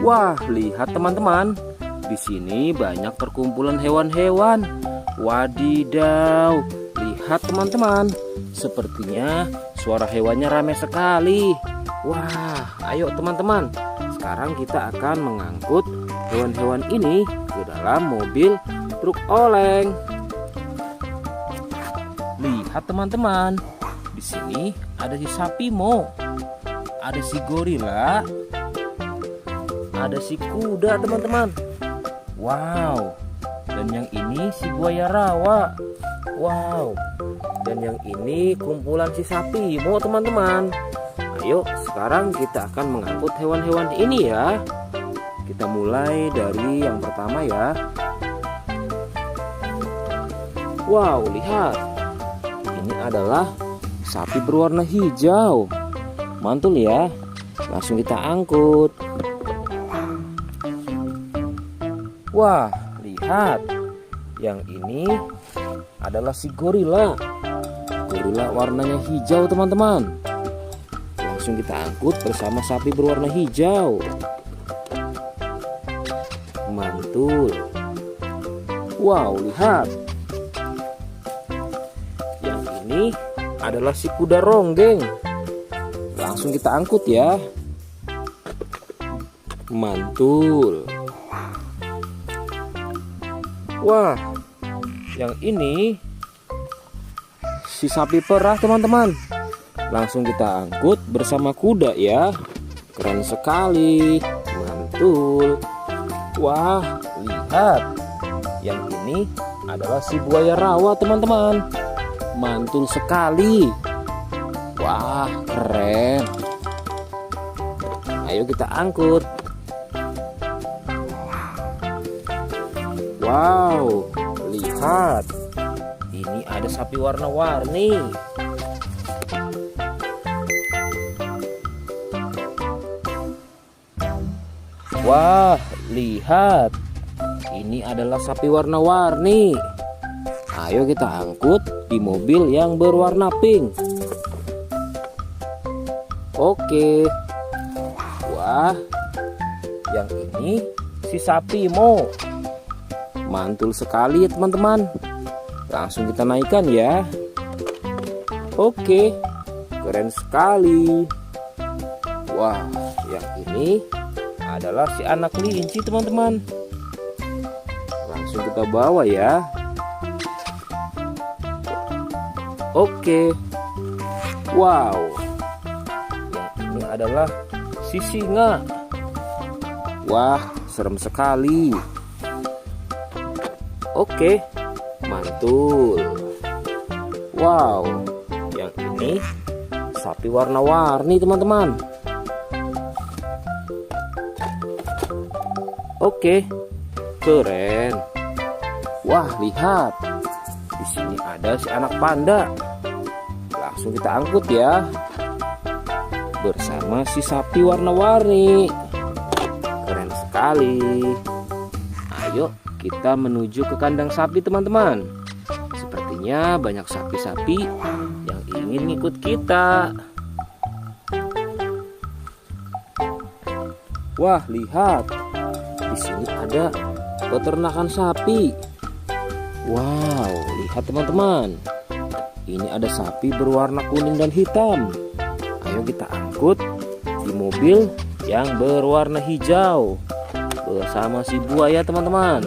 Wah, lihat teman-teman. Di sini banyak perkumpulan hewan-hewan. Wadidaw, lihat teman-teman. Sepertinya suara hewannya ramai sekali. Wah, ayo teman-teman. Sekarang kita akan mengangkut hewan-hewan ini ke dalam mobil truk oleng. Lihat teman-teman. Di sini ada si sapi mo, ada si gorila, ada si kuda teman-teman. Wow. Dan yang ini si buaya rawa. Wow. Dan yang ini kumpulan si sapi mo teman-teman. Ayo sekarang kita akan mengangkut hewan-hewan ini ya. Kita mulai dari yang pertama ya. Wow, lihat. Ini adalah sapi berwarna hijau. Mantul ya. Langsung kita angkut. Wah, lihat. Yang ini adalah si gorila. Gorila warnanya hijau teman-teman. Langsung kita angkut bersama sapi berwarna hijau. Mantul. Wow, lihat. Yang ini adalah si kuda ronggeng. Langsung kita angkut ya. Mantul. Wah, yang ini si sapi perah teman-teman. Langsung kita angkut bersama kuda ya. Keren sekali. Mantul. Wah, lihat. Yang ini adalah si buaya rawa teman-teman. Mantul sekali. Wah, keren. Ayo kita angkut. Wow, lihat. Ini ada sapi warna-warni. Wah, lihat. Ini adalah sapi warna-warni. Ayo kita angkut di mobil yang berwarna pink. Oke. Wah, yang ini si sapi mo. Mantul sekali ya teman-teman. Langsung kita naikkan ya. Oke, keren sekali. Wah, yang ini adalah si anak kelinci teman-teman. Langsung kita bawa ya. Oke. Wow. Yang ini adalah si singa. Wah, serem sekali. Oke, mantul. Wow, yang ini sapi warna-warni teman-teman. Oke, keren. Wah, lihat. Di sini ada si anak panda. Langsung kita angkut ya. Bersama si sapi warna-warni. Keren sekali. Ayo kita menuju ke kandang sapi teman-teman. Sepertinya banyak sapi-sapi yang ingin ikut kita. Wah, lihat. Di sini ada peternakan sapi. Wow, lihat teman-teman. Ini ada sapi berwarna kuning dan hitam. Ayo kita angkut di mobil yang berwarna hijau bersama si buaya teman-teman.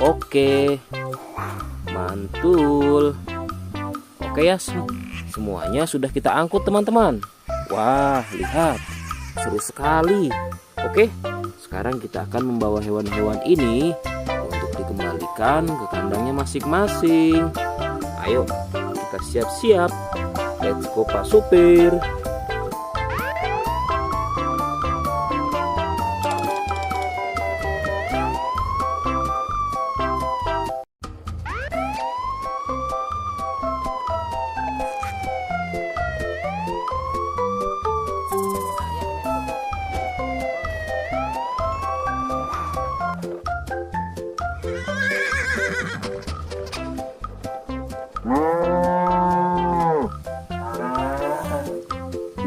Oke, mantul. Oke ya, semuanya sudah kita angkut teman-teman. Wah, lihat, seru sekali. Oke, sekarang kita akan membawa hewan-hewan ini untuk dikembalikan ke kandangnya masing-masing. Ayo, kita siap-siap. Let's go Pak Supir.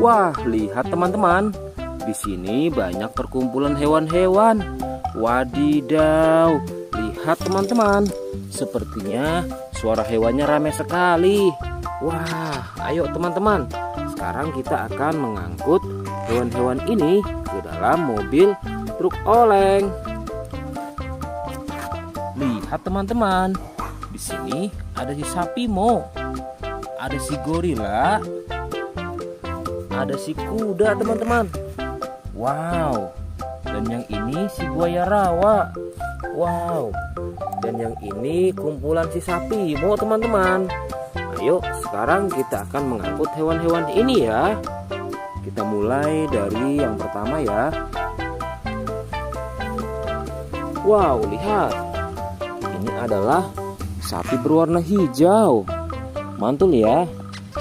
Wah, lihat teman-teman. Di sini banyak perkumpulan hewan-hewan. Wadidaw, lihat teman-teman. Sepertinya suara hewannya ramai sekali. Wah, ayo teman-teman. Sekarang kita akan mengangkut hewan-hewan ini ke dalam mobil truk oleng. Lihat teman-teman. Di sini ada si sapi Mo. Ada si gorila. Ada si kuda teman-teman. Wow, dan yang ini si buaya rawa. Wow, dan yang ini kumpulan si sapi Mo teman-teman. Ayo sekarang kita akan mengangkut hewan-hewan ini ya. Kita mulai dari yang pertama ya. Wow, lihat. Ini adalah sapi berwarna hijau. Mantul ya.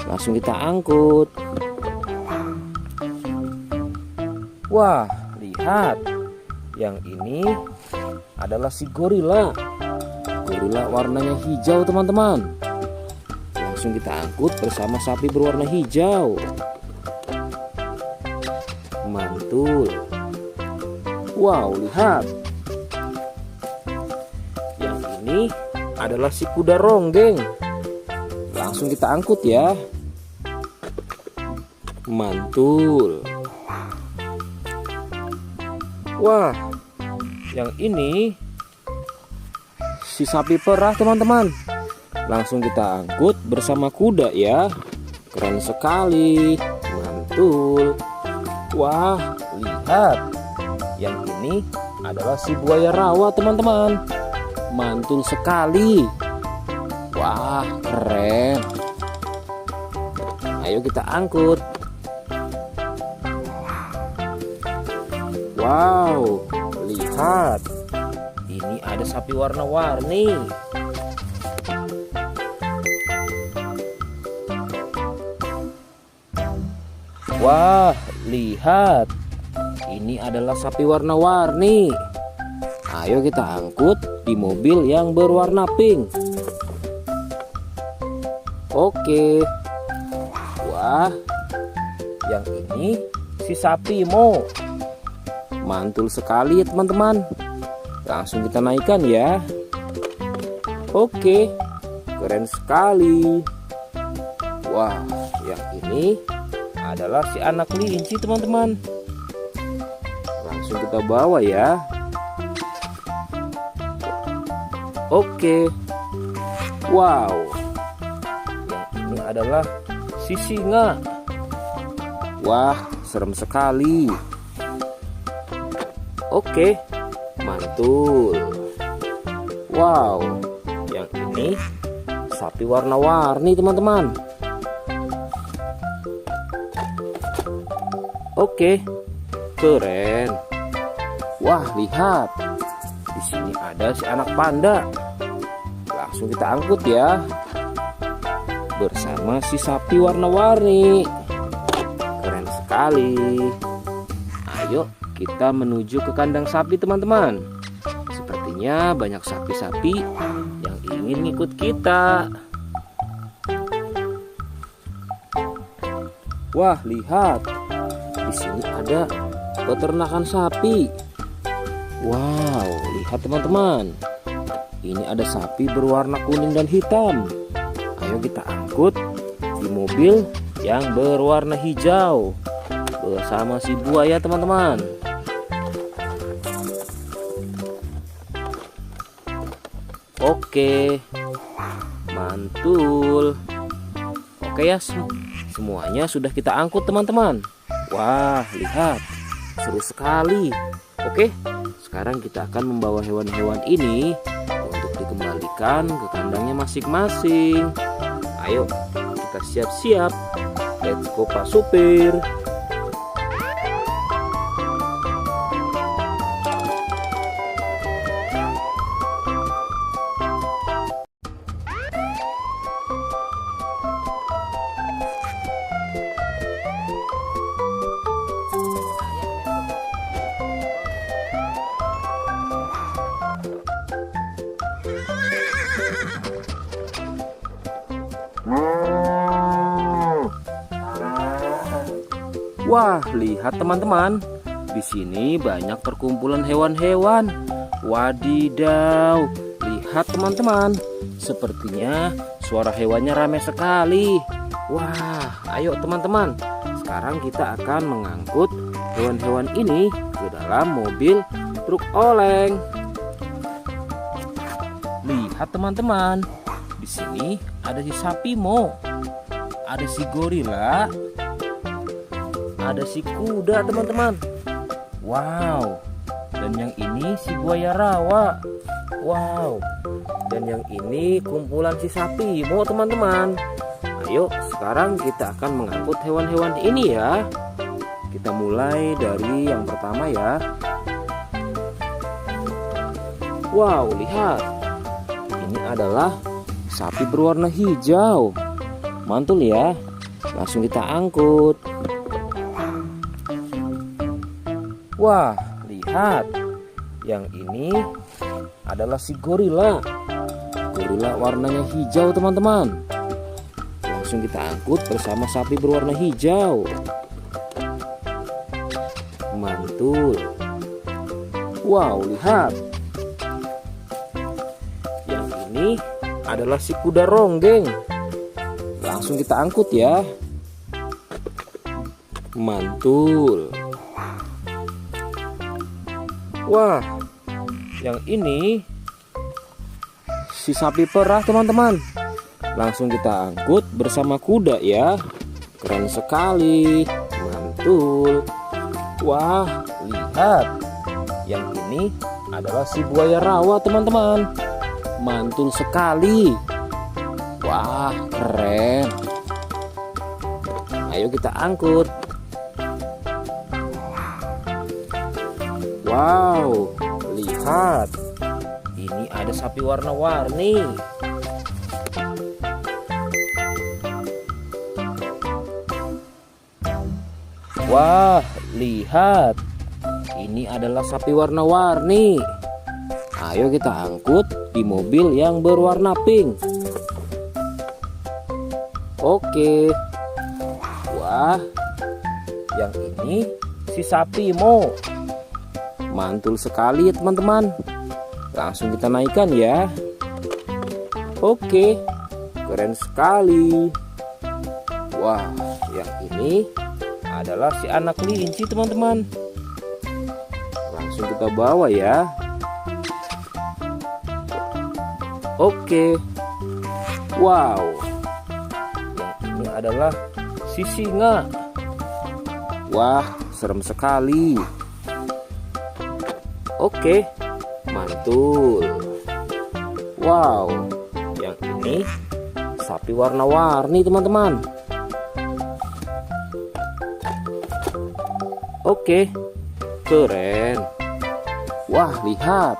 Langsung kita angkut. Wah, lihat. Yang ini adalah si gorila. Gorila warnanya hijau teman-teman. Langsung kita angkut bersama sapi berwarna hijau. Mantul. Wow, lihat. Yang ini adalah si kuda ronggeng. Langsung kita angkut ya. Mantul. Wah, yang ini si sapi perah teman-teman. Langsung kita angkut bersama kuda ya. Keren sekali. Mantul. Wah, lihat. Yang ini adalah si buaya rawa teman-teman. Mantul sekali. Wah, keren. Ayo kita angkut. Wow, lihat. Ini ada sapi warna-warni. Wah, lihat. Ini adalah sapi warna-warni. Ayo kita angkut di mobil yang berwarna pink. Oke. Wah, yang ini si sapi Mo. Mantul sekali ya teman-teman. Langsung kita naikkan ya. Oke, keren sekali. Wah, yang ini adalah si anak kelinci teman-teman. Langsung kita bawa ya. Oke. Wow, yang ini adalah si singa. Wah, serem sekali. Oke, mantul. Wow, yang ini sapi warna-warni teman-teman. Oke, keren. Wah, lihat. Di sini ada si anak panda. Langsung kita angkut ya. Bersama si sapi warna-warni. Keren sekali. Ayo kita menuju ke kandang sapi teman-teman. Sepertinya banyak sapi-sapi yang ingin ngikut kita. Wah, lihat. Di sini ada peternakan sapi. Wow, lihat teman-teman. Ini ada sapi berwarna kuning dan hitam. Ayo kita angkut di mobil yang berwarna hijau bersama si buaya teman-teman. Oke, mantul. Oke ya, semuanya sudah kita angkut teman-teman. Wah, lihat, seru sekali. Oke, sekarang kita akan membawa hewan-hewan ini untuk dikembalikan ke kandangnya masing-masing. Ayo, kita siap-siap. Let's go Pak Supir. Wah, lihat teman-teman. Di sini banyak perkumpulan hewan-hewan. Wadidaw, lihat teman-teman. Sepertinya suara hewannya ramai sekali. Wah, ayo teman-teman. Sekarang kita akan mengangkut hewan-hewan ini ke dalam mobil truk oleng. Lihat teman-teman. Di sini ada si sapi Mo, ada si gorila, ada si kuda teman-teman. Wow. Dan yang ini si buaya rawa. Wow. Dan yang ini kumpulan si sapi Mo teman-teman. Ayo sekarang kita akan mengangkut hewan-hewan ini ya. Kita mulai dari yang pertama ya. Wow, lihat. Ini adalah sapi berwarna hijau. Mantul ya. Langsung kita angkut. Wah, lihat. Yang ini adalah si gorila. Gorila warnanya hijau teman-teman. Langsung kita angkut bersama sapi berwarna hijau. Mantul. Wow, lihat. Yang ini adalah si kuda ronggeng. Langsung kita angkut ya. Mantul. Wah, yang ini si sapi perah teman-teman. Langsung kita angkut bersama kuda ya. Keren sekali. Mantul. Wah, lihat. Yang ini adalah si buaya rawa teman-teman. Mantul sekali. Wah, keren. Ayo kita angkut. Wow, lihat. Ini ada sapi warna-warni. Wah, lihat. Ini adalah sapi warna-warni. Ayo kita angkut di mobil yang berwarna pink. Oke. Wah, yang ini si sapi Mo. Mantul sekali ya teman-teman. Langsung kita naikkan ya. Oke, keren sekali. Wah, yang ini adalah si anak kelinci teman-teman. Langsung kita bawa ya. Oke. Wow. Yang ini adalah si singa. Wah, serem sekali. Oke, mantul. Wow, yang ini sapi warna-warni teman-teman. Oke, keren. Wah, lihat.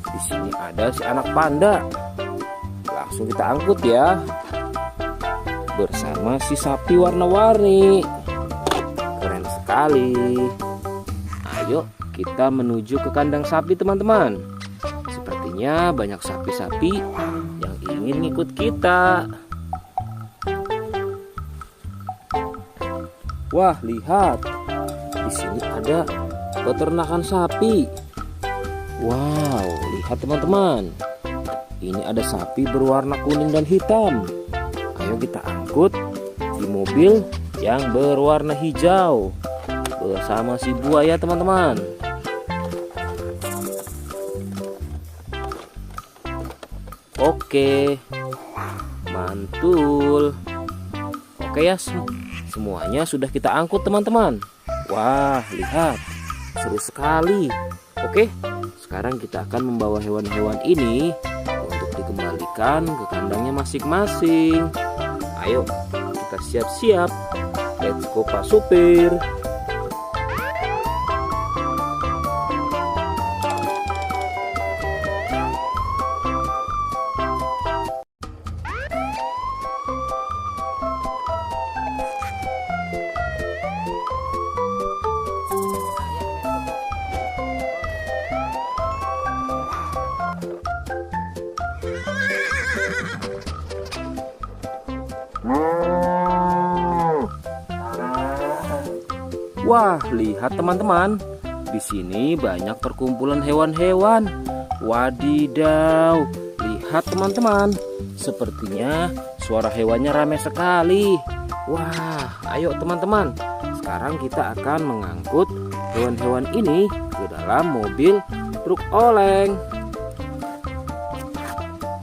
Di sini ada si anak panda. Langsung kita angkut ya. Bersama si sapi warna-warni. Keren sekali. Ayo kita menuju ke kandang sapi teman-teman. Sepertinya banyak sapi-sapi yang ingin ngikut kita. Wah, lihat. Di sini ada peternakan sapi. Wow, lihat teman-teman. Ini ada sapi berwarna kuning dan hitam. Ayo kita angkut di mobil yang berwarna hijau bersama si buaya teman-teman. Oke, mantul. Oke ya, semuanya sudah kita angkut teman-teman. Wah, lihat, seru sekali. Oke, sekarang kita akan membawa hewan-hewan ini untuk dikembalikan ke kandangnya masing-masing. Ayo, kita siap-siap. Let's go Pak Supir. Wah, lihat teman-teman. Di sini banyak perkumpulan hewan-hewan. Wadidaw, lihat teman-teman. Sepertinya suara hewannya ramai sekali. Wah, ayo teman-teman. Sekarang kita akan mengangkut hewan-hewan ini ke dalam mobil truk oleng.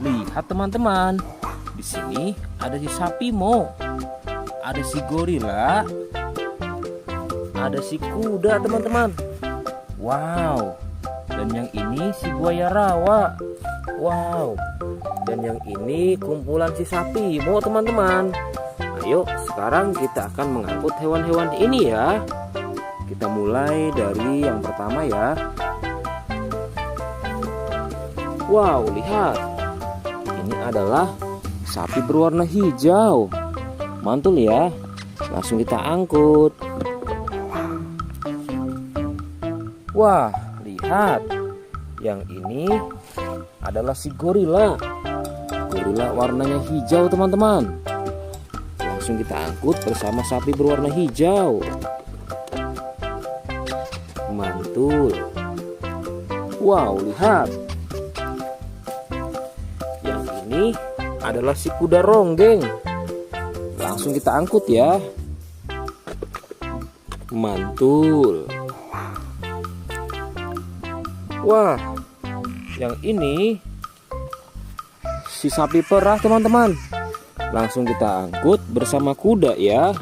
Lihat teman-teman. Di sini ada si sapi Mo. Ada si gorila. Ada si kuda teman-teman. Wow. Dan yang ini si buaya rawa. Wow. Dan yang ini kumpulan si sapi Mo teman-teman. Ayo sekarang kita akan mengangkut hewan-hewan ini ya. Kita mulai dari yang pertama ya. Wow, lihat. Ini adalah sapi berwarna hijau. Mantul ya. Langsung kita angkut. Wah, lihat. Yang ini adalah si gorila. Gorila warnanya hijau teman-teman. Langsung kita angkut bersama sapi berwarna hijau. Mantul. Wow, lihat. Yang ini adalah si kuda ronggeng. Langsung kita angkut ya. Mantul. Wah, yang ini si sapi perah teman-teman. Langsung kita angkut bersama kuda ya.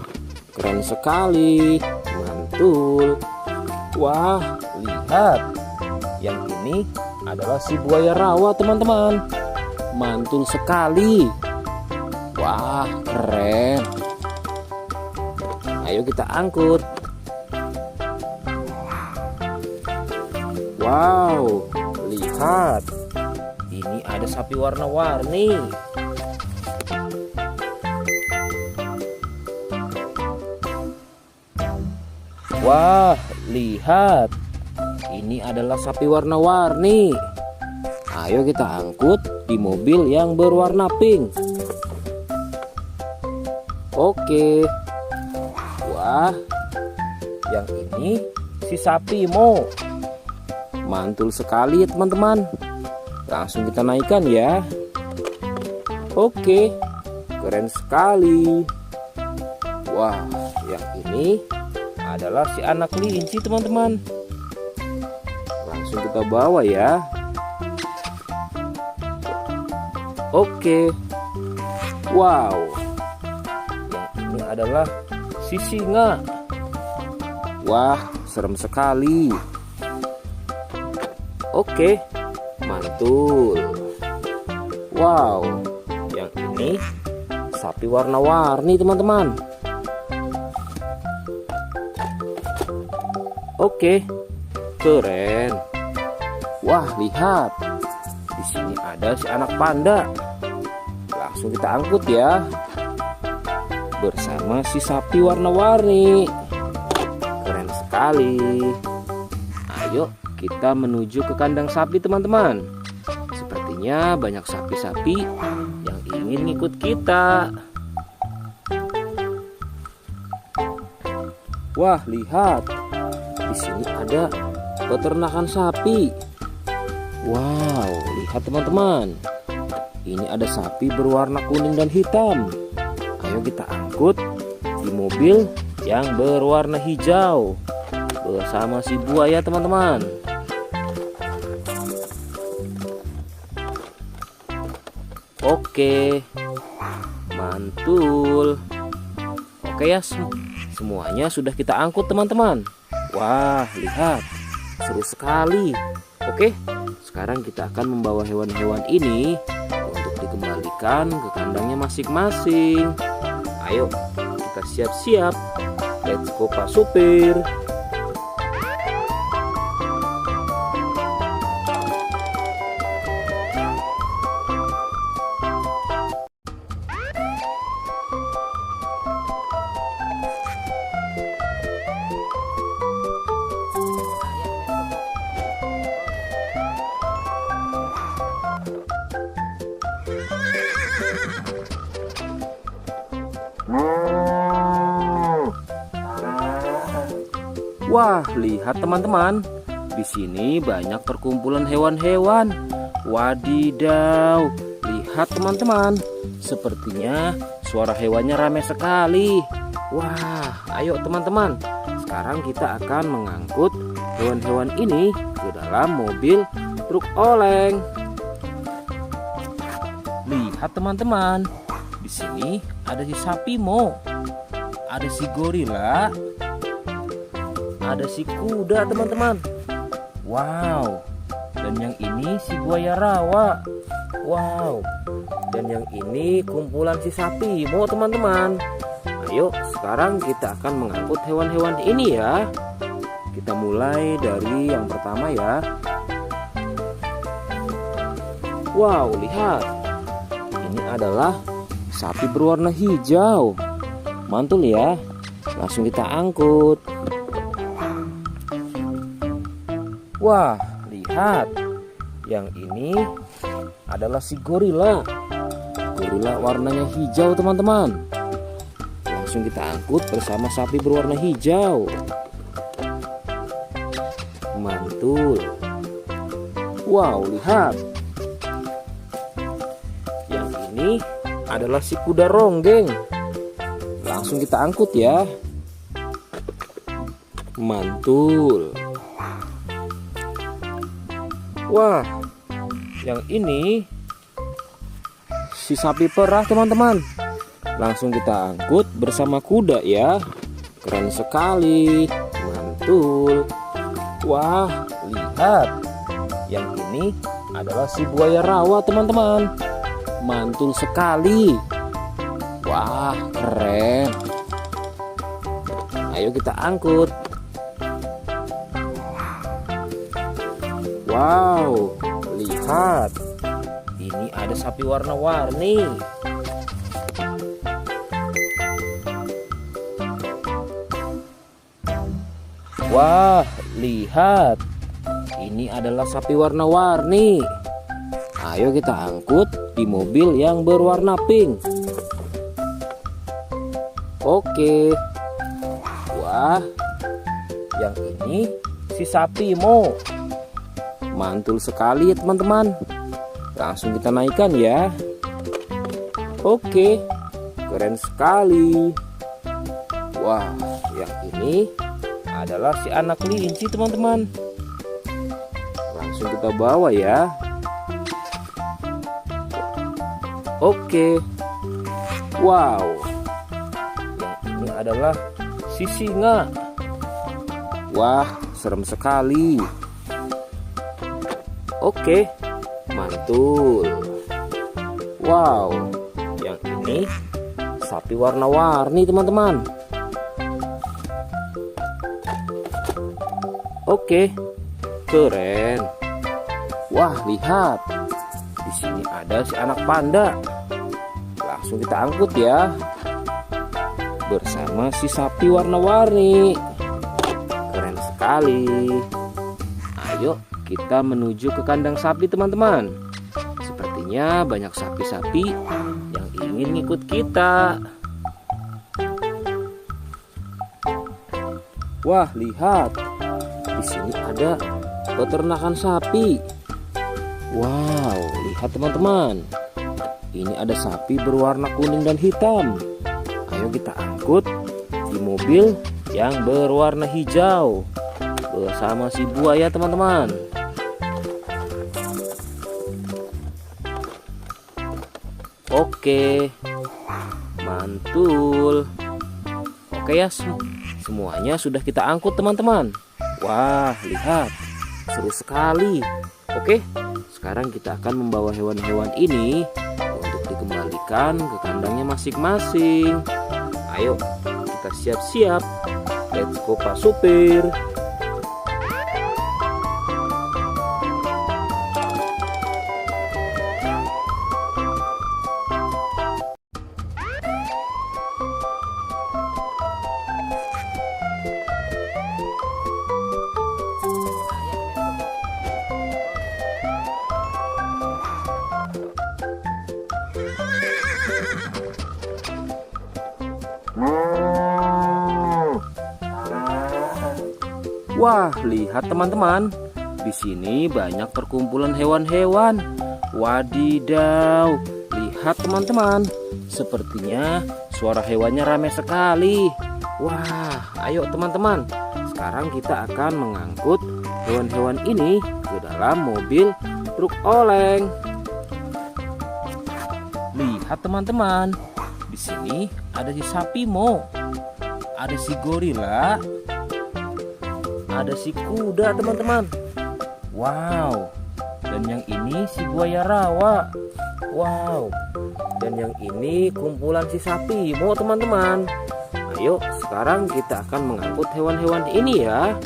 Keren sekali. Mantul. Wah, lihat. Yang ini adalah si buaya rawa teman-teman. Mantul sekali. Wah, keren. Ayo kita angkut. Wow, lihat. Ini ada sapi warna-warni. Wah, lihat. Ini adalah sapi warna-warni. Ayo kita angkut di mobil yang berwarna pink. Oke. Wah, yang ini si sapi Mo. Mantul sekali ya teman-teman. Langsung kita naikkan ya. Oke, keren sekali. Wah, yang ini adalah si anak kelinci teman-teman. Langsung kita bawa ya. Oke. Wow. Yang ini adalah si singa. Wah, serem sekali. Oke, mantul. Wow, yang ini sapi warna-warni teman-teman. Oke, keren. Wah, lihat. Di sini ada si anak panda. Langsung kita angkut ya. Bersama si sapi warna-warni. Keren sekali. Ayo kita menuju ke kandang sapi teman-teman. Sepertinya banyak sapi-sapi yang ingin ngikut kita. Wah, lihat. Di sini ada peternakan sapi. Wow, lihat teman-teman. Ini ada sapi berwarna kuning dan hitam. Ayo kita angkut di mobil yang berwarna hijau bersama si buaya teman-teman. Oke, mantul. Oke ya, semuanya sudah kita angkut teman-teman. Wah, lihat, seru sekali. Oke, sekarang kita akan membawa hewan-hewan ini untuk dikembalikan ke kandangnya masing-masing. Ayo, kita siap-siap. Let's go Pak Supir. Wah, lihat teman-teman. Di sini banyak perkumpulan hewan-hewan. Wadidaw, lihat teman-teman. Sepertinya suara hewannya ramai sekali. Wah, ayo teman-teman. Sekarang kita akan mengangkut hewan-hewan ini ke dalam mobil truk oleng. Lihat teman-teman. Di sini ada si sapi Mo. Ada si gorila. Ada si kuda teman-teman. Wow. Dan yang ini si buaya rawa. Wow. Dan yang ini kumpulan si sapi Mo teman-teman. Ayo sekarang kita akan mengangkut hewan-hewan ini ya. Kita mulai dari yang pertama ya. Wow, lihat. Ini adalah sapi berwarna hijau. Mantul ya. Langsung kita angkut. Wah, lihat. Yang ini adalah si gorila. Gorila warnanya hijau teman-teman. Langsung kita angkut bersama sapi berwarna hijau. Mantul. Wow, lihat. Yang ini adalah si kuda ronggeng. Langsung kita angkut ya. Mantul. Wah, yang ini si sapi perah teman-teman. Langsung kita angkut bersama kuda ya. Keren sekali. Mantul. Wah, lihat. Yang ini adalah si buaya rawa teman-teman. Mantul sekali. Wah, keren. Ayo kita angkut. Wow, lihat. Ini ada sapi warna-warni. Wah, lihat. Ini adalah sapi warna-warni. Ayo kita angkut di mobil yang berwarna pink. Oke. Wah, yang ini si sapi Mo. Mantul sekali ya teman-teman. Langsung kita naikkan ya. Oke, keren sekali. Wah, yang ini adalah si anak kelinci teman-teman. Langsung kita bawa ya. Oke. Wow. Yang ini adalah si singa. Wah, serem sekali. Oke, mantul. Wow, yang ini sapi warna-warni teman-teman. Oke, keren. Wah, lihat. Di sini ada si anak panda. Langsung kita angkut ya. Bersama si sapi warna-warni. Keren sekali. Ayo kita menuju ke kandang sapi teman-teman. Sepertinya banyak sapi-sapi yang ingin ngikut kita. Wah, lihat. Di sini ada peternakan sapi. Wow, lihat teman-teman. Ini ada sapi berwarna kuning dan hitam. Ayo kita angkut di mobil yang berwarna hijau bersama si buaya teman-teman. Oke, mantul. Oke ya, semuanya sudah kita angkut teman-teman. Wah, lihat, seru sekali. Oke, sekarang kita akan membawa hewan-hewan ini untuk dikembalikan ke kandangnya masing-masing. Ayo, kita siap-siap. Let's go Pak Supir. Wah, lihat teman-teman. Di sini banyak perkumpulan hewan-hewan. Wadidaw, lihat teman-teman. Sepertinya suara hewannya ramai sekali. Wah, ayo teman-teman. Sekarang kita akan mengangkut hewan-hewan ini ke dalam mobil truk oleng. Lihat teman-teman. Di sini ada si sapi Mo. Ada si gorila. Ada si kuda teman-teman. Wow. Dan yang ini si buaya rawa. Wow. Dan yang ini kumpulan si sapi Mo teman-teman. Ayo sekarang kita akan mengangkut hewan-hewan ini ya.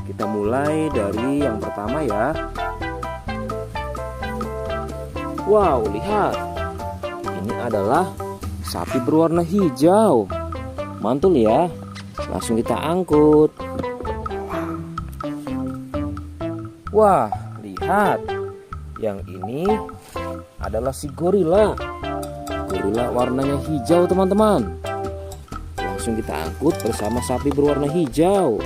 Kita mulai dari yang pertama ya. Wow, lihat. Ini adalah sapi berwarna hijau. Mantul ya. Langsung kita angkut. Wah, lihat. Yang ini adalah si gorila. Gorila warnanya hijau teman-teman. Langsung kita angkut bersama sapi berwarna hijau.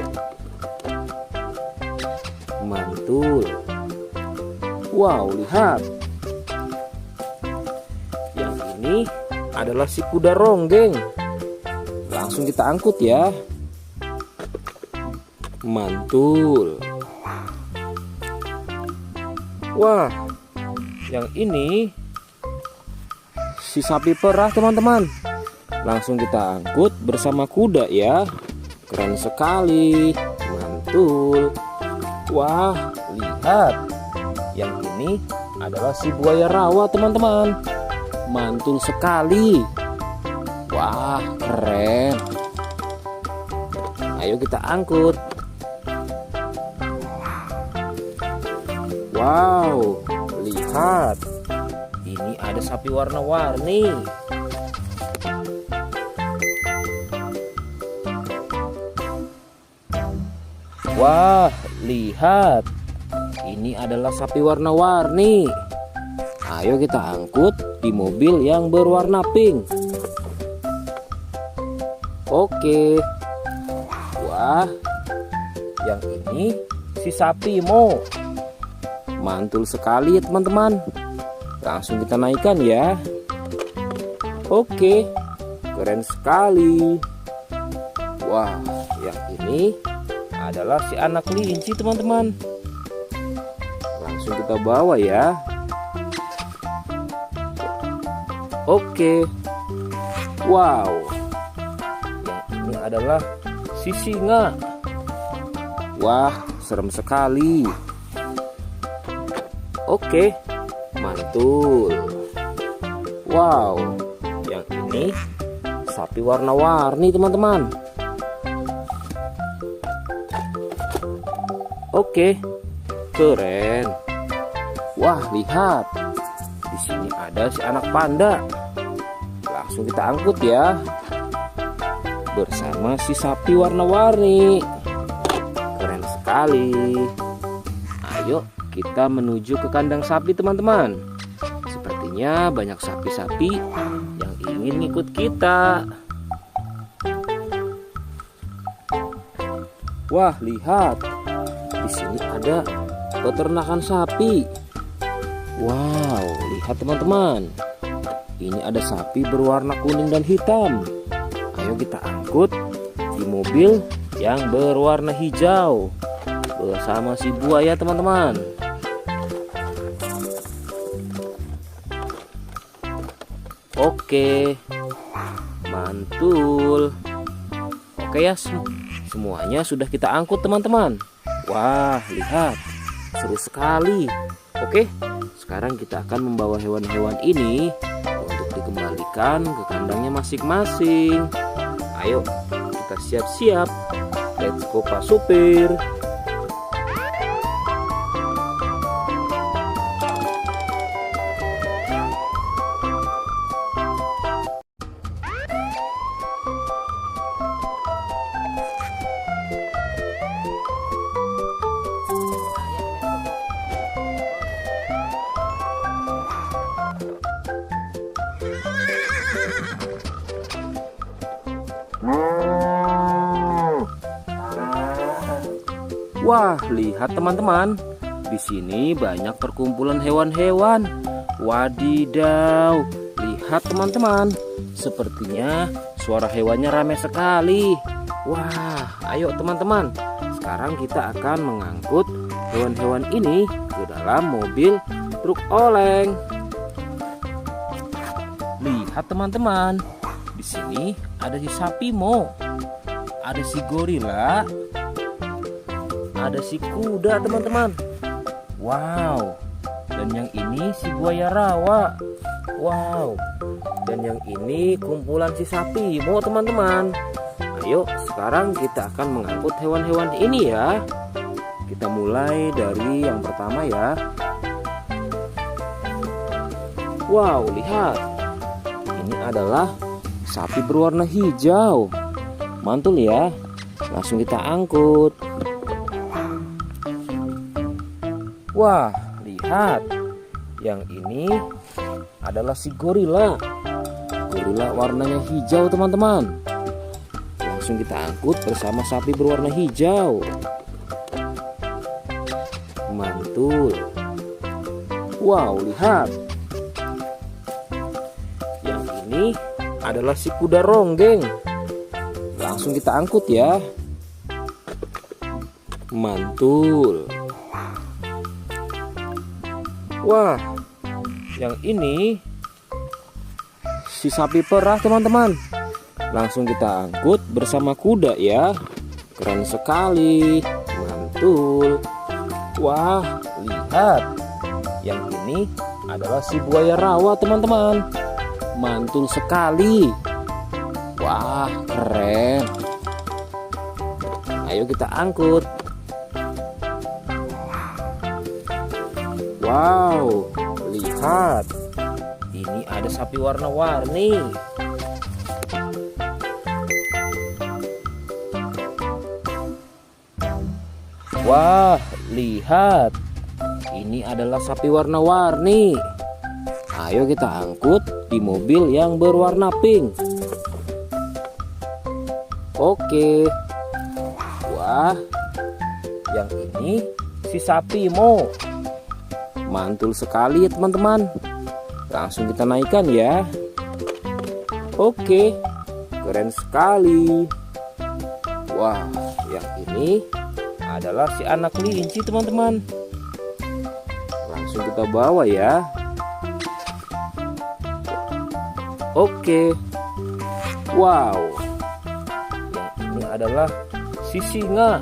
Mantul. Wow, lihat. Yang ini adalah si kuda ronggeng. Langsung kita angkut ya. Mantul. Wah, yang ini si sapi perah teman-teman. Langsung kita angkut bersama kuda ya. Keren sekali. Mantul. Wah, lihat. Yang ini adalah si buaya rawa teman-teman. Mantul sekali. Wah, keren. Ayo kita angkut. Wow, lihat. Ini ada sapi warna-warni. Wah, lihat. Ini adalah sapi warna-warni. Ayo kita angkut di mobil yang berwarna pink. Oke. Wah, yang ini si sapi Mo. Mantul sekali ya teman-teman. Langsung kita naikkan ya. Oke, keren sekali. Wah, yang ini adalah si anak kelinci teman-teman. Langsung kita bawa ya. Oke. Wow. Yang ini adalah si singa. Wah, serem sekali. Oke, mantul. Wow, yang ini sapi warna-warni teman-teman. Oke, keren. Wah, lihat. Di sini ada si anak panda. Langsung kita angkut ya. Bersama si sapi warna-warni. Keren sekali. Ayo kita menuju ke kandang sapi teman-teman. Sepertinya banyak sapi-sapi yang ingin ikut kita. Wah, lihat. Di sini ada peternakan sapi. Wow, lihat teman-teman. Ini ada sapi berwarna kuning dan hitam. Ayo kita angkut di mobil yang berwarna hijau bersama si buaya teman-teman. Oke, mantul. Oke ya, semuanya sudah kita angkut teman-teman. Wah, lihat, seru sekali. Oke, sekarang kita akan membawa hewan-hewan ini untuk dikembalikan ke kandangnya masing-masing. Ayo, kita siap-siap. Let's go Pak Supir. Wah, lihat teman-teman. Di sini banyak perkumpulan hewan-hewan. Wadidaw, lihat teman-teman. Sepertinya suara hewannya ramai sekali. Wah, ayo teman-teman. Sekarang kita akan mengangkut hewan-hewan ini ke dalam mobil truk oleng. Lihat teman-teman. Di sini ada si sapi Mo. Ada si gorila. Ada si kuda teman-teman. Wow. Dan yang ini si buaya rawa. Wow. Dan yang ini kumpulan si sapi Mo teman-teman. Ayo sekarang kita akan mengangkut hewan-hewan ini ya. Kita mulai dari yang pertama ya. Wow, lihat. Ini adalah sapi berwarna hijau. Mantul ya. Langsung kita angkut. Wah, lihat. Yang ini adalah si gorila. Gorila warnanya hijau teman-teman. Langsung kita angkut bersama sapi berwarna hijau. Mantul. Wow, lihat. Yang ini adalah si kuda ronggeng. Langsung kita angkut ya. Mantul. Wah, yang ini si sapi perah teman-teman. Langsung kita angkut bersama kuda ya. Keren sekali. Mantul. Wah, lihat. Yang ini adalah si buaya rawa teman-teman. Mantul sekali. Wah, keren. Ayo kita angkut. Wow, lihat. Ini ada sapi warna-warni. Wah, lihat. Ini adalah sapi warna-warni. Ayo kita angkut di mobil yang berwarna pink. Oke. Wah, yang ini si sapi Mo. Mantul sekali ya teman-teman. Langsung kita naikkan ya. Oke, keren sekali. Wah, yang ini adalah si anak kelinci teman-teman. Langsung kita bawa ya. Oke. Wow. Yang ini adalah si singa.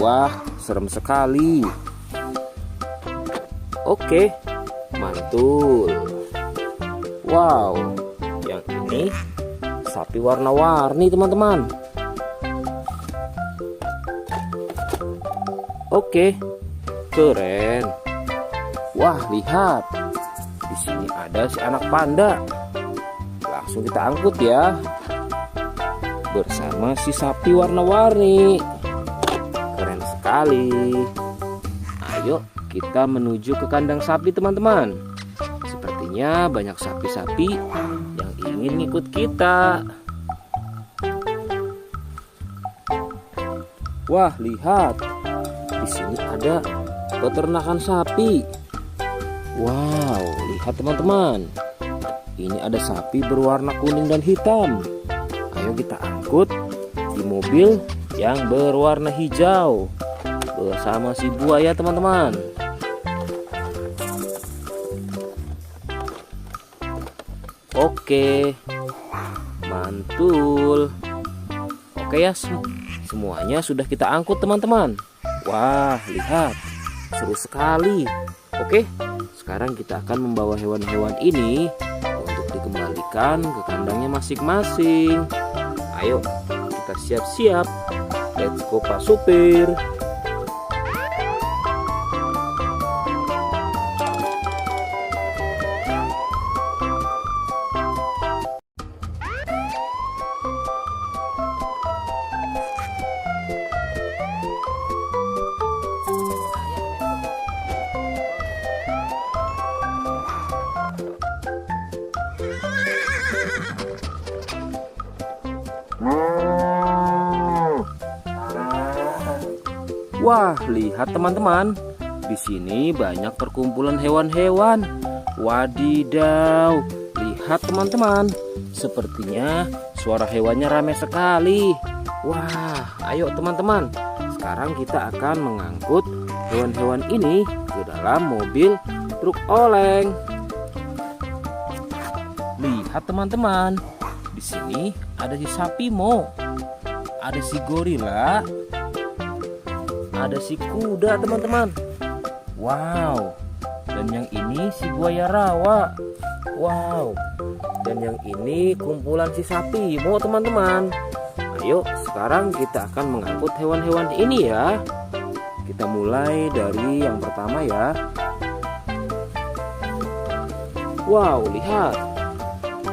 Wah, serem sekali. Oke, mantul. Wow, yang ini sapi warna-warni teman-teman. Oke, keren. Wah, lihat. Di sini ada si anak panda. Langsung kita angkut ya. Bersama si sapi warna-warni. Keren sekali. Ayo kita menuju ke kandang sapi teman-teman. Sepertinya banyak sapi-sapi yang ingin ikut kita. Wah, lihat. Di sini ada peternakan sapi. Wow, lihat teman-teman. Ini ada sapi berwarna kuning dan hitam. Ayo kita angkut di mobil yang berwarna hijau bersama si buaya teman-teman. Oke, mantul. Oke ya, semuanya sudah kita angkut teman-teman. Wah, lihat, seru sekali. Oke, sekarang kita akan membawa hewan-hewan ini untuk dikembalikan ke kandangnya masing-masing. Ayo, kita siap-siap. Let's go Pak Supir. Wah, lihat teman-teman. Di sini banyak perkumpulan hewan-hewan. Wadidaw, lihat teman-teman. Sepertinya suara hewannya ramai sekali. Wah, ayo teman-teman. Sekarang kita akan mengangkut hewan-hewan ini ke dalam mobil truk oleng. Lihat teman-teman. Di sini ada si sapi Mo. Ada si gorila. Ada si kuda teman-teman. Wow. Dan yang ini si buaya rawa. Wow. Dan yang ini kumpulan si sapi Mo teman-teman. Ayo sekarang kita akan mengangkut hewan-hewan ini ya. Kita mulai dari yang pertama ya. Wow, lihat.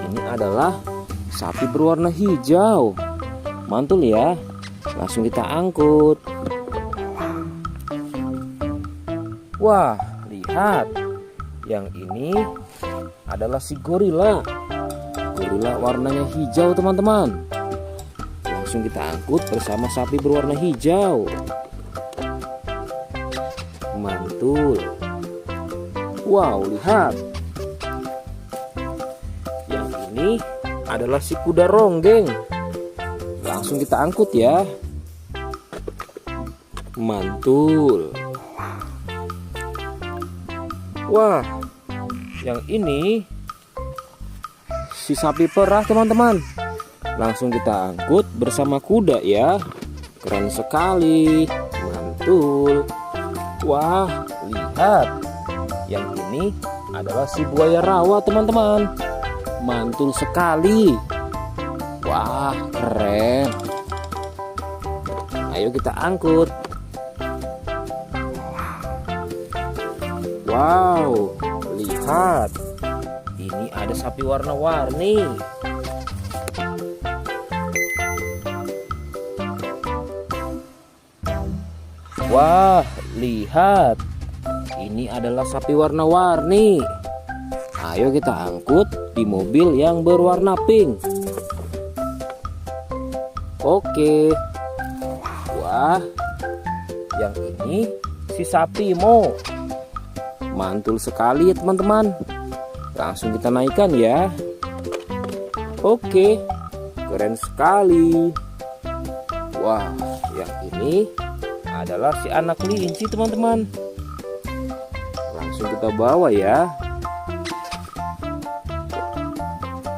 Ini adalah sapi berwarna hijau. Mantul ya. Langsung kita angkut. Wah, lihat. Yang ini adalah si gorila. Gorila warnanya hijau teman-teman. Langsung kita angkut bersama sapi berwarna hijau. Mantul. Wow, lihat. Yang ini adalah si kuda ronggeng. Langsung kita angkut ya. Mantul. Wah, yang ini si sapi perah teman-teman. Langsung kita angkut bersama kuda ya. Keren sekali. Mantul. Wah, lihat. Yang ini adalah si buaya rawa teman-teman. Mantul sekali. Wah, keren. Ayo kita angkut. Wow, lihat. Ini ada sapi warna-warni. Wah, lihat. Ini adalah sapi warna-warni. Ayo kita angkut di mobil yang berwarna pink. Oke. Wah, yang ini si sapi Mo. Mantul sekali ya teman-teman. Langsung kita naikkan ya. Oke, keren sekali. Wah, yang ini adalah si anak kelinci teman-teman. Langsung kita bawa ya.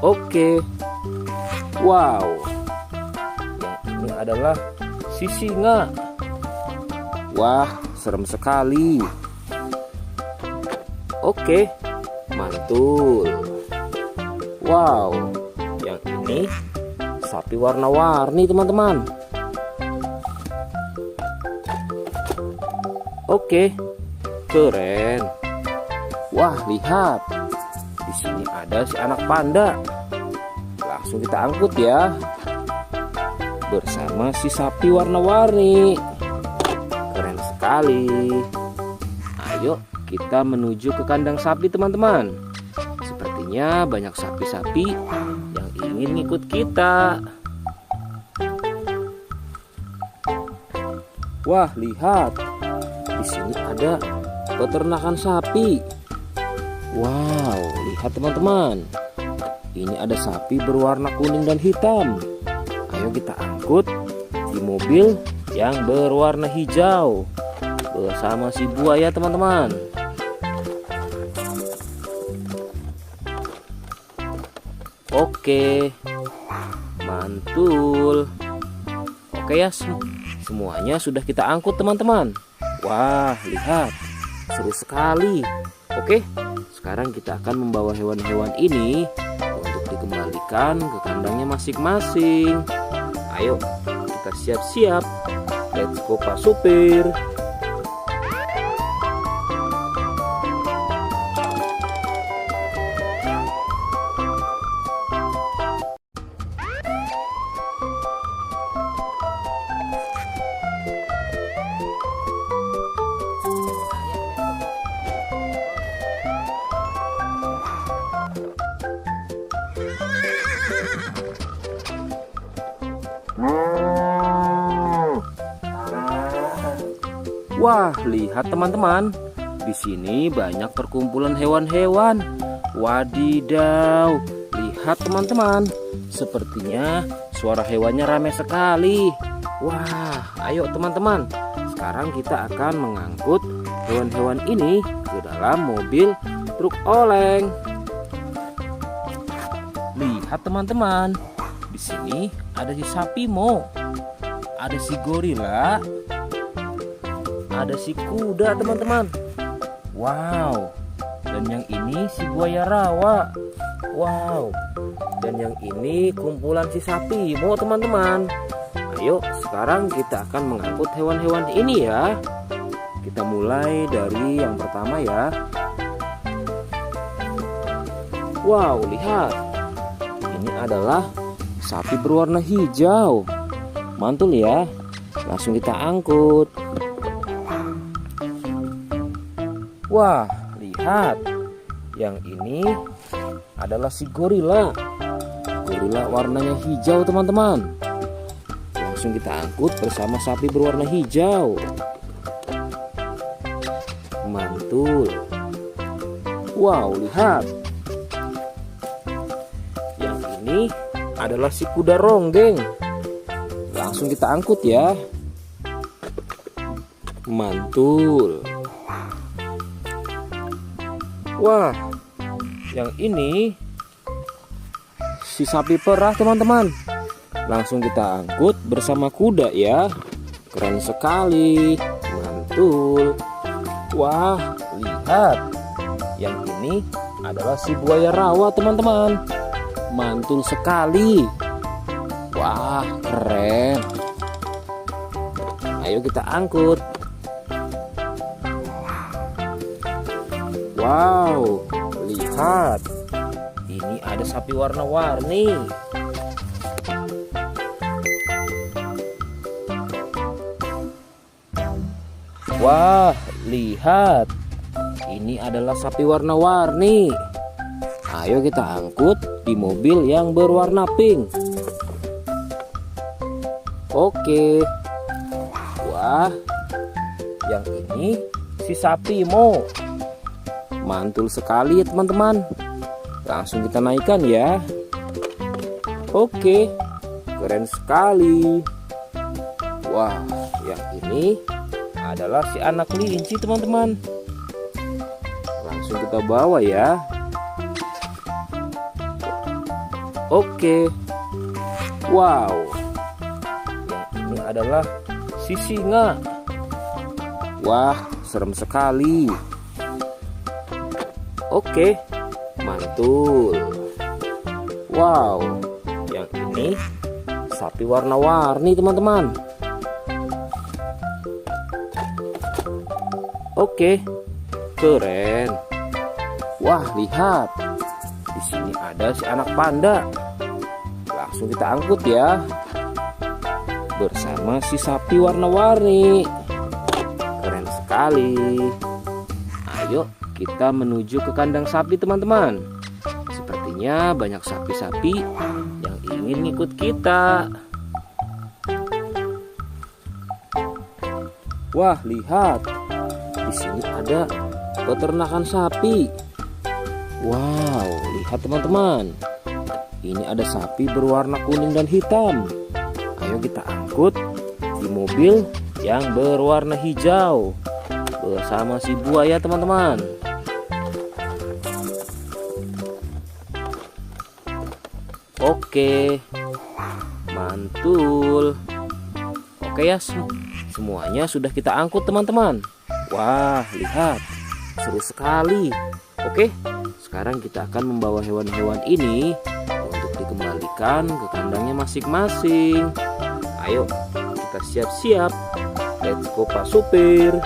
Oke. Wow. Yang ini adalah si singa. Wah, serem sekali. Oke, mantul. Wow, yang ini sapi warna-warni teman-teman. Oke, keren. Wah, lihat. Di sini ada si anak panda. Langsung kita angkut ya. Bersama si sapi warna-warni. Keren sekali. Ayo kita menuju ke kandang sapi teman-teman. Sepertinya banyak sapi-sapi yang ingin ngikut kita. Wah, lihat. Di sini ada peternakan sapi. Wow, lihat teman-teman. Ini ada sapi berwarna kuning dan hitam. Ayo kita angkut di mobil yang berwarna hijau bersama si buaya teman-teman. Oke, mantul. Oke ya, semuanya sudah kita angkut teman-teman. Wah, lihat, seru sekali. Oke, sekarang kita akan membawa hewan-hewan ini untuk dikembalikan ke kandangnya masing-masing. Ayo, kita siap-siap. Let's go Pak Supir. Wah, lihat teman-teman. Di sini banyak perkumpulan hewan-hewan. Wadidaw, lihat teman-teman. Sepertinya suara hewannya ramai sekali. Wah, ayo teman-teman. Sekarang kita akan mengangkut hewan-hewan ini ke dalam mobil truk oleng. Lihat teman-teman. Di sini ada si sapi Mo. Ada si gorila. Ada si kuda teman-teman. Wow. Dan yang ini si buaya rawa. Wow. Dan yang ini kumpulan si sapi Mo teman-teman. Ayo sekarang kita akan mengangkut hewan-hewan ini ya. Kita mulai dari yang pertama ya. Wow, lihat. Ini adalah sapi berwarna hijau. Mantul ya. Langsung kita angkut. Wah, lihat. Yang ini adalah si gorila. Gorila warnanya hijau teman-teman. Langsung kita angkut bersama sapi berwarna hijau. Mantul. Wow, lihat. Yang ini adalah si kuda ronggeng. Langsung kita angkut ya. Mantul. Wah, yang ini si sapi perah teman-teman. Langsung kita angkut bersama kuda ya. Keren sekali. Mantul. Wah, lihat. Yang ini adalah si buaya rawa teman-teman. Mantul sekali. Wah, keren. Ayo kita angkut. Wow, lihat. Ini ada sapi warna-warni. Wah, lihat. Ini adalah sapi warna-warni. Ayo kita angkut di mobil yang berwarna pink. Oke. Wah, yang ini si sapi Mo. Mantul sekali ya teman-teman. Langsung kita naikkan ya. Oke, keren sekali. Wah, yang ini adalah si anak kelinci teman-teman. Langsung kita bawa ya. Oke. Wow. Yang ini adalah si singa. Wah, serem sekali. Oke, mantul. Wow, yang ini sapi warna-warni teman-teman. Oke, keren. Wah, lihat. Di sini ada si anak panda. Langsung kita angkut ya. Bersama si sapi warna-warni. Keren sekali. Ayo kita menuju ke kandang sapi teman-teman. Sepertinya banyak sapi-sapi yang ingin ngikut kita. Wah, lihat. Di sini ada peternakan sapi. Wow, lihat teman-teman. Ini ada sapi berwarna kuning dan hitam. Ayo kita angkut di mobil yang berwarna hijau bersama si buaya teman-teman. Oke, mantul. Oke ya, semuanya sudah kita angkut teman-teman. Wah, lihat, seru sekali. Oke, sekarang kita akan membawa hewan-hewan ini untuk dikembalikan ke kandangnya masing-masing. Ayo, kita siap-siap. Let's go Pak Supir.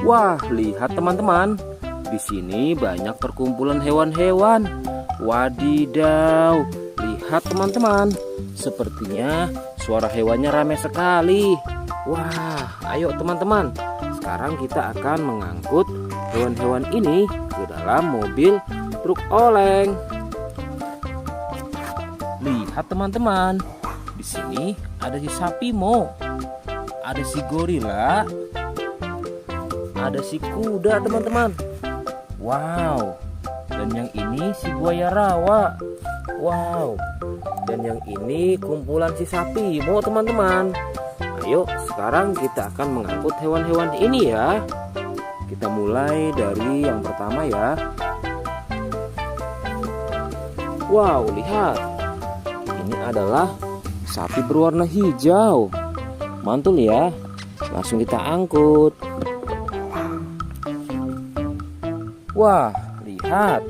Wah, lihat teman-teman. Di sini banyak perkumpulan hewan-hewan. Wadidaw, lihat teman-teman. Sepertinya suara hewannya ramai sekali. Wah, ayo teman-teman. Sekarang kita akan mengangkut hewan-hewan ini ke dalam mobil truk oleng. Lihat teman-teman. Di sini ada si sapi Mo. Ada si gorila. Ada si kuda teman-teman. Wow. Dan yang ini si buaya rawa. Wow. Dan yang ini kumpulan si sapi Mo teman-teman. Ayo sekarang kita akan mengangkut hewan-hewan ini ya. Kita mulai dari yang pertama ya. Wow, lihat. Ini adalah sapi berwarna hijau. Mantul ya. Langsung kita angkut. Wah, lihat.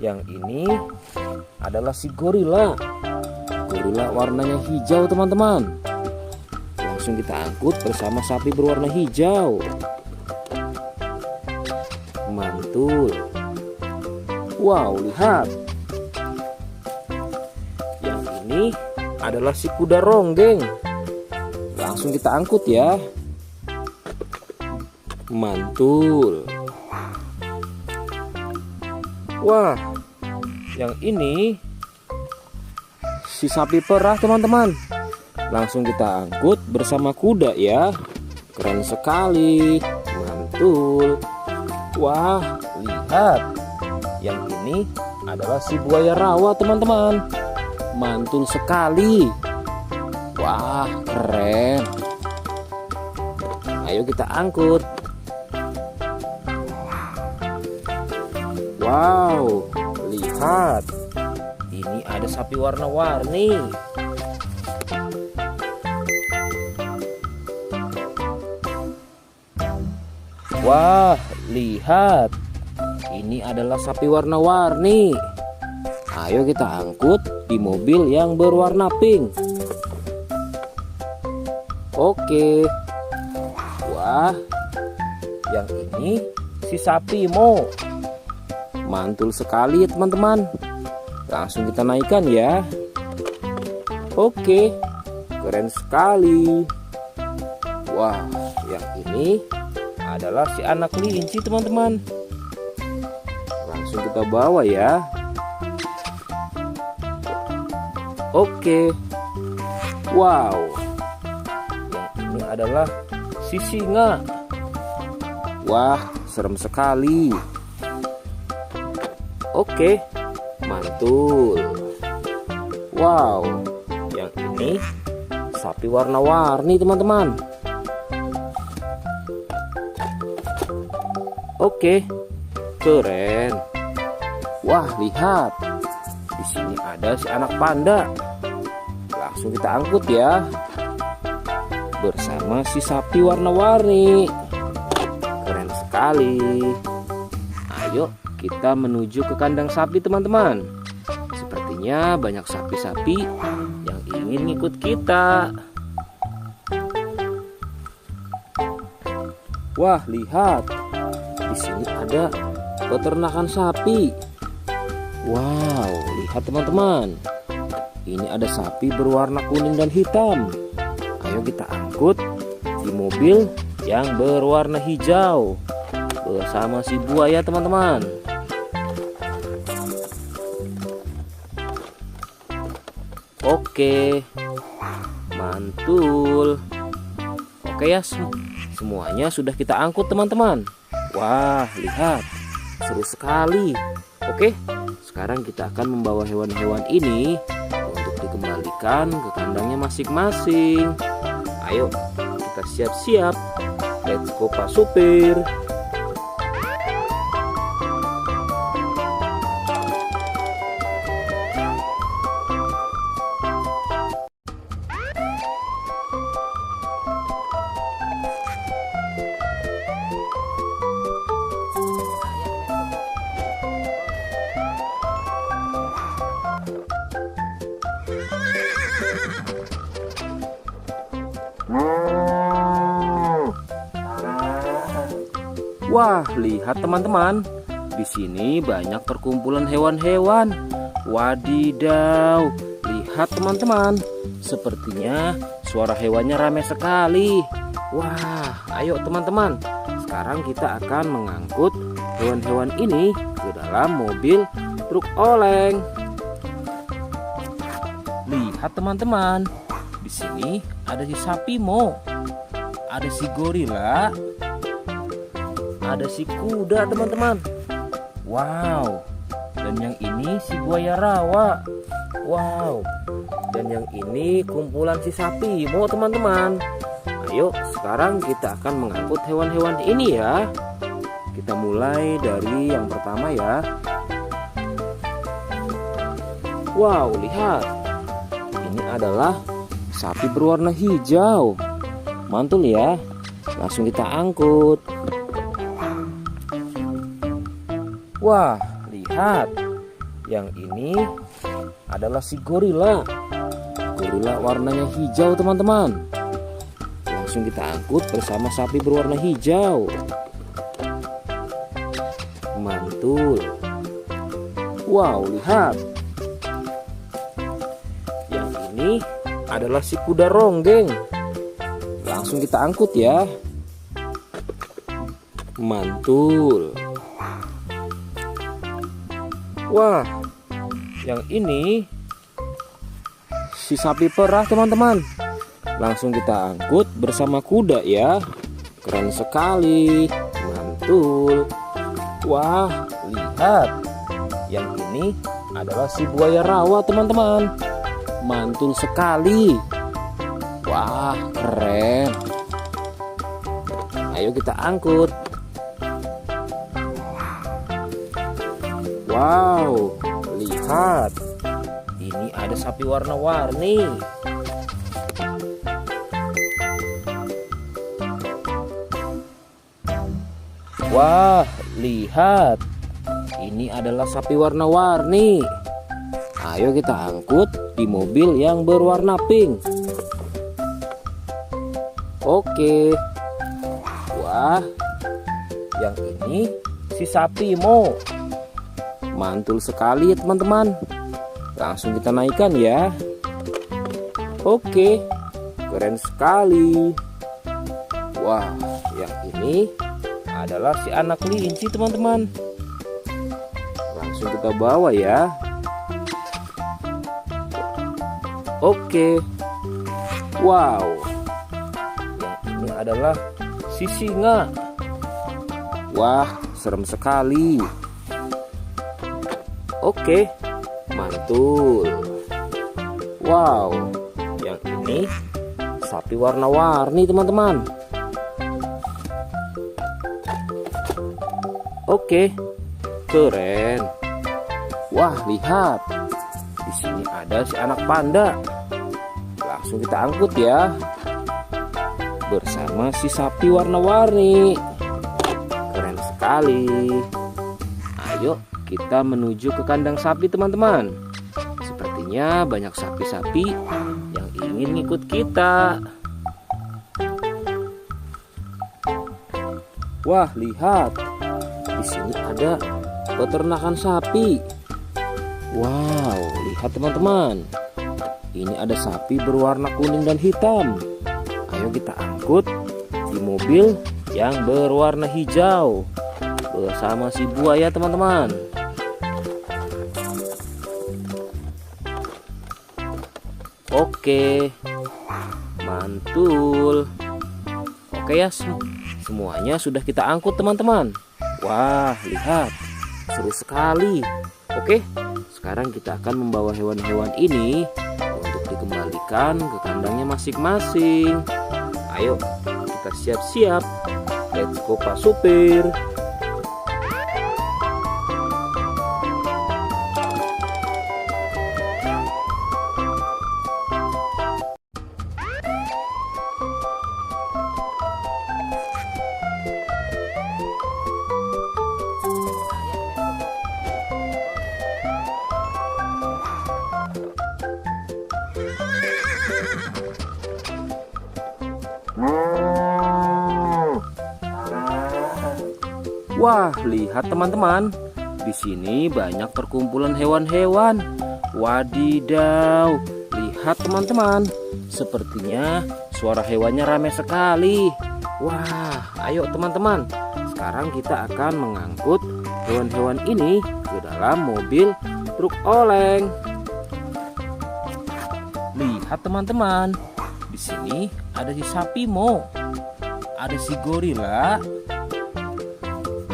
Yang ini adalah si gorila. Gorila warnanya hijau teman-teman. Langsung kita angkut bersama sapi berwarna hijau. Mantul. Wow, lihat. Yang ini adalah si kuda ronggeng. Langsung kita angkut ya. Mantul. Wah, yang ini si sapi perah teman-teman. Langsung kita angkut bersama kuda ya. Keren sekali. Mantul. Wah, lihat. Yang ini adalah si buaya rawa teman-teman. Mantul sekali. Wah, keren. Ayo kita angkut. Wow, lihat. Ini ada sapi warna-warni. Wah, lihat. Ini adalah sapi warna-warni. Ayo kita angkut di mobil yang berwarna pink. Oke. Wah, yang ini si sapi Mo. Mantul sekali ya teman-teman. Langsung kita naikkan ya. Oke, keren sekali. Wah, yang ini adalah si anak kelinci teman-teman. Langsung kita bawa ya. Oke. Wow. Yang ini adalah si singa. Wah, serem sekali. Oke, mantul. Wow, yang ini sapi warna-warni teman-teman. Oke, keren. Wah, lihat. Di sini ada si anak panda. Langsung kita angkut ya. Bersama si sapi warna-warni. Keren sekali. Ayo kita menuju ke kandang sapi teman-teman. Sepertinya banyak sapi-sapi yang ingin ngikut kita. Wah, lihat. Di sini ada peternakan sapi. Wow, lihat teman-teman. Ini ada sapi berwarna kuning dan hitam. Ayo kita angkut di mobil yang berwarna hijau bersama si buaya teman-teman. Oke, mantul. Oke ya, semuanya sudah kita angkut teman-teman. Wah, lihat, seru sekali. Oke, sekarang kita akan membawa hewan-hewan ini untuk dikembalikan ke kandangnya masing-masing. Ayo, kita siap-siap. Let's go Pak Supir. Wah, lihat teman-teman. Di sini banyak perkumpulan hewan-hewan. Wadidaw, lihat teman-teman. Sepertinya suara hewannya ramai sekali. Wah, ayo teman-teman. Sekarang kita akan mengangkut hewan-hewan ini ke dalam mobil truk oleng. Lihat teman-teman. Di sini ada si sapi Mo. Ada si gorila. Ada si kuda teman-teman. Wow. Dan yang ini si buaya rawa. Wow. Dan yang ini kumpulan si sapi Mo teman-teman. Ayo sekarang kita akan mengangkut hewan-hewan ini ya. Kita mulai dari yang pertama ya. Wow, lihat. Ini adalah sapi berwarna hijau. Mantul ya. Langsung kita angkut. Wah, lihat. Yang ini adalah si gorila. Gorila warnanya hijau teman-teman. Langsung kita angkut bersama sapi berwarna hijau. Mantul. Wow, lihat. Yang ini adalah si kuda ronggeng. Langsung kita angkut ya. Mantul. Wah, yang ini si sapi perah teman-teman. Langsung kita angkut bersama kuda ya. Keren sekali. Mantul. Wah, lihat. Yang ini adalah si buaya rawa teman-teman. Mantul sekali. Wah, keren. Ayo kita angkut. Wow, lihat. Ini ada sapi warna-warni. Wah, lihat. Ini adalah sapi warna-warni. Ayo kita angkut di mobil yang berwarna pink. Oke. Wah, yang ini si sapi Mo. Mantul sekali ya teman-teman. Langsung kita naikkan ya. Oke, keren sekali. Wah, yang ini adalah si anak kelinci teman-teman. Langsung kita bawa ya. Oke. Wow. Yang ini adalah si singa. Wah, serem sekali. Oke, mantul. Wow, yang ini sapi warna-warni teman-teman. Oke, keren. Wah, lihat. Di sini ada si anak panda. Langsung kita angkut ya. Bersama si sapi warna-warni. Keren sekali. Ayo kita menuju ke kandang sapi teman-teman. Sepertinya banyak sapi-sapi yang ingin ikut kita. Wah, lihat. Di sini ada peternakan sapi. Wow, lihat teman-teman. Ini ada sapi berwarna kuning dan hitam. Ayo kita angkut di mobil yang berwarna hijau bersama si buaya teman-teman. Oke, mantul. Oke ya, semuanya sudah kita angkut teman-teman. Wah, lihat, seru sekali. Oke, sekarang kita akan membawa hewan-hewan ini untuk dikembalikan ke kandangnya masing-masing. Ayo, kita siap-siap. Let's go Pak Supir. Wah, lihat teman-teman. Di sini banyak perkumpulan hewan-hewan. Wadidaw, lihat teman-teman. Sepertinya suara hewannya ramai sekali. Wah, ayo teman-teman. Sekarang kita akan mengangkut hewan-hewan ini ke dalam mobil truk oleng. Lihat teman-teman. Di sini ada si sapi Mo. Ada si gorila.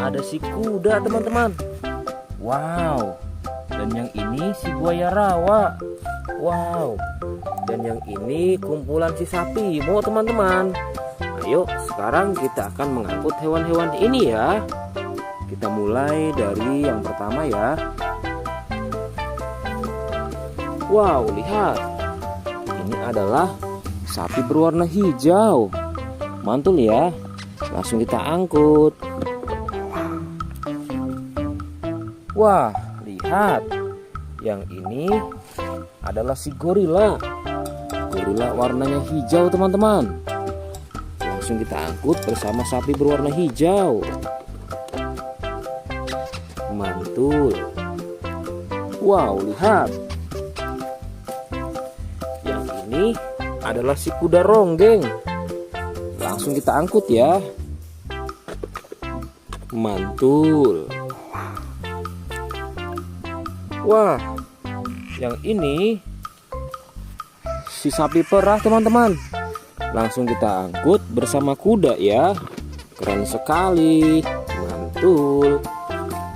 Ada si kuda teman-teman. Wow. Dan yang ini si buaya rawa. Wow. Dan yang ini kumpulan si sapi Mo teman-teman. Ayo sekarang kita akan mengangkut hewan-hewan ini ya. Kita mulai dari yang pertama ya. Wow, lihat. Ini adalah sapi berwarna hijau. Mantul ya. Langsung kita angkut. Wah, lihat. Yang ini adalah si gorila. Gorila warnanya hijau teman-teman. Langsung kita angkut bersama sapi berwarna hijau. Mantul. Wow, lihat. Yang ini adalah si kuda ronggeng. Langsung kita angkut ya. Mantul. Wah, yang ini si sapi perah teman-teman. Langsung kita angkut bersama kuda ya. Keren sekali. Mantul.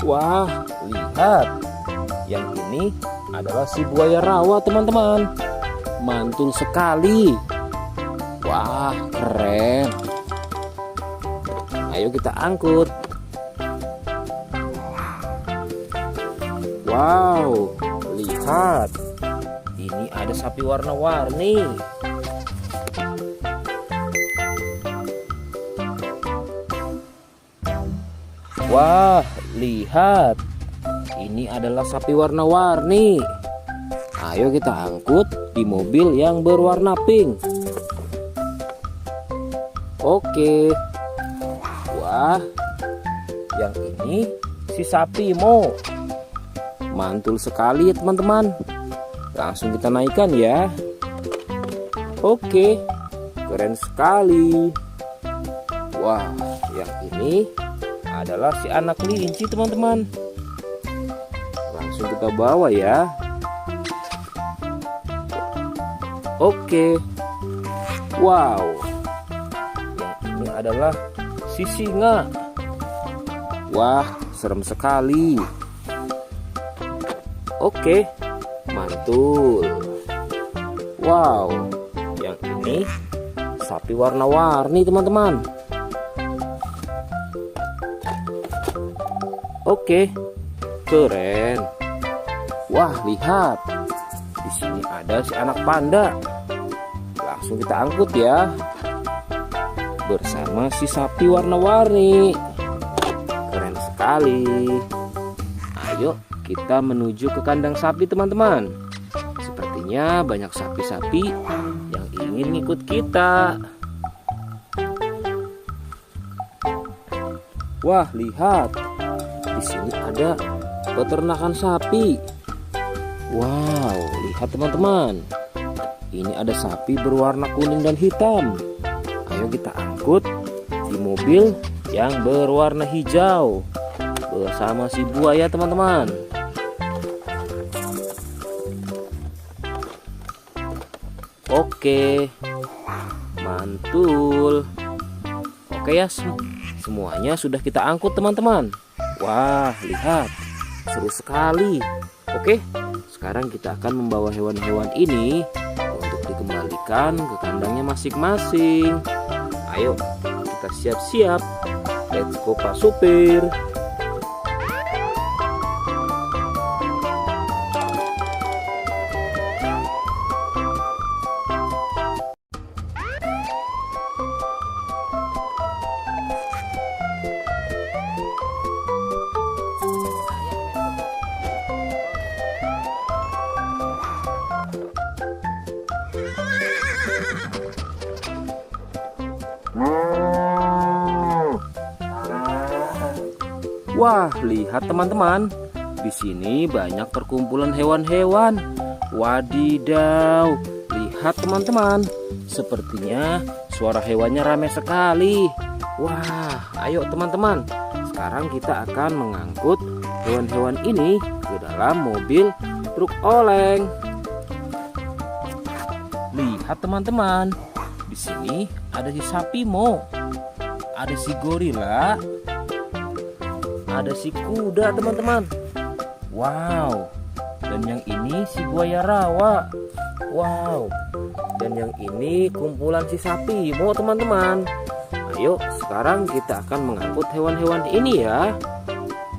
Wah, lihat. Yang ini adalah si buaya rawa teman-teman. Mantul sekali. Wah, keren. Ayo kita angkut. Wow, lihat. Ini ada sapi warna-warni. Wah, lihat. Ini adalah sapi warna-warni. Ayo kita angkut di mobil yang berwarna pink. Oke. Wah, yang ini si sapi Mo. Mantul sekali ya teman-teman. Langsung kita naikkan ya. Oke, keren sekali. Wah, yang ini adalah si anak kelinci teman-teman. Langsung kita bawa ya. Oke. Wow. Yang ini adalah si singa. Wah, serem sekali. Oke, mantul. Wow, yang ini sapi warna-warni teman-teman. Oke, keren. Wah, lihat. Di sini ada si anak panda. Langsung kita angkut ya. Bersama si sapi warna-warni. Keren sekali. Ayo kita menuju ke kandang sapi teman-teman. Sepertinya banyak sapi-sapi yang ingin ngikut kita. Wah, lihat. Di sini ada peternakan sapi. Wow, lihat teman-teman. Ini ada sapi berwarna kuning dan hitam. Ayo kita angkut di mobil yang berwarna hijau bersama si buaya teman-teman. Oke, mantul. Oke ya, semuanya sudah kita angkut teman-teman. Wah, lihat, seru sekali. Oke, sekarang kita akan membawa hewan-hewan ini untuk dikembalikan ke kandangnya masing-masing. Ayo, kita siap-siap. Let's go Pak Supir. Wah, lihat teman-teman. Di sini banyak perkumpulan hewan-hewan. Wadidaw, lihat teman-teman. Sepertinya suara hewannya ramai sekali. Wah, ayo teman-teman. Sekarang kita akan mengangkut hewan-hewan ini ke dalam mobil truk oleng. Lihat teman-teman. Di sini ada si sapi Mo. Ada si gorila. Ada si kuda teman-teman. Wow. Dan yang ini si buaya rawa. Wow. Dan yang ini kumpulan si sapi Mo teman-teman. Ayo sekarang kita akan mengangkut hewan-hewan ini ya.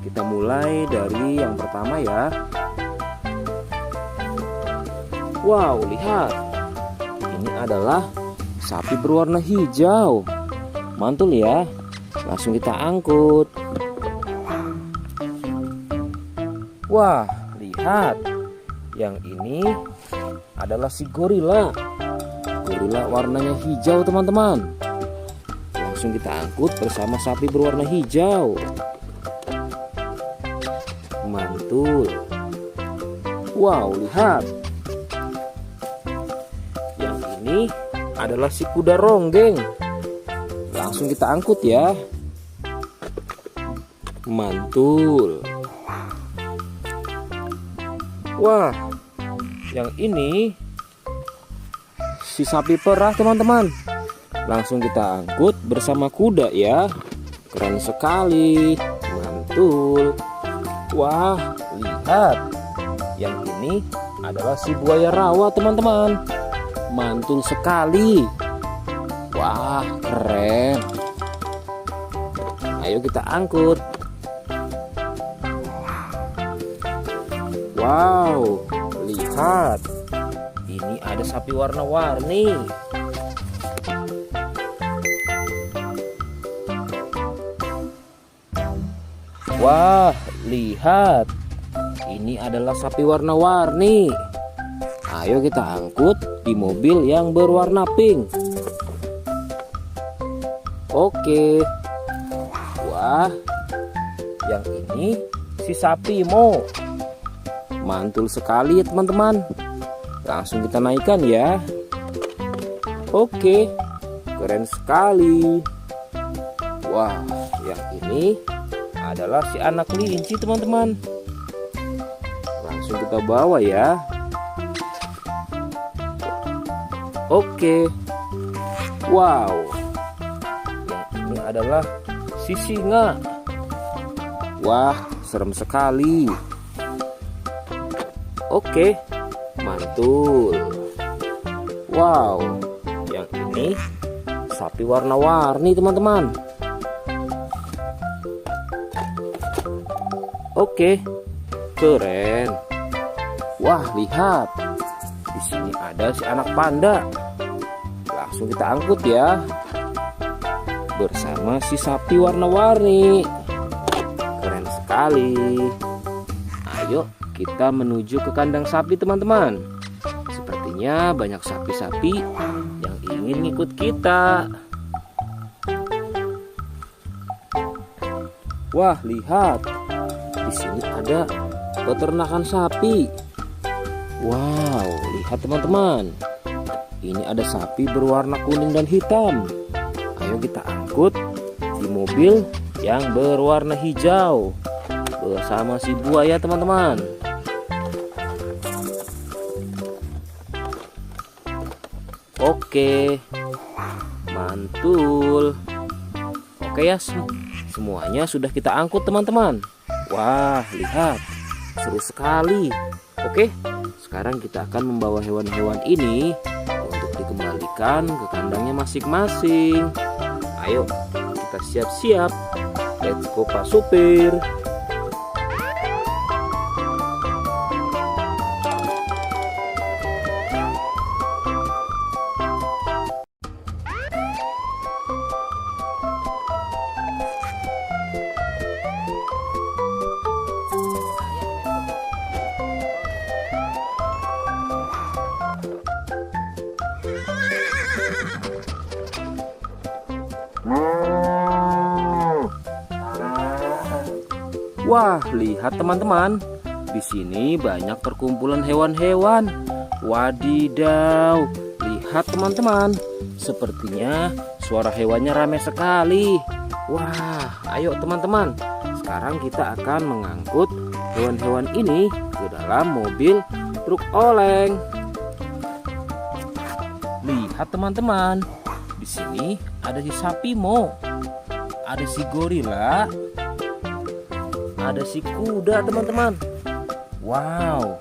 Kita mulai dari yang pertama ya. Wow, lihat. Ini adalah sapi berwarna hijau. Mantul ya. Langsung kita angkut. Wah, lihat. Yang ini adalah si gorila. Gorila warnanya hijau teman-teman. Langsung kita angkut bersama sapi berwarna hijau. Mantul. Wow, lihat. Yang ini adalah si kuda ronggeng. Langsung kita angkut ya. Mantul. Wah, yang ini si sapi perah teman-teman. Langsung kita angkut bersama kuda ya. Keren sekali. Mantul. Wah, lihat. Yang ini adalah si buaya rawa teman-teman. Mantul sekali. Wah, keren. Ayo kita angkut. Wow, lihat. Ini ada sapi warna-warni. Wah, lihat. Ini adalah sapi warna-warni. Ayo kita angkut di mobil yang berwarna pink. Oke. Wah, yang ini si sapi Mo. Mantul sekali ya teman-teman. Langsung kita naikkan ya. Oke, keren sekali. Wah, yang ini adalah si anak kelinci teman-teman. Langsung kita bawa ya. Oke. Wow. Yang ini adalah si singa. Wah, serem sekali. Oke, mantul. Wow, yang ini sapi warna-warni teman-teman. Oke, keren. Wah, lihat. Di sini ada si anak panda. Langsung kita angkut ya. Bersama si sapi warna-warni. Keren sekali. Ayo kita menuju ke kandang sapi teman-teman. Sepertinya banyak sapi-sapi yang ingin ngikut kita. Wah, lihat. Di sini ada peternakan sapi. Wow, lihat teman-teman. Ini ada sapi berwarna kuning dan hitam. Ayo kita angkut di mobil yang berwarna hijau bersama si buaya teman-teman. Oke, mantul. Oke ya, semuanya sudah kita angkut teman-teman. Wah, lihat, seru sekali. Oke, sekarang kita akan membawa hewan-hewan ini untuk dikembalikan ke kandangnya masing-masing. Ayo, kita siap-siap. Let's go Pak Supir. Wah, lihat teman-teman. Di sini banyak perkumpulan hewan-hewan. Wadidaw, lihat teman-teman. Sepertinya suara hewannya ramai sekali. Wah, ayo teman-teman. Sekarang kita akan mengangkut hewan-hewan ini ke dalam mobil truk oleng. Lihat teman-teman. Di sini ada si sapi Mo. Ada si gorila. Ada si kuda teman-teman. Wow.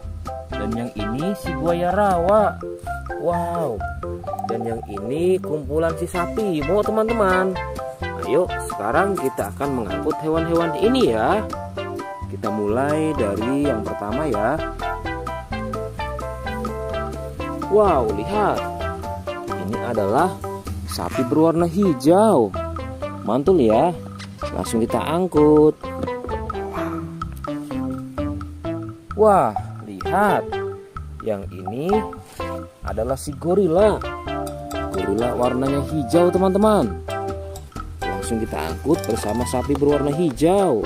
Dan yang ini si buaya rawa. Wow. Dan yang ini kumpulan si sapi Mo teman-teman. Ayo sekarang kita akan mengangkut hewan-hewan ini ya. Kita mulai dari yang pertama ya. Wow, lihat. Ini adalah sapi berwarna hijau. Mantul ya. Langsung kita angkut. Wah, lihat. Yang ini adalah si gorila. Gorila warnanya hijau teman-teman. Langsung kita angkut bersama sapi berwarna hijau.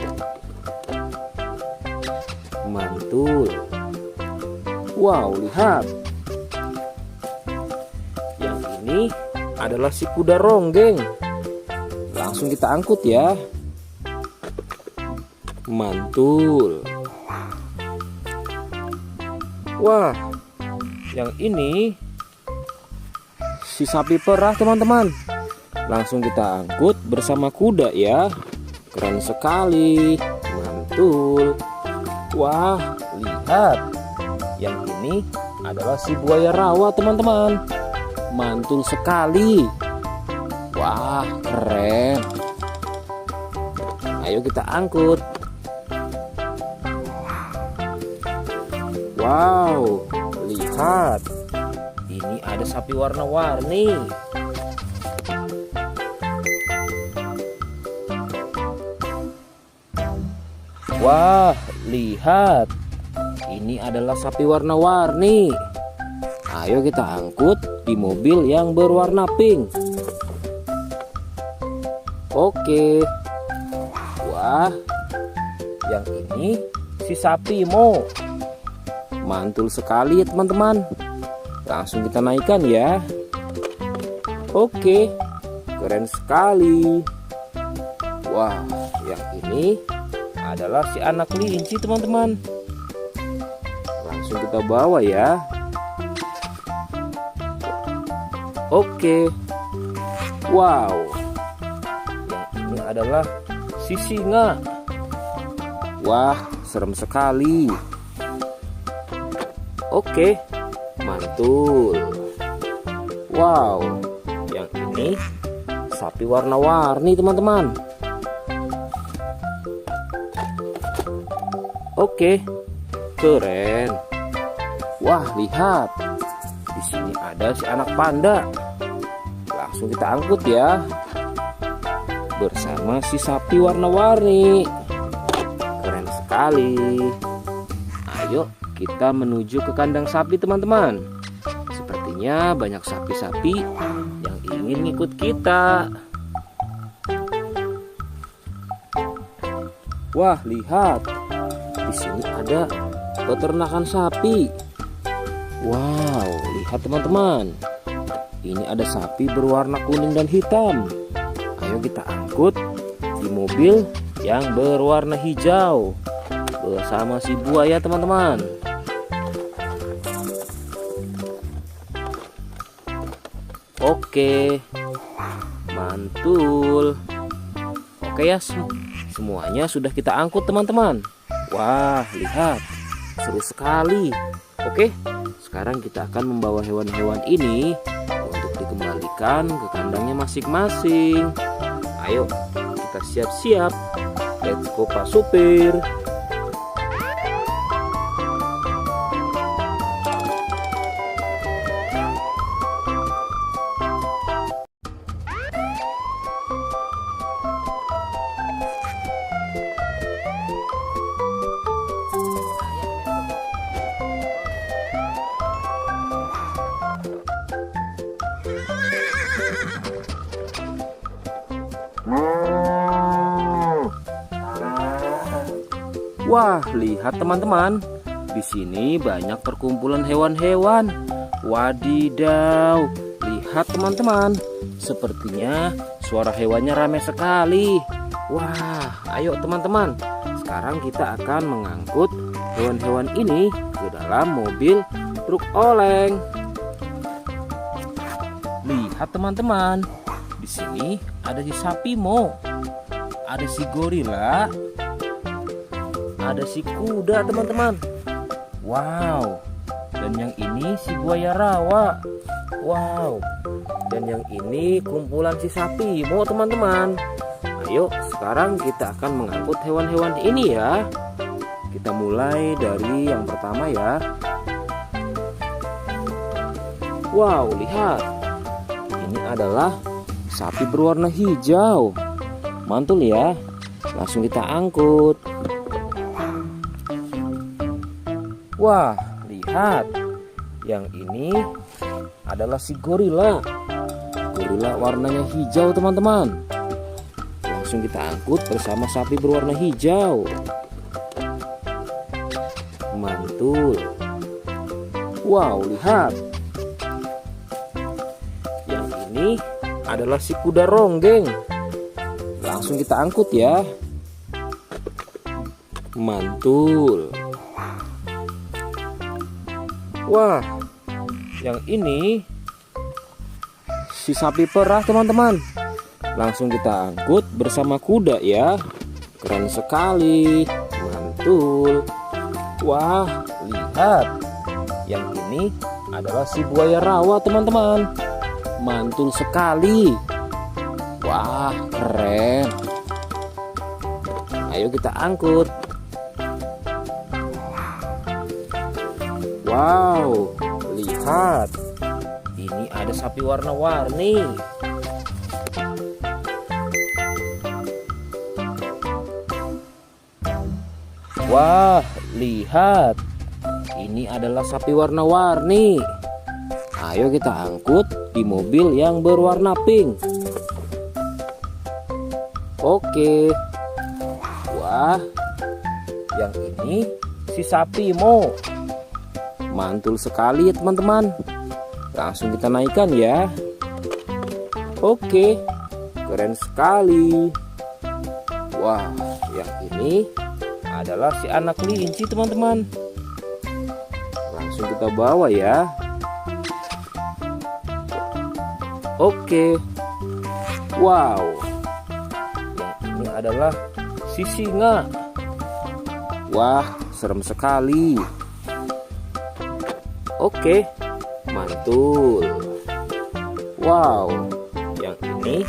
Mantul. Wow, lihat. Yang ini adalah si kuda ronggeng. Langsung kita angkut ya. Mantul. Wah, yang ini si sapi perah teman-teman. Langsung kita angkut bersama kuda ya. Keren sekali. Mantul. Wah, lihat. Yang ini adalah si buaya rawa teman-teman. Mantul sekali. Wah, keren. Ayo kita angkut. Wow, lihat. Ini ada sapi warna-warni. Wah, lihat. Ini adalah sapi warna-warni. Ayo kita angkut di mobil yang berwarna pink. Oke. Wah, yang ini si sapi Mo. Mantul sekali ya teman-teman. Langsung kita naikkan ya. Oke, keren sekali. Wah, yang ini adalah si anak kelinci teman-teman. Langsung kita bawa ya. Oke. Wow. Yang ini adalah si singa. Wah, serem sekali. Oke, mantul. Wow, yang ini sapi warna-warni teman-teman. Oke, keren. Wah, lihat. Di sini ada si anak panda. Langsung kita angkut ya. Bersama si sapi warna-warni. Keren sekali. Ayo kita menuju ke kandang sapi teman-teman. Sepertinya banyak sapi-sapi yang ingin ngikut kita. Wah, lihat. Di sini ada peternakan sapi. Wow, lihat teman-teman. Ini ada sapi berwarna kuning dan hitam. Ayo kita angkut di mobil yang berwarna hijau bersama si buaya teman-teman. Oke, mantul. Oke ya, semuanya sudah kita angkut teman-teman. Wah, lihat, seru sekali. Oke, sekarang kita akan membawa hewan-hewan ini untuk dikembalikan ke kandangnya masing-masing. Ayo, kita siap-siap. Let's go Pak Supir. Wah, lihat teman-teman. Di sini banyak perkumpulan hewan-hewan. Wadidaw, lihat teman-teman. Sepertinya suara hewannya ramai sekali. Wah, ayo teman-teman. Sekarang kita akan mengangkut hewan-hewan ini ke dalam mobil truk oleng. Lihat teman-teman. Di sini ada si sapi Mo. Ada si gorila. Ada si kuda teman-teman. Wow. Dan yang ini si buaya rawa. Wow. Dan yang ini kumpulan si sapi Mo teman-teman. Ayo sekarang kita akan mengangkut hewan-hewan ini ya. Kita mulai dari yang pertama ya. Wow, lihat. Ini adalah sapi berwarna hijau. Mantul ya. Langsung kita angkut. Wah, lihat. Yang ini adalah si gorila. Gorila warnanya hijau teman-teman. Langsung kita angkut bersama sapi berwarna hijau. Mantul. Wow, lihat. Yang ini adalah si kuda ronggeng. Langsung kita angkut ya. Mantul. Wah, yang ini si sapi perah teman-teman. Langsung kita angkut bersama kuda ya. Keren sekali. Mantul. Wah, lihat. Yang ini adalah si buaya rawa teman-teman. Mantul sekali. Wah, keren. Ayo kita angkut. Wow, lihat. Ini ada sapi warna-warni. Wah, lihat. Ini adalah sapi warna-warni. Ayo kita angkut di mobil yang berwarna pink. Oke. Wah, yang ini si sapi Mo. Mantul sekali ya teman-teman. Langsung kita naikkan ya. Oke, keren sekali. Wah, yang ini adalah si anak kelinci teman-teman. Langsung kita bawa ya. Oke. Wow. Yang ini adalah si singa. Wah, serem sekali. Oke, mantul. Wow, yang ini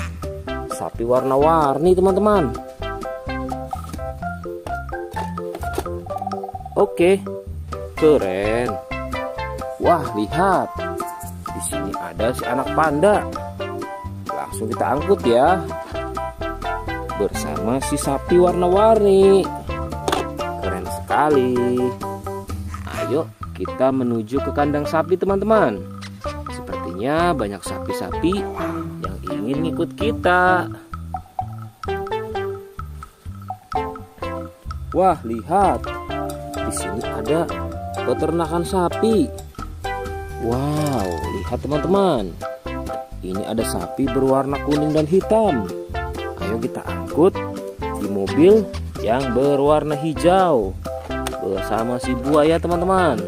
sapi warna-warni teman-teman. Oke, keren. Wah, lihat. Di sini ada si anak panda. Langsung kita angkut ya. Bersama si sapi warna-warni. Keren sekali. Ayo kita menuju ke kandang sapi teman-teman. Sepertinya banyak sapi-sapi yang ingin ngikut kita. Wah, lihat. Di sini ada peternakan sapi. Wow, lihat teman-teman. Ini ada sapi berwarna kuning dan hitam. Ayo kita angkut di mobil yang berwarna hijau bersama si buaya teman-teman.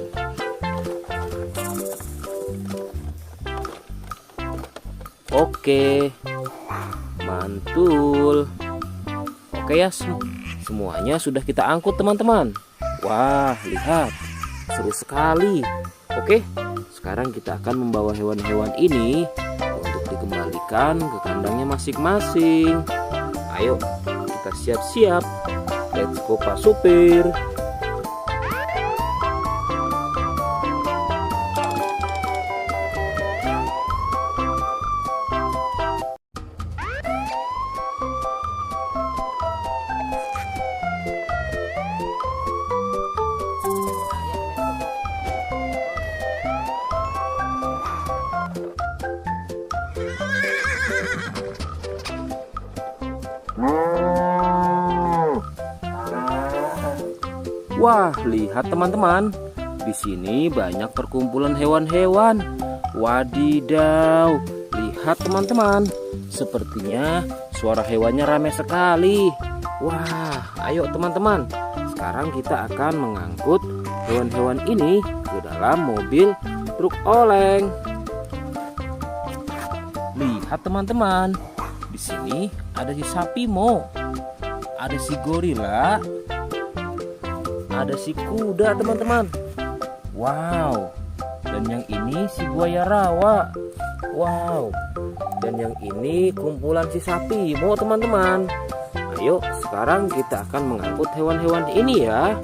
Oke, mantul. Oke ya, semuanya sudah kita angkut teman-teman. Wah, lihat, seru sekali. Oke, sekarang kita akan membawa hewan-hewan ini untuk dikembalikan ke kandangnya masing-masing. Ayo, kita siap-siap. Let's go Pak Supir. Wah, lihat teman-teman. Di sini banyak perkumpulan hewan-hewan. Wadidaw, lihat teman-teman. Sepertinya suara hewannya ramai sekali. Wah, ayo teman-teman. Sekarang kita akan mengangkut hewan-hewan ini ke dalam mobil truk oleng. Lihat teman-teman. Di sini ada si sapi Mo. Ada si gorila. Ada si kuda teman-teman. Wow. Dan yang ini si buaya rawa. Wow. Dan yang ini kumpulan si sapi Mo teman-teman. Ayo sekarang kita akan mengangkut hewan-hewan ini ya.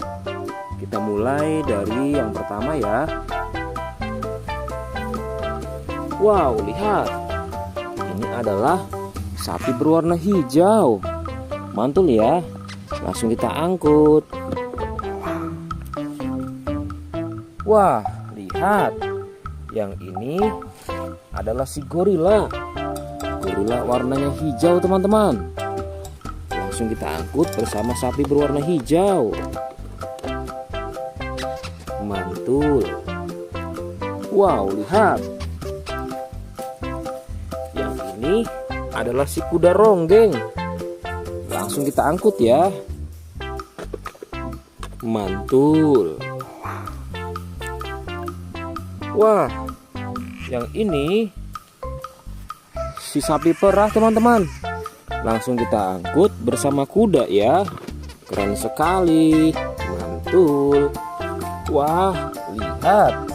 Kita mulai dari yang pertama ya. Wow, lihat. Ini adalah sapi berwarna hijau. Mantul ya. Langsung kita angkut. Wah, lihat. Yang ini adalah si gorila. Gorila warnanya hijau teman-teman. Langsung kita angkut bersama sapi berwarna hijau. Mantul. Wow, lihat. Yang ini adalah si kuda ronggeng. Langsung kita angkut ya. Mantul. Wah, yang ini si sapi perah teman-teman. Langsung kita angkut bersama kuda ya. Keren sekali. Mantul. Wah, lihat.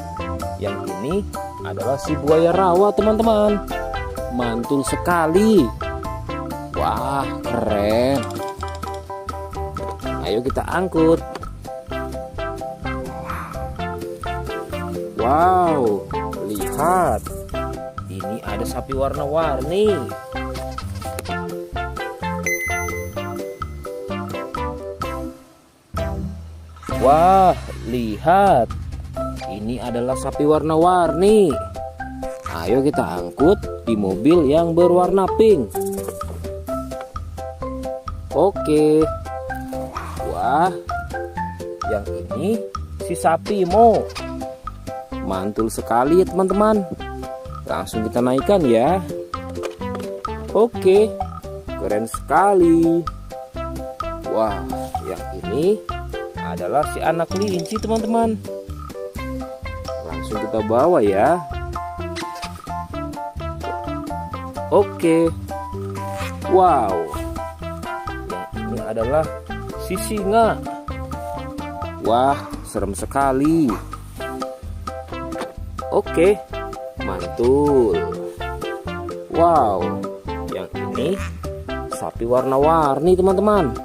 Yang ini adalah si buaya rawa teman-teman. Mantul sekali. Wah, keren. Ayo kita angkut. Wow, lihat. Ini ada sapi warna-warni. Wah, lihat. Ini adalah sapi warna-warni. Ayo kita angkut di mobil yang berwarna pink. Oke. Wah, yang ini si sapi Mo. Mantul sekali ya teman-teman. Langsung kita naikkan ya. Oke, keren sekali. Wah, yang ini adalah si anak kelinci teman-teman. Langsung kita bawa ya. Oke. Wow. Yang ini adalah si singa. Wah, serem sekali. Oke, mantul. Wow, yang ini sapi warna-warni teman-teman.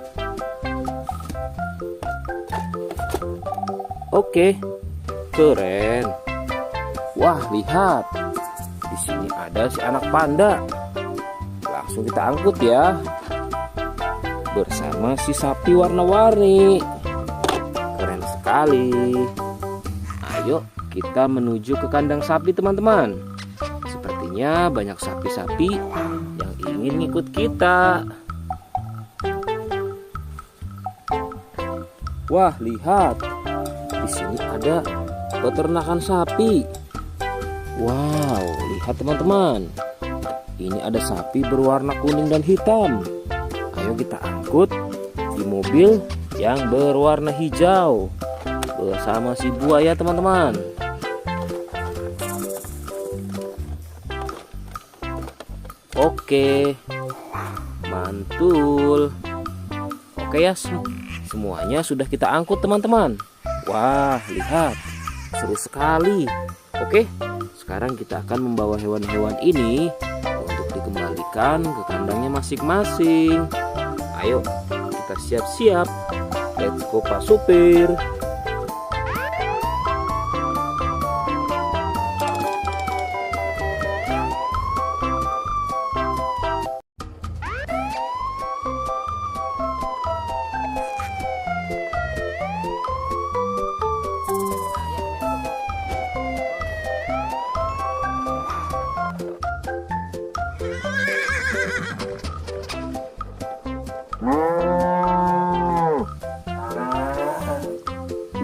Oke, keren. Wah, lihat. Di sini ada si anak panda. Langsung kita angkut ya. Bersama si sapi warna-warni. Keren sekali. Ayo kita menuju ke kandang sapi teman-teman. Sepertinya banyak sapi-sapi yang ingin ikut kita. Wah, lihat. Di sini ada peternakan sapi. Wow, lihat teman-teman. Ini ada sapi berwarna kuning dan hitam. Ayo kita angkut di mobil yang berwarna hijau bersama si buaya teman-teman. Oke, mantul. Oke ya, semuanya sudah kita angkut teman-teman. Wah, lihat, seru sekali. Oke, sekarang kita akan membawa hewan-hewan ini untuk dikembalikan ke kandangnya masing-masing. Ayo, kita siap-siap. Let's go Pak Supir.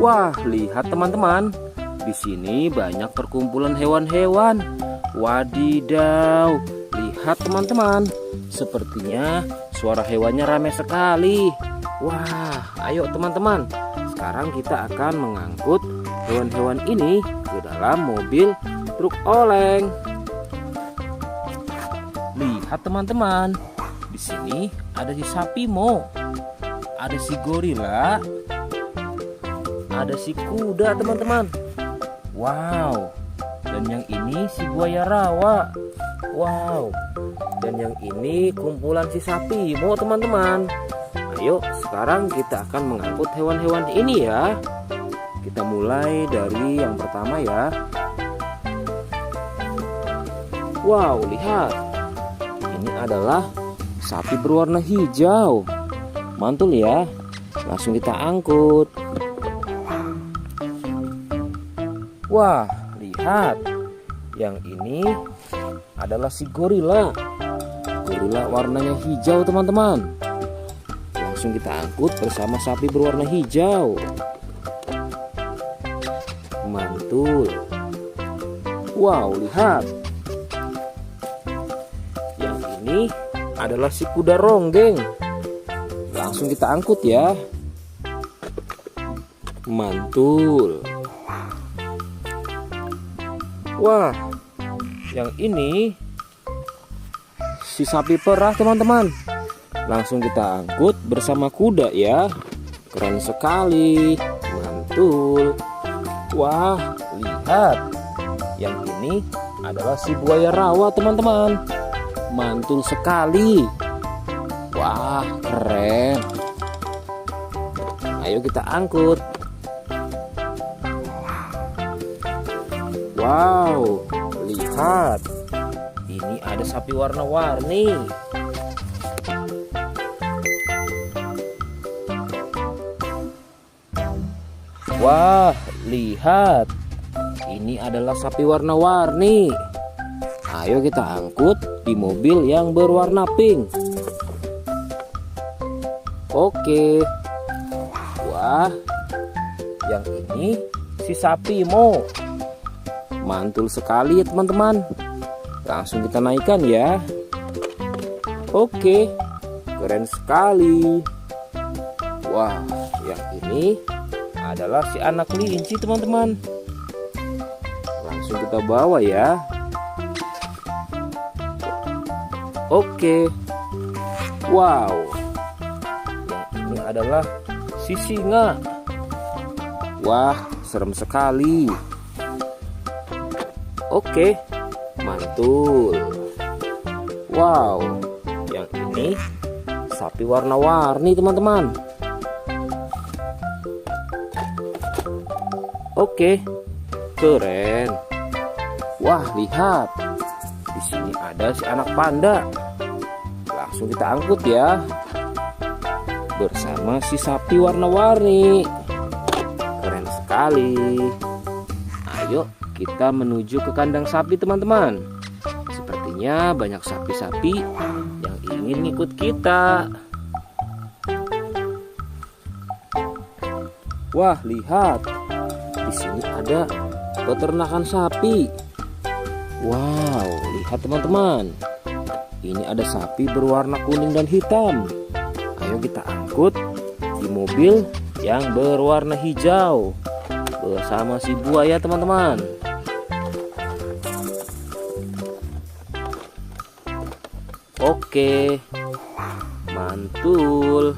Wah, lihat teman-teman. Di sini banyak perkumpulan hewan-hewan. Wadidaw, lihat teman-teman. Sepertinya suara hewannya ramai sekali. Wah, ayo teman-teman. Sekarang kita akan mengangkut hewan-hewan ini ke dalam mobil truk oleng. Lihat teman-teman. Di sini ada si sapi Mo, ada si gorila, ada si kuda teman-teman. Wow. Dan yang ini si buaya rawa. Wow. Dan yang ini kumpulan si sapi Mo teman-teman. Ayo sekarang kita akan mengangkut hewan-hewan ini ya. Kita mulai dari yang pertama ya. Wow, lihat. Ini adalah sapi berwarna hijau. Mantul ya. Langsung kita angkut. Wah, lihat. Yang ini adalah si gorila. Gorila warnanya hijau teman-teman. Langsung kita angkut bersama sapi berwarna hijau. Mantul. Wow, lihat. Yang ini adalah si kuda ronggeng. Langsung kita angkut ya. Mantul. Wah, yang ini si sapi perah teman-teman. Langsung kita angkut bersama kuda ya. Keren sekali. Mantul. Wah, lihat. Yang ini adalah si buaya rawa teman-teman. Mantul sekali. Wah, keren. Ayo kita angkut. Wow, lihat. Ini ada sapi warna-warni. Wah, lihat. Ini adalah sapi warna-warni. Ayo kita angkut di mobil yang berwarna pink. Oke. Wah, yang ini si sapi Mo. Mantul sekali ya teman-teman. Langsung kita naikkan ya. Oke, keren sekali. Wah, yang ini adalah si anak kelinci teman-teman. Langsung kita bawa ya. Oke. Wow. Yang ini adalah si singa. Wah, serem sekali. Oke, mantul. Wow, yang ini sapi warna-warni teman-teman. Oke, keren. Wah, lihat. Di sini ada si anak panda. Langsung kita angkut ya. Bersama si sapi warna-warni. Keren sekali. Ayo kita menuju ke kandang sapi teman-teman. Sepertinya banyak sapi-sapi yang ingin ikut kita. Wah, lihat. Di sini ada peternakan sapi. Wow, lihat teman-teman. Ini ada sapi berwarna kuning dan hitam. Ayo kita angkut di mobil yang berwarna hijau bersama si buaya teman-teman. Oke, mantul.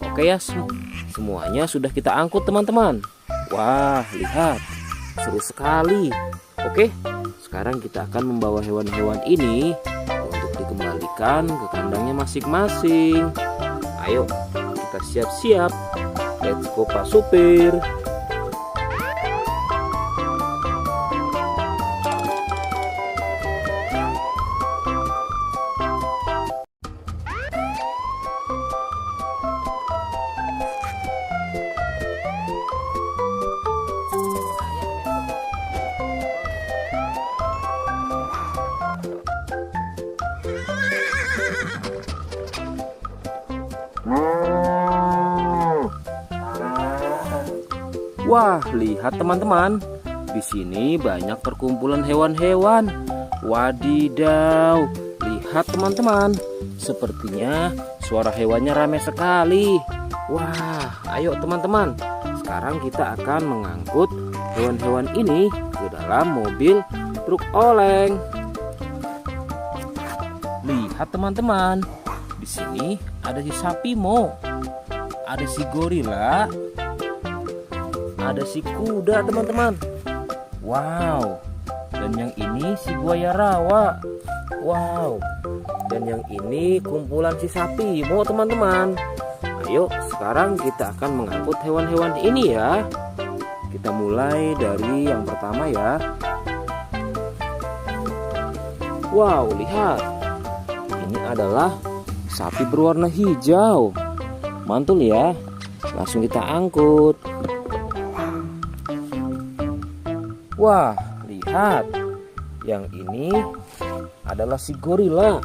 Oke ya, semuanya sudah kita angkut teman-teman. Wah, lihat, seru sekali. Oke, sekarang kita akan membawa hewan-hewan ini untuk dikembalikan ke kandangnya masing-masing. Ayo, kita siap-siap. Let's go Pak Supir. Wah, lihat teman-teman. Di sini banyak perkumpulan hewan-hewan. Wadidaw, lihat teman-teman. Sepertinya suara hewannya ramai sekali. Wah, ayo teman-teman. Sekarang kita akan mengangkut hewan-hewan ini ke dalam mobil truk oleng. Lihat teman-teman. Di sini ada si sapi Mo. Ada si gorila. Ada si kuda teman-teman. Wow. Dan yang ini si buaya rawa. Wow. Dan yang ini kumpulan si sapi Mo teman-teman. Ayo sekarang kita akan mengangkut hewan-hewan ini ya. Kita mulai dari yang pertama ya. Wow, lihat. Ini adalah sapi berwarna hijau. Mantul ya. Langsung kita angkut. Wah, lihat. Yang ini adalah si gorila.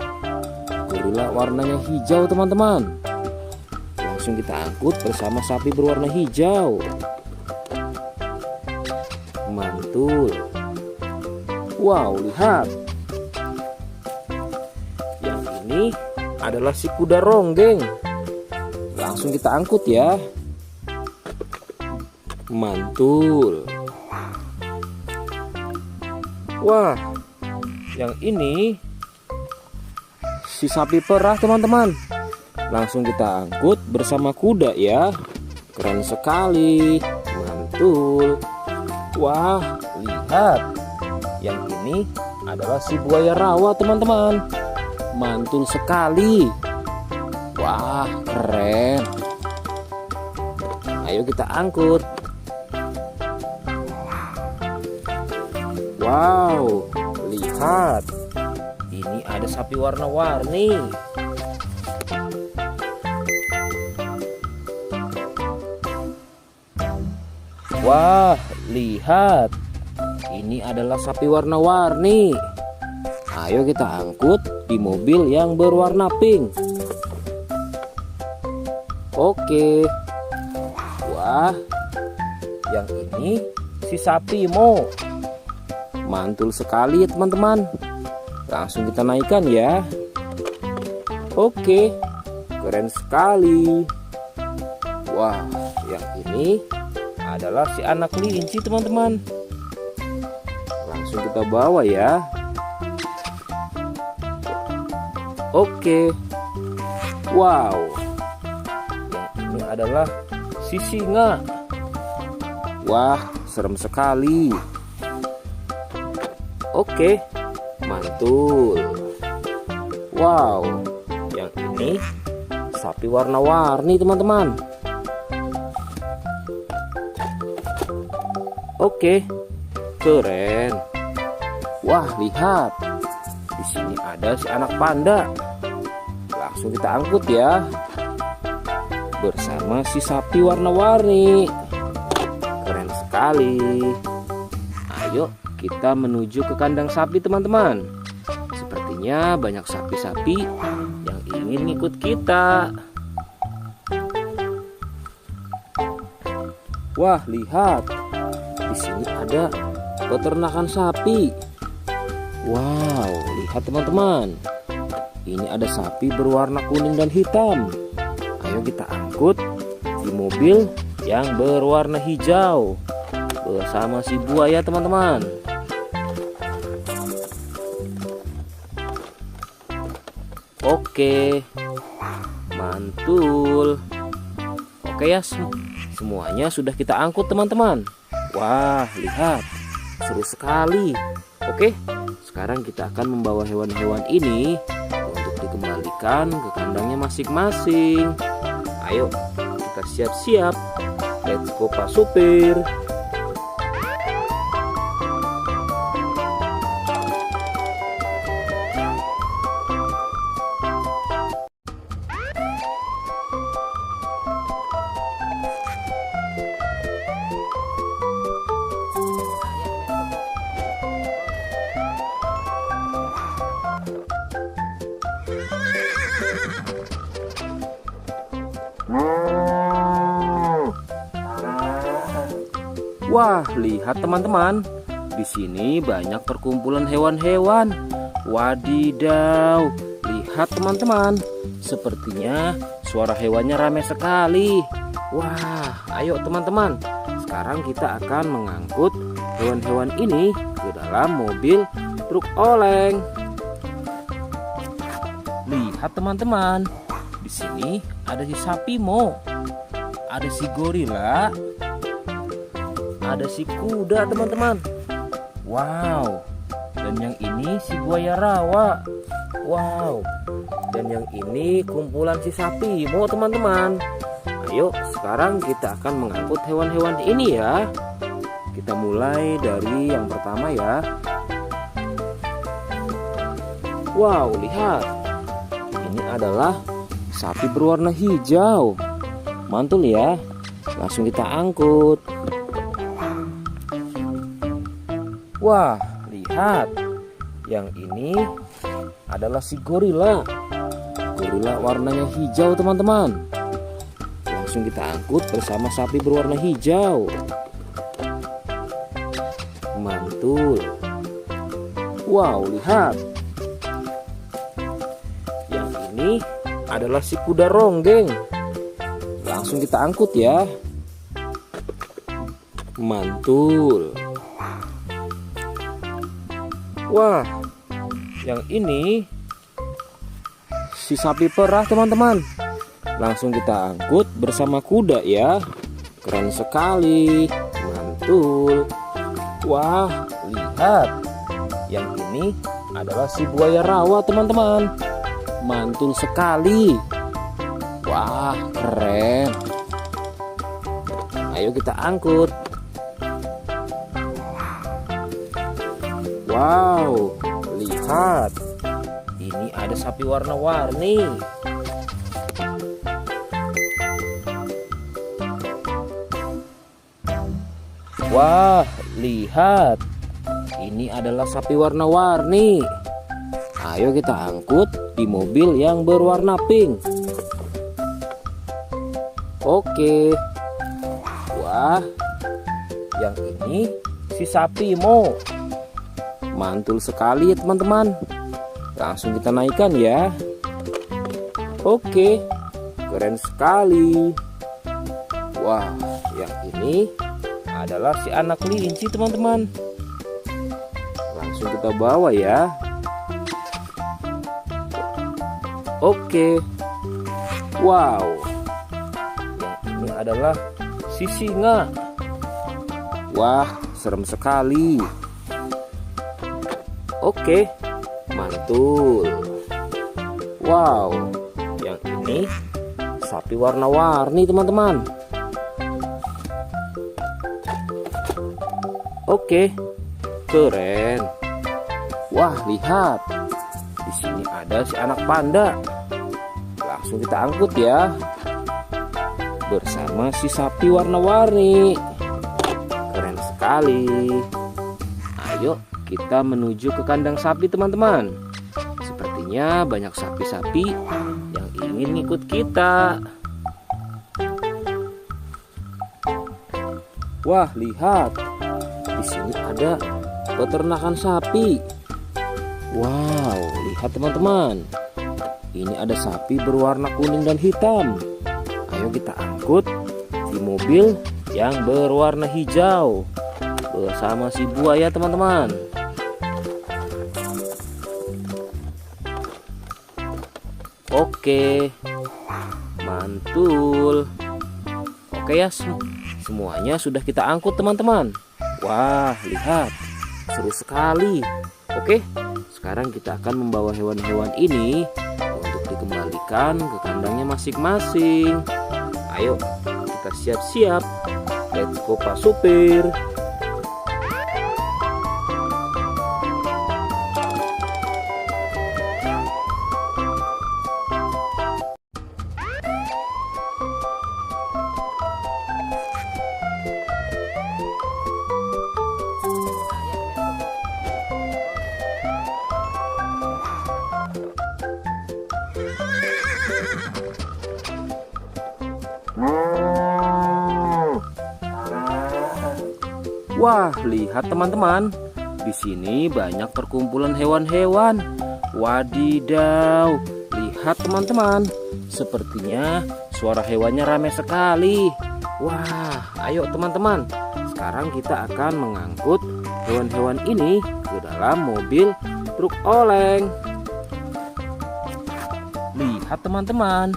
Gorila warnanya hijau teman-teman. Langsung kita angkut bersama sapi berwarna hijau. Mantul. Wow, lihat. Yang ini adalah si kuda ronggeng. Langsung kita angkut ya. Mantul. Wah, yang ini si sapi perah teman-teman. Langsung kita angkut bersama kuda ya. Keren sekali. Mantul. Wah, lihat. Yang ini adalah si buaya rawa teman-teman. Mantul sekali. Wah, keren. Ayo kita angkut. Wow, lihat. Ini ada sapi warna-warni. Wah, lihat. Ini adalah sapi warna-warni. Ayo kita angkut di mobil yang berwarna pink. Oke. Wah, yang ini si sapi Mo. Mantul sekali ya teman-teman. Langsung kita naikkan ya. Oke, keren sekali. Wah, yang ini adalah si anak kelinci teman-teman. Langsung kita bawa ya. Oke. Wow. Yang ini adalah si singa. Wah, serem sekali. Oke, mantul. Wow, yang ini sapi warna-warni teman-teman. Oke, keren. Wah, lihat. Di sini ada si anak panda. Langsung kita angkut ya. Bersama si sapi warna-warni. Keren sekali. Ayo kita menuju ke kandang sapi teman-teman. Sepertinya banyak sapi-sapi yang ingin ikut kita. Wah, lihat. Di sini ada peternakan sapi. Wow, lihat teman-teman. Ini ada sapi berwarna kuning dan hitam. Ayo kita angkut di mobil yang berwarna hijau bersama si buaya teman-teman. Oke, mantul. Oke ya, semuanya sudah kita angkut teman-teman. Wah, lihat, seru sekali. Oke, sekarang kita akan membawa hewan-hewan ini untuk dikembalikan ke kandangnya masing-masing. Ayo, kita siap-siap. Let's go Pak Supir. Wah, lihat teman-teman. Di sini banyak perkumpulan hewan-hewan. Wadidaw, lihat teman-teman. Sepertinya suara hewannya ramai sekali. Wah, ayo teman-teman. Sekarang kita akan mengangkut hewan-hewan ini ke dalam mobil truk oleng. Lihat teman-teman. Di sini ada si sapi Mo. Ada si gorila. Ada si kuda teman-teman. Wow. Dan yang ini si buaya rawa. Wow. Dan yang ini kumpulan si sapi Mo teman-teman. Ayo sekarang kita akan mengangkut hewan-hewan ini ya. Kita mulai dari yang pertama ya. Wow, lihat. Ini adalah sapi berwarna hijau. Mantul ya. Langsung kita angkut. Wah, lihat. Yang ini adalah si gorila. Gorila warnanya hijau teman-teman. Langsung kita angkut bersama sapi berwarna hijau. Mantul. Wow, lihat. Yang ini adalah si kuda ronggeng. Langsung kita angkut ya. Mantul. Wah, yang ini si sapi perah teman-teman. Langsung kita angkut bersama kuda ya. Keren sekali. Mantul. Wah, lihat. Yang ini adalah si buaya rawa teman-teman. Mantul sekali. Wah, keren. Ayo kita angkut. Wow, lihat. Ini ada sapi warna-warni. Wah, lihat. Ini adalah sapi warna-warni. Ayo kita angkut di mobil yang berwarna pink. Oke. Wah, yang ini si sapi Mo. Mantul sekali ya teman-teman. Langsung kita naikkan ya. Oke, keren sekali. Wah, yang ini adalah si anak kelinci teman-teman. Langsung kita bawa ya. Oke. Wow. Yang ini adalah si singa. Wah, serem sekali. Oke, mantul. Wow, yang ini sapi warna-warni teman-teman. Oke, keren. Wah, lihat. Di sini ada si anak panda. Langsung kita angkut ya. Bersama si sapi warna-warni. Keren sekali. Ayo kita menuju ke kandang sapi teman-teman. Sepertinya banyak sapi-sapi yang ingin ngikut kita. Wah, lihat. Di sini ada peternakan sapi. Wow, lihat teman-teman. Ini ada sapi berwarna kuning dan hitam. Ayo kita angkut di mobil yang berwarna hijau bersama si buaya teman-teman. Oke, mantul. Oke ya, semuanya sudah kita angkut teman-teman. Wah, lihat, seru sekali. Oke, sekarang kita akan membawa hewan-hewan ini untuk dikembalikan ke kandangnya masing-masing. Ayo, kita siap-siap. Let's go Pak Supir. Wah, lihat teman-teman. Di sini banyak perkumpulan hewan-hewan. Wadidaw, lihat teman-teman. Sepertinya suara hewannya ramai sekali. Wah, ayo teman-teman. Sekarang kita akan mengangkut hewan-hewan ini ke dalam mobil truk oleng. Lihat teman-teman.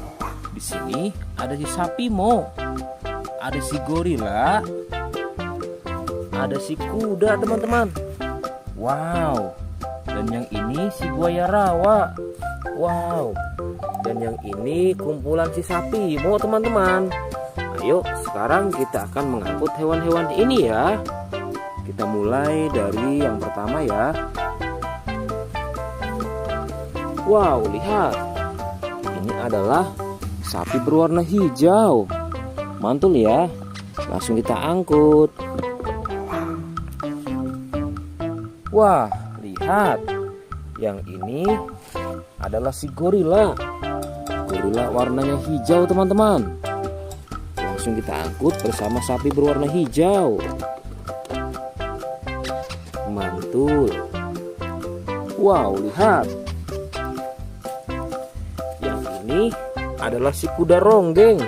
Di sini ada si sapi Mo. Ada si gorila. Ada si kuda teman-teman. Wow. Dan yang ini si buaya rawa. Wow. Dan yang ini kumpulan si sapi Mo teman-teman. Ayo sekarang kita akan mengangkut hewan-hewan ini ya. Kita mulai dari yang pertama ya. Wow, lihat. Ini adalah sapi berwarna hijau. Mantul ya. Langsung kita angkut. Wah, lihat. Yang ini adalah si gorila. Gorila warnanya hijau teman-teman. Langsung kita angkut bersama sapi berwarna hijau. Mantul. Wow, lihat. Yang ini adalah si kuda ronggeng.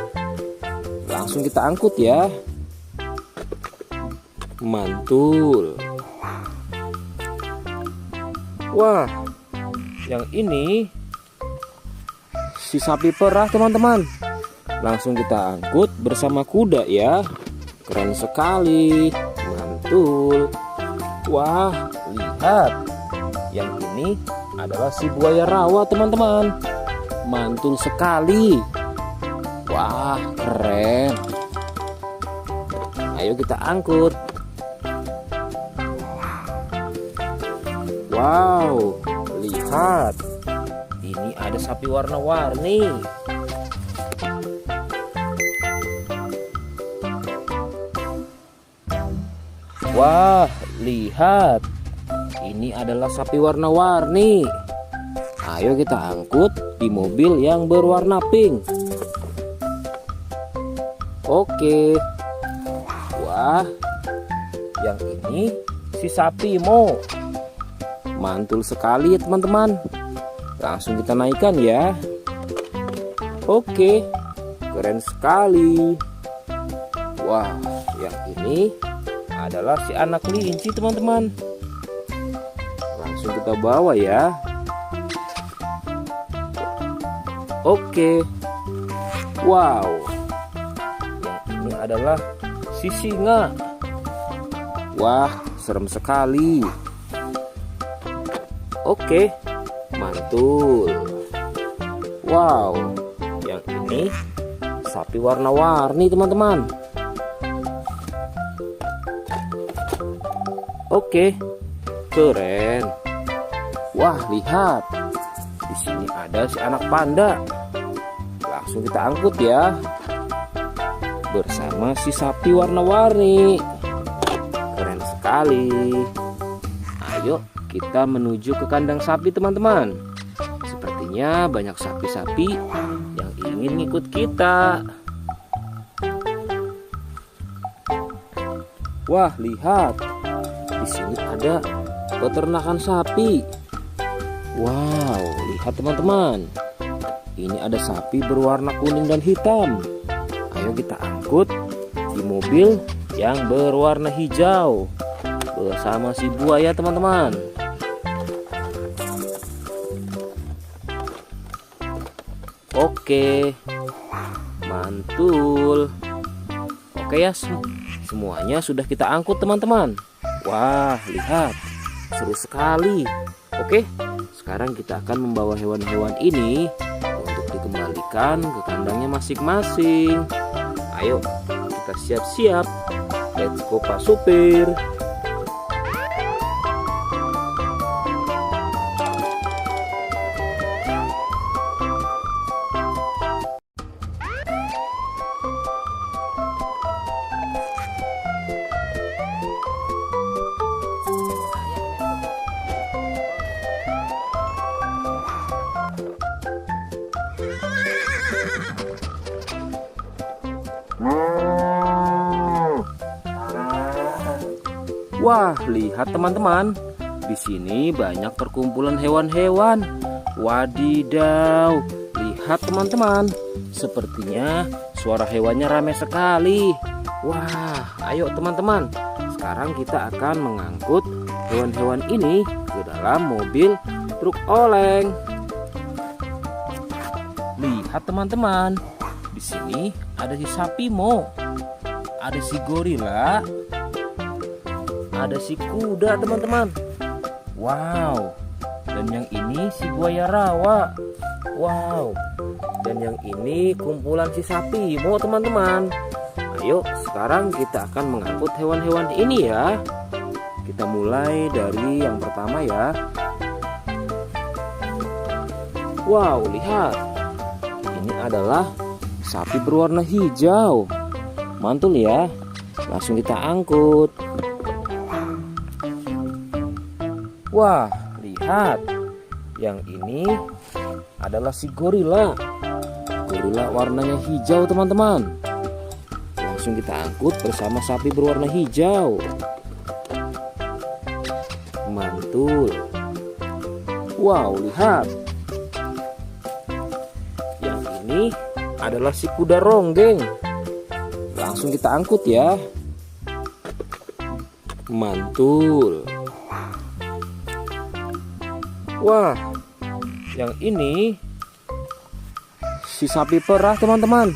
Langsung kita angkut ya. Mantul. Wah, yang ini si sapi perah teman-teman. Langsung kita angkut bersama kuda ya. Keren sekali. Mantul. Wah, lihat. Yang ini adalah si buaya rawa teman-teman. Mantul sekali. Wah, keren. Ayo kita angkut. Wow, lihat. Ini ada sapi warna-warni. Wah, lihat. Ini adalah sapi warna-warni. Ayo kita angkut di mobil yang berwarna pink. Oke. Wah, yang ini si sapi Mo. Mantul sekali ya teman-teman. Langsung kita naikkan ya. Oke, keren sekali. Wah, yang ini adalah si anak kelinci teman-teman. Langsung kita bawa ya. Oke. Wow. Yang ini adalah si singa. Wah, serem sekali. Oke, mantul. Wow, yang ini sapi warna-warni teman-teman. Oke, keren. Wah, lihat. Di sini ada si anak panda. Langsung kita angkut ya. Bersama si sapi warna-warni. Keren sekali. Ayo kita menuju ke kandang sapi teman-teman. Sepertinya banyak sapi-sapi yang ingin ngikut kita. Wah, lihat. Di sini ada peternakan sapi. Wow, lihat teman-teman. Ini ada sapi berwarna kuning dan hitam. Ayo kita angkut di mobil yang berwarna hijau bersama si buaya teman-teman. Oke, mantul. Oke ya, semuanya sudah kita angkut teman-teman. Wah, lihat, seru sekali. Oke, sekarang kita akan membawa hewan-hewan ini untuk dikembalikan ke kandangnya masing-masing. Ayo, kita siap-siap. Let's go Pak Supir. Wah, lihat teman-teman. Di sini banyak perkumpulan hewan-hewan. Wadidaw, lihat teman-teman. Sepertinya suara hewannya ramai sekali. Wah, ayo teman-teman. Sekarang kita akan mengangkut hewan-hewan ini ke dalam mobil truk oleng. Lihat teman-teman. Di sini ada si sapi Mo. Ada si gorila. Ada si kuda teman-teman. Wow. Dan yang ini si buaya rawa. Wow. Dan yang ini kumpulan si sapi Mo teman-teman. Ayo sekarang kita akan mengangkut hewan-hewan ini ya. Kita mulai dari yang pertama ya. Wow, lihat. Ini adalah sapi berwarna hijau. Mantul ya. Langsung kita angkut. Wah, lihat. Yang ini adalah si gorila. Gorila warnanya hijau teman-teman. Langsung kita angkut bersama sapi berwarna hijau. Mantul. Wow, lihat. Yang ini adalah si kuda ronggeng. Langsung kita angkut ya. Mantul. Wah, yang ini si sapi perah teman-teman.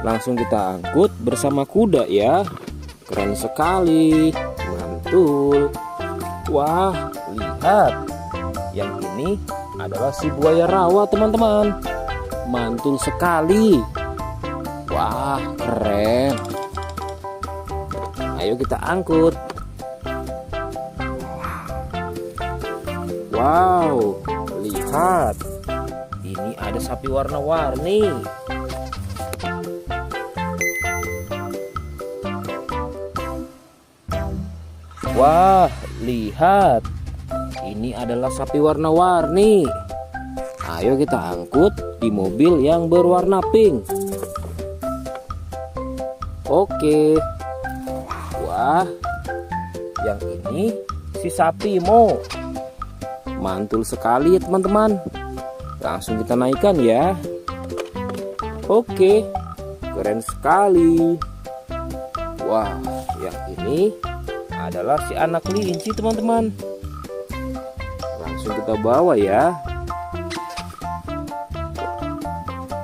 Langsung kita angkut bersama kuda ya. Keren sekali. Mantul. Wah, lihat. Yang ini adalah si buaya rawa teman-teman. Mantul sekali. Wah, keren. Ayo kita angkut. Wow, lihat. Ini ada sapi warna-warni. Wah, lihat. Ini adalah sapi warna-warni. Ayo kita angkut di mobil yang berwarna pink. Oke. Wah, yang ini si sapi Mo. Mantul sekali ya teman-teman. Langsung kita naikkan ya. Oke, keren sekali. Wah, yang ini adalah si anak kelinci teman-teman. Langsung kita bawa ya.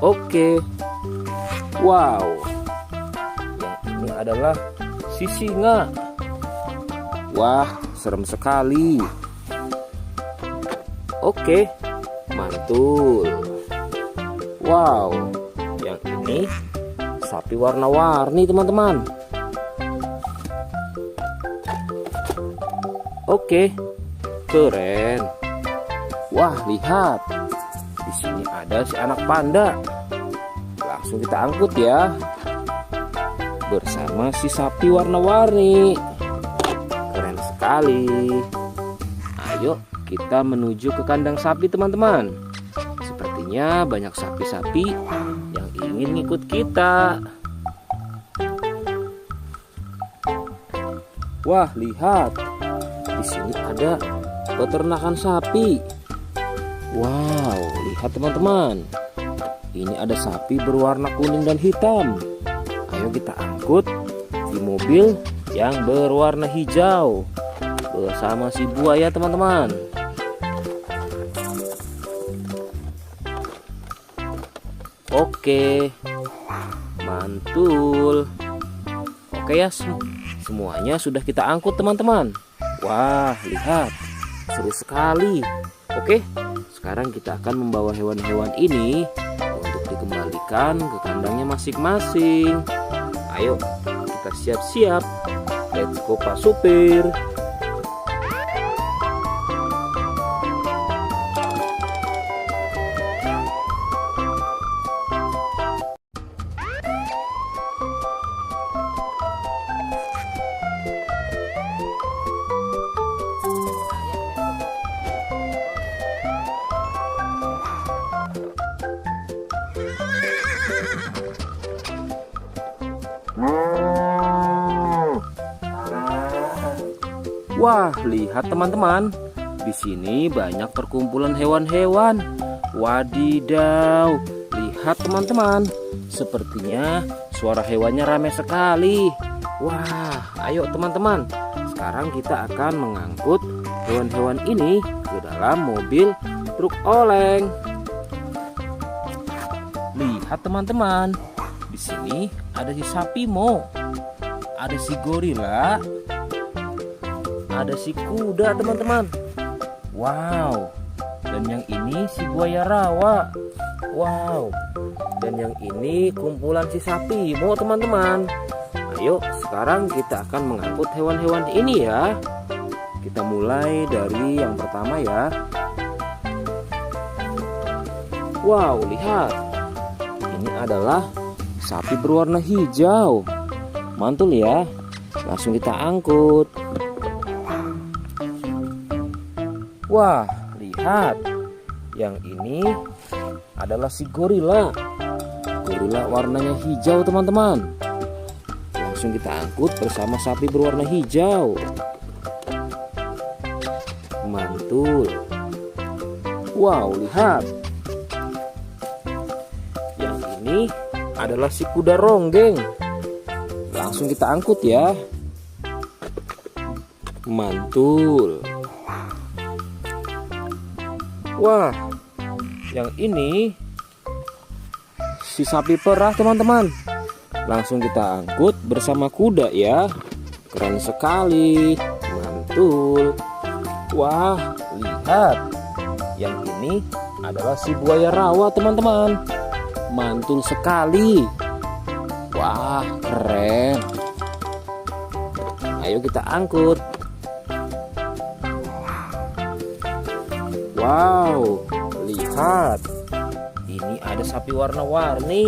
Oke. Wow. Yang ini adalah si singa. Wah, serem sekali. Oke, mantul. Wow, yang ini sapi warna-warni teman-teman. Oke, keren. Wah, lihat. Di sini ada si anak panda. Langsung kita angkut ya. Bersama si sapi warna-warni. Keren sekali. Ayo kita menuju ke kandang sapi teman-teman. Sepertinya banyak sapi-sapi yang ingin ikut kita. Wah, lihat. Di sini ada peternakan sapi. Wow, lihat teman-teman. Ini ada sapi berwarna kuning dan hitam. Ayo kita angkut di mobil yang berwarna hijau bersama si buaya teman-teman. Oke, mantul. Oke ya, semuanya sudah kita angkut teman-teman. Wah, lihat, seru sekali. Oke, sekarang kita akan membawa hewan-hewan ini untuk dikembalikan ke kandangnya masing-masing. Ayo, kita siap-siap. Let's go Pak Supir. Wah, lihat teman-teman. Di sini banyak perkumpulan hewan-hewan. Wadidaw, lihat teman-teman. Sepertinya suara hewannya ramai sekali. Wah, ayo teman-teman. Sekarang kita akan mengangkut hewan-hewan ini ke dalam mobil truk oleng. Lihat teman-teman. Di sini ada si sapi Mo. Ada si gorila. Ada si kuda teman-teman. Wow. Dan yang ini si buaya rawa. Wow. Dan yang ini kumpulan si sapi Mo teman-teman. Ayo sekarang kita akan mengangkut hewan-hewan ini ya. Kita mulai dari yang pertama ya. Wow, lihat. Ini adalah sapi berwarna hijau. Mantul ya. Langsung kita angkut. Wah, lihat. Yang ini adalah si gorila. Gorila warnanya hijau teman-teman. Langsung kita angkut bersama sapi berwarna hijau. Mantul. Wow, lihat. Yang ini adalah si kuda ronggeng. Langsung kita angkut ya. Mantul. Wah, yang ini si sapi perah teman-teman. Langsung kita angkut bersama kuda ya. Keren sekali. Mantul. Wah, lihat. Yang ini adalah si buaya rawa teman-teman. Mantul sekali. Wah, keren. Ayo kita angkut. Wow, lihat. Ini ada sapi warna-warni.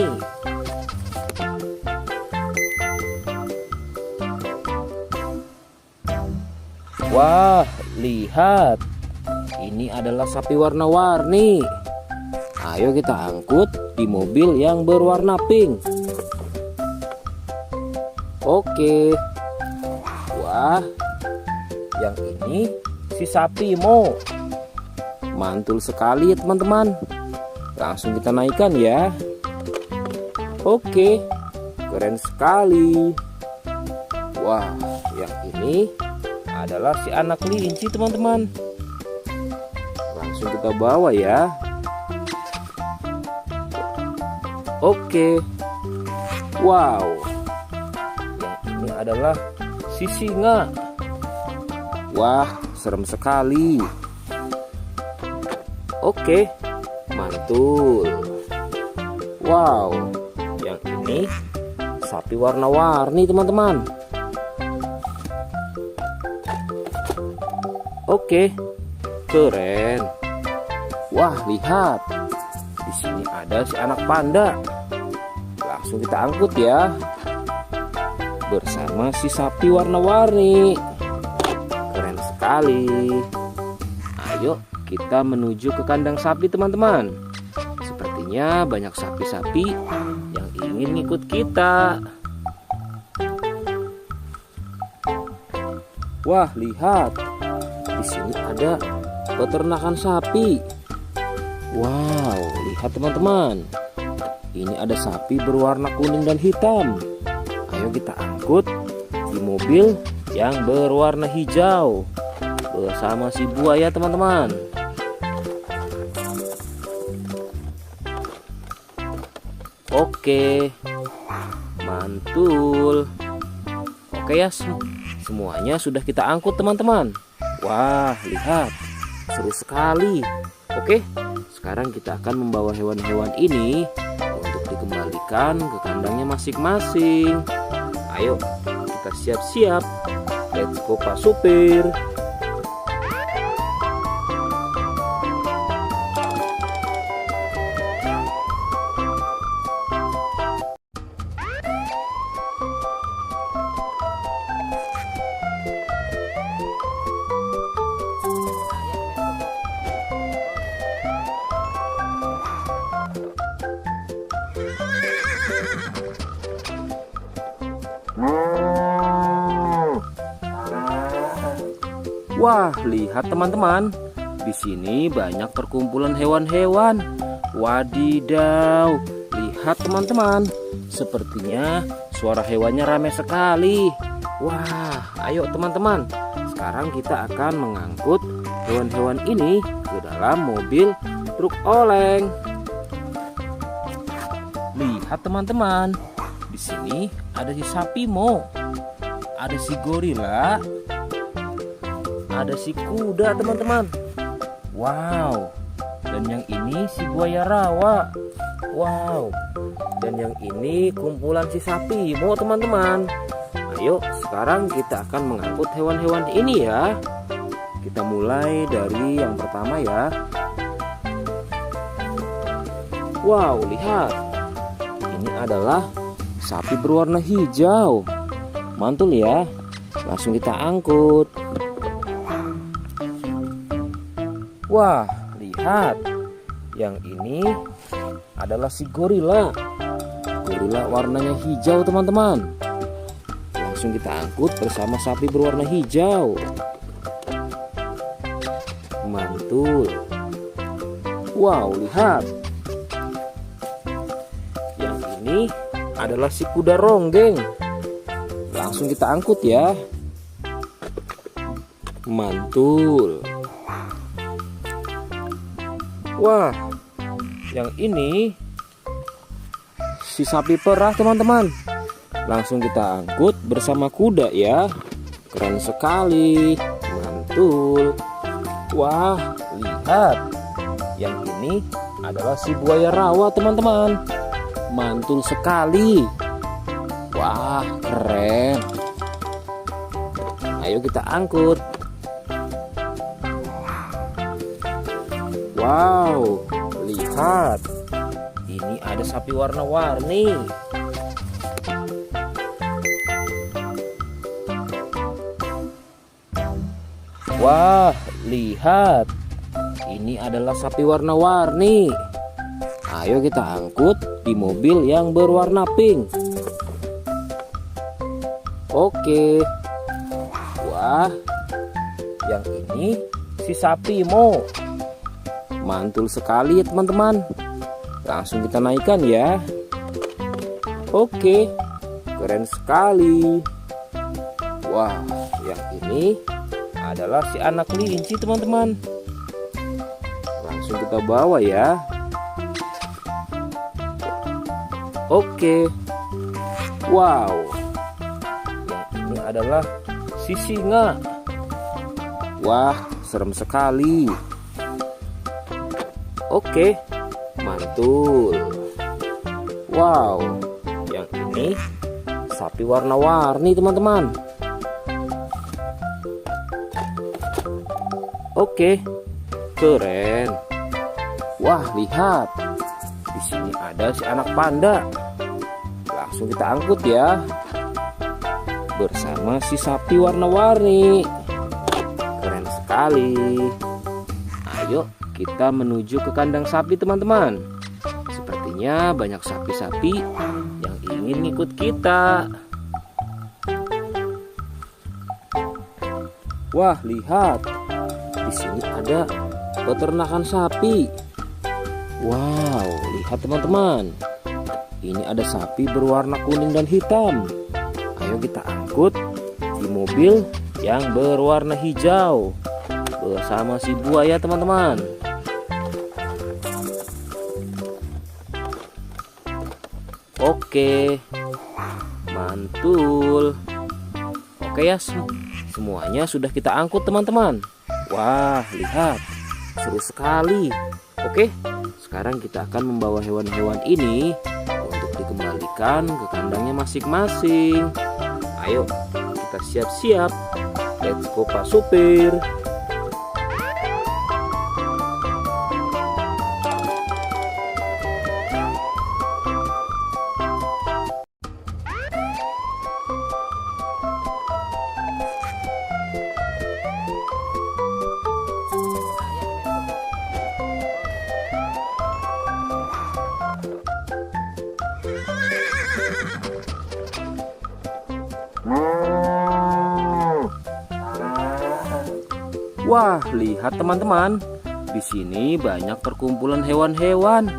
Wah, lihat. Ini adalah sapi warna-warni. Ayo kita angkut di mobil yang berwarna pink. Oke. Wah, yang ini si sapi Mo. Mantul sekali ya teman-teman. Langsung kita naikkan ya. Oke, keren sekali. Wah, yang ini adalah si anak kelinci teman-teman. Langsung kita bawa ya. Oke. Wow. Yang ini adalah si singa. Wah, serem sekali. Oke, mantul. Wow, yang ini sapi warna-warni teman-teman. Oke, keren. Wah, lihat. Di sini ada si anak panda. Langsung kita angkut ya. Bersama si sapi warna-warni. Keren sekali. Ayo kita menuju ke kandang sapi teman-teman. Sepertinya banyak sapi-sapi yang ingin ikut kita. Wah, lihat. Di sini ada peternakan sapi. Wow, lihat teman-teman. Ini ada sapi berwarna kuning dan hitam. Ayo kita angkut di mobil yang berwarna hijau bersama si buaya teman-teman. Oke, mantul. Oke ya, semuanya sudah kita angkut teman-teman. Wah, lihat, seru sekali. Oke, sekarang kita akan membawa hewan-hewan ini untuk dikembalikan ke kandangnya masing-masing. Ayo, kita siap-siap. Let's go Pak Supir. Wah, lihat teman-teman. Di sini banyak perkumpulan hewan-hewan. Wadidaw, lihat teman-teman. Sepertinya suara hewannya ramai sekali. Wah, ayo teman-teman. Sekarang kita akan mengangkut hewan-hewan ini ke dalam mobil truk oleng. Lihat teman-teman. Di sini ada si sapi Mo, ada si gorila, ada si kuda teman-teman. Wow. Dan yang ini si buaya rawa. Wow. Dan yang ini kumpulan si sapi Mo teman-teman. Ayo sekarang kita akan mengangkut hewan-hewan ini ya. Kita mulai dari yang pertama ya. Wow, lihat. Ini adalah sapi berwarna hijau. Mantul ya. Langsung kita angkut. Wah, lihat. Yang ini adalah si gorila. Gorila warnanya hijau teman-teman. Langsung kita angkut bersama sapi berwarna hijau. Mantul. Wow, lihat. Yang ini adalah si kuda ronggeng. Langsung kita angkut ya. Mantul. Wah, yang ini si sapi perah teman-teman. Langsung kita angkut bersama kuda ya. Keren sekali. Mantul. Wah, lihat. Yang ini adalah si buaya rawa teman-teman. Mantul sekali. Wah, keren. Ayo kita angkut. Wow, lihat. Ini ada sapi warna-warni. Wah, lihat. Ini adalah sapi warna-warni. Ayo kita angkut di mobil yang berwarna pink. Oke. Wah, yang ini si sapi Mo. Mantul sekali ya teman-teman. Langsung kita naikkan ya. Oke, keren sekali. Wah, yang ini adalah si anak kelinci teman-teman. Langsung kita bawa ya. Oke. Wow. Yang ini adalah si singa. Wah, serem sekali. Oke, mantul. Wow, yang ini sapi warna-warni teman-teman. Oke, keren. Wah, lihat. Di sini ada si anak panda. Langsung kita angkut ya. Bersama si sapi warna-warni. Keren sekali. Ayo kita menuju ke kandang sapi teman-teman. Sepertinya banyak sapi-sapi yang ingin ikut kita. Wah, lihat. Di sini ada peternakan sapi. Wow, lihat teman-teman. Ini ada sapi berwarna kuning dan hitam. Ayo kita angkut di mobil yang berwarna hijau bersama si buaya teman-teman. Oke, mantul. Oke ya, semuanya sudah kita angkut teman-teman. Wah, lihat, seru sekali. Oke, sekarang kita akan membawa hewan-hewan ini untuk dikembalikan ke kandangnya masing-masing. Ayo, kita siap-siap. Let's go Pak Supir. Wah, lihat teman-teman. Di sini banyak perkumpulan hewan-hewan.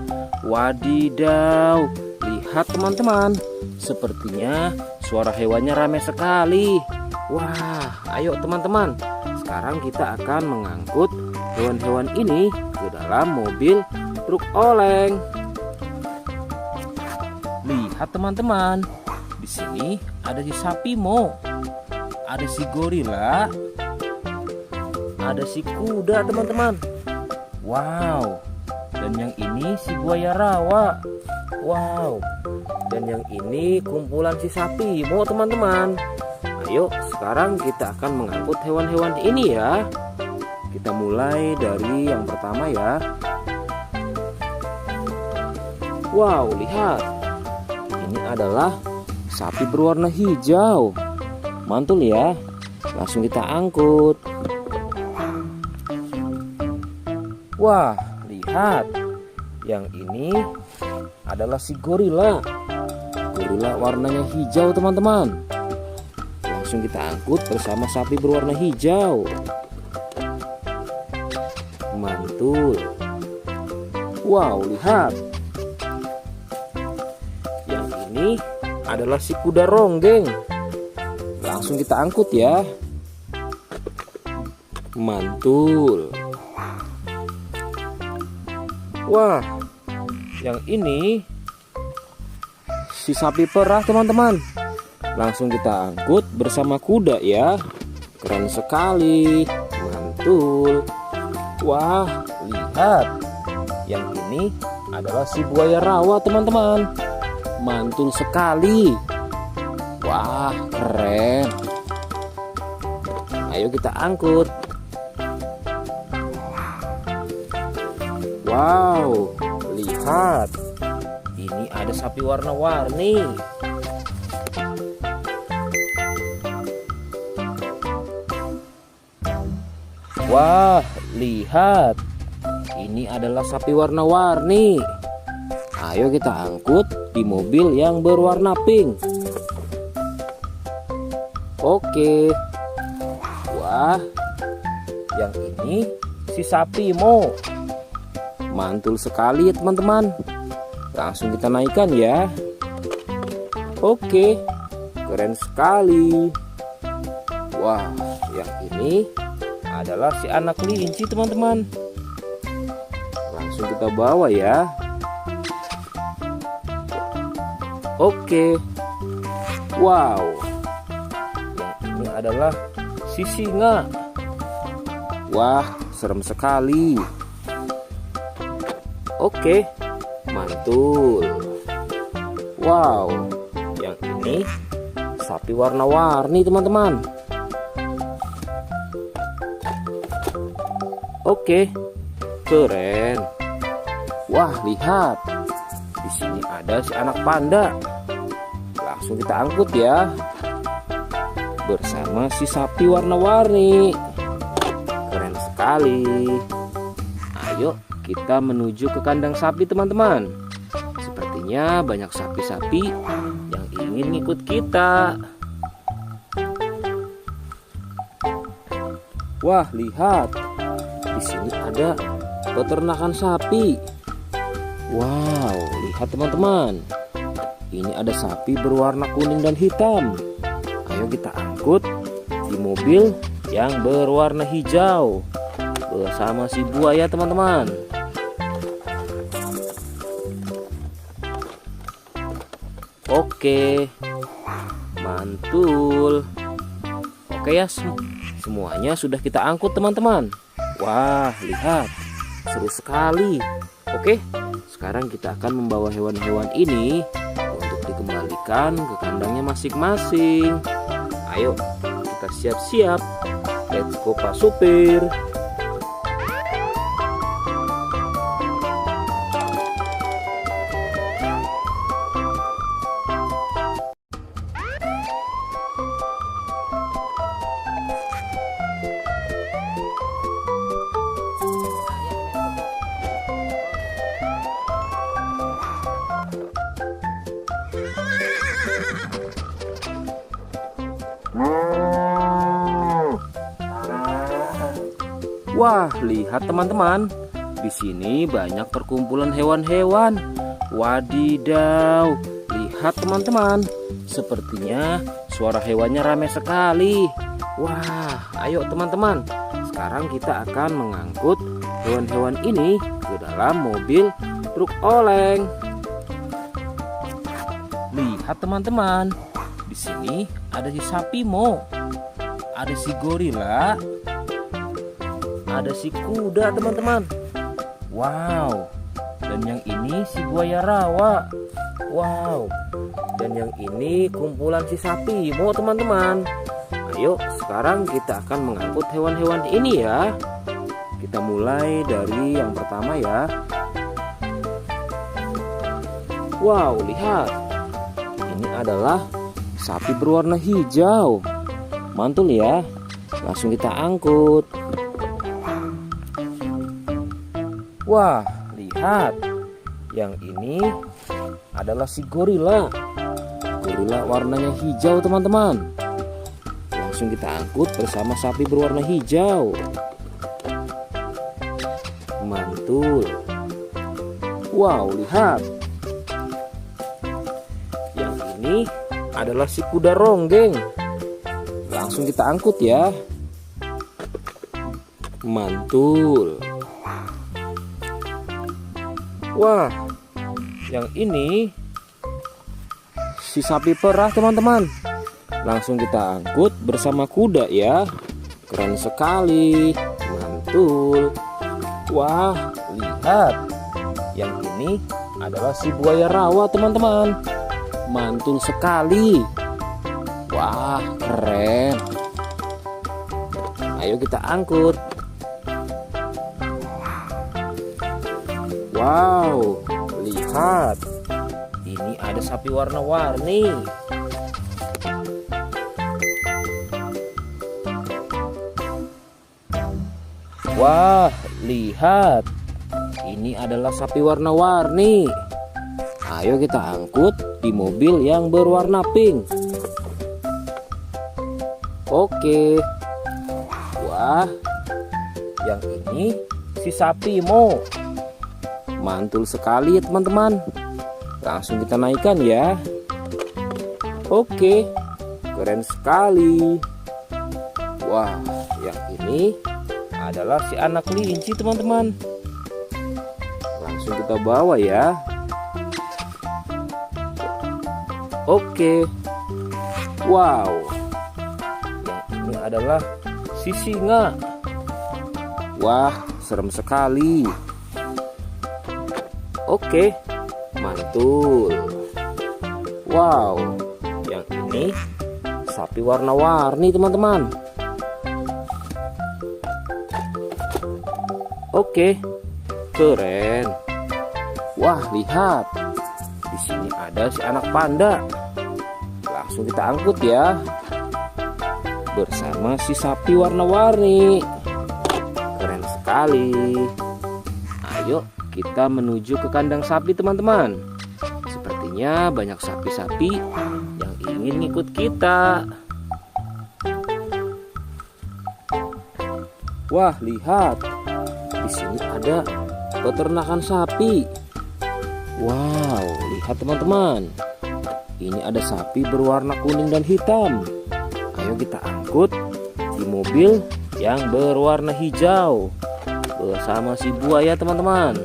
Wadidaw, lihat teman-teman. Sepertinya suara hewannya ramai sekali. Wah, ayo teman-teman. Sekarang kita akan mengangkut hewan-hewan ini ke dalam mobil truk oleng. Lihat teman-teman. Di sini ada si sapi Mo. Ada si gorila. Ada si kuda teman-teman. Wow. Dan yang ini si buaya rawa. Wow. Dan yang ini kumpulan si sapi Mo teman-teman. Ayo sekarang kita akan mengangkut hewan-hewan ini ya. Kita mulai dari yang pertama ya. Wow, lihat. Ini adalah sapi berwarna hijau. Mantul ya. Langsung kita angkut. Wah, lihat. Yang ini adalah si gorila. Gorila warnanya hijau teman-teman. Langsung kita angkut bersama sapi berwarna hijau. Mantul. Wow, lihat. Yang ini adalah si kuda ronggeng. Langsung kita angkut ya. Mantul. Wah, yang ini si sapi perah teman-teman. Langsung kita angkut bersama kuda ya. Keren sekali. Mantul. Wah, lihat. Yang ini adalah si buaya rawa teman-teman. Mantul sekali. Wah, keren. Ayo kita angkut. Wow, lihat. Ini ada sapi warna-warni. Wah, lihat. Ini adalah sapi warna-warni. Ayo kita angkut di mobil yang berwarna pink. Oke. Wah, yang ini si sapi Mo. Mantul sekali ya teman-teman. Langsung kita naikkan ya. Oke, keren sekali. Wah, yang ini adalah si anak kelinci teman-teman. Langsung kita bawa ya. Oke. Wow. Yang ini adalah si singa. Wah, serem sekali. Oke, mantul. Wow, yang ini sapi warna-warni teman-teman. Oke, keren. Wah, lihat. Di sini ada si anak panda. Langsung kita angkut ya. Bersama si sapi warna-warni. Keren sekali. Ayo kita menuju ke kandang sapi teman-teman. Sepertinya banyak sapi-sapi yang ingin ngikut kita. Wah, lihat. Di sini ada peternakan sapi. Wow, lihat teman-teman. Ini ada sapi berwarna kuning dan hitam. Ayo kita angkut di mobil yang berwarna hijau bersama si buaya teman-teman. Oke, mantul. Oke ya, semuanya sudah kita angkut teman-teman. Wah, lihat, seru sekali. Oke, sekarang kita akan membawa hewan-hewan ini untuk dikembalikan ke kandangnya masing-masing. Ayo, kita siap-siap. Let's go Pak Supir. Wah, lihat teman-teman. Di sini banyak perkumpulan hewan-hewan. Wadidaw, lihat teman-teman. Sepertinya suara hewannya ramai sekali. Wah, ayo teman-teman. Sekarang kita akan mengangkut hewan-hewan ini ke dalam mobil truk oleng. Lihat teman-teman. Di sini ada si sapi Mo. Ada si gorila. Ada si kuda teman-teman. Wow. Dan yang ini si buaya rawa. Wow. Dan yang ini kumpulan si sapi Mo teman-teman. Ayo sekarang kita akan mengangkut hewan-hewan ini ya. Kita mulai dari yang pertama ya. Wow, lihat. Ini adalah sapi berwarna hijau. Mantul ya. Langsung kita angkut. Wah, lihat. Yang ini adalah si gorila. Gorila warnanya hijau teman-teman. Langsung kita angkut bersama sapi berwarna hijau. Mantul. Wow, lihat. Yang ini adalah si kuda ronggeng. Langsung kita angkut ya. Mantul. Wah, yang ini si sapi perah teman-teman. Langsung kita angkut bersama kuda ya. Keren sekali. Mantul. Wah, lihat. Yang ini adalah si buaya rawa teman-teman. Mantul sekali. Wah, keren. Ayo kita angkut. Wow, lihat. Ini ada sapi warna-warni. Wah, lihat. Ini adalah sapi warna-warni. Ayo kita angkut di mobil yang berwarna pink. Oke. Wah, yang ini si sapi Mo. Mantul sekali ya teman-teman. Langsung kita naikkan ya. Oke, keren sekali. Wah, yang ini adalah si anak kelinci teman-teman. Langsung kita bawa ya. Oke. Wow. Yang ini adalah si singa. Wah, serem sekali. Oke, mantul. Wow, yang ini sapi warna-warni teman-teman. Oke, keren. Wah, lihat. Di sini ada si anak panda. Langsung kita angkut ya. Bersama si sapi warna-warni. Keren sekali. Ayo kita menuju ke kandang sapi teman-teman. Sepertinya banyak sapi-sapi yang ingin ngikut kita. Wah, lihat. Di sini ada peternakan sapi. Wow, lihat teman-teman. Ini ada sapi berwarna kuning dan hitam. Ayo kita angkut di mobil yang berwarna hijau bersama si buaya teman-teman.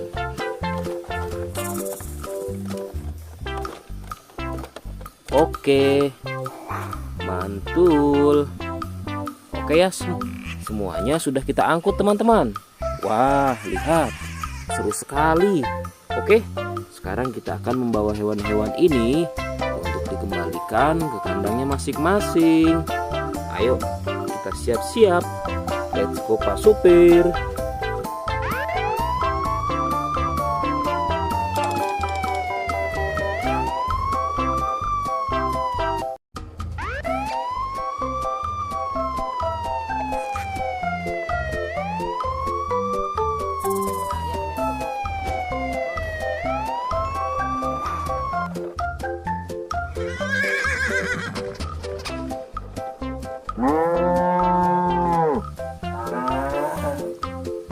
Oke, mantul. Oke ya, semuanya sudah kita angkut teman-teman. Wah, lihat, seru sekali. Oke, sekarang kita akan membawa hewan-hewan ini untuk dikembalikan ke kandangnya masing-masing. Ayo, kita siap-siap. Let's go Pak Supir.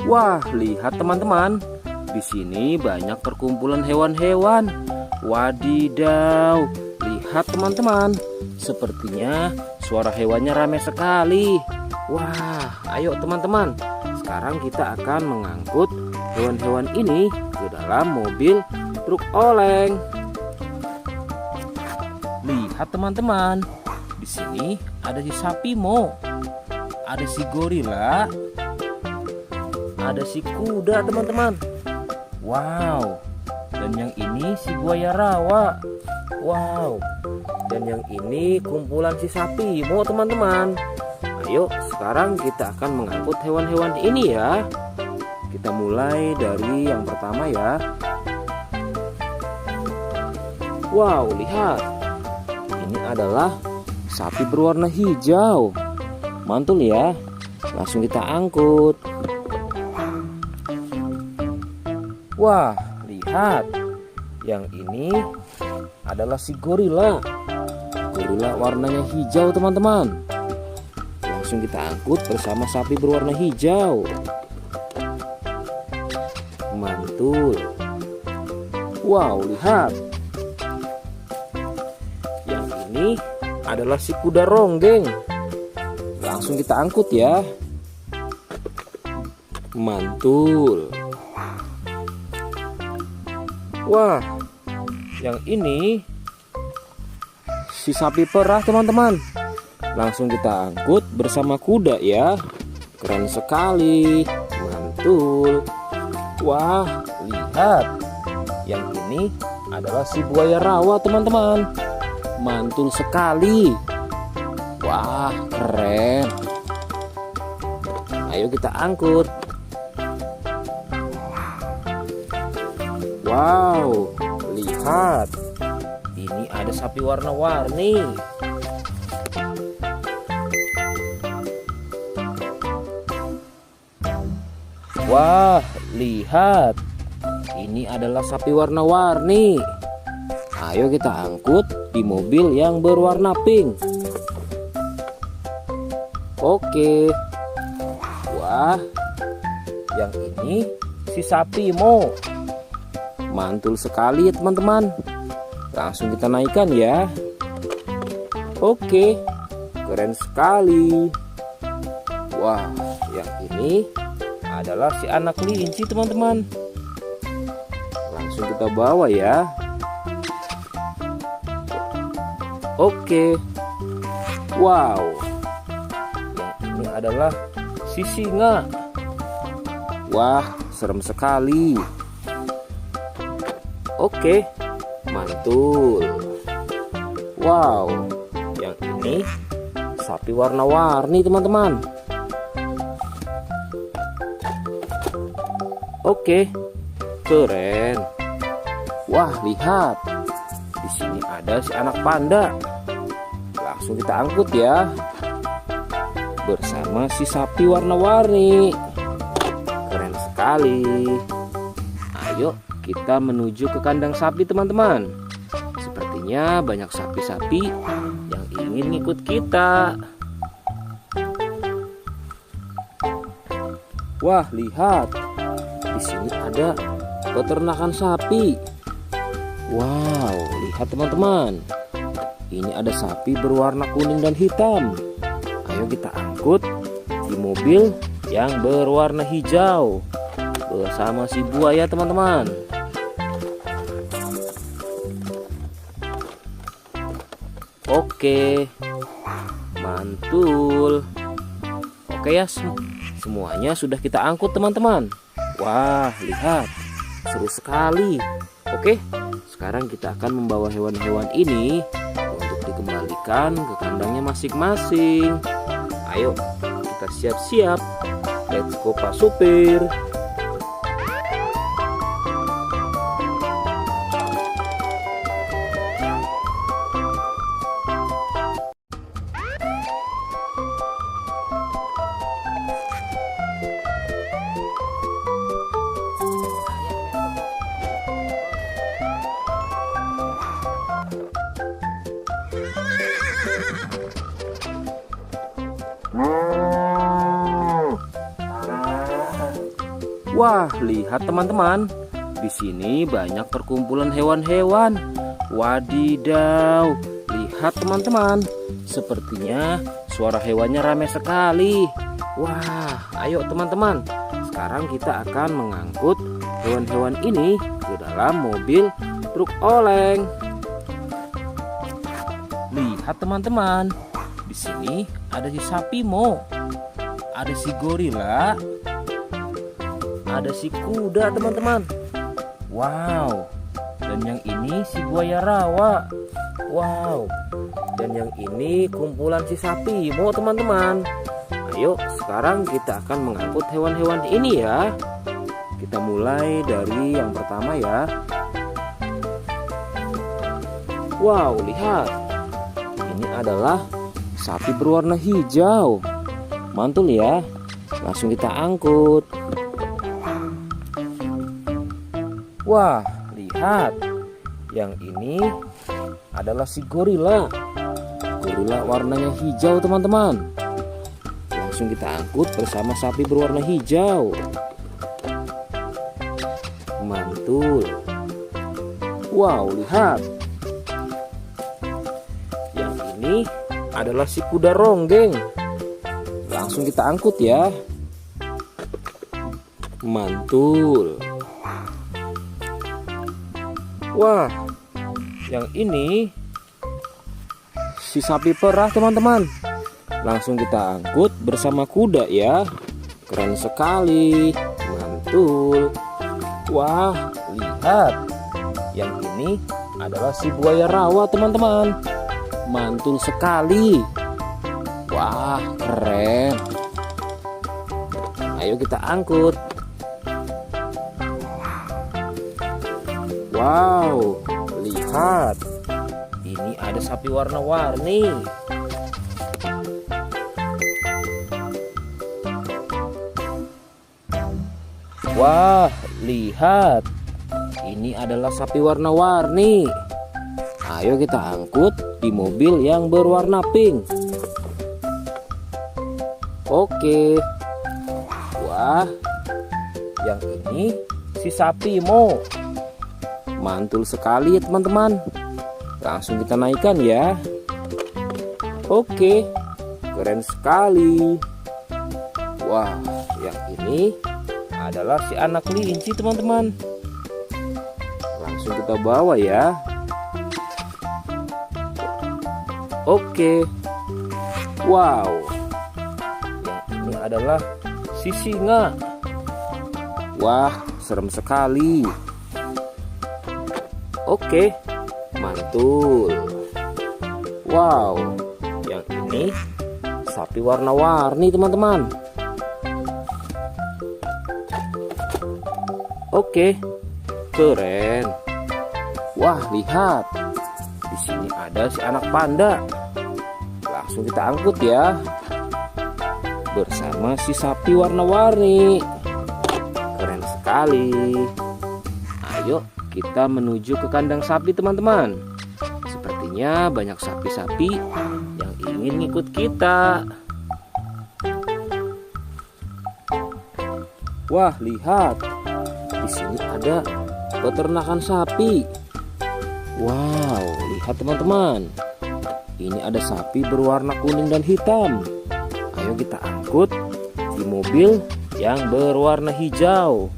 Wah, lihat teman-teman. Di sini banyak perkumpulan hewan-hewan. Wadidaw, lihat teman-teman. Sepertinya suara hewannya ramai sekali. Wah, ayo teman-teman. Sekarang kita akan mengangkut hewan-hewan ini ke dalam mobil truk oleng. Lihat teman-teman. Di sini ada si sapi Mo. Ada si gorila. Ada si kuda teman-teman. Wow. Dan yang ini si buaya rawa. Wow. Dan yang ini kumpulan si sapi Mo teman-teman. Ayo sekarang kita akan mengangkut hewan-hewan ini ya. Kita mulai dari yang pertama ya. Wow, lihat. Ini adalah sapi berwarna hijau. Mantul ya. Langsung kita angkut. Wah, lihat. Yang ini adalah si gorila. Gorila warnanya hijau teman-teman. Langsung kita angkut bersama sapi berwarna hijau. Mantul. Wow, lihat. Yang ini adalah si kuda ronggeng. Langsung kita angkut ya. Mantul. Wah, yang ini si sapi perah teman-teman. Langsung kita angkut bersama kuda ya. Keren sekali. Mantul. Wah, lihat. Yang ini adalah si buaya rawa teman-teman. Mantul sekali. Wah, keren. Ayo kita angkut. Wow, lihat. Ini ada sapi warna-warni. Wah, lihat. Ini adalah sapi warna-warni. Ayo kita angkut di mobil yang berwarna pink. Oke. Wah, yang ini si sapi Mo. Mantul sekali ya teman-teman. Langsung kita naikkan ya. Oke, keren sekali. Wah, yang ini adalah si anak kelinci teman-teman. Langsung kita bawa ya. Oke. Wow. Yang ini adalah si singa. Wah, serem sekali. Oke, mantul. Wow, yang ini sapi warna-warni teman-teman. Oke, keren. Wah, lihat. Di sini ada si anak panda. Langsung kita angkut ya. Bersama si sapi warna-warni. Keren sekali. Ayo kita menuju ke kandang sapi teman-teman. Sepertinya banyak sapi-sapi yang ingin ikut kita. Wah, lihat. Di sini ada peternakan sapi. Wow, lihat teman-teman. Ini ada sapi berwarna kuning dan hitam. Ayo kita angkut di mobil yang berwarna hijau bersama si buaya teman-teman. Oke, mantul. Oke ya, semuanya sudah kita angkut teman-teman. Wah, lihat, seru sekali. Oke, sekarang kita akan membawa hewan-hewan ini untuk dikembalikan ke kandangnya masing-masing. Ayo, kita siap-siap. Let's go Pak Supir. Wah, lihat teman-teman. Di sini banyak perkumpulan hewan-hewan. Wadidaw, lihat teman-teman. Sepertinya suara hewannya ramai sekali. Wah, ayo teman-teman. Sekarang kita akan mengangkut hewan-hewan ini ke dalam mobil truk oleng. Lihat teman-teman. Di sini ada si sapi Mo. Ada si gorila. Ada si kuda teman-teman. Wow. Dan yang ini si buaya rawa. Wow. Dan yang ini kumpulan si sapi Mo teman-teman. Ayo sekarang kita akan mengangkut hewan-hewan ini ya. Kita mulai dari yang pertama ya. Wow, lihat. Ini adalah sapi berwarna hijau. Mantul ya. Langsung kita angkut. Wah, lihat. Yang ini adalah si gorila. Gorila warnanya hijau teman-teman. Langsung kita angkut bersama sapi berwarna hijau. Mantul. Wow, lihat. Yang ini adalah si kuda ronggeng. Langsung kita angkut ya. Mantul. Wah, yang ini si sapi perah teman-teman. Langsung kita angkut bersama kuda ya. Keren sekali. Mantul. Wah, lihat. Yang ini adalah si buaya rawa teman-teman. Mantul sekali. Wah, keren. Ayo kita angkut. Wow, lihat. Ini ada sapi warna-warni. Wah, lihat. Ini adalah sapi warna-warni. Ayo kita angkut di mobil yang berwarna pink. Oke. Wah, yang ini si sapi Mo. Mantul sekali ya teman-teman. Langsung kita naikkan ya. Oke, keren sekali. Wah, yang ini adalah si anak kelinci teman-teman. Langsung kita bawa ya. Oke. Wow. Yang ini adalah si singa. Wah, serem sekali. Oke, mantul. Wow, yang ini sapi warna-warni teman-teman. Oke, keren. Wah, lihat. Di sini ada si anak panda. Langsung kita angkut ya. Bersama si sapi warna-warni. Keren sekali. Ayo kita menuju ke kandang sapi teman-teman. Sepertinya banyak sapi-sapi yang ingin ikut kita. Wah, lihat. Di sini ada peternakan sapi. Wow, lihat teman-teman. Ini ada sapi berwarna kuning dan hitam. Ayo kita angkut di mobil yang berwarna hijau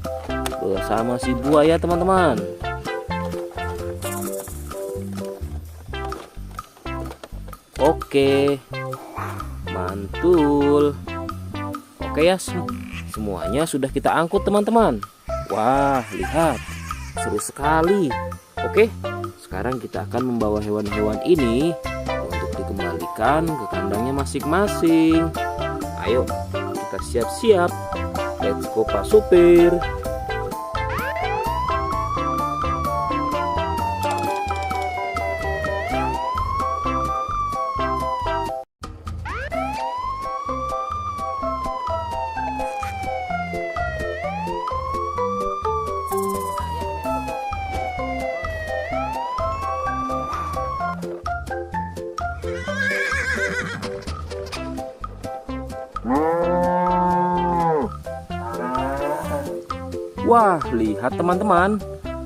bersama si buaya teman-teman. Oke, mantul. Oke ya, semuanya sudah kita angkut teman-teman. Wah, lihat, seru sekali. Oke, sekarang kita akan membawa hewan-hewan ini untuk dikembalikan ke kandangnya masing-masing. Ayo, kita siap-siap. Let's go Pak Supir. Wah, lihat teman-teman.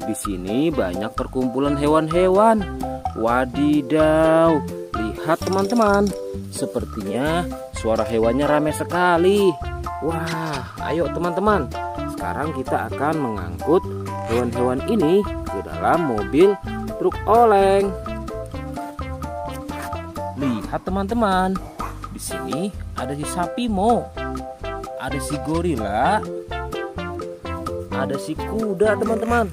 Di sini banyak perkumpulan hewan-hewan. Wadidaw, lihat teman-teman. Sepertinya suara hewannya ramai sekali. Wah, ayo teman-teman. Sekarang kita akan mengangkut hewan-hewan ini ke dalam mobil truk oleng. Lihat teman-teman. Di sini ada si sapi Mo. Ada si gorila. Ada si kuda teman-teman.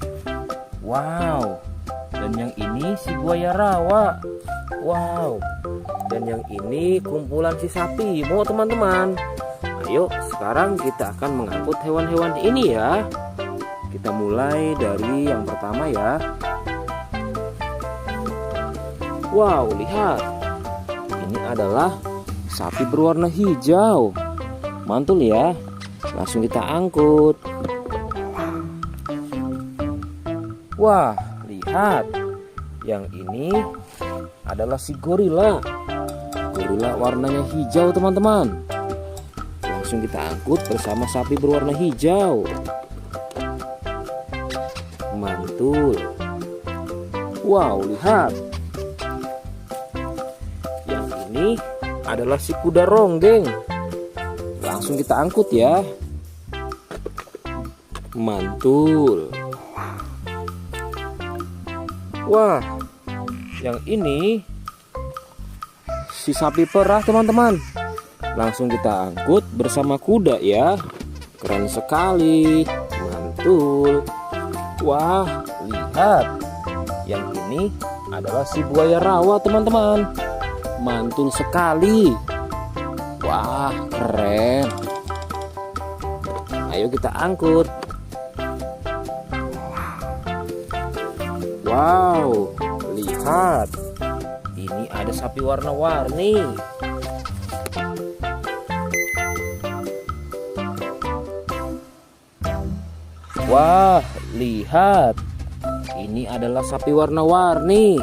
Wow. Dan yang ini si buaya rawa. Wow. Dan yang ini kumpulan si sapi Mo teman-teman. Ayo sekarang kita akan mengangkut hewan-hewan ini ya. Kita mulai dari yang pertama ya. Wow, lihat. Ini adalah sapi berwarna hijau. Mantul ya. Langsung kita angkut. Wah, lihat. Yang ini adalah si gorila. Gorila warnanya hijau teman-teman. Langsung kita angkut bersama sapi berwarna hijau. Mantul. Wow, lihat. Yang ini adalah si kuda ronggeng. Langsung kita angkut ya. Mantul. Wah, yang ini si sapi perah teman-teman. Langsung kita angkut bersama kuda ya. Keren sekali. Mantul. Wah, lihat. Yang ini adalah si buaya rawa teman-teman. Mantul sekali. Wah, keren. Ayo kita angkut. Wow, lihat. Ini ada sapi warna-warni. Wah, lihat. Ini adalah sapi warna-warni.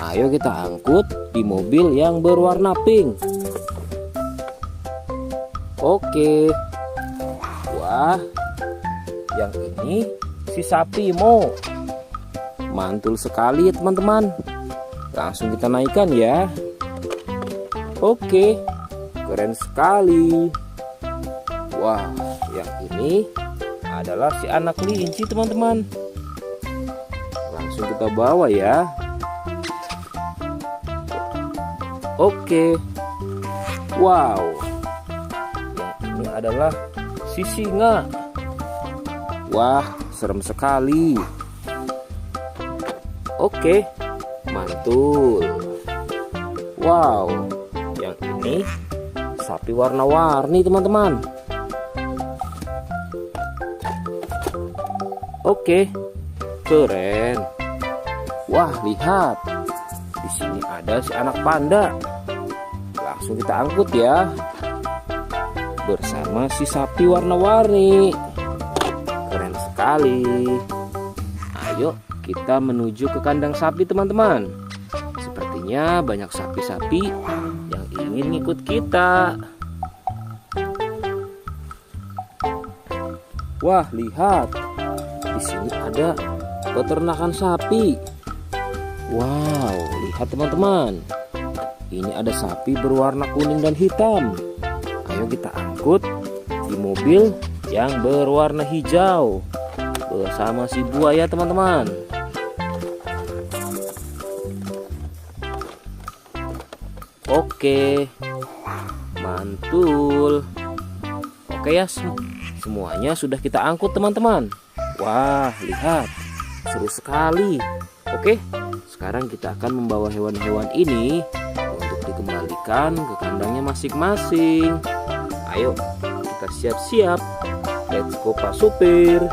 Ayo kita angkut di mobil yang berwarna pink. Oke. Wah, yang ini si sapi Mo. Mantul sekali ya teman-teman. Langsung kita naikkan ya. Oke, keren sekali. Wah, yang ini adalah si anak kelinci teman-teman. Langsung kita bawa ya. Oke. Wow. Yang ini adalah si singa. Wah, serem sekali. Oke, mantul. Wow, yang ini sapi warna-warni teman-teman. Oke, keren. Wah, lihat. Di sini ada si anak panda. Langsung kita angkut ya. Bersama si sapi warna-warni. Keren sekali. Ayo kita menuju ke kandang sapi teman-teman. Sepertinya banyak sapi-sapi yang ingin ngikut kita. Wah, lihat. Di sini ada peternakan sapi. Wow, lihat teman-teman. Ini ada sapi berwarna kuning dan hitam. Ayo kita angkut di mobil yang berwarna hijau bersama si buaya teman-teman. Oke, mantul. Oke ya, semuanya sudah kita angkut teman-teman. Wah, lihat, seru sekali. Oke, sekarang kita akan membawa hewan-hewan ini untuk dikembalikan ke kandangnya masing-masing. Ayo, kita siap-siap. Let's go Pak Supir.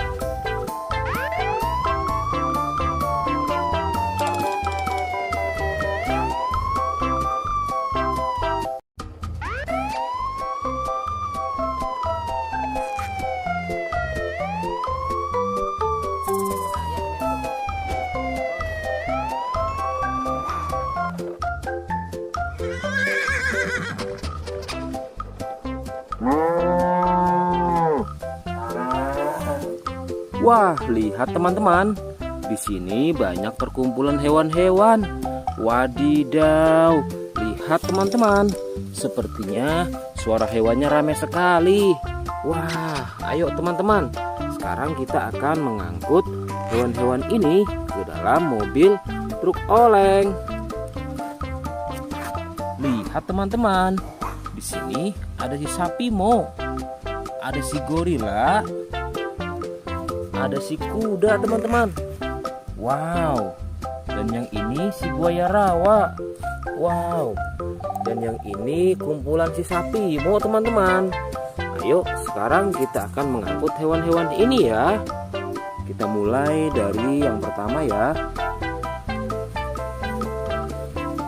Wah, lihat teman-teman. Di sini banyak perkumpulan hewan-hewan. Wadidaw, lihat teman-teman. Sepertinya suara hewannya ramai sekali. Wah, ayo teman-teman. Sekarang kita akan mengangkut hewan-hewan ini ke dalam mobil truk oleng. Lihat teman-teman. Di sini ada si sapi Mo. Ada si gorila. Ada si kuda teman-teman. Wow. Dan yang ini si buaya rawa. Wow. Dan yang ini kumpulan si sapi Mo teman-teman. Ayo sekarang kita akan mengangkut hewan-hewan ini ya. Kita mulai dari yang pertama ya.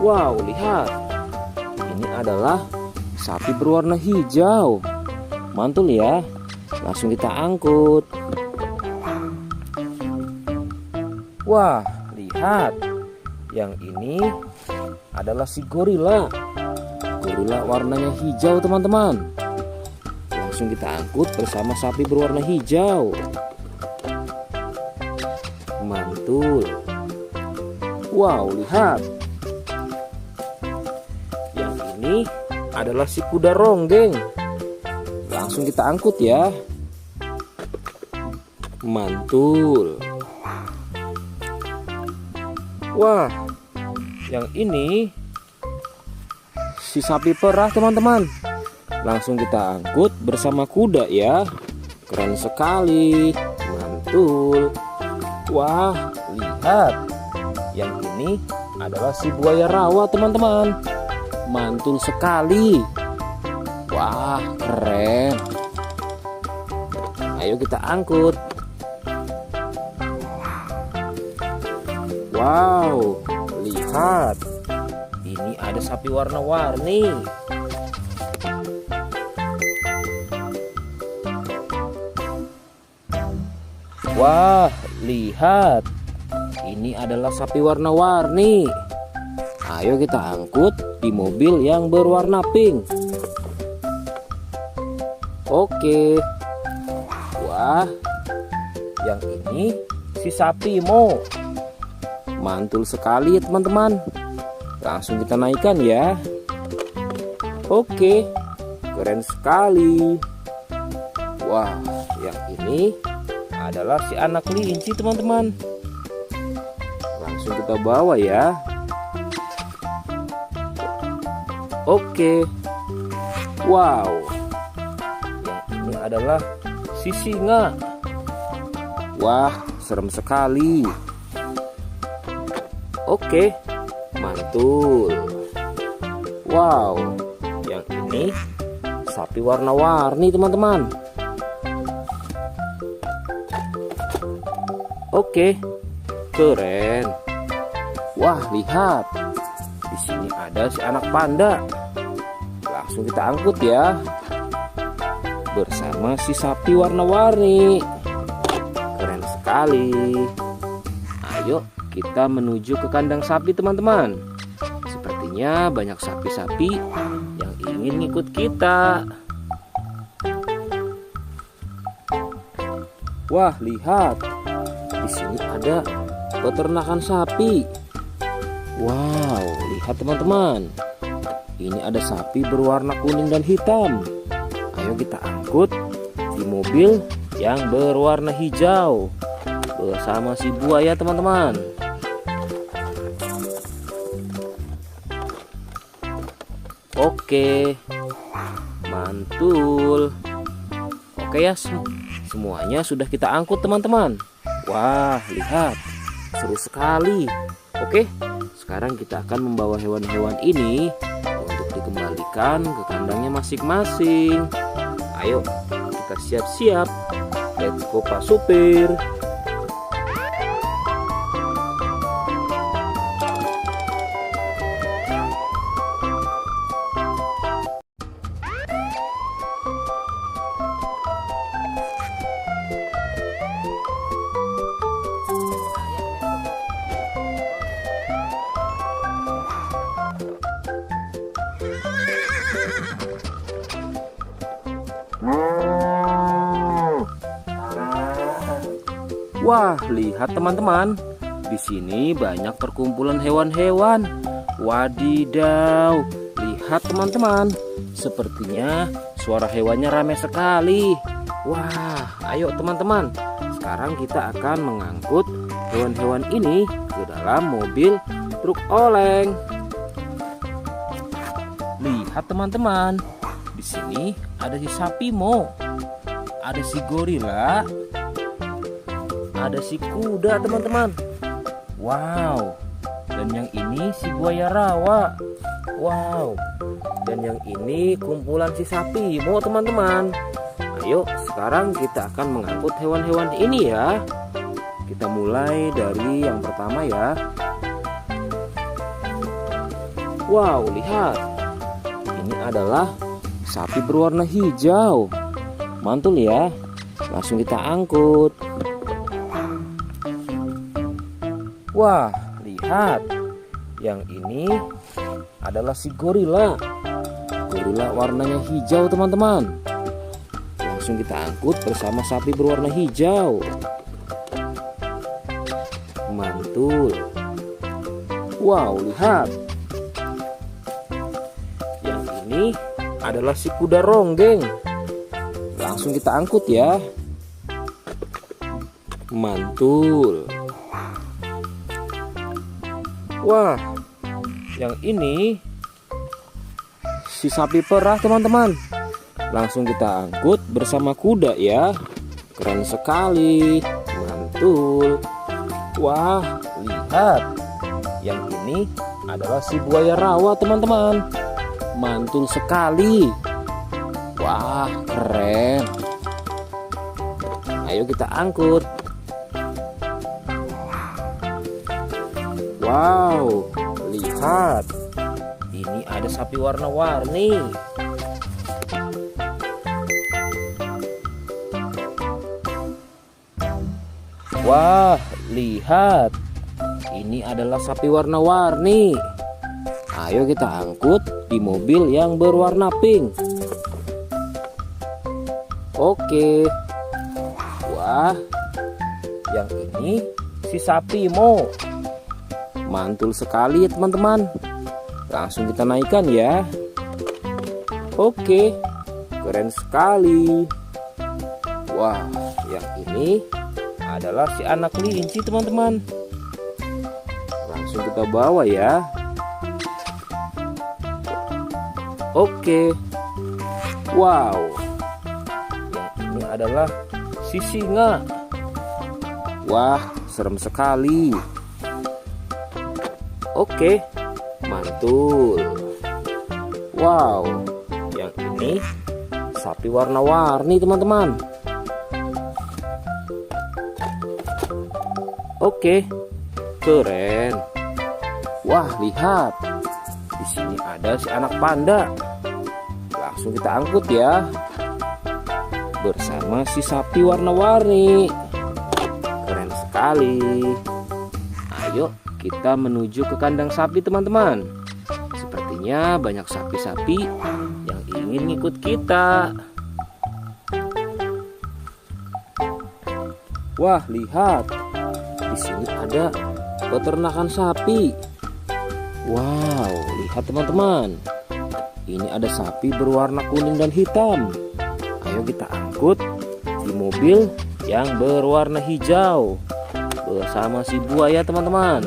Wow, lihat. Ini adalah sapi berwarna hijau. Mantul ya. Langsung kita angkut. Wah, lihat. Yang ini adalah si gorila. Gorila warnanya hijau teman-teman. Langsung kita angkut bersama sapi berwarna hijau. Mantul. Wow, lihat. Yang ini adalah si kuda ronggeng. Langsung kita angkut ya. Mantul. Wah, yang ini si sapi perah teman-teman. Langsung kita angkut bersama kuda ya. Keren sekali. Mantul. Wah, lihat. Yang ini adalah si buaya rawa teman-teman. Mantul sekali. Wah, keren. Ayo kita angkut. Wow, lihat. Ini ada sapi warna-warni. Wah, lihat. Ini adalah sapi warna-warni. Ayo kita angkut di mobil yang berwarna pink. Oke. Wah, yang ini si sapi Mo. Mantul sekali teman-teman. Langsung kita naikkan ya. Oke, keren sekali. Wah, yang ini adalah si anak kelinci teman-teman. Langsung kita bawa ya. Oke. Wow. Yang ini adalah si singa. Wah, serem sekali. Oke, mantul. Wow, yang ini sapi warna-warni teman-teman. Oke, keren. Wah, lihat. Di sini ada si anak panda. Langsung kita angkut ya. Bersama si sapi warna-warni. Keren sekali. Ayo kita menuju ke kandang sapi teman-teman. Sepertinya banyak sapi-sapi yang ingin ngikut kita. Wah, lihat. Di sini ada peternakan sapi. Wow, lihat teman-teman. Ini ada sapi berwarna kuning dan hitam. Ayo kita angkut di mobil yang berwarna hijau bersama si buaya teman-teman. Oke, mantul. Oke ya, semuanya sudah kita angkut teman-teman. Wah, lihat, seru sekali. Oke, sekarang kita akan membawa hewan-hewan ini untuk dikembalikan ke kandangnya masing-masing. Ayo, kita siap-siap. Let's go Pak Supir. Wah, lihat teman-teman. Di sini banyak perkumpulan hewan-hewan. Wadidaw, lihat teman-teman. Sepertinya suara hewannya ramai sekali. Wah, ayo teman-teman. Sekarang kita akan mengangkut hewan-hewan ini ke dalam mobil truk oleng. Lihat teman-teman. Di sini ada si sapi Mo. Ada si gorila. Ada si kuda teman-teman. Wow. Dan yang ini si buaya rawa. Wow. Dan yang ini kumpulan si sapi Mo teman-teman. Ayo sekarang kita akan mengangkut hewan-hewan ini ya. Kita mulai dari yang pertama ya. Wow, lihat. Ini adalah sapi berwarna hijau. Mantul ya. Langsung kita angkut. Wah, lihat. Yang ini adalah si gorila. Gorila warnanya hijau teman-teman. Langsung kita angkut bersama sapi berwarna hijau. Mantul. Wow, lihat. Yang ini adalah si kuda ronggeng. Langsung kita angkut ya. Mantul. Wah, yang ini si sapi perah teman-teman. Langsung kita angkut bersama kuda ya. Keren sekali. Mantul. Wah, lihat. Yang ini adalah si buaya rawa teman-teman. Mantul sekali. Wah, keren. Ayo kita angkut. Wow, lihat. Ini ada sapi warna-warni. Wah, lihat. Ini adalah sapi warna-warni. Ayo kita angkut di mobil yang berwarna pink. Oke. Wah, yang ini si sapi Mo. Mantul sekali ya teman-teman. Langsung kita naikkan ya. Oke, keren sekali. Wah, yang ini adalah si anak kelinci teman-teman. Langsung kita bawa ya. Oke. Wow. Yang ini adalah si singa. Wah, serem sekali. Oke, mantul. Wow, yang ini sapi warna-warni teman-teman. Oke, keren. Wah, lihat. Di sini ada si anak panda. Langsung kita angkut ya. Bersama si sapi warna-warni. Keren sekali. Ayo kita menuju ke kandang sapi teman-teman. Sepertinya banyak sapi-sapi yang ingin ngikut kita. Wah, lihat. Di sini ada peternakan sapi. Wow, lihat teman-teman. Ini ada sapi berwarna kuning dan hitam. Ayo kita angkut di mobil yang berwarna hijau bersama si buaya teman-teman.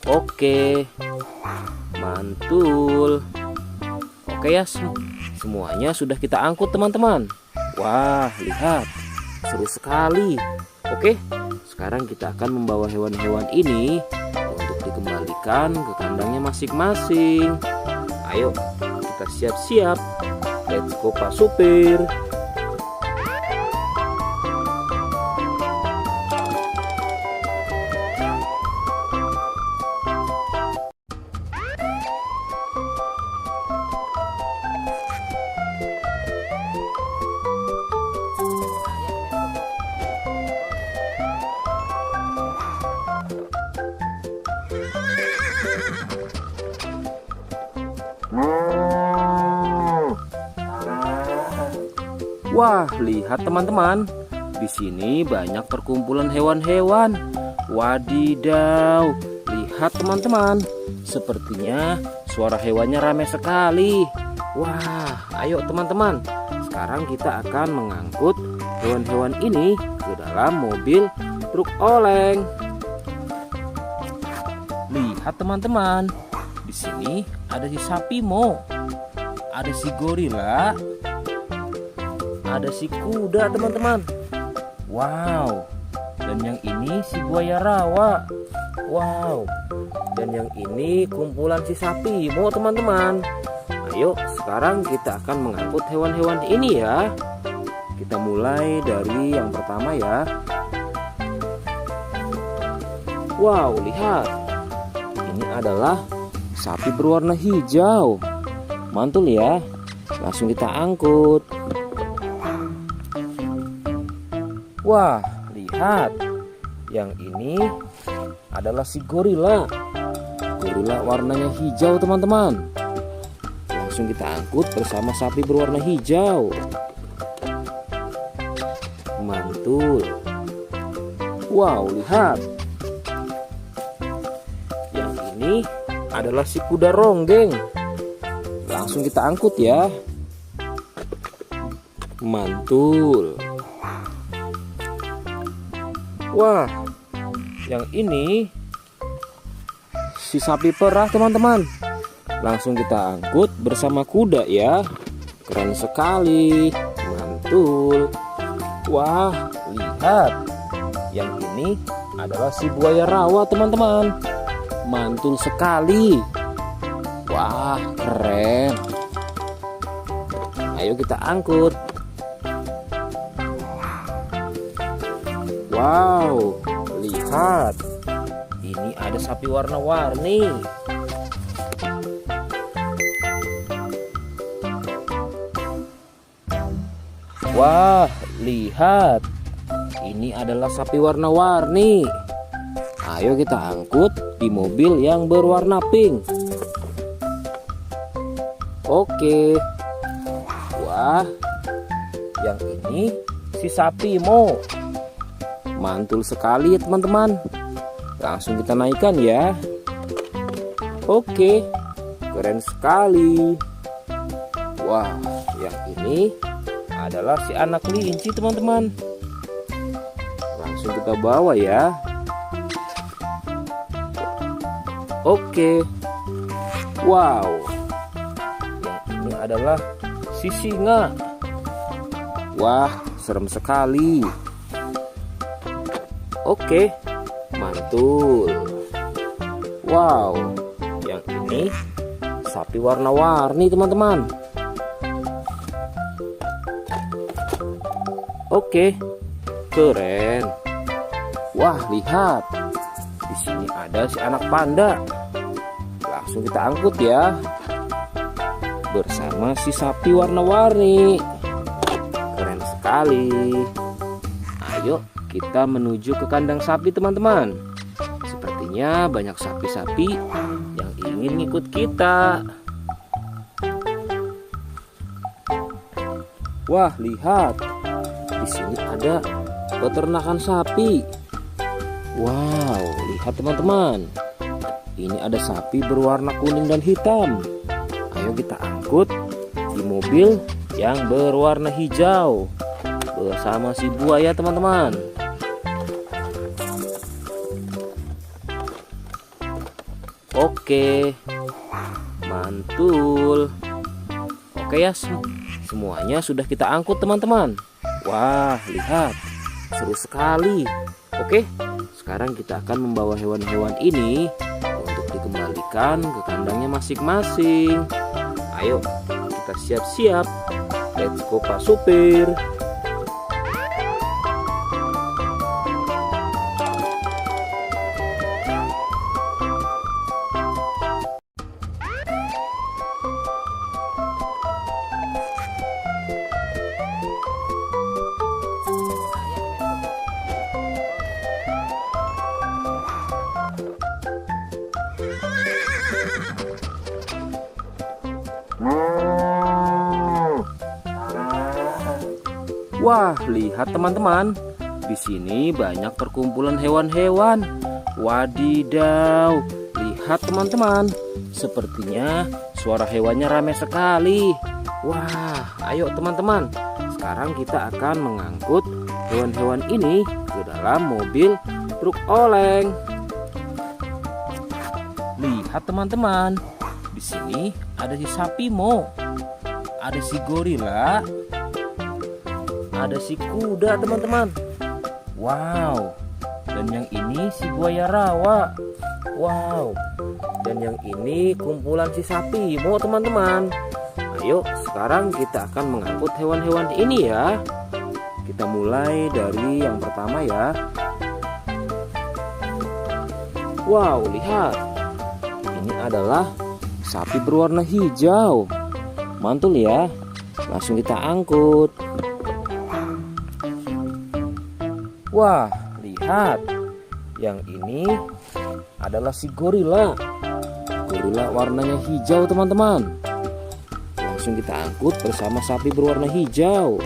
Oke, mantul. Oke ya, semuanya sudah kita angkut teman-teman. Wah, lihat, seru sekali. Oke, sekarang kita akan membawa hewan-hewan ini untuk dikembalikan ke kandangnya masing-masing. Ayo, kita siap-siap. Let's go Pak Supir. Wah, lihat teman-teman. Di sini banyak perkumpulan hewan-hewan. Wadidaw, lihat teman-teman. Sepertinya suara hewannya ramai sekali. Wah, ayo teman-teman. Sekarang kita akan mengangkut hewan-hewan ini ke dalam mobil truk oleng. Lihat teman-teman. Di sini ada si sapi Mo. Ada si gorila. Ada si kuda teman-teman. Wow. Dan yang ini si buaya rawa. Wow. Dan yang ini kumpulan si sapi Mo teman-teman. Ayo sekarang kita akan mengangkut hewan-hewan ini ya. Kita mulai dari yang pertama ya. Wow, lihat. Ini adalah sapi berwarna hijau. Mantul ya. Langsung kita angkut. Wah, lihat. Yang ini adalah si gorila. Gorila warnanya hijau teman-teman. Langsung kita angkut bersama sapi berwarna hijau. Mantul. Wow, lihat. Yang ini adalah si kuda ronggeng. Langsung kita angkut ya. Mantul. Wah, yang ini si sapi perah teman-teman. Langsung kita angkut bersama kuda ya. Keren sekali. Mantul. Wah, lihat. Yang ini adalah si buaya rawa teman-teman. Mantul sekali. Wah, keren. Ayo kita angkut. Wow, lihat. Ini ada sapi warna-warni. Wah, lihat. Ini adalah sapi warna-warni. Ayo kita angkut di mobil yang berwarna pink. Oke. Wah, yang ini si sapi Mo. Mantul sekali ya teman-teman. Langsung kita naikkan ya. Oke, keren sekali. Wah, yang ini adalah si anak kelinci teman-teman. Langsung kita bawa ya. Oke. Wow. Yang ini adalah si singa. Wah, serem sekali. Oke, mantul. Wow, yang ini sapi warna-warni teman-teman. Oke, keren. Wah, lihat. Di sini ada si anak panda. Langsung kita angkut ya. Bersama si sapi warna-warni. Keren sekali. Ayo kita menuju ke kandang sapi teman-teman. Sepertinya banyak sapi-sapi yang ingin ngikut kita. Wah, lihat. Di sini ada peternakan sapi. Wow, lihat teman-teman. Ini ada sapi berwarna kuning dan hitam. Ayo kita angkut di mobil yang berwarna hijau bersama si buaya teman-teman. Oke, mantul. Oke ya, semuanya sudah kita angkut teman-teman. Wah, lihat, seru sekali. Oke, sekarang kita akan membawa hewan-hewan ini untuk dikembalikan ke kandangnya masing-masing. Ayo, kita siap-siap. Let's go Pak Supir. Wah, lihat teman-teman. Di sini banyak perkumpulan hewan-hewan. Wadidaw, lihat teman-teman. Sepertinya suara hewannya ramai sekali. Wah, ayo teman-teman. Sekarang kita akan mengangkut hewan-hewan ini ke dalam mobil truk oleng. Lihat teman-teman. Di sini ada si sapi Mo. Ada si gorila. Ada si kuda teman-teman. Wow. Dan yang ini si buaya rawa. Wow. Dan yang ini kumpulan si sapi Mo teman-teman. Ayo sekarang kita akan mengangkut hewan-hewan ini ya. Kita mulai dari yang pertama ya. Wow, lihat. Ini adalah sapi berwarna hijau. Mantul ya. Langsung kita angkut. Wah, lihat. Yang ini adalah si gorila. Gorila warnanya hijau teman-teman. Langsung kita angkut bersama sapi berwarna hijau.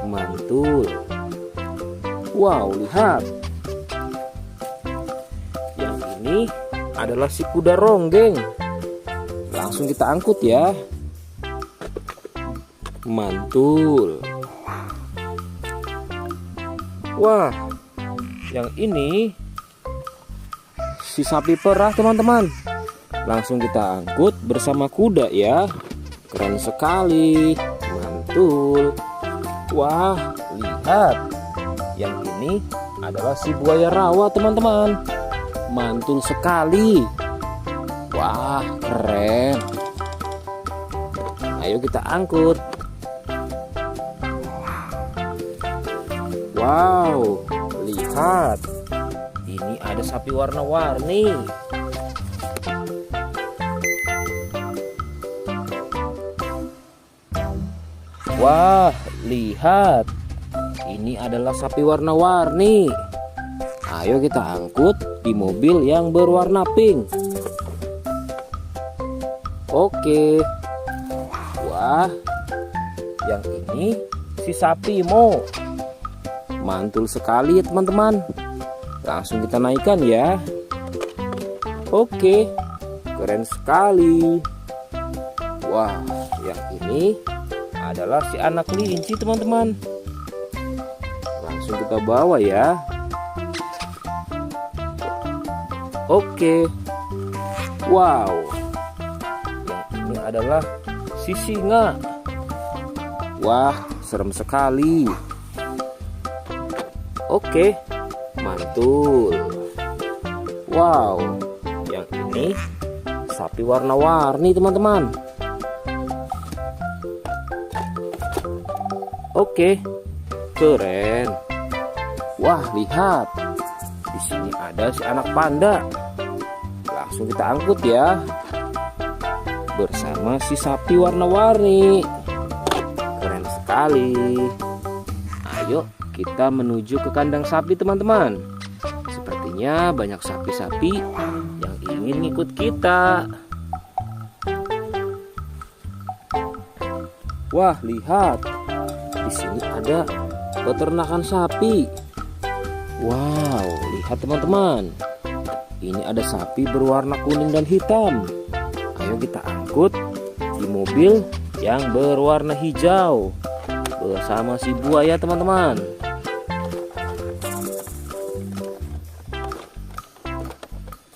Mantul. Wow, lihat. Yang ini adalah si kuda ronggeng. Langsung kita angkut ya. Mantul. Wah, yang ini si sapi perah teman-teman. Langsung kita angkut bersama kuda ya. Keren sekali. Mantul. Wah, lihat. Yang ini adalah si buaya rawa teman-teman. Mantul sekali. Wah, keren. Ayo kita angkut. Wow, lihat. Ini ada sapi warna-warni. Wah, lihat. Ini adalah sapi warna-warni. Ayo kita angkut di mobil yang berwarna pink. Oke. Wah, yang ini si sapi Mo. Mantul sekali ya teman-teman. Langsung kita naikkan ya. Oke, keren sekali. Wah, yang ini adalah si anak kelinci teman-teman. Langsung kita bawa ya. Oke. Wow. Yang ini adalah si singa. Wah, serem sekali. Oke, mantul. Wow, yang ini sapi warna-warni teman-teman. Oke, keren. Wah, lihat. Di sini ada si anak panda. Langsung kita angkut ya. Bersama si sapi warna-warni. Keren sekali. Ayo kita menuju ke kandang sapi teman-teman. Sepertinya banyak sapi-sapi yang ingin ikut kita. Wah, lihat. Di sini ada peternakan sapi. Wow, lihat teman-teman. Ini ada sapi berwarna kuning dan hitam. Ayo kita angkut di mobil yang berwarna hijau bersama si buaya teman-teman.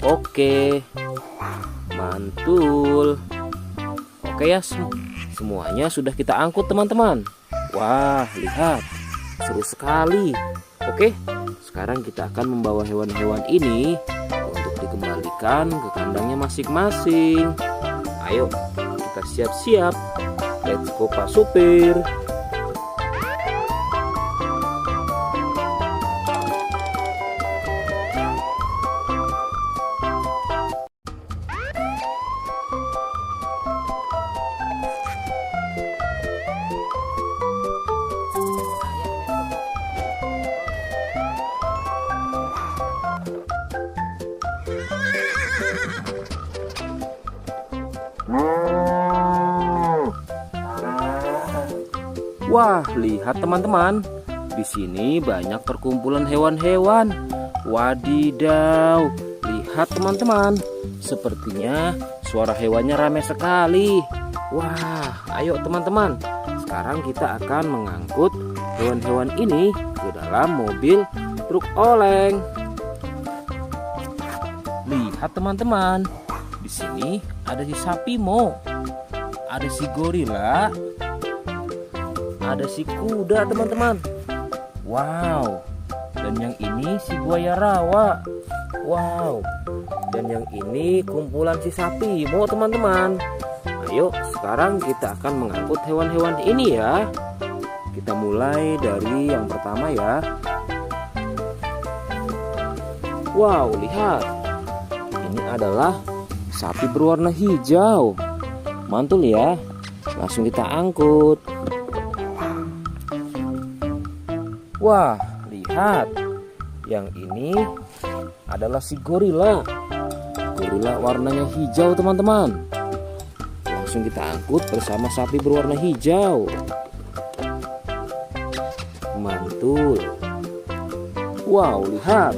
Oke, mantul. Oke ya, semuanya sudah kita angkut teman-teman. Wah, lihat, seru sekali. Oke, sekarang kita akan membawa hewan-hewan ini untuk dikembalikan ke kandangnya masing-masing. Ayo, kita siap-siap. Let's go Pak Supir. Wah, lihat teman-teman. Di sini banyak perkumpulan hewan-hewan. Wadidaw, lihat teman-teman. Sepertinya suara hewannya ramai sekali. Wah, ayo teman-teman. Sekarang kita akan mengangkut hewan-hewan ini ke dalam mobil truk oleng. Lihat teman-teman. Di sini ada si sapi Mo, ada si gorila, ada si kuda teman-teman. Wow. Dan yang ini si buaya rawa. Wow. Dan yang ini kumpulan si sapi Mo teman-teman. Ayo sekarang kita akan mengangkut hewan-hewan ini ya. Kita mulai dari yang pertama ya. Wow, lihat. Ini adalah sapi berwarna hijau. Mantul ya. Langsung kita angkut. Wah, lihat. Yang ini adalah si gorila. Gorila warnanya hijau teman-teman. Langsung kita angkut bersama sapi berwarna hijau. Mantul. Wow, lihat.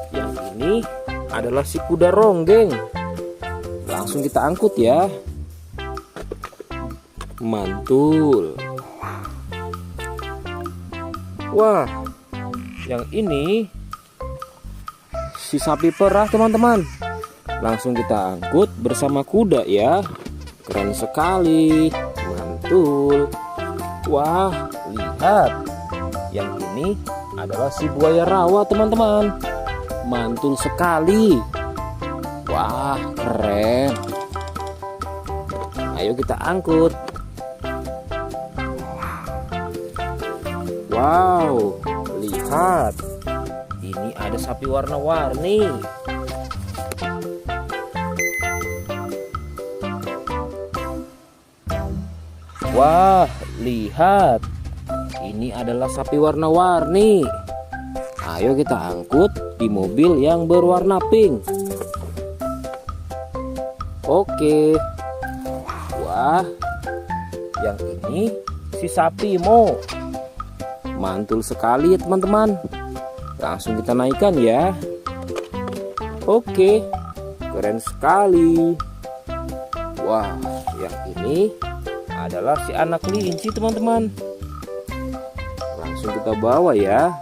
Yang ini adalah si kuda ronggeng. Langsung kita angkut ya. Mantul. Wah, yang ini si sapi perah teman-teman. Langsung kita angkut bersama kuda ya. Keren sekali. Mantul. Wah, lihat. Yang ini adalah si buaya rawa teman-teman. Mantul sekali. Wah, keren. Ayo kita angkut. Wow, lihat. Ini ada sapi warna-warni. Wah, lihat. Ini adalah sapi warna-warni. Ayo kita angkut di mobil yang berwarna pink. Oke. Wah, yang ini si sapi Mo. Mantul sekali ya teman-teman. Langsung kita naikkan ya. Oke, keren sekali. Wah, yang ini adalah si anak kelinci teman-teman. Langsung kita bawa ya.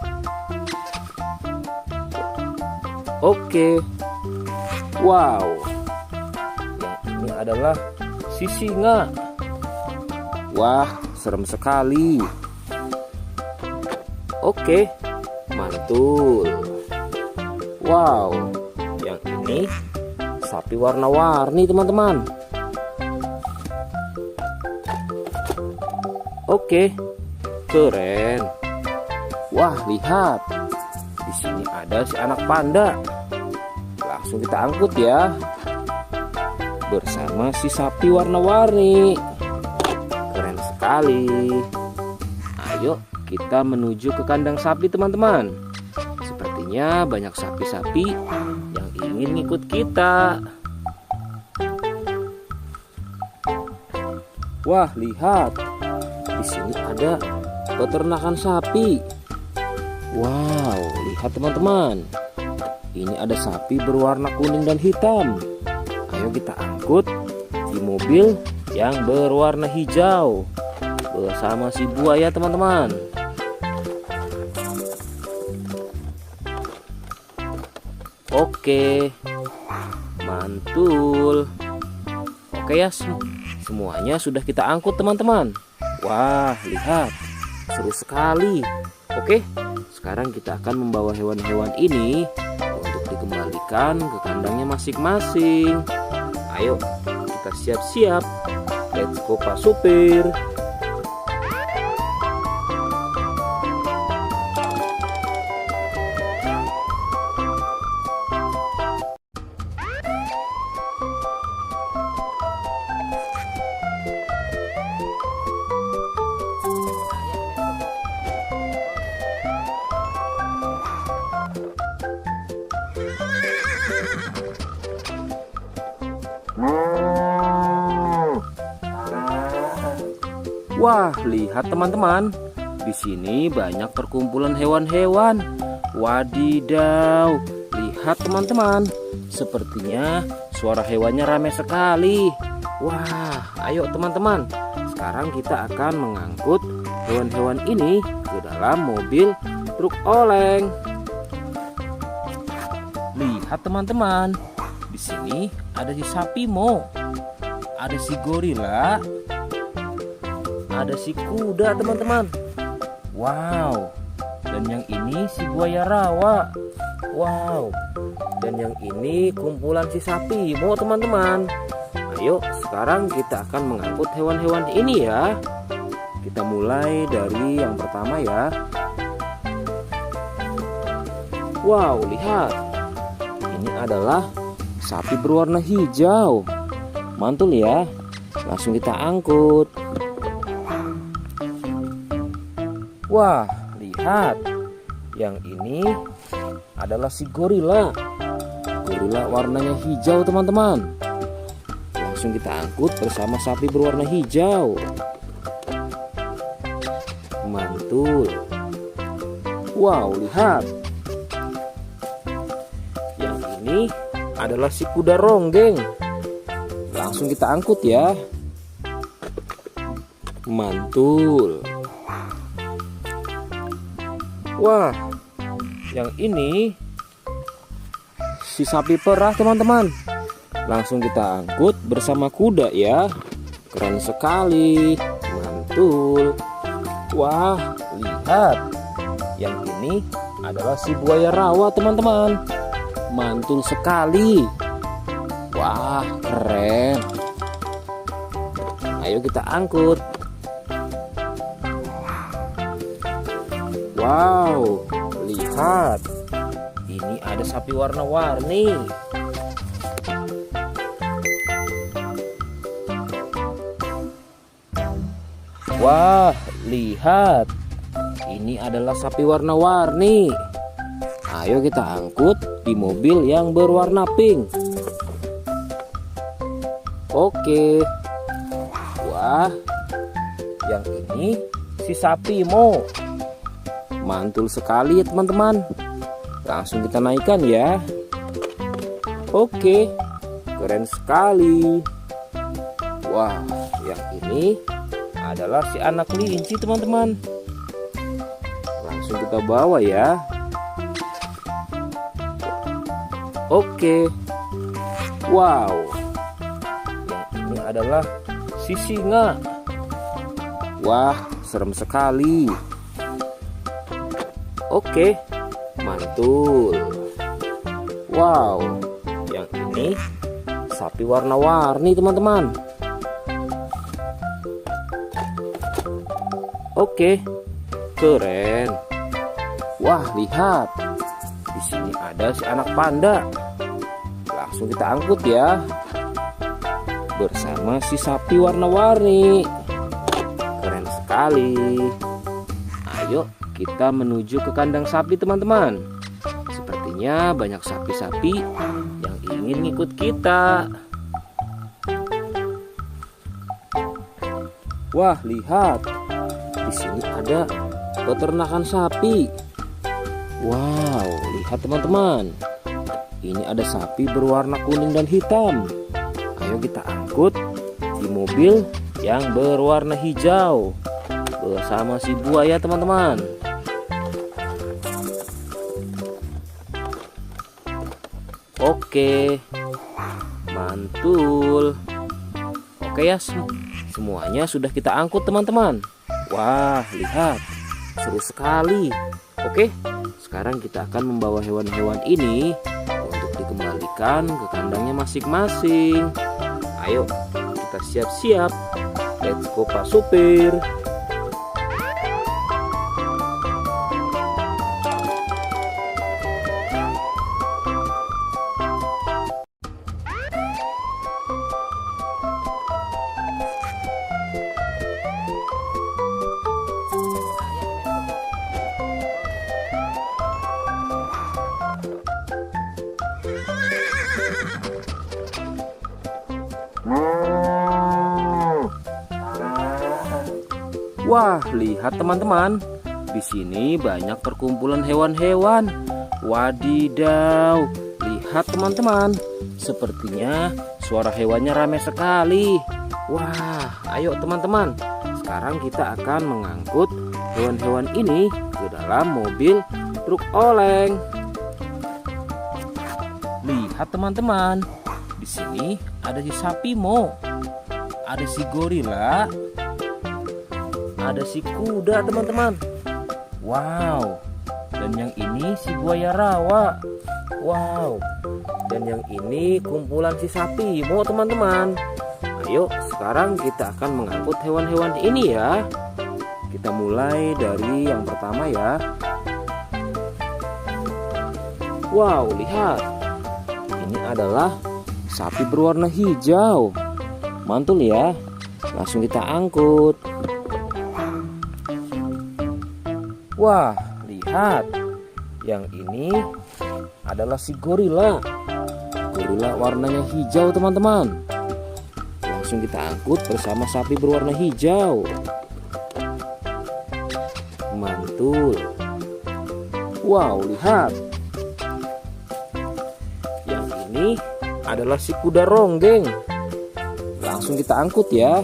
Oke. Wow. Yang ini adalah si singa. Wah, serem sekali. Oke, mantul. Wow, yang ini sapi warna-warni teman-teman. Oke, keren. Wah, lihat. Di sini ada si anak panda. Langsung kita angkut ya. Bersama si sapi warna-warni. Keren sekali. Ayo kita menuju ke kandang sapi teman-teman. Sepertinya banyak sapi-sapi yang ingin ngikut kita. Wah, lihat. Di sini ada peternakan sapi. Wow, lihat teman-teman. Ini ada sapi berwarna kuning dan hitam. Ayo kita angkut di mobil yang berwarna hijau bersama si buaya teman-teman. Oke, mantul. Oke ya, semuanya sudah kita angkut teman-teman. Wah, lihat, seru sekali. Oke, sekarang kita akan membawa hewan-hewan ini untuk dikembalikan ke kandangnya masing-masing. Ayo, kita siap-siap. Let's go Pak Supir. Wah, lihat teman-teman. Di sini banyak perkumpulan hewan-hewan. Wadidaw, lihat teman-teman. Sepertinya suara hewannya ramai sekali. Wah, ayo teman-teman. Sekarang kita akan mengangkut hewan-hewan ini ke dalam mobil truk oleng. Lihat teman-teman. Di sini ada si sapi Mo. Ada si gorila. Ada si kuda teman-teman. Wow. Dan yang ini si buaya rawa. Wow. Dan yang ini kumpulan si sapi Mo teman-teman. Ayo sekarang kita akan mengangkut hewan-hewan ini ya. Kita mulai dari yang pertama ya. Wow, lihat. Ini adalah sapi berwarna hijau. Mantul ya. Langsung kita angkut. Wah, lihat. Yang ini adalah si gorila. Gorila warnanya hijau teman-teman. Langsung kita angkut bersama sapi berwarna hijau. Mantul. Wow, lihat. Yang ini adalah si kuda ronggeng. Langsung kita angkut ya. Mantul. Wah, yang ini si sapi perah teman-teman. Langsung kita angkut bersama kuda ya. Keren sekali. Mantul. Wah, lihat. Yang ini adalah si buaya rawa teman-teman. Mantul sekali. Wah, keren. Ayo kita angkut. Wow, lihat. Ini ada sapi warna-warni. Wah, lihat. Ini adalah sapi warna-warni. Ayo kita angkut di mobil yang berwarna pink. Oke. Wah, yang ini si sapi Mo. Mantul sekali ya teman-teman. Langsung kita naikkan ya. Oke, keren sekali. Wah, yang ini adalah si anak kelinci teman-teman. Langsung kita bawa ya. Oke. Wow. Yang ini adalah si singa. Wah, serem sekali. Oke, mantul. Wow, yang ini sapi warna-warni teman-teman. Oke, keren. Wah, lihat. Di sini ada si anak panda. Langsung kita angkut ya. Bersama si sapi warna-warni. Keren sekali. Ayo kita menuju ke kandang sapi teman-teman. Sepertinya banyak sapi-sapi yang ingin ngikut kita. Wah, lihat. Di sini ada peternakan sapi. Wow, lihat teman-teman. Ini ada sapi berwarna kuning dan hitam. Ayo kita angkut di mobil yang berwarna hijau bersama si buaya teman-teman. Oke, mantul. Oke ya, semuanya sudah kita angkut teman-teman. Wah, lihat, seru sekali. Oke, sekarang kita akan membawa hewan-hewan ini untuk dikembalikan ke kandangnya masing-masing. Ayo, kita siap-siap. Let's go Pak Supir. Wah, lihat teman-teman. Di sini banyak perkumpulan hewan-hewan. Wadidaw, lihat teman-teman. Sepertinya suara hewannya ramai sekali. Wah, ayo teman-teman. Sekarang kita akan mengangkut hewan-hewan ini ke dalam mobil truk oleng. Lihat teman-teman. Di sini ada si sapi Mo. Ada si gorila. Ada si kuda teman-teman. Wow. Dan yang ini si buaya rawa. Wow. Dan yang ini kumpulan si sapi Mo teman-teman. Ayo sekarang kita akan mengangkut hewan-hewan ini ya. Kita mulai dari yang pertama ya. Wow, lihat. Ini adalah sapi berwarna hijau. Mantul ya. Langsung kita angkut. Wah, lihat. Yang ini adalah si gorila. Gorila warnanya hijau teman-teman. Langsung kita angkut bersama sapi berwarna hijau. Mantul. Wow, lihat. Yang ini adalah si kuda ronggeng. Langsung kita angkut ya.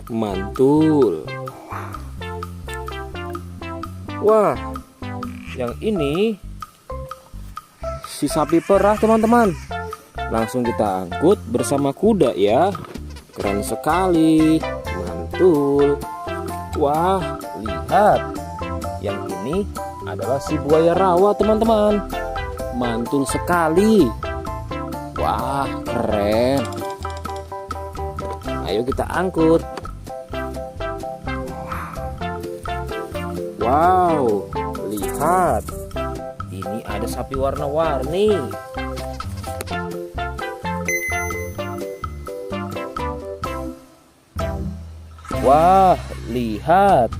Mantul. Wah, yang ini si sapi perah teman-teman. Langsung kita angkut bersama kuda ya. Keren sekali. Mantul. Wah, lihat. Yang ini adalah si buaya rawa teman-teman. Mantul sekali. Wah, keren. Ayo kita angkut. Wow, lihat. Ini ada sapi warna-warni. Wah, lihat.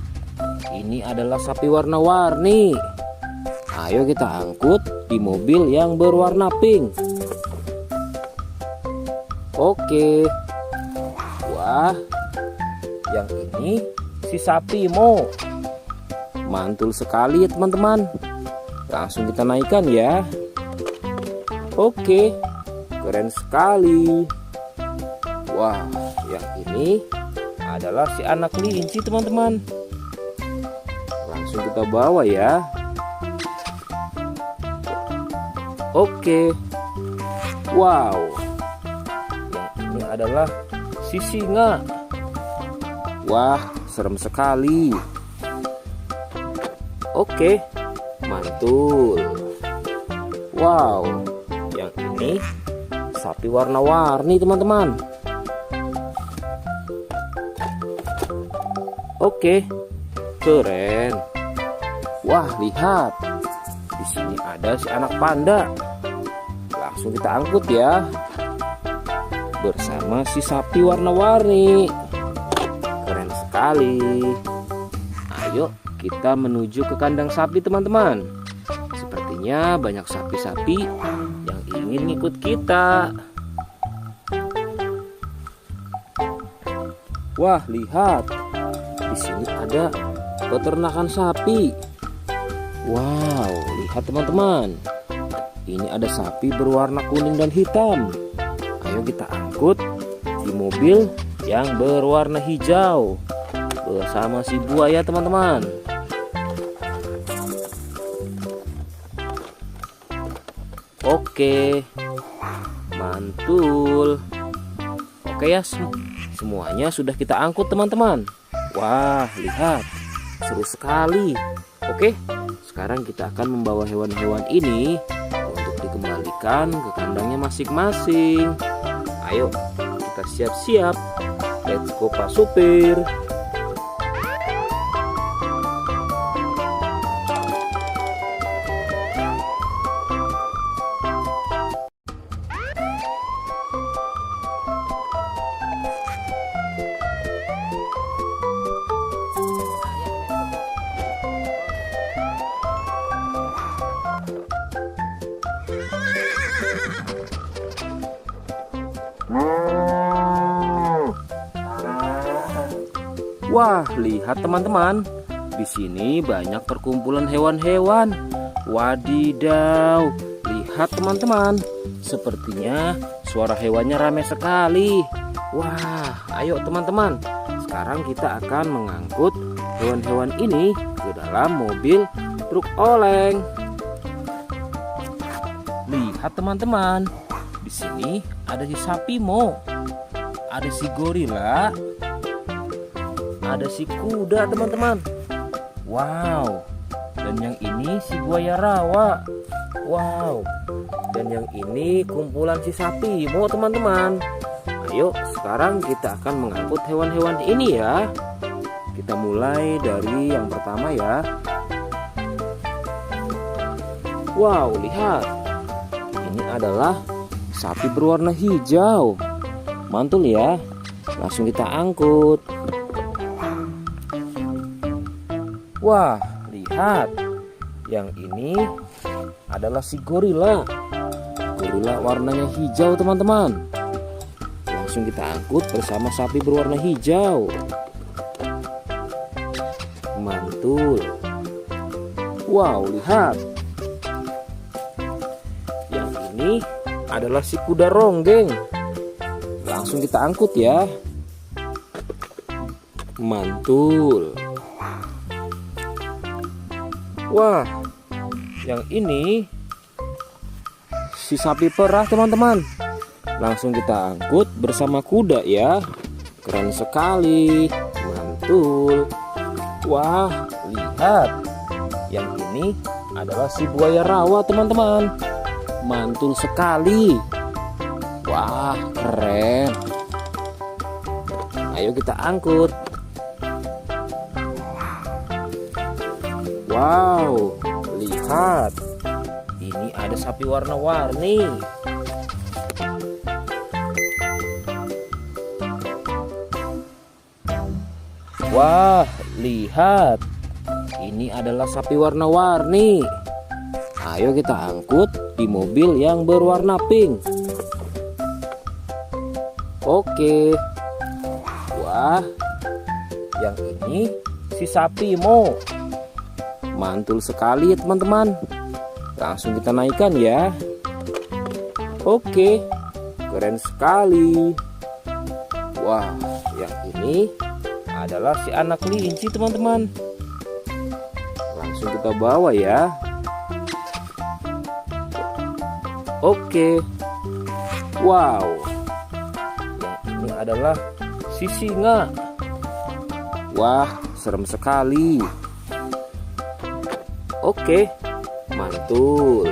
Ini adalah sapi warna-warni. Ayo kita angkut di mobil yang berwarna pink. Oke. Wah, yang ini si sapi Mo. Mantul sekali ya teman-teman. Langsung kita naikkan ya. Oke, keren sekali. Wah, yang ini adalah si anak kelinci teman-teman. Langsung kita bawa ya. Oke. Wow. Yang ini adalah si singa. Wah, serem sekali. Oke, mantul. Wow, yang ini sapi warna-warni teman-teman. Oke, keren. Wah, lihat. Di sini ada si anak panda. Langsung kita angkut ya. Bersama si sapi warna-warni. Keren sekali. Ayo kita menuju ke kandang sapi teman-teman. Sepertinya banyak sapi-sapi yang ingin ngikut kita. Wah, lihat. Di sini ada peternakan sapi. Wow, lihat teman-teman. Ini ada sapi berwarna kuning dan hitam. Ayo kita angkut di mobil yang berwarna hijau bersama si buaya teman-teman. Oke, mantul. Oke ya, semuanya sudah kita angkut teman-teman. Wah, lihat, seru sekali. Oke, sekarang kita akan membawa hewan-hewan ini untuk dikembalikan ke kandangnya masing-masing. Ayo, kita siap-siap. Let's go Pak Supir. Wah, lihat teman-teman. Di sini banyak perkumpulan hewan-hewan. Wadidaw, lihat teman-teman. Sepertinya suara hewannya ramai sekali. Wah, ayo teman-teman. Sekarang kita akan mengangkut hewan-hewan ini ke dalam mobil truk oleng. Lihat teman-teman. Di sini ada si sapi Mo. Ada si gorila. Ada si kuda teman-teman. Wow. Dan yang ini si buaya rawa. Wow. Dan yang ini kumpulan si sapi Mo teman-teman. Ayo sekarang kita akan mengangkut hewan-hewan ini ya. Kita mulai dari yang pertama ya. Wow, lihat. Ini adalah sapi berwarna hijau. Mantul ya. Langsung kita angkut. Wah, lihat. Yang ini adalah si gorila. Gorila warnanya hijau teman-teman. Langsung kita angkut bersama sapi berwarna hijau. Mantul. Wow, lihat. Yang ini adalah si kuda ronggeng. Langsung kita angkut ya. Mantul. Wah, yang ini si sapi perah teman-teman. Langsung kita angkut bersama kuda ya. Keren sekali. Mantul. Wah, lihat. Yang ini adalah si buaya rawa teman-teman. Mantul sekali. Wah, keren. Ayo kita angkut. Wow, lihat. Ini ada sapi warna-warni. Wah, lihat. Ini adalah sapi warna-warni. Ayo kita angkut di mobil yang berwarna pink. Oke. Wah, yang ini si sapi Mo. Mantul sekali ya teman-teman. Langsung kita naikkan ya. Oke, keren sekali. Wah, yang ini adalah si anak kelinci teman-teman. Langsung kita bawa ya. Oke. Wow. Yang ini adalah si singa. Wah, serem sekali. Oke, mantul.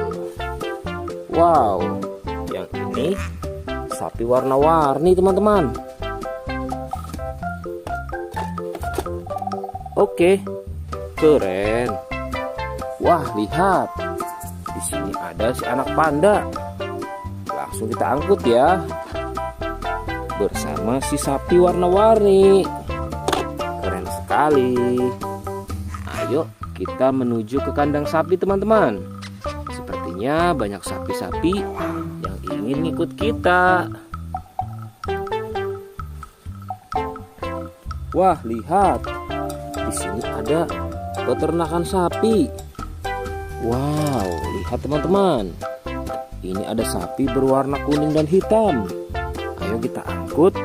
Wow, yang ini sapi warna-warni teman-teman. Oke, keren. Wah, lihat. Di sini ada si anak panda. Langsung kita angkut ya. Bersama si sapi warna-warni. Keren sekali. Ayo kita menuju ke kandang sapi teman-teman. Sepertinya banyak sapi-sapi yang ingin ikut kita. Wah, lihat. Di sini ada peternakan sapi. Wow, lihat teman-teman. Ini ada sapi berwarna kuning dan hitam. Ayo kita angkut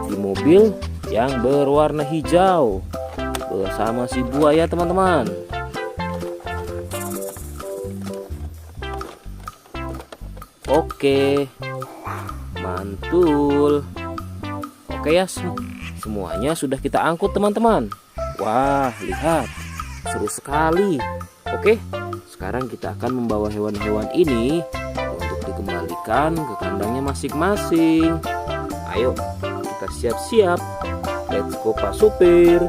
di mobil yang berwarna hijau bersama si buaya teman-teman. Oke, mantul. Oke ya, semuanya sudah kita angkut teman-teman. Wah, lihat, seru sekali. Oke, sekarang kita akan membawa hewan-hewan ini untuk dikembalikan ke kandangnya masing-masing. Ayo, kita siap-siap. Let's go Pak Supir.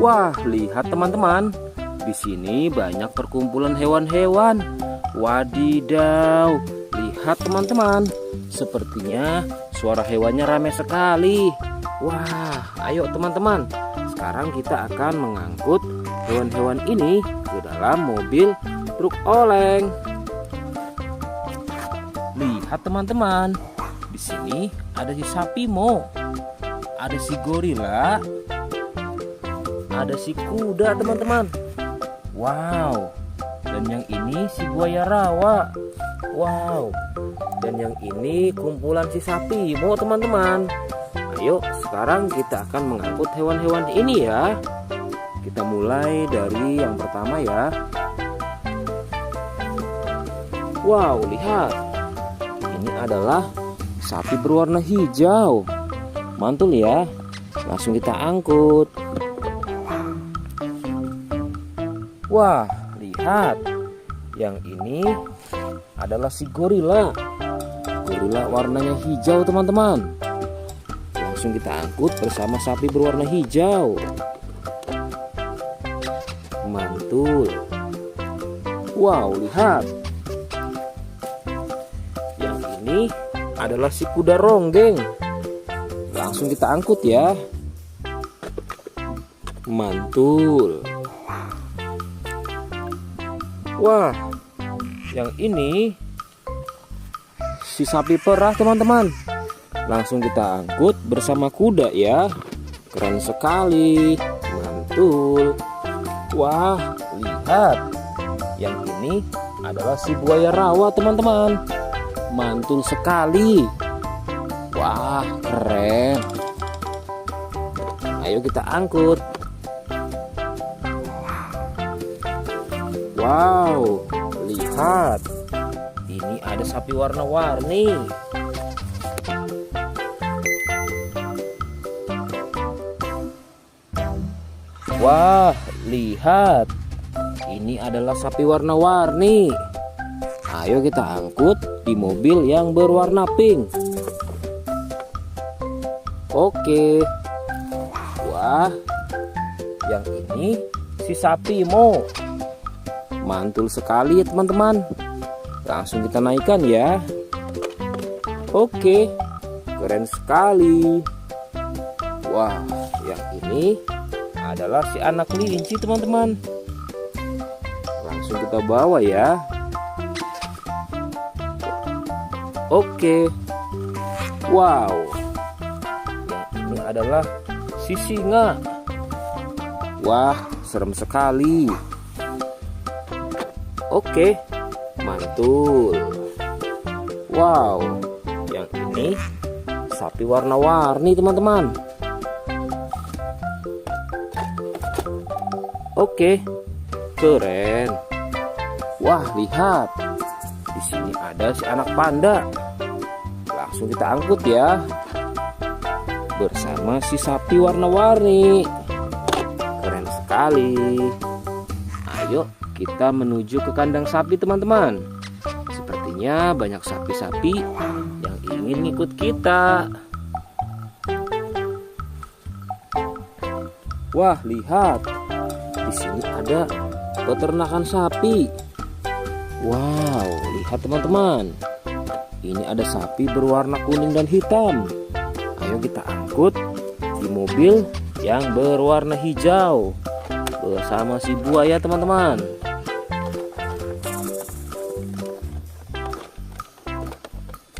Wah, lihat teman-teman. Di sini banyak perkumpulan hewan-hewan. Wadidaw, lihat teman-teman. Sepertinya suara hewannya ramai sekali. Wah, ayo teman-teman. Sekarang kita akan mengangkut hewan-hewan ini ke dalam mobil truk oleng. Lihat teman-teman. Di sini ada si sapi Mo. Ada si gorila. Ada si kuda teman-teman. Wow. Dan yang ini si buaya rawa. Wow. Dan yang ini kumpulan si sapi Mo teman-teman. Ayo sekarang kita akan mengangkut hewan-hewan ini ya. Kita mulai dari yang pertama ya. Wow, lihat. Ini adalah sapi berwarna hijau. Mantul ya. Langsung kita angkut. Wah, lihat. Yang ini adalah si gorila. Gorila warnanya hijau teman-teman. Langsung kita angkut bersama sapi berwarna hijau. Mantul. Wow, lihat. Yang ini adalah si kuda ronggeng. Langsung kita angkut ya. Mantul. Wah, yang ini si sapi perah teman-teman. Langsung kita angkut bersama kuda ya. Keren sekali. Mantul. Wah, lihat. Yang ini adalah si buaya rawa teman-teman. Mantul sekali. Wah, keren. Ayo kita angkut. Wow, lihat. Ini ada sapi warna-warni. Wah, lihat. Ini adalah sapi warna-warni. Ayo kita angkut di mobil yang berwarna pink. Oke. Wah, yang ini si sapi Mo. Mantul sekali ya teman-teman. Langsung kita naikkan ya. Oke, keren sekali. Wah, yang ini adalah si anak kelinci teman-teman. Langsung kita bawa ya. Oke. Wow. Yang ini adalah si singa. Wah, serem sekali. Oke, mantul. Wow, yang ini sapi warna-warni teman-teman. Oke, keren. Wah, lihat. Di sini ada si anak panda. Langsung kita angkut ya. Bersama si sapi warna-warni. Keren sekali. Ayo kita menuju ke kandang sapi teman-teman. Sepertinya banyak sapi-sapi yang ingin ikut kita. Wah, lihat. Di sini ada peternakan sapi. Wow, lihat teman-teman. Ini ada sapi berwarna kuning dan hitam. Ayo kita angkut di mobil yang berwarna hijau bersama si buaya teman-teman.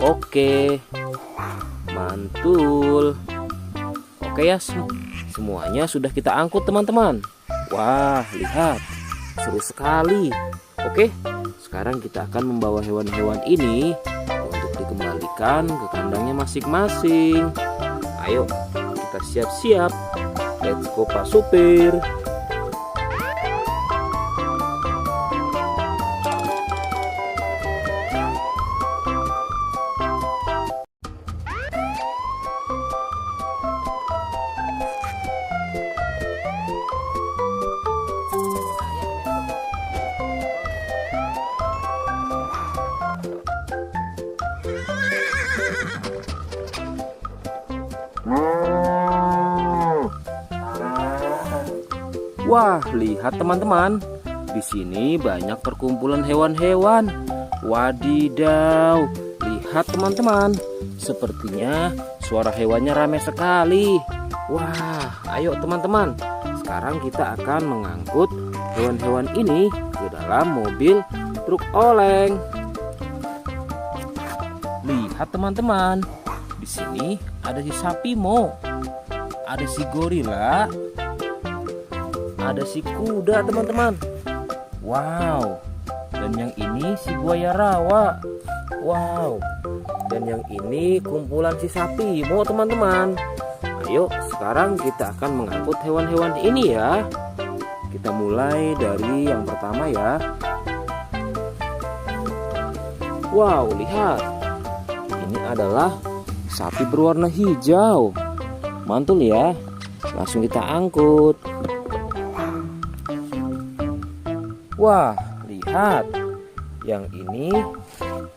Oke, mantul. Oke ya, semuanya sudah kita angkut teman-teman. Wah, lihat, seru sekali. Oke, sekarang kita akan membawa hewan-hewan ini untuk dikembalikan ke kandangnya masing-masing. Ayo, kita siap-siap. Let's go Pak Supir. Wah, lihat teman-teman. Di sini banyak perkumpulan hewan-hewan. Wadidaw, lihat teman-teman. Sepertinya suara hewannya ramai sekali. Wah, ayo teman-teman. Sekarang kita akan mengangkut hewan-hewan ini ke dalam mobil truk oleng. Lihat teman-teman. Di sini ada si sapi Mo. Ada si gorila. Ada si kuda teman-teman. Wow. Dan yang ini si buaya rawa. Wow. Dan yang ini kumpulan si sapi Mo teman-teman. Ayo sekarang kita akan mengangkut hewan-hewan ini ya. Kita mulai dari yang pertama ya. Wow, lihat. Ini adalah sapi berwarna hijau. Mantul ya. Langsung kita angkut. Wah, lihat. Yang ini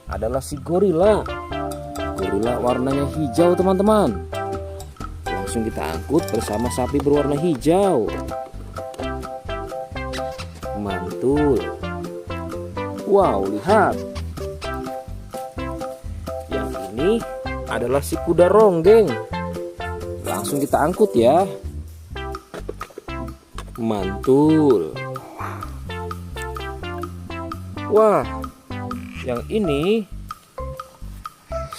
adalah si gorila. Gorila warnanya hijau teman-teman. Langsung kita angkut bersama sapi berwarna hijau. Mantul. Wow, lihat. Yang ini adalah si kuda ronggeng. Langsung kita angkut ya. Mantul. Wah, yang ini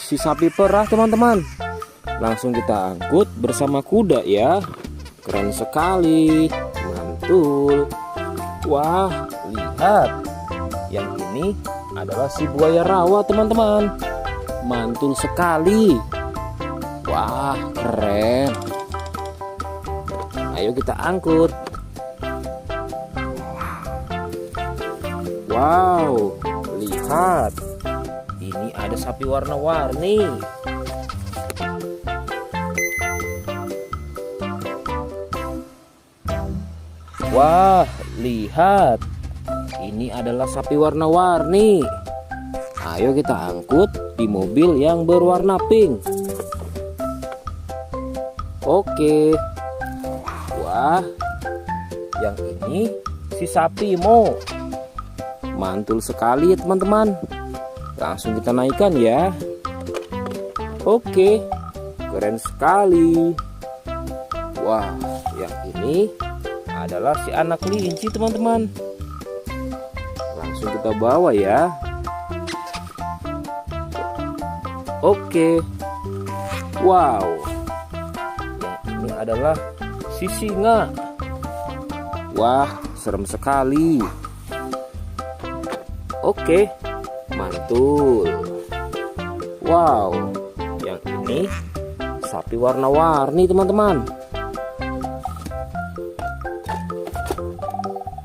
si sapi perah teman-teman. Langsung kita angkut bersama kuda ya. Keren sekali. Mantul. Wah, lihat. Yang ini adalah si buaya rawa teman-teman. Mantul sekali. Wah, keren. Ayo kita angkut. Wow, lihat. Ini ada sapi warna-warni. Wah, lihat. Ini adalah sapi warna-warni. Ayo kita angkut di mobil yang berwarna pink. Oke. Wah, yang ini si sapi Mo. Mantul sekali ya teman-teman. Langsung kita naikkan ya. Oke, keren sekali. Wah, yang ini adalah si anak kelinci teman-teman. Langsung kita bawa ya. Oke. Wow, yang ini adalah si singa. Wah, serem sekali. Oke, mantul. Wow, yang ini sapi warna-warni teman-teman.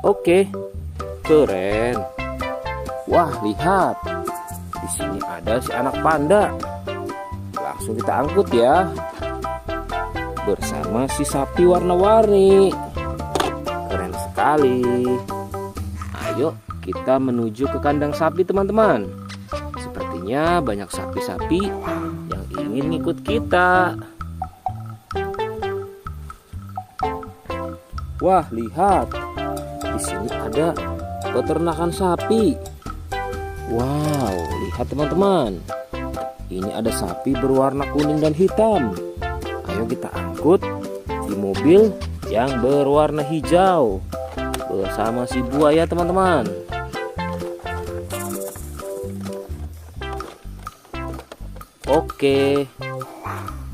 Oke, keren. Wah, lihat. Di sini ada si anak panda. Langsung kita angkut ya. Bersama si sapi warna-warni. Keren sekali. Ayo kita menuju ke kandang sapi teman-teman. Sepertinya banyak sapi-sapi yang ingin ikut kita. Wah, lihat. Di sini ada peternakan sapi. Wow, lihat teman-teman. Ini ada sapi berwarna kuning dan hitam. Ayo kita angkut di mobil yang berwarna hijau bersama si buaya teman-teman. Oke,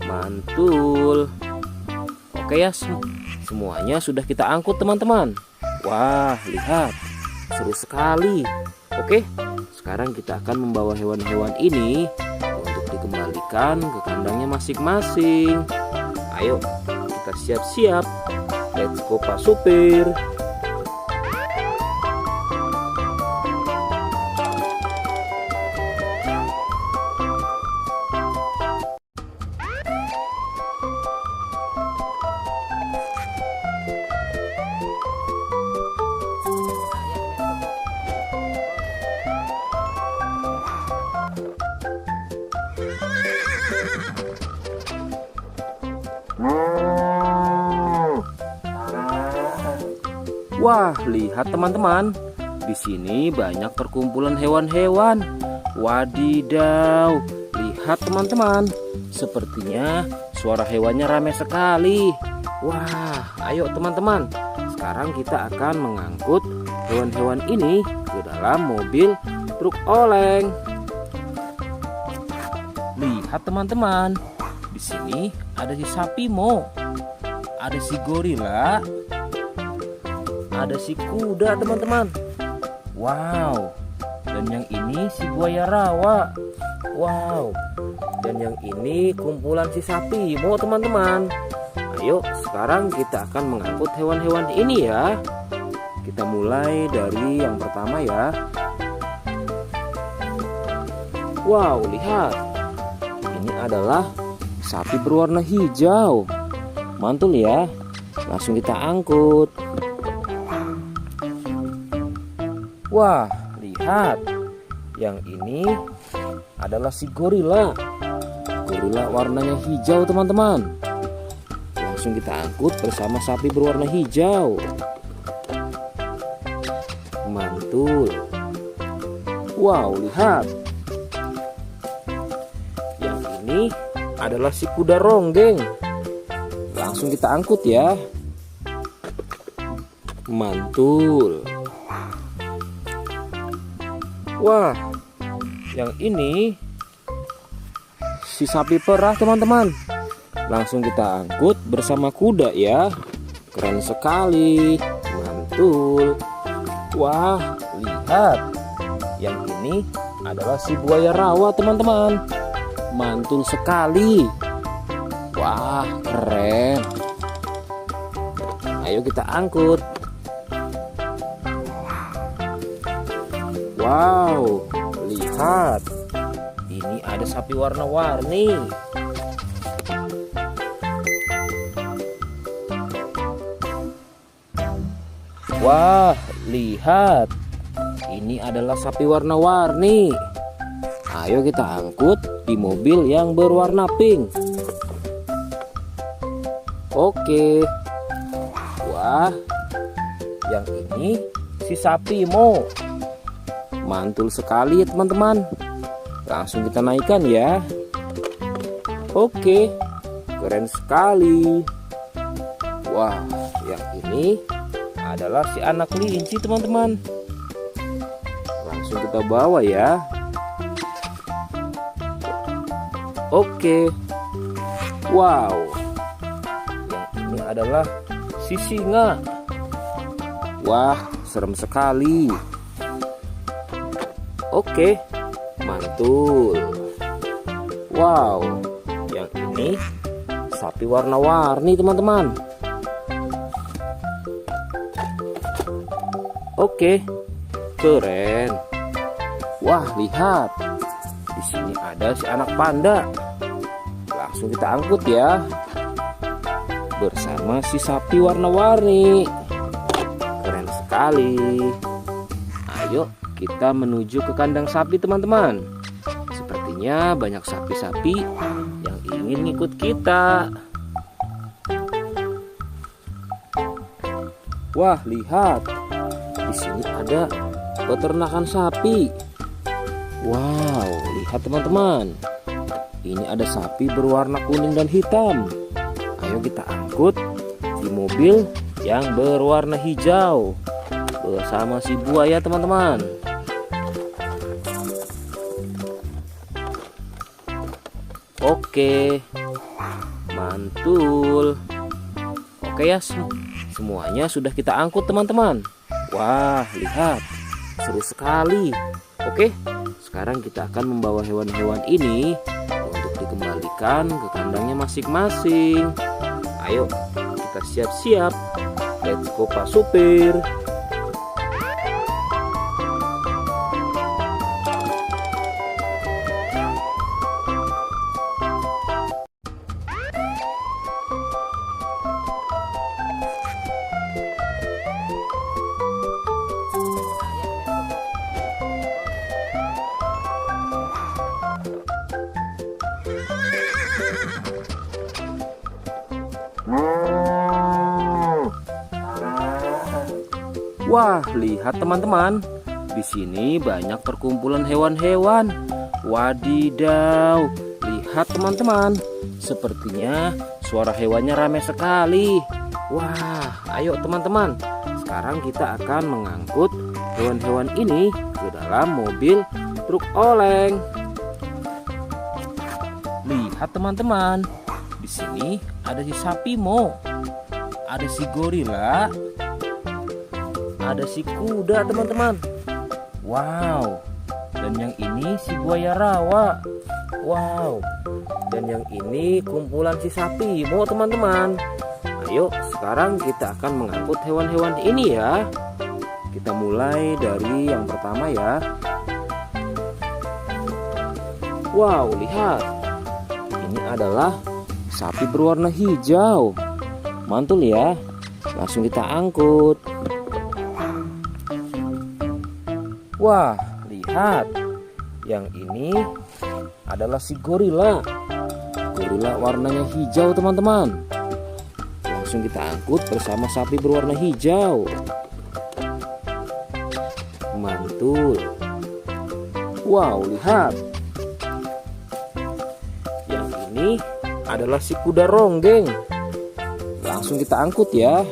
mantul. Oke ya, semuanya sudah kita angkut teman-teman. Wah, lihat, seru sekali. Oke, sekarang kita akan membawa hewan-hewan ini untuk dikembalikan ke kandangnya masing-masing. Ayo, kita siap-siap. Let's go Pak Supir. Wah, lihat teman-teman. Di sini banyak perkumpulan hewan-hewan. Wadidaw, lihat teman-teman. Sepertinya suara hewannya ramai sekali. Wah, ayo teman-teman. Sekarang kita akan mengangkut hewan-hewan ini ke dalam mobil truk oleng. Lihat teman-teman. Di sini ada si sapi Mo. Ada si gorila. Ada si kuda teman-teman. Wow. Dan yang ini si buaya rawa. Wow. Dan yang ini kumpulan si sapi Mo teman-teman. Ayo sekarang kita akan mengangkut hewan-hewan ini ya. Kita mulai dari yang pertama ya. Wow, lihat. Ini adalah sapi berwarna hijau. Mantul ya. Langsung kita angkut. Wah, lihat. Yang ini adalah si gorila. Gorila warnanya hijau teman-teman. Langsung kita angkut bersama sapi berwarna hijau. Mantul. Wow, lihat. Yang ini adalah si kuda ronggeng. Langsung kita angkut ya. Mantul. Wah, yang ini si sapi perah teman-teman. Langsung kita angkut bersama kuda ya. Keren sekali. Mantul. Wah, lihat. Yang ini adalah si buaya rawa teman-teman. Mantul sekali. Wah, keren. Ayo kita angkut. Wow, lihat. Ini ada sapi warna-warni. Wah, lihat. Ini adalah sapi warna-warni. Ayo kita angkut di mobil yang berwarna pink. Oke. Wah, yang ini si sapi Mo. Mantul sekali ya teman-teman. Langsung kita naikkan ya. Oke, keren sekali. Wah, yang ini adalah si anak kelinci teman-teman. Langsung kita bawa ya. Oke. Wow. Yang ini adalah si singa. Wah, serem sekali. Oke, mantul. Wow, yang ini sapi warna-warni teman-teman. Oke, keren. Wah, lihat. Di sini ada si anak panda. Langsung kita angkut ya. Bersama si sapi warna-warni. Keren sekali. Ayo kita menuju ke kandang sapi teman-teman. Sepertinya banyak sapi-sapi yang ingin ngikut kita. Wah, lihat. Di sini ada peternakan sapi. Wow, lihat teman-teman. Ini ada sapi berwarna kuning dan hitam. Ayo kita angkut di mobil yang berwarna hijau bersama si buaya teman-teman. Oke, mantul. Oke ya, semuanya sudah kita angkut teman-teman. Wah, lihat, seru sekali. Oke, sekarang kita akan membawa hewan-hewan ini untuk dikembalikan ke kandangnya masing-masing. Ayo, kita siap-siap. Let's go Pak Supir. Wah, lihat teman-teman. Di sini banyak perkumpulan hewan-hewan. Wadidaw, lihat teman-teman. Sepertinya suara hewannya ramai sekali. Wah, ayo teman-teman. Sekarang kita akan mengangkut hewan-hewan ini ke dalam mobil truk oleng. Lihat teman-teman. Di sini ada si sapi Mo, ada si gorila, ada si kuda teman-teman. Wow. Dan yang ini si buaya rawa. Wow. Dan yang ini kumpulan si sapi Mo teman-teman. Ayo sekarang kita akan mengangkut hewan-hewan ini ya. Kita mulai dari yang pertama ya. Wow, lihat. Ini adalah sapi berwarna hijau. Mantul ya. Langsung kita angkut. Wah, lihat. Yang ini adalah si gorila. Gorila warnanya hijau teman-teman. Langsung kita angkut bersama sapi berwarna hijau. Mantul. Wow, lihat. Yang ini adalah si kuda ronggeng. Langsung kita angkut ya.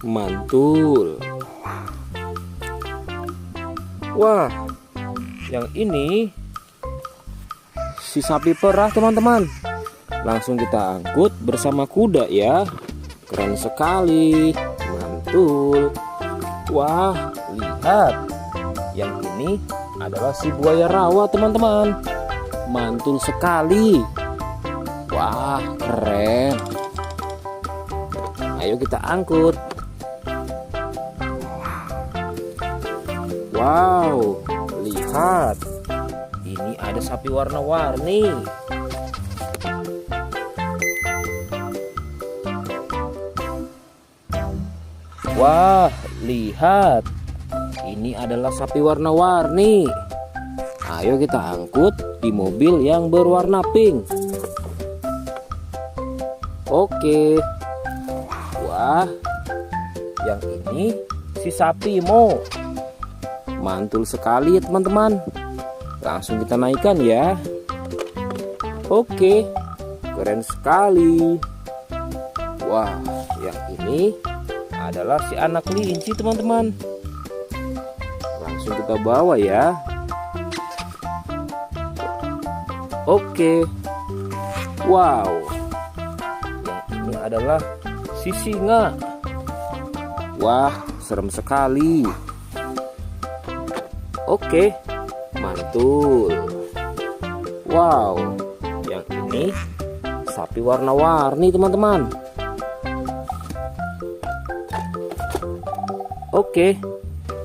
Mantul. Wah, yang ini si sapi perah teman-teman. Langsung kita angkut bersama kuda ya. Keren sekali. Mantul. Wah, lihat. Yang ini adalah si buaya rawa teman-teman. Mantul sekali. Wah, keren. Ayo kita angkut. Wow, lihat. Ini ada sapi warna-warni. Wah, lihat. Ini adalah sapi warna-warni. Ayo kita angkut di mobil yang berwarna pink. Oke. Wah, yang ini si sapi Mo. Mantul sekali ya teman-teman. Langsung kita naikkan ya. Oke, keren sekali. Wah, yang ini adalah si anak kelinci teman-teman. Langsung kita bawa ya. Oke. Wow. Yang ini adalah si singa. Wah, serem sekali. Oke, mantul. Wow, yang ini sapi warna-warni teman-teman. Oke,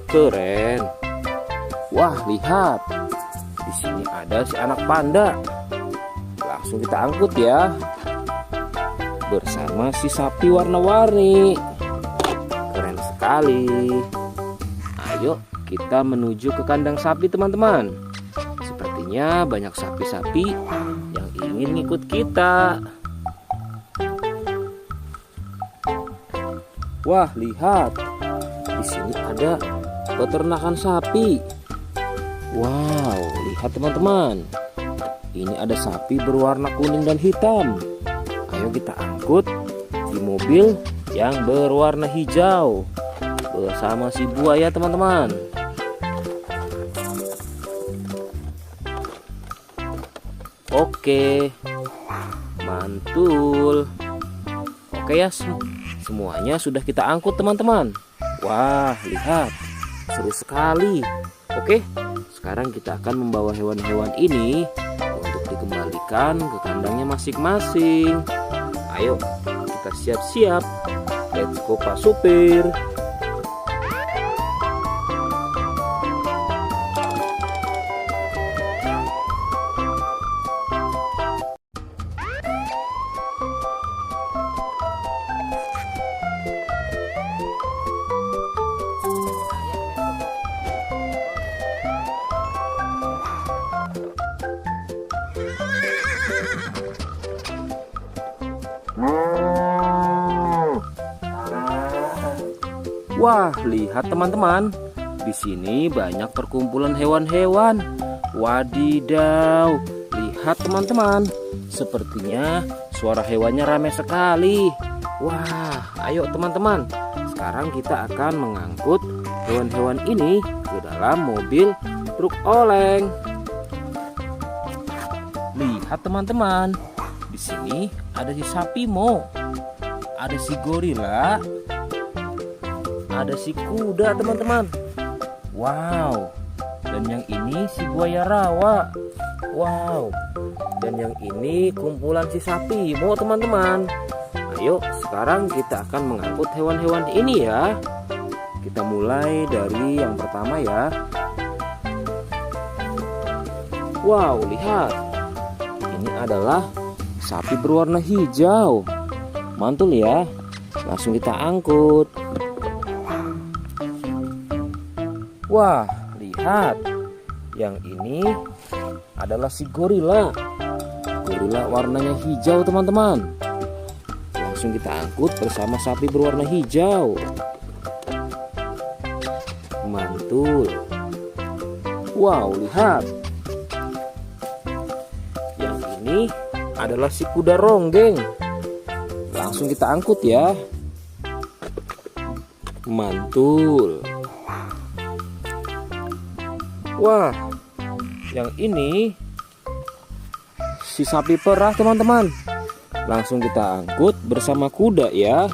keren. Wah, lihat. Di sini ada si anak panda. Langsung kita angkut ya. Bersama si sapi warna-warni. Keren sekali. Ayo kita menuju ke kandang sapi teman-teman. Sepertinya banyak sapi-sapi yang ingin ngikut kita. Wah, lihat. Di sini ada peternakan sapi. Wow, lihat teman-teman. Ini ada sapi berwarna kuning dan hitam. Ayo kita angkut di mobil yang berwarna hijau bersama si buaya teman-teman. Oke, mantul. Oke ya, semuanya sudah kita angkut teman-teman. Wah, lihat, seru sekali. Oke, sekarang kita akan membawa hewan-hewan ini untuk dikembalikan ke kandangnya masing-masing. Ayo, kita siap-siap. Let's go Pak Supir. Wah, lihat teman-teman. Di sini banyak perkumpulan hewan-hewan. Wadidaw, lihat teman-teman. Sepertinya suara hewannya ramai sekali. Wah, ayo teman-teman. Sekarang kita akan mengangkut hewan-hewan ini ke dalam mobil truk oleng. Lihat teman-teman. Di sini ada si sapi Mo. Ada si gorila. Ada si kuda teman-teman. Wow. Dan yang ini si buaya rawa. Wow. Dan yang ini kumpulan si sapi Mo teman-teman. Ayo sekarang kita akan mengangkut hewan-hewan ini ya. Kita mulai dari yang pertama ya. Wow, lihat. Ini adalah sapi berwarna hijau. Mantul ya. Langsung kita angkut. Wah, lihat. Yang ini adalah si gorila. Gorila warnanya hijau teman-teman. Langsung kita angkut bersama sapi berwarna hijau. Mantul. Wow, lihat. Yang ini adalah si kuda ronggeng. Langsung kita angkut ya. Mantul. Wah, yang ini si sapi perah teman-teman. Langsung kita angkut bersama kuda ya.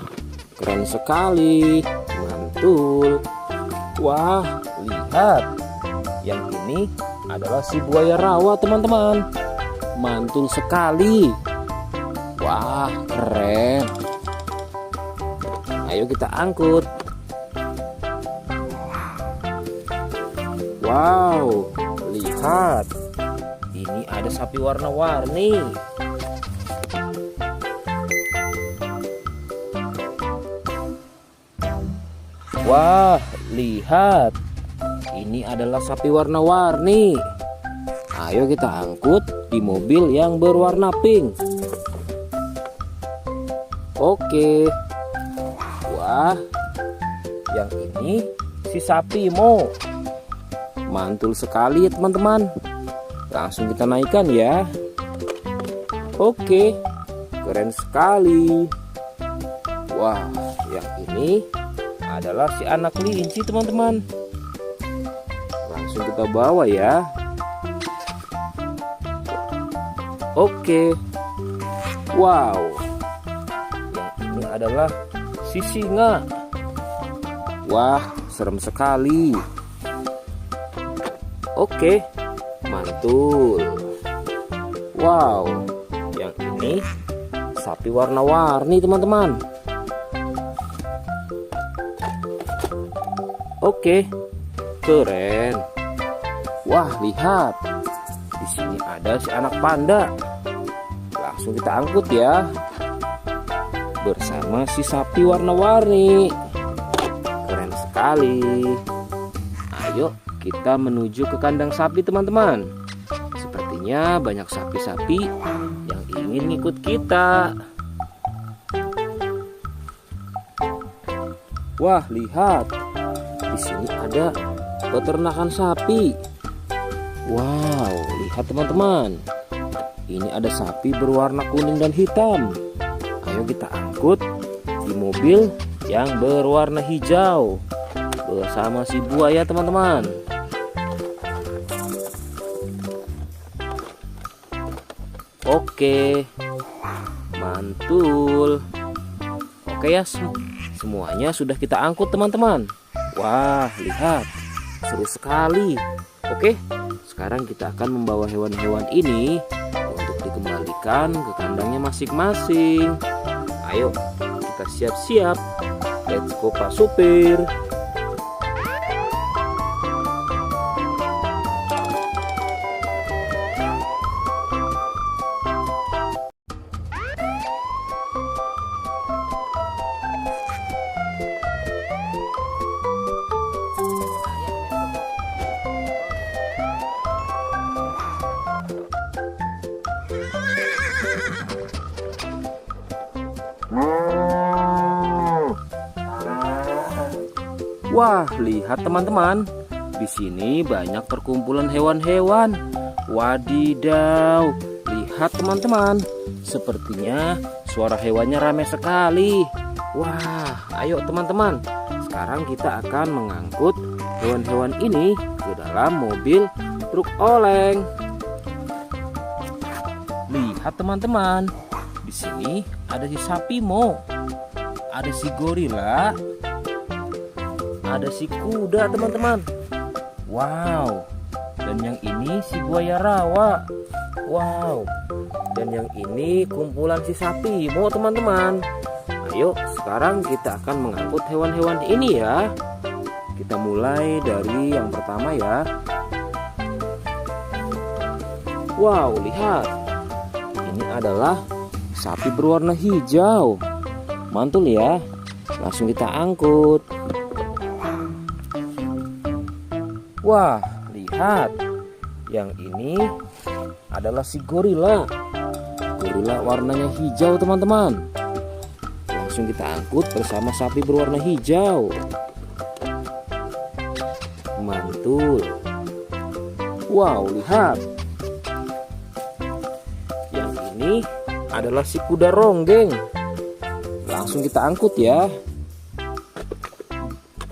Keren sekali. Mantul. Wah, lihat. Yang ini adalah si buaya rawa teman-teman. Mantul sekali. Wah, keren. Ayo kita angkut. Wow, lihat. Ini ada sapi warna-warni. Wah, lihat. Ini adalah sapi warna-warni. Ayo kita angkut di mobil yang berwarna pink. Oke. Wah, yang ini si sapi Mo. Mantul sekali ya teman-teman. Langsung kita naikkan ya. Oke, keren sekali. Wah, yang ini adalah si anak kelinci teman-teman. Langsung kita bawa ya. Oke. Wow. Yang ini adalah si singa. Wah, serem sekali. Oke, mantul. Wow, yang ini sapi warna-warni teman-teman. Oke, keren. Wah, lihat. Di sini ada si anak panda. Langsung kita angkut ya. Bersama si sapi warna-warni. Keren sekali. Ayo kita menuju ke kandang sapi teman-teman. Sepertinya banyak sapi-sapi yang ingin ngikut kita. Wah, lihat. Di sini ada peternakan sapi. Wow, lihat teman-teman. Ini ada sapi berwarna kuning dan hitam. Ayo kita angkut di mobil yang berwarna hijau bersama si buaya teman-teman. Oke, mantul. Oke ya, semuanya sudah kita angkut teman-teman. Wah, lihat, seru sekali. Oke, sekarang kita akan membawa hewan-hewan ini untuk dikembalikan ke kandangnya masing-masing. Ayo, kita siap-siap. Let's go Pak Supir. Wah, lihat teman-teman. Di sini banyak perkumpulan hewan-hewan. Wadidaw, lihat teman-teman. Sepertinya suara hewannya ramai sekali. Wah, ayo teman-teman. Sekarang kita akan mengangkut hewan-hewan ini ke dalam mobil truk oleng. Lihat teman-teman. Di sini ada si sapi Mo. Ada si gorila. Ada si kuda teman-teman. Wow. Dan yang ini si buaya rawa. Wow. Dan yang ini kumpulan si sapi Mo teman-teman. Ayo sekarang kita akan mengangkut hewan-hewan ini ya. Kita mulai dari yang pertama ya. Wow, lihat. Ini adalah sapi berwarna hijau. Mantul ya. Langsung kita angkut. Wah, lihat. Yang ini adalah si gorila. Gorila warnanya hijau teman-teman. Langsung kita angkut bersama sapi berwarna hijau. Mantul. Wow, lihat. Yang ini adalah si kuda ronggeng. Langsung kita angkut ya.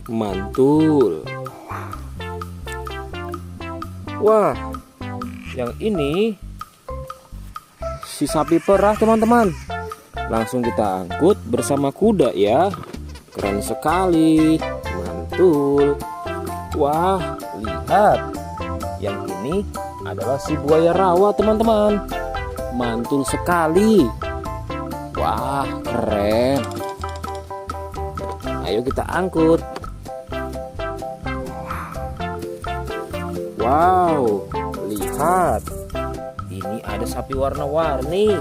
Mantul. Wah, yang ini si sapi perah teman-teman. Langsung kita angkut bersama kuda ya. Keren sekali. Mantul. Wah, lihat. Yang ini adalah si buaya rawa teman-teman. Mantul sekali. Wah, keren. Ayo kita angkut. Wow, lihat. Ini ada sapi warna-warni.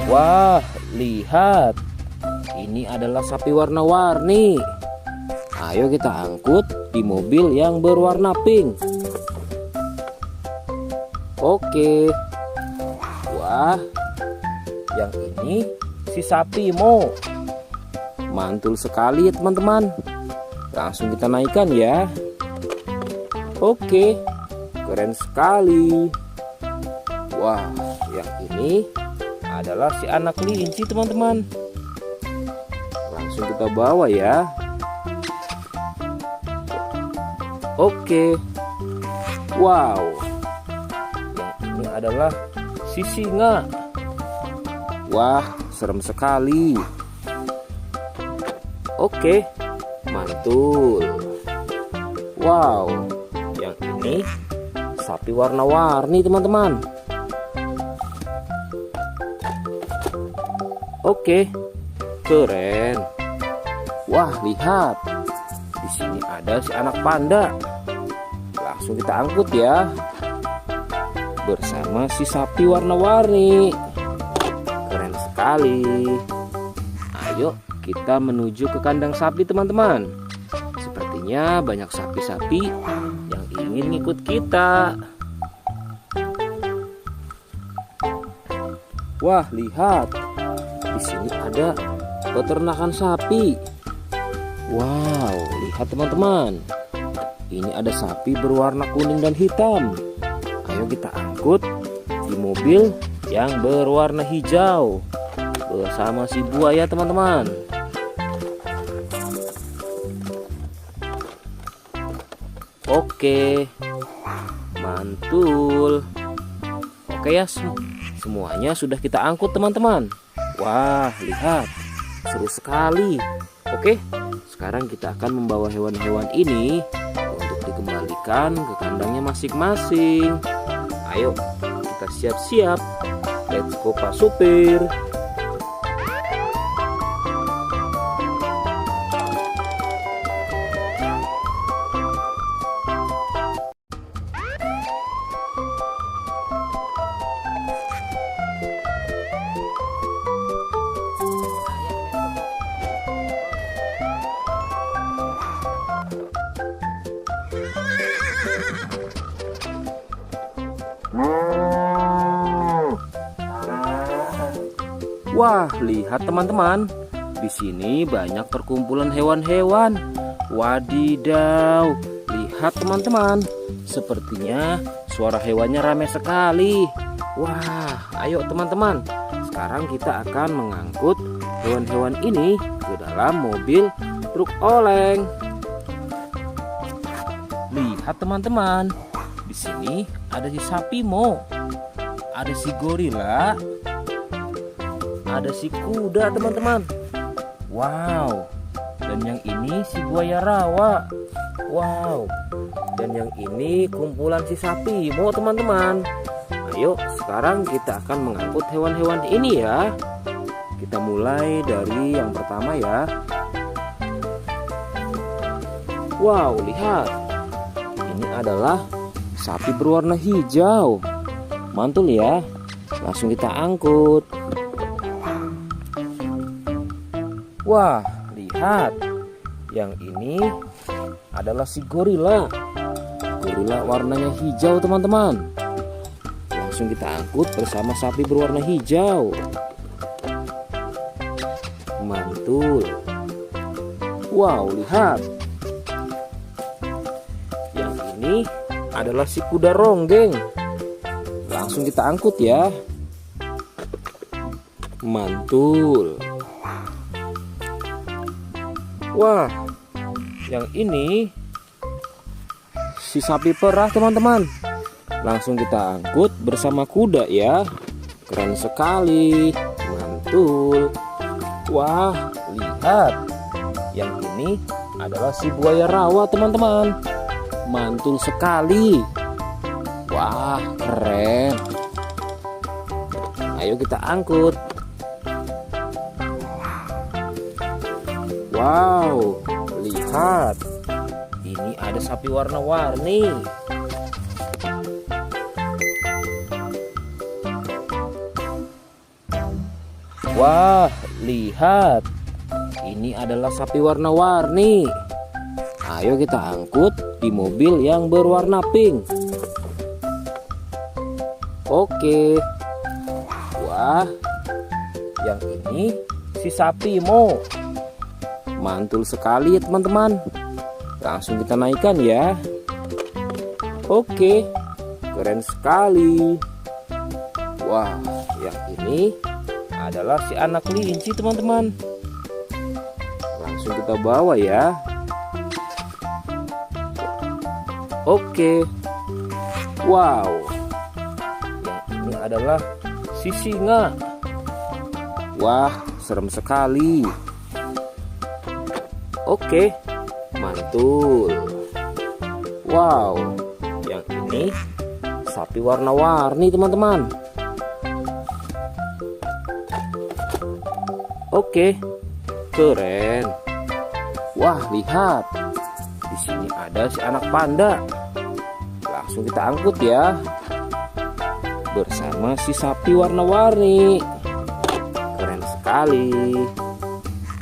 Wah, lihat. Ini adalah sapi warna-warni. Ayo kita angkut di mobil yang berwarna pink. Oke. Wah, yang ini si sapi Mo. Mantul sekali ya teman-teman. Langsung kita naikkan ya. Oke, keren sekali. Wah, yang ini adalah si anak kelinci teman-teman. Langsung kita bawa ya. Oke. Wow. Yang ini adalah si singa. Wah, serem sekali. Oke, mantul. Wow, yang ini sapi warna-warni teman-teman. Oke, keren. Wah, lihat. Di sini ada si anak panda. Langsung kita angkut ya. Bersama si sapi warna-warni. Keren sekali. Ayo kita menuju ke kandang sapi teman-teman. Sepertinya banyak sapi-sapi yang ingin ngikut kita. Wah, lihat. Di sini ada peternakan sapi. Wow, lihat teman-teman. Ini ada sapi berwarna kuning dan hitam. Ayo kita angkut di mobil yang berwarna hijau bersama si buaya teman-teman. Oke, mantul. Oke ya, semuanya sudah kita angkut teman-teman. Wah, lihat, seru sekali. Oke, sekarang kita akan membawa hewan-hewan ini untuk dikembalikan ke kandangnya masing-masing. Ayo, kita siap-siap. Let's go Pak Supir. Wah, lihat teman-teman. Di sini banyak perkumpulan hewan-hewan. Wadidaw, lihat teman-teman. Sepertinya suara hewannya ramai sekali. Wah, ayo teman-teman. Sekarang kita akan mengangkut hewan-hewan ini ke dalam mobil truk oleng. Lihat teman-teman. Di sini ada si sapi Mo. Ada si gorila. Ada si kuda teman-teman. Wow. Dan yang ini si buaya rawa. Wow. Dan yang ini kumpulan si sapi Mo teman-teman. Ayo sekarang kita akan mengangkut hewan-hewan ini ya. Kita mulai dari yang pertama ya. Wow, lihat. Ini adalah sapi berwarna hijau. Mantul ya. Langsung kita angkut. Wah, lihat. Yang ini adalah si gorila. Gorila warnanya hijau teman-teman. Langsung kita angkut bersama sapi berwarna hijau. Mantul. Wow, lihat. Yang ini adalah si kuda ronggeng. Langsung kita angkut ya. Mantul. Wah, yang ini si sapi perah teman-teman. Langsung kita angkut bersama kuda ya. Keren sekali. Mantul. Wah, lihat. Yang ini adalah si buaya rawa teman-teman. Mantul sekali. Wah, keren. Ayo kita angkut. Wow, lihat. Ini ada sapi warna-warni. Wah, lihat. Ini adalah sapi warna-warni. Ayo kita angkut di mobil yang berwarna pink. Oke. Wah, yang ini si sapi Mo. Mantul sekali ya teman-teman. Langsung kita naikkan ya. Oke, keren sekali. Wah, yang ini adalah si anak kelinci teman-teman. Langsung kita bawa ya. Oke. Wow. Yang ini adalah si singa. Wah, serem sekali. Oke, mantul. Wow, yang ini sapi warna-warni teman-teman. Oke, keren. Wah, lihat. Di sini ada si anak panda. Langsung kita angkut ya. Bersama si sapi warna-warni. Keren sekali.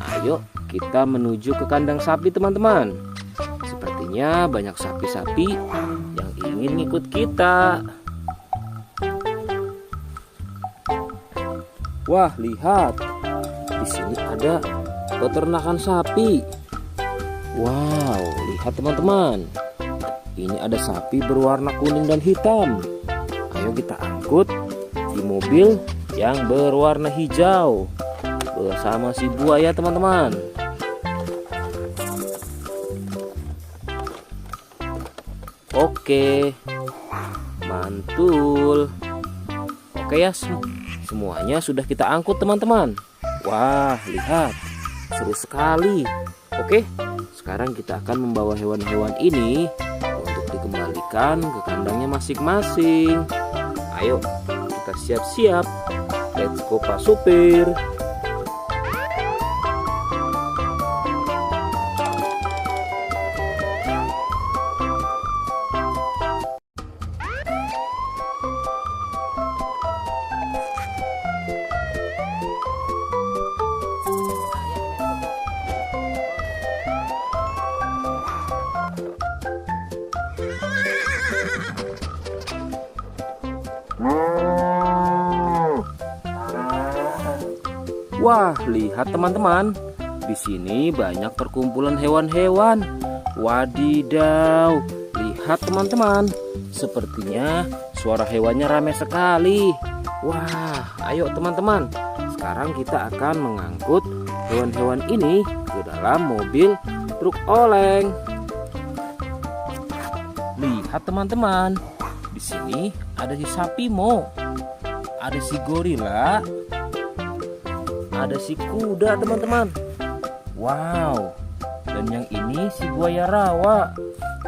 Ayo kita menuju ke kandang sapi teman-teman. Sepertinya banyak sapi-sapi yang ingin ikut kita. Wah, lihat. Di sini ada peternakan sapi. Wow, lihat teman-teman. Ini ada sapi berwarna kuning dan hitam. Ayo kita angkut di mobil yang berwarna hijau bersama si buaya teman-teman. Oke, mantul. Oke ya, semuanya sudah kita angkut teman-teman. Wah, lihat, seru sekali. Oke, sekarang kita akan membawa hewan-hewan ini untuk dikembalikan ke kandangnya masing-masing. Ayo, kita siap-siap. Let's go Pak Supir. Wah, lihat teman-teman. Di sini banyak perkumpulan hewan-hewan. Wadidaw, lihat teman-teman. Sepertinya suara hewannya ramai sekali. Wah, ayo teman-teman. Sekarang kita akan mengangkut hewan-hewan ini ke dalam mobil truk oleng. Lihat teman-teman. Di sini ada si sapi Mo. Ada si gorila. Ada si kuda teman-teman. Wow. Dan yang ini si buaya rawa.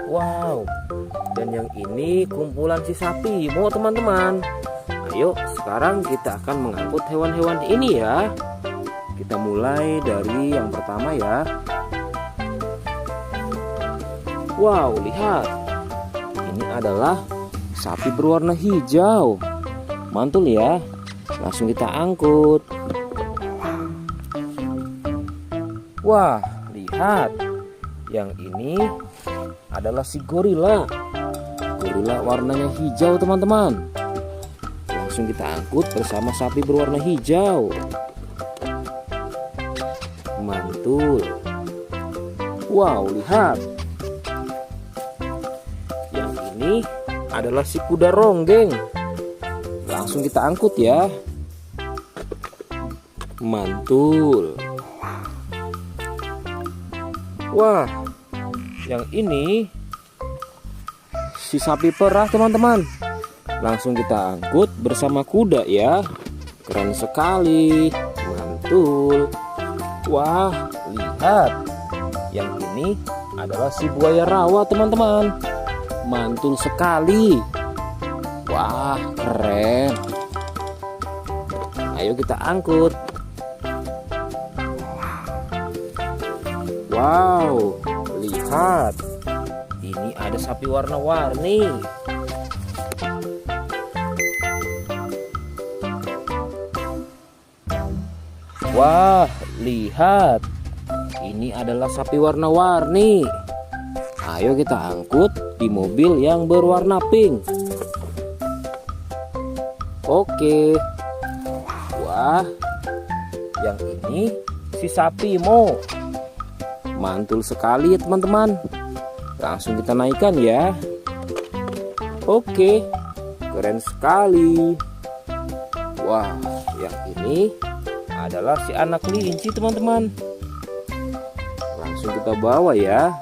Wow. Dan yang ini kumpulan si sapi Mo teman-teman. Ayo sekarang kita akan mengangkut hewan-hewan ini ya. Kita mulai dari yang pertama ya. Wow, lihat. Ini adalah sapi berwarna hijau. Mantul ya. Langsung kita angkut. Wah, lihat. Yang ini adalah si gorila. Gorila warnanya hijau teman-teman. Langsung kita angkut bersama sapi berwarna hijau. Mantul. Wow, lihat. Yang ini adalah si kuda ronggeng. Langsung kita angkut ya. Mantul. Wah, yang ini si sapi perah teman-teman. Langsung kita angkut bersama kuda ya. Keren sekali. Mantul. Wah, lihat. Yang ini adalah si buaya rawa teman-teman. Mantul sekali. Wah, keren. Ayo kita angkut. Wow, lihat. Ini ada sapi warna-warni. Wah, lihat. Ini adalah sapi warna-warni. Ayo kita angkut di mobil yang berwarna pink. Oke. Wah, yang ini si sapi Mo. Mantul sekali ya teman-teman. Langsung kita naikkan ya. Oke, keren sekali. Wah, yang ini adalah si anak kelinci teman-teman. Langsung kita bawa ya.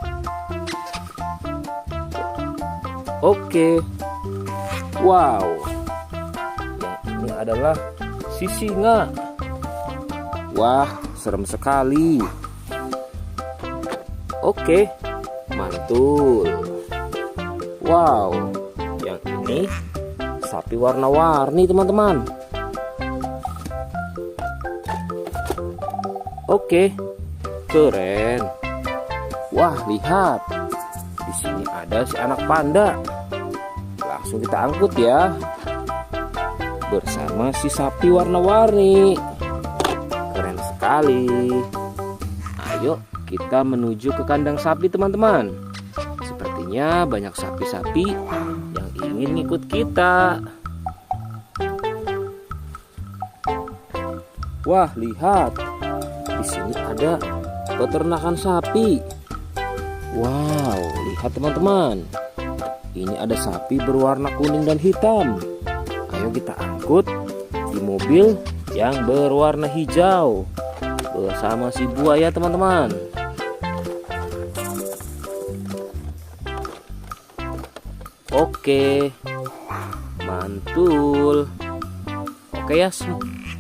Oke. Wow. Yang ini adalah si singa. Wah, serem sekali. Oke, mantul. Wow, yang ini sapi warna-warni teman-teman. Oke, keren. Wah, lihat. Di sini ada si anak panda. Langsung kita angkut ya. Bersama si sapi warna-warni. Keren sekali. Ayo kita menuju ke kandang sapi teman-teman. Sepertinya banyak sapi-sapi yang ingin ikut kita. Wah, lihat. Di sini ada peternakan sapi. Wow, lihat teman-teman. Ini ada sapi berwarna kuning dan hitam. Ayo kita angkut di mobil yang berwarna hijau bersama si buaya teman-teman. Oke, mantul. Oke ya,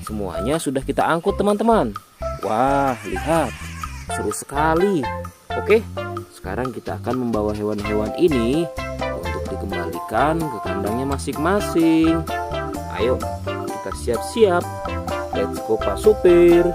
semuanya sudah kita angkut teman-teman. Wah, lihat, seru sekali. Oke, sekarang kita akan membawa hewan-hewan ini untuk dikembalikan ke kandangnya masing-masing. Ayo, kita siap-siap. Let's go Pak Supir.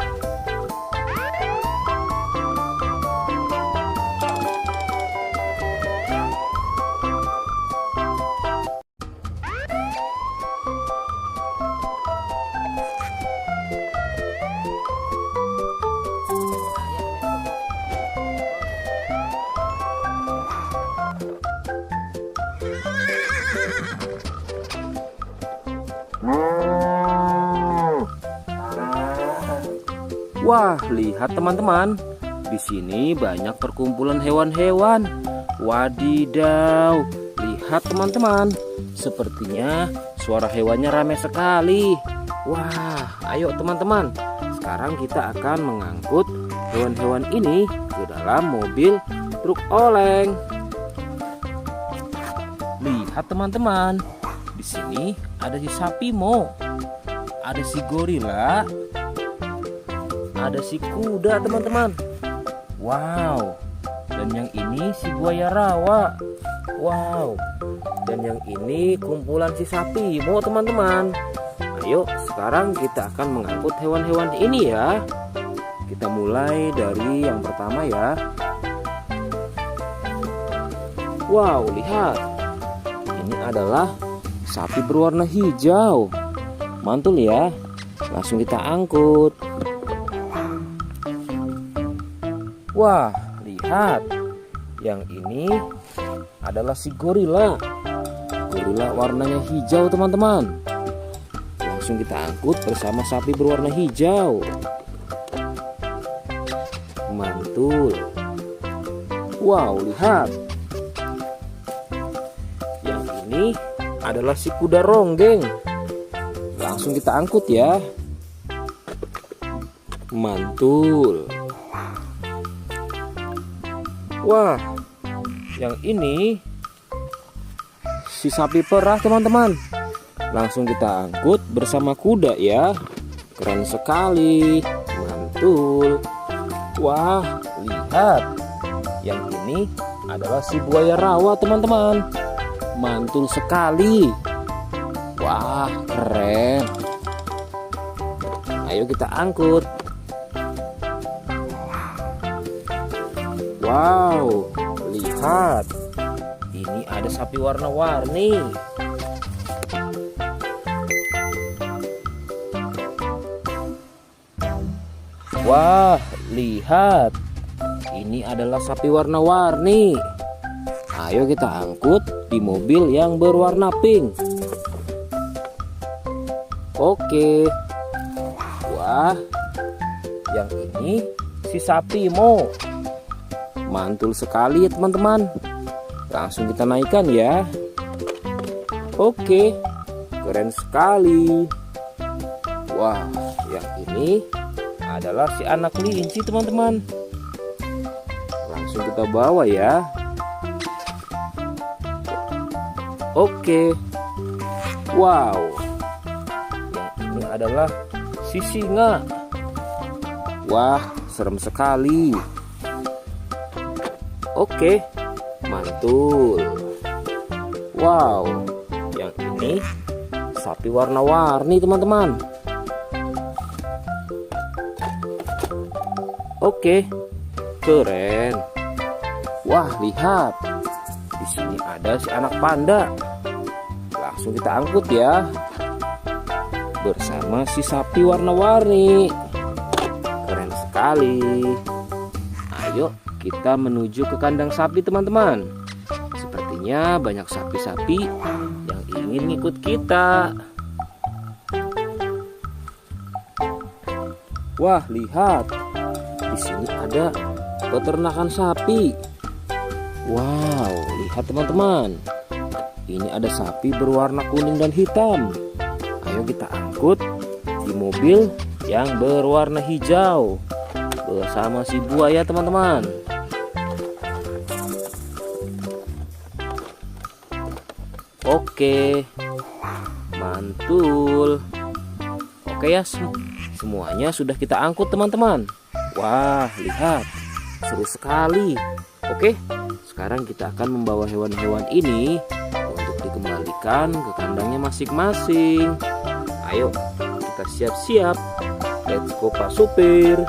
Wah, lihat teman-teman. Di sini banyak perkumpulan hewan-hewan. Wadidaw, lihat teman-teman. Sepertinya suara hewannya ramai sekali. Wah, ayo teman-teman. Sekarang kita akan mengangkut hewan-hewan ini ke dalam mobil truk oleng. Lihat teman-teman. Di sini ada si sapi Mo. Ada si gorila. Ada si kuda teman-teman. Wow. Dan yang ini si buaya rawa. Wow. Dan yang ini kumpulan si sapi Mo teman-teman. Ayo sekarang kita akan mengangkut hewan-hewan ini ya. Kita mulai dari yang pertama ya. Wow, lihat. Ini adalah sapi berwarna hijau. Mantul ya. Langsung kita angkut. Wah, lihat. Yang ini adalah si gorila. Gorila warnanya hijau teman-teman. Langsung kita angkut bersama sapi berwarna hijau. Mantul. Wow, lihat. Yang ini adalah si kuda ronggeng. Langsung kita angkut ya. Mantul. Wah, yang ini si sapi perah teman-teman. Langsung kita angkut bersama kuda ya. Keren sekali. Mantul. Wah, lihat. Yang ini adalah si buaya rawa teman-teman. Mantul sekali. Wah, keren. Ayo kita angkut. Wow, lihat. Ini ada sapi warna-warni. Wah, lihat. Ini adalah sapi warna-warni. Ayo kita angkut di mobil yang berwarna pink. Oke. Wah, yang ini si sapi Mo. Mantul sekali ya teman-teman. Langsung kita naikkan ya. Oke, keren sekali. Wah, yang ini adalah si anak kelinci teman-teman. Langsung kita bawa ya. Oke. Wow. Yang ini adalah si singa. Wah, serem sekali. Oke, mantul. Wow, yang ini sapi warna-warni teman-teman. Oke, keren. Wah, lihat. Di sini ada si anak panda. Langsung kita angkut ya. Bersama si sapi warna-warni. Keren sekali. Ayo kita menuju ke kandang sapi teman-teman. Sepertinya banyak sapi-sapi yang ingin ngikut kita. Wah, lihat. Di sini ada peternakan sapi. Wow, lihat teman-teman. Ini ada sapi berwarna kuning dan hitam. Ayo kita angkut di mobil yang berwarna hijau bersama si buaya teman-teman. Oke, mantul. Oke ya, semuanya sudah kita angkut teman-teman. Wah, lihat, seru sekali. Oke, sekarang kita akan membawa hewan-hewan ini untuk dikembalikan ke kandangnya masing-masing. Ayo, kita siap-siap. Let's go Pak Supir.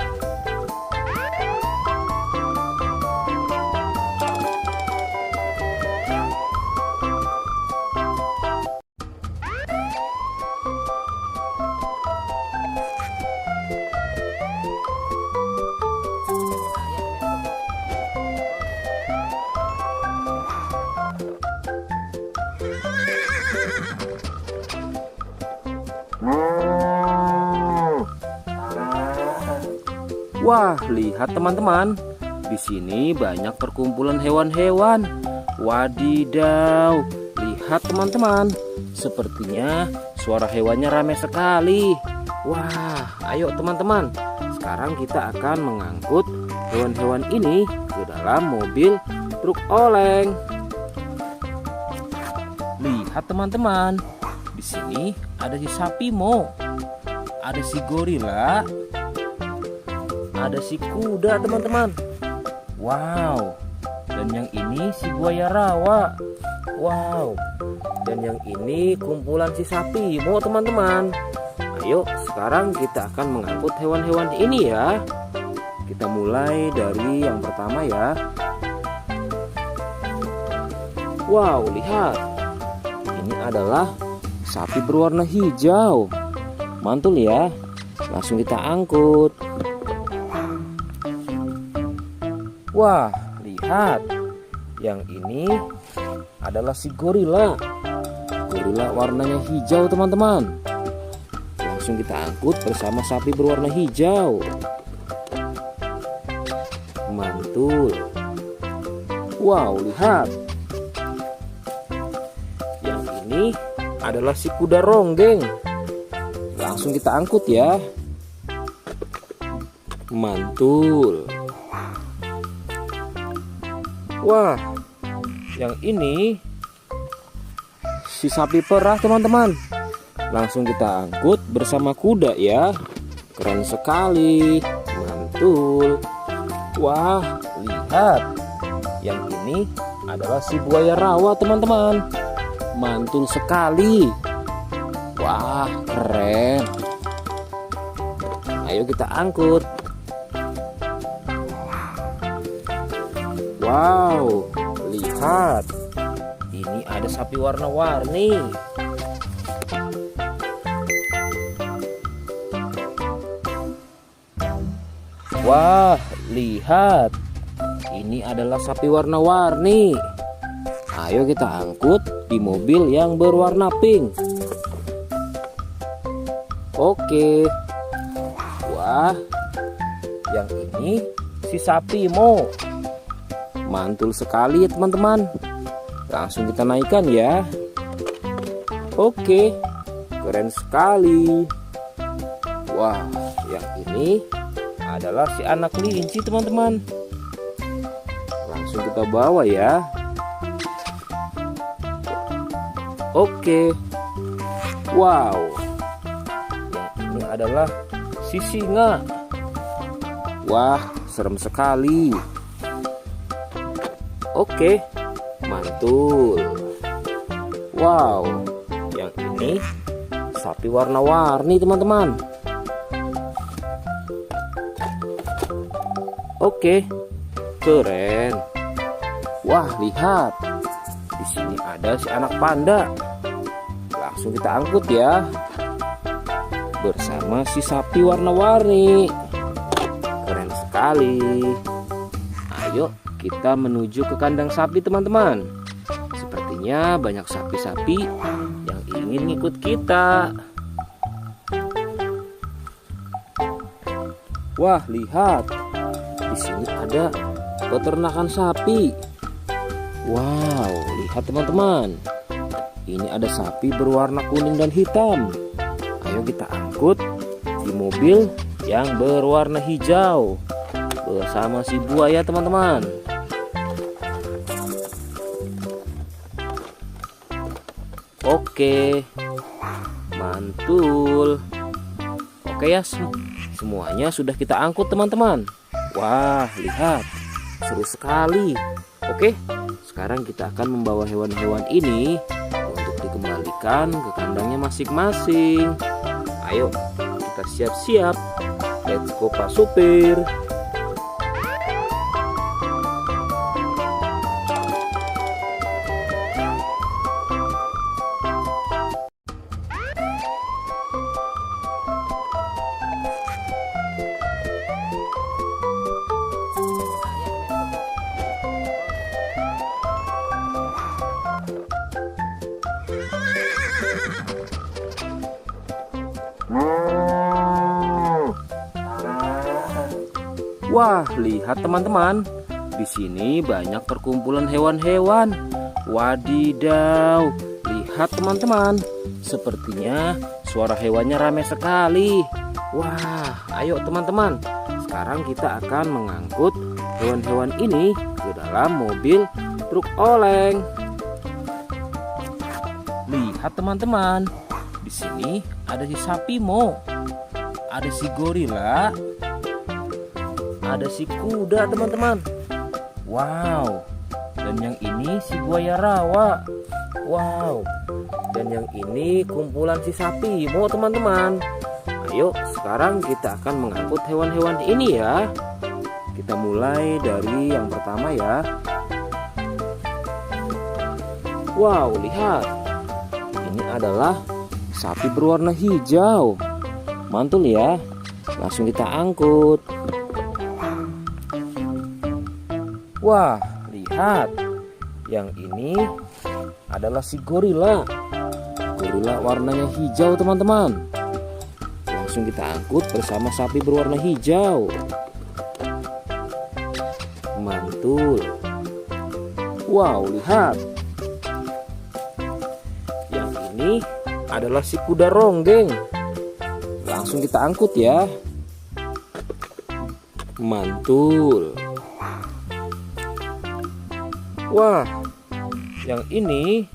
Wah, lihat teman-teman. Di sini banyak perkumpulan hewan-hewan. Wadidaw, lihat teman-teman. Sepertinya suara hewannya ramai sekali. Wah, ayo teman-teman. Sekarang kita akan mengangkut hewan-hewan ini ke dalam mobil truk oleng. Lihat teman-teman. Di sini ada si sapi Mo. Ada si gorila. Ada si kuda teman-teman. Wow. Dan yang ini si buaya rawa. Wow. Dan yang ini kumpulan si sapi Mo teman-teman. Ayo sekarang kita akan mengangkut hewan-hewan ini ya. Kita mulai dari yang pertama ya. Wow, lihat. Ini adalah sapi berwarna hijau. Mantul ya. Langsung kita angkut. Wah, lihat. Yang ini adalah si gorila. Gorila warnanya hijau teman-teman. Langsung kita angkut bersama sapi berwarna hijau. Mantul. Wow, lihat. Yang ini adalah si kuda ronggeng. Langsung kita angkut ya. Mantul. Wah, yang ini si sapi perah teman-teman. Langsung kita angkut bersama kuda ya. Keren sekali. Mantul. Wah, lihat. Yang ini adalah si buaya rawa teman-teman. Mantul sekali. Wah, keren. Ayo kita angkut. Wow, lihat. Ini ada sapi warna-warni. Wah, lihat. Ini adalah sapi warna-warni. Ayo kita angkut di mobil yang berwarna pink. Oke. Wah, yang ini si sapi Mo. Mantul sekali ya teman-teman. Langsung kita naikkan ya. Oke, keren sekali. Wah, yang ini adalah si anak kelinci teman-teman. Langsung kita bawa ya. Oke. Wow. Yang ini adalah si singa. Wah, serem sekali. Oke, mantul. Wow, yang ini sapi warna-warni teman-teman. Oke, keren. Wah, lihat. Di sini ada si anak panda. Langsung kita angkut ya. Bersama si sapi warna-warni. Keren sekali. Ayo kita menuju ke kandang sapi teman-teman. Sepertinya banyak sapi-sapi yang ingin ngikut kita. Wah, lihat. Di sini ada peternakan sapi. Wow, lihat teman-teman. Ini ada sapi berwarna kuning dan hitam. Ayo kita angkut di mobil yang berwarna hijau bersama si buaya teman-teman. Oke, mantul. Oke ya, semuanya sudah kita angkut teman-teman. Wah, lihat, seru sekali. Oke, sekarang kita akan membawa hewan-hewan ini untuk dikembalikan ke kandangnya masing-masing. Ayo, kita siap-siap. Let's go Pak Supir. Wah, lihat teman-teman. Di sini banyak perkumpulan hewan-hewan. Wadidaw, lihat teman-teman. Sepertinya suara hewannya ramai sekali. Wah, ayo teman-teman. Sekarang kita akan mengangkut hewan-hewan ini ke dalam mobil truk oleng. Lihat teman-teman. Di sini ada si sapi Mo. Ada si gorila. Ada si kuda teman-teman. Wow. Dan yang ini si buaya rawa. Wow. Dan yang ini kumpulan si sapi Mo teman-teman. Ayo sekarang kita akan mengangkut hewan-hewan ini ya. Kita mulai dari yang pertama ya. Wow, lihat. Ini adalah sapi berwarna hijau. Mantul ya. Langsung kita angkut. Wah, lihat. Yang ini adalah si gorila. Gorila warnanya hijau teman-teman. Langsung kita angkut bersama sapi berwarna hijau. Mantul. Wow, lihat. Yang ini adalah si kuda ronggeng. Langsung kita angkut ya. Mantul. Wah, yang ini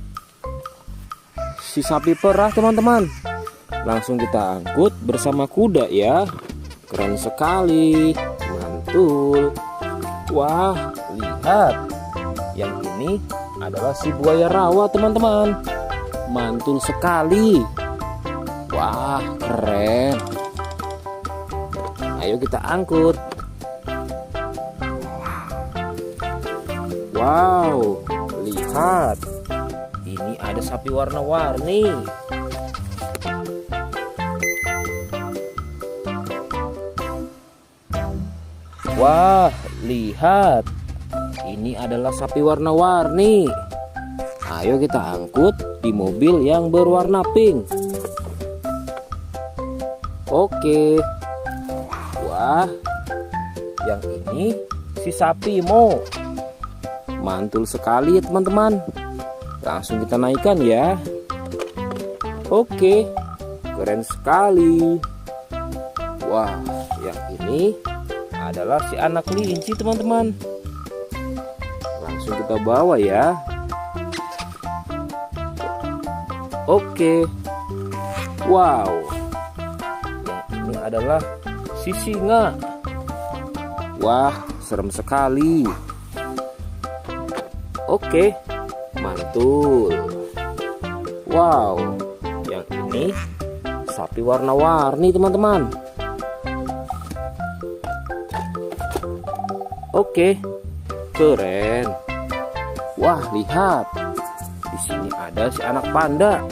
si sapi perah teman-teman. Langsung kita angkut bersama kuda ya. Keren sekali. Mantul. Wah, lihat. Yang ini adalah si buaya rawa teman-teman. Mantul sekali. Wah, keren. Ayo kita angkut. Wow, lihat. Ini ada sapi warna-warni. Wah, lihat. Ini adalah sapi warna-warni. Ayo kita angkut di mobil yang berwarna pink. Oke. Wah, yang ini si sapi Mo. Mantul sekali ya teman-teman. Langsung kita naikkan ya. Oke, keren sekali. Wah, yang ini adalah si anak kelinci teman-teman. Langsung kita bawa ya. Oke. Wow. Yang ini adalah si singa. Wah, serem sekali. Oke, mantul. Wow, yang ini sapi warna-warni teman-teman. Oke, keren. Wah, lihat. Di sini ada si anak panda.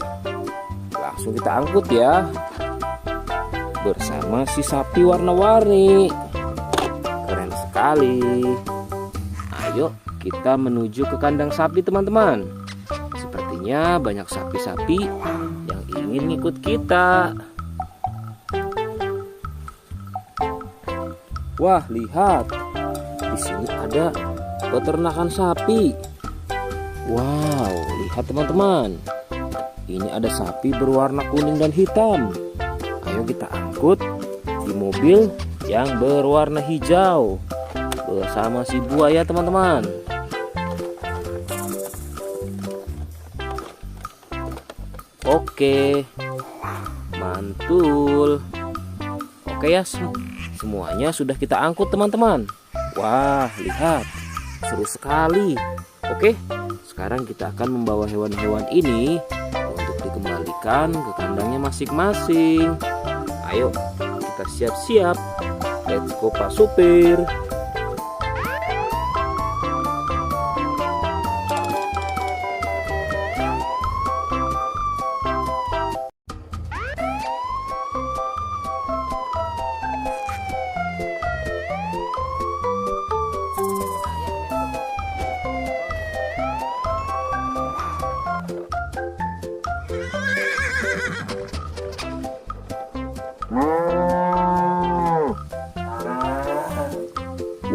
Langsung kita angkut ya. Bersama si sapi warna-warni. Keren sekali. Ayo kita menuju ke kandang sapi teman-teman. Sepertinya banyak sapi-sapi yang ingin ngikut kita. Wah, lihat. Di sini ada peternakan sapi. Wow, lihat teman-teman. Ini ada sapi berwarna kuning dan hitam. Ayo kita angkut di mobil yang berwarna hijau bersama si buaya teman-teman. Oke, mantul. Oke ya, semuanya sudah kita angkut teman-teman. Wah, lihat, seru sekali. Oke, sekarang kita akan membawa hewan-hewan ini untuk dikembalikan ke kandangnya masing-masing. Ayo, kita siap-siap. Let's go Pak Supir.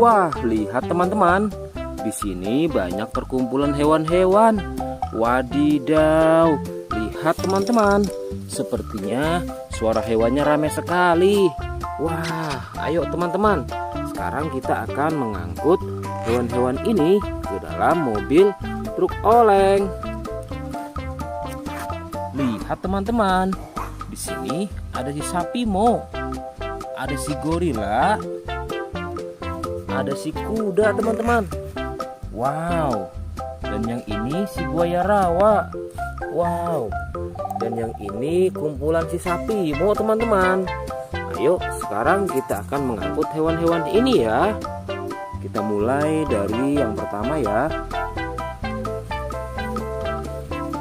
Wah, lihat teman-teman. Di sini banyak perkumpulan hewan-hewan. Wadidaw, lihat teman-teman. Sepertinya suara hewannya ramai sekali. Wah, ayo teman-teman. Sekarang kita akan mengangkut hewan-hewan ini ke dalam mobil truk oleng. Lihat teman-teman. Di sini ada si sapi Mo. Ada si gorila. Ada si kuda teman-teman. Wow. Dan yang ini si buaya rawa. Wow. Dan yang ini kumpulan si sapi Mo teman-teman. Ayo sekarang kita akan mengangkut hewan-hewan ini ya. Kita mulai dari yang pertama ya.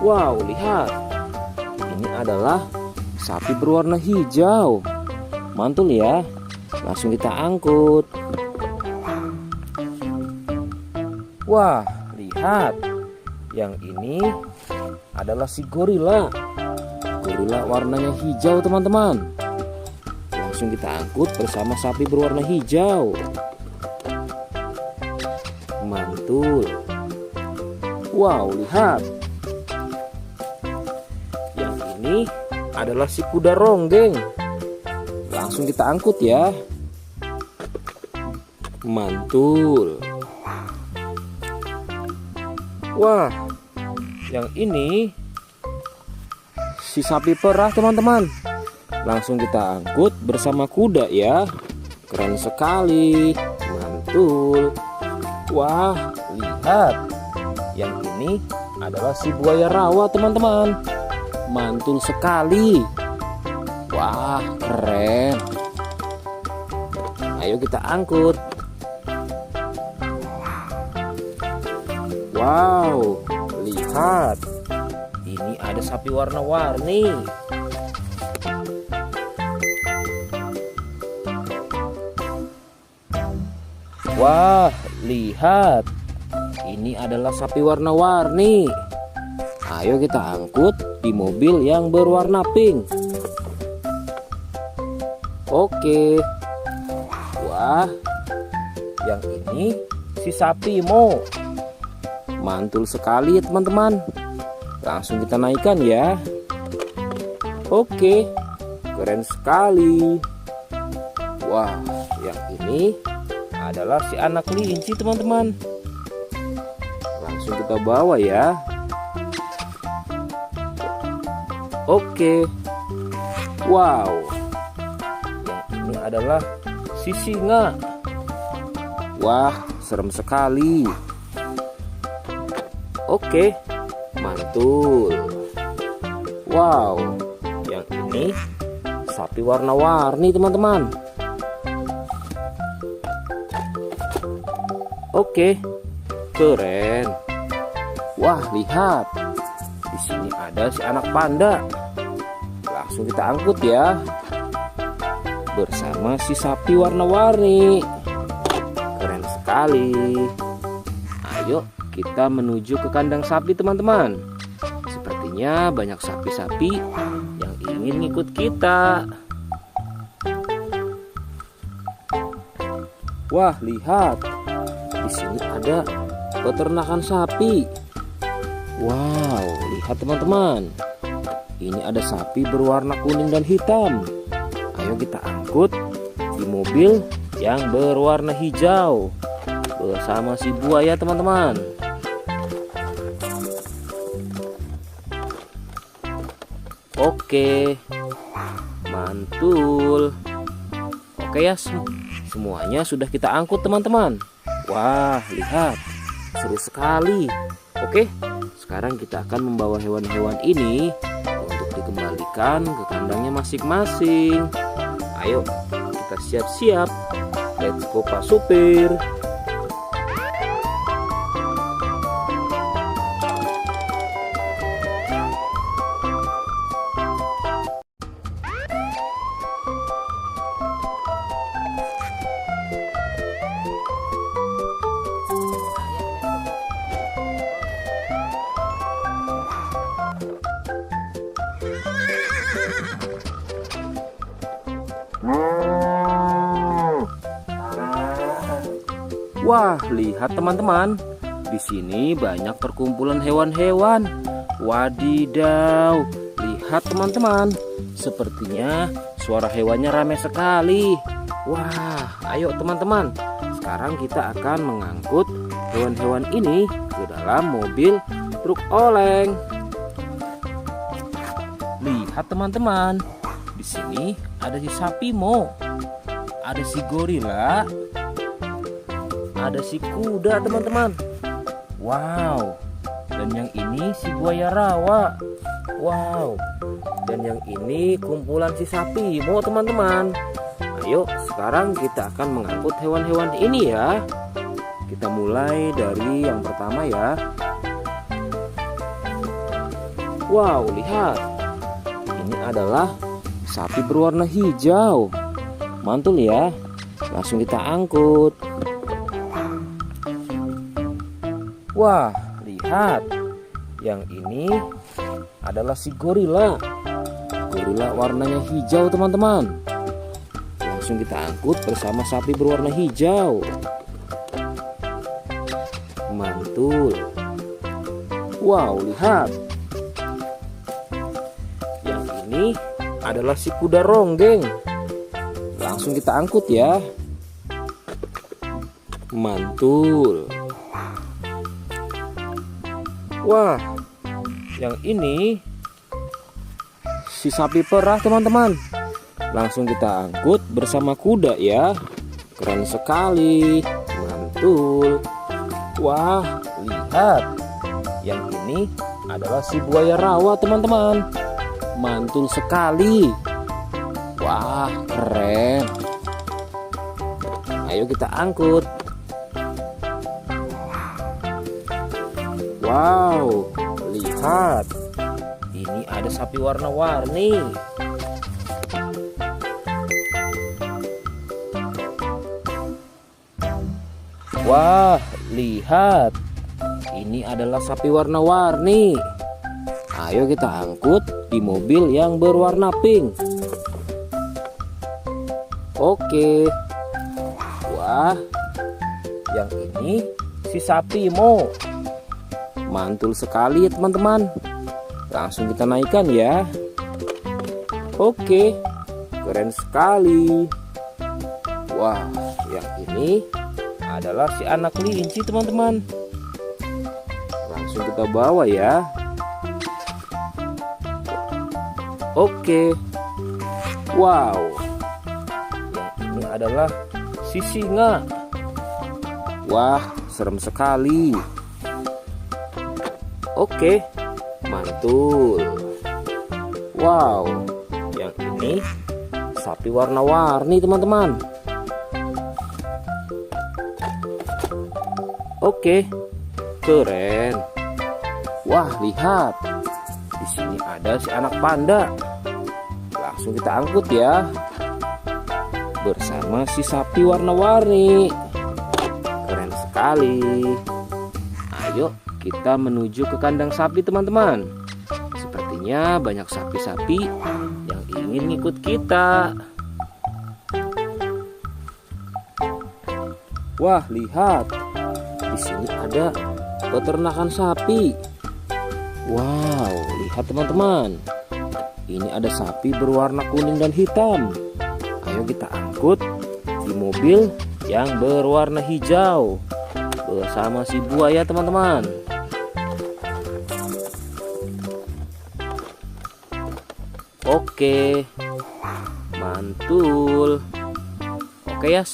Wow, lihat. Ini adalah sapi berwarna hijau. Mantul ya. Langsung kita angkut. Wah, lihat. Yang ini adalah si gorila. Gorila warnanya hijau teman-teman. Langsung kita angkut bersama sapi berwarna hijau. Mantul. Wow, lihat. Yang ini adalah si kuda ronggeng. Langsung kita angkut ya. Mantul. Wah, yang ini si sapi perah teman-teman. Langsung kita angkut bersama kuda ya. Keren sekali. Mantul. Wah, lihat. Yang ini adalah si buaya rawa teman-teman. Mantul sekali. Wah, keren. Ayo kita angkut. Wow, lihat. Ini ada sapi warna-warni. Wah, lihat. Ini adalah sapi warna-warni. Ayo kita angkut di mobil yang berwarna pink. Oke. Wah, yang ini si sapi Mo. Mantul sekali ya teman-teman. Langsung kita naikkan ya. Oke, keren sekali. Wah, yang ini adalah si anak kelinci teman-teman. Langsung kita bawa ya. Oke. Wow. Yang ini adalah si singa. Wah, serem sekali. Oke, mantul. Wow, yang ini sapi warna-warni teman-teman. Oke, keren. Wah, lihat. Di sini ada si anak panda. Langsung kita angkut ya. Bersama si sapi warna-warni. Keren sekali. Ayo kita menuju ke kandang sapi teman-teman. Sepertinya banyak sapi-sapi yang ingin ikut kita. Wah, lihat. Di sini ada peternakan sapi. Wow, lihat teman-teman. Ini ada sapi berwarna kuning dan hitam. Ayo kita angkut di mobil yang berwarna hijau bersama si buaya teman-teman. Oke, mantul. Oke ya, semuanya sudah kita angkut teman-teman. Wah, lihat, seru sekali. Oke, sekarang kita akan membawa hewan-hewan ini untuk dikembalikan ke kandangnya masing-masing. Ayo, kita siap-siap. Let's go Pak Supir. Wah, lihat teman-teman. Di sini banyak perkumpulan hewan-hewan. Wadidaw, lihat teman-teman. Sepertinya suara hewannya ramai sekali. Wah, ayo teman-teman. Sekarang kita akan mengangkut hewan-hewan ini ke dalam mobil truk oleng. Lihat teman-teman. Di sini ada si sapi Mo. Ada si gorila. Ada si kuda teman-teman. Wow. Dan yang ini si buaya rawa. Wow. Dan yang ini kumpulan si sapi Mo teman-teman. Ayo sekarang kita akan mengangkut hewan-hewan ini ya. Kita mulai dari yang pertama ya. Wow, lihat. Ini adalah sapi berwarna hijau. Mantul ya. Langsung kita angkut. Wah, lihat. Yang ini adalah si gorila. Gorila warnanya hijau teman-teman. Langsung kita angkut bersama sapi berwarna hijau. Mantul. Wow, lihat. Yang ini adalah si kuda ronggeng. Langsung kita angkut ya. Mantul. Wah, yang ini si sapi perah teman-teman. Langsung kita angkut bersama kuda ya. Keren sekali. Mantul. Wah, lihat. Yang ini adalah si buaya rawa teman-teman. Mantul sekali. Wah, keren. Ayo kita angkut. Wow, lihat. Ini ada sapi warna-warni. Wah, lihat. Ini adalah sapi warna-warni. Ayo kita angkut di mobil yang berwarna pink. Oke. Wah, yang ini si sapi Mo. Mantul sekali ya teman-teman. Langsung kita naikkan ya. Oke, keren sekali. Wah, yang ini adalah si anak kelinci teman-teman. Langsung kita bawa ya. Oke. Wow. Yang ini adalah si singa. Wah, serem sekali. Oke, mantul. Wow, yang ini sapi warna-warni teman-teman. Oke, keren. Wah, lihat. Di sini ada si anak panda. Langsung kita angkut ya. Bersama si sapi warna-warni. Keren sekali. Ayo kita menuju ke kandang sapi teman-teman. Sepertinya banyak sapi-sapi yang ingin ngikut kita. Wah, lihat. Di sini ada peternakan sapi. Wow, lihat teman-teman. Ini ada sapi berwarna kuning dan hitam. Ayo kita angkut di mobil yang berwarna hijau bersama si buaya teman-teman. Oke, mantul. Oke ya,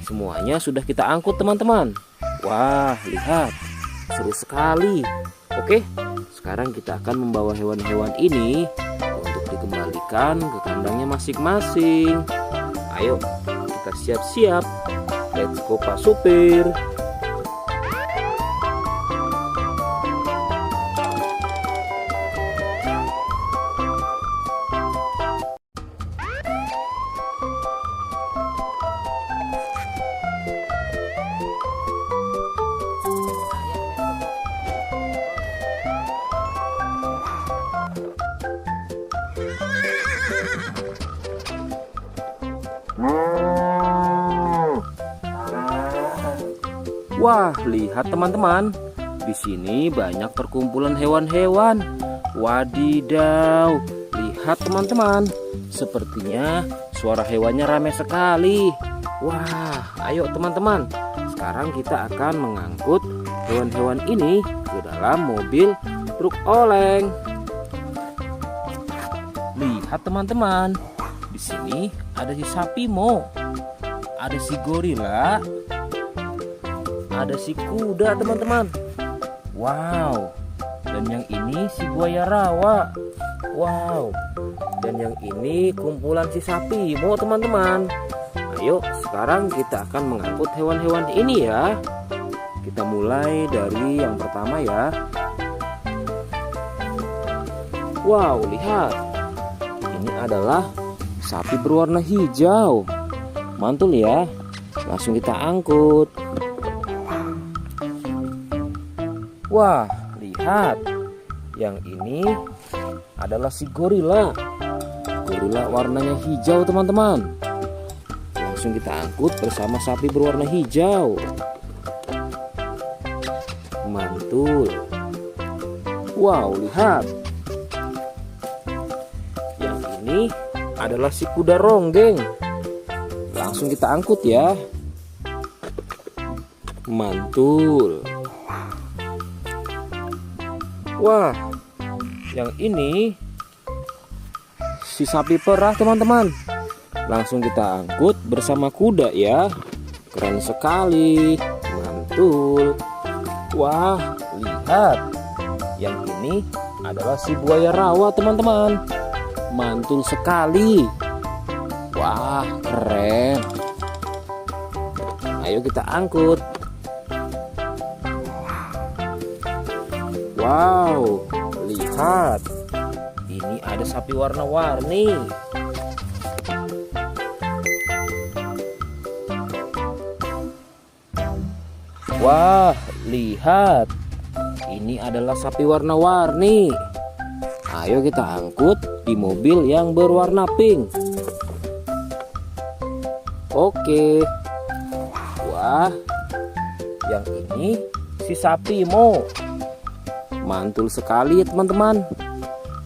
semuanya sudah kita angkut teman-teman. Wah, lihat, seru sekali. Oke, sekarang kita akan membawa hewan-hewan ini untuk dikembalikan ke kandangnya masing-masing. Ayo, kita siap-siap. Let's go Pak Supir. Wah, lihat teman-teman. Di sini banyak perkumpulan hewan-hewan. Wadidaw, lihat teman-teman. Sepertinya suara hewannya ramai sekali. Wah, ayo teman-teman. Sekarang kita akan mengangkut hewan-hewan ini ke dalam mobil truk oleng. Lihat teman-teman. Di sini ada si sapi Mo. Ada si gorila. Ada si kuda teman-teman. Wow. Dan yang ini si buaya rawa. Wow. Dan yang ini kumpulan si sapi Mo teman-teman. Ayo sekarang kita akan mengangkut hewan-hewan ini ya. Kita mulai dari yang pertama ya. Wow, lihat. Ini adalah sapi berwarna hijau. Mantul ya. Langsung kita angkut. Wah, lihat. Yang ini adalah si gorila. Gorila warnanya hijau teman-teman. Langsung kita angkut bersama sapi berwarna hijau. Mantul. Wow, lihat. Yang ini adalah si kuda ronggeng. Langsung kita angkut ya. Mantul. Wah, yang ini si sapi perah teman-teman. Langsung kita angkut bersama kuda ya. Keren sekali. Mantul. Wah, lihat. Yang ini adalah si buaya rawa teman-teman. Mantul sekali. Wah, keren. Ayo kita angkut. Wow, lihat. Ini ada sapi warna-warni. Wah, lihat. Ini adalah sapi warna-warni. Ayo kita angkut di mobil yang berwarna pink. Oke. Wah, yang ini si sapi Mo. Mantul sekali teman-teman.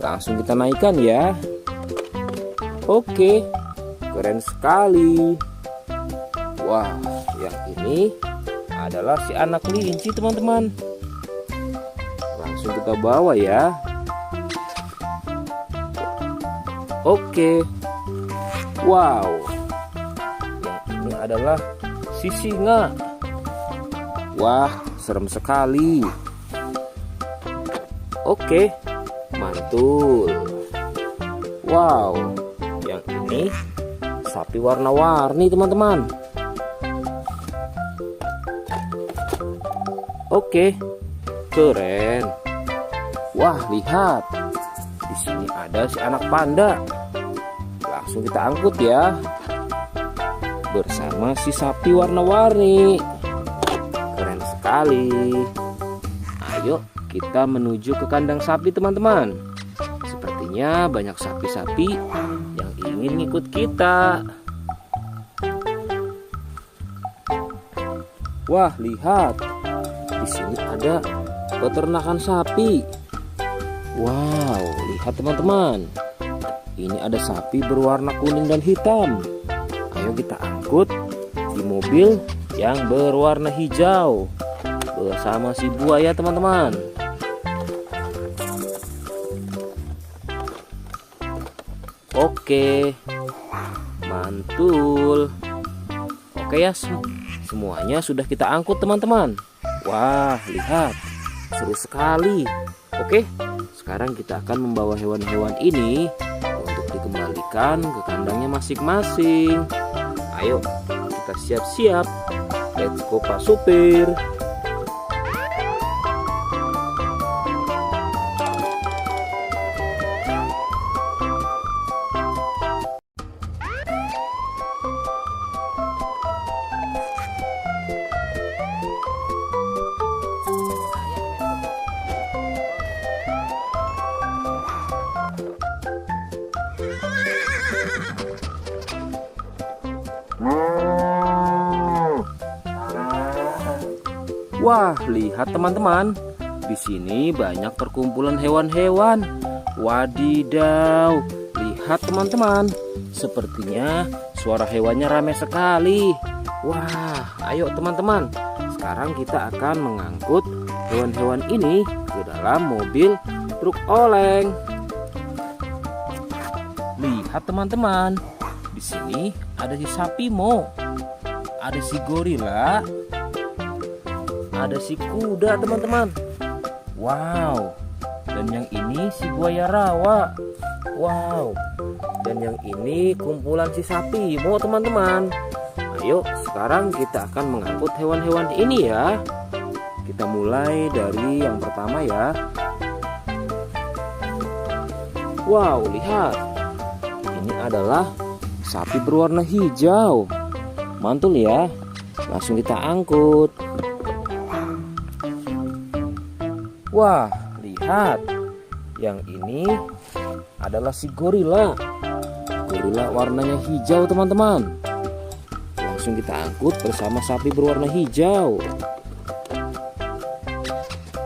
Langsung kita naikkan ya. Oke, keren sekali. Wah, yang ini adalah si anak kelinci teman-teman. Langsung kita bawa ya. Oke. Wow. Yang ini adalah si singa. Wah, serem sekali. Oke, mantul. Wow, yang ini sapi warna-warni teman-teman. Oke, keren. Wah, lihat. Di sini ada si anak panda. Langsung kita angkut ya. Bersama si sapi warna-warni. Keren sekali. Ayo kita menuju ke kandang sapi teman-teman. Sepertinya banyak sapi-sapi yang ingin ngikut kita. Wah, lihat. Di sini ada peternakan sapi. Wow, lihat teman-teman. Ini ada sapi berwarna kuning dan hitam. Ayo kita angkut di mobil yang berwarna hijau bersama si buaya teman-teman. Oke, mantul. Oke ya, semuanya sudah kita angkut teman-teman. Wah, lihat, seru sekali. Oke, sekarang kita akan membawa hewan-hewan ini untuk dikembalikan ke kandangnya masing-masing. Ayo, kita siap-siap. Let's go Pak Supir. Wah, lihat teman-teman. Di sini banyak perkumpulan hewan-hewan. Wadidaw, lihat teman-teman. Sepertinya suara hewannya ramai sekali. Wah, ayo teman-teman. Sekarang kita akan mengangkut hewan-hewan ini ke dalam mobil truk oleng. Lihat teman-teman. Di sini ada si sapi Mo. Ada si gorila. Ada si kuda teman-teman. Wow. Dan yang ini si buaya rawa. Wow. Dan yang ini kumpulan si sapi Mo teman-teman. Ayo sekarang kita akan mengangkut hewan-hewan ini ya. Kita mulai dari yang pertama ya. Wow, lihat. Ini adalah sapi berwarna hijau. Mantul ya. Langsung kita angkut. Wah, lihat. Yang ini adalah si gorila. Gorila warnanya hijau teman-teman. Langsung kita angkut bersama sapi berwarna hijau.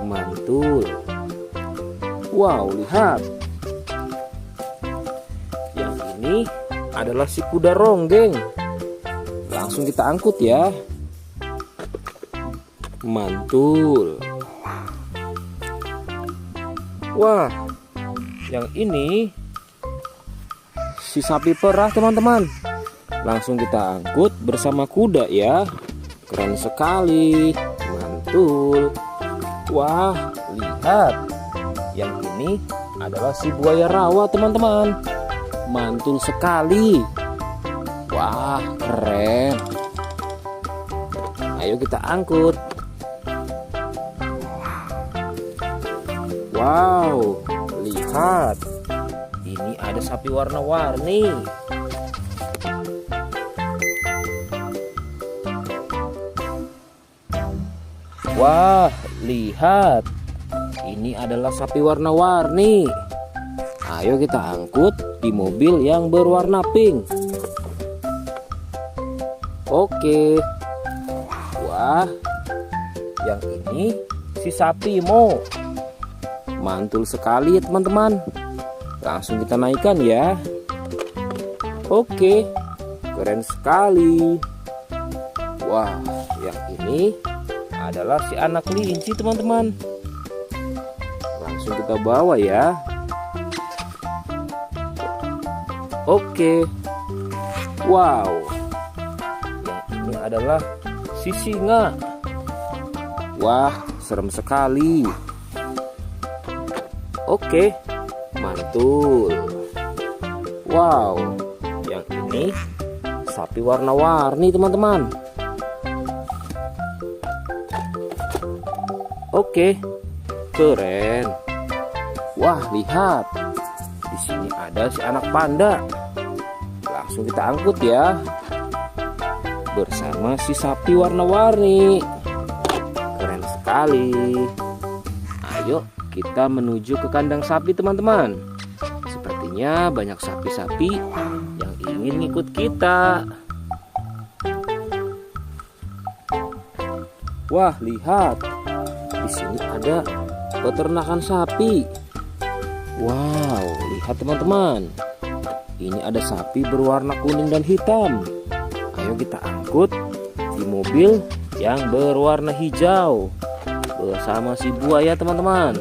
Mantul. Wow, lihat. Yang ini adalah si kuda ronggeng. Langsung kita angkut ya. Mantul. Wah, yang ini si sapi perah teman-teman. Langsung kita angkut bersama kuda ya. Keren sekali. Mantul. Wah, lihat. Yang ini adalah si buaya rawa teman-teman. Mantul sekali. Wah, keren. Ayo kita angkut. Wow, lihat. Ini ada sapi warna-warni. Wah, lihat. Ini adalah sapi warna-warni. Ayo kita angkut di mobil yang berwarna pink. Oke. Wah, yang ini si sapi Mo. Mantul sekali ya teman-teman. Langsung kita naikkan ya. Oke, keren sekali. Wah, yang ini adalah si anak kelinci teman-teman. Langsung kita bawa ya. Oke. Wow. Yang ini adalah si singa. Wah, serem sekali. Oke, mantul. Wow, yang ini sapi warna-warni teman-teman. Oke, keren. Wah, lihat. Di sini ada si anak panda. Langsung kita angkut ya. Bersama si sapi warna-warni. Keren sekali. Ayo kita menuju ke kandang sapi teman-teman. Sepertinya banyak sapi-sapi yang ingin ngikut kita. Wah, lihat. Di sini ada peternakan sapi. Wow, lihat teman-teman. Ini ada sapi berwarna kuning dan hitam. Ayo kita angkut di mobil yang berwarna hijau bersama si buaya teman-teman.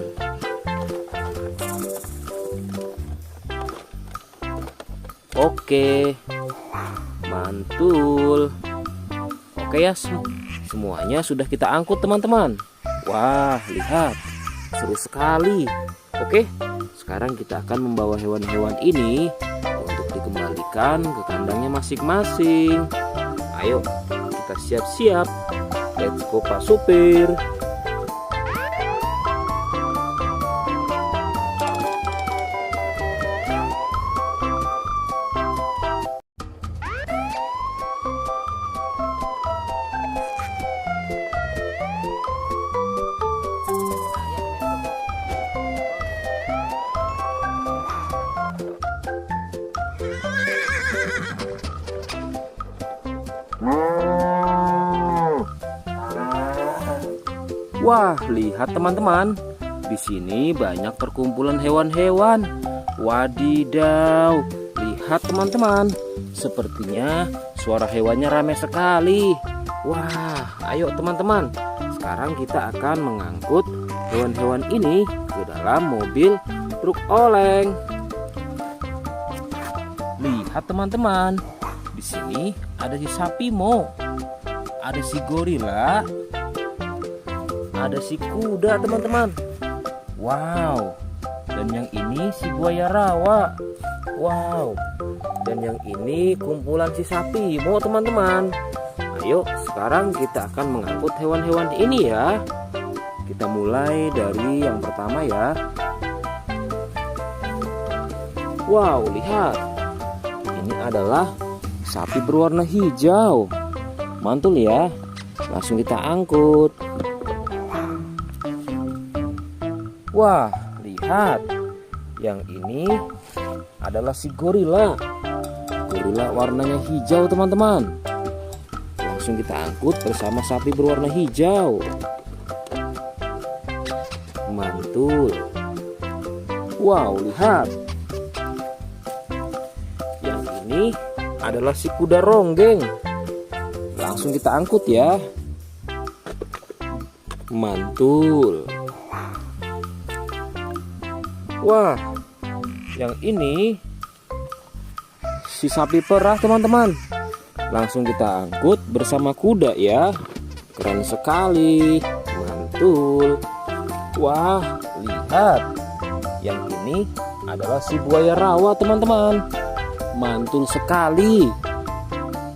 Oke, mantul. Oke ya, semuanya sudah kita angkut teman-teman. Wah, lihat, seru sekali. Oke, sekarang kita akan membawa hewan-hewan ini untuk dikembalikan ke kandangnya masing-masing. Ayo, kita siap-siap. Let's go Pak Supir. Wah, lihat teman-teman. Di sini banyak perkumpulan hewan-hewan. Wadidaw, lihat teman-teman. Sepertinya suara hewannya ramai sekali. Wah, ayo teman-teman. Sekarang kita akan mengangkut hewan-hewan ini ke dalam mobil truk oleng. Lihat teman-teman. Di sini ada si sapi Mo. Ada si gorila. Ada si kuda teman-teman. Wow. Dan yang ini si buaya rawa. Wow. Dan yang ini kumpulan si sapi Mo teman-teman. Ayo sekarang kita akan mengangkut hewan-hewan ini ya. Kita mulai dari yang pertama ya. Wow, lihat. Ini adalah sapi berwarna hijau. Mantul ya. Langsung kita angkut. Wah, lihat. Yang ini adalah si gorila. Gorila warnanya hijau teman-teman. Langsung kita angkut bersama sapi berwarna hijau. Mantul. Wow, lihat. Yang ini adalah si kuda ronggeng. Langsung kita angkut ya. Mantul. Wah, yang ini si sapi perah teman-teman. Langsung kita angkut bersama kuda ya. Keren sekali. Mantul. Wah, lihat. Yang ini adalah si buaya rawa teman-teman. Mantul sekali.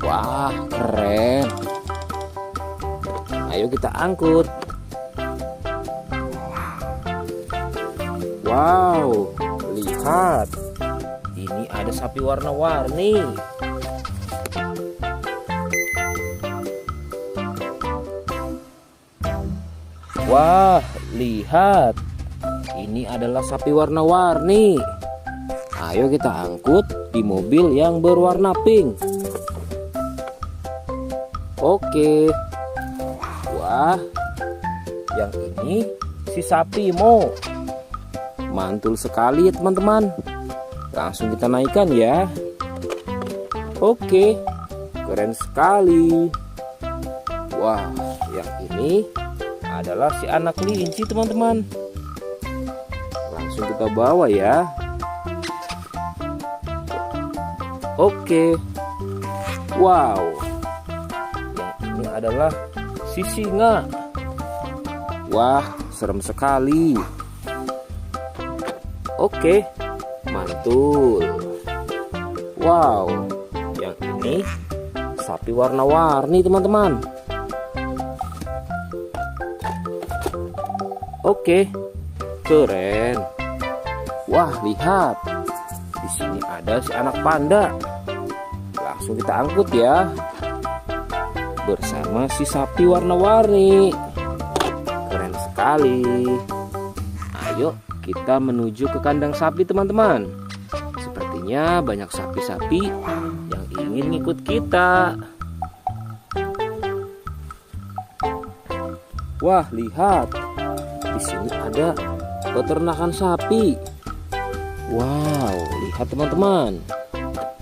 Wah, keren. Ayo kita angkut. Wow, lihat. Ini ada sapi warna-warni. Wah, lihat. Ini adalah sapi warna-warni. Ayo kita angkut di mobil yang berwarna pink. Oke. Wah, yang ini si sapi Mo. Mantul sekali ya teman-teman. Langsung kita naikkan ya. Oke, keren sekali. Wah, yang ini adalah si anak kelinci teman-teman. Langsung kita bawa ya. Oke. Wow. Yang ini adalah si singa. Wah, serem sekali. Oke, mantul. Wow, yang ini sapi warna-warni teman-teman. Oke, keren. Wah, lihat. Di sini ada si anak panda. Langsung kita angkut ya. Bersama si sapi warna-warni. Keren sekali. Ayo kita menuju ke kandang sapi teman-teman. Sepertinya banyak sapi-sapi yang ingin ngikut kita. Wah, lihat. Di sini ada peternakan sapi. Wow, lihat teman-teman.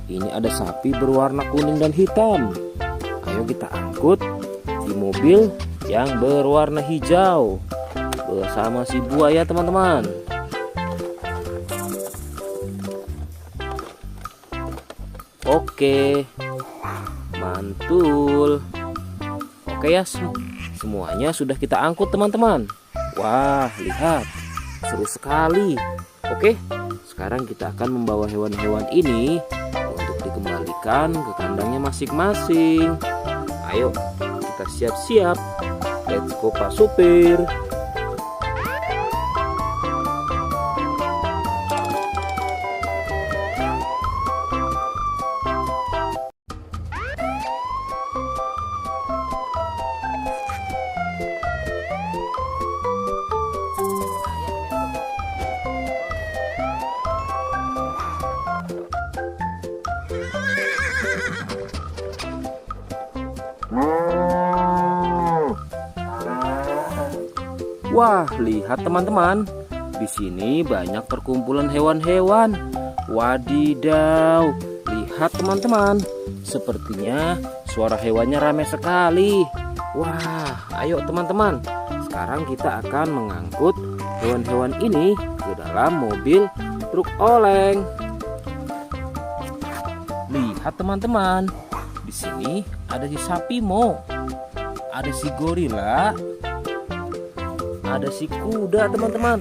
Ini ada sapi berwarna kuning dan hitam. Ayo kita angkut di mobil yang berwarna hijau bersama si buaya teman-teman. Oke, mantul. Oke ya, semuanya sudah kita angkut teman-teman. Wah, lihat, seru sekali. Oke, sekarang kita akan membawa hewan-hewan ini untuk dikembalikan ke kandangnya masing-masing. Ayo, kita siap-siap. Let's go Pak Supir. Wah, lihat teman-teman. Di sini banyak perkumpulan hewan-hewan. Wadidaw, lihat teman-teman. Sepertinya suara hewannya ramai sekali. Wah, ayo teman-teman. Sekarang kita akan mengangkut hewan-hewan ini ke dalam mobil truk oleng. Lihat teman-teman. Di sini ada si sapi Mo. Ada si gorila. Ada si kuda teman-teman.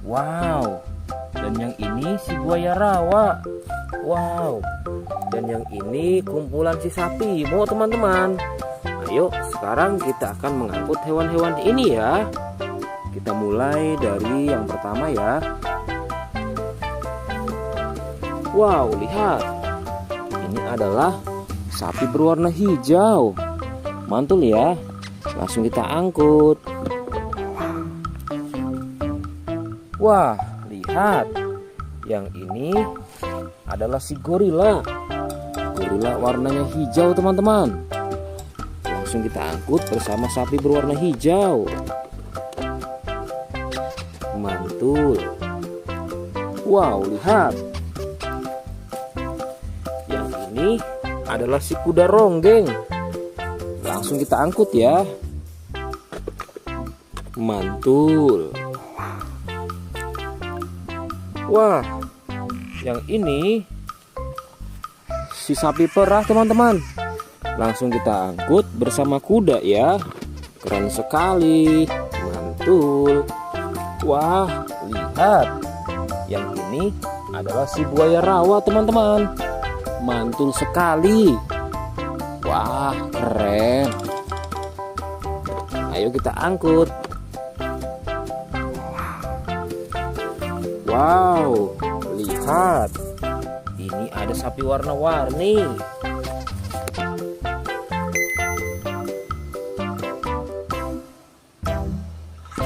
Wow. Dan yang ini si buaya rawa. Wow. Dan yang ini kumpulan si sapi Mo teman-teman. Ayo sekarang kita akan mengangkut hewan-hewan ini ya. Kita mulai dari yang pertama ya. Wow, lihat. Ini adalah sapi berwarna hijau. Mantul ya. Langsung kita angkut. Wah, lihat. Yang ini adalah si gorila. Gorila warnanya hijau teman-teman. Langsung kita angkut bersama sapi berwarna hijau. Mantul. Wow, lihat. Yang ini adalah si kuda ronggeng. Langsung kita angkut ya. Mantul. Wah, yang ini si sapi perah teman-teman. Langsung kita angkut bersama kuda ya. Keren sekali. Mantul. Wah, lihat. Yang ini adalah si buaya rawa teman-teman. Mantul sekali. Wah, keren. Ayo kita angkut. Wow, lihat. Ini ada sapi warna-warni.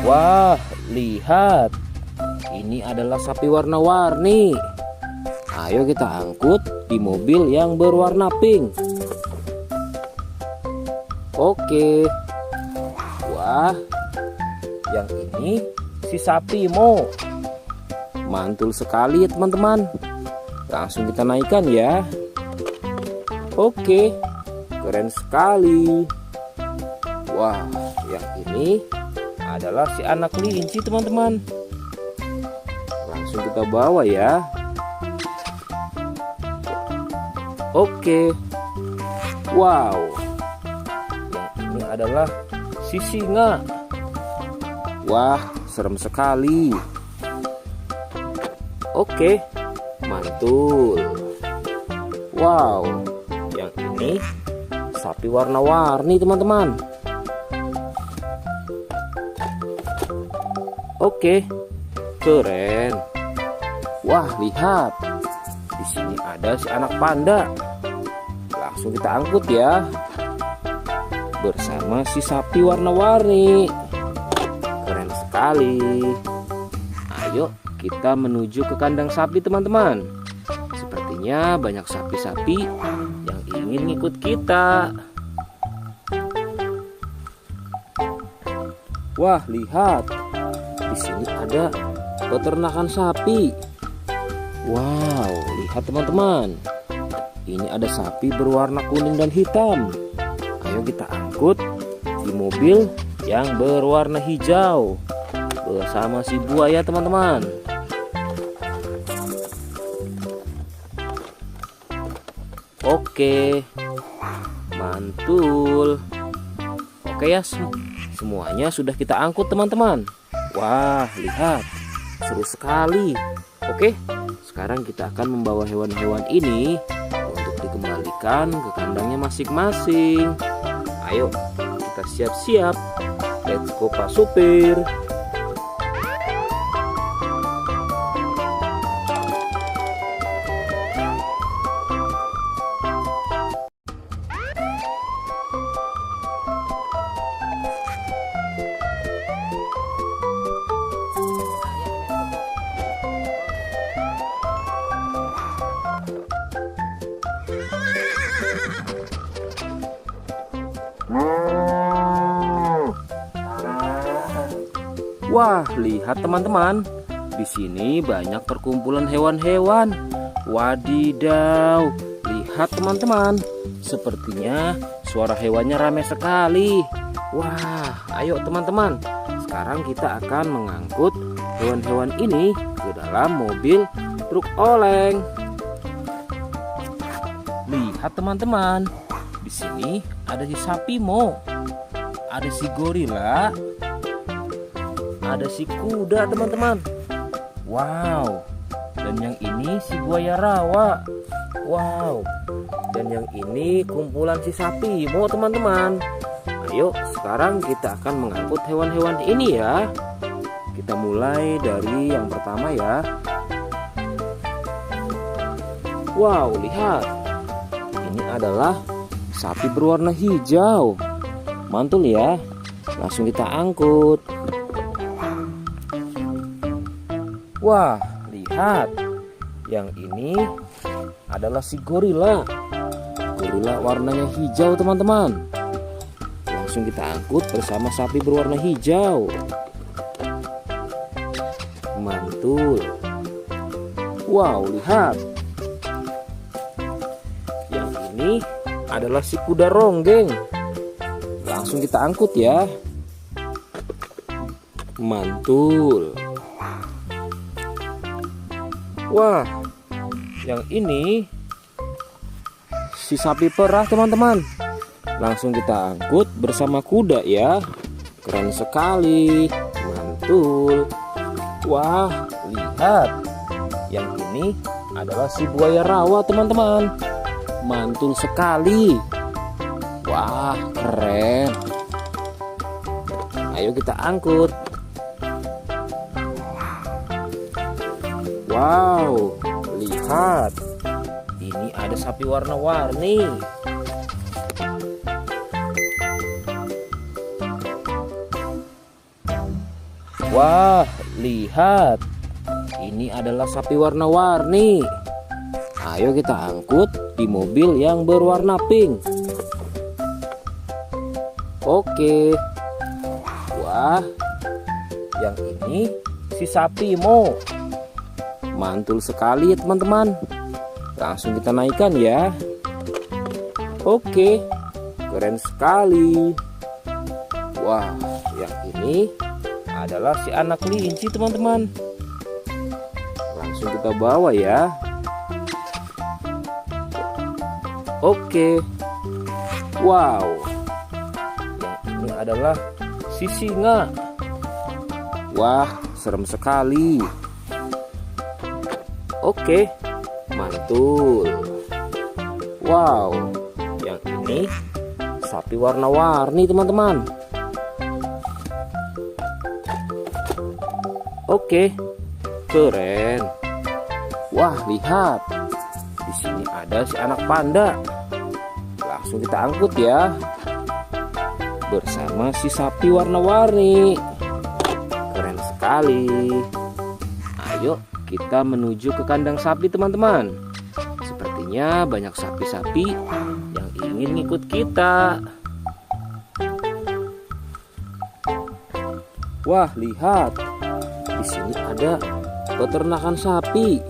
Wah, lihat. Ini adalah sapi warna-warni. Ayo kita angkut di mobil yang berwarna pink. Oke. Wah, yang ini si sapi Mo. Mantul sekali ya teman-teman. Langsung kita naikkan ya. Oke, keren sekali. Wah, yang ini adalah si anak kelinci teman-teman. Langsung kita bawa ya. Oke. Wow. Yang ini adalah si singa. Wah, serem sekali. Oke, mantul. Wow, yang ini sapi warna-warni teman-teman. Oke, keren. Wah, lihat. Di sini ada si anak panda. Langsung kita angkut ya. Bersama si sapi warna-warni. Keren sekali. Ayo kita menuju ke kandang sapi teman-teman. Sepertinya banyak sapi-sapi yang ingin ikut kita. Wah, lihat. Di sini ada peternakan sapi. Wow, lihat teman-teman. Ini ada sapi berwarna kuning dan hitam. Ayo kita angkut di mobil yang berwarna hijau bersama si buaya teman-teman. Oke, mantul. Oke ya, semuanya sudah kita angkut teman-teman. Wah, lihat, seru sekali. Oke, sekarang kita akan membawa hewan-hewan ini untuk dikembalikan ke kandangnya masing-masing. Ayo, kita siap-siap. Let's go Pak Supir. Wah, lihat teman-teman. Di sini banyak perkumpulan hewan-hewan. Wadidaw, lihat teman-teman. Sepertinya suara hewannya ramai sekali. Wah, ayo teman-teman. Sekarang kita akan mengangkut hewan-hewan ini ke dalam mobil truk oleng. Lihat teman-teman. Di sini ada si sapi Mo, ada si gorila, ada si kuda teman-teman. Wow. Dan yang ini si buaya rawa. Wow. Dan yang ini kumpulan si sapi Mo teman-teman. Ayo sekarang kita akan mengangkut hewan-hewan ini ya. Kita mulai dari yang pertama ya. Wow, lihat. Ini adalah sapi berwarna hijau. Mantul ya. Langsung kita angkut. Wah, lihat. Yang ini adalah si gorila. Gorila warnanya hijau teman-teman. Langsung kita angkut bersama sapi berwarna hijau. Mantul. Wow, lihat. Yang ini adalah si kuda ronggeng. Langsung kita angkut ya. Mantul. Wah, yang ini si sapi perah teman-teman. Langsung kita angkut bersama kuda ya. Keren sekali. Mantul. Wah, lihat. Yang ini adalah si buaya rawa teman-teman. Mantul sekali. Wah, keren. Ayo kita angkut. Wow, lihat. Ini ada sapi warna-warni. Wah, lihat. Ini adalah sapi warna-warni. Ayo kita angkut di mobil yang berwarna pink. Oke. Wah, yang ini si sapi Mo. Mantul sekali ya teman-teman. Langsung kita naikkan ya. Oke, keren sekali. Wah, yang ini adalah si anak kelinci teman-teman. Langsung kita bawa ya. Oke. Wow. Yang ini adalah si singa. Wah, serem sekali. Oke, mantul. Wow, yang ini sapi warna-warni teman-teman. Oke, keren. Wah, lihat. Di sini ada si anak panda. Langsung kita angkut ya. Bersama si sapi warna-warni. Keren sekali. Ayo kita menuju ke kandang sapi teman-teman. Sepertinya banyak sapi-sapi yang ingin ngikut kita. Wah, lihat. Di sini ada peternakan sapi.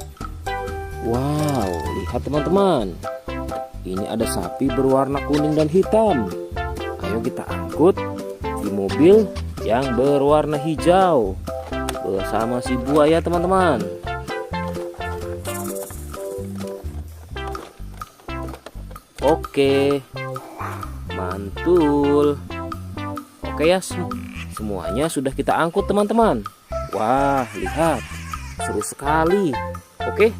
Wow, lihat teman-teman. Ini ada sapi berwarna kuning dan hitam. Ayo kita angkut di mobil yang berwarna hijau bersama si buaya teman-teman. Oke, mantul. Oke ya, semuanya sudah kita angkut teman-teman. Wah, lihat, seru sekali. Oke,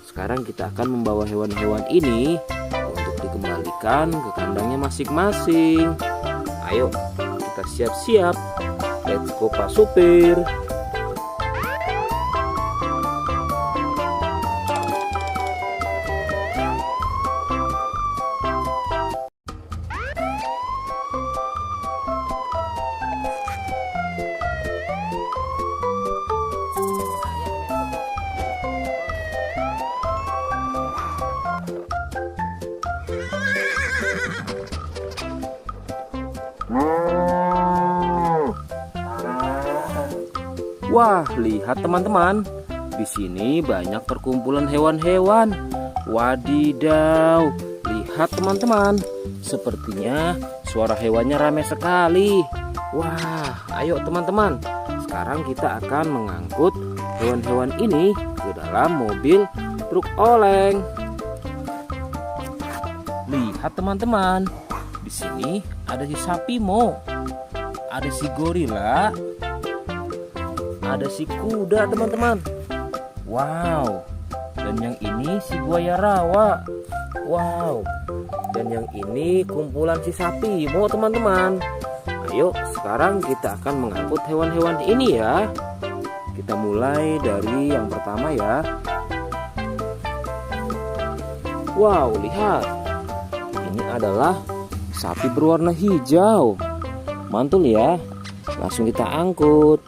sekarang kita akan membawa hewan-hewan ini untuk dikembalikan ke kandangnya masing-masing. Ayo, kita siap-siap. Let's go Pak Supir. Wah, lihat teman-teman. Di sini banyak perkumpulan hewan-hewan. Wadidaw, lihat teman-teman. Sepertinya suara hewannya ramai sekali. Wah, ayo teman-teman. Sekarang kita akan mengangkut hewan-hewan ini ke dalam mobil truk oleng. Lihat teman-teman. Di sini ada si sapi Mo. Ada si gorila. Ada si kuda teman-teman. Wow. Dan yang ini si buaya rawa. Wow. Dan yang ini kumpulan si sapi Mo teman-teman. Ayo sekarang kita akan mengangkut hewan-hewan ini ya. Kita mulai dari yang pertama ya. Wow, lihat. Ini adalah sapi berwarna hijau. Mantul ya. Langsung kita angkut.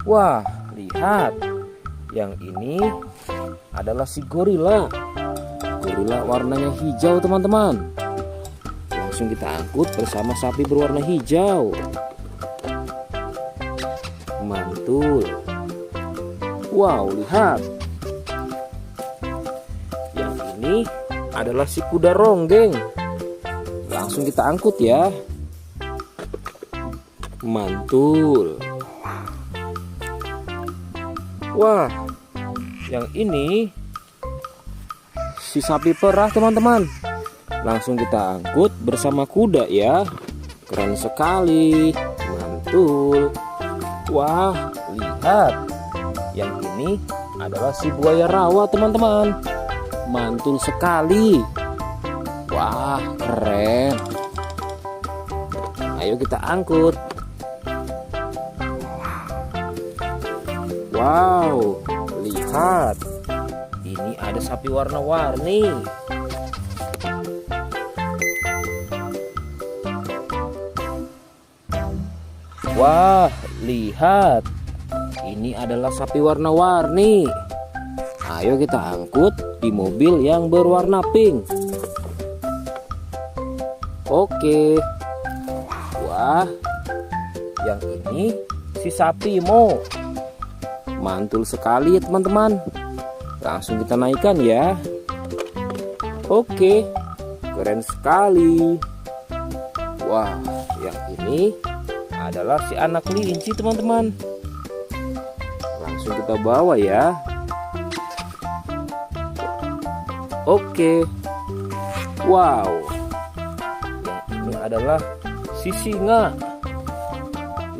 Wah, lihat. Yang ini adalah si gorila. Gorila warnanya hijau teman-teman. Langsung kita angkut bersama sapi berwarna hijau. Mantul. Wow, lihat. Yang ini adalah si kuda ronggeng. Langsung kita angkut ya. Mantul. Wah, yang ini si sapi perah teman-teman. Langsung kita angkut bersama kuda ya. Keren sekali. Mantul. Wah, lihat. Yang ini adalah si buaya rawa teman-teman. Mantul sekali. Wah, keren. Ayo kita angkut. Wow, lihat. Ini ada sapi warna-warni. Wah, lihat. Ini adalah sapi warna-warni. Ayo kita angkut di mobil yang berwarna pink. Oke. Wah, yang ini si sapi Mo. Mantul sekali ya teman-teman. Langsung kita naikkan ya. Oke, keren sekali. Wah, yang ini adalah si anak kelinci teman-teman. Langsung kita bawa ya. Oke. Wow. Yang ini adalah si singa.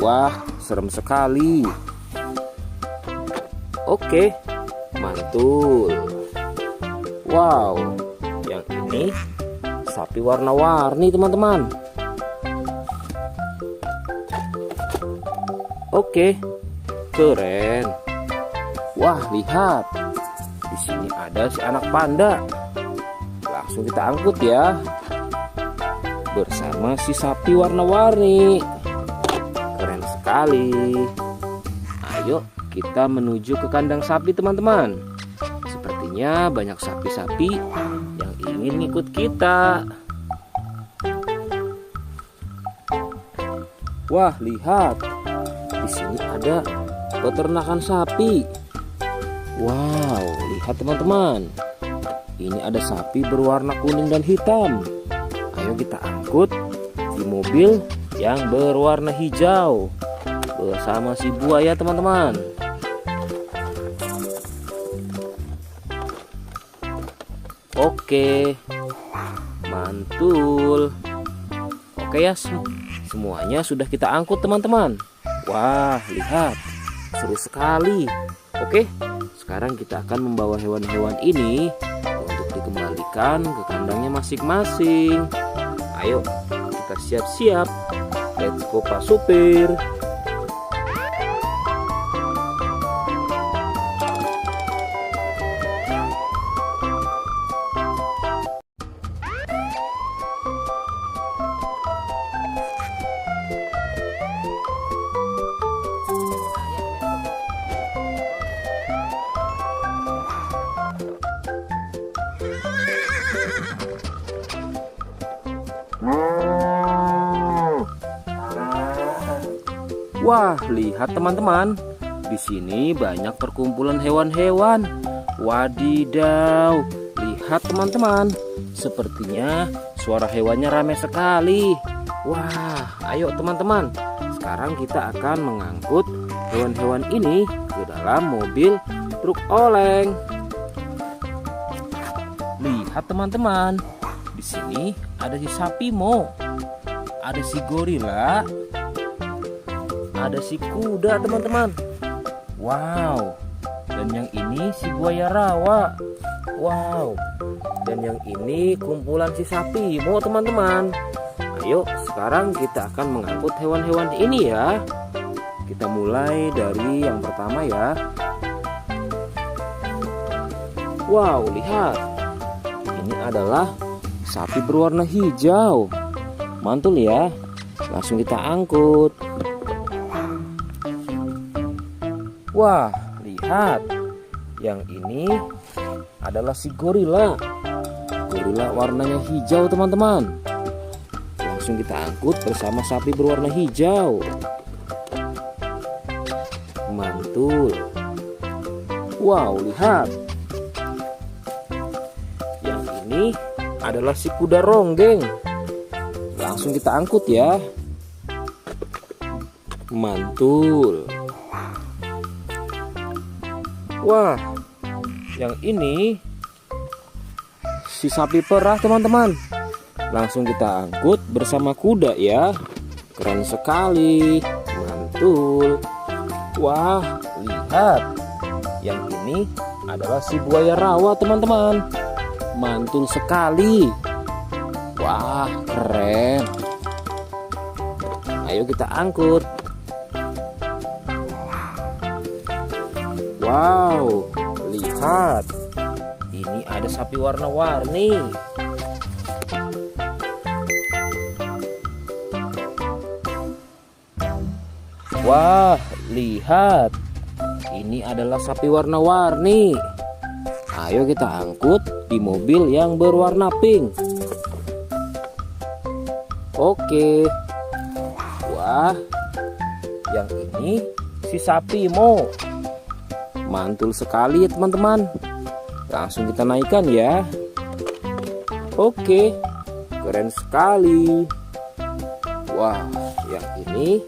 Wah, serem sekali. Oke, mantul. Wow, yang ini sapi warna-warni teman-teman. Oke, keren. Wah, lihat. Di sini ada si anak panda. Langsung kita angkut ya. Bersama si sapi warna-warni. Keren sekali. Ayo kita menuju ke kandang sapi teman-teman. Sepertinya banyak sapi-sapi yang ingin ikut kita. Wah, lihat. Di sini ada peternakan sapi. Wow, lihat teman-teman. Ini ada sapi berwarna kuning dan hitam. Ayo kita angkut di mobil yang berwarna hijau bersama si buaya teman-teman. Oke, mantul. Oke ya, semuanya sudah kita angkut teman-teman. Wah, lihat, seru sekali. Oke, sekarang kita akan membawa hewan-hewan ini untuk dikembalikan ke kandangnya masing-masing. Ayo, kita siap-siap. Let's go Pak Supir. Wah, lihat teman-teman. Di sini banyak perkumpulan hewan-hewan. Wadidaw, lihat teman-teman. Sepertinya suara hewannya ramai sekali. Wah, ayo teman-teman. Sekarang kita akan mengangkut hewan-hewan ini ke dalam mobil truk oleng. Lihat teman-teman. Di sini ada si sapi Mo. Ada si gorila. Ada si kuda teman-teman. Wow. Dan yang ini si buaya rawa. Wow. Dan yang ini kumpulan si sapi Mo teman-teman. Ayo sekarang kita akan mengangkut hewan-hewan ini ya. Kita mulai dari yang pertama ya. Wow, lihat. Ini adalah sapi berwarna hijau. Mantul ya. Langsung kita angkut. Wah, lihat. Yang ini adalah si gorila. Gorila warnanya hijau teman-teman. Langsung kita angkut bersama sapi berwarna hijau. Mantul. Wow, lihat. Yang ini adalah si kuda ronggeng. Langsung kita angkut ya. Mantul. Wah, yang ini si sapi perah teman-teman. Langsung kita angkut bersama kuda ya. Keren sekali. Mantul. Wah, lihat. Yang ini adalah si buaya rawa teman-teman. Mantul sekali. Wah, keren. Ayo kita angkut. Wow, lihat. Ini ada sapi warna-warni. Wah, lihat. Ini adalah sapi warna-warni. Ayo kita angkut di mobil yang berwarna pink. Oke. Wah, yang ini si sapi Mo. Mantul sekali ya teman-teman. Langsung kita naikkan ya. Oke, keren sekali. Wah, yang ini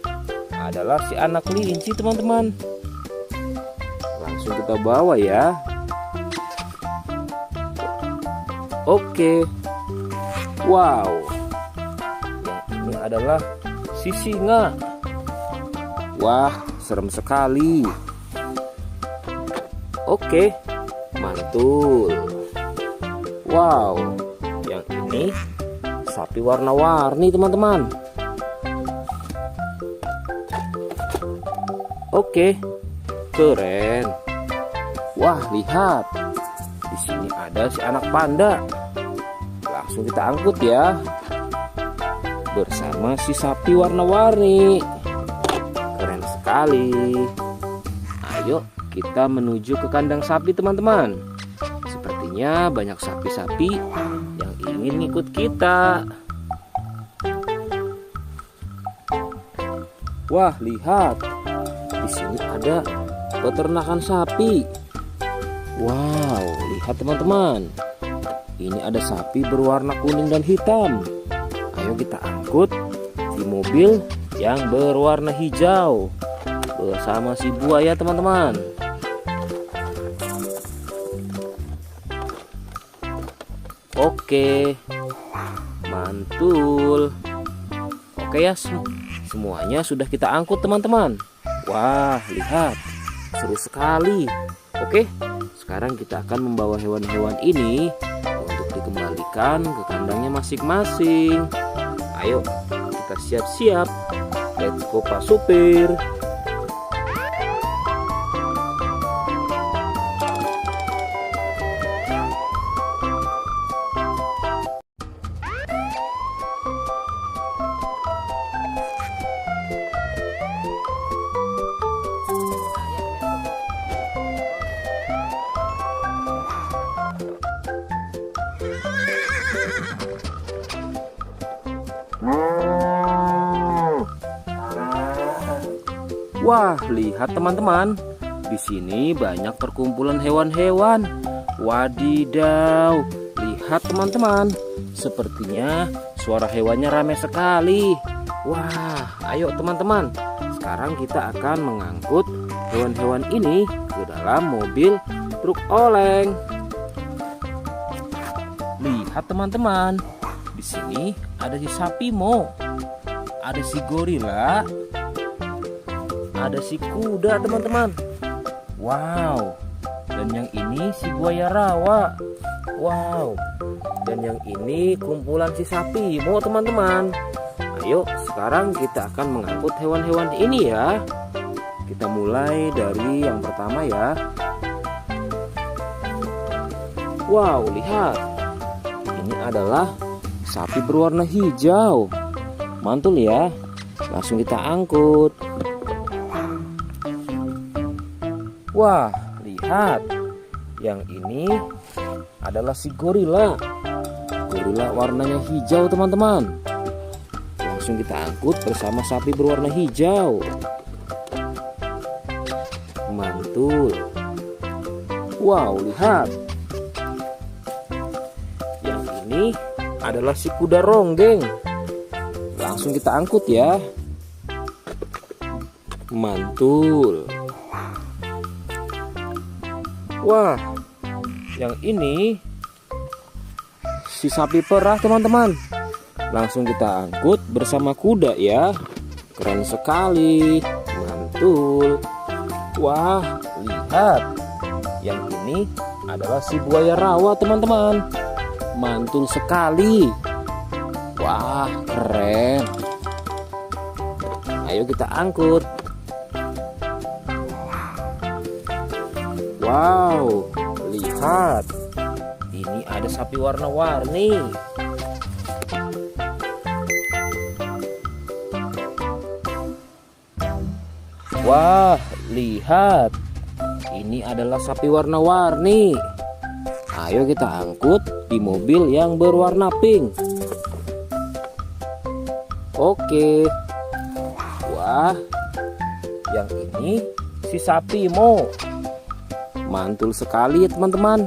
adalah si anak kelinci teman-teman. Langsung kita bawa ya. Oke. Wow. Yang ini adalah si singa. Wah, serem sekali. Oke, mantul. Wow, yang ini sapi warna-warni teman-teman. Oke, keren. Wah, lihat. Di sini ada si anak panda. Langsung kita angkut ya. Bersama si sapi warna-warni. Keren sekali. Ayo kita menuju ke kandang sapi teman-teman. Sepertinya banyak sapi-sapi yang ingin ngikut kita. Wah, lihat. Di sini ada peternakan sapi. Wow, lihat teman-teman. Ini ada sapi berwarna kuning dan hitam. Ayo kita angkut di mobil yang berwarna hijau bersama si buaya teman-teman. Oke, mantul. Oke ya, semuanya sudah kita angkut teman-teman. Wah, lihat, seru sekali. Oke, sekarang kita akan membawa hewan-hewan ini untuk dikembalikan ke kandangnya masing-masing. Ayo, kita siap-siap. Let's go Pak Supir. Wah, lihat teman-teman. Di sini banyak perkumpulan hewan-hewan. Wadidaw, lihat teman-teman. Sepertinya suara hewannya ramai sekali. Wah, ayo teman-teman. Sekarang kita akan mengangkut hewan-hewan ini ke dalam mobil truk oleng. Lihat teman-teman. Di sini ada si sapi Mo. Ada si gorila. Ada si kuda teman-teman. Wow. Dan yang ini si buaya rawa. Wow. Dan yang ini kumpulan si sapi Mo teman-teman. Ayo sekarang kita akan mengangkut hewan-hewan ini ya. Kita mulai dari yang pertama ya. Wow, lihat. Ini adalah sapi berwarna hijau. Mantul ya. Langsung kita angkut. Wah, lihat. Yang ini adalah si gorila. Gorila warnanya hijau teman-teman. Langsung kita angkut bersama sapi berwarna hijau. Mantul. Wow, lihat. Yang ini adalah si kuda ronggeng. Langsung kita angkut ya. Mantul. Wah, yang ini si sapi perah teman-teman. Langsung kita angkut bersama kuda ya. Keren sekali. Mantul. Wah, lihat. Yang ini adalah si buaya rawa teman-teman. Mantul sekali. Wah, keren. Ayo kita angkut. Wow, lihat. Ini ada sapi warna-warni. Wah, lihat. Ini adalah sapi warna-warni. Ayo kita angkut di mobil yang berwarna pink. Oke. Wah, yang ini si sapi Mo. Mantul sekali ya teman-teman.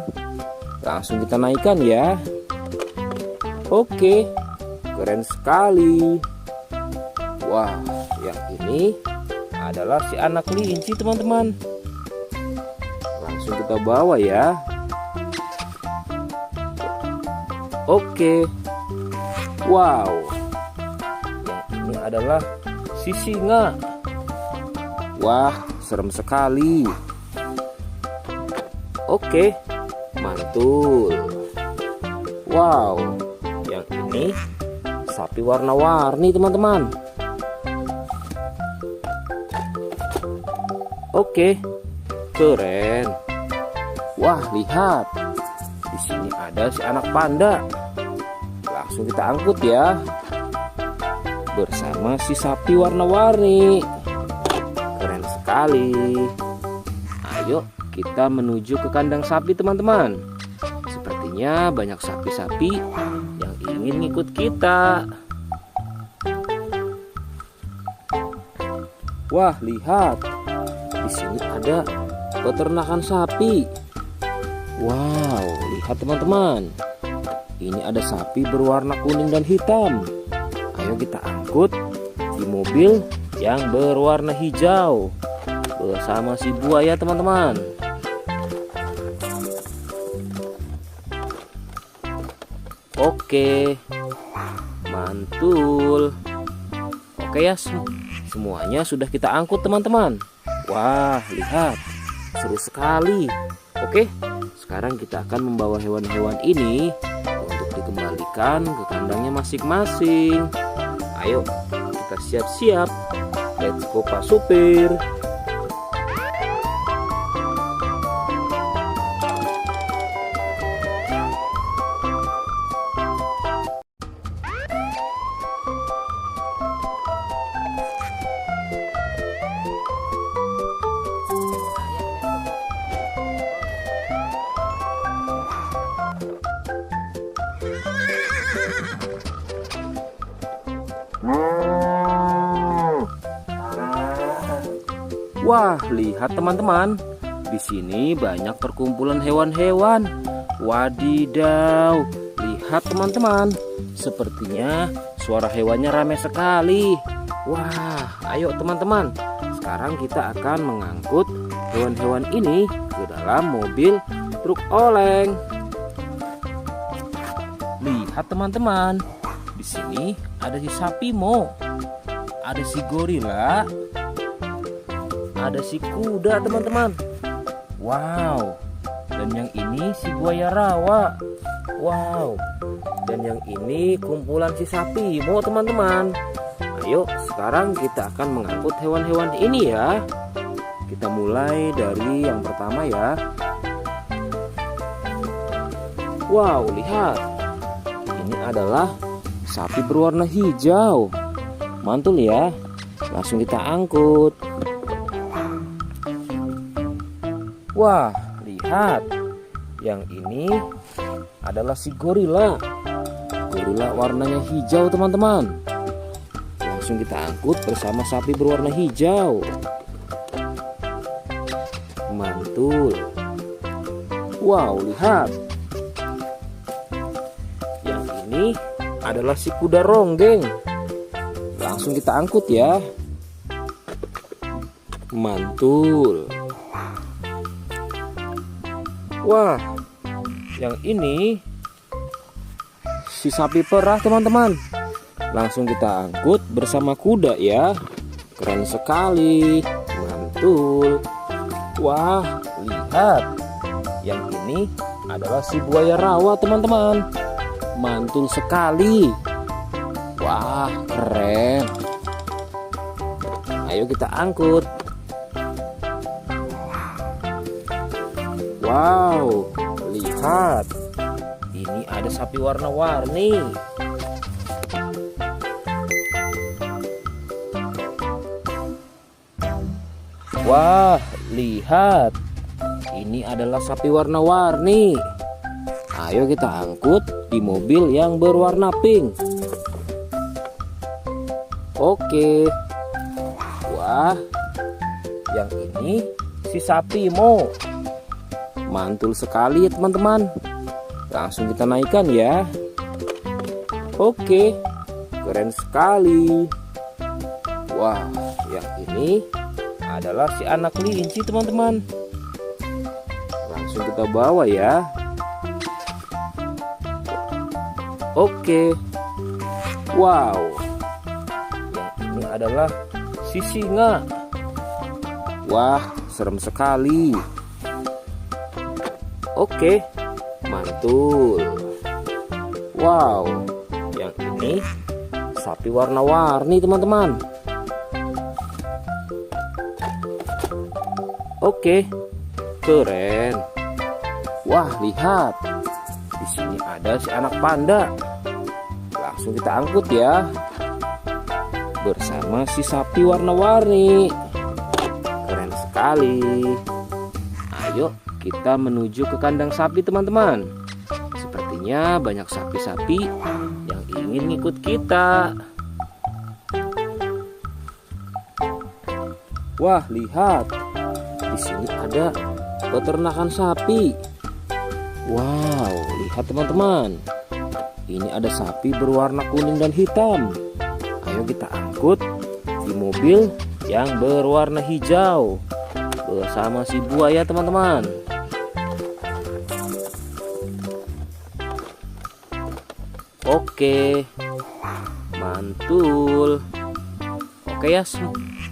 Langsung kita naikkan ya. Oke, keren sekali. Wah, yang ini adalah si anak kelinci teman-teman. Langsung kita bawa ya. Oke. Wow. Yang ini adalah si singa. Wah, serem sekali. Oke, mantul. Wow, yang ini sapi warna-warni teman-teman. Oke, keren. Wah, lihat. Di sini ada si anak panda. Langsung kita angkut ya. Bersama si sapi warna-warni. Keren sekali. Ayo kita menuju ke kandang sapi teman-teman. Sepertinya banyak sapi-sapi yang ingin ngikut kita. Wah, lihat. Di sini ada peternakan sapi. Wow, lihat teman-teman. Ini ada sapi berwarna kuning dan hitam. Ayo kita angkut di mobil yang berwarna hijau bersama si buaya teman-teman. Oke, mantul. Oke ya, semuanya sudah kita angkut teman-teman. Wah, lihat, seru sekali. Oke, sekarang kita akan membawa hewan-hewan ini untuk dikembalikan ke kandangnya masing-masing. Ayo, kita siap-siap. Let's go Pak Supir. Wah, lihat teman-teman. Di sini banyak perkumpulan hewan-hewan. Wadidaw, lihat teman-teman. Sepertinya suara hewannya ramai sekali. Wah, ayo teman-teman. Sekarang kita akan mengangkut hewan-hewan ini ke dalam mobil truk oleng. Lihat teman-teman. Di sini ada si sapi Mo. Ada si gorila. Ada si kuda teman-teman. Wow. Dan yang ini si buaya rawa. Wow. Dan yang ini kumpulan si sapi Mo teman-teman. Ayo sekarang kita akan mengangkut hewan-hewan ini ya. Kita mulai dari yang pertama ya. Wow, lihat. Ini adalah sapi berwarna hijau. Mantul ya. Langsung kita angkut. Wah, lihat. Yang ini adalah si gorila. Gorila warnanya hijau teman-teman. Langsung kita angkut bersama sapi berwarna hijau. Mantul. Wow, lihat. Yang ini adalah si kuda ronggeng. Langsung kita angkut ya. Mantul. Wah, yang ini si sapi perah teman-teman. Langsung kita angkut bersama kuda ya. Keren sekali. Mantul. Wah, lihat. Yang ini adalah si buaya rawa teman-teman. Mantul sekali. Wah, keren. Ayo kita angkut. Wow, lihat. Ini ada sapi warna-warni. Wah, lihat. Ini adalah sapi warna-warni. Ayo kita angkut di mobil yang berwarna pink. Oke. Wah, yang ini si sapi Mo. Mantul sekali ya teman-teman. Langsung kita naikkan ya. Oke, keren sekali. Wah, yang ini adalah si anak kelinci teman-teman. Langsung kita bawa ya. Oke. Wow. Yang ini adalah si singa. Wah, serem sekali. Oke, mantul. Wow, yang ini sapi warna-warni teman-teman. Oke, keren. Wah, lihat. Di sini ada si anak panda. Langsung kita angkut ya. Bersama si sapi warna-warni. Keren sekali. Ayo kita menuju ke kandang sapi teman-teman. Sepertinya banyak sapi-sapi yang ingin ikut kita. Wah, lihat. Di sini ada peternakan sapi. Wow, lihat teman-teman. Ini ada sapi berwarna kuning dan hitam. Ayo kita angkut di mobil yang berwarna hijau bersama si buaya teman-teman. Oke, mantul. Oke ya,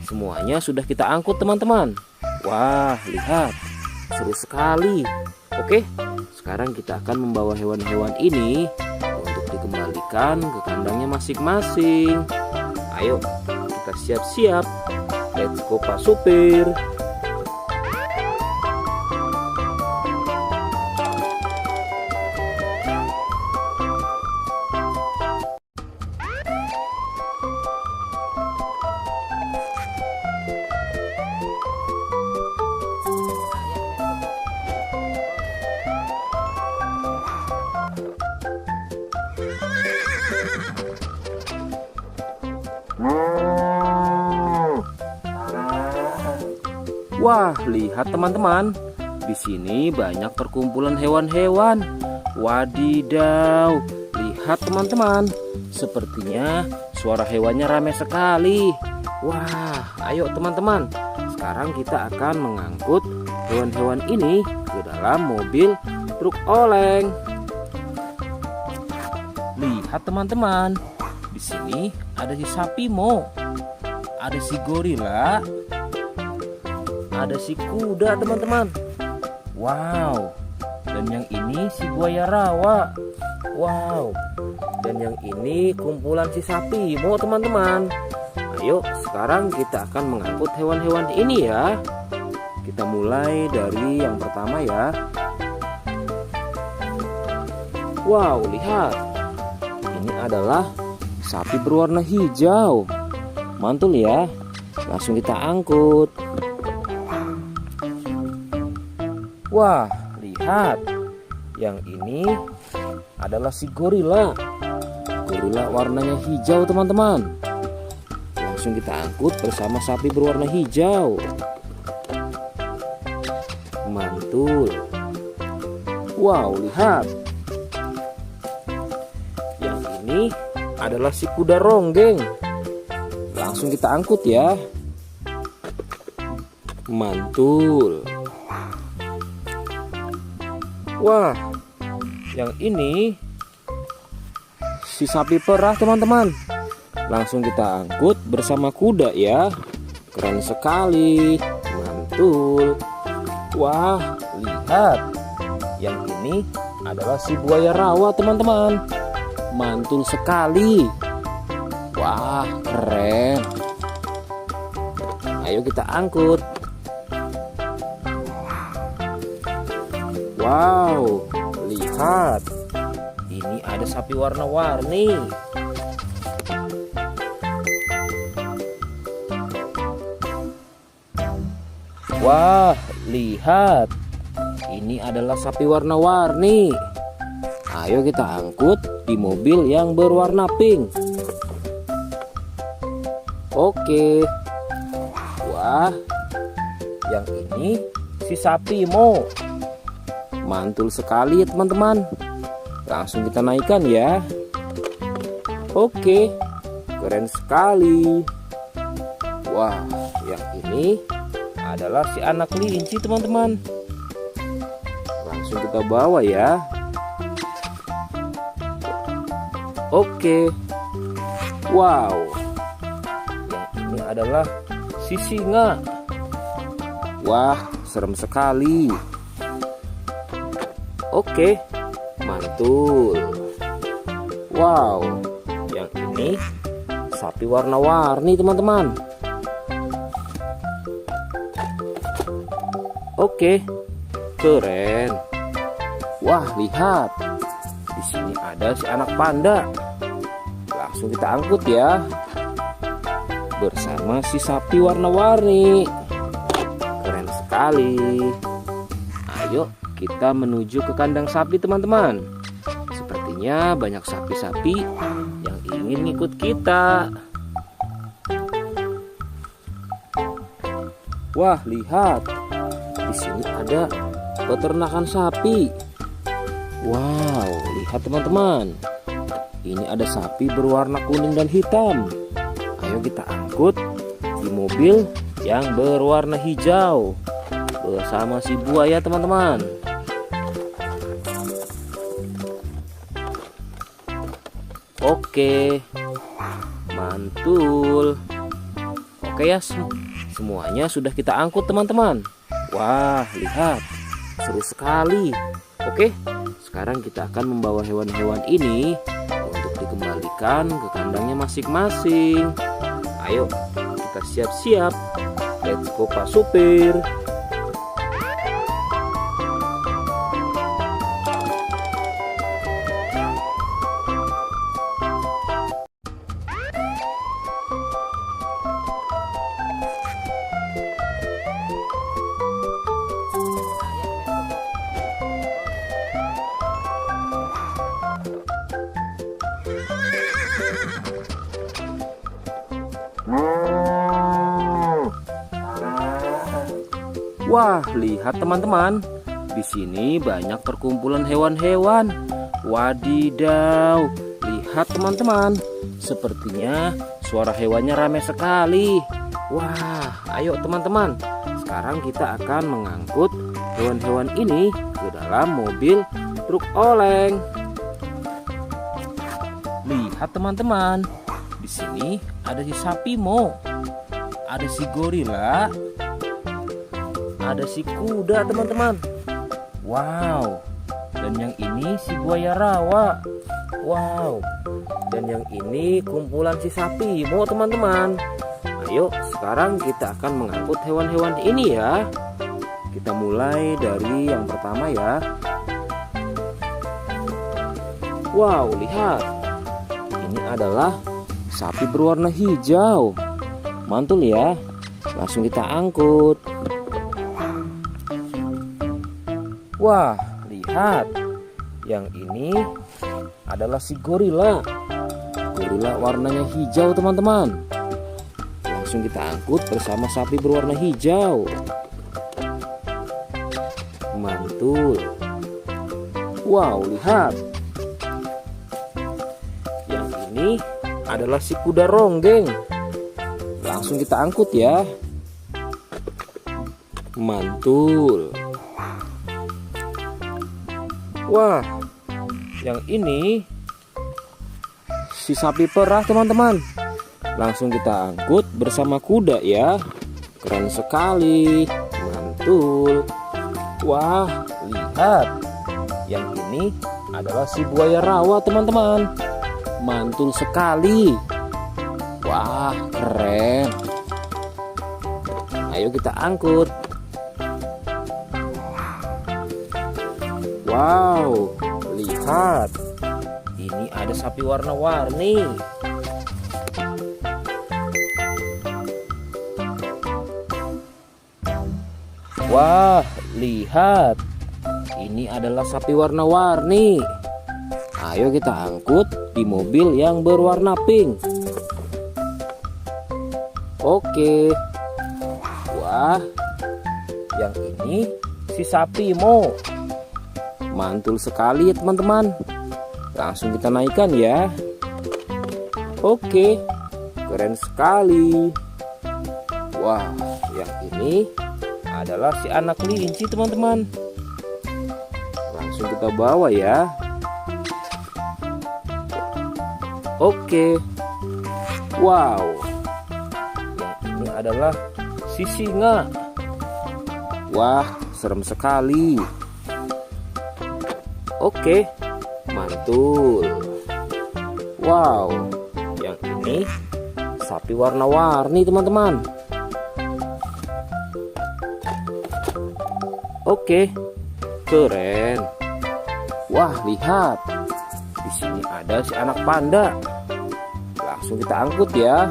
semuanya sudah kita angkut teman-teman. Wah, lihat, seru sekali. Oke, sekarang kita akan membawa hewan-hewan ini untuk dikembalikan ke kandangnya masing-masing. Ayo, kita siap-siap. Let's go Pak Supir. Wah, lihat teman-teman. Di sini banyak perkumpulan hewan-hewan. Wadidaw, lihat teman-teman. Sepertinya suara hewannya ramai sekali. Wah, ayo teman-teman. Sekarang kita akan mengangkut hewan-hewan ini ke dalam mobil truk oleng. Lihat teman-teman. Di sini ada si sapi Mo, ada si gorila, ada si kuda teman-teman. Wow. Dan yang ini si buaya rawa. Wow. Dan yang ini kumpulan si sapi Mo teman-teman. Ayo sekarang kita akan mengangkut hewan-hewan ini ya. Kita mulai dari yang pertama ya. Wow, lihat. Ini adalah sapi berwarna hijau. Mantul ya. Langsung kita angkut. Wah, lihat. Yang ini adalah si gorila. Gorila warnanya hijau teman-teman. Langsung kita angkut bersama sapi berwarna hijau. Mantul. Wow, lihat. Yang ini adalah si kuda ronggeng. Langsung kita angkut ya. Mantul. Wah, yang ini si sapi perah teman-teman. Langsung kita angkut bersama kuda ya. Keren sekali. Mantul. Wah, lihat. Yang ini adalah si buaya rawa teman-teman. Mantul sekali. Wah, keren. Ayo kita angkut. Wow, lihat. Ini ada sapi warna-warni. Wah, lihat. Ini adalah sapi warna-warni. Ayo kita angkut di mobil yang berwarna pink. Oke. Wah, yang ini si sapi Mo. Mantul sekali ya teman-teman. Langsung kita naikkan ya. Oke, keren sekali. Wah, yang ini adalah si anak kelinci teman-teman. Langsung kita bawa ya. Oke. Wow. Yang ini adalah si singa. Wah, serem sekali. Oke, mantul. Wow, yang ini sapi warna-warni teman-teman. Oke, keren. Wah, lihat. Di sini ada si anak panda. Langsung kita angkut ya. Bersama si sapi warna-warni. Keren sekali. Ayo kita menuju ke kandang sapi teman-teman. Sepertinya banyak sapi-sapi yang ingin ikut kita. Wah, lihat. Di sini ada peternakan sapi. Wow, lihat teman-teman. Ini ada sapi berwarna kuning dan hitam. Ayo kita angkut di mobil yang berwarna hijau bersama si buaya teman-teman. Oke, mantul. Oke ya, semuanya sudah kita angkut teman-teman. Wah, lihat, seru sekali. Oke, sekarang kita akan membawa hewan-hewan ini untuk dikembalikan ke kandangnya masing-masing. Ayo, kita siap-siap. Let's go Pak Supir. Wah, lihat teman-teman. Di sini banyak perkumpulan hewan-hewan. Wadidaw, lihat teman-teman. Sepertinya suara hewannya ramai sekali. Wah, ayo teman-teman. Sekarang kita akan mengangkut hewan-hewan ini ke dalam mobil truk oleng. Lihat teman-teman. Di sini ada si sapi Mo, ada si gorila, ada si kuda teman-teman. Wow. Dan yang ini si buaya rawa. Wow. Dan yang ini kumpulan si sapi Mo teman-teman. Ayo sekarang kita akan mengangkut hewan-hewan ini ya. Kita mulai dari yang pertama ya. Wow, lihat. Ini adalah sapi berwarna hijau. Mantul ya. Langsung kita angkut. Wah, lihat. Yang ini adalah si gorila. Gorila warnanya hijau teman-teman. Langsung kita angkut bersama sapi berwarna hijau. Mantul. Wow, lihat. Yang ini adalah si kuda ronggeng. Langsung kita angkut ya. Mantul. Wah, yang ini si sapi perah teman-teman. Langsung kita angkut bersama kuda ya. Keren sekali. Mantul. Wah, lihat. Yang ini adalah si buaya rawa teman-teman. Mantul sekali. Wah, keren. Ayo kita angkut. Wow, lihat. Ini ada sapi warna-warni. Wah, lihat. Ini adalah sapi warna-warni. Ayo kita angkut di mobil yang berwarna pink. Oke. Wah, yang ini si sapi Mo. Mantul sekali ya teman-teman. Langsung kita naikkan ya. Oke, keren sekali. Wah, yang ini adalah si anak kelinci teman-teman. Langsung kita bawa ya. Oke. Wow. Yang ini adalah si singa. Wah, serem sekali. Oke, mantul. Wow, yang ini sapi warna-warni teman-teman. Oke, keren. Wah, lihat. Di sini ada si anak panda. Langsung kita angkut ya.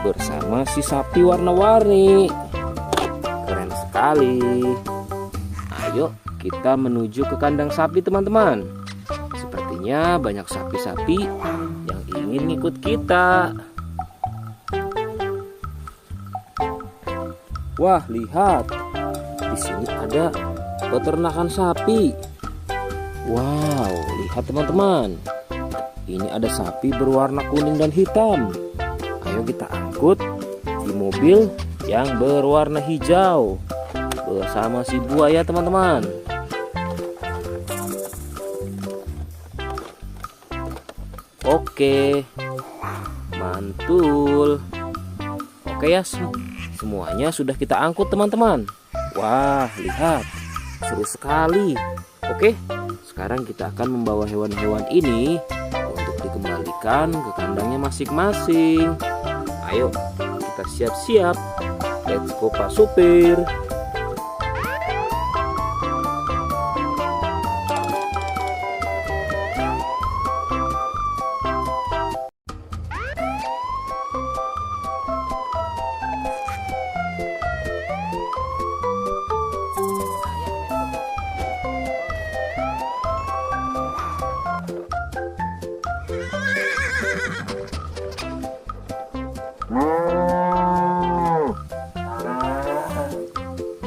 Bersama si sapi warna-warni. Keren sekali. Ayo kita menuju ke kandang sapi teman-teman. Sepertinya banyak sapi-sapi yang ingin ikut kita. Wah, lihat. Di sini ada peternakan sapi. Wow, lihat teman-teman. Ini ada sapi berwarna kuning dan hitam. Ayo kita angkut di mobil yang berwarna hijau bersama si buaya teman-teman. Oke, mantul. Oke ya, semuanya sudah kita angkut teman-teman. Wah, lihat, seru sekali. Oke, sekarang kita akan membawa hewan-hewan ini untuk dikembalikan ke kandangnya masing-masing. Ayo, kita siap-siap. Let's go Pak Supir.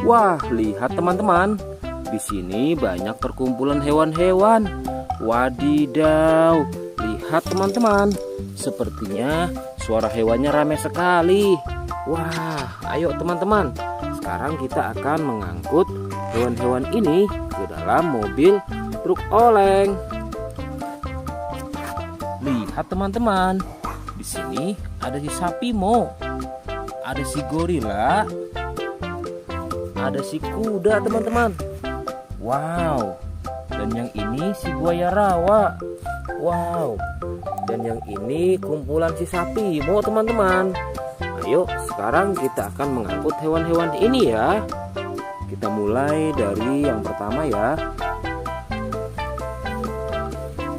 Wah, lihat teman-teman. Di sini banyak perkumpulan hewan-hewan. Wadidaw, lihat teman-teman. Sepertinya suara hewannya ramai sekali. Wah, ayo teman-teman. Sekarang kita akan mengangkut hewan-hewan ini ke dalam mobil truk oleng. Lihat teman-teman. Di sini ada si sapi Mo, ada si gorila, ada si kuda teman-teman. Wow. Dan yang ini si buaya rawa. Wow. Dan yang ini kumpulan si sapi Mo teman-teman. Ayo sekarang kita akan mengangkut hewan-hewan ini ya. Kita mulai dari yang pertama ya.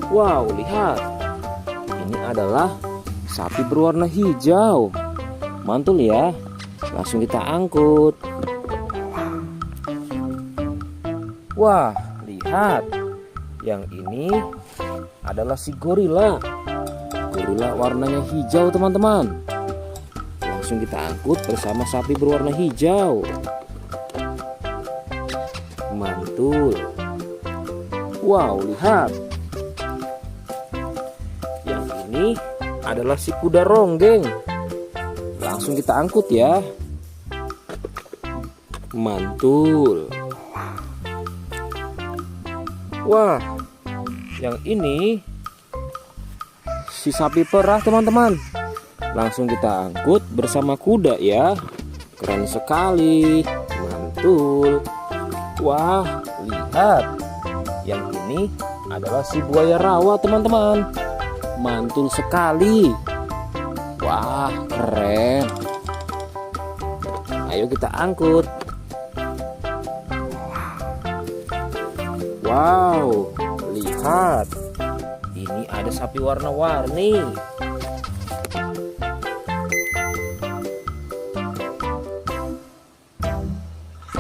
Wow, lihat. Ini adalah sapi berwarna hijau. Mantul ya. Langsung kita angkut. Wah, lihat. Yang ini adalah si gorila. Gorila warnanya hijau teman-teman. Langsung kita angkut bersama sapi berwarna hijau. Mantul. Wow, lihat. Yang ini adalah si kuda ronggeng. Langsung kita angkut ya. Mantul. Wah, yang ini si sapi perah teman-teman. Langsung kita angkut bersama kuda ya. Keren sekali. Mantul. Wah, lihat. Yang ini adalah si buaya rawa teman-teman. Mantul sekali. Wah, keren. Ayo kita angkut. Wow, lihat. Ini ada sapi warna-warni.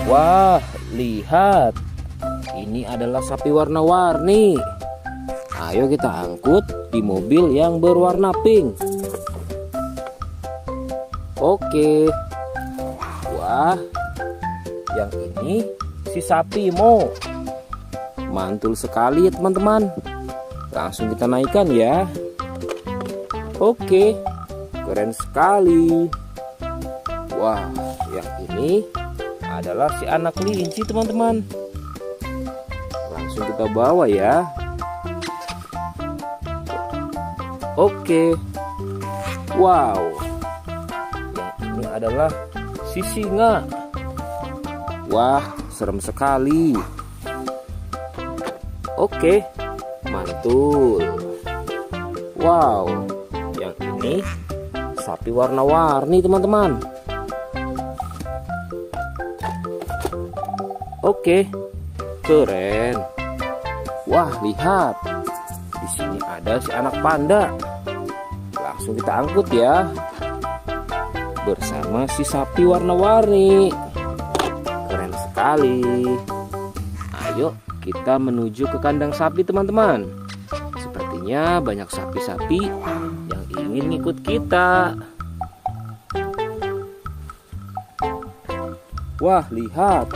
Wah, lihat. Ini adalah sapi warna-warni. Ayo kita angkut di mobil yang berwarna pink. Oke. Wah, yang ini si sapi Mo. Mantul sekali ya teman-teman. Langsung kita naikkan ya. Oke, keren sekali. Wah, yang ini adalah si anak kelinci teman-teman. Langsung kita bawa ya. Oke. Wow. Yang ini adalah si singa. Wah, serem sekali. Oke, mantul. Wow, yang ini sapi warna-warni teman-teman. Oke, keren. Wah, lihat. Di sini ada si anak panda. Langsung kita angkut ya. Bersama si sapi warna-warni. Keren sekali. Ayo kita menuju ke kandang sapi teman-teman. Sepertinya banyak sapi-sapi yang ingin ngikut kita. Wah, lihat.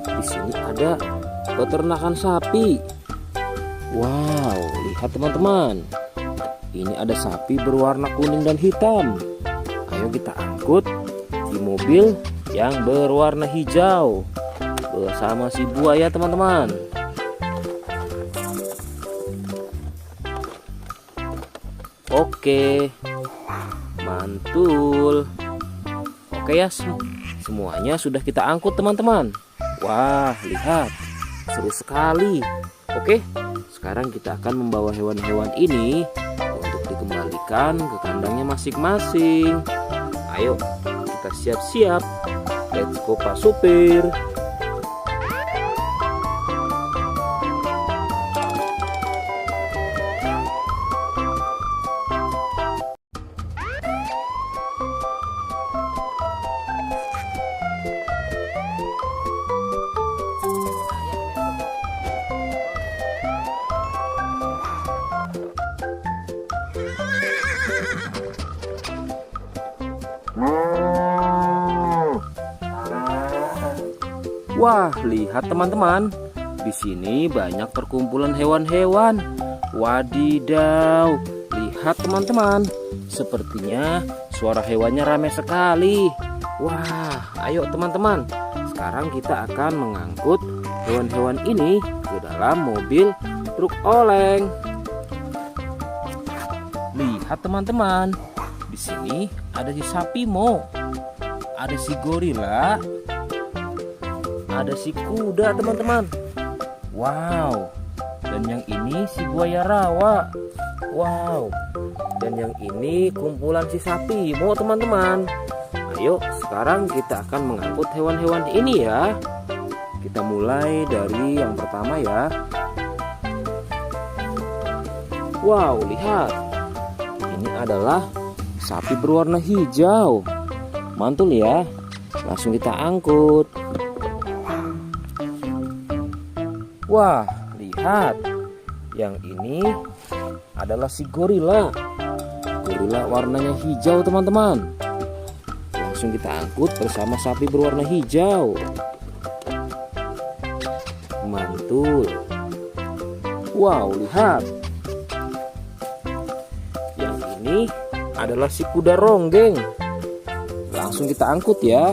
Di sini ada peternakan sapi. Wow, lihat teman-teman. Ini ada sapi berwarna kuning dan hitam. Ayo kita angkut di mobil yang berwarna hijau bersama si buaya teman-teman. Oke, mantul. Oke ya, semuanya sudah kita angkut teman-teman. Wah, lihat, seru sekali. Oke, sekarang kita akan membawa hewan-hewan ini untuk dikembalikan ke kandangnya masing-masing. Ayo, kita siap-siap. Let's go Pak Supir. Wah, lihat teman-teman. Di sini banyak perkumpulan hewan-hewan. Wadidaw, lihat teman-teman. Sepertinya suara hewannya ramai sekali. Wah, ayo teman-teman. Sekarang kita akan mengangkut hewan-hewan ini ke dalam mobil truk oleng. Lihat teman-teman. Di sini ada si sapi Mo. Ada si gorila. Ada si kuda teman-teman. Wow. Dan yang ini si buaya rawa. Wow. Dan yang ini kumpulan si sapi Mo teman-teman. Ayo sekarang kita akan mengangkut hewan-hewan ini ya. Kita mulai dari yang pertama ya. Wow, lihat. Ini adalah sapi berwarna hijau. Mantul ya. Langsung kita angkut. Wah, lihat. Yang ini adalah si gorila. Gorila warnanya hijau teman-teman. Langsung kita angkut bersama sapi berwarna hijau. Mantul. Wow, lihat. Yang ini adalah si kuda ronggeng. Langsung kita angkut ya.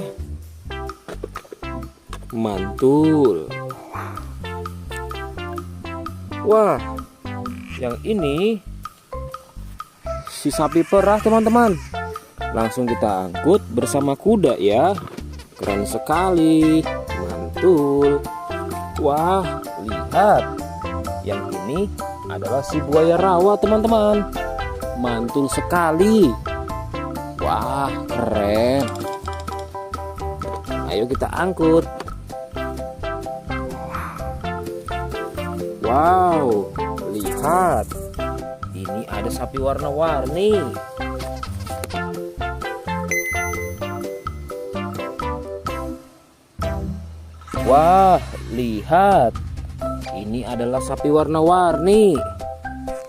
Mantul. Wah, yang ini si sapi perah teman-teman. Langsung kita angkut bersama kuda ya. Keren sekali. Mantul. Wah, lihat. Yang ini adalah si buaya rawa teman-teman. Mantul sekali. Wah, keren. Ayo kita angkut. Wow, lihat. Ini ada sapi warna-warni. Wah, lihat. Ini adalah sapi warna-warni.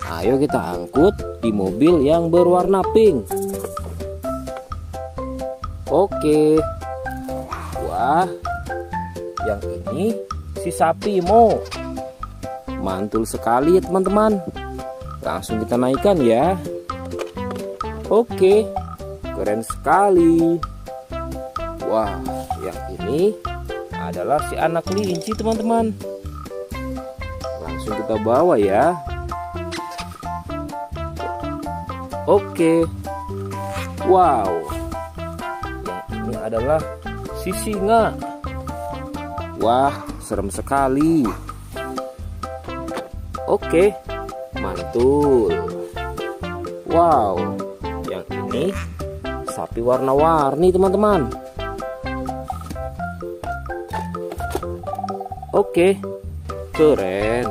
Ayo kita angkut di mobil yang berwarna pink. Oke. Wah, yang ini si sapi Mo. Mantul sekali ya teman-teman. Langsung kita naikkan ya. Oke, keren sekali. Wah, yang ini adalah si anak kelinci teman-teman. Langsung kita bawa ya. Oke. Wow. Yang ini adalah si singa. Wah, serem sekali. Oke, mantul. Wow, yang ini sapi warna-warni teman-teman. Oke, keren.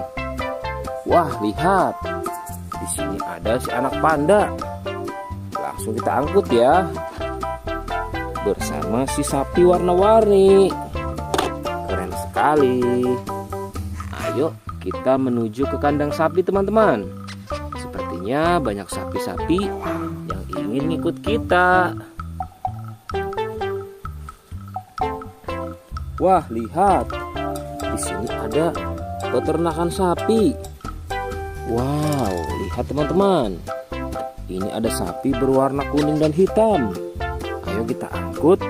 Wah, lihat. Di sini ada si anak panda. Langsung kita angkut ya. Bersama si sapi warna-warni. Keren sekali. Ayo kita menuju ke kandang sapi teman-teman. Sepertinya banyak sapi-sapi yang ingin ngikut kita. Wah, lihat. Di sini ada peternakan sapi. Wow, lihat teman-teman. Ini ada sapi berwarna kuning dan hitam. Ayo kita angkut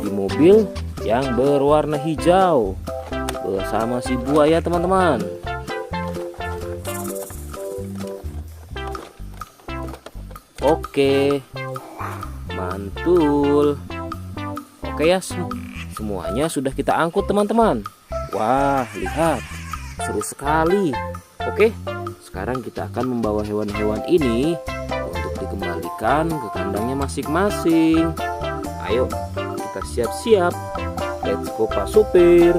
di mobil yang berwarna hijau bersama si buaya teman-teman. Oke, mantul. Oke ya, semuanya sudah kita angkut teman-teman. Wah, lihat, seru sekali. Oke, sekarang kita akan membawa hewan-hewan ini untuk dikembalikan ke kandangnya masing-masing. Ayo, kita siap-siap. Let's go Pak Supir.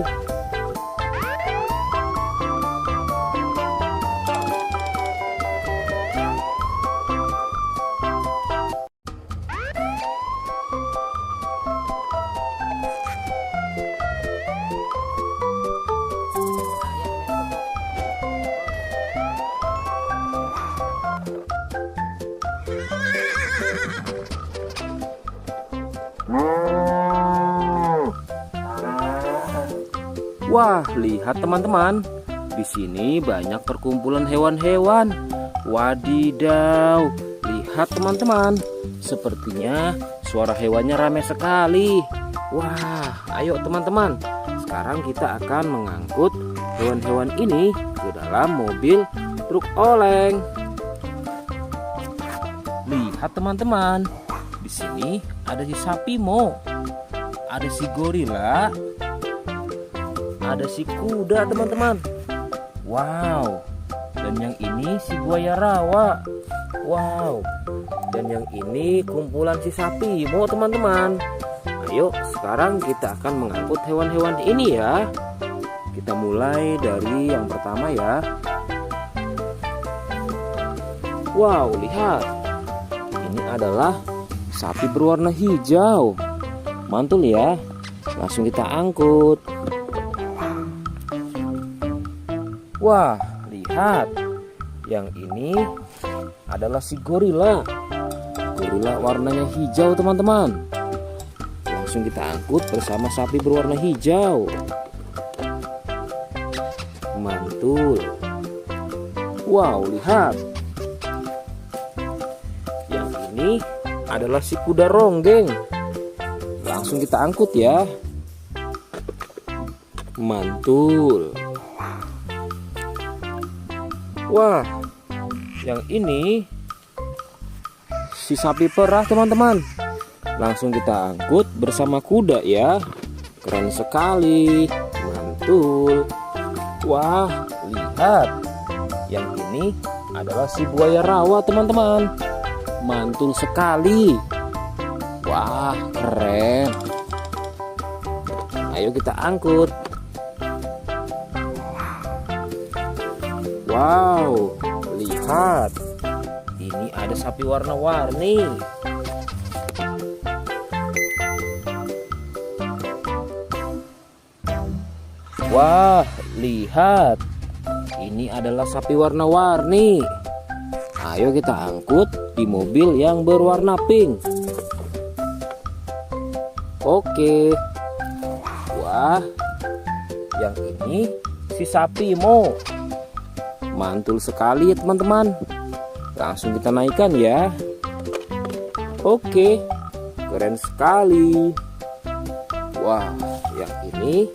Wah, lihat teman-teman. Di sini banyak perkumpulan hewan-hewan. Wadidaw, lihat teman-teman. Sepertinya suara hewannya ramai sekali. Wah, ayo teman-teman. Sekarang kita akan mengangkut hewan-hewan ini ke dalam mobil truk oleng. Lihat teman-teman. Di sini ada si sapi Mo. Ada si gorila. Ada si kuda teman-teman. Wow. Dan yang ini si buaya rawa. Wow. Dan yang ini kumpulan si sapi Mo teman-teman. Ayo sekarang kita akan mengangkut hewan-hewan ini ya. Kita mulai dari yang pertama ya. Wow, lihat. Ini adalah sapi berwarna hijau. Mantul ya. Langsung kita angkut. Wah, lihat. Yang ini adalah si gorila. Gorila warnanya hijau teman-teman. Langsung kita angkut bersama sapi berwarna hijau. Mantul. Wow, lihat. Yang ini adalah si kuda ronggeng. Langsung kita angkut ya. Mantul. Wah, yang ini si sapi perah teman-teman. Langsung kita angkut bersama kuda ya. Keren sekali. Mantul. Wah, lihat. Yang ini adalah si buaya rawa teman-teman. Mantul sekali. Wah, keren. Ayo kita angkut. Wow, lihat. Ini ada sapi warna-warni. Wah, lihat. Ini adalah sapi warna-warni. Ayo kita angkut di mobil yang berwarna pink. Oke. Wah, yang ini si sapi Mo. Mantul sekali ya teman-teman. Langsung kita naikkan ya. Oke, keren sekali. Wah, yang ini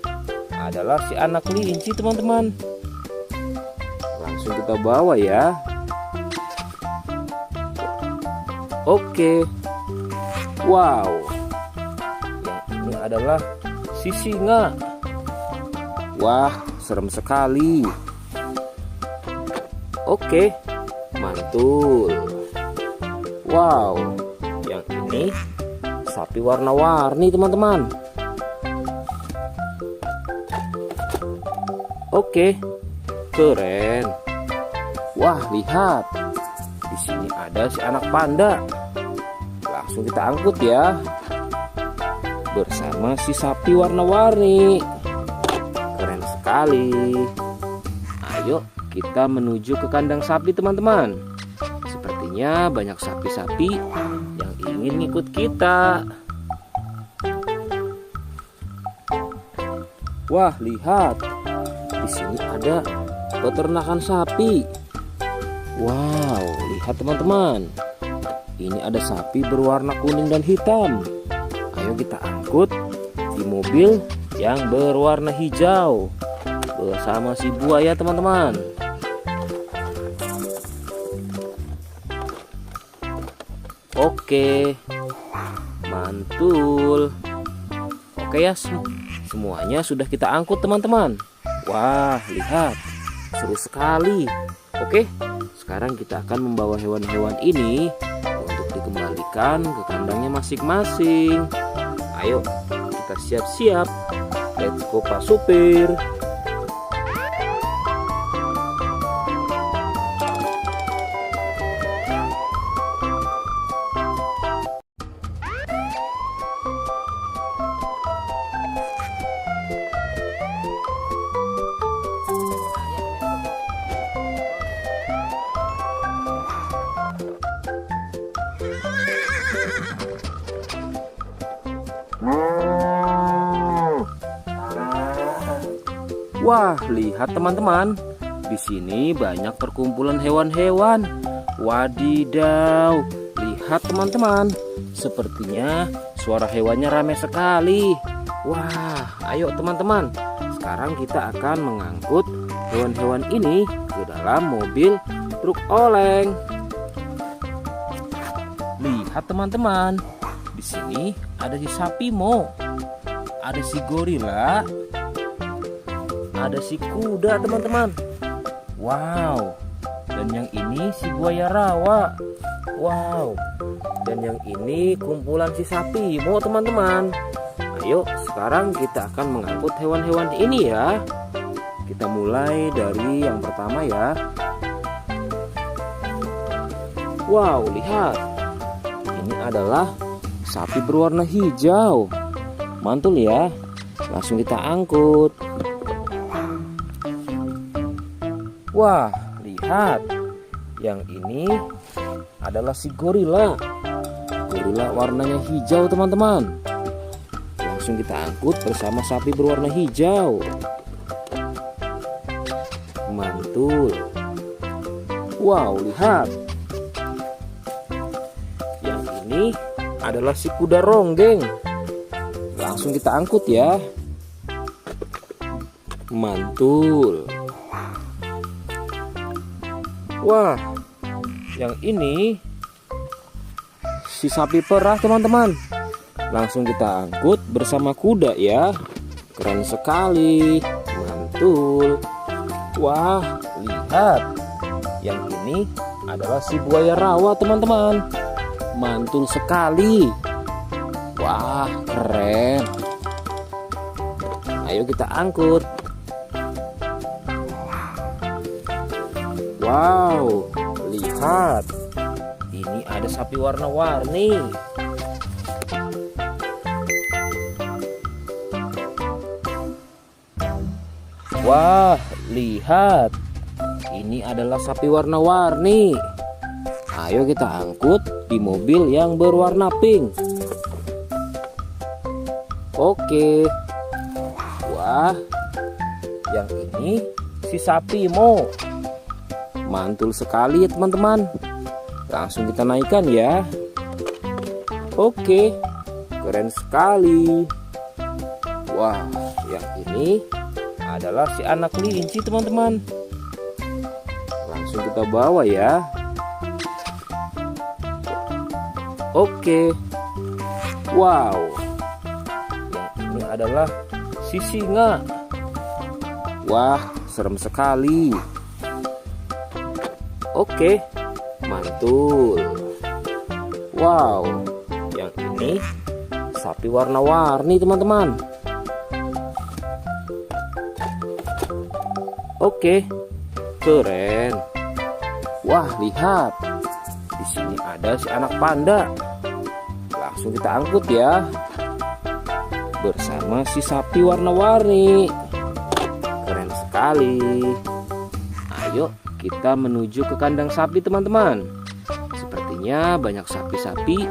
adalah si anak kelinci teman-teman. Langsung kita bawa ya. Oke. Wow. Yang ini adalah si singa. Wah, serem sekali. Oke, mantul. Wow, yang ini sapi warna-warni teman-teman. Oke, keren. Wah, lihat. Di sini ada si anak panda. Langsung kita angkut ya. Bersama si sapi warna-warni. Keren sekali. Ayo kita menuju ke kandang sapi teman-teman. Sepertinya banyak sapi-sapi yang ingin ikut kita. Wah, lihat. Di sini ada peternakan sapi. Wow, lihat teman-teman. Ini ada sapi berwarna kuning dan hitam. Ayo kita angkut di mobil yang berwarna hijau bersama si buaya teman-teman. Oke, mantul. Oke ya, semuanya sudah kita angkut teman-teman. Wah, lihat, seru sekali. Oke, sekarang kita akan membawa hewan-hewan ini untuk dikembalikan ke kandangnya masing-masing. Ayo, kita siap-siap. Let's go Pak Supir. Wah, lihat teman-teman. Di sini banyak perkumpulan hewan-hewan. Wadidaw, lihat teman-teman. Sepertinya suara hewannya ramai sekali. Wah, ayo teman-teman. Sekarang kita akan mengangkut hewan-hewan ini ke dalam mobil truk oleng. Lihat teman-teman. Di sini ada si sapi Mo. Ada si gorila. Ada si kuda teman-teman. Wow. Dan yang ini si buaya rawa. Wow. Dan yang ini kumpulan si sapi Mo teman-teman. Ayo sekarang kita akan mengangkut hewan-hewan ini ya. Kita mulai dari yang pertama ya. Wow, lihat. Ini adalah sapi berwarna hijau. Mantul ya. Langsung kita angkut. Wah, lihat. Yang ini adalah si gorila. Gorila warnanya hijau teman-teman. Langsung kita angkut bersama sapi berwarna hijau. Mantul. Wow, lihat. Yang ini adalah si kuda ronggeng. Langsung kita angkut ya. Mantul. Wah, yang ini si sapi perah teman-teman. Langsung kita angkut bersama kuda ya. Keren sekali. Mantul. Wah, lihat. Yang ini adalah si buaya rawa teman-teman. Mantul sekali. Wah, keren. Ayo kita angkut. Wow, lihat. Ini ada sapi warna-warni. Wah, lihat. Ini adalah sapi warna-warni. Ayo kita angkut di mobil yang berwarna pink. Oke. Wah, yang ini si sapi Mo. Mantul sekali ya teman-teman. Langsung kita naikkan ya. Oke, keren sekali. Wah, yang ini adalah si anak kelinci teman-teman. Langsung kita bawa ya. Oke. Wow, yang ini adalah si singa. Wah, serem sekali. Oke, mantul. Wow, yang ini sapi warna-warni teman-teman. Oke, keren. Wah, lihat. Di sini ada si anak panda. Langsung kita angkut ya. Bersama si sapi warna-warni. Keren sekali. Ayo kita menuju ke kandang sapi teman-teman. Sepertinya banyak sapi-sapi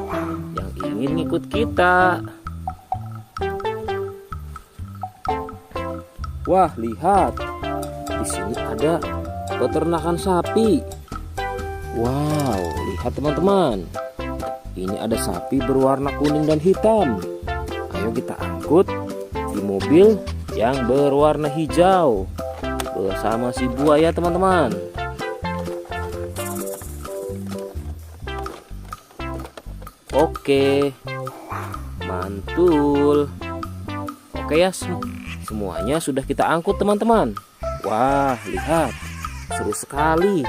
yang ingin ikut kita. Wah, lihat. Di sini ada peternakan sapi. Wow, lihat teman-teman. Ini ada sapi berwarna kuning dan hitam. Ayo kita angkut di mobil yang berwarna hijau bersama si buaya teman-teman. Oke, mantul. Oke ya, semuanya sudah kita angkut teman-teman. Wah, lihat, seru sekali.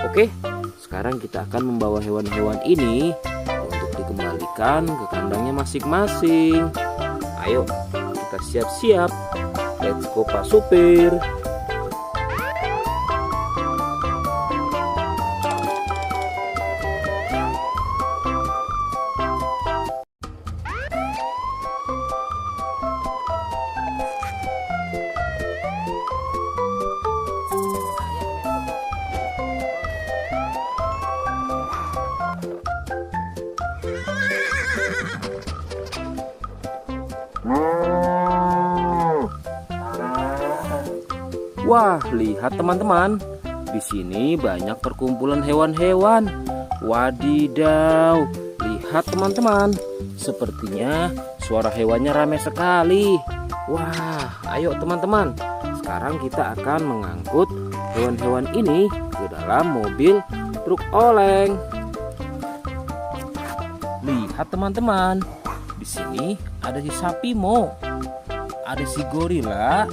Oke, sekarang kita akan membawa hewan-hewan ini untuk dikembalikan ke kandangnya masing-masing. Ayo, kita siap-siap. Let's go Pak Supir. Wah, lihat teman-teman. Di sini banyak perkumpulan hewan-hewan. Wadidaw, lihat teman-teman. Sepertinya suara hewannya ramai sekali. Wah, ayo teman-teman. Sekarang kita akan mengangkut hewan-hewan ini ke dalam mobil truk oleng. Lihat teman-teman. Di sini ada si sapi Mo. Ada si gorila.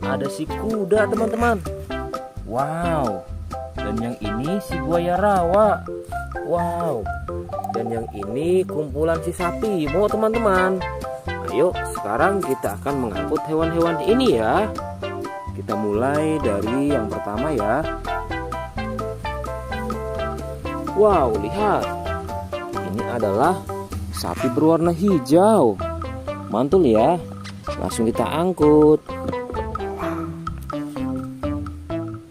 Ada si kuda teman-teman. Wow. Dan yang ini si buaya rawa. Wow. Dan yang ini kumpulan si sapi Mo teman-teman. Ayo sekarang kita akan mengangkut hewan-hewan ini ya. Kita mulai dari yang pertama ya. Wow, lihat. Ini adalah sapi berwarna hijau. Mantul ya. Langsung kita angkut.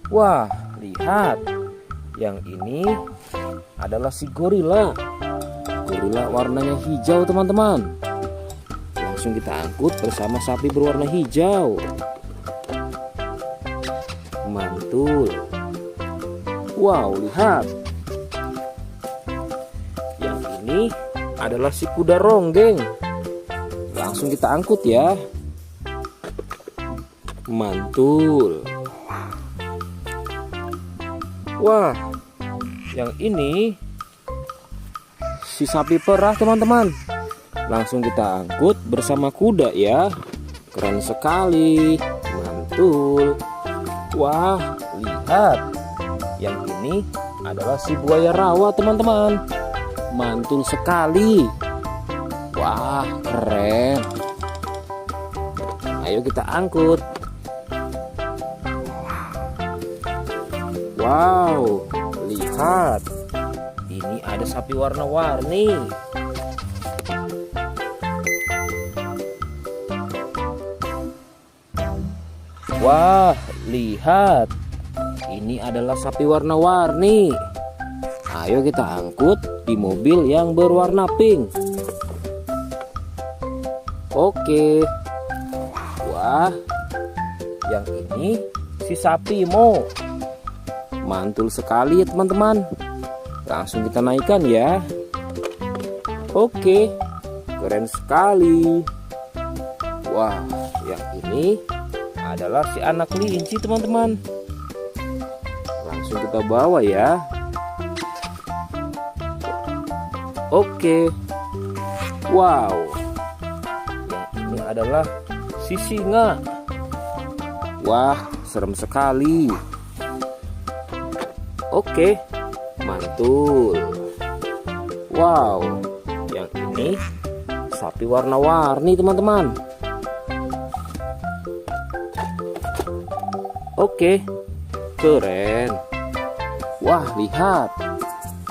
Wah, lihat. Yang ini adalah si gorila. Gorila warnanya hijau teman-teman. Langsung kita angkut bersama sapi berwarna hijau. Mantul. Wow, lihat. Yang ini adalah si kuda ronggeng. Langsung kita angkut ya. Mantul. Wah, yang ini si sapi perah teman-teman. Langsung kita angkut bersama kuda ya. Keren sekali. Mantul. Wah, lihat. Yang ini adalah si buaya rawa teman-teman. Mantul sekali. Wah, keren. Ayo kita angkut. Wow, lihat. Ini ada sapi warna-warni. Wah, lihat. Ini adalah sapi warna-warni. Ayo kita angkut di mobil yang berwarna pink. Oke. Wah, yang ini si sapi Mo. Mantul sekali ya teman-teman. Langsung kita naikkan ya. Oke, keren sekali. Wah, yang ini adalah si anak kelinci teman-teman. Langsung kita bawa ya. Oke. Wow. Yang ini adalah si singa. Wah, serem sekali. Oke, mantul. Wow, yang ini sapi warna-warni teman-teman. Oke, keren. Wah, lihat.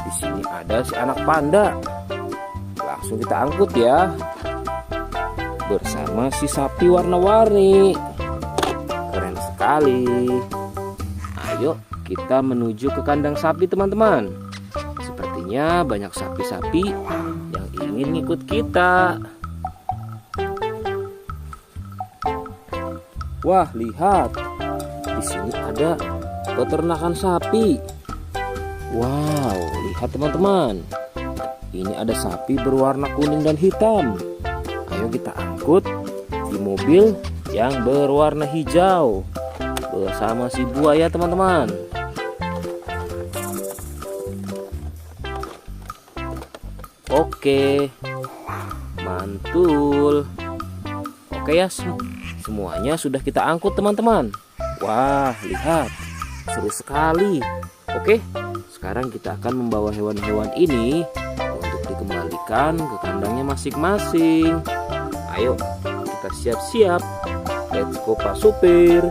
Di sini ada si anak panda. Langsung kita angkut ya. Bersama si sapi warna-warni. Keren sekali. Ayo kita menuju ke kandang sapi teman-teman. Sepertinya banyak sapi-sapi yang ingin ikut kita. Wah, lihat. Di sini ada peternakan sapi. Wow, lihat teman-teman. Ini ada sapi berwarna kuning dan hitam. Ayo kita angkut di mobil yang berwarna hijau bersama si buaya teman-teman. Oke, mantul. Oke ya, semuanya sudah kita angkut teman-teman. Wah, lihat, seru sekali. Oke, sekarang kita akan membawa hewan-hewan ini untuk dikembalikan ke kandangnya masing-masing. Ayo, kita siap-siap. Let's go Pak Supir.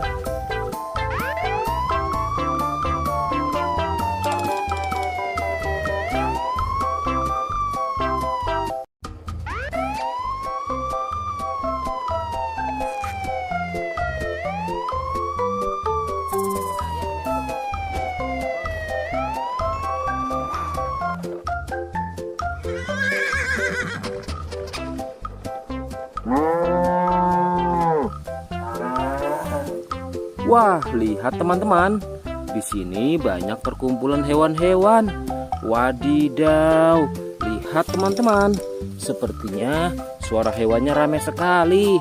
Wah, lihat teman-teman. Di sini banyak perkumpulan hewan-hewan. Wadidaw, lihat teman-teman. Sepertinya suara hewannya ramai sekali.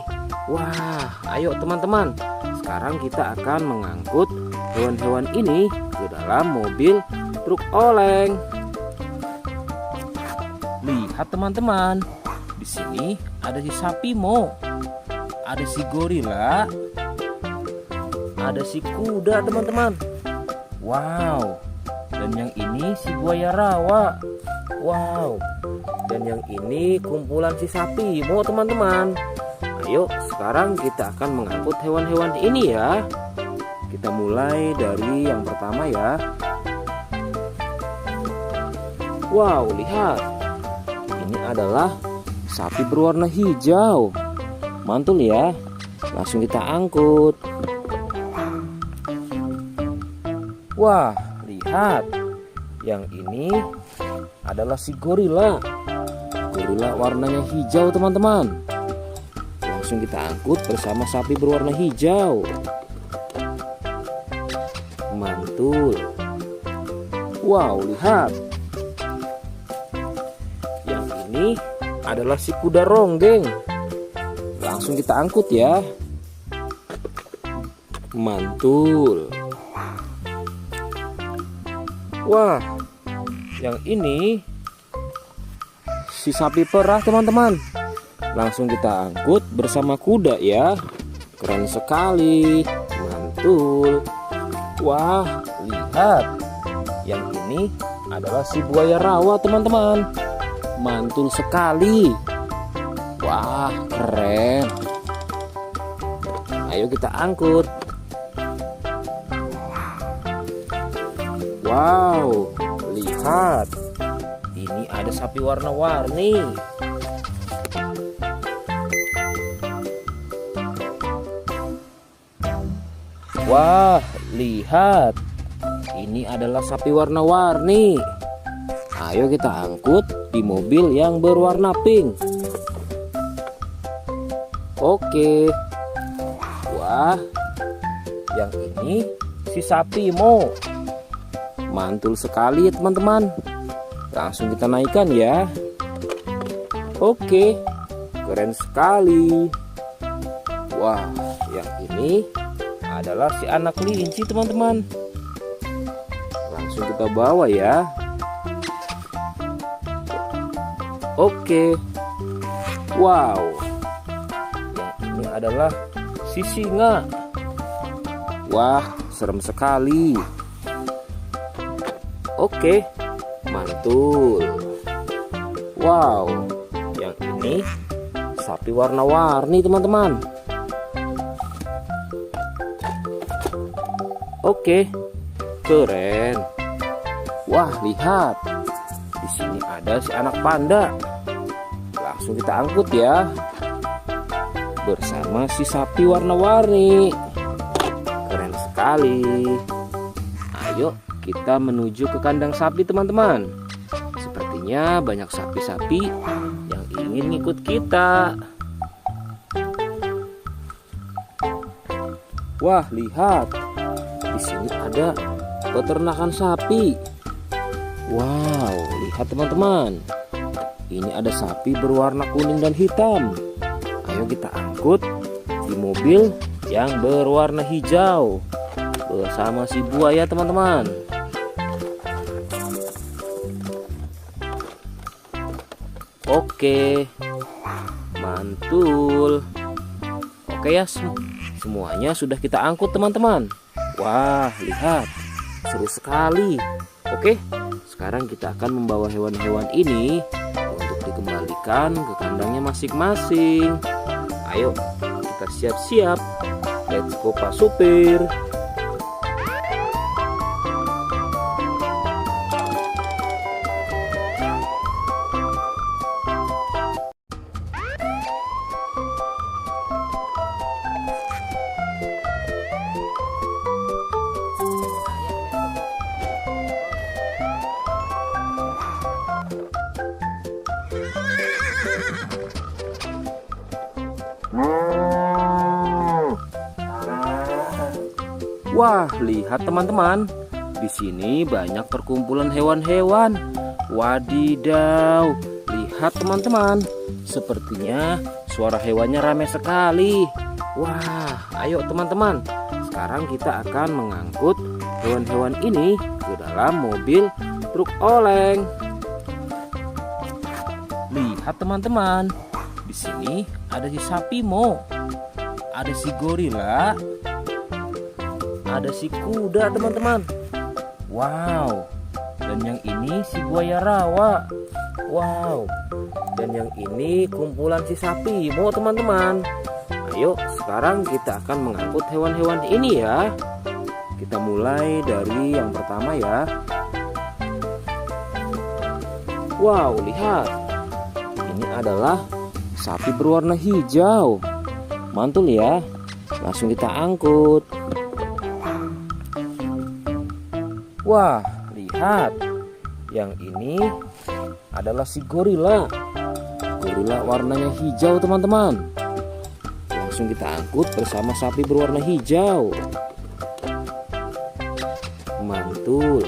Wah, ayo teman-teman. Sekarang kita akan mengangkut hewan-hewan ini ke dalam mobil truk oleng. Lihat teman-teman. Di sini ada si sapi Mo, ada si gorila, ada si kuda teman-teman. Wow. Dan yang ini si buaya rawa. Wow. Dan yang ini kumpulan si sapi Mo teman-teman. Ayo sekarang kita akan mengangkut hewan-hewan ini ya. Kita mulai dari yang pertama ya. Wow, lihat. Ini adalah sapi berwarna hijau. Mantul ya. Langsung kita angkut. Wah, lihat. Yang ini adalah si gorila. Gorila warnanya hijau teman-teman. Langsung kita angkut bersama sapi berwarna hijau. Mantul. Wow, lihat. Yang ini adalah si kuda ronggeng. Langsung kita angkut ya. Mantul. Wah, yang ini si sapi perah teman-teman. Langsung kita angkut bersama kuda ya. Keren sekali. Mantul. Wah, lihat. Yang ini adalah si buaya rawa teman-teman. Mantul sekali. Wah, keren. Ayo kita angkut. Wow, lihat. Ini ada sapi warna-warni. Wah, lihat. Ini adalah sapi warna-warni. Ayo kita angkut di mobil yang berwarna pink. Oke. Wah, yang ini si sapi Mo. Mantul sekali teman-teman. Langsung kita naikkan ya. Oke, keren sekali. Wah, yang ini adalah si anak kelinci teman-teman. Langsung kita bawa ya. Oke. Wow. Yang ini adalah si singa. Wah, serem sekali. Oke, mantul. Wow, yang ini sapi warna-warni teman-teman. Oke, keren. Wah, lihat. Di sini ada si anak panda. Langsung kita angkut ya. Bersama si sapi warna-warni. Keren sekali. Ayo kita menuju ke kandang sapi teman-teman. Sepertinya banyak sapi-sapi yang ingin ngikut kita. Wah, lihat. Di sini ada peternakan sapi. Wow, lihat teman-teman. Ini ada sapi berwarna kuning dan hitam. Ayo kita angkut di mobil yang berwarna hijau bersama si buaya teman-teman. Oke, mantul. Oke ya, semuanya sudah kita angkut teman-teman. Wah, lihat, seru sekali. Oke, sekarang kita akan membawa hewan-hewan ini untuk dikembalikan ke kandangnya masing-masing. Ayo, kita siap-siap. Let's go Pak Supir. Wah, lihat teman-teman. Di sini banyak perkumpulan hewan-hewan. Wadidaw, lihat teman-teman. Sepertinya suara hewannya ramai sekali. Wah, ayo teman-teman. Sekarang kita akan mengangkut hewan-hewan ini ke dalam mobil truk oleng. Lihat teman-teman. Di sini ada si sapi Mo. Ada si gorila. Ada si kuda teman-teman. Wow. Dan yang ini si buaya rawa. Wow. Dan yang ini kumpulan si sapi Mo teman-teman. Ayo sekarang kita akan mengangkut hewan-hewan ini ya. Kita mulai dari yang pertama ya. Wow, lihat. Ini adalah sapi berwarna hijau. Mantul ya. Langsung kita angkut. Wah, lihat. Yang ini adalah si gorila. Gorila warnanya hijau teman-teman. Langsung kita angkut bersama sapi berwarna hijau. Mantul.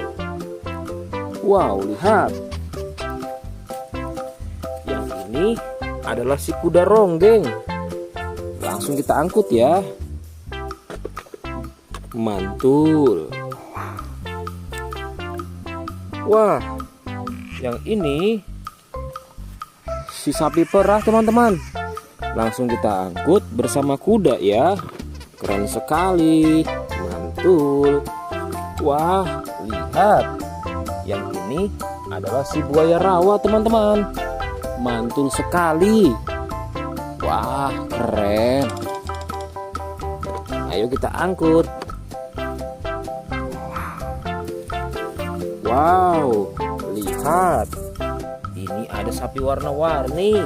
Wow, lihat. Yang ini adalah si kuda ronggeng. Langsung kita angkut ya. Mantul. Wah, yang ini si sapi perah teman-teman. Langsung kita angkut bersama kuda ya. Keren sekali. Mantul. Wah, lihat. Yang ini adalah si buaya rawa teman-teman. Mantul sekali. Wah, keren. Ayo kita angkut. Wow, lihat. Ini ada sapi warna-warni.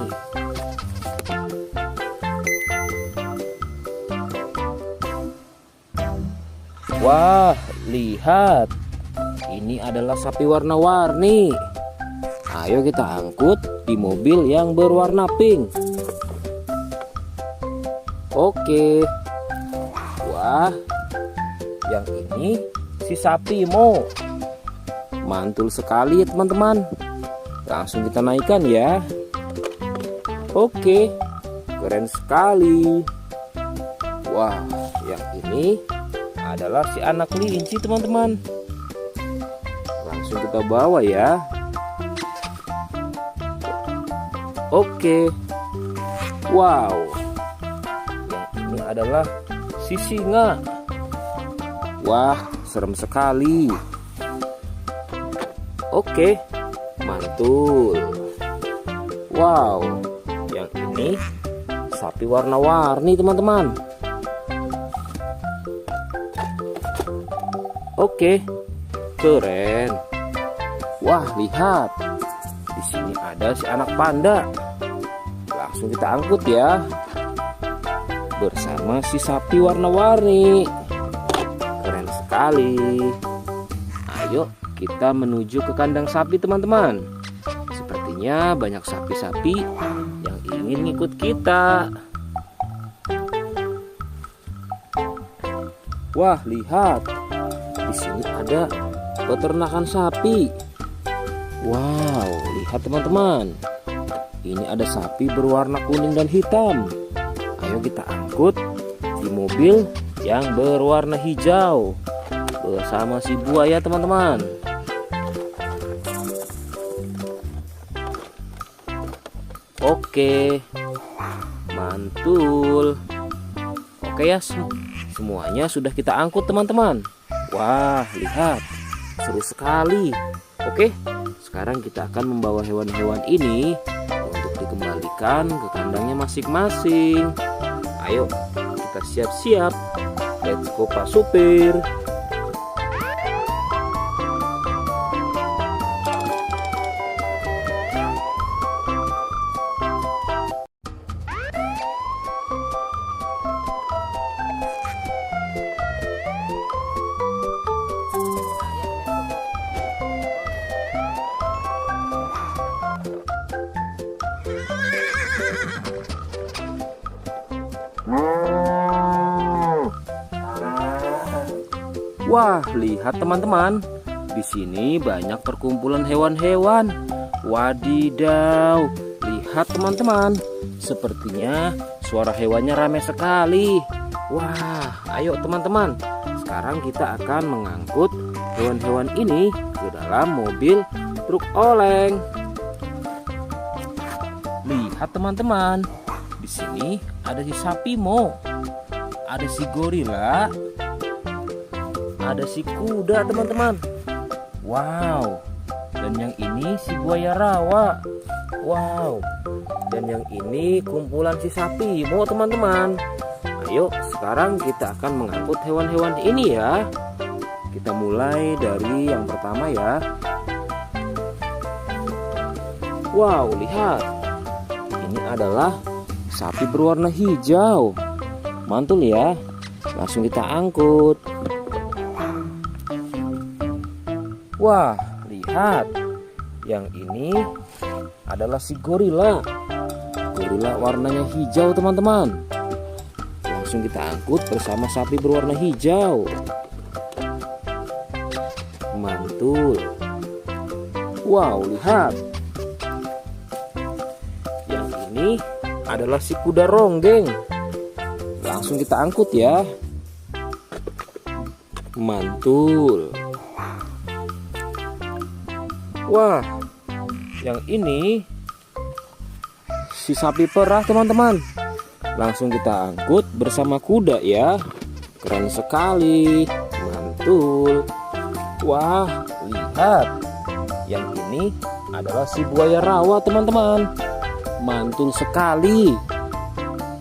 Wah, lihat. Ini adalah sapi warna-warni. Ayo kita angkut di mobil yang berwarna pink. Oke. Wah, yang ini si sapi Mo. Mantul sekali ya teman-teman. Langsung kita naikkan ya. Oke, keren sekali. Wah, yang ini adalah si anak kelinci teman-teman. Langsung kita bawa ya. Oke. Wow. Yang ini adalah si singa. Wah, serem sekali. Oke, mantul. Wow, yang ini sapi warna-warni teman-teman. Oke, keren. Wah, lihat. Di sini ada si anak panda. Langsung kita angkut ya. Bersama si sapi warna-warni. Keren sekali. Ayo kita menuju ke kandang sapi teman-teman. Sepertinya banyak sapi-sapi yang ingin ngikut kita. Wah, lihat. Di sini ada peternakan sapi. Wow, lihat teman-teman. Ini ada sapi berwarna kuning dan hitam. Ayo kita angkut di mobil yang berwarna hijau bersama si buaya teman-teman. Oke, mantul. Oke ya, semuanya sudah kita angkut teman-teman. Wah, lihat, seru sekali. Oke, sekarang kita akan membawa hewan-hewan ini untuk dikembalikan ke kandangnya masing-masing. Ayo, kita siap-siap. Let's go Pak Supir. Wah, lihat teman-teman. Di sini banyak perkumpulan hewan-hewan. Wadidaw, lihat teman-teman. Sepertinya suara hewannya ramai sekali. Wah, ayo teman-teman. Sekarang kita akan mengangkut hewan-hewan ini ke dalam mobil truk oleng. Lihat teman-teman. Di sini ada si sapi Mo. Ada si gorila. Ada si kuda teman-teman. Wow. Dan yang ini si buaya rawa. Wow. Dan yang ini kumpulan si sapi Mo teman-teman. Ayo sekarang kita akan mengangkut hewan-hewan ini ya. Kita mulai dari yang pertama ya. Wow, lihat. Ini adalah sapi berwarna hijau. Mantul ya. Langsung kita angkut. Wah, lihat. Yang ini adalah si gorila. Gorila warnanya hijau teman-teman. Langsung kita angkut bersama sapi berwarna hijau. Mantul. Wow, lihat. Yang ini adalah si kuda ronggeng. Langsung kita angkut ya. Mantul. Wah, yang ini si sapi perah teman-teman. Langsung kita angkut bersama kuda ya. Keren sekali. Mantul. Wah, lihat. Yang ini adalah si buaya rawa teman-teman. Mantul sekali.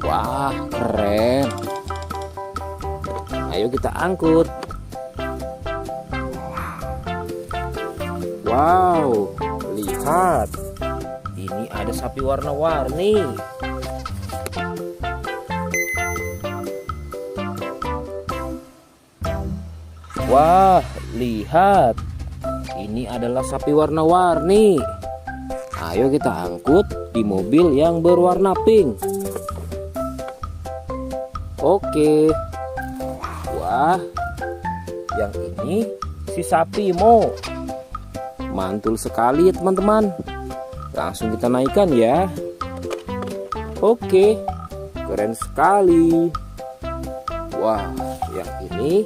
Wah, keren. Ayo kita angkut. Wow, lihat. Ini ada sapi warna-warni. Wah, lihat. Ini adalah sapi warna-warni. Ayo kita angkut di mobil yang berwarna pink. Oke. Wah, yang ini si sapi Mo. Mantul sekali ya teman-teman. Langsung kita naikkan ya. Oke, keren sekali. Wah, yang ini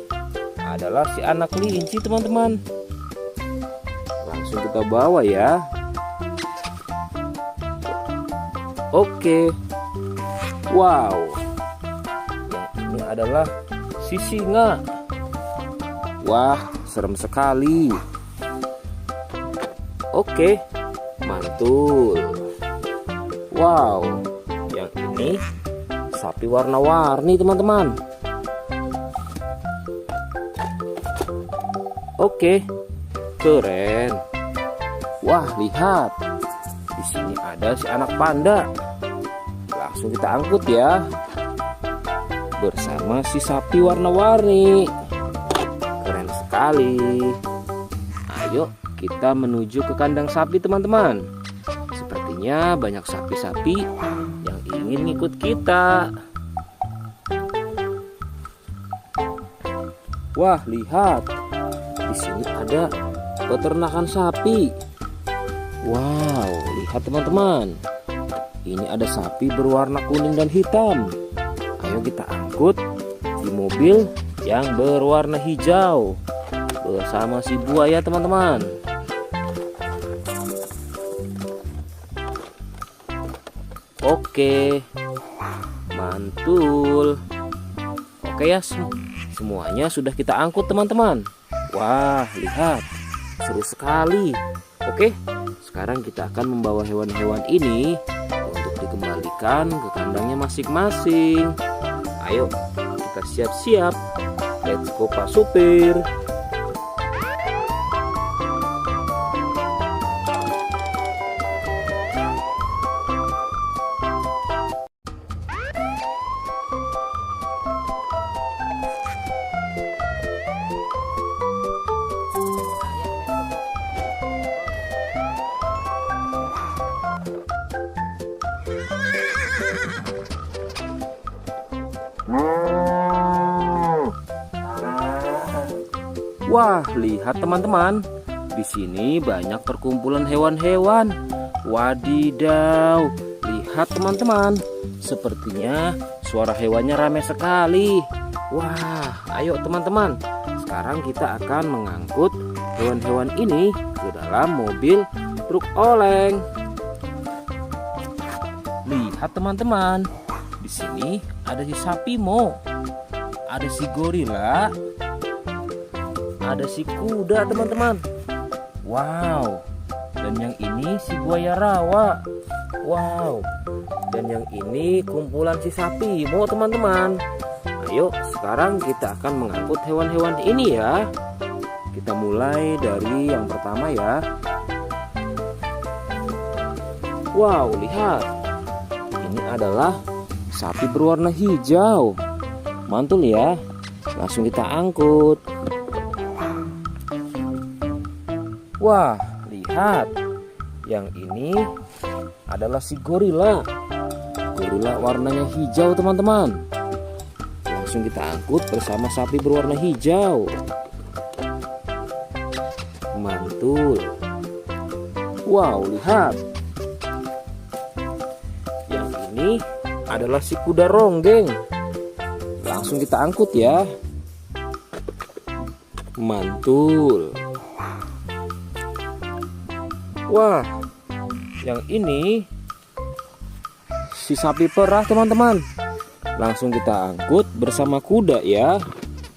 adalah si anak kelinci teman-teman. Langsung kita bawa ya. Oke. Wow. Yang ini adalah si singa. Wah, serem sekali. Oke, mantul. Wow, yang ini sapi warna-warni teman-teman. Oke, keren. Wah, lihat. Di sini ada si anak panda. Langsung kita angkut ya. Bersama si sapi warna-warni. Keren sekali. Ayo kita menuju ke kandang sapi teman-teman. Sepertinya banyak sapi-sapi yang ingin ngikut kita. Wah, lihat. Di sini ada peternakan sapi. Wow, lihat teman-teman. Ini ada sapi berwarna kuning dan hitam. Ayo kita angkut di mobil yang berwarna hijau bersama si buaya teman-teman. Oke, mantul. Oke ya, semuanya sudah kita angkut teman-teman. Wah, lihat, seru sekali. Oke, sekarang kita akan membawa hewan-hewan ini untuk dikembalikan ke kandangnya masing-masing. Ayo, kita siap-siap. Let's go Pak Supir. Wah, lihat teman-teman. Di sini banyak perkumpulan hewan-hewan. Wadidaw, lihat teman-teman. Sepertinya suara hewannya ramai sekali. Wah, ayo teman-teman. Sekarang kita akan mengangkut hewan-hewan ini ke dalam mobil truk oleng. Lihat teman-teman. Di sini ada si sapi Mo. Ada si gorila. Ada si kuda teman-teman. Wow. Dan yang ini si buaya rawa. Wow. Dan yang ini kumpulan si sapi Mo teman-teman. Ayo sekarang kita akan mengangkut hewan-hewan ini ya. Kita mulai dari yang pertama ya. Wow, lihat. Ini adalah sapi berwarna hijau. Mantul ya. Langsung kita angkut. Wah, lihat. Yang ini adalah si gorila. Gorila warnanya hijau teman-teman. Langsung kita angkut bersama sapi berwarna hijau. Mantul. Wow, lihat. Yang ini adalah si kuda ronggeng. Langsung kita angkut ya. Mantul. Wah, yang ini si sapi perah teman-teman. Langsung kita angkut bersama kuda ya.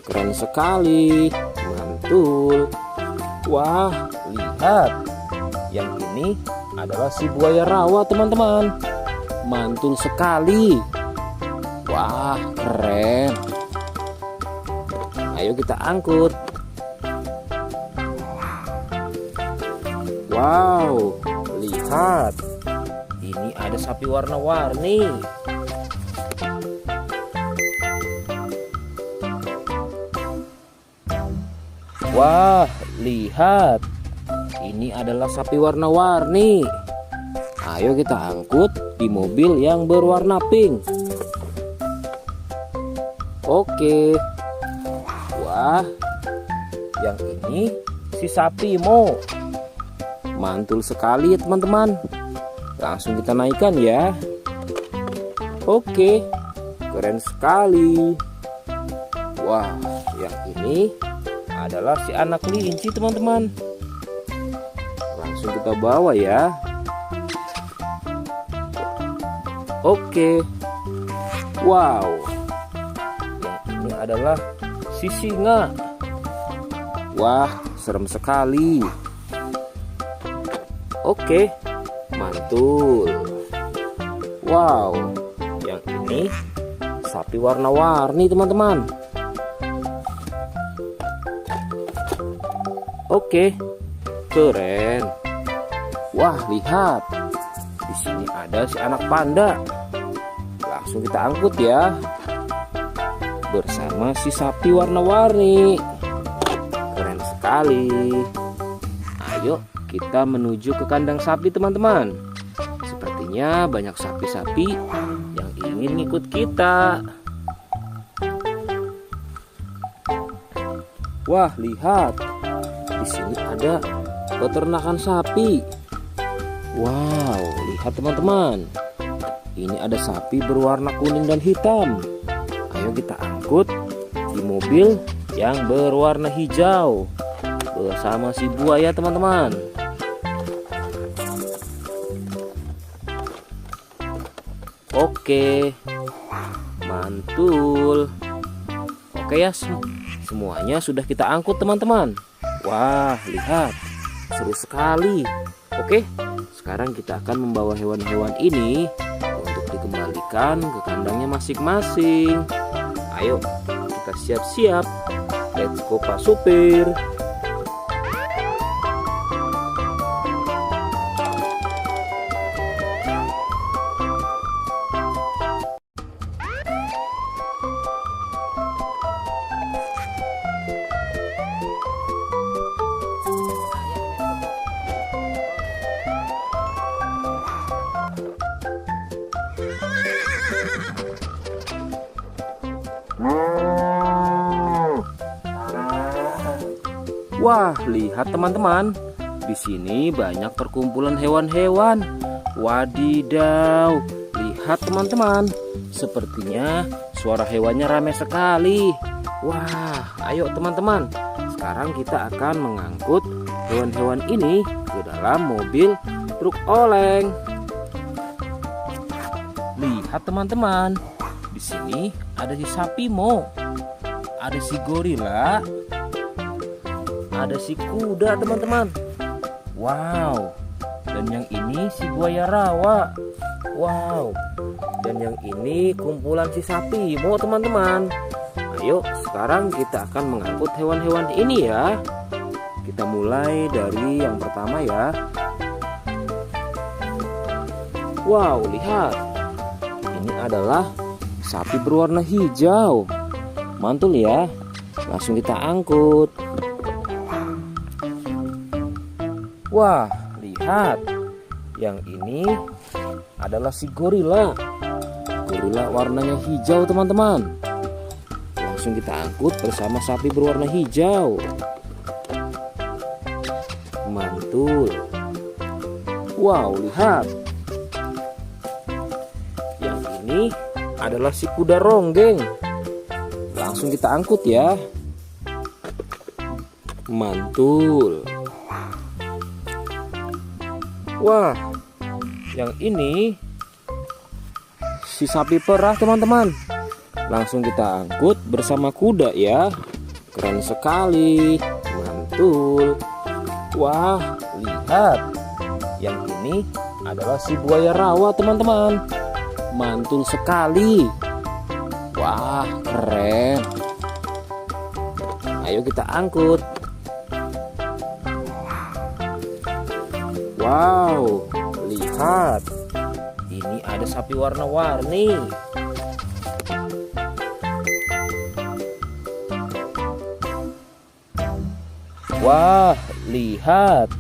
Keren sekali. Mantul. Wah, lihat. Yang ini adalah si buaya rawa teman-teman. Mantul sekali. Wah, keren. Ayo kita angkut. Wow, lihat. Ini ada sapi warna-warni. Wah, lihat. Ini adalah sapi warna-warni. Ayo kita angkut di mobil yang berwarna pink. Oke. Wah, yang ini si sapi Mo. Mantul sekali ya teman-teman. Langsung kita naikkan ya. Oke, keren sekali. Wah, yang ini adalah si anak kelinci teman-teman. Langsung kita bawa ya. Oke. Wow. Yang ini adalah si singa. Wah, serem sekali. Oke, mantul. Wow, yang ini sapi warna-warni teman-teman. Oke, keren. Wah, lihat. Di sini ada si anak panda. Langsung kita angkut ya. Bersama si sapi warna-warni. Keren sekali. Ayo kita menuju ke kandang sapi teman-teman. Sepertinya banyak sapi-sapi yang ingin ikut kita. Wah, lihat. Di sini ada peternakan sapi. Wow, lihat teman-teman. Ini ada sapi berwarna kuning dan hitam. Ayo kita angkut di mobil yang berwarna hijau bersama si buaya teman-teman. Oke, mantul. Oke ya, semuanya sudah kita angkut teman-teman. Wah, lihat, seru sekali. Oke, sekarang kita akan membawa hewan-hewan ini untuk dikembalikan ke kandangnya masing-masing. Ayo, kita siap-siap. Let's go Pak Supir. Wah, lihat teman-teman. Di sini banyak perkumpulan hewan-hewan. Wadidaw, lihat teman-teman. Sepertinya suara hewannya ramai sekali. Wah, ayo teman-teman. Sekarang kita akan mengangkut hewan-hewan ini ke dalam mobil truk oleng. Lihat teman-teman. Di sini ada si sapi Mo, ada si gorila, ada si kuda teman-teman. Wow. Dan yang ini si buaya rawa. Wow. Dan yang ini kumpulan si sapi Mo teman-teman. Ayo sekarang kita akan mengangkut hewan-hewan ini ya. Kita mulai dari yang pertama ya. Wow, lihat. Ini adalah sapi berwarna hijau. Mantul ya. Langsung kita angkut. Wah, lihat. Yang ini adalah si gorila. Gorila warnanya hijau teman-teman. Langsung kita angkut bersama sapi berwarna hijau. Mantul. Wow, lihat. Yang ini adalah si kuda ronggeng. Langsung kita angkut ya. Mantul. Wah, yang ini si sapi perah teman-teman. Langsung kita angkut bersama kuda ya. Keren sekali. Mantul. Wah, lihat. Yang ini adalah si buaya rawa teman-teman. Mantul sekali. Wah, keren. Ayo kita angkut. Wow, lihat. Ini ada sapi warna-warni. Wah, lihat.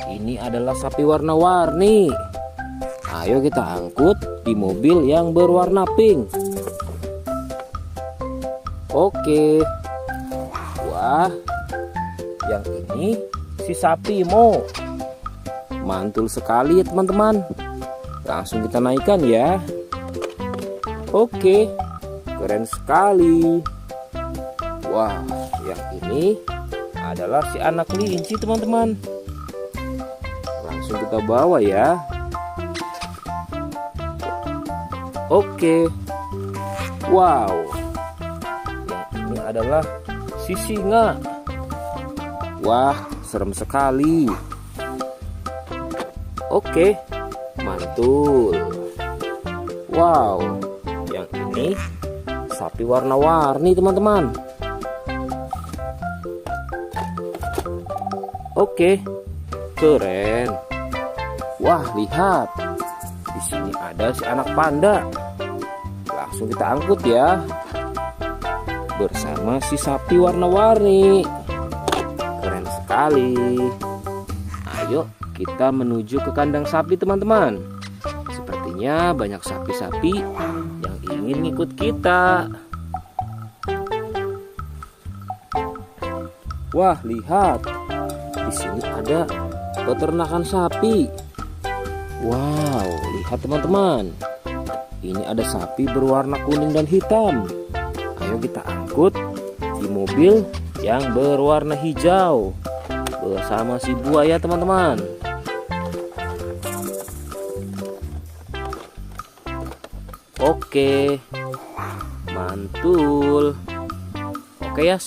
Ini adalah sapi warna-warni. Ayo kita angkut di mobil yang berwarna pink. Oke. Wah, yang ini si sapi Mo. Mantul sekali ya teman-teman. Langsung kita naikkan ya. Oke, keren sekali. Wah, yang ini adalah si anak kelinci teman-teman. Langsung kita bawa ya. Oke. Wow. Yang ini adalah si singa. Wah, serem sekali. Oke, mantul. Wow, yang ini sapi warna-warni teman-teman. Oke, keren. Wah, lihat. Di sini ada si anak panda. Langsung kita angkut ya. Bersama si sapi warna-warni. Keren sekali. Ayo kita menuju ke kandang sapi teman-teman. Sepertinya banyak sapi-sapi yang ingin ngikut kita. Wah, lihat. Di sini ada peternakan sapi. Wow, lihat teman-teman. Ini ada sapi berwarna kuning dan hitam. Ayo kita angkut di mobil yang berwarna hijau bersama si buaya teman-teman. Oke, mantul. Oke ya,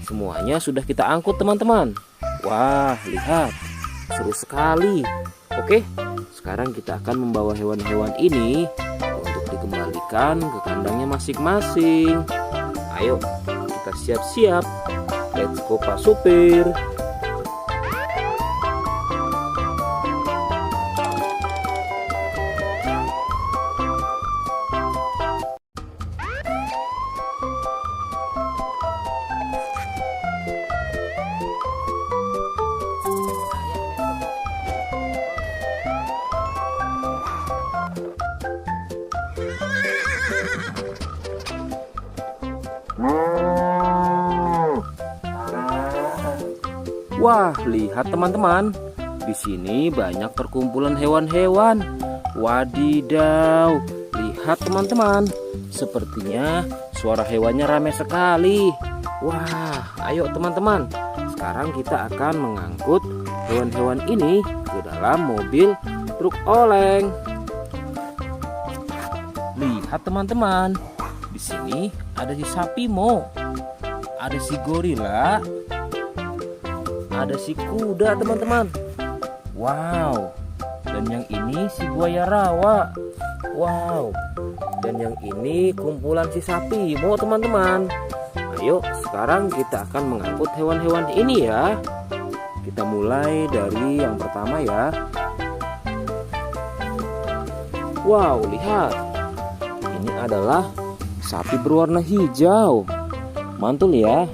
semuanya sudah kita angkut teman-teman. Wah, lihat, seru sekali. Oke, sekarang kita akan membawa hewan-hewan ini untuk dikembalikan ke kandangnya masing-masing. Ayo, kita siap-siap. Let's go Pak Supir. Wah, lihat teman-teman. Di sini banyak perkumpulan hewan-hewan. Wadidaw, lihat teman-teman. Sepertinya suara hewannya ramai sekali. Wah, ayo teman-teman. Sekarang kita akan mengangkut hewan-hewan ini ke dalam mobil truk oleng. Lihat teman-teman. Di sini ada si sapi Mo. Ada si gorila. Ada si kuda teman-teman. Wow. Dan yang ini si buaya rawa. Wow. Dan yang ini kumpulan si sapi Mo teman-teman. Ayo sekarang kita akan mengangkut hewan-hewan ini ya. Kita mulai dari yang pertama ya. Wow, lihat. Ini adalah sapi berwarna hijau. Mantul ya.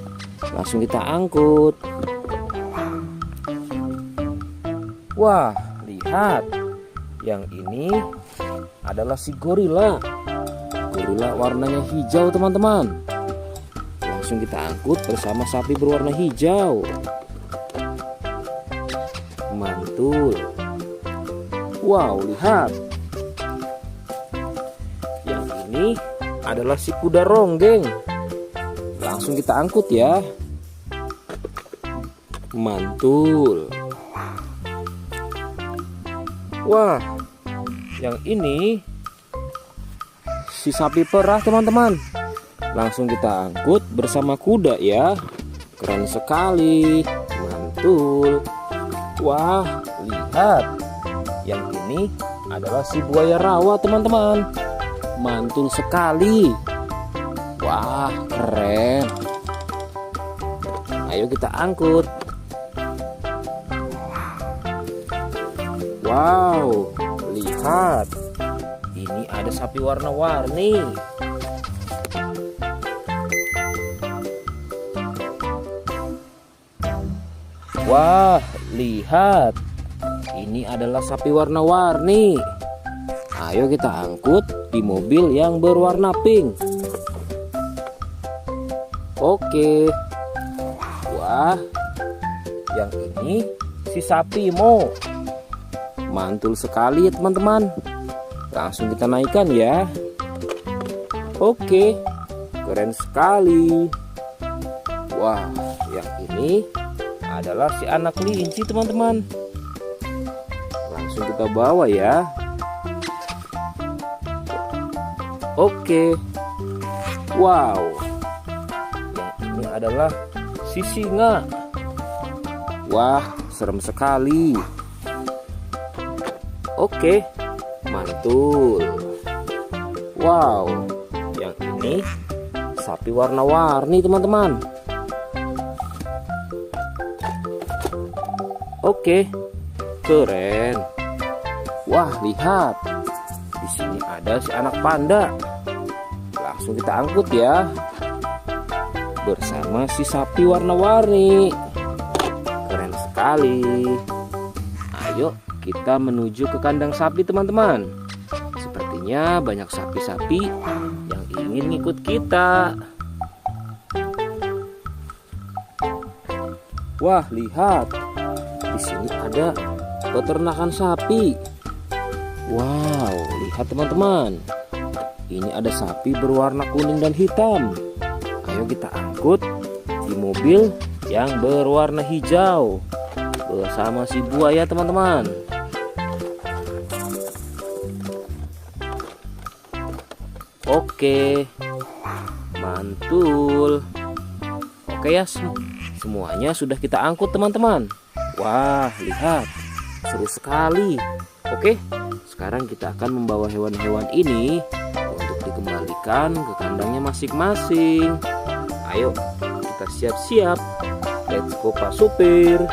Langsung kita angkut. Wah, lihat. Yang ini adalah si gorila. Gorila warnanya hijau teman-teman. Langsung kita angkut bersama sapi berwarna hijau. Mantul. Wow, lihat. Yang ini adalah si kuda ronggeng. Langsung kita angkut ya. Mantul. Wah, yang ini si sapi perah teman-teman. Langsung kita angkut bersama kuda ya. Keren sekali. Mantul. Wah, lihat. Yang ini adalah si buaya rawa teman-teman. Mantul sekali. Wah, keren. Ayo kita angkut. Wow, lihat. Ini ada sapi warna-warni. Wah, lihat. Ini adalah sapi warna-warni. Ayo kita angkut di mobil yang berwarna pink. Oke. Wah, yang ini si sapi Mo. Mantul sekali ya teman-teman. Langsung kita naikkan ya. Oke, keren sekali. Wah, yang ini adalah si anak kelinci teman-teman. Langsung kita bawa ya. Oke. Wow. Yang ini adalah si singa. Wah, serem sekali. Oke, mantul. Wow, yang ini sapi warna-warni teman-teman. Oke, keren. Wah, lihat. Di sini ada si anak panda. Langsung kita angkut ya. Bersama si sapi warna-warni. Keren sekali. Ayo kita menuju ke kandang sapi teman-teman. Sepertinya banyak sapi-sapi yang ingin ngikut kita. Wah, lihat. Di sini ada peternakan sapi. Wow, lihat teman-teman. Ini ada sapi berwarna kuning dan hitam. Ayo kita angkut di mobil yang berwarna hijau bersama si buaya teman-teman. Oke, mantul. Oke ya, semuanya sudah kita angkut teman-teman. Wah, lihat, seru sekali. Oke, sekarang kita akan membawa hewan-hewan ini untuk dikembalikan ke kandangnya masing-masing. Ayo, kita siap-siap. Let's go Pak Supir.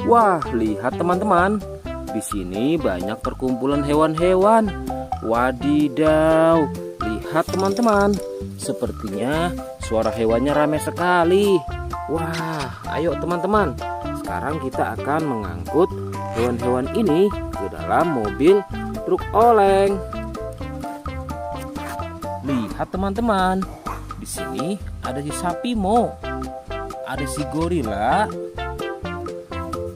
Wah, lihat teman-teman. Di sini banyak perkumpulan hewan-hewan. Wadidaw, lihat teman-teman. Sepertinya suara hewannya ramai sekali. Wah, ayo teman-teman. Sekarang kita akan mengangkut hewan-hewan ini ke dalam mobil truk oleng. Lihat teman-teman. Di sini ada si sapi Mo. Ada si gorila.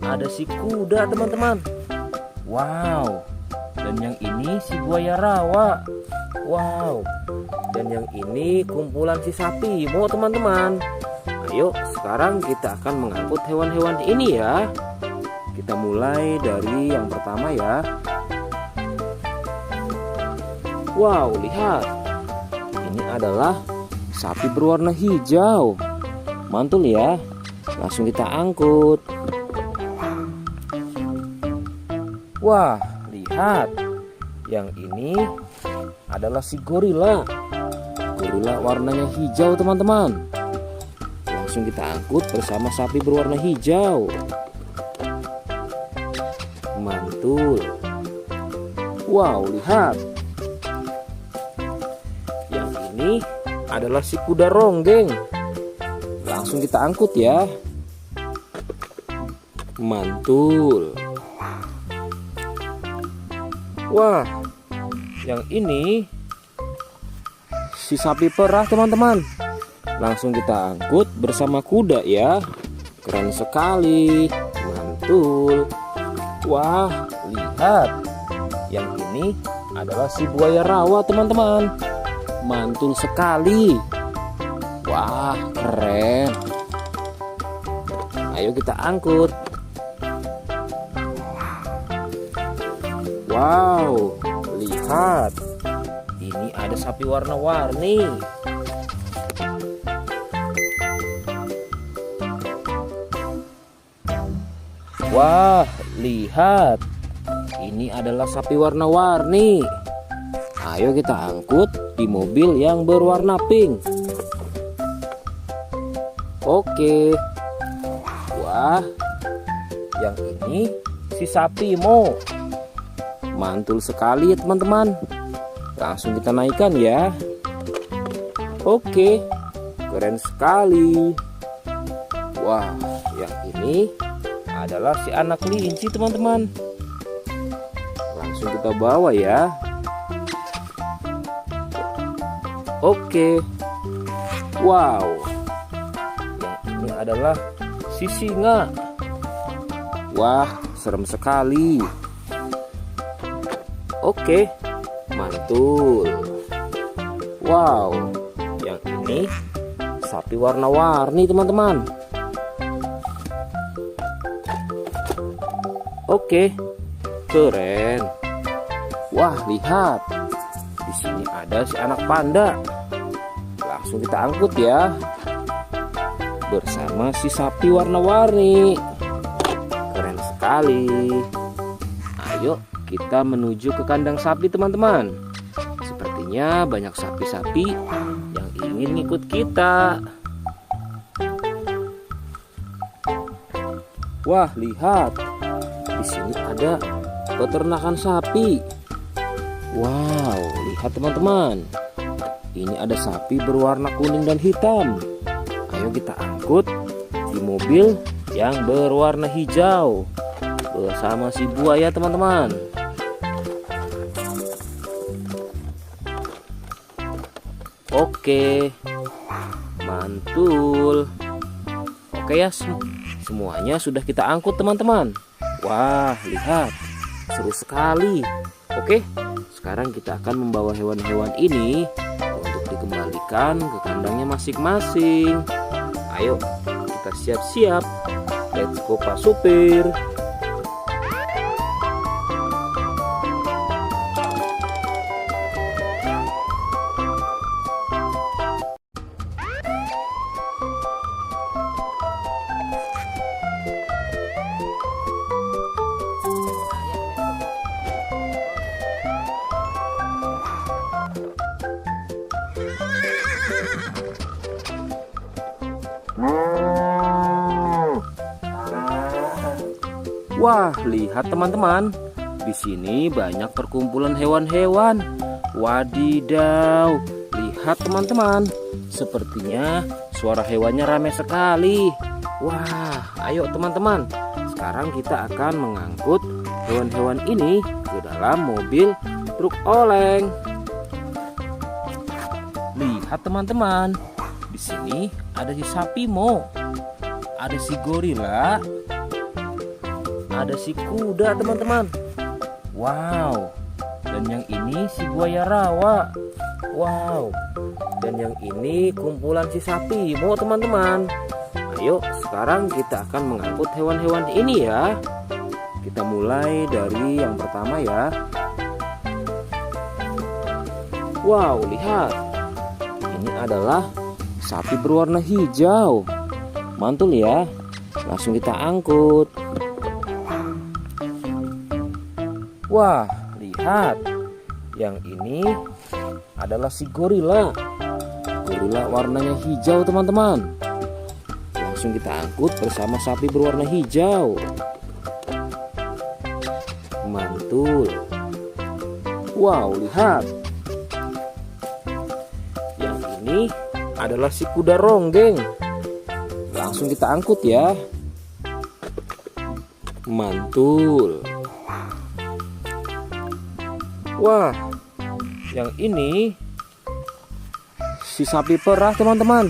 Ada si kuda teman-teman. Wow. Dan yang ini si buaya rawa. Wow. Dan yang ini kumpulan si sapi Mo teman-teman. Ayo sekarang kita akan mengangkut hewan-hewan ini ya. Kita mulai dari yang pertama ya. Wow, lihat. Ini adalah sapi berwarna hijau. Mantul ya. Langsung kita angkut. Wah, lihat. Yang ini adalah si gorila. Gorila warnanya hijau teman-teman. Langsung kita angkut bersama sapi berwarna hijau. Mantul. Wow, lihat. Yang ini adalah si kuda ronggeng. Langsung kita angkut ya. Mantul. Wah, yang ini si sapi perah teman-teman. Langsung kita angkut bersama kuda ya. Keren sekali. Mantul. Wah, lihat. Yang ini adalah si buaya rawa teman-teman. Mantul sekali. Wah, keren. Ayo kita angkut. Wow, lihat. Ini ada sapi warna-warni. Wah, lihat. Ini adalah sapi warna-warni. Ayo kita angkut di mobil yang berwarna pink. Oke. Wah, yang ini si sapi Mo. Mantul sekali ya teman-teman. Langsung kita naikkan ya. Oke, keren sekali. Wah, yang ini adalah si anak kelinci teman-teman. Langsung kita bawa ya. Oke. Wow. Yang ini adalah si singa. Wah, serem sekali. Oke, mantul. Wow, yang ini sapi warna-warni teman-teman. Oke, keren. Wah, lihat. Di sini ada si anak panda. Langsung kita angkut ya. Bersama si sapi warna-warni. Keren sekali. Ayo kita menuju ke kandang sapi teman-teman. Sepertinya banyak sapi-sapi yang ingin ngikut kita. Wah, lihat. Di sini ada peternakan sapi. Wow, lihat teman-teman. Ini ada sapi berwarna kuning dan hitam. Ayo kita angkut di mobil yang berwarna hijau bersama si buaya teman-teman. Oke, mantul. Oke ya, semuanya sudah kita angkut teman-teman. Wah, lihat, seru sekali. Oke, sekarang kita akan membawa hewan-hewan ini untuk dikembalikan ke kandangnya masing-masing. Ayo, kita siap-siap. Let's go Pak Supir. Wah, lihat teman-teman. Di sini banyak perkumpulan hewan-hewan. Wadidaw, lihat teman-teman. Sepertinya suara hewannya ramai sekali. Wah, ayo teman-teman. Sekarang kita akan mengangkut hewan-hewan ini ke dalam mobil truk oleng. Lihat teman-teman. Di sini ada si sapi Mo. Ada si gorila. Ada si kuda teman-teman. Wow. Dan yang ini si buaya rawa. Wow. Dan yang ini kumpulan si sapi Mo teman-teman. Ayo sekarang kita akan mengangkut hewan-hewan ini ya. Kita mulai dari yang pertama ya. Wow, lihat. Ini adalah sapi berwarna hijau. Mantul ya. Langsung kita angkut. Wah, lihat. Yang ini adalah si gorila. Gorila warnanya hijau teman-teman. Langsung kita angkut bersama sapi berwarna hijau. Mantul. Wow, lihat. Yang ini adalah si kuda ronggeng. Langsung kita angkut ya. Mantul. Wah, yang ini si sapi perah teman-teman.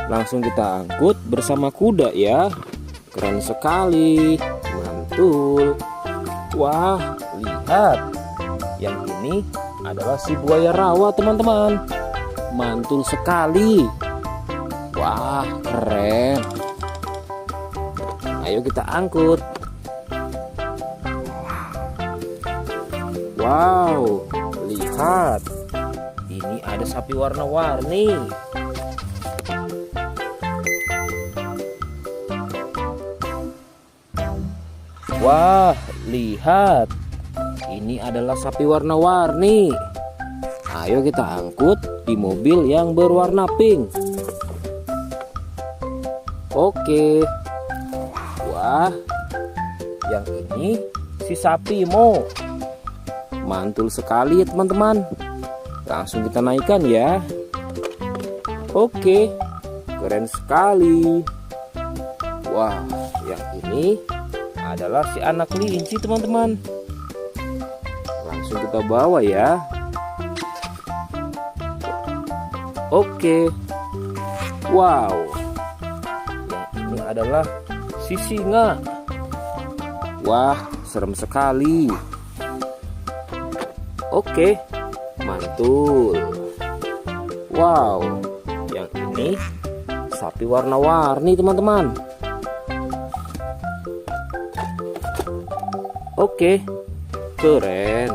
Langsung kita angkut bersama kuda ya. Keren sekali. Mantul. Wah, lihat. Yang ini adalah si buaya rawa teman-teman. Mantul sekali. Wah, keren. Ayo kita angkut. Wow, lihat. Ini ada sapi warna-warni. Wah, lihat. Ini adalah sapi warna-warni. Ayo kita angkut di mobil yang berwarna pink. Oke. Wah, yang ini si sapi Mo. Mantul sekali ya teman-teman. Langsung kita naikkan ya. Oke, keren sekali. Wah, yang ini adalah si anak kelinci teman-teman. Langsung kita bawa ya. Oke. Wow. Yang ini adalah si singa. Wah, serem sekali. Oke, mantul. Wow, yang ini sapi warna-warni teman-teman. Oke, keren.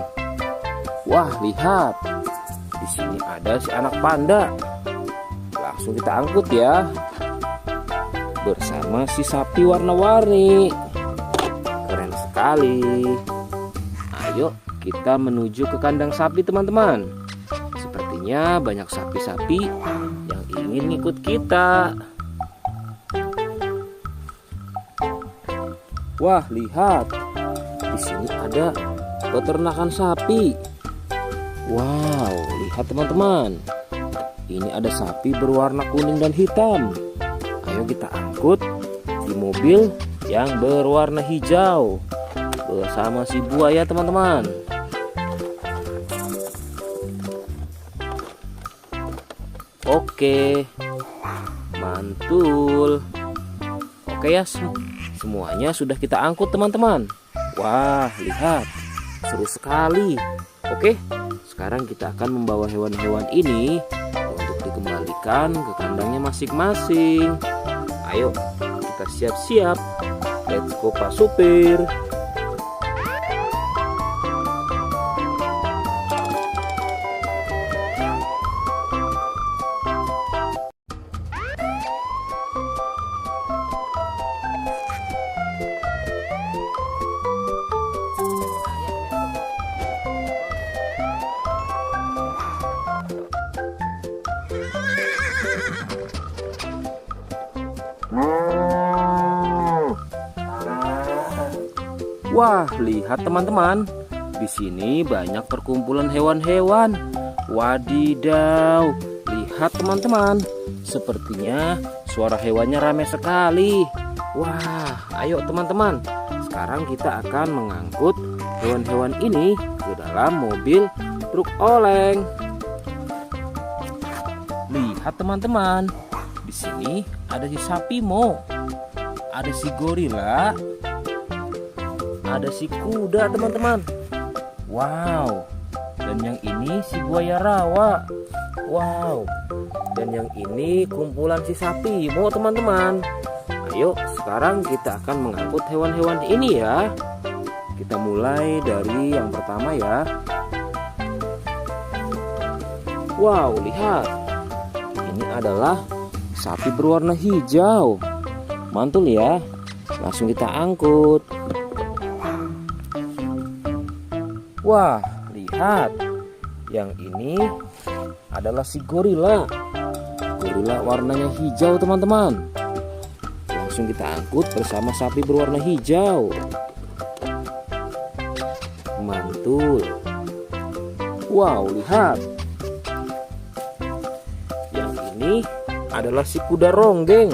Wah, lihat. Di sini ada si anak panda. Langsung kita angkut ya. Bersama si sapi warna-warni. Keren sekali. Ayo kita menuju ke kandang sapi teman-teman. Sepertinya banyak sapi-sapi yang ingin ikut kita. Wah, lihat. Di sini ada peternakan sapi. Wow, lihat teman-teman. Ini ada sapi berwarna kuning dan hitam. Ayo kita angkut di mobil yang berwarna hijau bersama si buaya teman-teman. Oke, mantul. Oke ya, semuanya sudah kita angkut teman-teman. Wah, lihat, seru sekali. Oke, sekarang kita akan membawa hewan-hewan ini untuk dikembalikan ke kandangnya masing-masing. Ayo, kita siap-siap. Let's go Pak Supir. Wah, lihat teman-teman. Di sini banyak perkumpulan hewan-hewan. Wadidaw, lihat teman-teman. Sepertinya suara hewannya ramai sekali. Wah, ayo teman-teman. Sekarang kita akan mengangkut hewan-hewan ini ke dalam mobil truk oleng. Lihat teman-teman. Di sini ada si sapi Mo. Ada si gorila. Ada si kuda teman-teman. Wow. Dan yang ini si buaya rawa. Wow. Dan yang ini kumpulan si sapi Mo teman-teman. Ayo sekarang kita akan mengangkut hewan-hewan ini ya. Kita mulai dari yang pertama ya. Wow, lihat. Ini adalah sapi berwarna hijau. Mantul ya. Langsung kita angkut. Wah, lihat. Yang ini adalah si gorila. Gorila warnanya hijau teman-teman. Langsung kita angkut bersama sapi berwarna hijau. Mantul. Wow, lihat. Yang ini adalah si kuda ronggeng.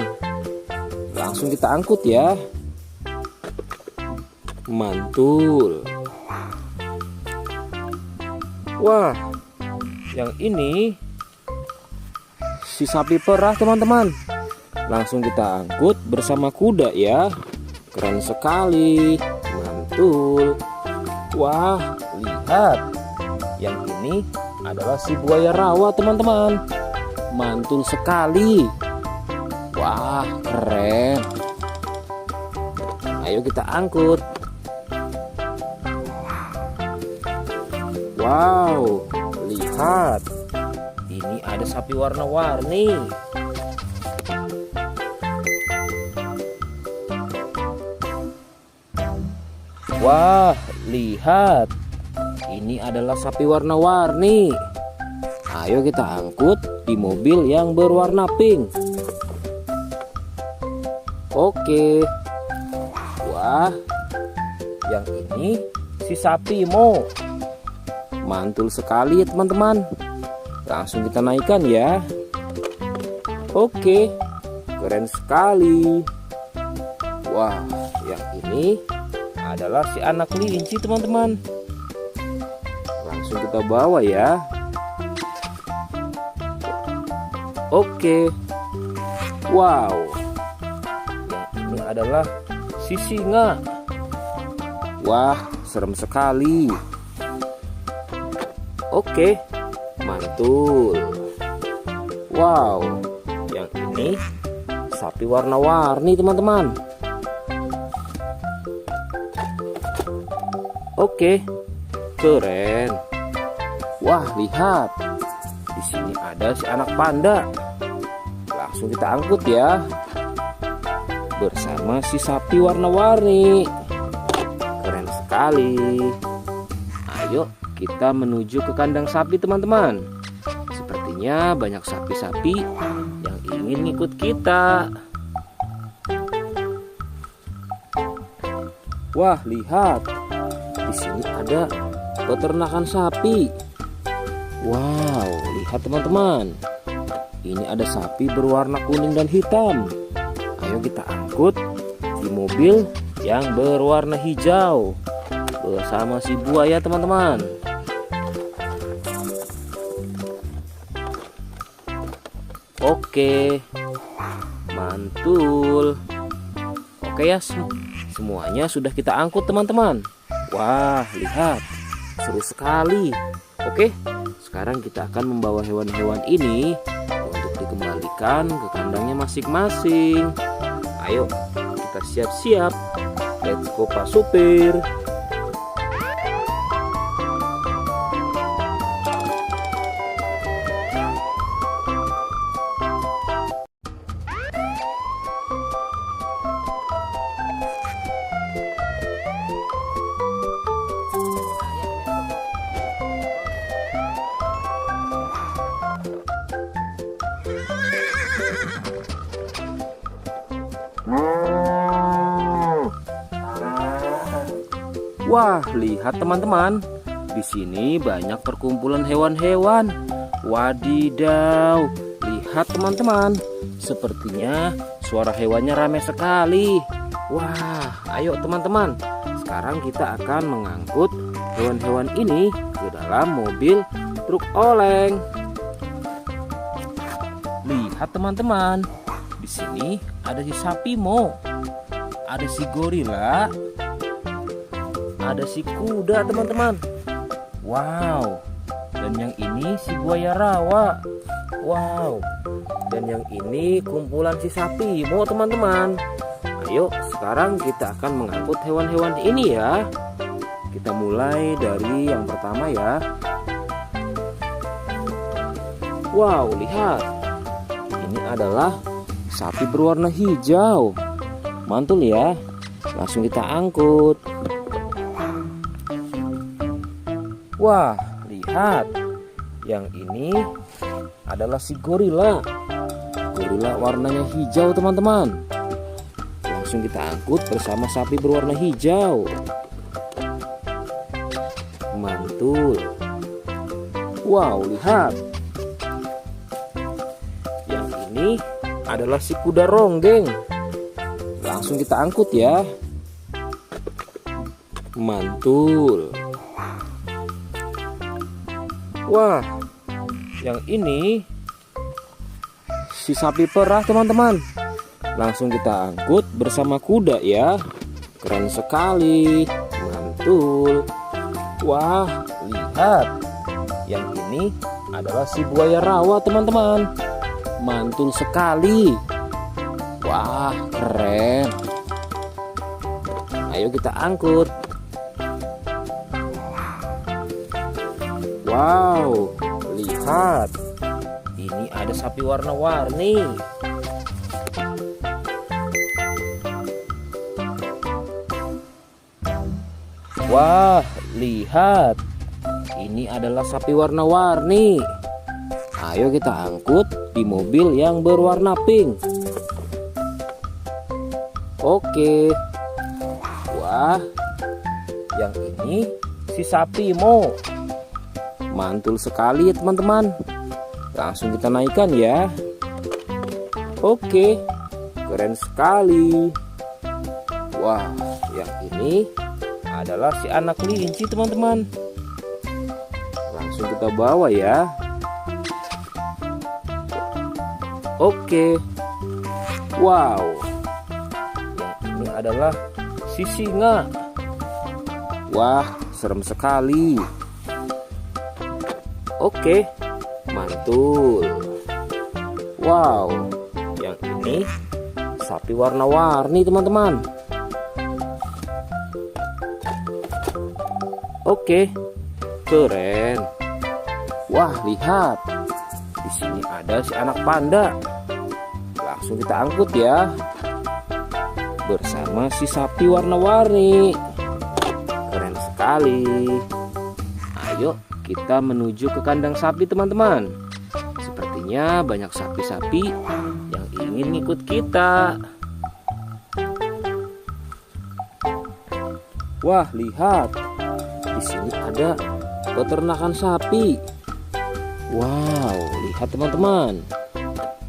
Langsung kita angkut ya. Mantul. Wah, yang ini si sapi perah teman-teman. Langsung kita angkut bersama kuda ya. Keren sekali. Mantul. Wah, lihat. Yang ini adalah si buaya rawa teman-teman. Mantul sekali. Wah, keren. Ayo kita angkut. Wow, lihat. Ini ada sapi warna-warni. Wah, lihat. Ini adalah sapi warna-warni. Ayo kita angkut di mobil yang berwarna pink. Oke. Wah, yang ini si sapi Mo. Mantul sekali ya teman-teman. Langsung kita naikkan ya. Oke, keren sekali. Wah, yang ini adalah si anak kelinci teman-teman. Langsung kita bawa ya. Oke. Wow. Yang ini adalah si singa. Wah, serem sekali. Oke, mantul. Wow, yang ini sapi warna-warni teman-teman. Oke, keren. Wah, lihat. Di sini ada si anak panda. Langsung kita angkut ya. Bersama si sapi warna-warni. Keren sekali. Ayo kita menuju ke kandang sapi teman-teman. Sepertinya banyak sapi-sapi yang ingin ikut kita. Wah, lihat. Di sini ada peternakan sapi. Wow, lihat teman-teman. Ini ada sapi berwarna kuning dan hitam. Ayo kita angkut di mobil yang berwarna hijau bersama si buaya teman-teman. Oke, mantul. Oke ya, semuanya sudah kita angkut teman-teman. Wah, lihat, seru sekali. Oke, sekarang kita akan membawa hewan-hewan ini untuk dikembalikan ke kandangnya masing-masing. Ayo, kita siap-siap. Let's go Pak Supir. Wah, lihat teman-teman. Di sini banyak perkumpulan hewan-hewan. Wadidaw, lihat teman-teman. Sepertinya suara hewannya ramai sekali. Wah, ayo teman-teman. Sekarang kita akan mengangkut hewan-hewan ini ke dalam mobil truk oleng. Lihat teman-teman. Di sini ada si sapi Mo. Ada si gorila. Ada si kuda teman-teman. Wow. Dan yang ini si buaya rawa. Wow. Dan yang ini kumpulan si sapi Mo teman-teman. Ayo sekarang kita akan mengangkut hewan-hewan ini ya. Kita mulai dari yang pertama ya. Wow, lihat. Ini adalah sapi berwarna hijau. Mantul ya. Langsung kita angkut. Wah, lihat. Yang ini adalah si gorila. Gorila warnanya hijau teman-teman. Langsung kita angkut bersama sapi berwarna hijau. Mantul. Wow, lihat. Yang ini adalah si kuda ronggeng. Langsung kita angkut ya. Mantul. Wah, yang ini si sapi perah teman-teman. Langsung kita angkut bersama kuda ya. Keren sekali. Mantul. Wah, lihat. Yang ini adalah si buaya rawa teman-teman. Mantul sekali. Wah, keren. Ayo kita angkut. Wow, lihat. Ini ada sapi warna-warni. Wah, lihat. Ini adalah sapi warna-warni. Ayo kita angkut di mobil yang berwarna pink. Oke. Wah, yang ini si sapi Mo. Mantul sekali ya teman-teman. Langsung kita naikkan ya. Oke, keren sekali. Wah, yang ini adalah si anak kelinci teman-teman. Langsung kita bawa ya. Oke. Wow. Yang ini adalah si singa. Wah, serem sekali. Oke, mantul. Wow, yang ini sapi warna-warni teman-teman. Oke, keren. Wah, lihat. Di sini ada si anak panda. Langsung kita angkut ya. Bersama si sapi warna-warni. Keren sekali. Ayo kita menuju ke kandang sapi teman-teman. Sepertinya banyak sapi-sapi yang ingin ikut kita. Wah, lihat. Di sini ada peternakan sapi. Wow, lihat teman-teman.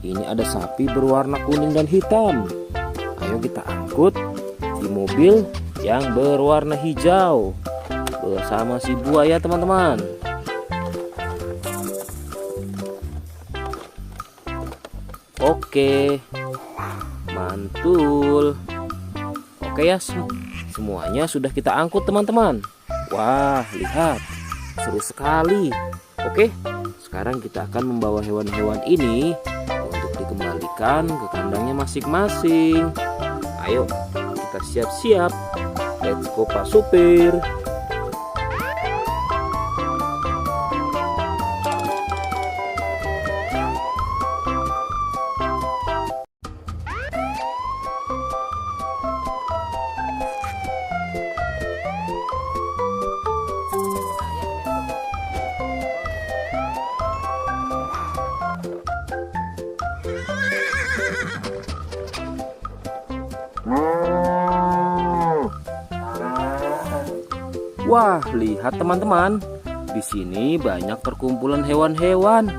Ini ada sapi berwarna kuning dan hitam. Ayo kita angkut di mobil yang berwarna hijau bersama si buaya teman-teman. Oke, mantul. Oke ya, semuanya sudah kita angkut teman-teman. Wah, lihat, seru sekali. Oke, sekarang kita akan membawa hewan-hewan ini untuk dikembalikan ke kandangnya masing-masing. Ayo, kita siap-siap. Let's go Pak Supir. Wah, lihat teman-teman. Di sini banyak perkumpulan hewan-hewan.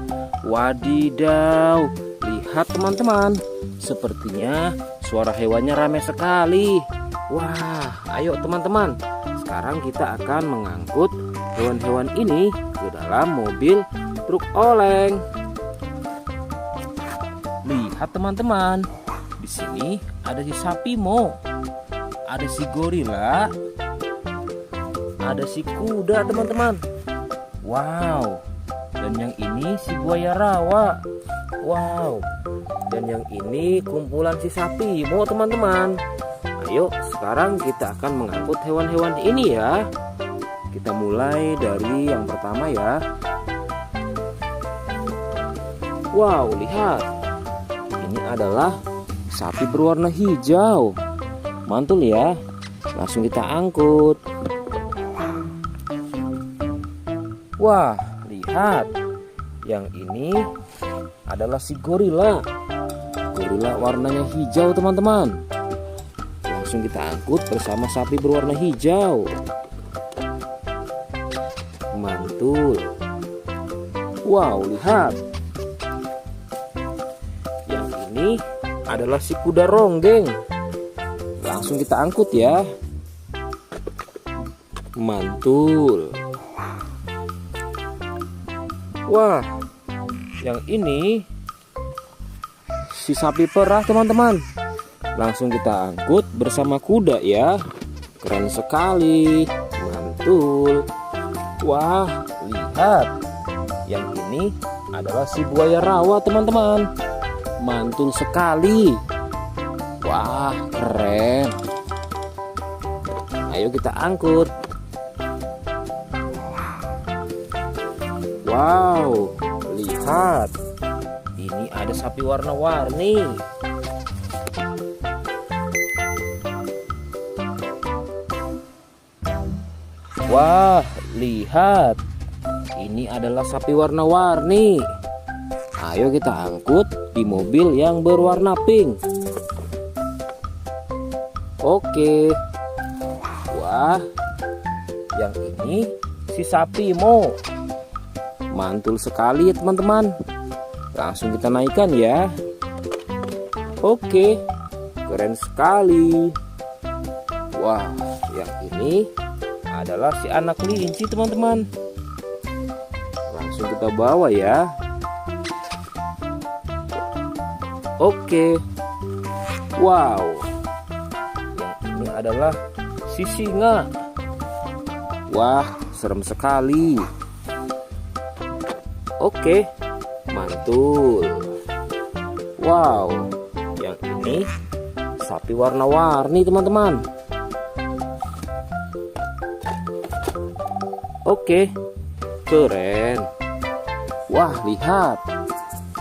Wadidaw, lihat teman-teman. Sepertinya suara hewannya ramai sekali. Wah, ayo teman-teman. Sekarang kita akan mengangkut hewan-hewan ini ke dalam mobil truk oleng. Lihat teman-teman. Di sini ada si sapi Mo. Ada si gorila. Ada si kuda teman-teman. Wow, dan yang ini si buaya rawa. Wow, dan yang ini kumpulan si sapi Mo teman-teman. Ayo sekarang kita akan mengangkut hewan-hewan ini ya. Kita mulai dari yang pertama ya. Wow, lihat. Ini adalah sapi berwarna hijau. Mantul ya. Langsung kita angkut. Wah, lihat. Yang ini adalah si gorila. Gorila warnanya hijau teman-teman. Langsung kita angkut bersama sapi berwarna hijau. Mantul. Wow, lihat. Yang ini adalah si kuda ronggeng. Langsung kita angkut ya. Mantul. Wah, yang ini si sapi perah teman-teman. Langsung kita angkut bersama kuda ya. Keren sekali. Mantul. Wah, lihat. Yang ini adalah si buaya rawa teman-teman. Mantul sekali. Wah, keren. Ayo kita angkut. Wow, lihat. Ini ada sapi warna-warni. Wah, lihat. Ini adalah sapi warna-warni. Ayo kita angkut di mobil yang berwarna pink. Oke. Wah, yang ini si sapi Mo. Mantul sekali ya teman-teman. Langsung kita naikkan ya. Oke, keren sekali. Wah, yang ini adalah si anak kelinci teman-teman. Langsung kita bawa ya. Oke. Wow, yang ini adalah si singa. Wah, serem sekali. Oke, mantul. Wow, yang ini sapi warna-warni teman-teman. Oke, keren. Wah, lihat.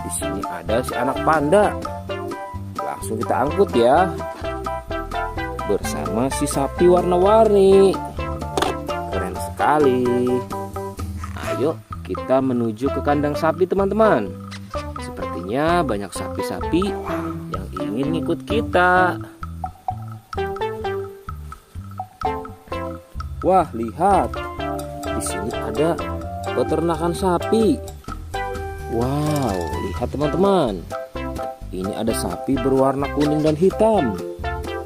Di sini ada si anak panda. Langsung kita angkut ya. Bersama si sapi warna-warni. Keren sekali. Ayo kita menuju ke kandang sapi teman-teman. Sepertinya banyak sapi-sapi yang ingin ngikut kita. Wah, lihat. Di sini ada peternakan sapi. Wow, lihat teman-teman. Ini ada sapi berwarna kuning dan hitam.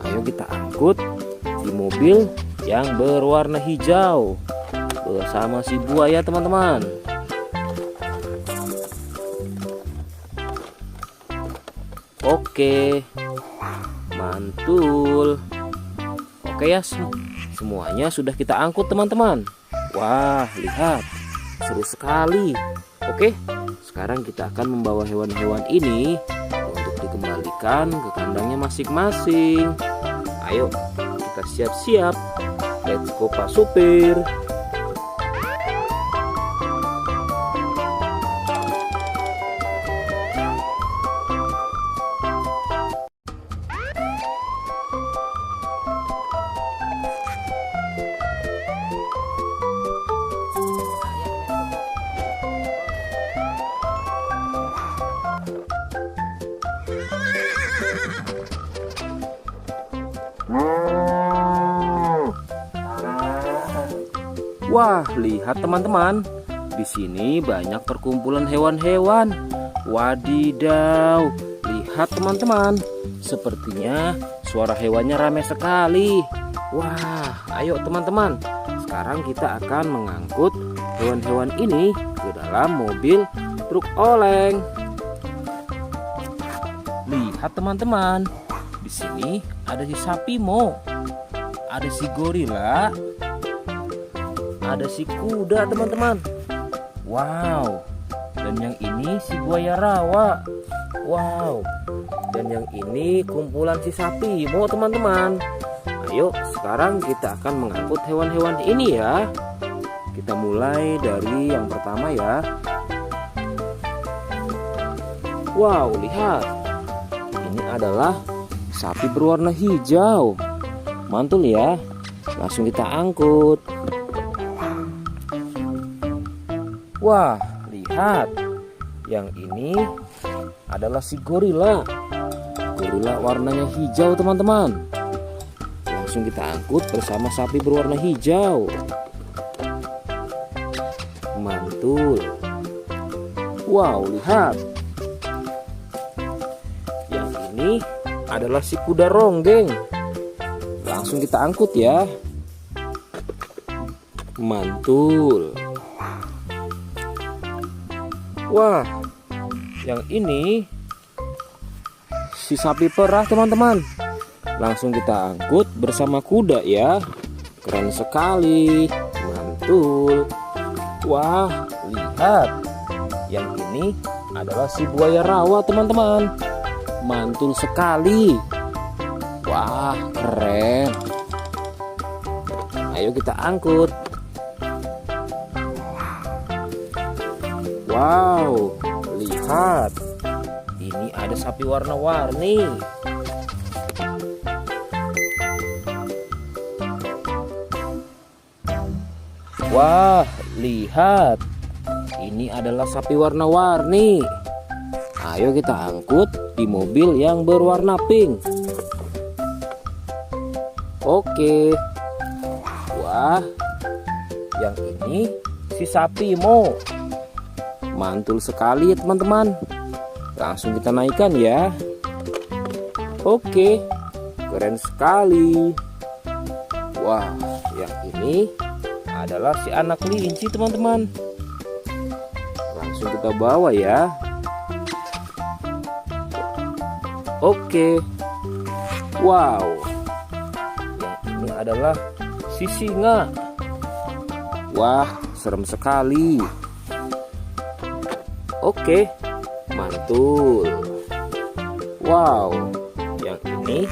Ayo kita angkut di mobil yang berwarna hijau bersama si buaya teman-teman. Oke, mantul. Oke ya, semuanya sudah kita angkut teman-teman. Wah, lihat, seru sekali. Oke, sekarang kita akan membawa hewan-hewan ini untuk dikembalikan ke kandangnya masing-masing. Ayo, kita siap-siap. Let's go Pak Supir. Wah, lihat teman-teman. Di sini banyak perkumpulan hewan-hewan. Wadidaw, lihat teman-teman. Sepertinya suara hewannya ramai sekali. Wah, ayo teman-teman. Sekarang kita akan mengangkut hewan-hewan ini ke dalam mobil truk oleng. Lihat teman-teman. Di sini ada si sapi Mo. Ada si gorila. Ada si kuda teman-teman. Wow. Dan yang ini si buaya rawa. Wow. Dan yang ini kumpulan si sapi Mo teman-teman. Ayo sekarang kita akan mengangkut hewan-hewan ini ya. Kita mulai dari yang pertama ya. Wow, lihat. Ini adalah sapi berwarna hijau. Mantul ya. Langsung kita angkut. Wah, lihat. Yang ini adalah si gorila. Gorila warnanya hijau teman-teman. Langsung kita angkut bersama sapi berwarna hijau. Mantul. Wow, lihat. Yang ini adalah si kuda ronggeng. Langsung kita angkut ya. Mantul. Wah, yang ini si sapi perah teman-teman. Langsung kita angkut bersama kuda ya. Keren sekali. Mantul. Wah, lihat. Yang ini adalah si buaya rawa teman-teman. Mantul sekali. Wah, keren. Ayo kita angkut. Wow, lihat. Ini ada sapi warna-warni. Wah, lihat. Ini adalah sapi warna-warni. Ayo kita angkut di mobil yang berwarna pink. Oke. Wah, yang ini si sapi Mo. Mantul sekali ya teman-teman. Langsung kita naikkan ya. Oke, keren sekali. Wah, yang ini adalah si anak kelinci teman-teman. Langsung kita bawa ya. Oke. Wow. Yang ini adalah si singa. Wah, serem sekali. Oke, mantul. Wow, yang ini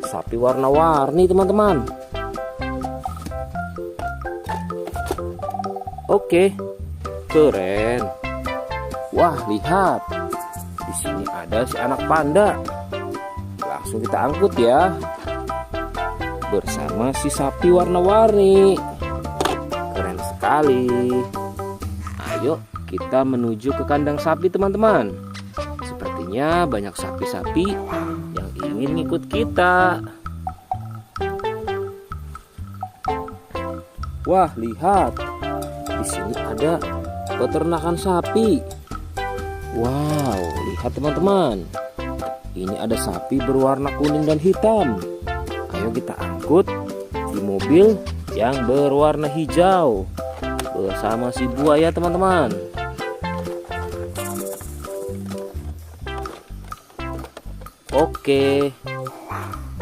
sapi warna-warni teman-teman. Oke, keren. Wah, lihat. Di sini ada si anak panda. Langsung kita angkut ya. Bersama si sapi warna-warni. Keren sekali. Ayo kita menuju ke kandang sapi teman-teman. Sepertinya banyak sapi-sapi yang ingin ngikut kita. Wah, lihat. Di sini ada peternakan sapi. Wow, lihat teman-teman. Ini ada sapi berwarna kuning dan hitam. Ayo kita angkut di mobil yang berwarna hijau bersama si buaya teman-teman. Oke,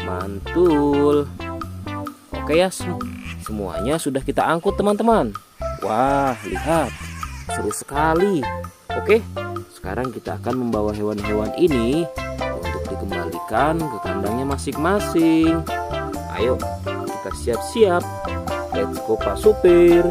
mantul. Oke ya, semuanya sudah kita angkut teman-teman. Wah, lihat, seru sekali. Oke, sekarang kita akan membawa hewan-hewan ini untuk dikembalikan ke kandangnya masing-masing. Ayo, kita siap-siap. Let's go Pak Supir.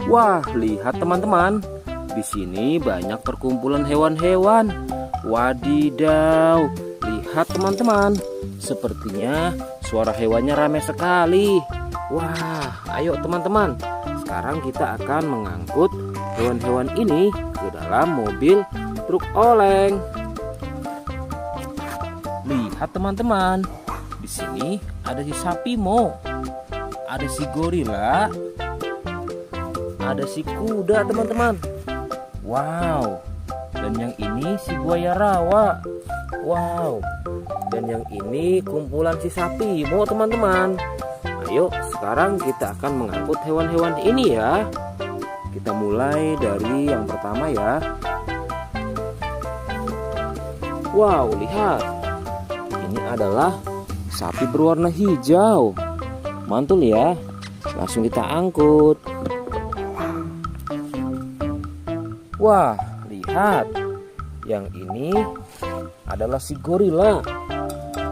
Wah, lihat teman-teman. Di sini banyak perkumpulan hewan-hewan. Wadidaw, lihat teman-teman. Sepertinya suara hewannya ramai sekali. Wah, ayo teman-teman. Sekarang kita akan mengangkut hewan-hewan ini ke dalam mobil truk oleng. Lihat teman-teman. Di sini ada si sapi Mo. Ada si gorila. Ada si kuda teman-teman. Wow. Dan yang ini si buaya rawa. Wow. Dan yang ini kumpulan si sapi Mo teman-teman. Ayo sekarang kita akan mengangkut hewan-hewan ini ya. Kita mulai dari yang pertama ya. Wow, lihat. Ini adalah sapi berwarna hijau. Mantul ya. Langsung kita angkut. Wah, lihat. Yang ini adalah si gorila.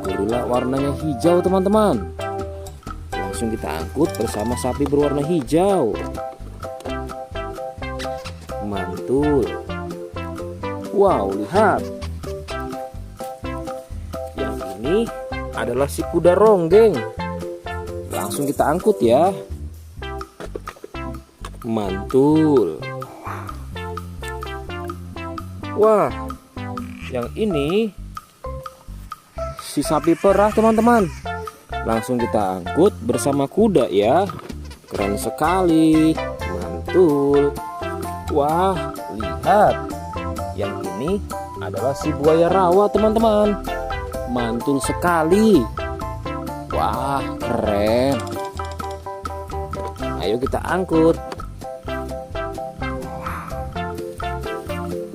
Gorila warnanya hijau teman-teman. Langsung kita angkut bersama sapi berwarna hijau. Mantul. Wow, lihat. Yang ini adalah si kuda ronggeng. Langsung kita angkut ya. Mantul. Wah, yang ini si sapi perah teman-teman. Langsung kita angkut bersama kuda ya. Keren sekali. Mantul. Wah, lihat. Yang ini adalah si buaya rawa teman-teman. Mantul sekali. Wah, keren. Ayo kita angkut.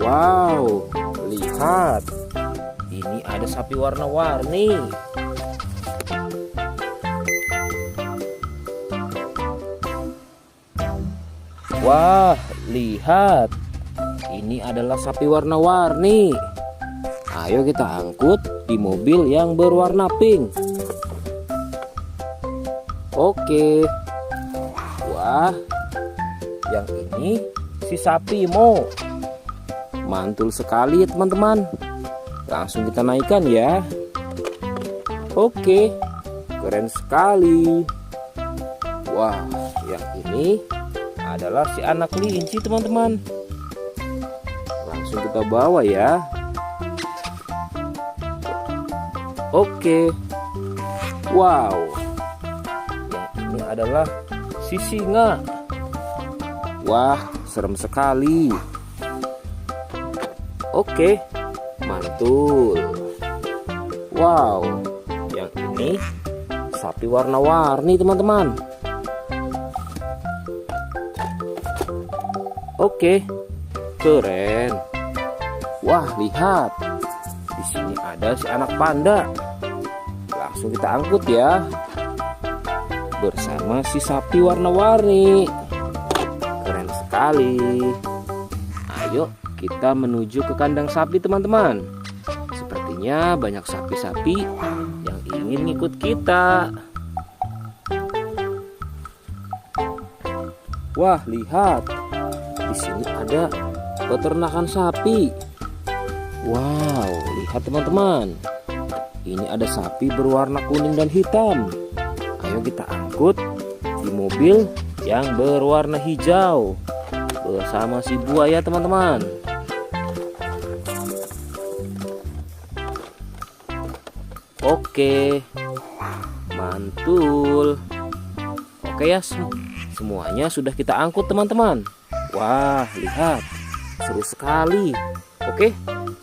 Wow, lihat. Ini ada sapi warna-warni. Wah, lihat. Ini adalah sapi warna-warni. Ayo kita angkut di mobil yang berwarna pink. Oke. Wah, yang ini si sapi Mo. Mantul sekali ya teman-teman. Langsung kita naikkan ya. Oke, keren sekali. Wah, yang ini adalah si anak kelinci teman-teman. Langsung kita bawa ya. Oke. Wow. Yang ini adalah si singa. Wah, serem sekali. Oke, mantul. Wow, yang ini sapi warna-warni teman-teman. Oke, keren. Wah, lihat. Di sini ada si anak panda. Langsung kita angkut ya. Bersama si sapi warna-warni. Keren sekali. Ayo kita menuju ke kandang sapi teman-teman. Sepertinya banyak sapi-sapi yang ingin ngikut kita. Wah, lihat. Di sini ada peternakan sapi. Wow, lihat teman-teman. Ini ada sapi berwarna kuning dan hitam. Ayo kita angkut di mobil yang berwarna hijau bersama si buaya teman-teman. Oke, mantul. Oke ya, semuanya sudah kita angkut teman-teman. Wah, lihat, seru sekali. Oke,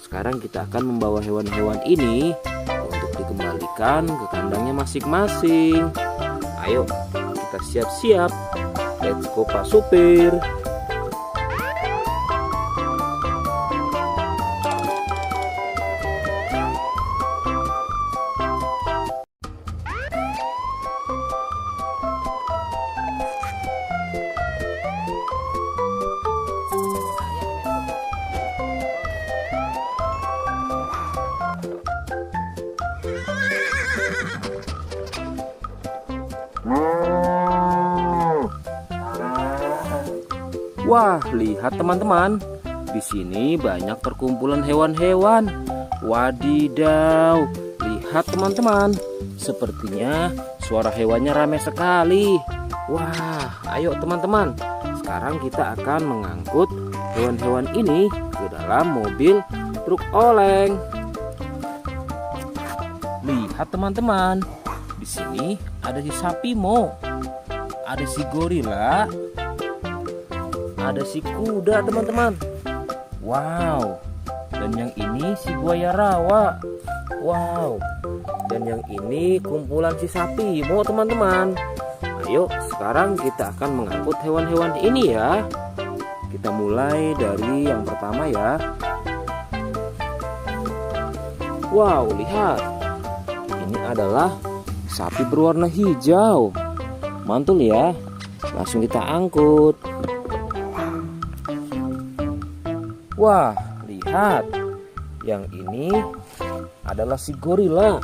sekarang kita akan membawa hewan-hewan ini untuk dikembalikan ke kandangnya masing-masing. Ayo, kita siap-siap. Let's go Pak Supir. Wah, lihat teman-teman. Di sini banyak perkumpulan hewan-hewan. Wadidaw, lihat teman-teman. Sepertinya suara hewannya ramai sekali. Wah, ayo teman-teman. Sekarang kita akan mengangkut hewan-hewan ini ke dalam mobil truk oleng. Lihat teman-teman. Di sini ada si sapi Mo. Ada si gorila. Ada si kuda teman-teman. Wow. Dan yang ini si buaya rawa. Wow. Dan yang ini kumpulan si sapi Mo teman-teman. Ayo sekarang kita akan mengangkut hewan-hewan ini ya. Kita mulai dari yang pertama ya. Wow, lihat. Ini adalah sapi berwarna hijau. Mantul ya. Langsung kita angkut. Wah, lihat. Yang ini adalah si gorila.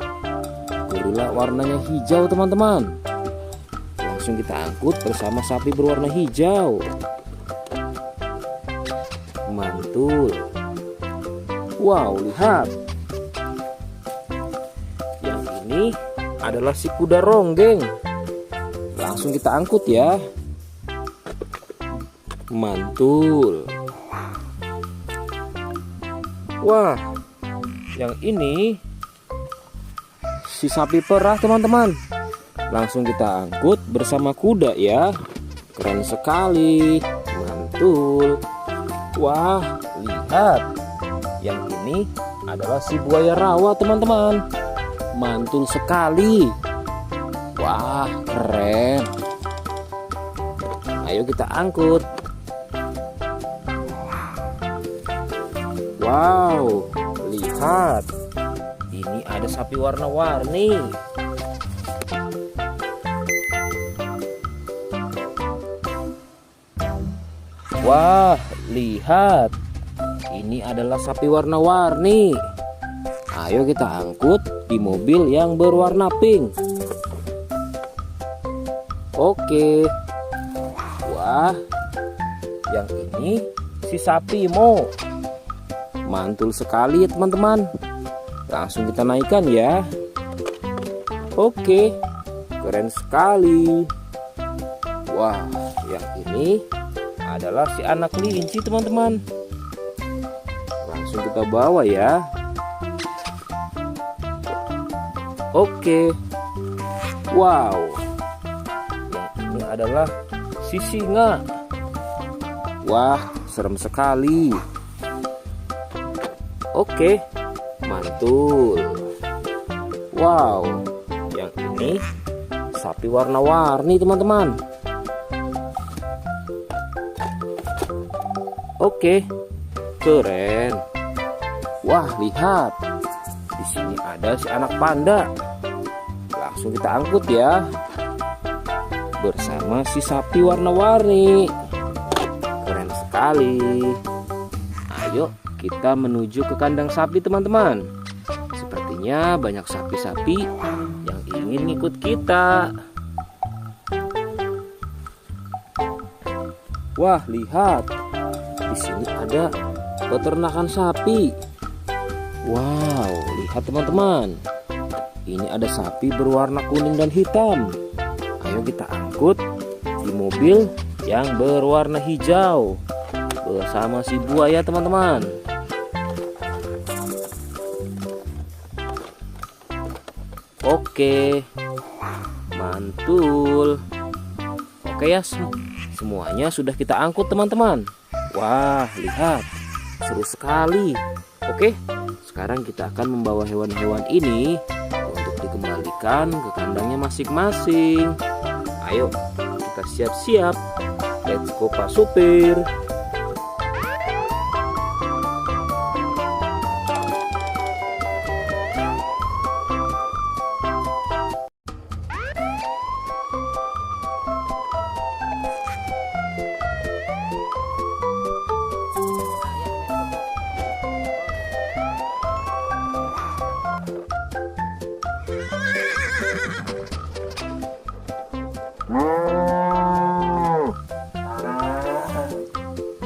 Gorila warnanya hijau teman-teman. Langsung kita angkut bersama sapi berwarna hijau. Mantul. Wow, lihat. Yang ini adalah si kuda ronggeng. Langsung kita angkut ya. Mantul. Wah, yang ini si sapi perah teman-teman. Langsung kita angkut bersama kuda ya. Keren sekali. Mantul. Wah, lihat. Yang ini adalah si buaya rawa teman-teman. Mantul sekali. Wah, keren. Ayo kita angkut. Wow, lihat. Ini ada sapi warna-warni. Wah, lihat. Ini adalah sapi warna-warni. Ayo kita angkut di mobil yang berwarna pink. Oke. Wah, yang ini si sapi Mo. Mantul sekali ya teman-teman. Langsung kita naikkan ya. Oke, keren sekali. Wah, yang ini adalah si anak kelinci teman-teman. Langsung kita bawa ya. Oke. Wow. Yang ini adalah si singa. Wah, serem sekali. Oke, mantul. Wow, yang ini sapi warna-warni teman-teman. Oke, keren. Wah, lihat. Di sini ada si anak panda. Langsung kita angkut ya. Bersama si sapi warna-warni. Keren sekali. Ayo kita menuju ke kandang sapi teman-teman. Sepertinya banyak sapi-sapi yang ingin ikut kita. Wah, lihat. Di sini ada peternakan sapi. Wow, lihat teman-teman. Ini ada sapi berwarna kuning dan hitam. Ayo kita angkut di mobil yang berwarna hijau bersama si buaya teman-teman. Oke, mantul. Oke ya, semuanya sudah kita angkut teman-teman. Wah, lihat, seru sekali. Oke, sekarang kita akan membawa hewan-hewan ini untuk dikembalikan ke kandangnya masing-masing. Ayo, kita siap-siap. Let's go Pak Supir.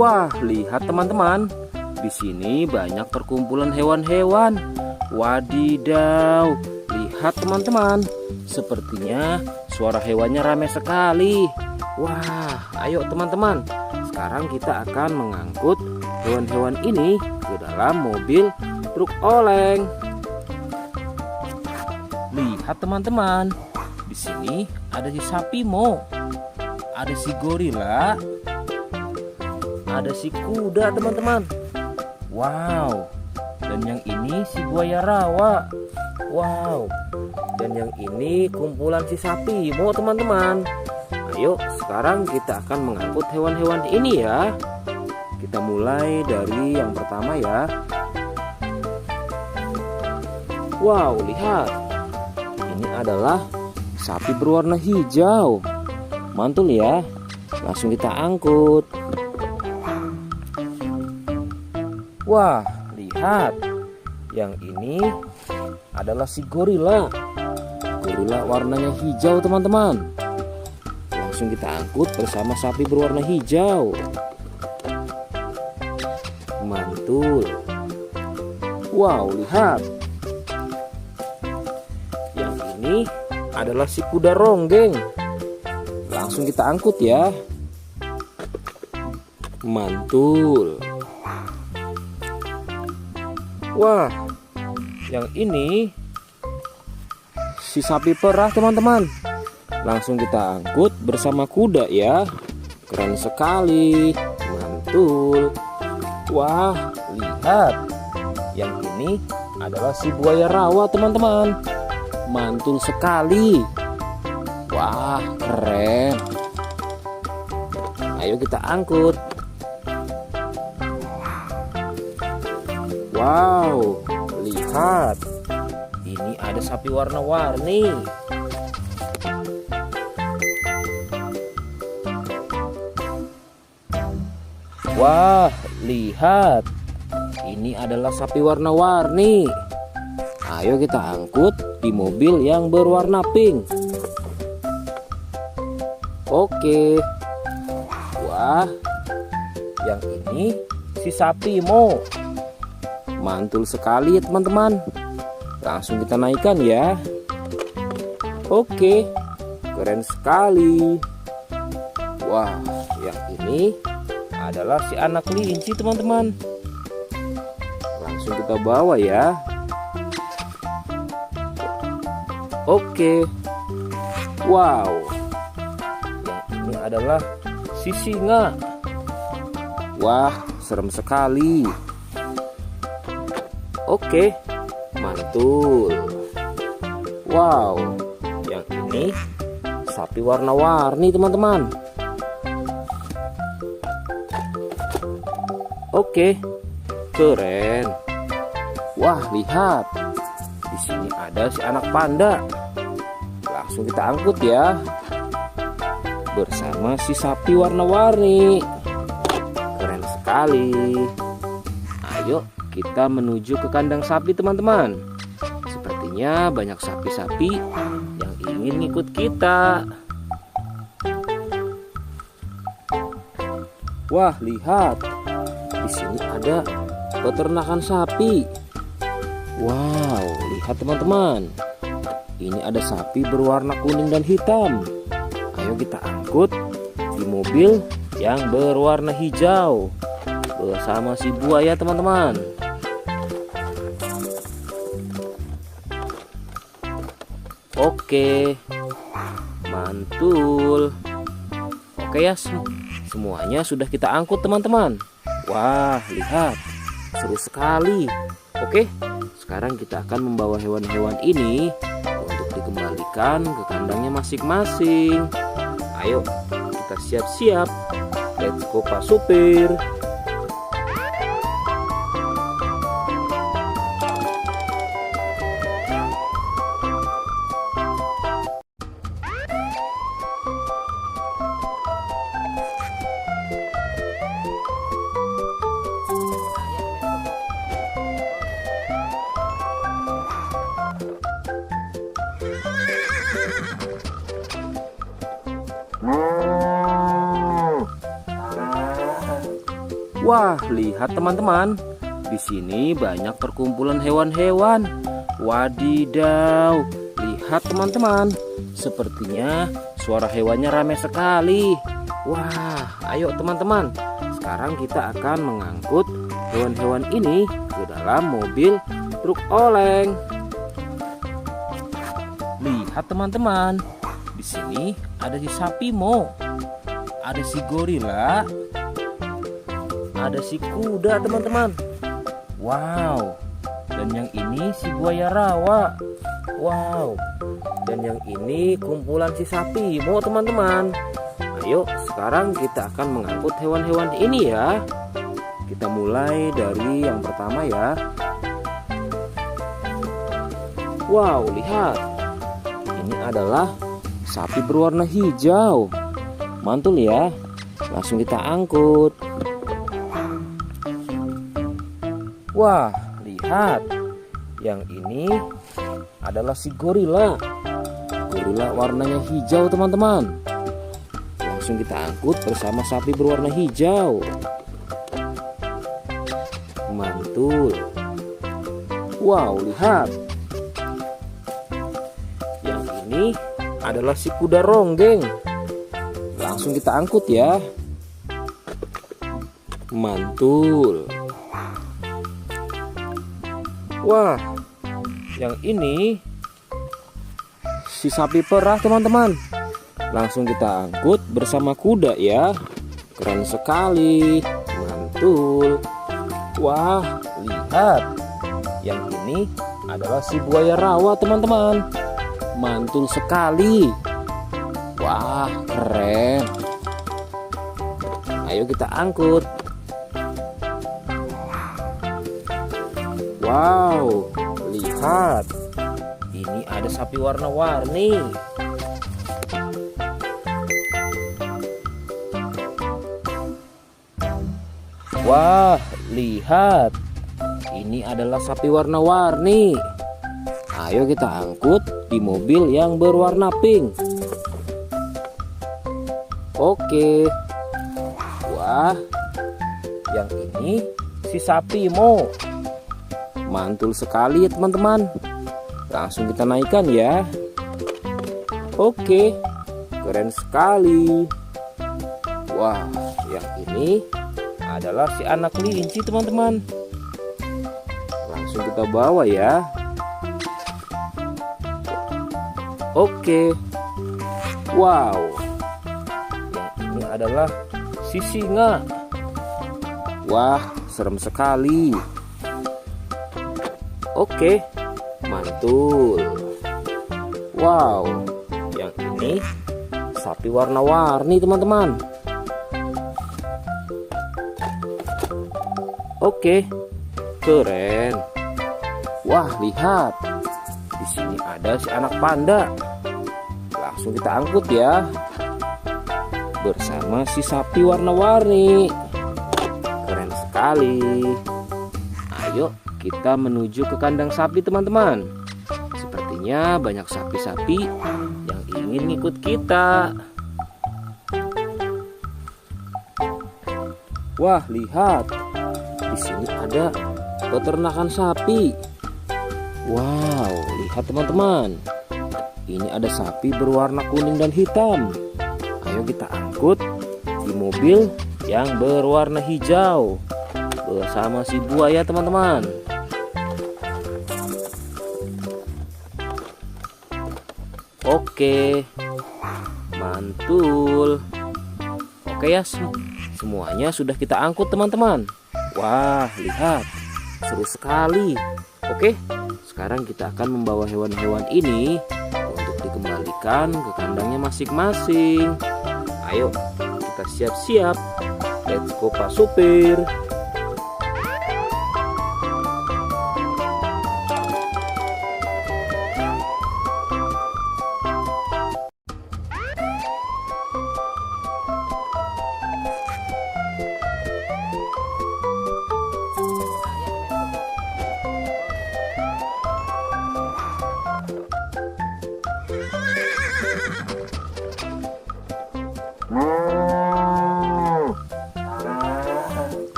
Wah, lihat teman-teman. Di sini banyak perkumpulan hewan-hewan. Wadidaw, lihat teman-teman. Sepertinya suara hewannya ramai sekali. Wah, ayo teman-teman. Sekarang kita akan mengangkut hewan-hewan ini ke dalam mobil truk oleng. Lihat teman-teman. Di sini ada si sapi Mo. Ada si gorila. Ada si kuda teman-teman. Wow. Dan yang ini si buaya rawa. Wow. Dan yang ini kumpulan si sapi Mo teman-teman. Ayo sekarang kita akan mengangkut hewan-hewan ini ya. Kita mulai dari yang pertama ya. Wow, lihat. Ini adalah sapi berwarna hijau. Mantul ya. Langsung kita angkut. Wah, lihat. Yang ini adalah si gorila. Gorila warnanya hijau teman-teman. Langsung kita angkut bersama sapi berwarna hijau. Mantul. Wow, lihat. Yang ini adalah si kuda ronggeng. Langsung kita angkut ya. Mantul. Wah, yang ini si sapi perah teman-teman. Langsung kita angkut bersama kuda ya. Keren sekali. Mantul. Wah, lihat. Yang ini adalah si buaya rawa teman-teman. Mantul sekali. Wah, keren. Ayo kita angkut. Wow, lihat. Ini ada sapi warna-warni. Wah, lihat. Ini adalah sapi warna-warni. Ayo kita angkut di mobil yang berwarna pink. Oke. Wah, yang ini si sapi Mo. Mantul sekali ya teman-teman. Langsung kita naikkan ya. Oke, keren sekali. Wah, yang ini adalah si anak kelinci teman-teman. Langsung kita bawa ya. Oke. Wow. Yang ini adalah si singa. Wah, serem sekali. Oke, mantul. Wow, yang ini sapi warna-warni teman-teman. Oke, keren. Wah, lihat. Di sini ada si anak panda. Langsung kita angkut ya. Bersama si sapi warna-warni. Keren sekali. Ayo kita menuju ke kandang sapi teman-teman. Sepertinya banyak sapi-sapi yang ingin ikut kita. Wah, lihat. Di sini ada peternakan sapi. Wow, lihat teman-teman. Ini ada sapi berwarna kuning dan hitam. Ayo kita angkut di mobil yang berwarna hijau bersama si buaya teman-teman. Oke, mantul. Oke ya, semuanya sudah kita angkut teman-teman. Wah, lihat, seru sekali. Oke, sekarang kita akan membawa hewan-hewan ini untuk dikembalikan ke kandangnya masing-masing. Ayo, kita siap-siap. Let's go Pak Supir. Wah, lihat teman-teman. Di sini banyak perkumpulan hewan-hewan. Wadidaw, lihat teman-teman. Sepertinya suara hewannya ramai sekali. Wah, ayo teman-teman. Sekarang kita akan mengangkut hewan-hewan ini ke dalam mobil truk oleng. Lihat teman-teman. Di sini ada si sapi Mo. Ada si gorila. Ada si kuda teman-teman. Wow. Dan yang ini si buaya rawa. Wow. Dan yang ini kumpulan si sapi Mo teman-teman. Ayo sekarang kita akan mengangkut hewan-hewan ini ya. Kita mulai dari yang pertama ya. Wow, lihat. Ini adalah sapi berwarna hijau. Mantul ya. Langsung kita angkut. Wah, lihat. Yang ini adalah si gorila. Gorila warnanya hijau teman-teman. Langsung kita angkut bersama sapi berwarna hijau. Mantul. Wow, lihat. Yang ini adalah si kuda ronggeng. Langsung kita angkut ya. Mantul. Wah, yang ini si sapi perah teman-teman. Langsung kita angkut bersama kuda ya. Keren sekali. Mantul. Wah, lihat. Yang ini adalah si buaya rawa teman-teman. Mantul sekali. Wah, keren. Ayo kita angkut. Wow, lihat. Ini ada sapi warna-warni. Wah, lihat. Ini adalah sapi warna-warni. Ayo kita angkut di mobil yang berwarna pink. Oke. Wah, yang ini si sapi Mo. Mantul sekali ya teman-teman. Langsung kita naikkan ya. Oke, keren sekali. Wah, yang ini adalah si anak kelinci teman-teman. Langsung kita bawa ya. Oke. Wow. Yang ini adalah si singa. Wah, serem sekali. Oke, mantul. Wow, yang ini sapi warna-warni teman-teman. Oke, keren. Wah, lihat. Di sini ada si anak panda. Langsung kita angkut ya. Bersama si sapi warna-warni. Keren sekali. Ayo kita menuju ke kandang sapi teman-teman. Sepertinya banyak sapi-sapi yang ingin ikut kita. Wah, lihat. Di sini ada peternakan sapi. Wow, lihat teman-teman. Ini ada sapi berwarna kuning dan hitam. Ayo kita angkut di mobil yang berwarna hijau bersama si buaya teman-teman. Oke, mantul. Oke ya, semuanya sudah kita angkut teman-teman. Wah, lihat, seru sekali. Oke, sekarang kita akan membawa hewan-hewan ini untuk dikembalikan ke kandangnya masing-masing. Ayo, kita siap-siap. Let's go Pak Supir.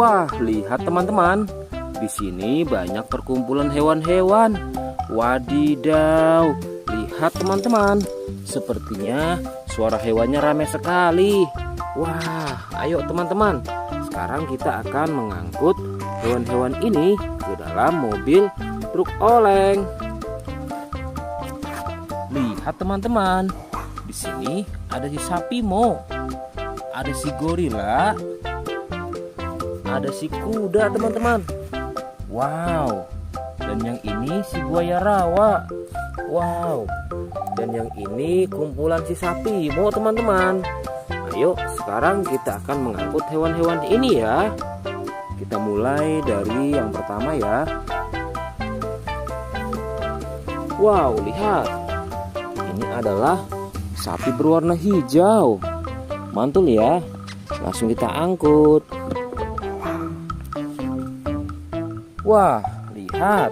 Wah, lihat teman-teman. Di sini banyak perkumpulan hewan-hewan. Wadidaw, lihat teman-teman. Sepertinya suara hewannya ramai sekali. Wah, ayo teman-teman. Sekarang kita akan mengangkut hewan-hewan ini ke dalam mobil truk oleng. Lihat teman-teman. Di sini ada si sapi Mo. Ada si gorila. Ada si kuda teman-teman. Wow. Dan yang ini si buaya rawa. Wow. Dan yang ini kumpulan si sapi Mo teman-teman. Ayo sekarang kita akan mengangkut hewan-hewan ini ya. Kita mulai dari yang pertama ya. Wow, lihat. Ini adalah sapi berwarna hijau. Mantul ya. Langsung kita angkut. Wah, lihat.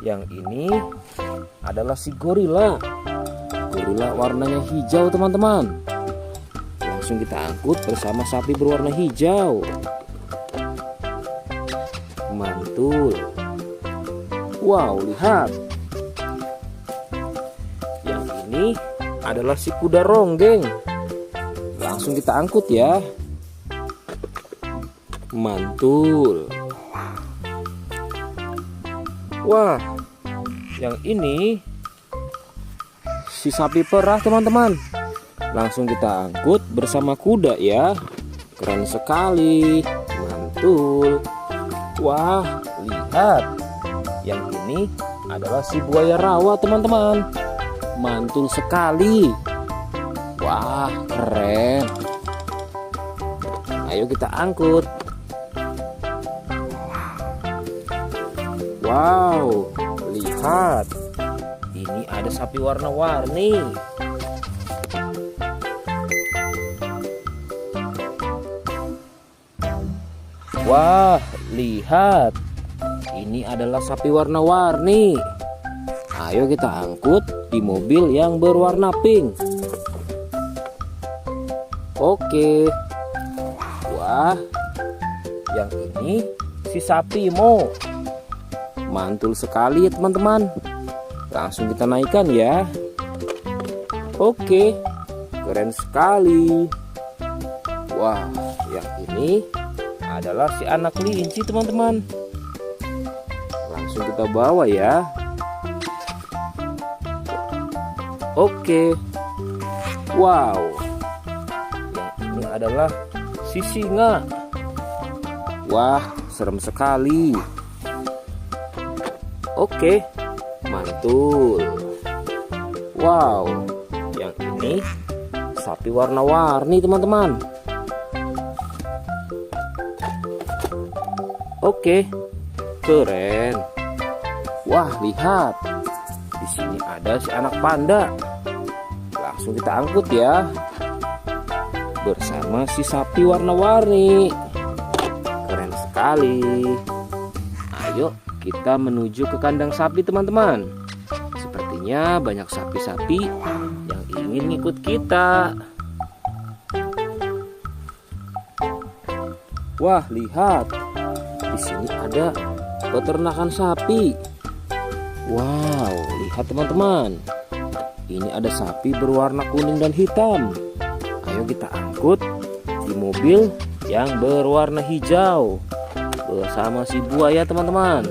Yang ini adalah si gorila. Gorila warnanya hijau teman-teman. Langsung kita angkut bersama sapi berwarna hijau. Mantul. Wow, lihat. Yang ini adalah si kuda ronggeng. Langsung kita angkut ya. Mantul. Wah, yang ini si sapi perah teman-teman. Langsung kita angkut bersama kuda ya. Keren sekali. Mantul. Wah, lihat. Yang ini adalah si buaya rawa teman-teman. Mantul sekali. Wah, keren. Ayo kita angkut. Wow, lihat. Ini ada sapi warna-warni. Wah, lihat. Ini adalah sapi warna-warni. Ayo kita angkut di mobil yang berwarna pink. Oke. Wah, yang ini si sapi Mo. Mantul sekali ya teman-teman. Langsung kita naikkan ya. Oke, keren sekali. Wah, yang ini adalah si anak kelinci teman-teman. Langsung kita bawa ya. Oke. Wow. Yang ini adalah si singa. Wah, serem sekali. Oke, mantul. Wow, yang ini sapi warna-warni teman-teman. Oke, keren. Wah, lihat. Di sini ada si anak panda. Langsung kita angkut ya. Bersama si sapi warna-warni. Keren sekali. Ayo kita menuju ke kandang sapi teman-teman. Sepertinya banyak sapi-sapi yang ingin ngikut kita. Wah, lihat. Di sini ada peternakan sapi. Wow, lihat teman-teman. Ini ada sapi berwarna kuning dan hitam. Ayo kita angkut di mobil yang berwarna hijau bersama si buaya teman-teman.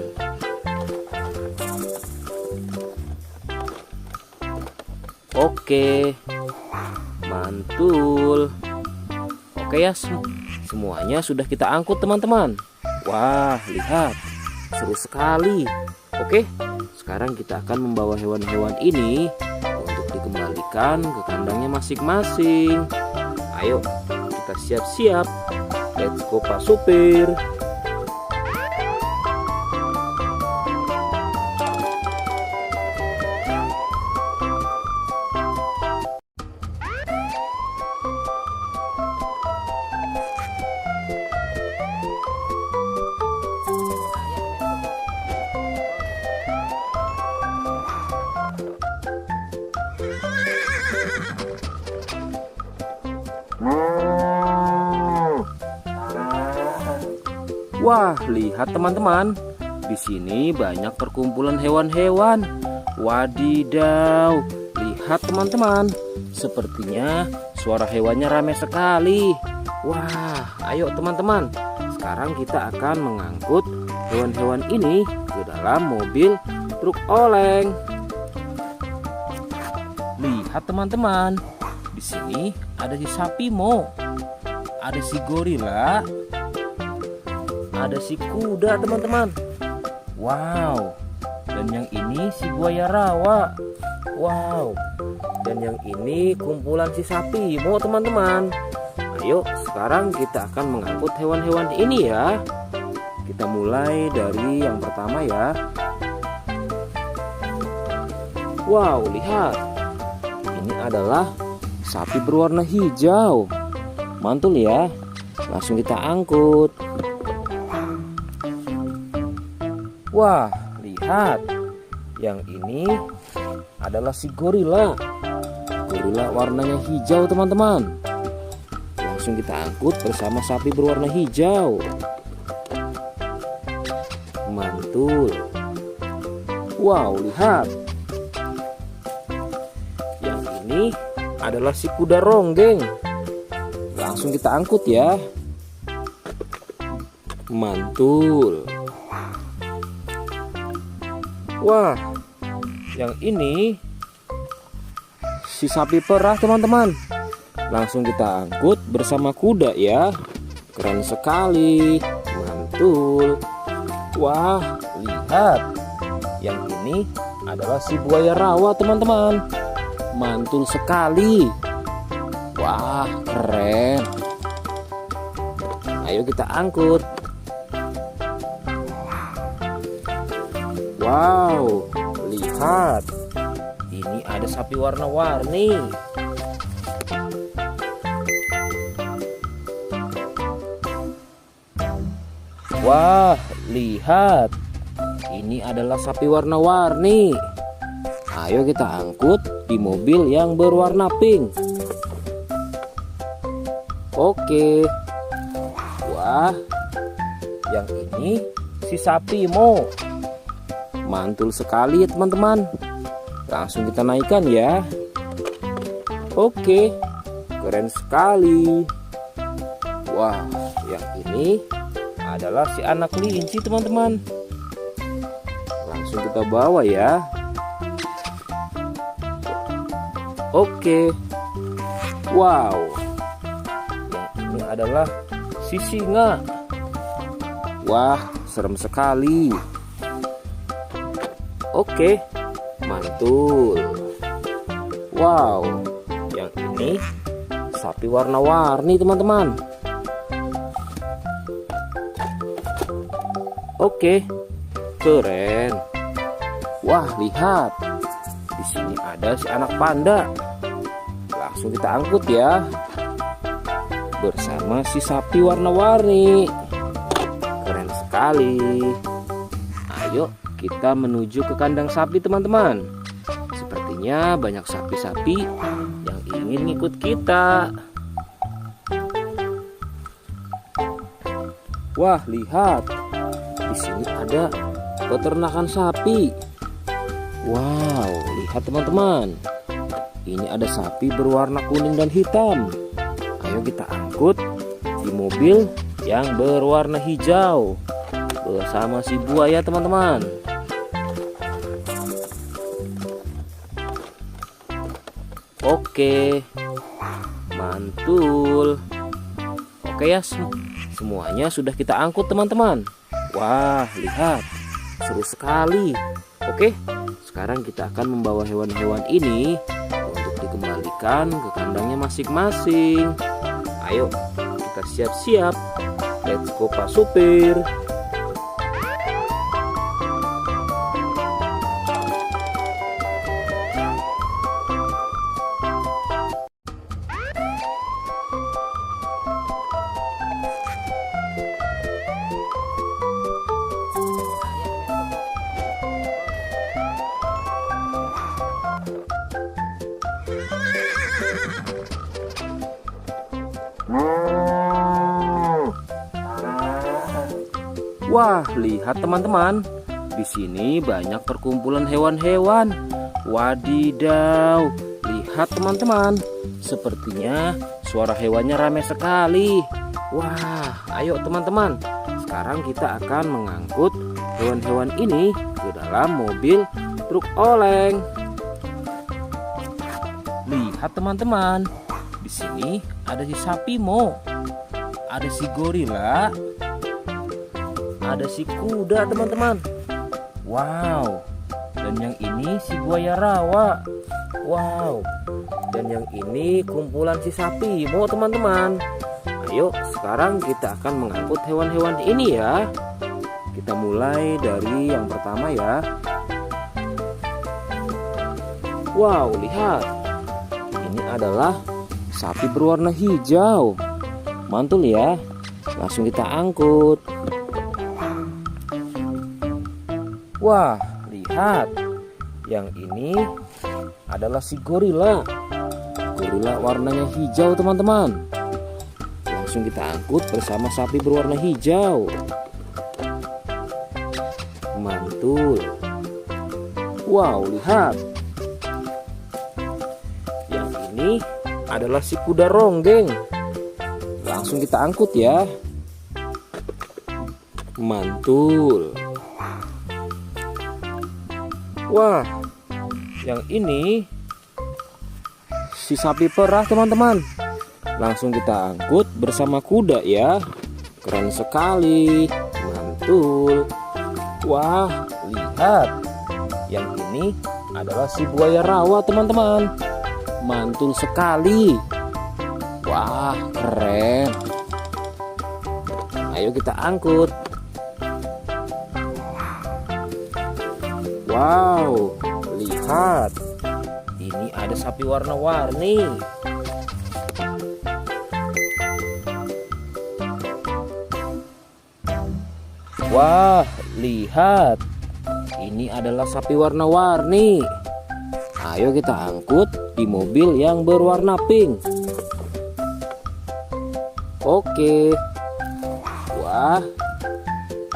Oke, mantul. Oke ya, semuanya sudah kita angkut teman-teman. Wah, lihat, seru sekali. Oke, sekarang kita akan membawa hewan-hewan ini untuk dikembalikan ke kandangnya masing-masing. Ayo, kita siap-siap. Let's go Pak Supir. Wah, lihat teman-teman. Di sini banyak perkumpulan hewan-hewan. Wadidaw, lihat teman-teman. Sepertinya suara hewannya ramai sekali. Wah, ayo teman-teman. Sekarang kita akan mengangkut hewan-hewan ini ke dalam mobil truk oleng. Lihat teman-teman. Di sini ada si sapi Mo. Ada si gorila. Ada si kuda teman-teman. Wow. Dan yang ini si buaya rawa. Wow. Dan yang ini kumpulan si sapi Mo teman-teman. Ayo sekarang kita akan mengangkut hewan-hewan ini ya. Kita mulai dari yang pertama ya. Wow, lihat. Ini adalah sapi berwarna hijau. Mantul ya. Langsung kita angkut. Wah, lihat. Yang ini adalah si gorila. Gorila warnanya hijau teman-teman. Langsung kita angkut bersama sapi berwarna hijau. Mantul. Wow, lihat. Yang ini adalah si kuda ronggeng. Langsung kita angkut ya. Mantul. Wah, yang ini si sapi perah teman-teman. Langsung kita angkut bersama kuda ya. Keren sekali. Mantul. Wah, lihat. Yang ini adalah si buaya rawa teman-teman. Mantul sekali. Wah, keren. Ayo kita angkut. Wow, lihat. Ini ada sapi warna-warni. Wah, lihat. Ini adalah sapi warna-warni. Ayo kita angkut di mobil yang berwarna pink. Oke. Wah, yang ini si sapi Mo. Mantul sekali ya teman-teman. Langsung kita naikkan ya. Oke, keren sekali. Wah, yang ini adalah si anak kelinci teman-teman. Langsung kita bawa ya. Oke. Wow. Yang ini adalah si singa. Wah, serem sekali. Oke, mantul. Wow, yang ini sapi warna-warni teman-teman. Oke, keren. Wah, lihat. Di sini ada si anak panda. Langsung kita angkut ya. Bersama si sapi warna-warni. Keren sekali. Ayo kita menuju ke kandang sapi teman-teman. Sepertinya banyak sapi-sapi yang ingin ngikut kita. Wah, lihat. Di sini ada peternakan sapi. Wow, lihat teman-teman. Ini ada sapi berwarna kuning dan hitam. Ayo kita angkut di mobil yang berwarna hijau bersama si buaya teman-teman. Oke, mantul. Oke ya, semuanya sudah kita angkut teman-teman. Wah, lihat, seru sekali. Oke, sekarang kita akan membawa hewan-hewan ini untuk dikembalikan ke kandangnya masing-masing. Ayo, kita siap-siap. Let's go Pak Supir. Wah, lihat teman-teman. Di sini banyak perkumpulan hewan-hewan. Wadidaw, lihat teman-teman. Sepertinya suara hewannya ramai sekali. Wah, ayo teman-teman. Sekarang kita akan mengangkut hewan-hewan ini ke dalam mobil truk oleng. Lihat teman-teman. Di sini ada si sapi Mo. Ada si gorila. Ada si kuda teman-teman. Wow. Dan yang ini si buaya rawa. Wow. Dan yang ini kumpulan si sapi Mo teman-teman. Ayo sekarang kita akan mengangkut hewan-hewan ini ya. Kita mulai dari yang pertama ya. Wow, lihat. Ini adalah sapi berwarna hijau. Mantul ya. Langsung kita angkut. Wah, lihat. Yang ini adalah si gorila. Gorila warnanya hijau teman-teman. Langsung kita angkut bersama sapi berwarna hijau. Mantul. Wow, lihat. Yang ini adalah si kuda ronggeng. Langsung kita angkut ya. Mantul. Wah, yang ini si sapi perah teman-teman. Langsung kita angkut bersama kuda ya. Keren sekali. Mantul. Wah, lihat. Yang ini adalah si buaya rawa teman-teman. Mantul sekali. Wah, keren. Ayo kita angkut. Wow, lihat. Ini ada sapi warna-warni. Wah, lihat. Ini adalah sapi warna-warni. Ayo kita angkut di mobil yang berwarna pink. Oke. Wah,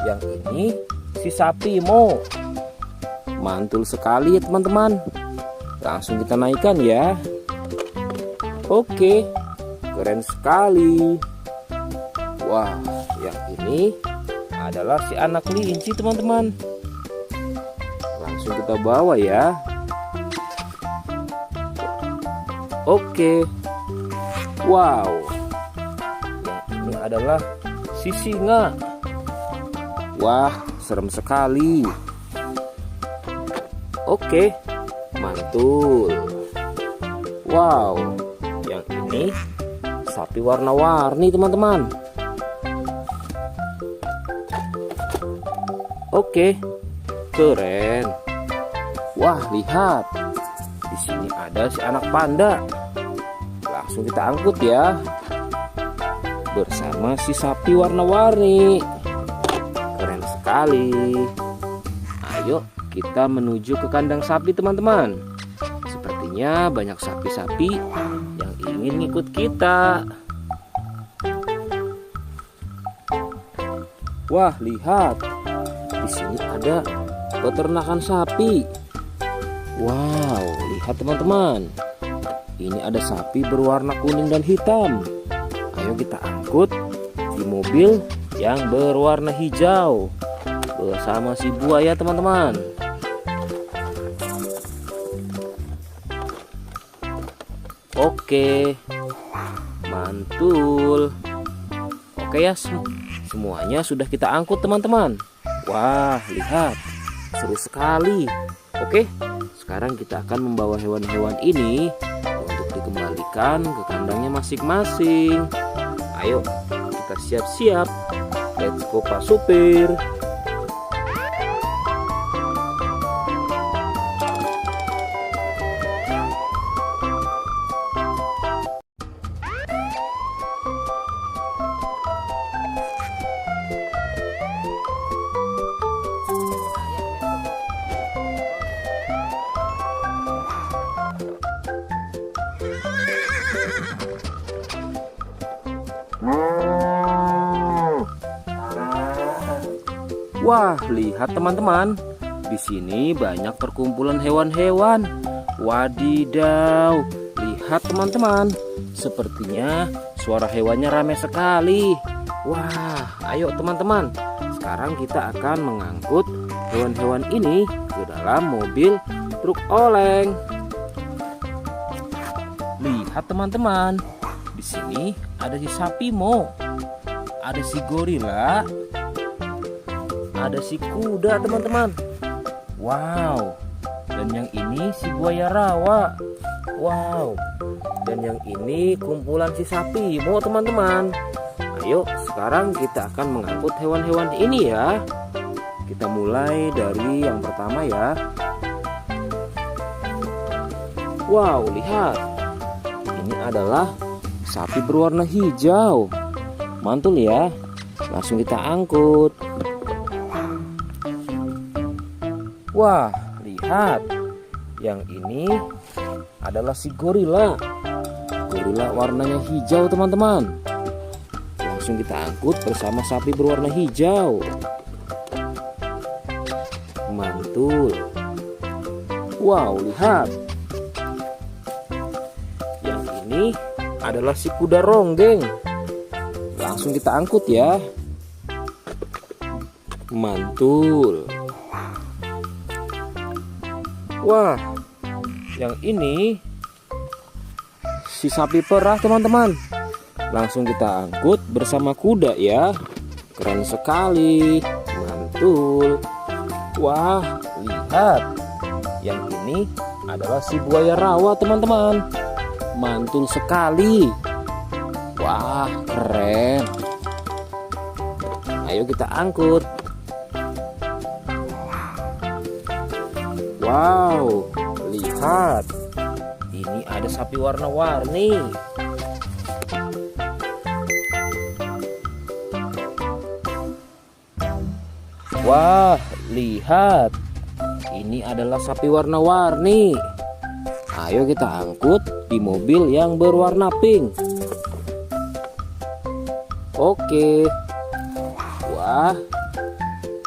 yang ini si sapi Mo. Mantul sekali ya teman-teman. Langsung kita naikkan ya. Oke, keren sekali. Wah, yang ini adalah si anak kelinci teman-teman. Langsung kita bawa ya. Oke. Wow. Yang ini adalah si singa. Wah, serem sekali. Oke, mantul. Wow, yang ini sapi warna-warni teman-teman. Oke, keren. Wah, lihat. Di sini ada si anak panda. Langsung kita angkut ya. Bersama si sapi warna-warni. Keren sekali. Ayo kita menuju ke kandang sapi teman-teman. Sepertinya banyak sapi-sapi yang ingin ngikut kita. Wah, lihat. Di sini ada peternakan sapi. Wow, lihat teman-teman. Ini ada sapi berwarna kuning dan hitam. Ayo kita angkut di mobil yang berwarna hijau bersama si buaya teman-teman. Oke, mantul. Oke ya, semuanya sudah kita angkut teman-teman. Wah, lihat, seru sekali. Oke, sekarang kita akan membawa hewan-hewan ini untuk dikembalikan ke kandangnya masing-masing. Ayo, kita siap-siap. Let's go Pak Supir. Wah, lihat teman-teman. Di sini banyak perkumpulan hewan-hewan. Wadidaw, lihat teman-teman. Sepertinya suara hewannya ramai sekali. Wah, ayo teman-teman. Sekarang kita akan mengangkut hewan-hewan ini ke dalam mobil truk oleng. Lihat teman-teman. Di sini ada si sapi Mo. Ada si gorila. Ada si kuda teman-teman. Wow. Dan yang ini si buaya rawa. Wow. Dan yang ini kumpulan si sapi Mo teman-teman. Ayo sekarang kita akan mengangkut hewan-hewan ini ya. Kita mulai dari yang pertama ya. Wow, lihat. Ini adalah sapi berwarna hijau. Mantul ya. Langsung kita angkut. Wah, lihat. Yang ini adalah si gorila. Gorila warnanya hijau teman-teman. Langsung kita angkut bersama sapi berwarna hijau. Mantul. Wow, lihat. Yang ini adalah si kuda ronggeng. Langsung kita angkut ya. Mantul. Wah, yang ini si sapi perah teman-teman. Langsung kita angkut bersama kuda ya. Keren sekali. Mantul. Wah, lihat. Yang ini adalah si buaya rawa teman-teman. Mantul sekali. Wah, keren. Ayo kita angkut. Wow, lihat. Ini ada sapi warna-warni. Wah, lihat. Ini adalah sapi warna-warni. Ayo kita angkut di mobil yang berwarna pink. Oke. Wah,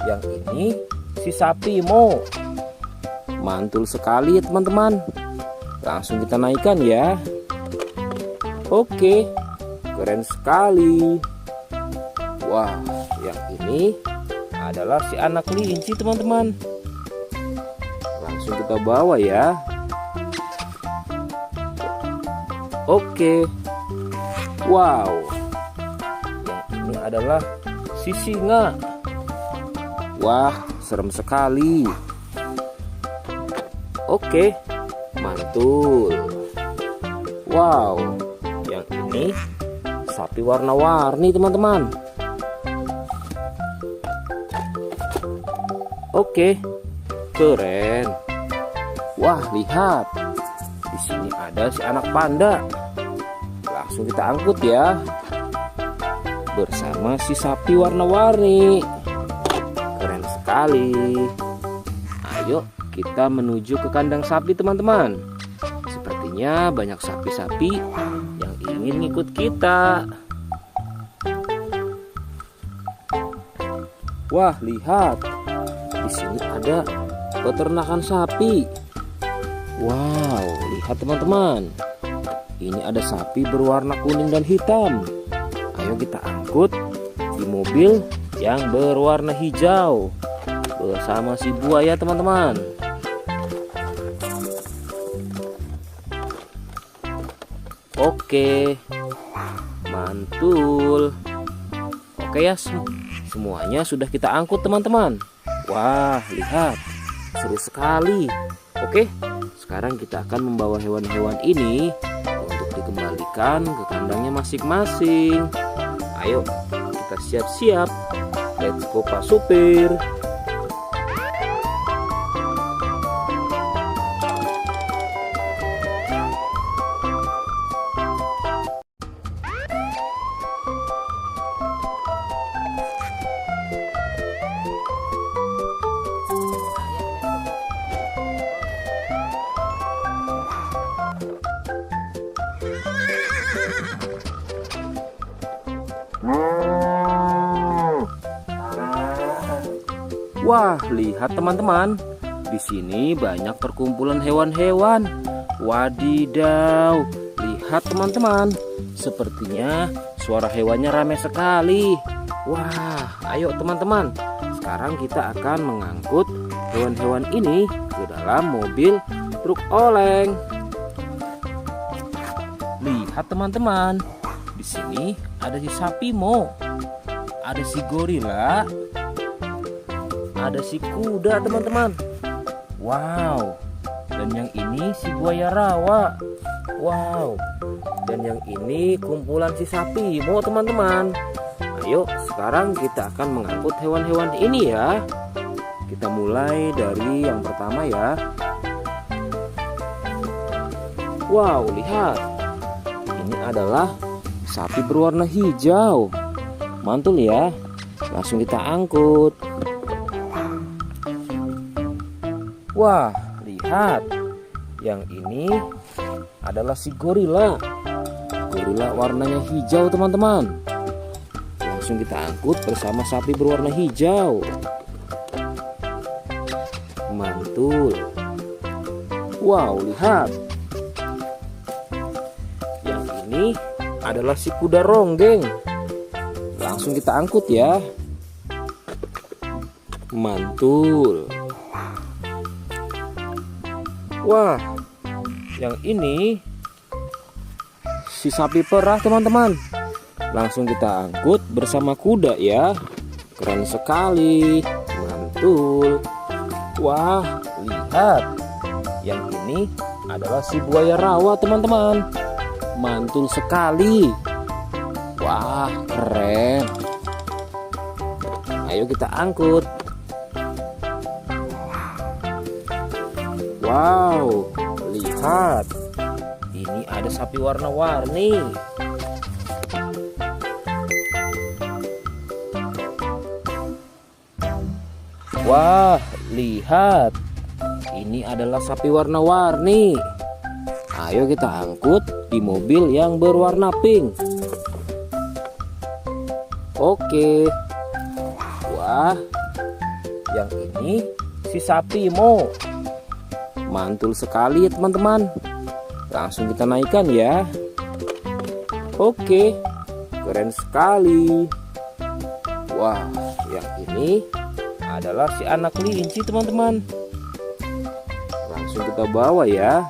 yang ini si sapi Mo. Mantul sekali ya teman-teman. Langsung kita naikkan ya. Oke, keren sekali. Wah, yang ini adalah si anak kelinci teman-teman. Langsung kita bawa ya. Oke. Wow. Yang ini adalah si singa. Wah, serem sekali. Oke, mantul. Wow, yang ini sapi warna-warni teman-teman. Oke, keren. Wah, lihat. Di sini ada si anak panda. Langsung kita angkut ya. Bersama si sapi warna-warni. Keren sekali. Ayo kita menuju ke kandang sapi teman-teman. Sepertinya banyak sapi-sapi yang ingin ikut kita. Wah, lihat. Di sini ada peternakan sapi. Wow, lihat teman-teman. Ini ada sapi berwarna kuning dan hitam. Ayo kita angkut di mobil yang berwarna hijau bersama si buaya teman-teman. Oke, mantul. Oke ya, semuanya sudah kita angkut teman-teman. Wah, lihat, seru sekali. Oke, sekarang kita akan membawa hewan-hewan ini untuk dikembalikan ke kandangnya masing-masing. Ayo, kita siap-siap. Let's go Pak Supir. Wah, lihat teman-teman. Di sini banyak perkumpulan hewan-hewan. Wadidaw, lihat teman-teman. Sepertinya suara hewannya ramai sekali. Wah, ayo teman-teman. Sekarang kita akan mengangkut hewan-hewan ini ke dalam mobil truk oleng. Lihat teman-teman. Di sini ada si sapi Mo. Ada si gorila. Ada si kuda teman-teman. Wow. Dan yang ini si buaya rawa. Wow. Dan yang ini kumpulan si sapi Mo teman-teman. Ayo sekarang kita akan mengangkut hewan-hewan ini ya. Kita mulai dari yang pertama ya. Wow, lihat. Ini adalah sapi berwarna hijau. Mantul ya. Langsung kita angkut. Wah, lihat. Yang ini adalah si gorila. Gorila warnanya hijau teman-teman. Langsung kita angkut bersama sapi berwarna hijau. Mantul. Wow, lihat. Yang ini adalah si kuda ronggeng. Langsung kita angkut ya. Mantul. Wah, yang ini si sapi perah teman-teman. Langsung kita angkut bersama kuda ya. Keren sekali. Mantul. Wah, lihat. Yang ini adalah si buaya rawa teman-teman. Mantul sekali. Wah, keren. Ayo kita angkut. Wow, lihat. Ini ada sapi warna-warni. Wah, lihat. Ini adalah sapi warna-warni. Ayo kita angkut di mobil yang berwarna pink. Oke. Wah, yang ini si sapi Mo. Mantul sekali ya teman-teman. Langsung kita naikkan ya. Oke, keren sekali. Wah, yang ini adalah si anak kelinci teman-teman. Langsung kita bawa ya.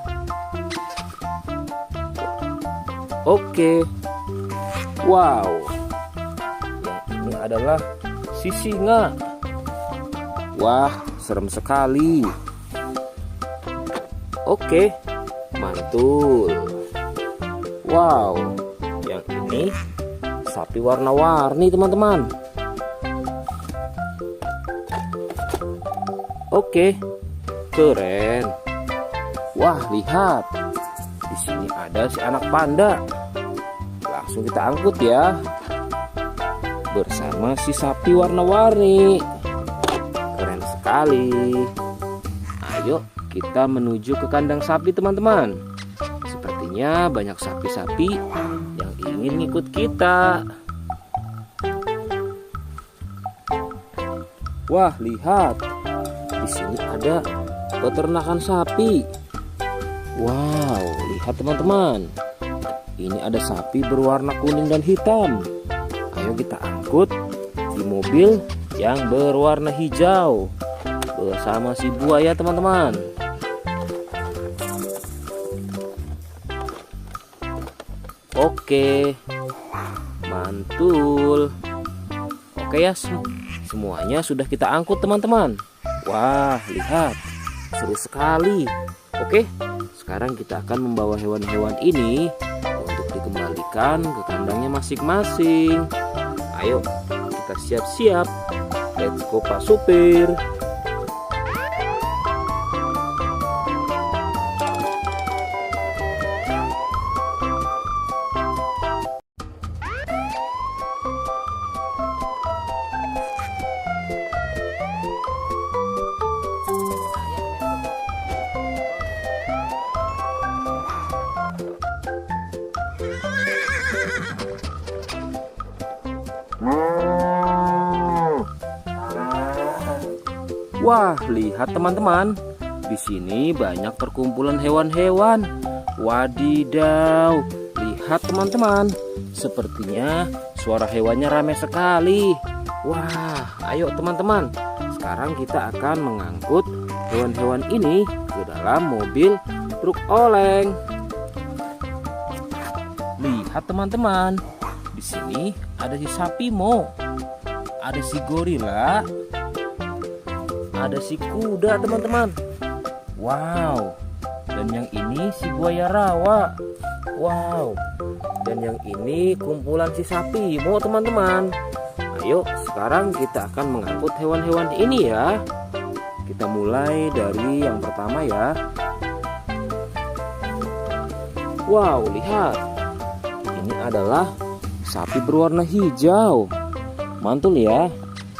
Oke. Wow. Yang ini adalah si singa. Wah, serem sekali. Oke, mantul. Wow, yang ini sapi warna-warni teman-teman. Oke, keren. Wah, lihat. Di sini ada si anak panda. Langsung kita angkut ya. Bersama si sapi warna-warni. Keren sekali. Ayo kita menuju ke kandang sapi teman-teman. Sepertinya banyak sapi-sapi yang ingin ngikut kita. Wah, lihat. Di sini ada peternakan sapi. Wow, lihat teman-teman. Ini ada sapi berwarna kuning dan hitam. Ayo kita angkut di mobil yang berwarna hijau bersama si buaya teman-teman. Oke, mantul. Oke ya, semuanya sudah kita angkut teman-teman. Wah, lihat, seru sekali. Oke, sekarang kita akan membawa hewan-hewan ini untuk dikembalikan ke kandangnya masing-masing. Ayo, kita siap-siap. Let's go Pak Supir. Wah, lihat teman-teman. Di sini banyak perkumpulan hewan-hewan. Wadidaw, lihat teman-teman. Sepertinya suara hewannya ramai sekali. Wah, ayo teman-teman. Sekarang kita akan mengangkut hewan-hewan ini ke dalam mobil truk oleng. Lihat teman-teman. Di sini ada si sapi Mo. Ada si gorila. Ada si kuda teman-teman. Wow. Dan yang ini si buaya rawa. Wow. Dan yang ini kumpulan si sapi Mo teman-teman. Ayo sekarang kita akan mengangkut hewan-hewan ini ya. Kita mulai dari yang pertama ya. Wow, lihat. Ini adalah sapi berwarna hijau. Mantul ya.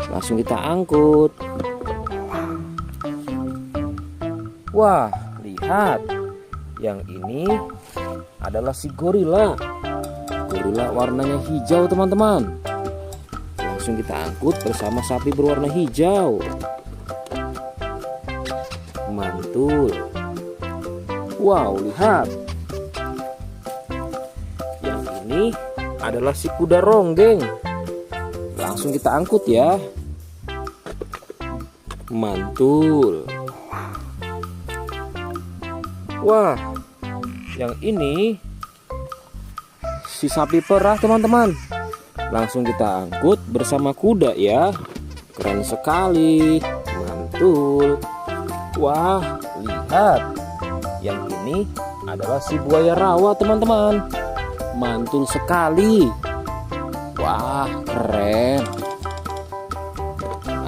Langsung kita angkut. Wah, lihat. Yang ini adalah si gorila. Gorila warnanya hijau teman-teman. Langsung kita angkut bersama sapi berwarna hijau. Mantul. Wow, lihat. Yang ini adalah si kuda ronggeng. Langsung kita angkut ya. Mantul. Wah, yang ini si sapi perah teman-teman. Langsung kita angkut bersama kuda ya. Keren sekali. Mantul. Wah, lihat. Yang ini adalah si buaya rawa teman-teman. Mantul sekali. Wah, keren.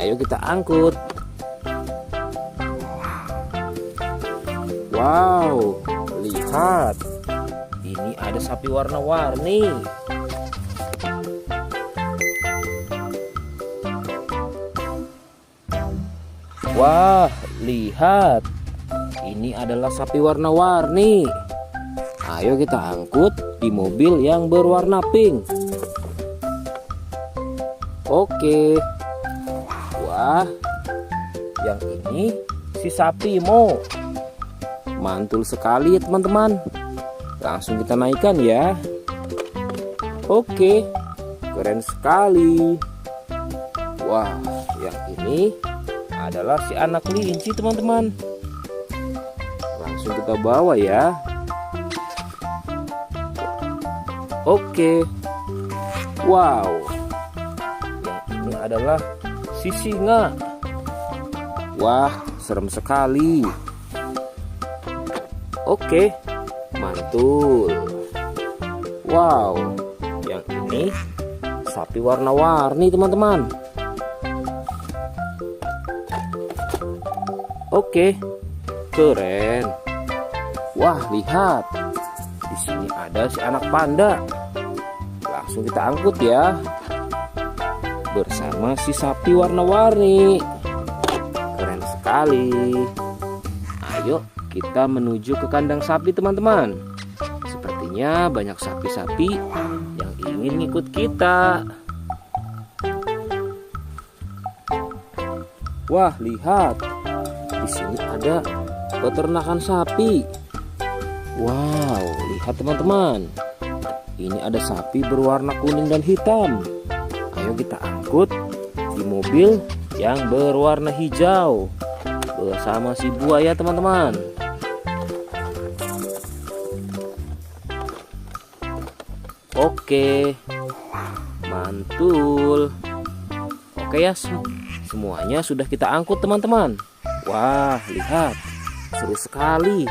Ayo kita angkut. Wow, lihat. Ini ada sapi warna-warni. Wah, lihat. Ini adalah sapi warna-warni. Ayo kita angkut di mobil yang berwarna pink. Oke. Wah, yang ini si sapi Mo. Mantul sekali teman-teman. Langsung kita naikkan ya. Oke, keren sekali. Wah, yang ini adalah si anak kelinci teman-teman. Langsung kita bawa ya. Oke. Wow. Yang ini adalah si singa. Wah, serem sekali. Oke, mantul. Wow, yang ini sapi warna-warni teman-teman. Oke, keren. Wah, lihat. Di sini ada si anak panda. Langsung kita angkut ya. Bersama si sapi warna-warni. Keren sekali. Ayo kita menuju ke kandang sapi teman-teman. Sepertinya banyak sapi-sapi yang ingin ngikut kita. Wah, lihat. Di sini ada peternakan sapi. Wow, lihat teman-teman. Ini ada sapi berwarna kuning dan hitam. Ayo kita angkut di mobil yang berwarna hijau bersama si buaya teman-teman. Oke, mantul. Oke ya, semuanya sudah kita angkut teman-teman. Wah, lihat, seru sekali.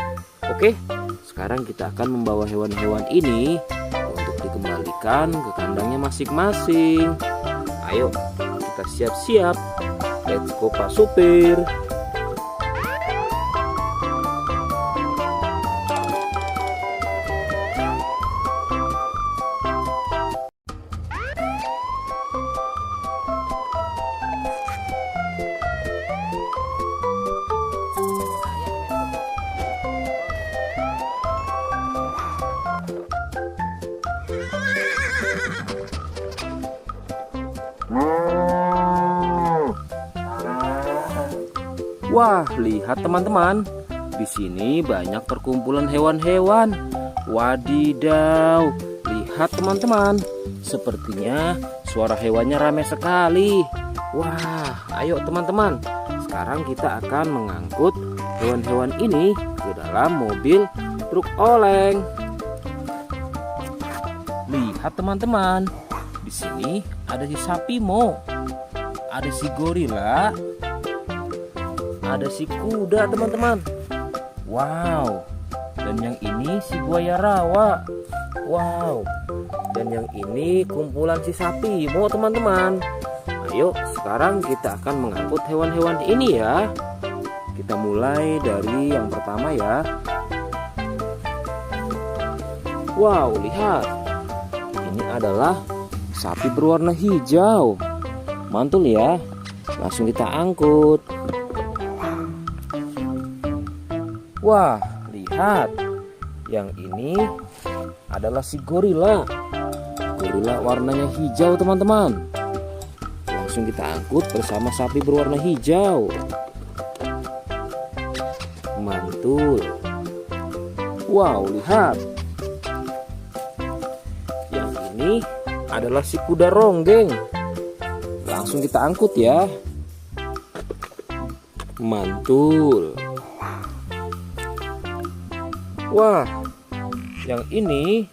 Oke, sekarang kita akan membawa hewan-hewan ini untuk dikembalikan ke kandangnya masing-masing. Ayo, kita siap-siap. Let's go Pak Supir. Wah, lihat teman-teman. Di sini banyak perkumpulan hewan-hewan. Wadidaw, lihat teman-teman. Sepertinya suara hewannya ramai sekali. Wah, ayo teman-teman. Sekarang kita akan mengangkut hewan-hewan ini ke dalam mobil truk oleng. Lihat teman-teman. Di sini ada si sapi Mo. Ada si gorila. Ada si kuda teman-teman. Wow. Dan yang ini si buaya rawa. Wow. Dan yang ini kumpulan si sapi Mo teman-teman. Ayo sekarang kita akan mengangkut hewan-hewan ini ya. Kita mulai dari yang pertama ya. Wow, lihat. Ini adalah sapi berwarna hijau. Mantul ya. Langsung kita angkut. Wah, lihat. Yang ini adalah si gorila. Gorila warnanya hijau teman-teman. Langsung kita angkut bersama sapi berwarna hijau. Mantul. Wow, lihat. Yang ini adalah si kuda ronggeng. Langsung kita angkut ya. Mantul. Wah, yang ini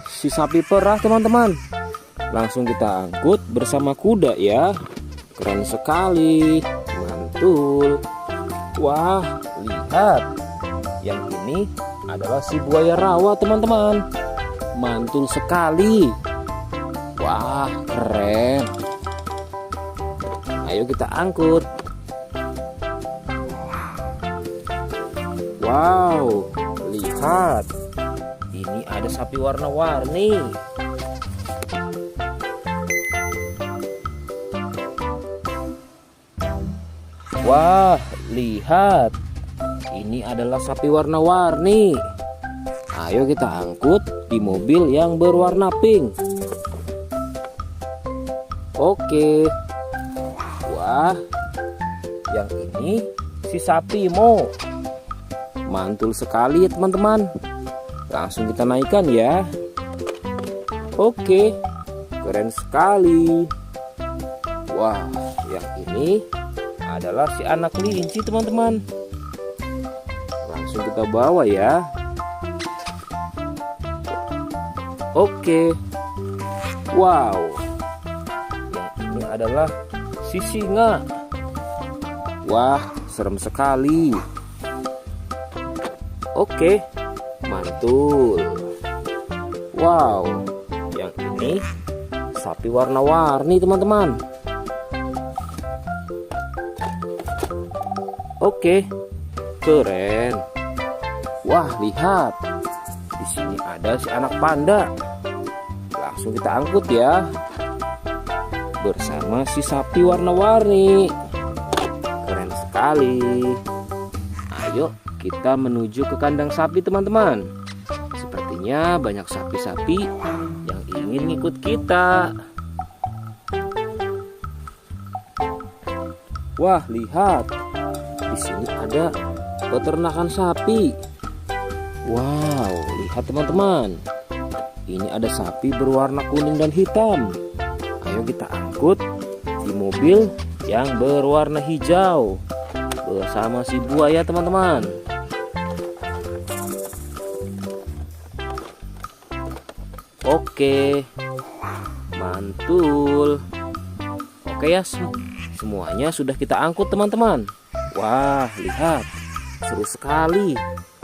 si sapi perah teman-teman. Langsung kita angkut bersama kuda ya. Keren sekali. Mantul. Wah, lihat. Yang ini adalah si buaya rawa teman-teman. Mantul sekali. Wah, keren. Ayo kita angkut. Wow, lihat. Ini ada sapi warna-warni. Wah, lihat. Ini adalah sapi warna-warni. Ayo kita angkut di mobil yang berwarna pink. Oke. Wah, yang ini si sapi Mo. Mantul sekali ya teman-teman. Langsung kita naikkan ya. Oke, keren sekali. Wah, yang ini adalah si anak kelinci teman-teman. Langsung kita bawa ya. Oke. Wow. Yang ini adalah si singa. Wah, serem sekali. Oke, mantul. Wow, yang ini sapi warna-warni teman-teman. Oke, keren. Wah, lihat. Di sini ada si anak panda. Langsung kita angkut ya. Bersama si sapi warna-warni. Keren sekali. Ayo kita menuju ke kandang sapi teman-teman. Sepertinya banyak sapi-sapi yang ingin ngikut kita. Wah, lihat. Di sini ada peternakan sapi. Wow, lihat teman-teman. Ini ada sapi berwarna kuning dan hitam. Ayo kita angkut di mobil yang berwarna hijau bersama si buaya teman-teman. Oke, mantul. Oke ya, semuanya sudah kita angkut teman-teman. Wah, lihat, seru sekali.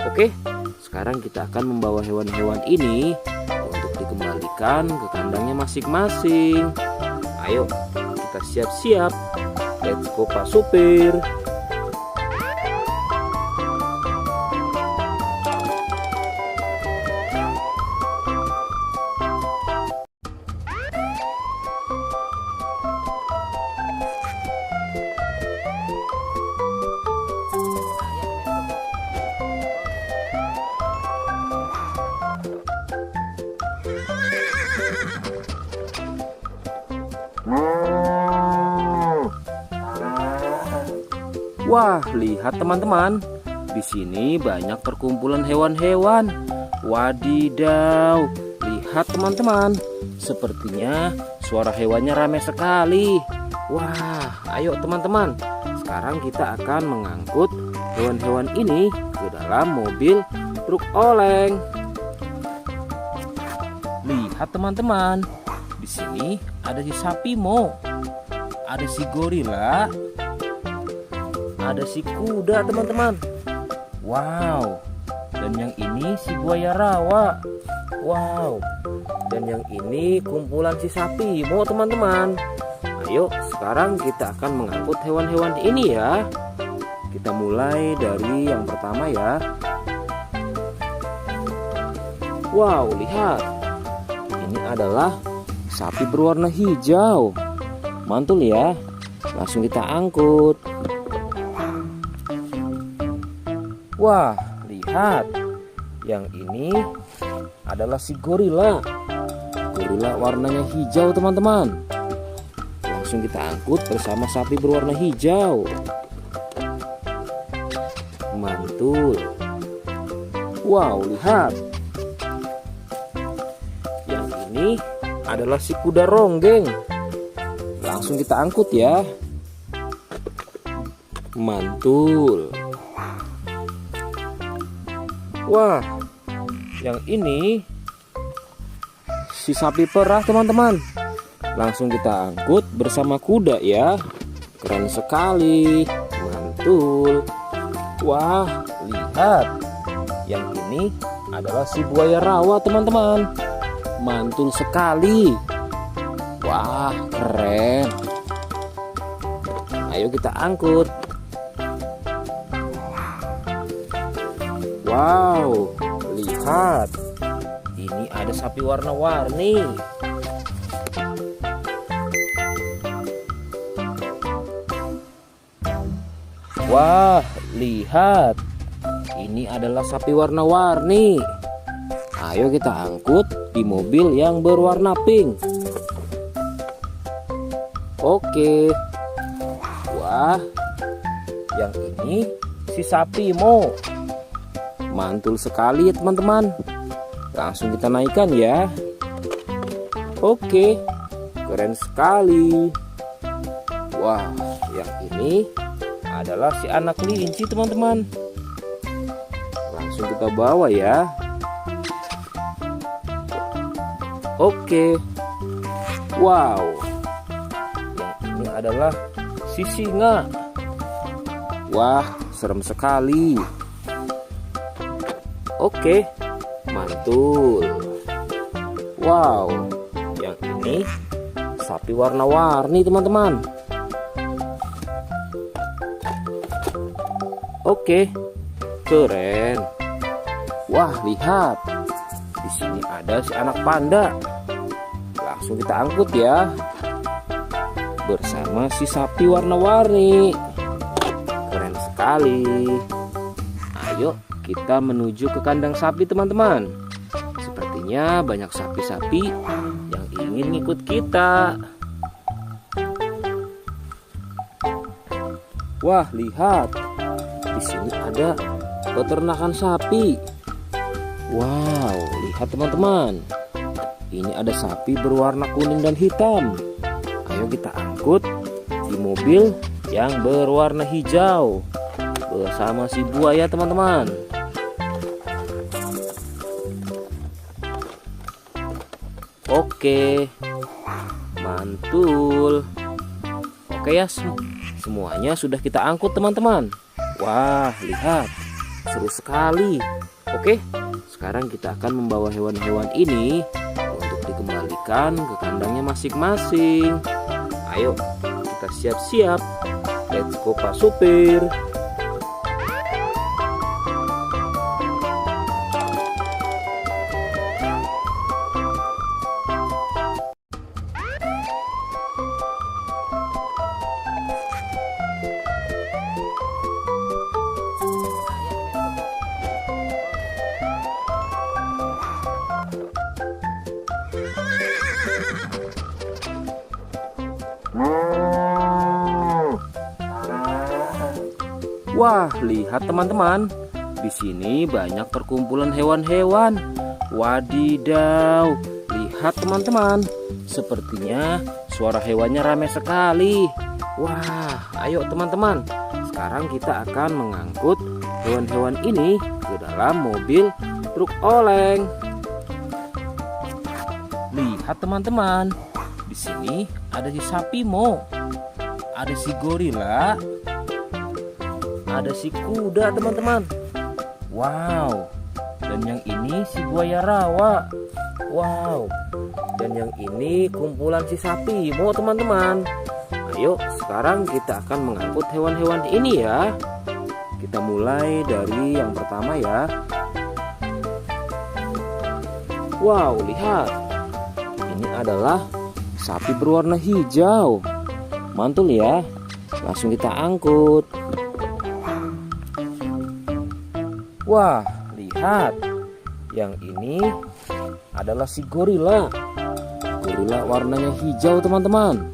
Oke, sekarang kita akan membawa hewan-hewan ini untuk dikembalikan ke kandangnya masing-masing. Ayo, kita siap-siap. Let's go Pak Supir. Wah, lihat teman-teman. Di sini banyak perkumpulan hewan-hewan. Wadidaw, lihat teman-teman. Sepertinya suara hewannya ramai sekali. Wah, ayo teman-teman. Sekarang kita akan mengangkut hewan-hewan ini ke dalam mobil truk oleng. Lihat teman-teman. Di sini ada si sapi Mo. Ada si gorila. Ada si kuda teman-teman. Wow. Dan yang ini si buaya rawa. Wow. Dan yang ini kumpulan si sapi Mo teman-teman. Ayo sekarang kita akan mengangkut hewan-hewan ini ya. Kita mulai dari yang pertama ya. Wow, lihat. Ini adalah sapi berwarna hijau. Mantul ya. Langsung kita angkut. Wah, lihat. Yang ini adalah si gorila. Gorila warnanya hijau teman-teman. Langsung kita angkut bersama sapi berwarna hijau. Mantul. Wow, lihat. Yang ini adalah si kuda ronggeng. Langsung kita angkut ya. Mantul. Wah, yang ini si sapi perah teman-teman. Langsung kita angkut bersama kuda ya. Keren sekali. Mantul. Wah, lihat. Yang ini adalah si buaya rawa teman-teman. Mantul sekali. Wah, keren. Ayo kita angkut. Wow, lihat. Ini ada sapi warna-warni. Wah, lihat. Ini adalah sapi warna-warni. Ayo kita angkut di mobil yang berwarna pink. Oke. Wah, yang ini si sapi Mo. Mantul sekali ya teman-teman. Langsung kita naikkan ya. Oke, keren sekali. Wah, yang ini adalah si anak kelinci teman-teman. Langsung kita bawa ya. Oke. Wow. Yang ini adalah si singa. Wah, serem sekali. Oke, mantul. Wow, yang ini sapi warna-warni teman-teman. Oke, keren. Wah, lihat. Di sini ada si anak panda. Langsung kita angkut ya. Bersama si sapi warna-warni. Keren sekali. Ayo kita menuju ke kandang sapi teman-teman. Sepertinya banyak sapi-sapi yang ingin ngikut kita. Wah, lihat. Di sini ada peternakan sapi. Wow, lihat teman-teman. Ini ada sapi berwarna kuning dan hitam. Ayo kita angkut di mobil yang berwarna hijau bersama si buaya teman-teman. Oke, mantul. Oke ya, semuanya sudah kita angkut teman-teman. Wah, lihat, seru sekali. Oke, sekarang kita akan membawa hewan-hewan ini untuk dikembalikan ke kandangnya masing-masing. Ayo, kita siap-siap. Let's go Pak Supir. Wah, lihat teman-teman. Di sini banyak perkumpulan hewan-hewan. Wadidaw, lihat teman-teman. Sepertinya suara hewannya ramai sekali. Wah, ayo teman-teman. Sekarang kita akan mengangkut hewan-hewan ini ke dalam mobil truk oleng. Lihat teman-teman. Di sini ada si sapi Mo. Ada si gorila. Ada si kuda teman-teman. Wow. Dan yang ini si buaya rawa. Wow. Dan yang ini kumpulan si sapi Mo teman-teman. Ayo sekarang kita akan mengangkut hewan-hewan ini ya. Kita mulai dari yang pertama ya. Wow, lihat. Ini adalah sapi berwarna hijau. Mantul ya. Langsung kita angkut. Wah, lihat. Yang ini adalah si gorila. Gorila warnanya hijau teman-teman.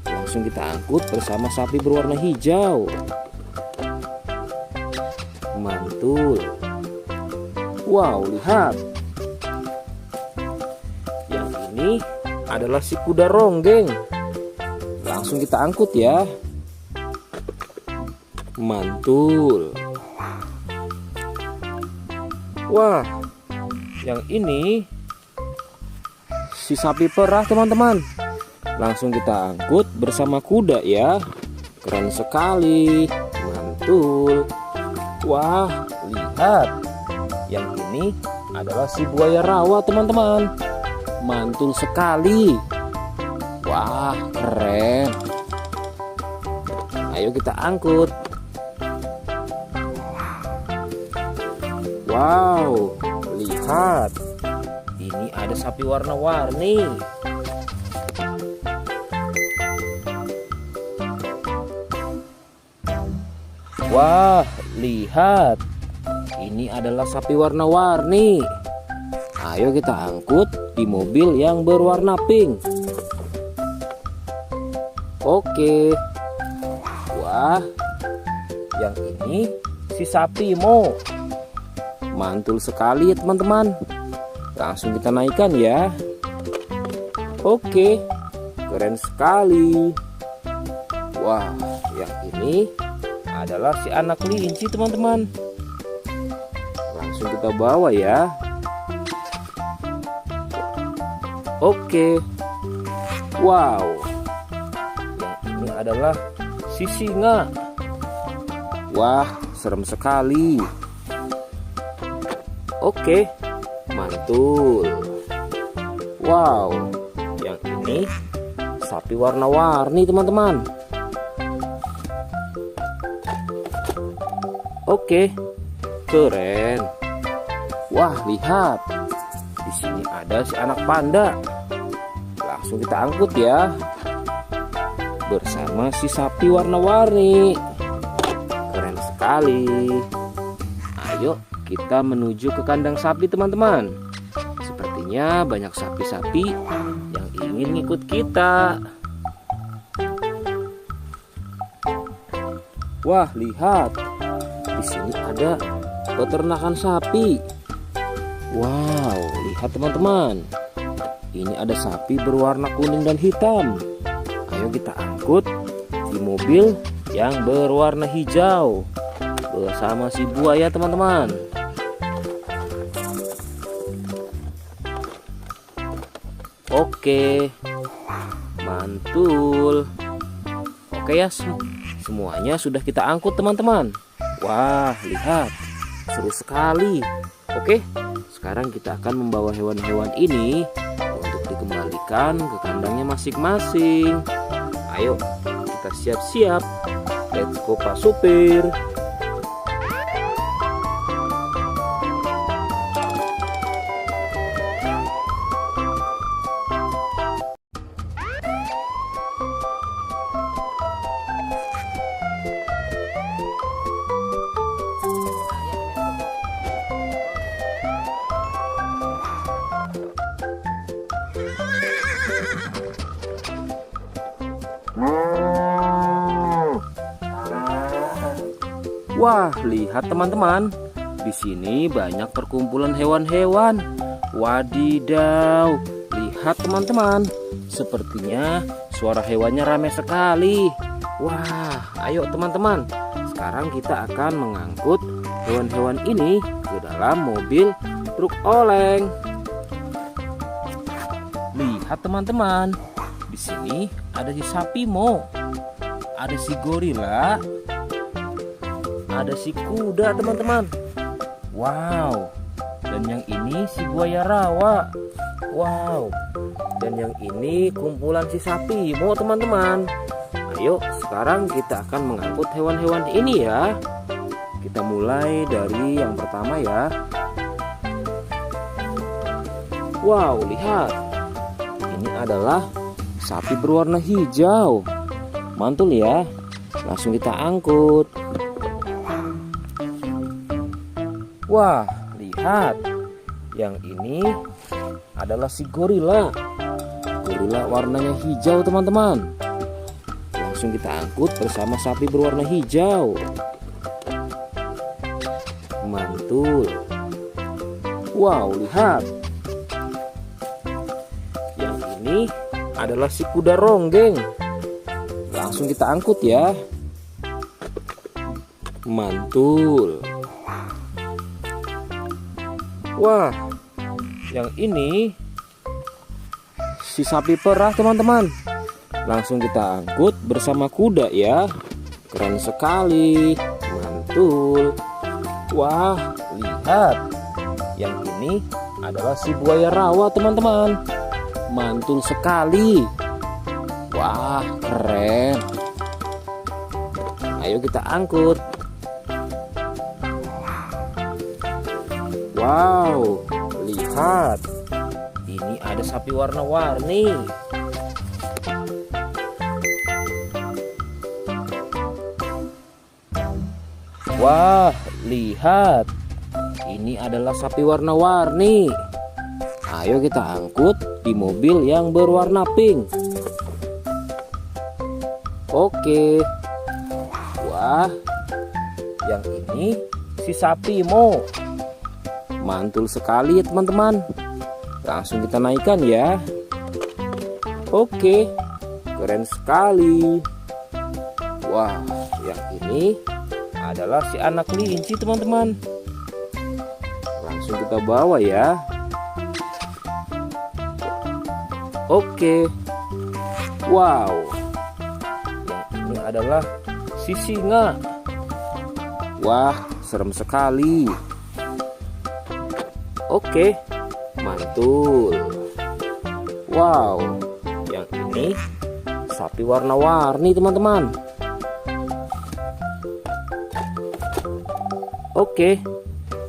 Langsung kita angkut bersama sapi berwarna hijau. Mantul. Wow, lihat. Yang ini adalah si kuda ronggeng. Langsung kita angkut ya. Mantul. Wah, yang ini si sapi perah teman-teman. Langsung kita angkut bersama kuda ya. Keren sekali. Mantul. Wah, lihat. Yang ini adalah si buaya rawa teman-teman. Mantul sekali. Wah, keren. Ayo kita angkut. Wow, lihat. Ini ada sapi warna-warni. Wah, lihat. Ini adalah sapi warna-warni. Ayo kita angkut di mobil yang berwarna pink. Oke. Wah, yang ini si sapi Mo. Mantul sekali ya teman-teman. Langsung kita naikkan ya. Oke, keren sekali. Wah, yang ini adalah si anak kelinci teman-teman. Langsung kita bawa ya. Oke. Wow. Yang ini adalah si singa. Wah, serem sekali. Oke, mantul. Wow, yang ini sapi warna-warni teman-teman. Oke, keren. Wah, lihat. Di sini ada si anak panda. Langsung kita angkut ya. Bersama si sapi warna-warni. Keren sekali. Ayo kita menuju ke kandang sapi teman-teman. Sepertinya banyak sapi-sapi yang ingin ikut kita. Wah, lihat. Di sini ada peternakan sapi. Wow, lihat teman-teman. Ini ada sapi berwarna kuning dan hitam. Ayo kita angkut di mobil yang berwarna hijau bersama si buaya teman-teman. Oke, mantul. Oke ya, semuanya sudah kita angkut teman-teman. Wah, lihat, seru sekali. Oke, sekarang kita akan membawa hewan-hewan ini untuk dikembalikan ke kandangnya masing-masing. Ayo, kita siap-siap. Let's go Pak Supir. Wah, lihat teman-teman. Di sini banyak perkumpulan hewan-hewan. Wadidaw, lihat teman-teman. Sepertinya suara hewannya ramai sekali. Wah, ayo teman-teman. Sekarang kita akan mengangkut hewan-hewan ini ke dalam mobil truk oleng. Lihat teman-teman. Di sini ada si sapi Mo. Ada si gorila. Ada si kuda teman-teman. Wow. Dan yang ini si buaya rawa. Wow. Dan yang ini kumpulan si sapi Mo teman-teman. Ayo sekarang kita akan mengangkut hewan-hewan ini ya. Kita mulai dari yang pertama ya. Wow, lihat. Ini adalah sapi berwarna hijau. Mantul ya. Langsung kita angkut. Wah, lihat. Yang ini adalah si gorila. Gorila warnanya hijau teman-teman. Langsung kita angkut bersama sapi berwarna hijau. Mantul. Wow, lihat. Yang ini adalah si kuda ronggeng. Langsung kita angkut ya. Mantul. Wah, yang ini si sapi perah teman-teman. Langsung kita angkut bersama kuda ya. Keren sekali. Mantul. Wah, lihat. Yang ini adalah si buaya rawa teman-teman. Mantul sekali. Wah, keren. Ayo kita angkut. Wow, lihat. Ini ada sapi warna-warni. Wah, lihat. Ini adalah sapi warna-warni. Ayo kita angkut di mobil yang berwarna pink. Oke. Wah, yang ini si sapi Mo. Mantul sekali ya teman-teman. Langsung kita naikkan ya. Oke, keren sekali. Wah, yang ini adalah si anak kelinci teman-teman. Langsung kita bawa ya. Oke. Wow, yang ini adalah si singa. Wah, serem sekali. Oke, mantul. Wow, yang ini sapi warna-warni teman-teman. Oke,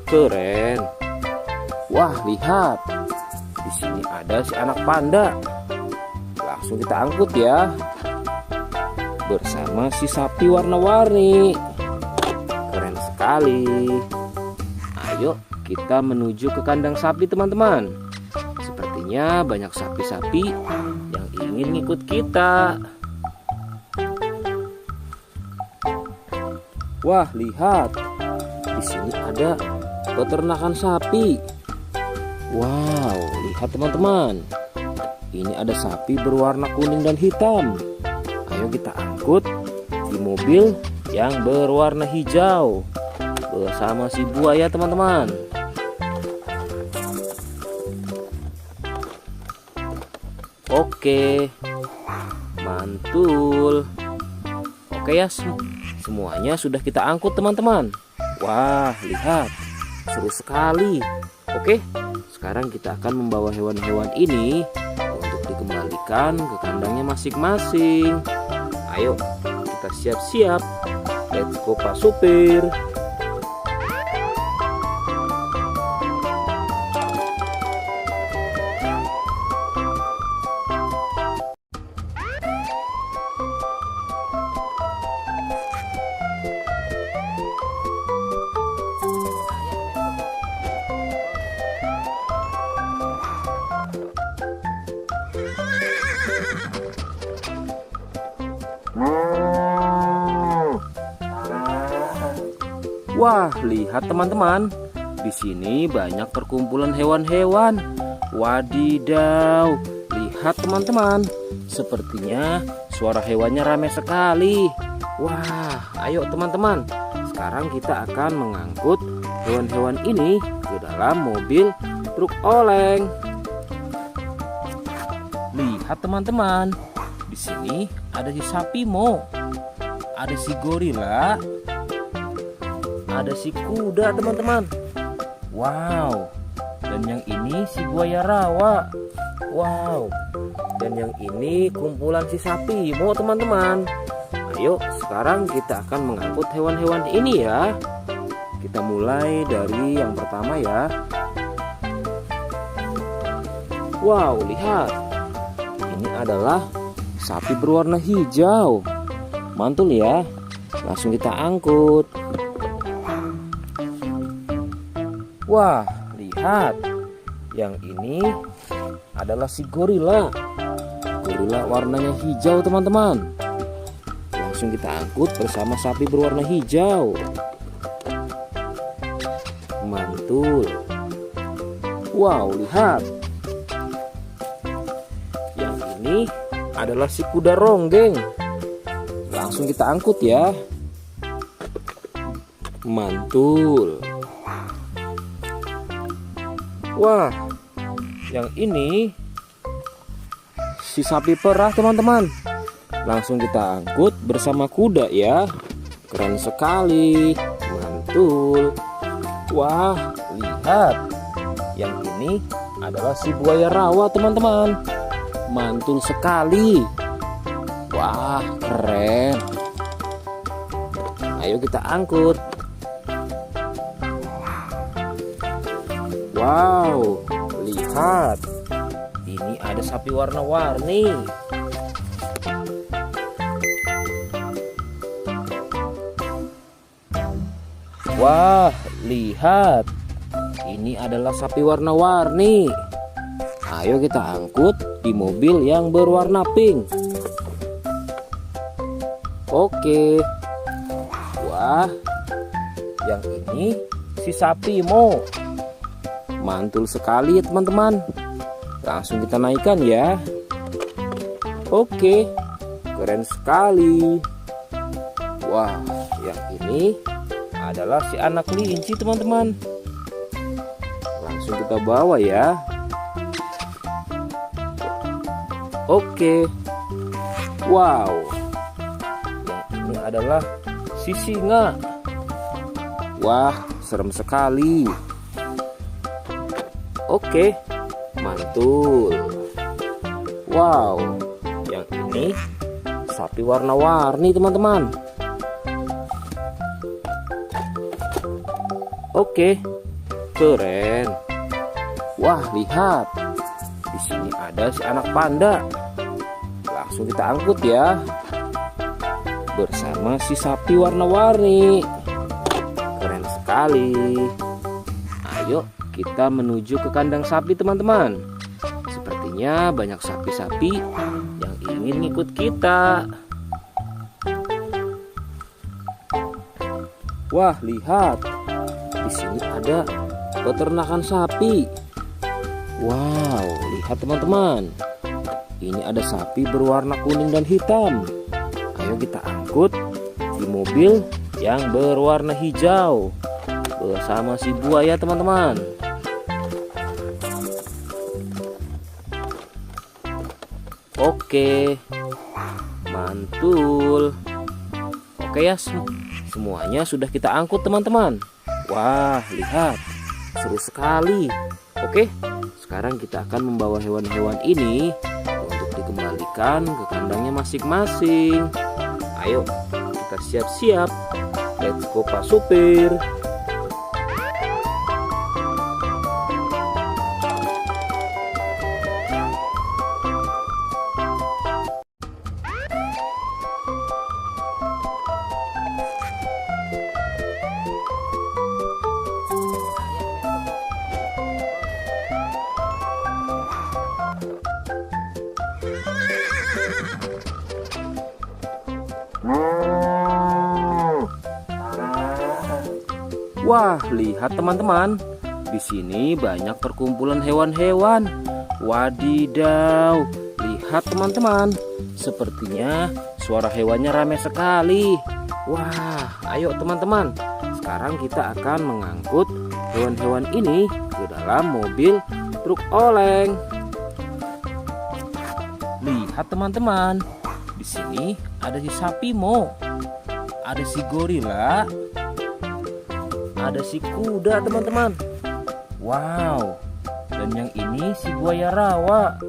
keren. Wah, lihat. Di sini ada si anak panda. Langsung kita angkut ya. Bersama si sapi warna-warni. Keren sekali. Ayo kita menuju ke kandang sapi teman-teman. Sepertinya banyak sapi-sapi yang ingin ngikut kita. Wah, lihat. Di sini ada peternakan sapi. Wow, lihat teman-teman. Ini ada sapi berwarna kuning dan hitam. Ayo kita angkut di mobil yang berwarna hijau bersama si buaya teman-teman. Oke, mantul. Oke ya, semuanya sudah kita angkut teman-teman. Wah, lihat, seru sekali. Oke, sekarang kita akan membawa hewan-hewan ini untuk dikembalikan ke kandangnya masing-masing. Ayo, kita siap-siap. Let's go Pak Supir. Wah, lihat teman-teman. Di sini banyak perkumpulan hewan-hewan. Wadidaw, lihat teman-teman. Sepertinya suara hewannya ramai sekali. Wah, ayo teman-teman. Sekarang kita akan mengangkut hewan-hewan ini ke dalam mobil truk oleng. Lihat teman-teman. Di sini ada si sapi Mo. Ada si gorila. Ada si kuda teman-teman. Wow. Dan yang ini si buaya rawa. Wow. Dan yang ini kumpulan si sapi Mo teman-teman. Ayo sekarang kita akan mengangkut hewan-hewan ini ya. Kita mulai dari yang pertama ya. Wow, lihat. Ini adalah sapi berwarna hijau. Mantul ya. Langsung kita angkut. Wah, lihat. Yang ini adalah si gorila. Gorila warnanya hijau teman-teman. Langsung kita angkut bersama sapi berwarna hijau. Mantul. Wow, lihat. Yang ini adalah si kuda ronggeng. Langsung kita angkut ya. Mantul. Wah, yang ini si sapi perah teman-teman. Langsung kita angkut bersama kuda ya. Keren sekali. Mantul. Wah, lihat. Yang ini adalah si buaya rawa teman-teman. Mantul sekali. Wah, keren. Ayo kita angkut. Wow, lihat. Ini ada sapi warna-warni. Wah, lihat. Ini adalah sapi warna-warni. Ayo kita angkut di mobil yang berwarna pink. Oke. Wah, yang ini si sapi Mo. Mantul sekali ya teman-teman. Langsung kita naikkan ya. Oke, keren sekali. Wah, yang ini adalah si anak kelinci teman-teman. Langsung kita bawa ya. Oke. Wow. Yang ini adalah si singa. Wah, serem sekali. Oke, mantul. Wow, yang ini sapi warna-warni teman-teman. Oke, keren. Wah, lihat. Di sini ada si anak panda. Langsung kita angkut ya. Bersama si sapi warna-warni. Keren sekali. Ayo kita menuju ke kandang sapi teman-teman. Sepertinya banyak sapi-sapi yang ingin ikut kita. Wah, lihat. Di sini ada peternakan sapi. Wow, lihat teman-teman. Ini ada sapi berwarna kuning dan hitam. Ayo kita angkut di mobil yang berwarna hijau bersama si buaya teman-teman. Oke, mantul. Oke ya, semuanya sudah kita angkut teman-teman. Wah, lihat, seru sekali. Oke, sekarang kita akan membawa hewan-hewan ini untuk dikembalikan ke kandangnya masing-masing. Ayo, kita siap-siap. Let's go Pak Supir. Wah, lihat teman-teman. Di sini banyak perkumpulan hewan-hewan. Wadidaw, lihat teman-teman. Sepertinya suara hewannya ramai sekali. Wah, ayo teman-teman. Sekarang kita akan mengangkut hewan-hewan ini ke dalam mobil truk oleng. Lihat teman-teman. Di sini ada si sapi Mo. Ada si gorila. Ada si kuda teman-teman. Wow. Dan yang ini si buaya rawa.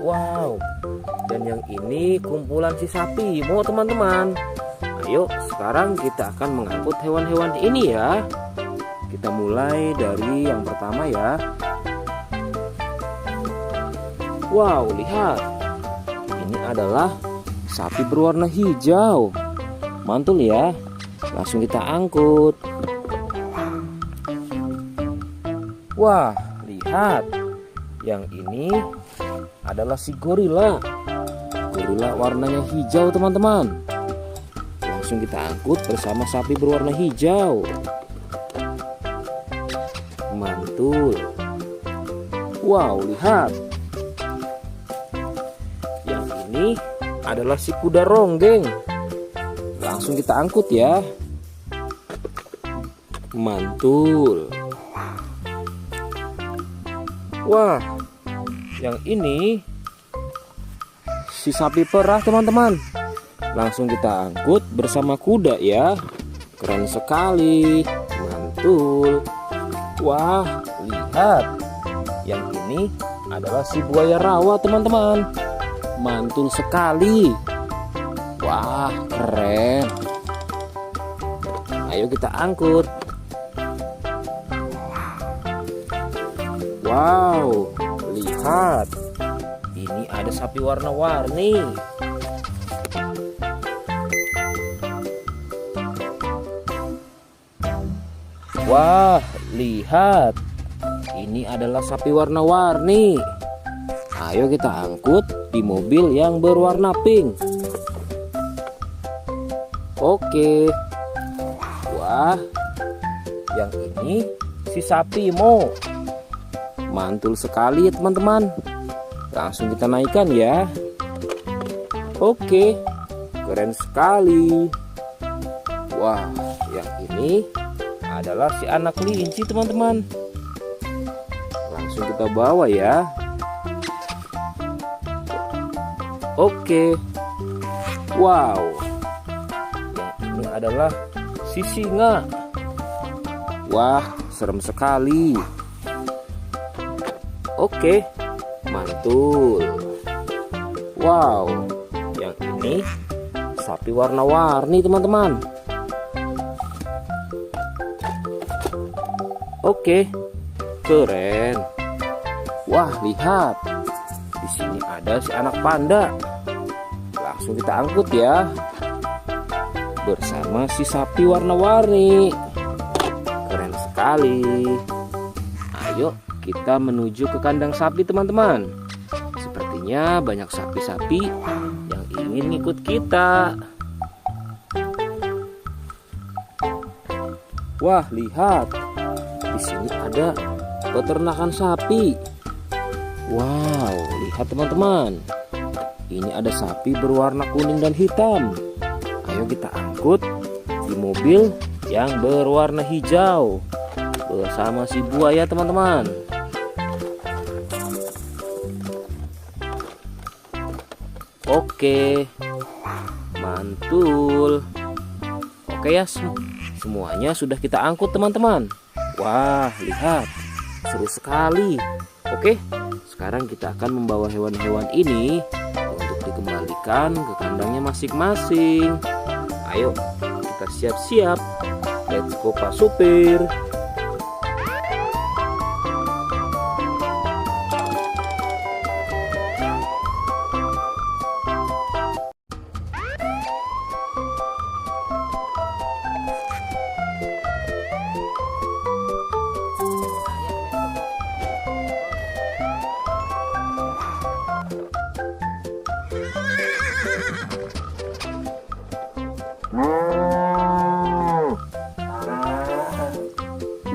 Wow. Dan yang ini kumpulan si sapi Mo teman-teman. Ayo sekarang kita akan mengangkut hewan-hewan ini ya. Kita mulai dari yang pertama ya. Wow, lihat. Ini adalah sapi berwarna hijau. Mantul ya. Langsung kita angkut. Wah, lihat. Yang ini adalah si gorila. Gorila warnanya hijau teman-teman. Langsung kita angkut bersama sapi berwarna hijau. Mantul. Wow, lihat. Yang ini adalah si kuda ronggeng. Langsung kita angkut ya. Mantul. Wah, yang ini si sapi perah teman-teman. Langsung kita angkut bersama kuda ya. Keren sekali. Mantul. Wah, lihat. Yang ini adalah si buaya rawa teman-teman. Mantul sekali. Wah, keren. Ayo kita angkut. Wow, lihat. Ini ada sapi warna-warni. Wah, lihat. Ini adalah sapi warna-warni. Ayo kita angkut di mobil yang berwarna pink. Oke. Wah, yang ini si sapi Mo. Mantul sekali ya teman-teman. Langsung kita naikkan ya. Oke, keren sekali. Wah, yang ini adalah si anak kelinci teman-teman. Langsung kita bawa ya. Oke. Wow. Yang ini adalah si singa. Wah, serem sekali. Oke, mantul. Wow, yang ini sapi warna-warni teman-teman. Oke, keren. Wah, lihat. Di sini ada si anak panda. Langsung kita angkut ya. Bersama si sapi warna-warni. Keren sekali. Ayo kita menuju ke kandang sapi teman-teman. Sepertinya banyak sapi-sapi yang ingin ngikut kita. Wah, lihat. Di sini ada peternakan sapi. Wow, lihat teman-teman. Ini ada sapi berwarna kuning dan hitam. Ayo kita angkut di mobil yang berwarna hijau bersama si buaya teman-teman. Oke, mantul. Oke ya, semuanya sudah kita angkut teman-teman. Wah, lihat, seru sekali. Oke, sekarang kita akan membawa hewan-hewan ini untuk dikembalikan ke kandangnya masing-masing. Ayo, kita siap-siap. Let's go Pak Supir.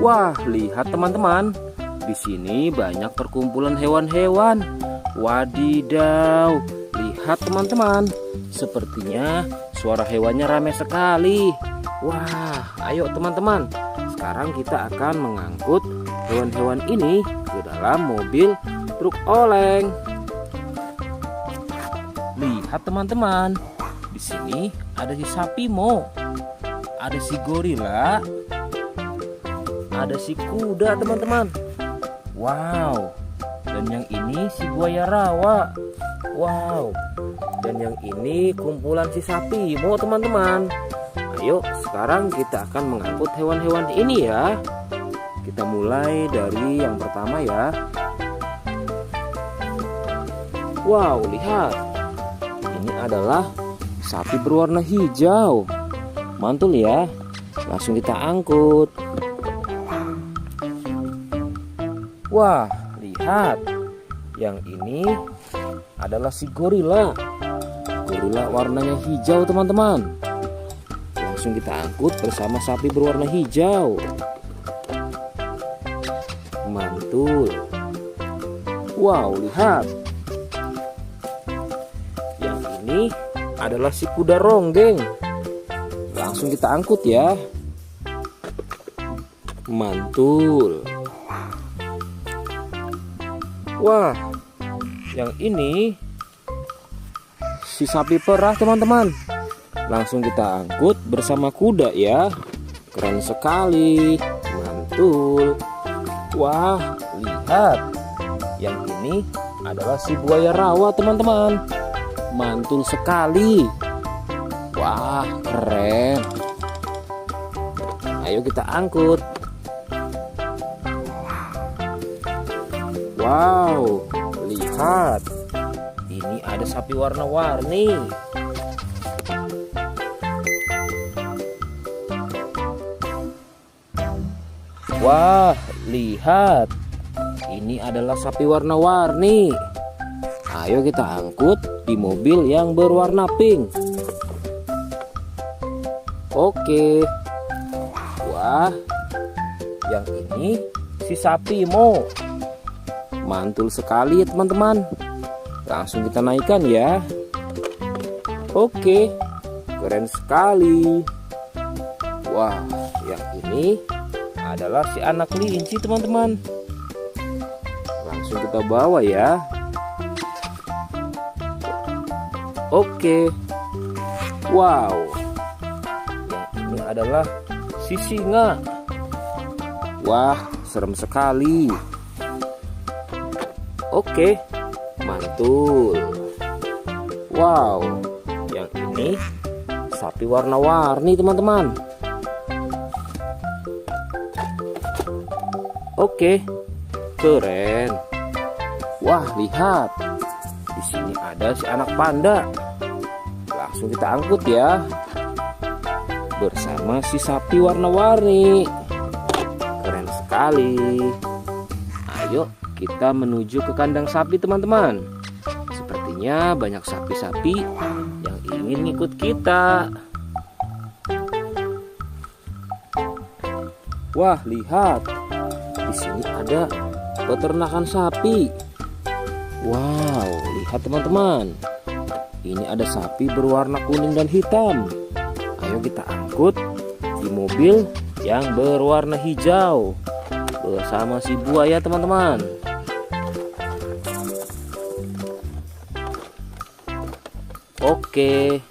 Wah, lihat teman-teman. Di sini banyak perkumpulan hewan-hewan. Wadidaw, lihat teman-teman. Sepertinya suara hewannya ramai sekali. Wah, ayo teman-teman. Sekarang kita akan mengangkut hewan-hewan ini ke dalam mobil truk oleng. Lihat teman-teman. Di sini ada si sapi Mo. Ada si gorila, ada si kuda teman-teman. Wow. Dan yang ini si buaya rawa. Wow. Dan yang ini kumpulan si sapi Mo teman-teman. Ayo sekarang kita akan mengangkut hewan-hewan ini ya. Kita mulai dari yang pertama ya. Wow, lihat. Ini adalah sapi berwarna hijau. Mantul ya. Langsung kita angkut. Wah, lihat. Yang ini adalah si gorila. Gorila warnanya hijau teman-teman. Langsung kita angkut bersama sapi berwarna hijau. Mantul. Wow, lihat. Yang ini adalah si kuda ronggeng. Langsung kita angkut ya. Mantul. Wah, yang ini si sapi perah teman-teman. Langsung kita angkut bersama kuda ya. Keren sekali. Mantul. Wah, lihat. Yang ini adalah si buaya rawa teman-teman. Mantul sekali. Wah, keren. Ayo kita angkut. Wow, lihat. Ini ada sapi warna-warni. Wah, lihat. Ini adalah sapi warna-warni. Ayo kita angkut di mobil yang berwarna pink. Oke. Wah, yang ini si sapi Mo. Mantul sekali ya teman-teman. Langsung kita naikkan ya. Oke, keren sekali. Wah, yang ini adalah si anak kelinci teman-teman. Langsung kita bawa ya. Oke. Wow. Yang ini adalah si singa. Wah, serem sekali. Oke, mantul. Wow, yang ini sapi warna-warni teman-teman. Oke, keren. Wah, lihat. Di sini ada si anak panda. Langsung kita angkut ya. Bersama si sapi warna-warni. Keren sekali. Ayo kita menuju ke kandang sapi teman-teman. Sepertinya banyak sapi-sapi yang ingin ngikut kita. Wah, lihat. Di sini ada peternakan sapi. Wow, lihat teman-teman. Ini ada sapi berwarna kuning dan hitam. Ayo kita angkut di mobil yang berwarna hijau bersama si buaya teman-teman. Oke,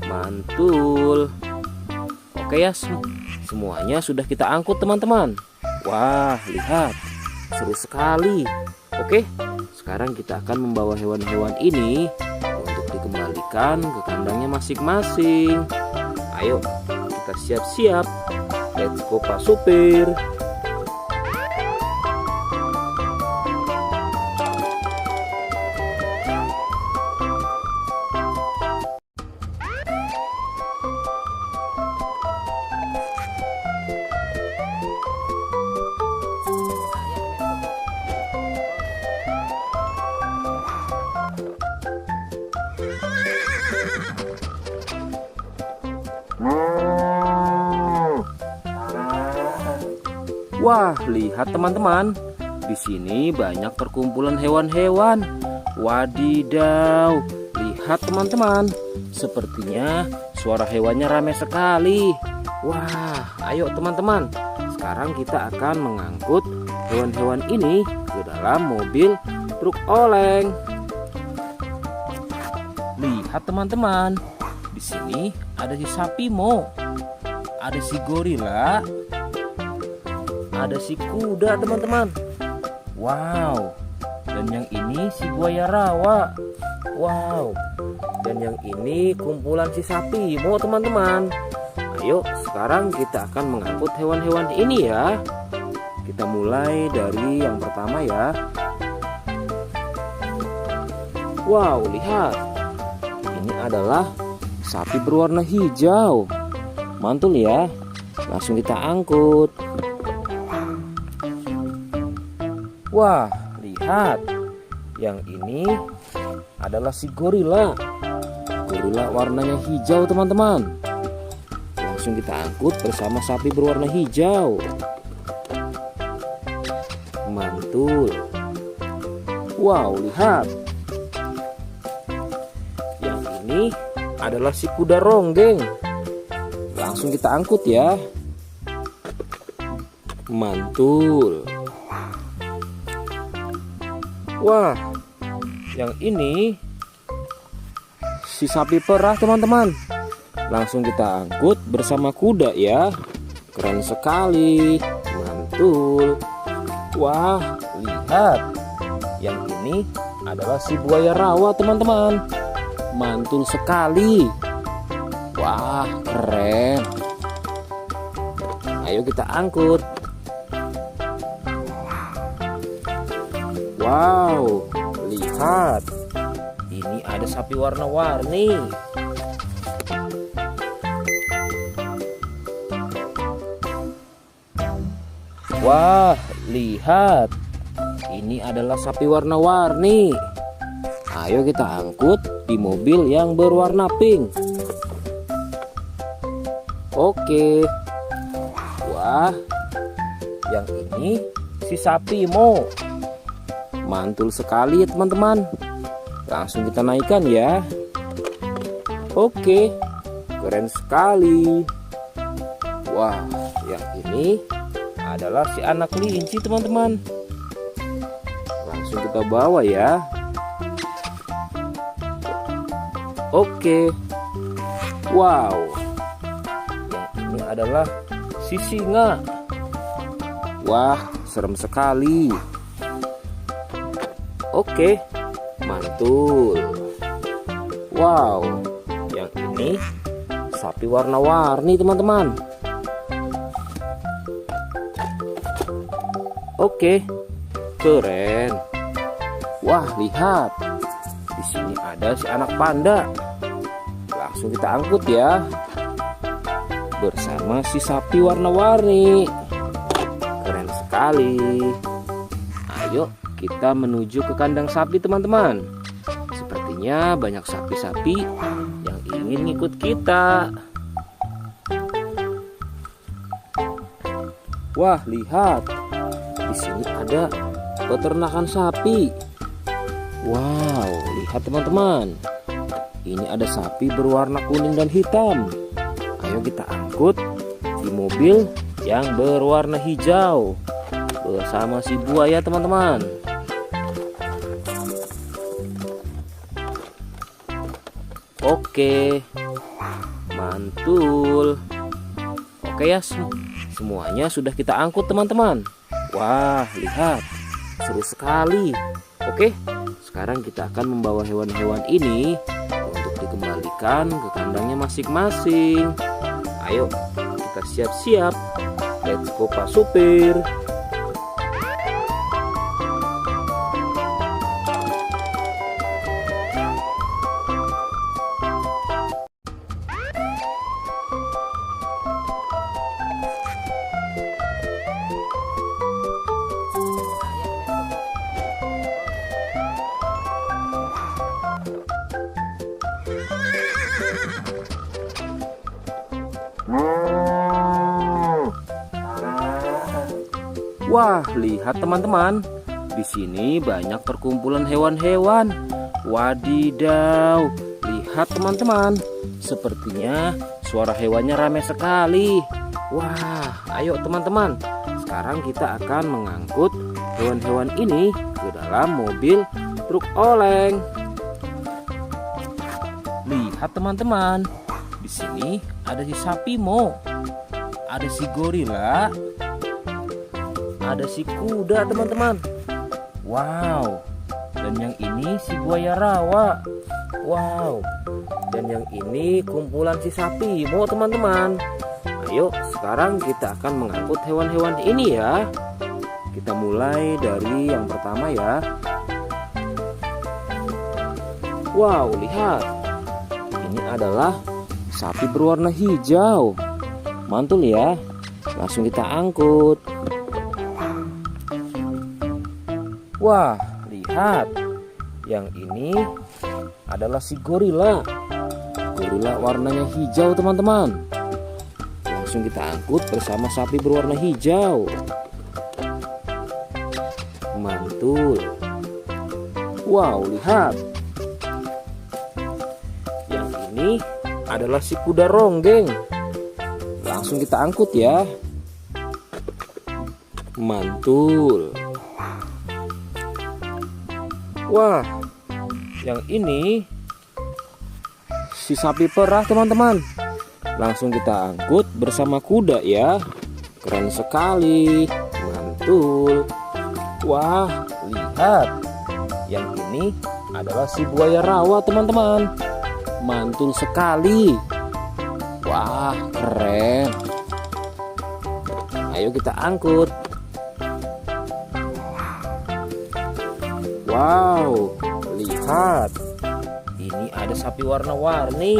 mantul. Oke ya, semuanya sudah kita angkut teman-teman. Wah, lihat, seru sekali. Oke, sekarang kita akan membawa hewan-hewan ini untuk dikembalikan ke kandangnya masing-masing. Ayo, kita siap-siap. Let's go Pak Supir. Wah, lihat teman-teman. Di sini banyak perkumpulan hewan-hewan. Wadidaw, lihat teman-teman. Sepertinya suara hewannya ramai sekali. Wah, ayo teman-teman. Sekarang kita akan mengangkut hewan-hewan ini ke dalam mobil truk oleng. Lihat teman-teman. Di sini ada si sapi Mo. Ada si gorila. Ada si kuda teman-teman. Wow. Dan yang ini si buaya rawa. Wow. Dan yang ini kumpulan si sapi Mo teman-teman. Ayo sekarang kita akan mengangkut hewan-hewan ini ya. Kita mulai dari yang pertama ya. Wow, lihat. Ini adalah sapi berwarna hijau. Mantul ya. Langsung kita angkut. Wah, lihat. Yang ini adalah si gorila. Gorila warnanya hijau teman-teman. Langsung kita angkut bersama sapi berwarna hijau. Mantul. Wow, lihat. Yang ini adalah si kuda ronggeng. Langsung kita angkut ya. Mantul. Wah, yang ini si sapi perah teman-teman. Langsung kita angkut bersama kuda ya. Keren sekali. Mantul. Wah, lihat. Yang ini adalah si buaya rawa teman-teman. Mantul sekali. Wah, keren. Ayo kita angkut. Wow, lihat. Ini ada sapi warna-warni. Wah, lihat. Ini adalah sapi warna-warni. Ayo kita angkut di mobil yang berwarna pink. Oke. Wah, yang ini si sapi Mo. Mantul sekali ya teman-teman. Langsung kita naikkan ya. Oke, keren sekali. Wah, yang ini adalah si anak kelinci teman-teman. Langsung kita bawa ya. Oke. Wow. Yang ini adalah si singa. Wah, serem sekali. Oke, mantul. Wow, yang ini sapi warna-warni teman-teman. Oke, keren. Wah, lihat. Di sini ada si anak panda. Langsung kita angkut ya. Bersama si sapi warna-warni. Keren sekali. Ayo kita menuju ke kandang sapi teman-teman. Sepertinya banyak sapi-sapi yang ingin ikut kita. Wah, lihat. Di sini ada peternakan sapi. Wow, lihat teman-teman. Ini ada sapi berwarna kuning dan hitam. Ayo kita angkut di mobil yang berwarna hijau bersama si buaya teman-teman. Oke, mantul. Oke ya, semuanya sudah kita angkut teman-teman. Wah, lihat, seru sekali. Oke, sekarang kita akan membawa hewan-hewan ini untuk dikembalikan ke kandangnya masing-masing. Ayo, kita siap-siap. Let's go Pak Supir. Wah, lihat teman-teman. Di sini banyak perkumpulan hewan-hewan. Wadidaw, lihat teman-teman. Sepertinya suara hewannya ramai sekali. Wah, ayo teman-teman. Sekarang kita akan mengangkut hewan-hewan ini ke dalam mobil truk oleng. Lihat teman-teman. Di sini ada si sapi Mo, ada si gorila, ada si kuda teman-teman. Wow. Dan yang ini si buaya rawa. Wow. Dan yang ini kumpulan si sapi Mo teman-teman. Ayo sekarang kita akan mengangkut hewan-hewan ini ya. Kita mulai dari yang pertama ya. Wow, lihat. Ini adalah sapi berwarna hijau. Mantul ya. Langsung kita angkut. Wah, lihat. Yang ini adalah si gorila. Gorila warnanya hijau teman-teman. Langsung kita angkut bersama sapi berwarna hijau. Mantul. Wow, lihat. Yang ini adalah si kuda ronggeng. Langsung kita angkut ya. Mantul. Wah, yang ini si sapi perah teman-teman. Langsung kita angkut bersama kuda ya. Keren sekali. Mantul. Wah, lihat. Yang ini adalah si buaya rawa teman-teman. Mantul sekali. Wah, keren. Ayo kita angkut. Wow, lihat. Ini ada sapi warna-warni.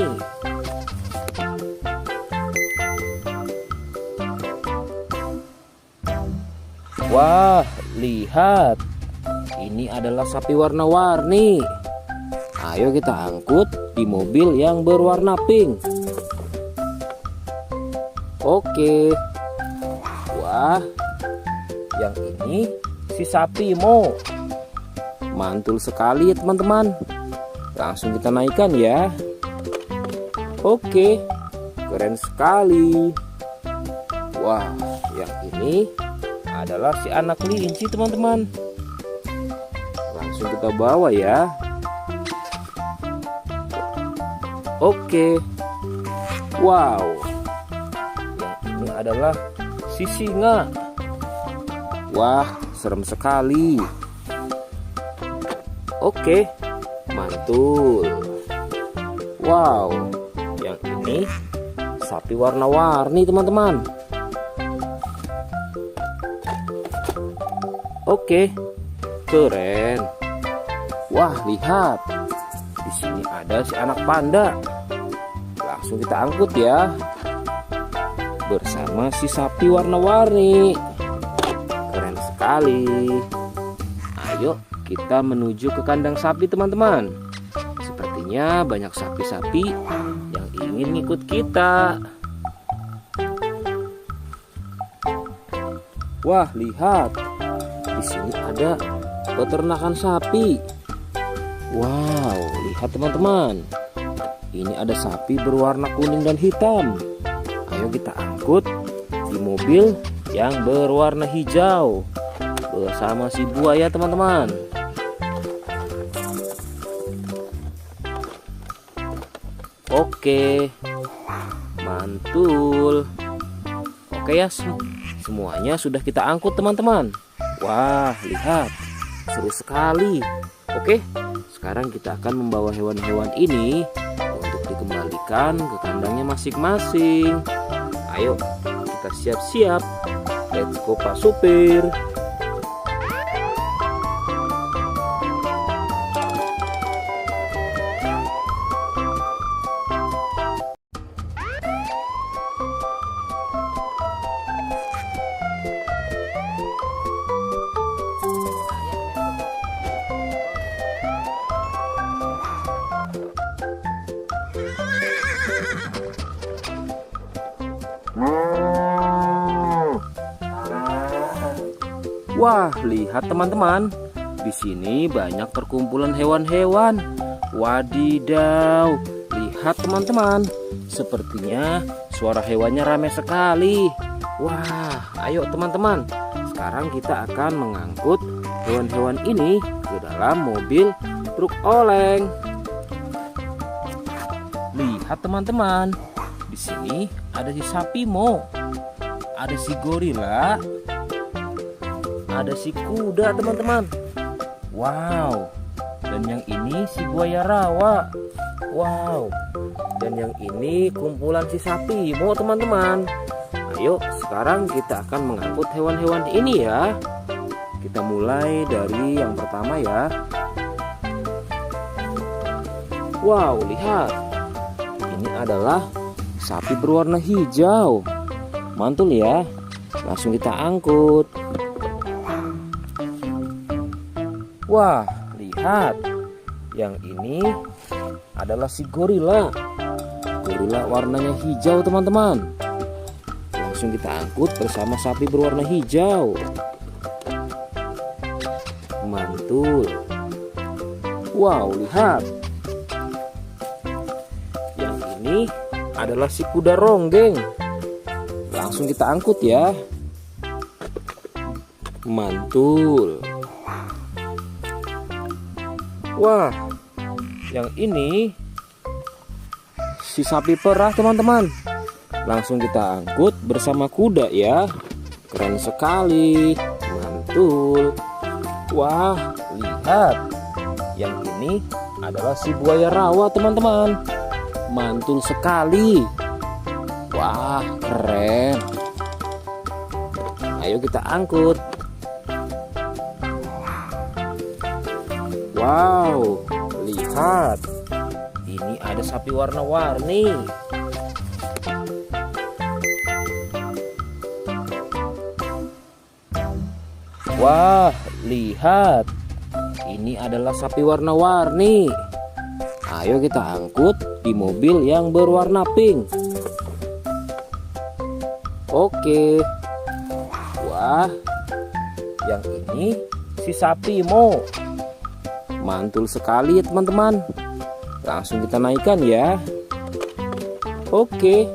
Wah, lihat. Ini adalah sapi warna-warni. Ayo kita angkut di mobil yang berwarna pink. Oke. Wah, yang ini si sapi Mo. Mantul sekali ya teman-teman. Langsung kita naikkan ya. Oke, keren sekali. Wah, yang ini adalah si anak kelinci teman-teman. Langsung kita bawa ya. Oke. Wow. Yang ini adalah si singa. Wah, serem sekali. Oke, mantul. Wow, yang ini sapi warna-warni teman-teman. Oke, keren. Wah, lihat. Di sini ada si anak panda. Langsung kita angkut ya. Bersama si sapi warna-warni. Keren sekali. Ayo kita menuju ke kandang sapi teman-teman. Sepertinya banyak sapi-sapi yang ingin ikut kita. Wah, lihat. Di sini ada peternakan sapi. Wow, lihat teman-teman. Ini ada sapi berwarna kuning dan hitam. Ayo kita angkut di mobil yang berwarna hijau bersama si buaya teman-teman. Oke, mantul. Oke ya, semuanya sudah kita angkut teman-teman. Wah, lihat, seru sekali. Oke, sekarang kita akan membawa hewan-hewan ini untuk dikembalikan ke kandangnya masing-masing. Ayo, kita siap-siap. Let's go Pak Supir. Wah, lihat teman-teman. Di sini banyak perkumpulan hewan-hewan. Wadidaw, lihat teman-teman. Sepertinya suara hewannya ramai sekali. Wah, ayo teman-teman. Sekarang kita akan mengangkut hewan-hewan ini ke dalam mobil truk oleng. Lihat teman-teman. Di sini ada si sapi Mo. Ada si gorila. Ada si kuda teman-teman. Wow. Dan yang ini si buaya rawa. Wow. Dan yang ini kumpulan si sapi Mo teman-teman. Ayo sekarang kita akan mengangkut hewan-hewan ini ya. Kita mulai dari yang pertama ya. Wow, lihat. Ini adalah sapi berwarna hijau. Mantul ya. Langsung kita angkut. Wah, lihat. Yang ini adalah si gorila. Gorila warnanya hijau teman-teman. Langsung kita angkut bersama sapi berwarna hijau. Mantul. Wow, lihat. Yang ini adalah si kuda ronggeng. Langsung kita angkut ya. Mantul. Wah, yang ini si sapi perah teman-teman. Langsung kita angkut bersama kuda ya. Keren sekali. Mantul. Wah, lihat. Yang ini adalah si buaya rawa teman-teman. Mantul sekali. Wah, keren. Ayo kita angkut. Wow, lihat. Ini ada sapi warna-warni. Wah, lihat. Ini adalah sapi warna-warni. Ayo kita angkut di mobil yang berwarna pink. Oke. Wah, yang ini si sapi Mo. Mantul sekali ya teman-teman. Langsung kita naikkan ya. Oke,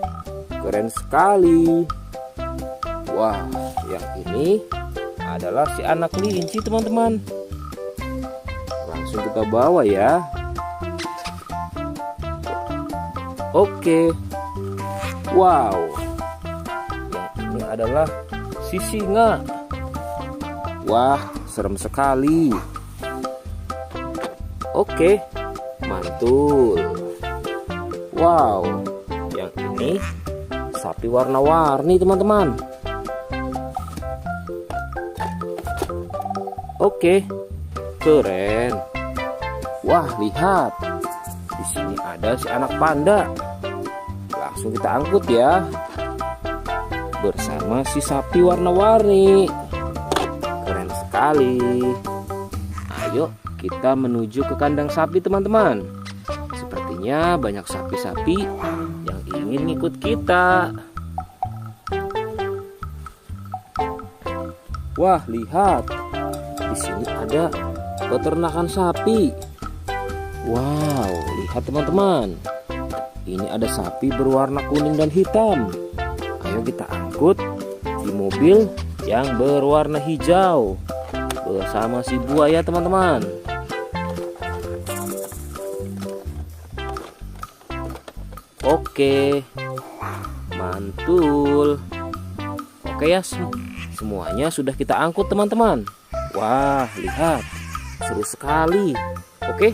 keren sekali. Wah, yang ini adalah si anak kelinci teman-teman. Langsung kita bawa ya. Oke. Wow. Yang ini adalah si singa. Wah, serem sekali. Oke, mantul. Wow, yang ini sapi warna-warni teman-teman. Oke, keren. Wah, lihat. Di sini ada si anak panda. Langsung kita angkut ya. Bersama si sapi warna-warni. Keren sekali. Ayo kita menuju ke kandang sapi teman-teman. Sepertinya banyak sapi-sapi yang ingin ikut kita. Wah, lihat. Di sini ada peternakan sapi. Wow, lihat teman-teman. Ini ada sapi berwarna kuning dan hitam. Ayo kita angkut di mobil yang berwarna hijau bersama si buaya teman-teman. Oke, mantul. Oke ya, semuanya sudah kita angkut teman-teman. Wah, lihat, seru sekali. Oke,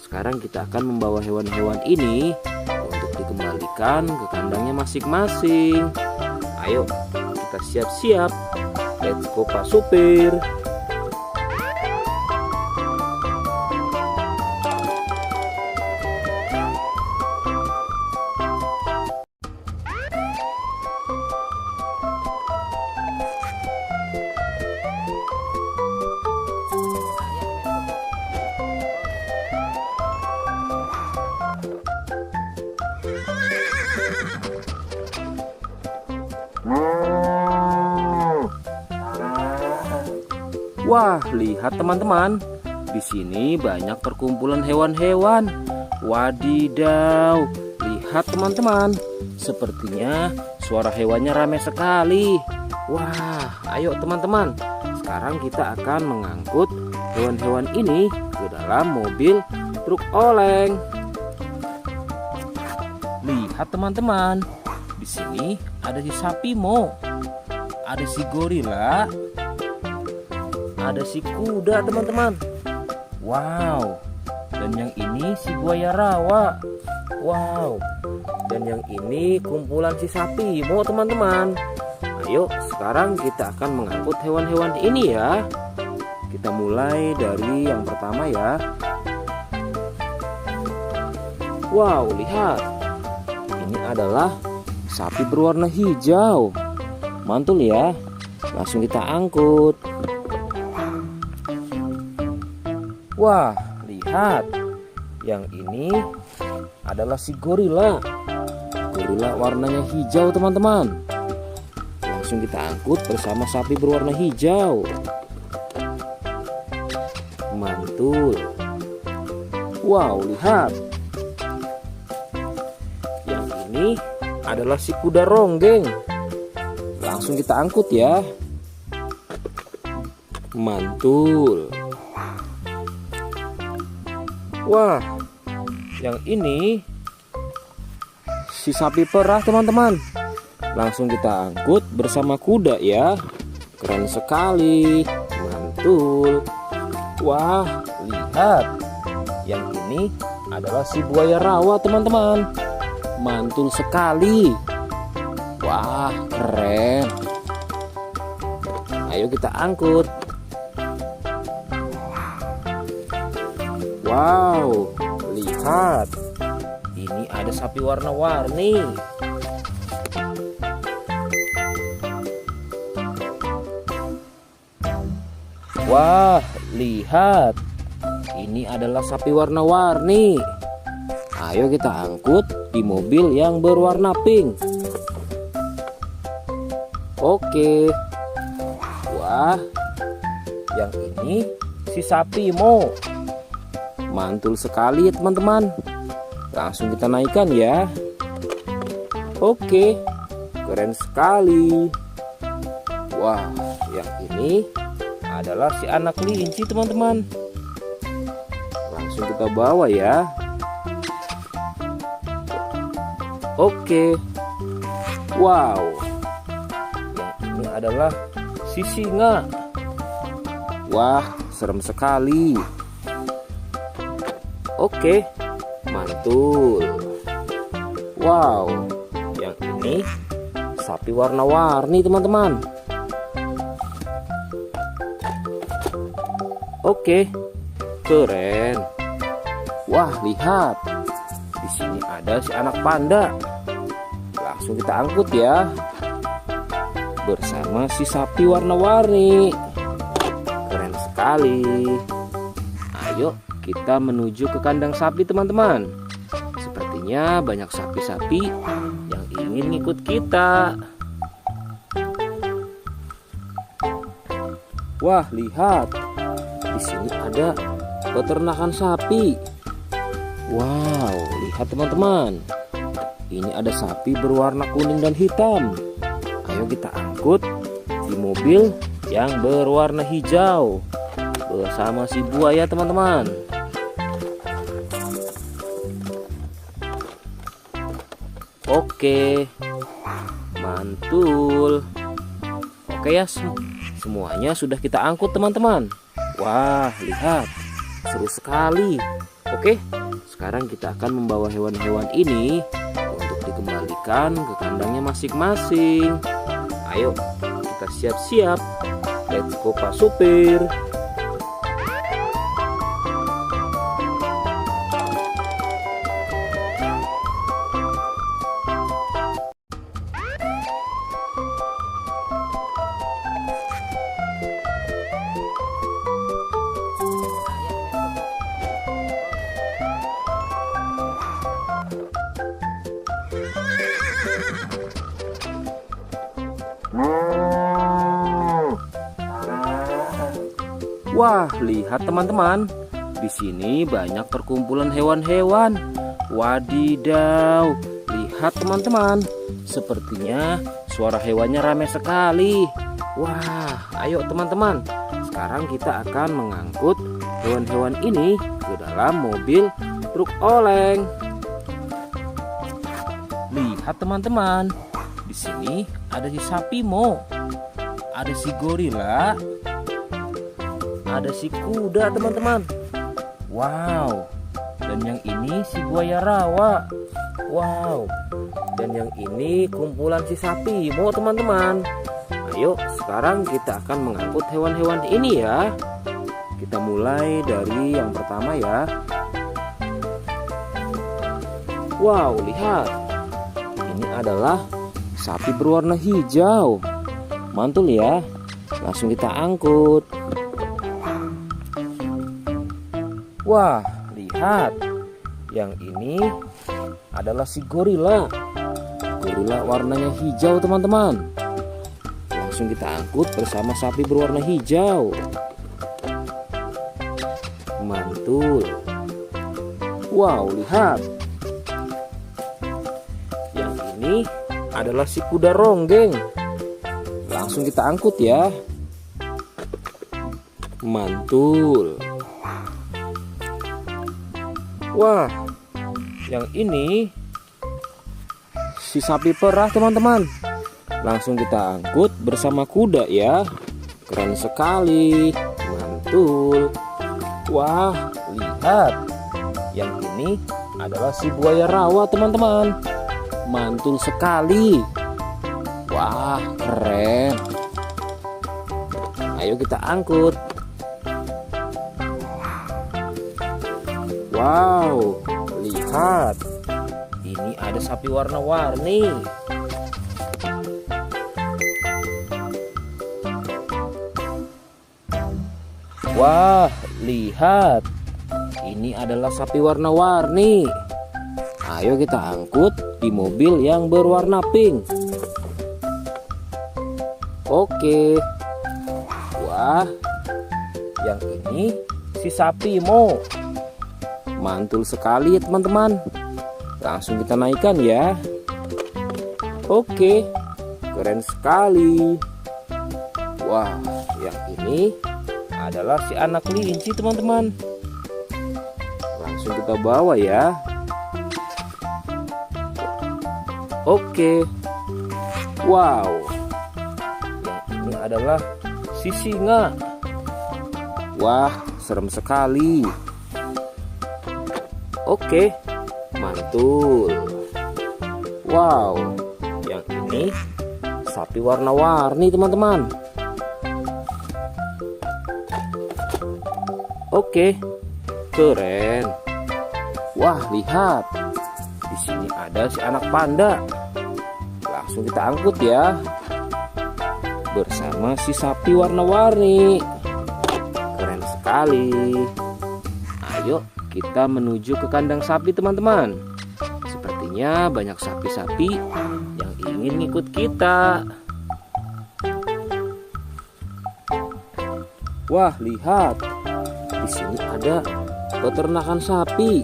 sekarang kita akan membawa hewan-hewan ini untuk dikembalikan ke kandangnya masing-masing. Ayo, kita siap-siap. Let's go Pak Supir. Wah, lihat teman-teman. Di sini banyak perkumpulan hewan-hewan. Wadidaw, lihat teman-teman. Sepertinya suara hewannya ramai sekali. Wah, ayo teman-teman. Sekarang kita akan mengangkut hewan-hewan ini ke dalam mobil truk oleng. Lihat teman-teman. Di sini ada si sapi Mo, ada si gorila, ada si kuda teman-teman. Wow. Dan yang ini si buaya rawa. Wow. Dan yang ini kumpulan si sapi Mo teman-teman. Ayo sekarang kita akan mengangkut hewan-hewan ini ya. Kita mulai dari yang pertama ya. Wow, lihat. Ini adalah sapi berwarna hijau. Mantul ya. Langsung kita angkut. Wah, lihat. Yang ini adalah si gorila. Gorila warnanya hijau teman-teman. Langsung kita angkut bersama sapi berwarna hijau. Mantul. Wow, lihat. Yang ini adalah si kuda ronggeng. Langsung kita angkut ya. Mantul. Wah, yang ini si sapi perah teman-teman. Langsung kita angkut bersama kuda ya. Keren sekali. Mantul. Wah, lihat. Yang ini adalah si buaya rawa teman-teman. Mantul sekali. Wah, keren. Ayo kita angkut. Wow, lihat. Ini ada sapi warna-warni. Wah, lihat. Ini adalah sapi warna-warni. Ayo kita angkut di mobil yang berwarna pink. Oke. Wah, yang ini si sapi Mo. Mantul sekali ya teman-teman. Langsung kita naikkan ya. Oke, keren sekali. Wah, yang ini adalah si anak kelinci teman-teman. Langsung kita bawa ya. Oke. Wow. Yang ini adalah si singa. Wah, serem sekali. Oke, mantul. Wow, yang ini sapi warna-warni teman-teman. Oke, keren. Wah, lihat. Di sini ada si anak panda. Langsung kita angkut ya. Bersama si sapi warna-warni. Keren sekali. Ayo kita menuju ke kandang sapi teman-teman. Sepertinya banyak sapi-sapi yang ingin ngikut kita. Wah, lihat. Di sini ada peternakan sapi. Wow, lihat teman-teman. Ini ada sapi berwarna kuning dan hitam. Ayo kita angkut di mobil yang berwarna hijau bersama si buaya teman-teman. Oke, mantul. Oke ya, semuanya sudah kita angkut teman-teman. Wah, lihat, seru sekali. Oke, sekarang kita akan membawa hewan-hewan ini untuk dikembalikan ke kandangnya masing-masing. Ayo, kita siap-siap. Let's go Pak Supir. Wah, lihat teman-teman. Di sini banyak perkumpulan hewan-hewan. Wadidaw, lihat teman-teman. Sepertinya suara hewannya ramai sekali. Wah, ayo teman-teman. Sekarang kita akan mengangkut hewan-hewan ini ke dalam mobil truk oleng. Lihat teman-teman. Di sini ada si sapi Mo. Ada si gorila. Ada si kuda teman-teman. Wow. Dan yang ini si buaya rawa. Wow. Dan yang ini kumpulan si sapi Mo teman-teman. Ayo sekarang kita akan mengangkut hewan-hewan ini ya. Kita mulai dari yang pertama ya. Wow, lihat. Ini adalah sapi berwarna hijau. Mantul ya. Langsung kita angkut. Wah, lihat. Yang ini adalah si gorila. Gorila warnanya hijau teman-teman. Langsung kita angkut bersama sapi berwarna hijau. Mantul. Wow, lihat. Yang ini adalah si kuda ronggeng. Langsung kita angkut ya. Mantul. Wah, yang ini si sapi perah teman-teman. Langsung kita angkut bersama kuda ya. Keren sekali. Mantul. Wah, lihat. Yang ini adalah si buaya rawa teman-teman. Mantul sekali. Wah, keren. Ayo kita angkut. Wow, lihat. Ini ada sapi warna-warni. Wah, lihat. Ini adalah sapi warna-warni. Ayo kita angkut di mobil yang berwarna pink. Oke. Wah, yang ini si sapi Mo. Mantul sekali ya teman-teman. Langsung kita naikkan ya. Oke, keren sekali. Wah, yang ini adalah si anak kelinci teman-teman. Langsung kita bawa ya. Oke. Wow. Yang ini adalah si singa. Wah, serem sekali. Oke, mantul. Wow, yang ini sapi warna-warni teman-teman. Oke, keren. Wah, lihat. Di sini ada si anak panda. Langsung kita angkut ya. Bersama si sapi warna-warni. Keren sekali. Ayo kita menuju ke kandang sapi teman-teman. Sepertinya banyak sapi-sapi yang ingin ngikut kita. Wah, lihat. Di sini ada peternakan sapi.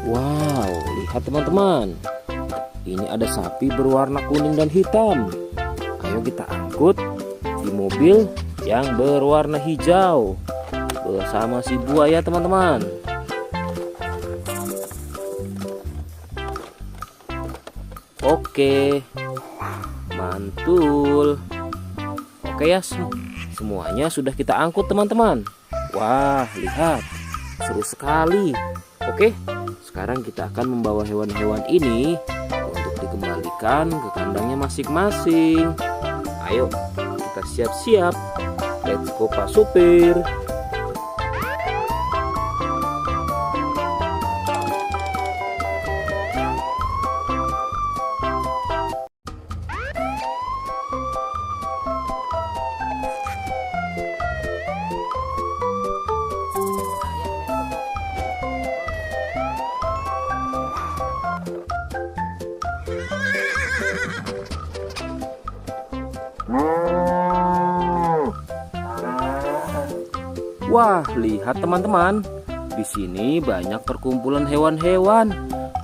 Wow, lihat teman-teman. Ini ada sapi berwarna kuning dan hitam. Ayo kita angkut di mobil yang berwarna hijau bersama si buaya teman-teman. Oke, mantul. Oke ya, semuanya sudah kita angkut teman-teman. Wah, lihat, seru sekali. Oke, sekarang kita akan membawa hewan-hewan ini untuk dikembalikan ke kandangnya masing-masing. Ayo, kita siap-siap. Let's go Pak Supir. Wah, lihat teman-teman. Di sini banyak perkumpulan hewan-hewan.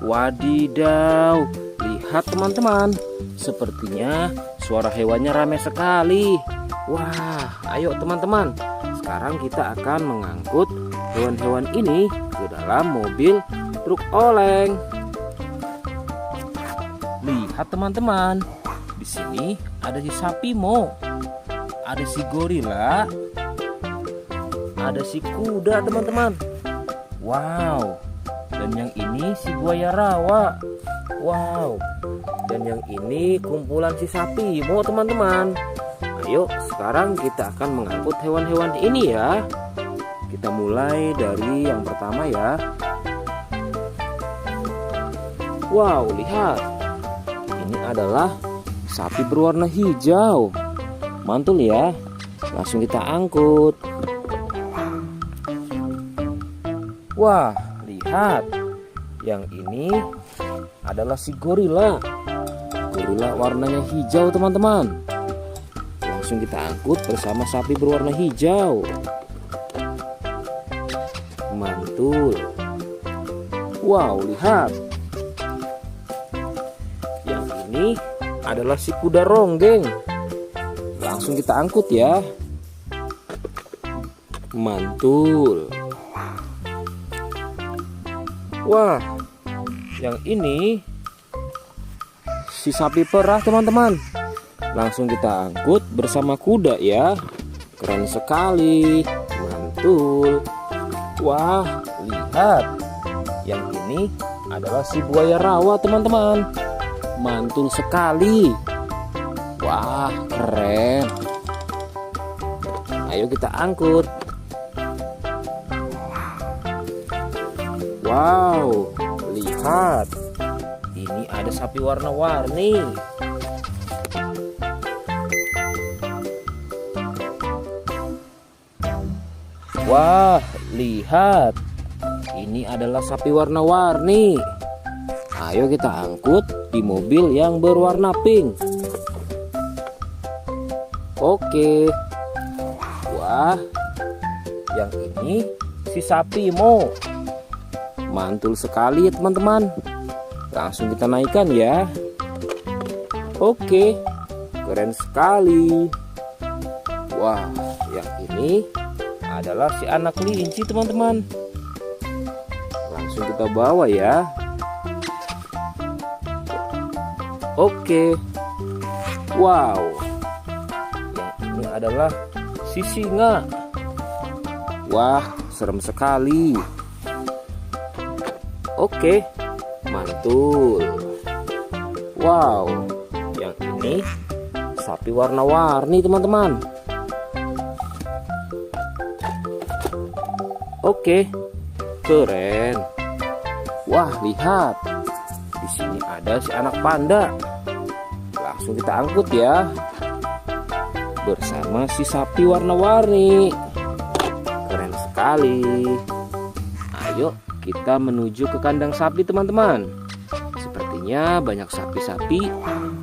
Wadidaw, lihat teman-teman. Sepertinya suara hewannya ramai sekali. Wah, ayo teman-teman. Sekarang kita akan mengangkut hewan-hewan ini ke dalam mobil truk oleng. Lihat teman-teman. Di sini ada si sapi Mo. Ada si gorila. Ada si kuda teman-teman. Wow. Dan yang ini si buaya rawa. Wow. Dan yang ini kumpulan si sapi Mo teman-teman. Ayo sekarang kita akan mengangkut hewan-hewan ini ya. Kita mulai dari yang pertama ya. Wow, lihat. Ini adalah sapi berwarna hijau. Mantul ya. Langsung kita angkut. Wah, lihat. Yang ini adalah si gorila. Gorila warnanya hijau teman-teman. Langsung kita angkut bersama sapi berwarna hijau. Mantul. Wow, lihat. Yang ini adalah si kuda ronggeng. Langsung kita angkut ya. Mantul. Wah, yang ini si sapi perah teman-teman. Langsung kita angkut bersama kuda ya. Keren sekali. Mantul. Wah, lihat. Yang ini adalah si buaya rawa teman-teman. Mantul sekali. Wah, keren. Ayo kita angkut. Wow, lihat. Ini ada sapi warna-warni. Wah, lihat. Ini adalah sapi warna-warni. Ayo kita angkut di mobil yang berwarna pink. Oke. Wah, yang ini si sapi Mo. Mantul sekali ya teman-teman. Langsung kita naikkan ya. Oke, keren sekali. Wah, yang ini adalah si anak kelinci teman-teman. Langsung kita bawa ya. Oke. Wow. Yang ini adalah si singa. Wah, serem sekali. Oke, mantul. Wow, yang ini sapi warna-warni teman-teman. Oke, keren. Wah, lihat. Di sini ada si anak panda. Langsung kita angkut ya. Bersama si sapi warna-warni. Keren sekali. Ayo kita menuju ke kandang sapi teman-teman. Sepertinya banyak sapi-sapi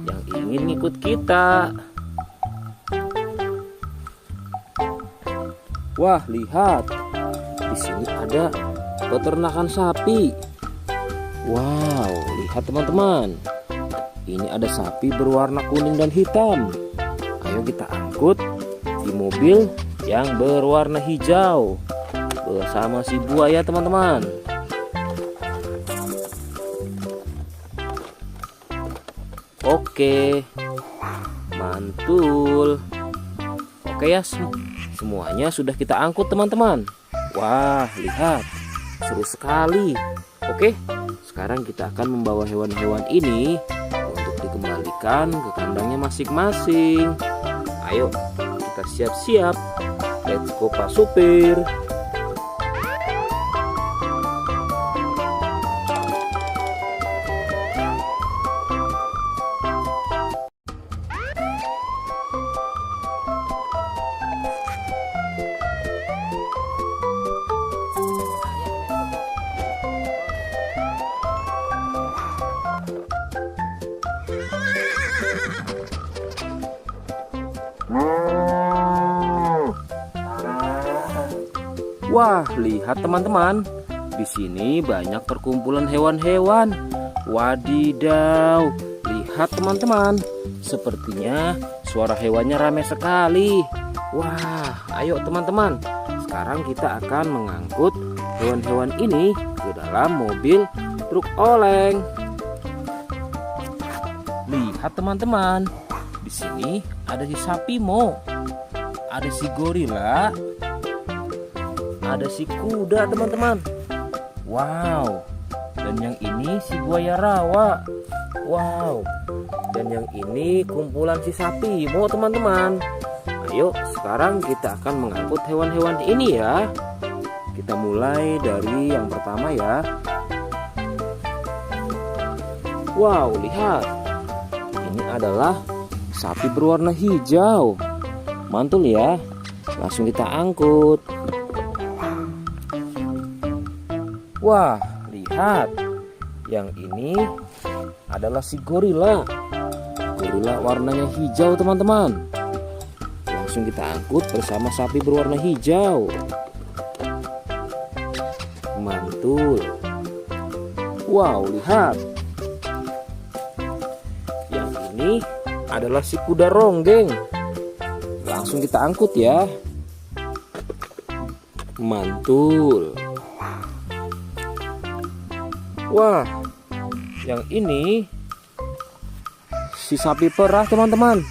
yang ingin ikut kita. Wah, lihat. Di sini ada peternakan sapi. Wow, lihat teman-teman. Ini ada sapi berwarna kuning dan hitam. Ayo kita angkut di mobil yang berwarna hijau bersama si buaya teman-teman. Oke, mantul. Oke ya, semuanya sudah kita angkut teman-teman. Wah, lihat, seru sekali. Oke, sekarang kita akan membawa hewan-hewan ini untuk dikembalikan ke kandangnya masing-masing. Ayo, kita siap-siap. Let's go Pak Supir. Wah, lihat teman-teman. Di sini banyak perkumpulan hewan-hewan. Wadidaw, lihat teman-teman. Sepertinya suara hewannya ramai sekali. Wah, ayo teman-teman. Sekarang kita akan mengangkut hewan-hewan ini ke dalam mobil truk oleng. Lihat teman-teman. Di sini ada si sapi Mo. Ada si gorila. Ada si kuda teman-teman. Wow. Dan yang ini si buaya rawa. Wow. Dan yang ini kumpulan si sapi Mo teman-teman. Ayo sekarang kita akan mengangkut hewan-hewan ini ya. Kita mulai dari yang pertama ya. Wow, lihat. Ini adalah sapi berwarna hijau. Mantul ya. Langsung kita angkut. Wah, lihat. Yang ini adalah si gorila. Gorila warnanya hijau teman-teman. Langsung kita angkut bersama sapi berwarna hijau. Mantul. Wow, lihat. Yang ini adalah si kuda ronggeng. Langsung kita angkut ya. Mantul. Wah, yang ini si sapi perah teman-teman.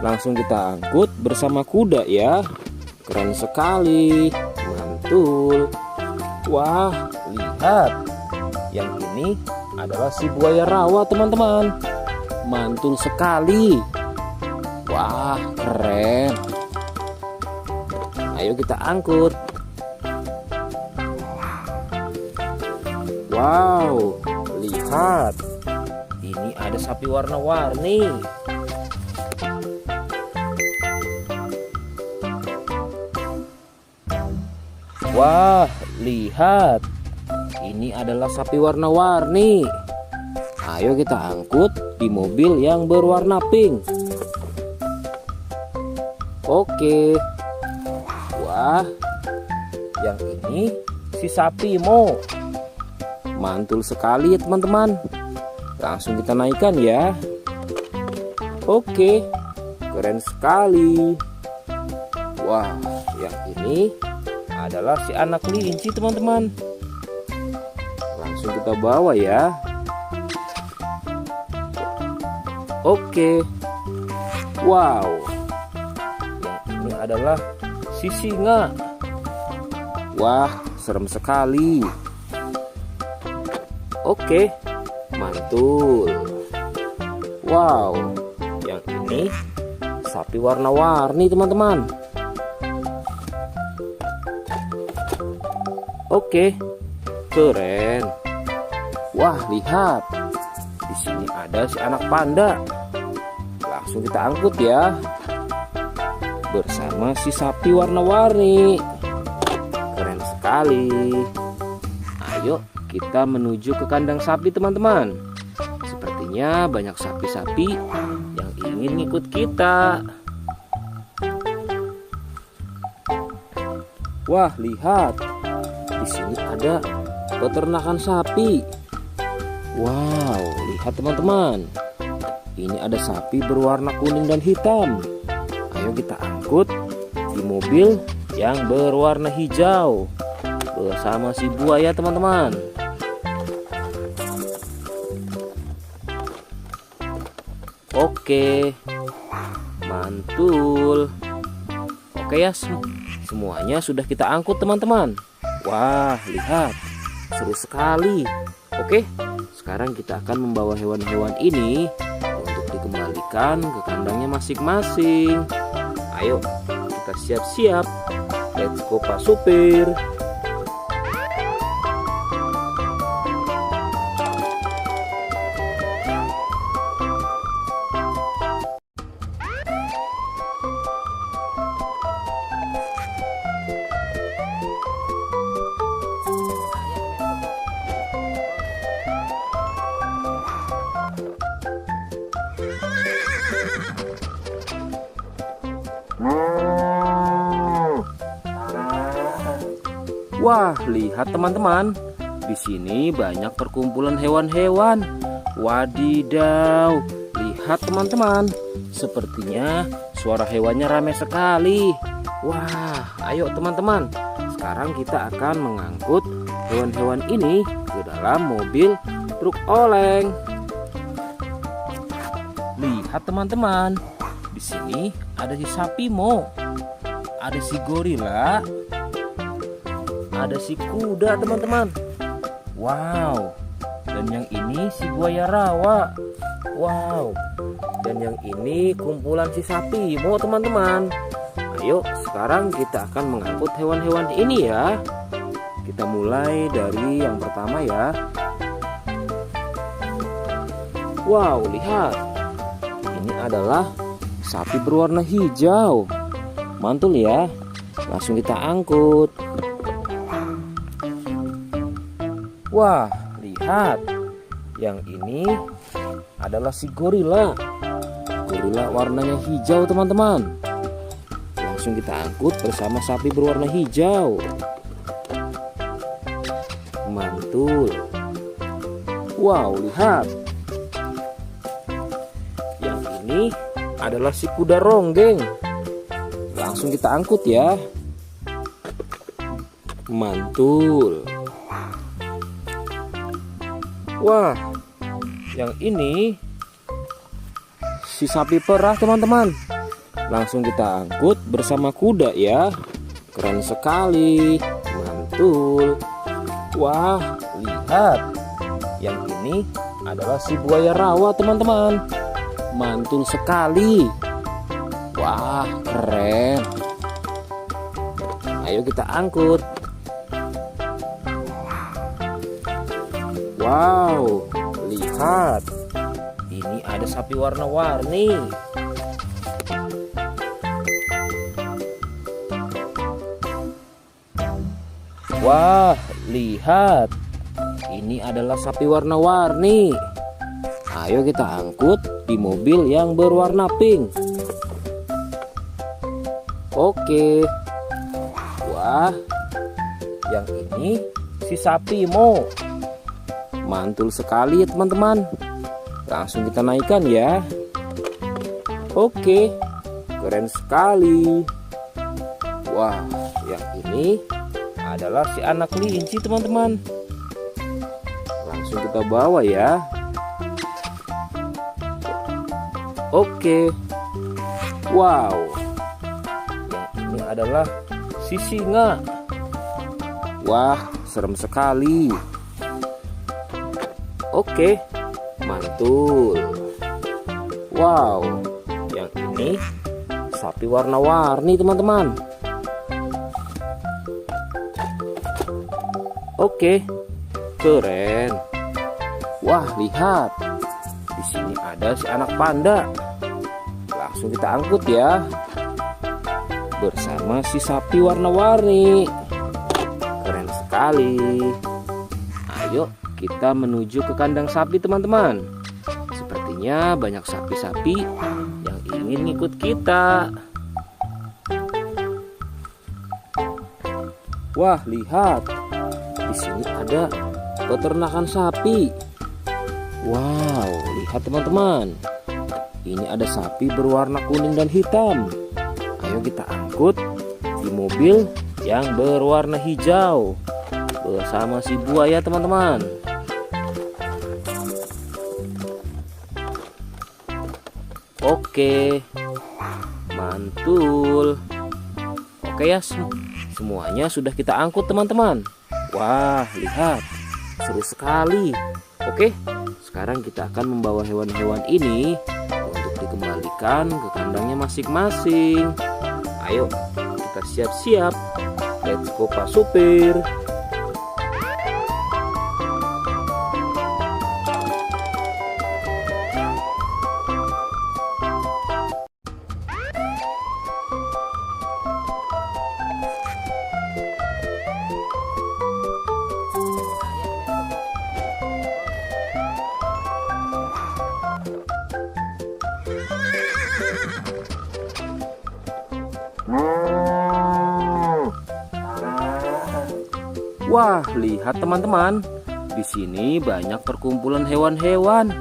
Langsung kita angkut bersama kuda ya. Keren sekali. Mantul. Wah, lihat. Yang ini adalah si buaya rawa teman-teman. Mantul sekali. Wah, keren. Ayo kita angkut. Wow, lihat. Ini ada sapi warna-warni. Wah, lihat. Ini adalah sapi warna-warni. Ayo kita angkut di mobil yang berwarna pink. Oke. Wah, yang ini si sapi Mo. Mantul sekali ya teman-teman. Langsung kita naikkan ya. Oke, keren sekali. Wah, yang ini adalah si anak kelinci teman-teman. Langsung kita bawa ya. Oke. Wow, yang ini adalah si singa. Wah, serem sekali. Oke, mantul. Wow, yang ini sapi warna-warni teman-teman. Oke, keren. Wah, lihat. Di sini ada si anak panda. Langsung kita angkut ya. Bersama si sapi warna-warni. Keren sekali. Ayo kita menuju ke kandang sapi teman-teman. Sepertinya banyak sapi-sapi yang ingin ikut kita. Wah, lihat. Di sini ada peternakan sapi. Wow, lihat teman-teman. Ini ada sapi berwarna kuning dan hitam. Ayo kita angkut di mobil yang berwarna hijau bersama si buaya teman-teman. Oke, mantul. Oke ya, semuanya sudah kita angkut teman-teman. Wah, lihat, seru sekali. Oke, sekarang kita akan membawa hewan-hewan ini untuk dikembalikan ke kandangnya masing-masing. Ayo, kita siap-siap. Let's go Pak Supir. Wah, lihat teman-teman. Di sini banyak perkumpulan hewan-hewan. Wadidaw, lihat teman-teman. Sepertinya suara hewannya ramai sekali. Wah, ayo teman-teman. Sekarang kita akan mengangkut hewan-hewan ini ke dalam mobil truk oleng. Lihat teman-teman. Di sini ada si sapi Mo. Ada si gorila. Ada si kuda teman-teman. Wow. Dan yang ini si buaya rawa. Wow. Dan yang ini kumpulan si sapi Mo teman-teman. Ayo sekarang kita akan mengangkut hewan-hewan ini ya. Kita mulai dari yang pertama ya. Wow, lihat. Ini adalah sapi berwarna hijau. Mantul ya. Langsung kita angkut. Wah, lihat. Yang ini adalah si gorila. Gorila warnanya hijau teman-teman. Langsung kita angkut bersama sapi berwarna hijau. Mantul. Wow, lihat. Yang ini adalah si kuda ronggeng. Langsung kita angkut ya. Mantul. Wah, yang ini si sapi perah teman-teman. Langsung kita angkut bersama kuda ya. Keren sekali. Mantul. Wah, lihat. Yang ini adalah si buaya rawa teman-teman. Mantul sekali. Wah, keren. Ayo kita angkut. Wow, lihat. Ini ada sapi warna-warni. Wah, lihat. Ini adalah sapi warna-warni. Ayo kita angkut di mobil yang berwarna pink. Oke. Wah, yang ini si sapi Mo. Mantul sekali ya teman-teman. Langsung kita naikkan ya. Oke, keren sekali. Wah, yang ini adalah si anak kelinci teman-teman. Langsung kita bawa ya. Oke. Wow. Yang ini adalah si singa. Wah, serem sekali. Oke, mantul. Wow, yang ini sapi warna-warni teman-teman. Oke, keren. Wah, lihat. Di sini ada si anak panda. Langsung kita angkut ya. Bersama si sapi warna-warni. Keren sekali. Ayo kita menuju ke kandang sapi teman-teman. Sepertinya banyak sapi-sapi yang ingin ikut kita. Wah, lihat. Di sini ada peternakan sapi. Wow, lihat teman-teman. Ini ada sapi berwarna kuning dan hitam. Ayo kita angkut di mobil yang berwarna hijau bersama si buaya teman-teman. Oke, mantul. Oke ya, semuanya sudah kita angkut teman-teman. Wah, lihat, seru sekali. Oke, sekarang kita akan membawa hewan-hewan ini untuk dikembalikan ke kandangnya masing-masing. Ayo, kita siap-siap. Let's go Pak Supir. Wah, lihat teman-teman. Di sini banyak perkumpulan hewan-hewan.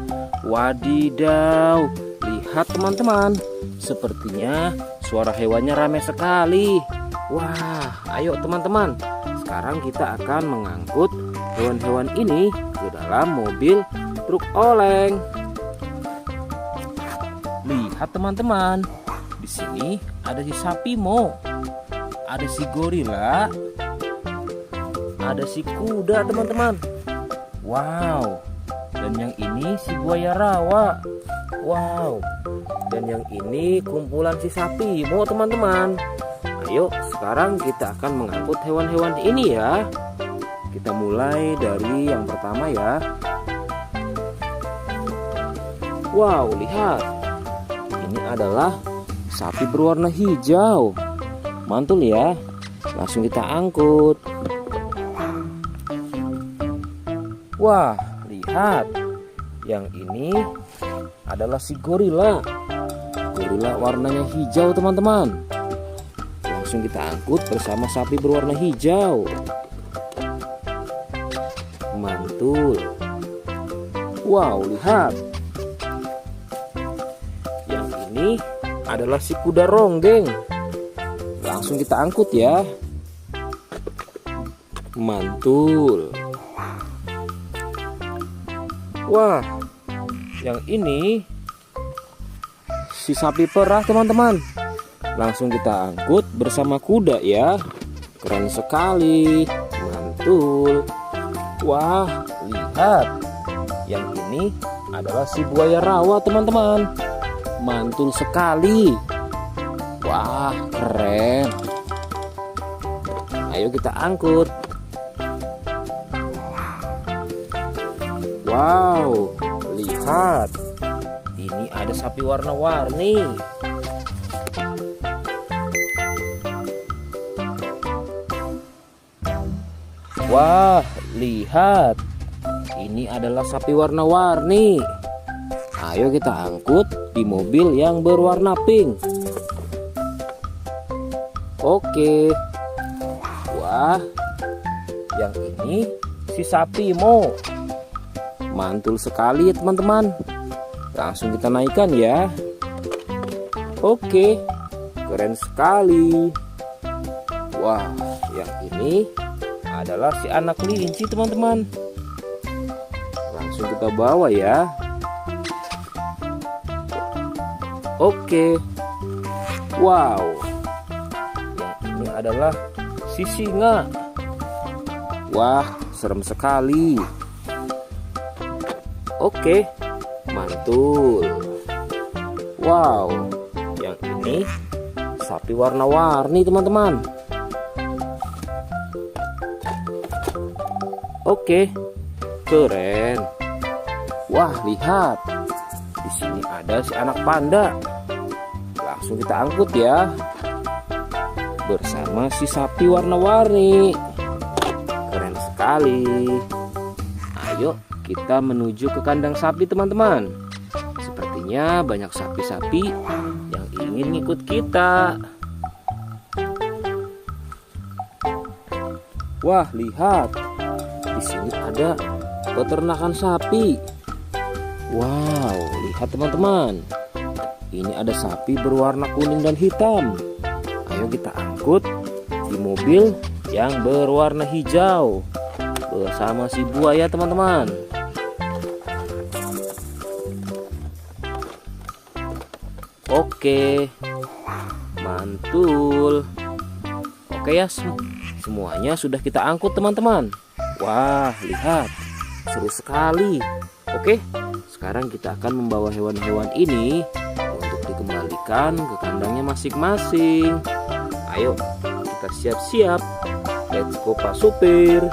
Wadidaw, lihat teman-teman. Sepertinya suara hewannya ramai sekali. Wah, ayo teman-teman. Sekarang kita akan mengangkut hewan-hewan ini ke dalam mobil truk oleng. Lihat teman-teman. Di sini ada si sapi Mo, ada si gorila, ada si kuda teman-teman. Wow. Dan yang ini si buaya rawa. Wow. Dan yang ini kumpulan si sapi Mo teman-teman. Ayo sekarang kita akan mengangkut hewan-hewan ini ya. Kita mulai dari yang pertama ya. Wow, lihat. Ini adalah sapi berwarna hijau. Mantul ya. Langsung kita angkut. Wah, lihat. Yang ini adalah si gorila. Gorila warnanya hijau teman-teman. Langsung kita angkut bersama sapi berwarna hijau. Mantul. Wow, lihat. Yang ini adalah si kuda ronggeng. Langsung kita angkut ya. Mantul. Wah, yang ini si sapi perah teman-teman. Langsung kita angkut bersama kuda ya. Keren sekali. Mantul. Wah, lihat. Yang ini adalah si buaya rawa teman-teman. Mantul sekali. Wah, keren. Ayo kita angkut. Wow, lihat. Ini ada sapi warna-warni. Wah, lihat. Ini adalah sapi warna-warni. Ayo kita angkut di mobil yang berwarna pink. Oke. Wah, yang ini si sapi Mo. Mantul sekali teman-teman. Langsung kita naikkan ya. Oke, keren sekali. Wah, yang ini adalah si anak kelinci teman-teman. Langsung kita bawa ya. Oke. Wow. Yang ini adalah si singa. Wah, serem sekali. Oke, mantul. Wow, yang ini sapi warna-warni teman-teman. Oke, keren. Wah, lihat. Di sini ada si anak panda. Langsung kita angkut ya. Bersama si sapi warna-warni. Keren sekali. Ayo kita menuju ke kandang sapi teman-teman. Sepertinya banyak sapi-sapi yang ingin ngikut kita. Wah, lihat. Di sini ada peternakan sapi. Wow, lihat teman-teman. Ini ada sapi berwarna kuning dan hitam. Ayo kita angkut di mobil yang berwarna hijau bersama si buaya teman-teman. Oke, mantul. Oke ya, semuanya sudah kita angkut teman-teman. Wah, lihat, seru sekali. Oke, sekarang kita akan membawa hewan-hewan ini untuk dikembalikan ke kandangnya masing-masing. Ayo, kita siap-siap. Let's go Pak Supir.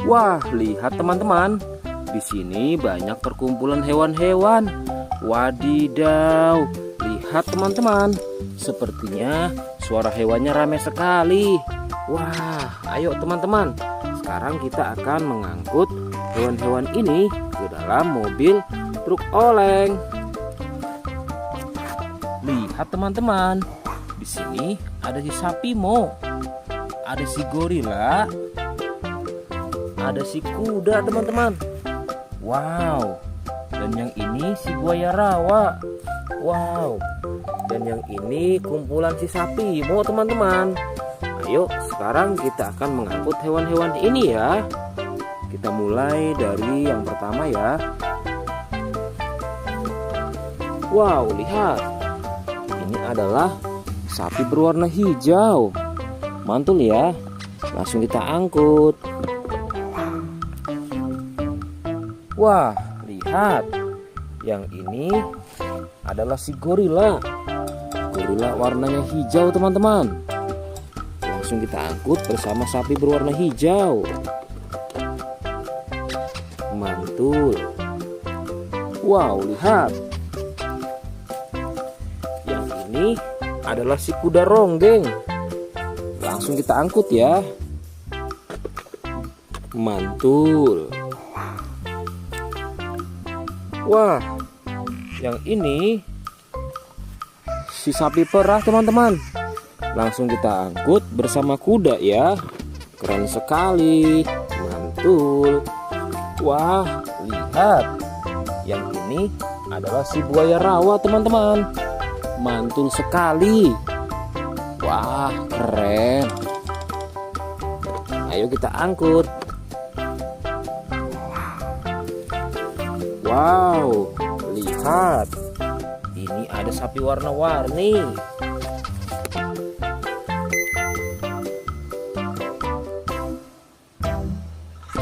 Wah, lihat teman-teman. Di sini banyak perkumpulan hewan-hewan. Wadidaw, lihat teman-teman. Sepertinya suara hewannya ramai sekali. Wah, ayo teman-teman. Sekarang kita akan mengangkut hewan-hewan ini ke dalam mobil truk oleng. Lihat teman-teman. Di sini ada si sapi Mo. Ada si gorila. Ada si kuda teman-teman. Wow. Dan yang ini si buaya rawa. Wow. Dan yang ini kumpulan si sapi Mo teman-teman. Ayo sekarang kita akan mengangkut hewan-hewan ini ya. Kita mulai dari yang pertama ya. Wow, lihat. Ini adalah sapi berwarna hijau. Mantul ya. Langsung kita angkut. Wah, lihat. Yang ini adalah si gorila. Gorila warnanya hijau teman-teman. Langsung kita angkut bersama sapi berwarna hijau. Mantul. Wow, lihat. Yang ini adalah si kuda ronggeng. Langsung kita angkut ya. Mantul. Wah, yang ini si sapi perah teman-teman. Langsung kita angkut bersama kuda ya. Keren sekali. Mantul. Wah, lihat. Yang ini adalah si buaya rawa teman-teman. Mantul sekali. Wah, keren. Ayo kita angkut. Wow, lihat. Ini ada sapi warna-warni.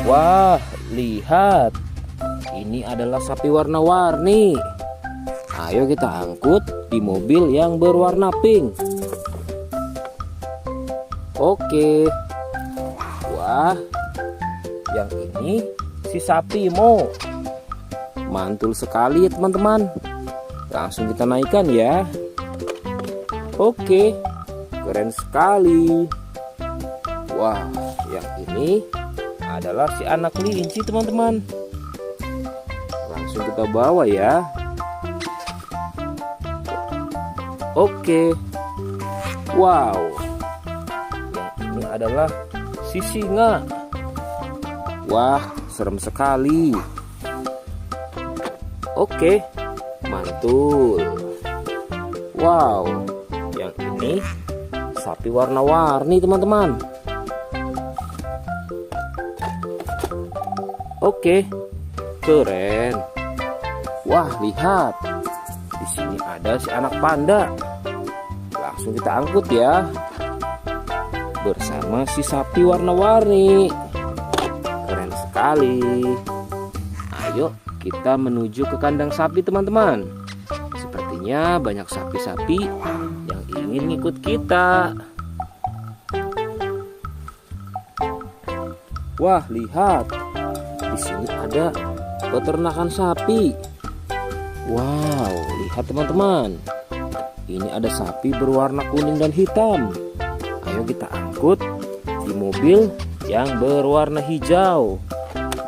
Wah, lihat. Ini adalah sapi warna-warni. Ayo kita angkut di mobil yang berwarna pink. Oke. Wah, yang ini si sapi Mo. Mantul sekali ya teman-teman. Langsung kita naikkan ya. Oke, keren sekali. Wah, yang ini adalah si anak kelinci teman-teman. Langsung kita bawa ya. Oke. Wow. Yang ini adalah si singa. Wah, serem sekali. Oke, mantul. Wow, yang ini sapi warna-warni teman-teman. Oke, keren. Wah, lihat. Di sini ada si anak panda. Langsung kita angkut ya. Bersama si sapi warna-warni. Keren sekali. Ayo kita menuju ke kandang sapi teman-teman. Sepertinya banyak sapi-sapi yang ingin ngikut kita. Wah, lihat. Di sini ada peternakan sapi. Wow, lihat teman-teman. Ini ada sapi berwarna kuning dan hitam. Ayo kita angkut di mobil yang berwarna hijau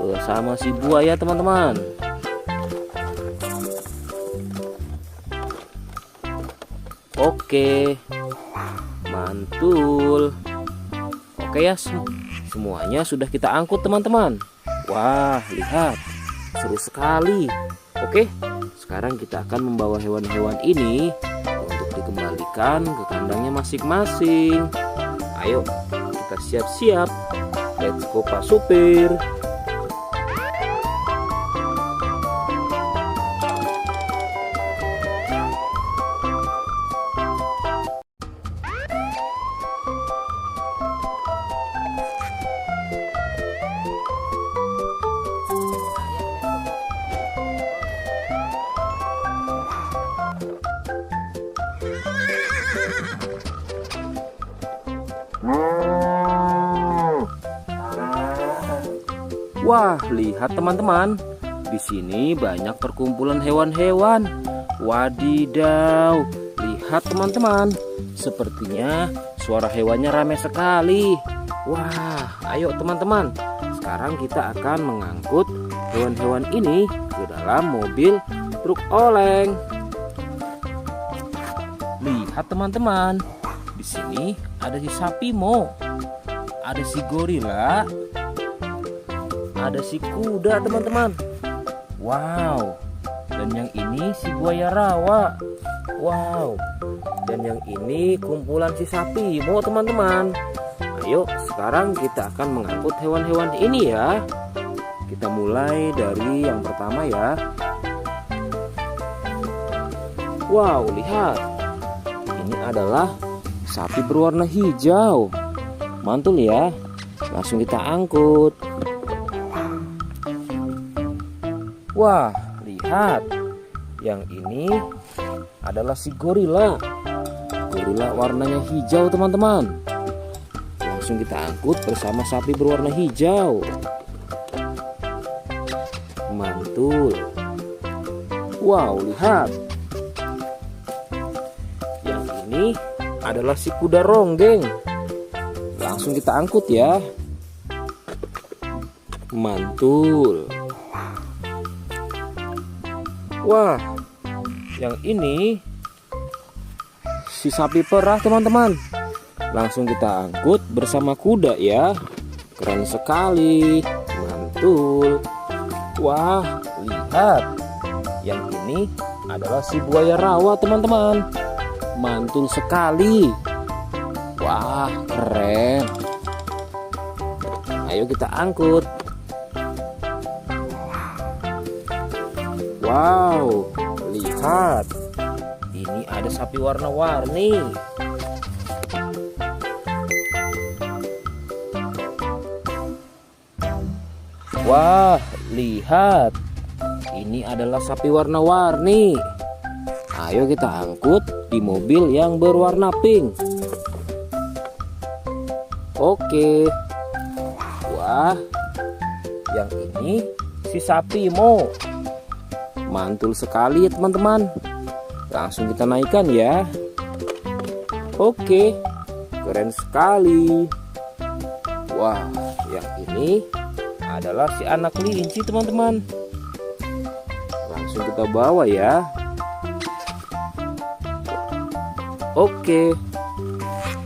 bersama si buaya teman-teman. Oke, mantul. Oke ya, semuanya sudah kita angkut teman-teman. Wah, lihat, seru sekali. Oke, sekarang kita akan membawa hewan-hewan ini untuk dikembalikan ke kandangnya masing-masing. Ayo, kita siap-siap. Let's go Pak Supir. Wah, lihat teman-teman. Di sini banyak perkumpulan hewan-hewan. Wadidaw, lihat teman-teman. Sepertinya suara hewannya ramai sekali. Wah, ayo teman-teman. Sekarang kita akan mengangkut hewan-hewan ini ke dalam mobil truk oleng. Lihat teman-teman. Di sini ada si sapi Mo. Ada si gorila. Ada si kuda teman-teman. Wow. Dan yang ini si buaya rawa. Wow. Dan yang ini kumpulan si sapi Mo teman-teman. Ayo sekarang kita akan mengangkut hewan-hewan ini ya. Kita mulai dari yang pertama ya. Wow, lihat. Ini adalah sapi berwarna hijau. Mantul ya. Langsung kita angkut. Wah, lihat. Yang ini adalah si gorila. Gorila warnanya hijau teman-teman. Langsung kita angkut bersama sapi berwarna hijau. Mantul. Wow, lihat. Yang ini adalah si kuda ronggeng. Langsung kita angkut ya. Mantul. Wah, yang ini si sapi perah teman-teman. Langsung kita angkut bersama kuda ya. Keren sekali. Mantul. Wah, lihat. Yang ini adalah si buaya rawa teman-teman. Mantul sekali. Wah, keren. Ayo kita angkut. Wow, lihat. Ini ada sapi warna-warni. Wah, lihat. Ini adalah sapi warna-warni. Ayo kita angkut di mobil yang berwarna pink. Oke. Wah, yang ini si sapi Mo. Mantul sekali ya teman-teman. Langsung kita naikkan ya. Oke, keren sekali. Wah, yang ini adalah si anak kelinci teman-teman. Langsung kita bawa ya. Oke.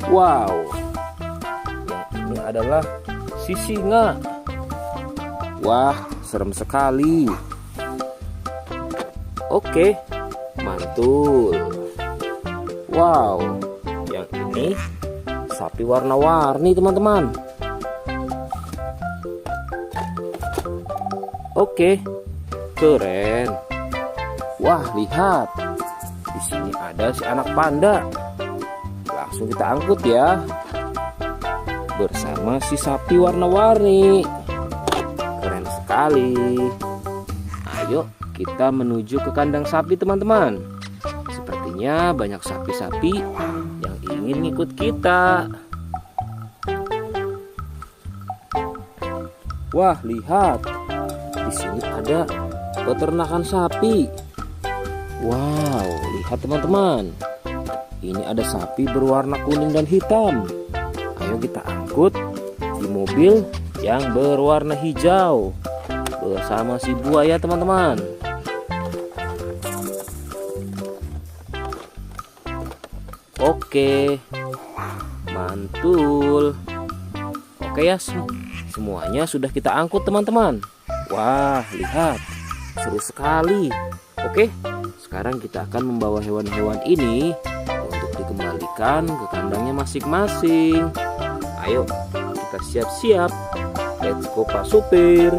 Wow. Yang ini adalah si singa. Wah, serem sekali. Oke, mantul. Wow, yang ini sapi warna-warni teman-teman. Oke, keren. Wah, lihat. Di sini ada si anak panda. Langsung kita angkut ya. Bersama si sapi warna-warni. Keren sekali. Ayo kita menuju ke kandang sapi teman-teman. Sepertinya banyak sapi-sapi yang ingin ngikut kita. Wah, lihat. Di sini ada peternakan sapi. Wow, lihat teman-teman. Ini ada sapi berwarna kuning dan hitam. Ayo kita angkut di mobil yang berwarna hijau bersama si buaya teman-teman. Oke, mantul. Oke ya, semuanya sudah kita angkut teman-teman. Wah, lihat, seru sekali. Oke, sekarang kita akan membawa hewan-hewan ini untuk dikembalikan ke kandangnya masing-masing. Ayo, kita siap-siap. Let's go Pak Supir.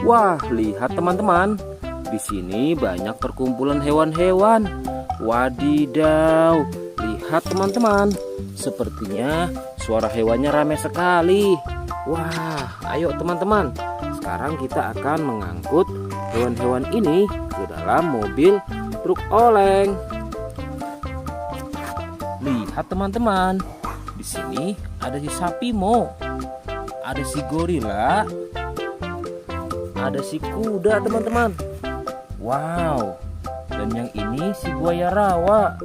Wah, lihat teman-teman. Di sini banyak perkumpulan hewan-hewan. Wadidaw, lihat teman-teman. Sepertinya suara hewannya ramai sekali. Wah, ayo teman-teman. Sekarang kita akan mengangkut hewan-hewan ini ke dalam mobil truk oleng. Lihat teman-teman. Di sini ada si sapi Mo. Ada si gorila. Ada si kuda teman-teman. Wow. Dan yang ini si buaya rawa.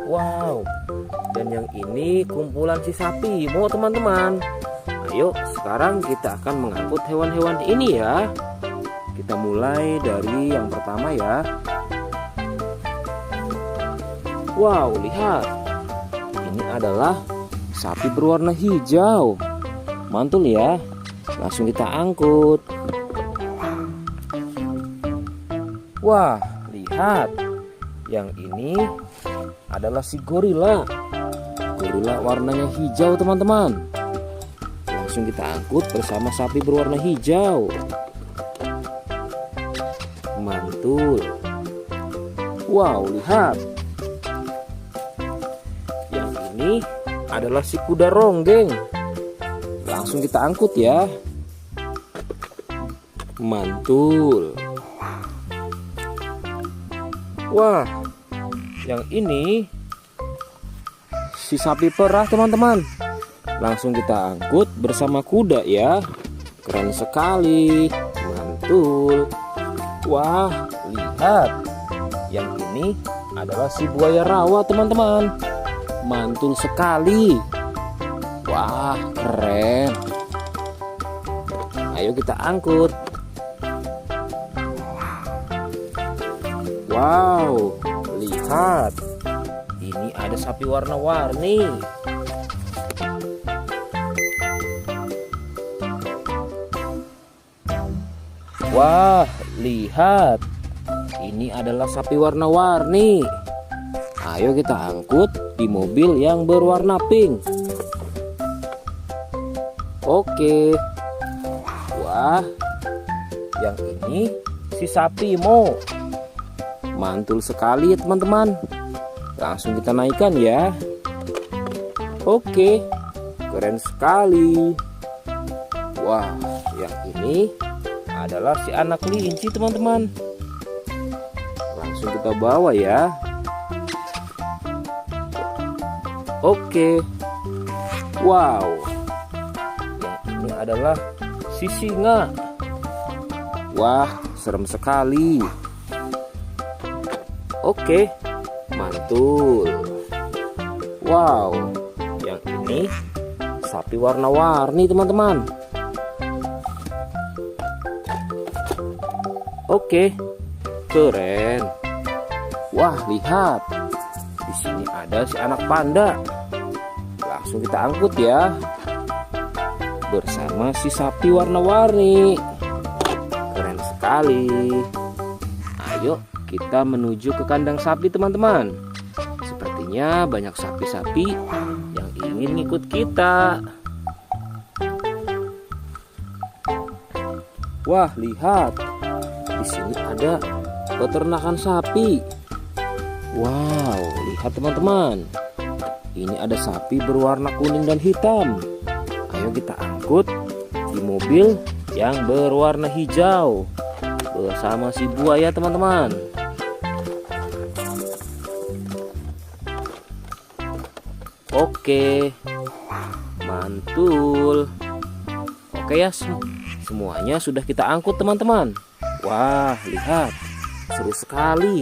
Wow. Dan yang ini kumpulan si sapi Mo teman-teman. Ayo sekarang kita akan mengangkut hewan-hewan ini ya. Kita mulai dari yang pertama ya. Wow, lihat. Ini adalah sapi berwarna hijau. Mantul ya. Langsung kita angkut. Wah, lihat. Yang ini adalah si gorila. Gorila warnanya hijau teman-teman. Langsung kita angkut bersama sapi berwarna hijau. Mantul. Wow, lihat. Yang ini adalah si kuda ronggeng. Langsung kita angkut ya. Mantul. Wah, yang ini si sapi perah teman-teman. Langsung kita angkut bersama kuda ya. Keren sekali. Mantul. Wah, lihat. Yang ini adalah si buaya rawa teman-teman. Mantul sekali. Wah, keren. Ayo kita angkut. Wow, lihat. Ini ada sapi warna-warni. Wah, lihat. Ini adalah sapi warna-warni. Ayo kita angkut di mobil yang berwarna pink. Oke. Wah, yang ini si sapi Mo. Mantul sekali ya teman-teman. Langsung kita naikkan ya. Oke, keren sekali. Wah, yang ini adalah si anak kelinci teman-teman. Langsung kita bawa ya. Oke. Wow. Yang ini adalah si singa. Wah, serem sekali. Oke, mantul. Wow, yang ini sapi warna-warni teman-teman. Oke, keren. Wah, lihat. Di sini ada si anak panda. Langsung kita angkut ya. Bersama si sapi warna-warni. Keren sekali. Ayo kita menuju ke kandang sapi teman-teman. Sepertinya banyak sapi-sapi yang ingin ikut kita. Wah, lihat. Di sini ada peternakan sapi. Wow, lihat teman-teman. Ini ada sapi berwarna kuning dan hitam. Ayo kita angkut di mobil yang berwarna hijau bersama si buaya teman-teman. Oke, mantul. Oke ya, semuanya sudah kita angkut teman-teman. Wah, lihat, seru sekali.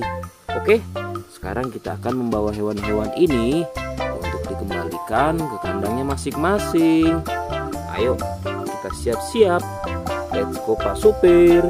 Oke, sekarang kita akan membawa hewan-hewan ini untuk dikembalikan ke kandangnya masing-masing. Ayo, kita siap-siap. Let's go Pak Supir.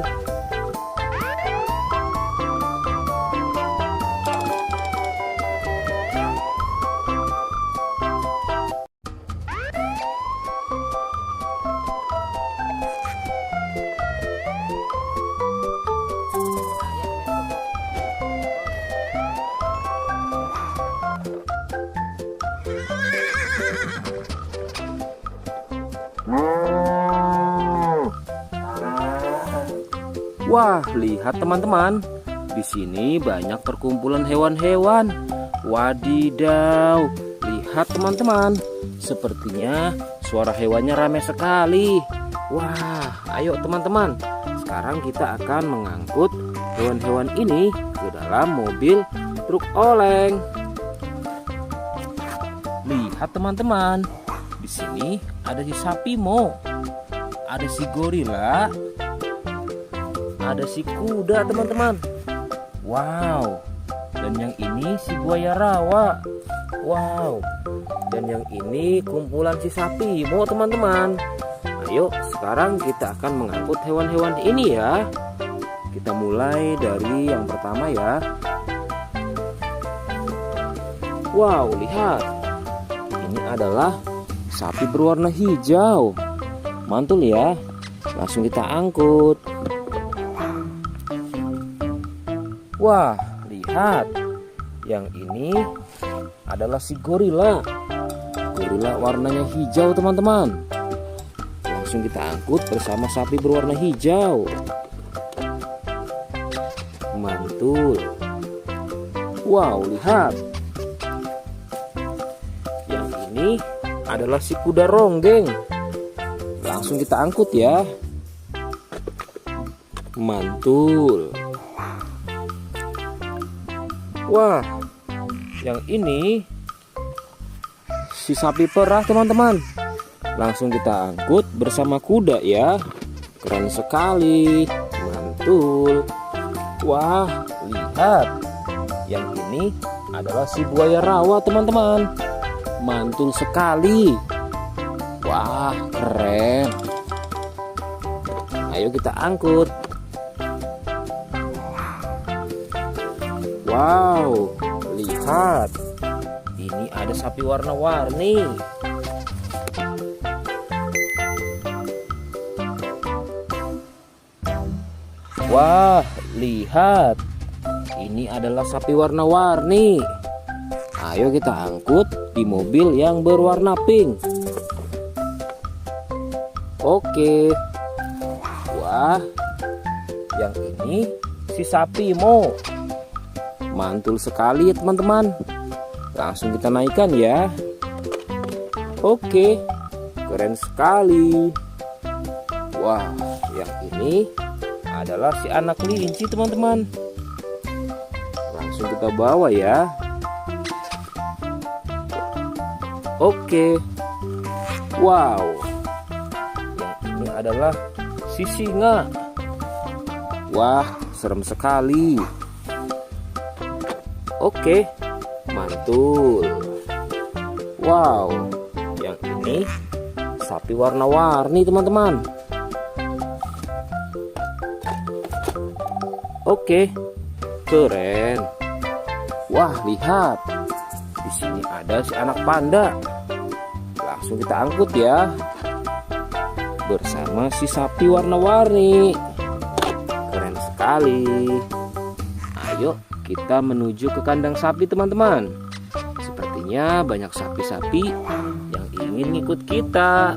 Wah, lihat teman-teman. Di sini banyak perkumpulan hewan-hewan. Wadidaw, lihat teman-teman. Sepertinya suara hewannya ramai sekali. Wah, ayo teman-teman. Sekarang kita akan mengangkut hewan-hewan ini ke dalam mobil truk oleng. Lihat teman-teman. Di sini ada si sapi Mo. Ada si gorila. Ada si kuda teman-teman. Wow. Dan yang ini si buaya rawa. Wow. Dan yang ini kumpulan si sapi Mo teman-teman. Ayo sekarang kita akan mengangkut hewan-hewan ini ya. Kita mulai dari yang pertama ya. Wow, lihat. Ini adalah sapi berwarna hijau. Mantul ya. Langsung kita angkut. Wah, lihat. Yang ini adalah si gorila. Gorila warnanya hijau teman-teman. Langsung kita angkut bersama sapi berwarna hijau. Mantul. Wow, lihat. Yang ini adalah si kuda ronggeng. Langsung kita angkut ya. Mantul. Wah, yang ini si sapi perah teman-teman. Langsung kita angkut bersama kuda ya. Keren sekali. Mantul. Wah, lihat. Yang ini adalah si buaya rawa teman-teman. Mantul sekali. Wah, keren. Ayo kita angkut. Wow, lihat. Ini ada sapi warna-warni. Wah, lihat. Ini adalah sapi warna-warni. Ayo kita angkut di mobil yang berwarna pink. Oke. Wah, yang ini si sapi Mo. Mantul sekali ya teman-teman. Langsung kita naikkan ya. Oke, keren sekali. Wah, yang ini adalah si anak kelinci teman-teman. Langsung kita bawa ya. Oke. Wow. Yang ini adalah si singa. Wah, serem sekali. Oke, mantul. Wow, yang ini sapi warna-warni teman-teman. Oke, keren. Wah, lihat. Di sini ada si anak panda. Langsung kita angkut ya. Bersama si sapi warna-warni. Keren sekali. Ayo kita menuju ke kandang sapi teman-teman. Sepertinya banyak sapi-sapi yang ingin ngikut kita.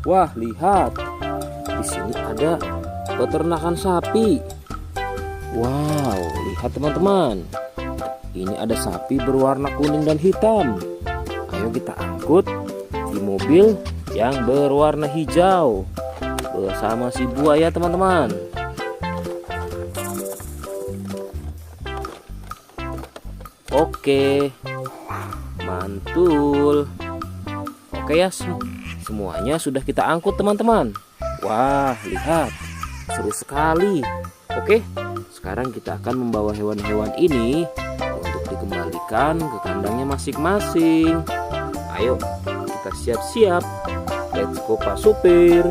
Wah, lihat. Di sini ada peternakan sapi. Wow, lihat teman-teman. Ini ada sapi berwarna kuning dan hitam. Ayo kita angkut di mobil yang berwarna hijau bersama si buaya teman-teman. Oke, mantul. Oke ya, semuanya sudah kita angkut teman-teman. Wah, lihat, seru sekali. Oke, sekarang kita akan membawa hewan-hewan ini untuk dikembalikan ke kandangnya masing-masing. Ayo, kita siap-siap. Let's go Pak Supir.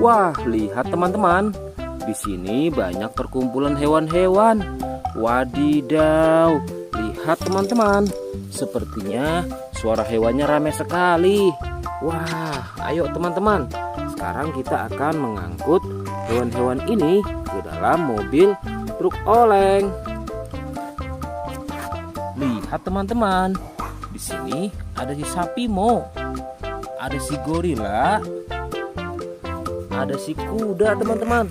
Wah, lihat teman-teman. Di sini banyak perkumpulan hewan-hewan. Wadidaw, lihat teman-teman. Sepertinya suara hewannya ramai sekali. Wah, ayo teman-teman. Sekarang kita akan mengangkut hewan-hewan ini ke dalam mobil truk oleng. Lihat teman-teman. Di sini ada si sapi Mo. Ada si gorila. Ada si kuda teman-teman.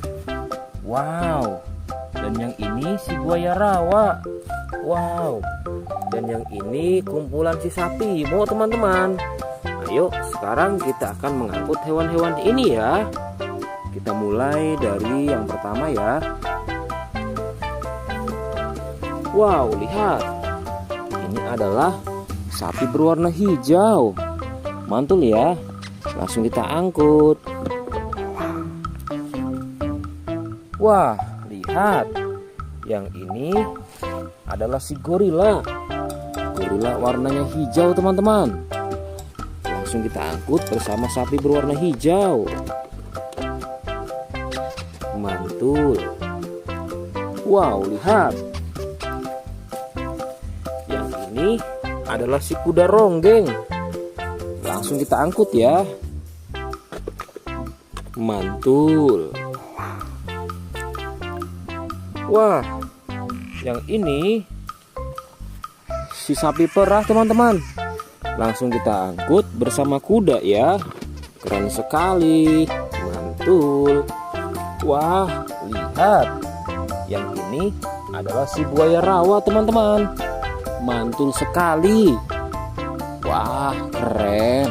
Wow. Dan yang ini si buaya rawa. Wow. Dan yang ini kumpulan si sapi Mo teman-teman. Ayo sekarang kita akan mengangkut hewan-hewan ini ya. Kita mulai dari yang pertama ya. Wow, lihat. Ini adalah sapi berwarna hijau. Mantul ya. Langsung kita angkut. Wah, lihat. Yang ini adalah si gorila. Gorila warnanya hijau teman-teman. Langsung kita angkut bersama sapi berwarna hijau. Mantul. Wow, lihat. Yang ini adalah si kuda ronggeng. Langsung kita angkut ya. Mantul. Wah, yang ini si sapi perah teman-teman. Langsung kita angkut bersama kuda ya. Keren sekali. Mantul. Wah, lihat. Yang ini adalah si buaya rawa teman-teman. Mantul sekali. Wah, keren.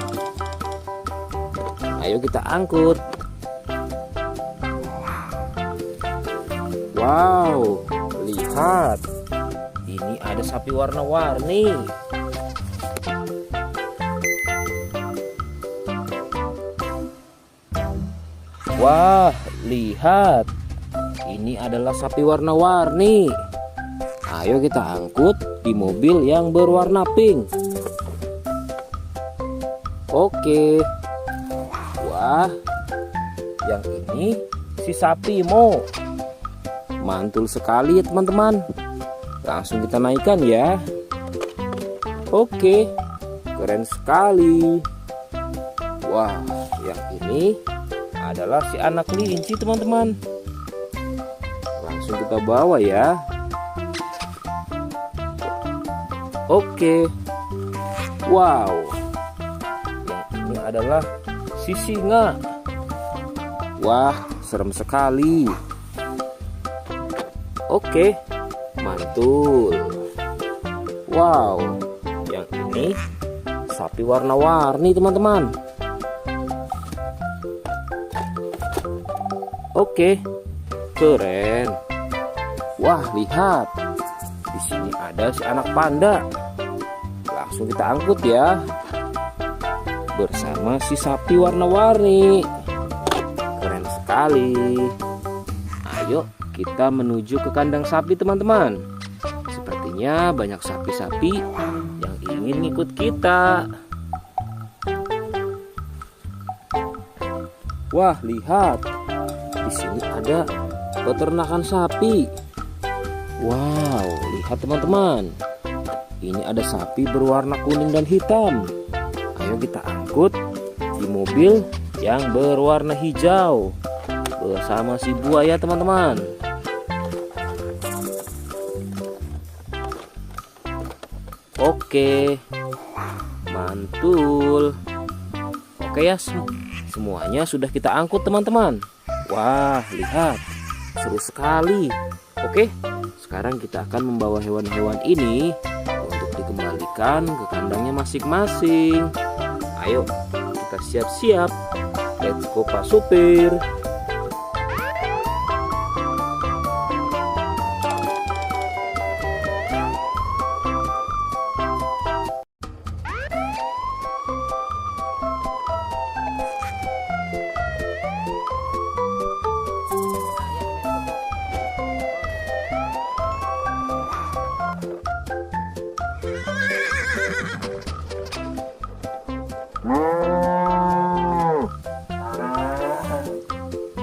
Ayo kita angkut. Wow, lihat. Ini ada sapi warna-warni. Wah, lihat. Ini adalah sapi warna-warni. Ayo kita angkut di mobil yang berwarna pink. Oke. Wah, yang ini si sapi Mo. Mantul sekali ya teman-teman. Langsung kita naikkan ya. Oke, keren sekali. Wah, yang ini adalah si anak kelinci teman-teman. Langsung kita bawa ya. Oke. Wow. Yang ini adalah si singa. Wah, serem sekali. Oke, mantul. Wow, yang ini sapi warna-warni teman-teman. Oke, keren. Wah, lihat. Di sini ada si anak panda. Langsung kita angkut ya. Bersama si sapi warna-warni. Keren sekali. Ayo kita menuju ke kandang sapi teman-teman. Sepertinya banyak sapi-sapi yang ingin ngikut kita. Wah, lihat. Di sini ada peternakan sapi. Wow, lihat teman-teman. Ini ada sapi berwarna kuning dan hitam. Ayo kita angkut di mobil yang berwarna hijau bersama si buaya teman-teman. Oke, mantul. Oke ya, semuanya sudah kita angkut teman-teman. Wah, lihat, seru sekali. Oke, sekarang kita akan membawa hewan-hewan ini untuk dikembalikan ke kandangnya masing-masing. Ayo, kita siap-siap. Let's go Pak Supir.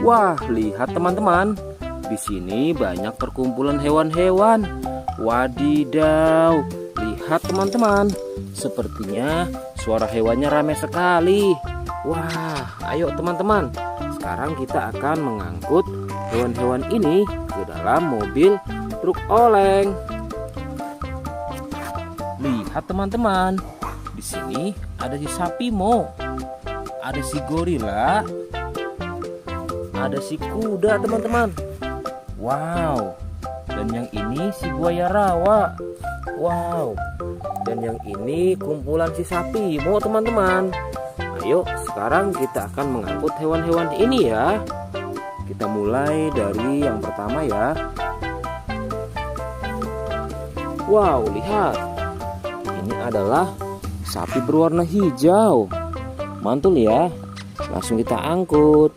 Wah, lihat teman-teman. Di sini banyak perkumpulan hewan-hewan. Wadidaw, lihat teman-teman. Sepertinya suara hewannya ramai sekali. Wah, ayo teman-teman. Sekarang kita akan mengangkut hewan-hewan ini ke dalam mobil truk oleng. Lihat teman-teman. Di sini ada si sapi Mo. Ada si gorila. Ada si kuda teman-teman. Wow. Dan yang ini si buaya rawa. Wow. Dan yang ini kumpulan si sapi Mo teman-teman. Ayo sekarang kita akan mengangkut hewan-hewan ini ya. Kita mulai dari yang pertama ya. Wow, lihat. Ini adalah sapi berwarna hijau. Mantul ya. Langsung kita angkut.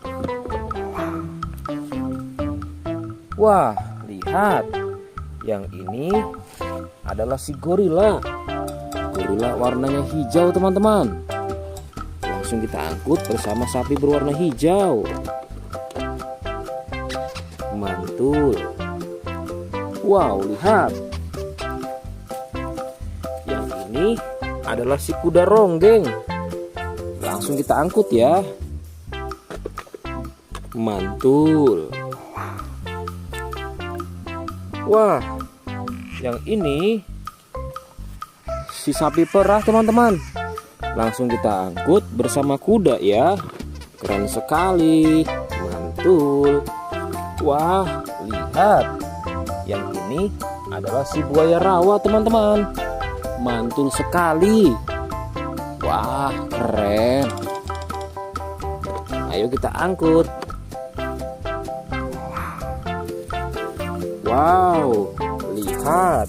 Wah, lihat. Yang ini adalah si gorila. Gorila warnanya hijau teman-teman. Langsung kita angkut bersama sapi berwarna hijau. Mantul. Wow, lihat. Yang ini adalah si kuda ronggeng. Langsung kita angkut ya. Mantul. Wah, yang ini si sapi perah teman-teman. Langsung kita angkut bersama kuda ya. Keren sekali. Mantul. Wah, lihat. Yang ini adalah si buaya rawa teman-teman. Mantul sekali. Wah, keren. Ayo kita angkut. Wow, lihat.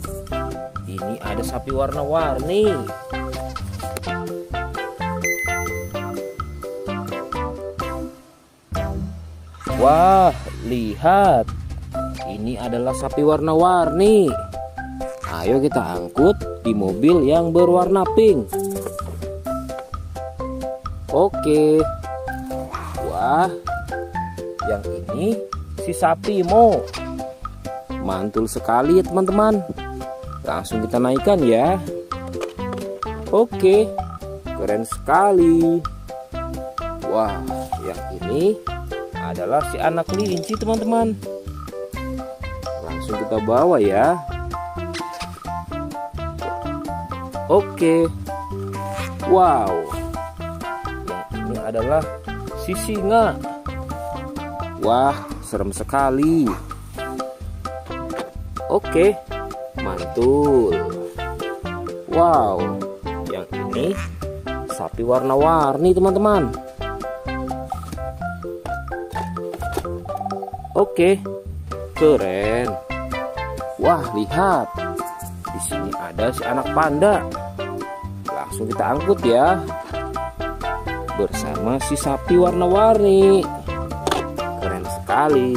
Ini ada sapi warna-warni. Wah, lihat. Ini adalah sapi warna-warni. Ayo kita angkut di mobil yang berwarna pink. Oke. Wah, yang ini si sapi Mo. Mantul sekali ya teman-teman. Langsung kita naikkan ya. Oke, keren sekali. Wah, yang ini adalah si anak kelinci teman-teman. Langsung kita bawa ya. Oke. Wow. Yang ini adalah si singa. Wah, serem sekali. Oke, mantul. Wow, yang ini sapi warna-warni teman-teman. Oke, keren. Wah, lihat. Di sini ada si anak panda. Langsung kita angkut ya. Bersama si sapi warna-warni. Keren sekali.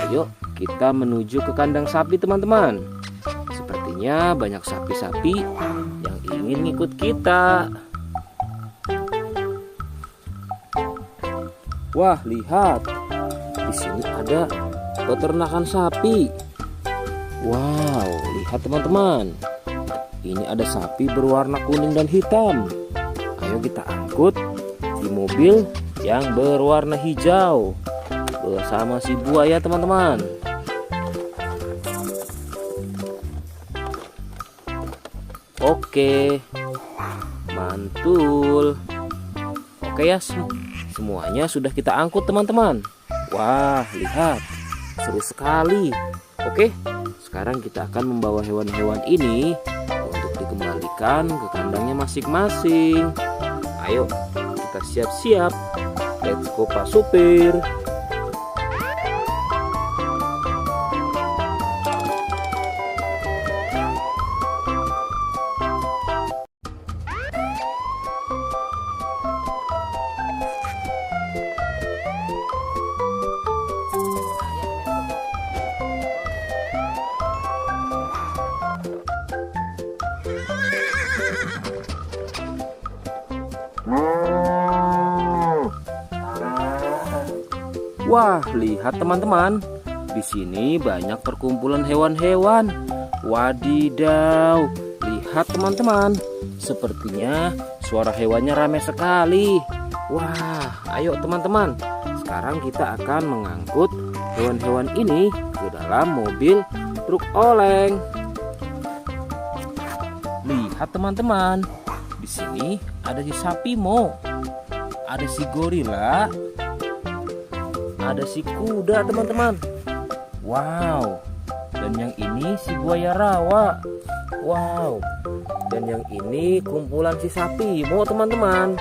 Ayo kita menuju ke kandang sapi teman-teman. Sepertinya banyak sapi-sapi yang ingin ngikut kita. Wah, lihat. Di sini ada peternakan sapi. Wow, lihat teman-teman. Ini ada sapi berwarna kuning dan hitam. Ayo kita angkut di mobil yang berwarna hijau bersama si buaya teman-teman. Oke, mantul. Oke ya, semuanya sudah kita angkut teman-teman. Wah, lihat, seru sekali. Oke, sekarang kita akan membawa hewan-hewan ini untuk dikembalikan ke kandangnya masing-masing. Ayo, kita siap-siap. Let's go Pak Supir. Wah, lihat teman-teman. Di sini banyak perkumpulan hewan-hewan. Wadidaw, lihat teman-teman. Sepertinya suara hewannya ramai sekali. Wah, ayo teman-teman. Sekarang kita akan mengangkut hewan-hewan ini ke dalam mobil truk oleng. Lihat teman-teman. Di sini ada si sapi Mo. Ada si gorila. Ada si kuda teman-teman. Wow. Dan yang ini si buaya rawa. Wow. Dan yang ini kumpulan si sapi Mo teman-teman.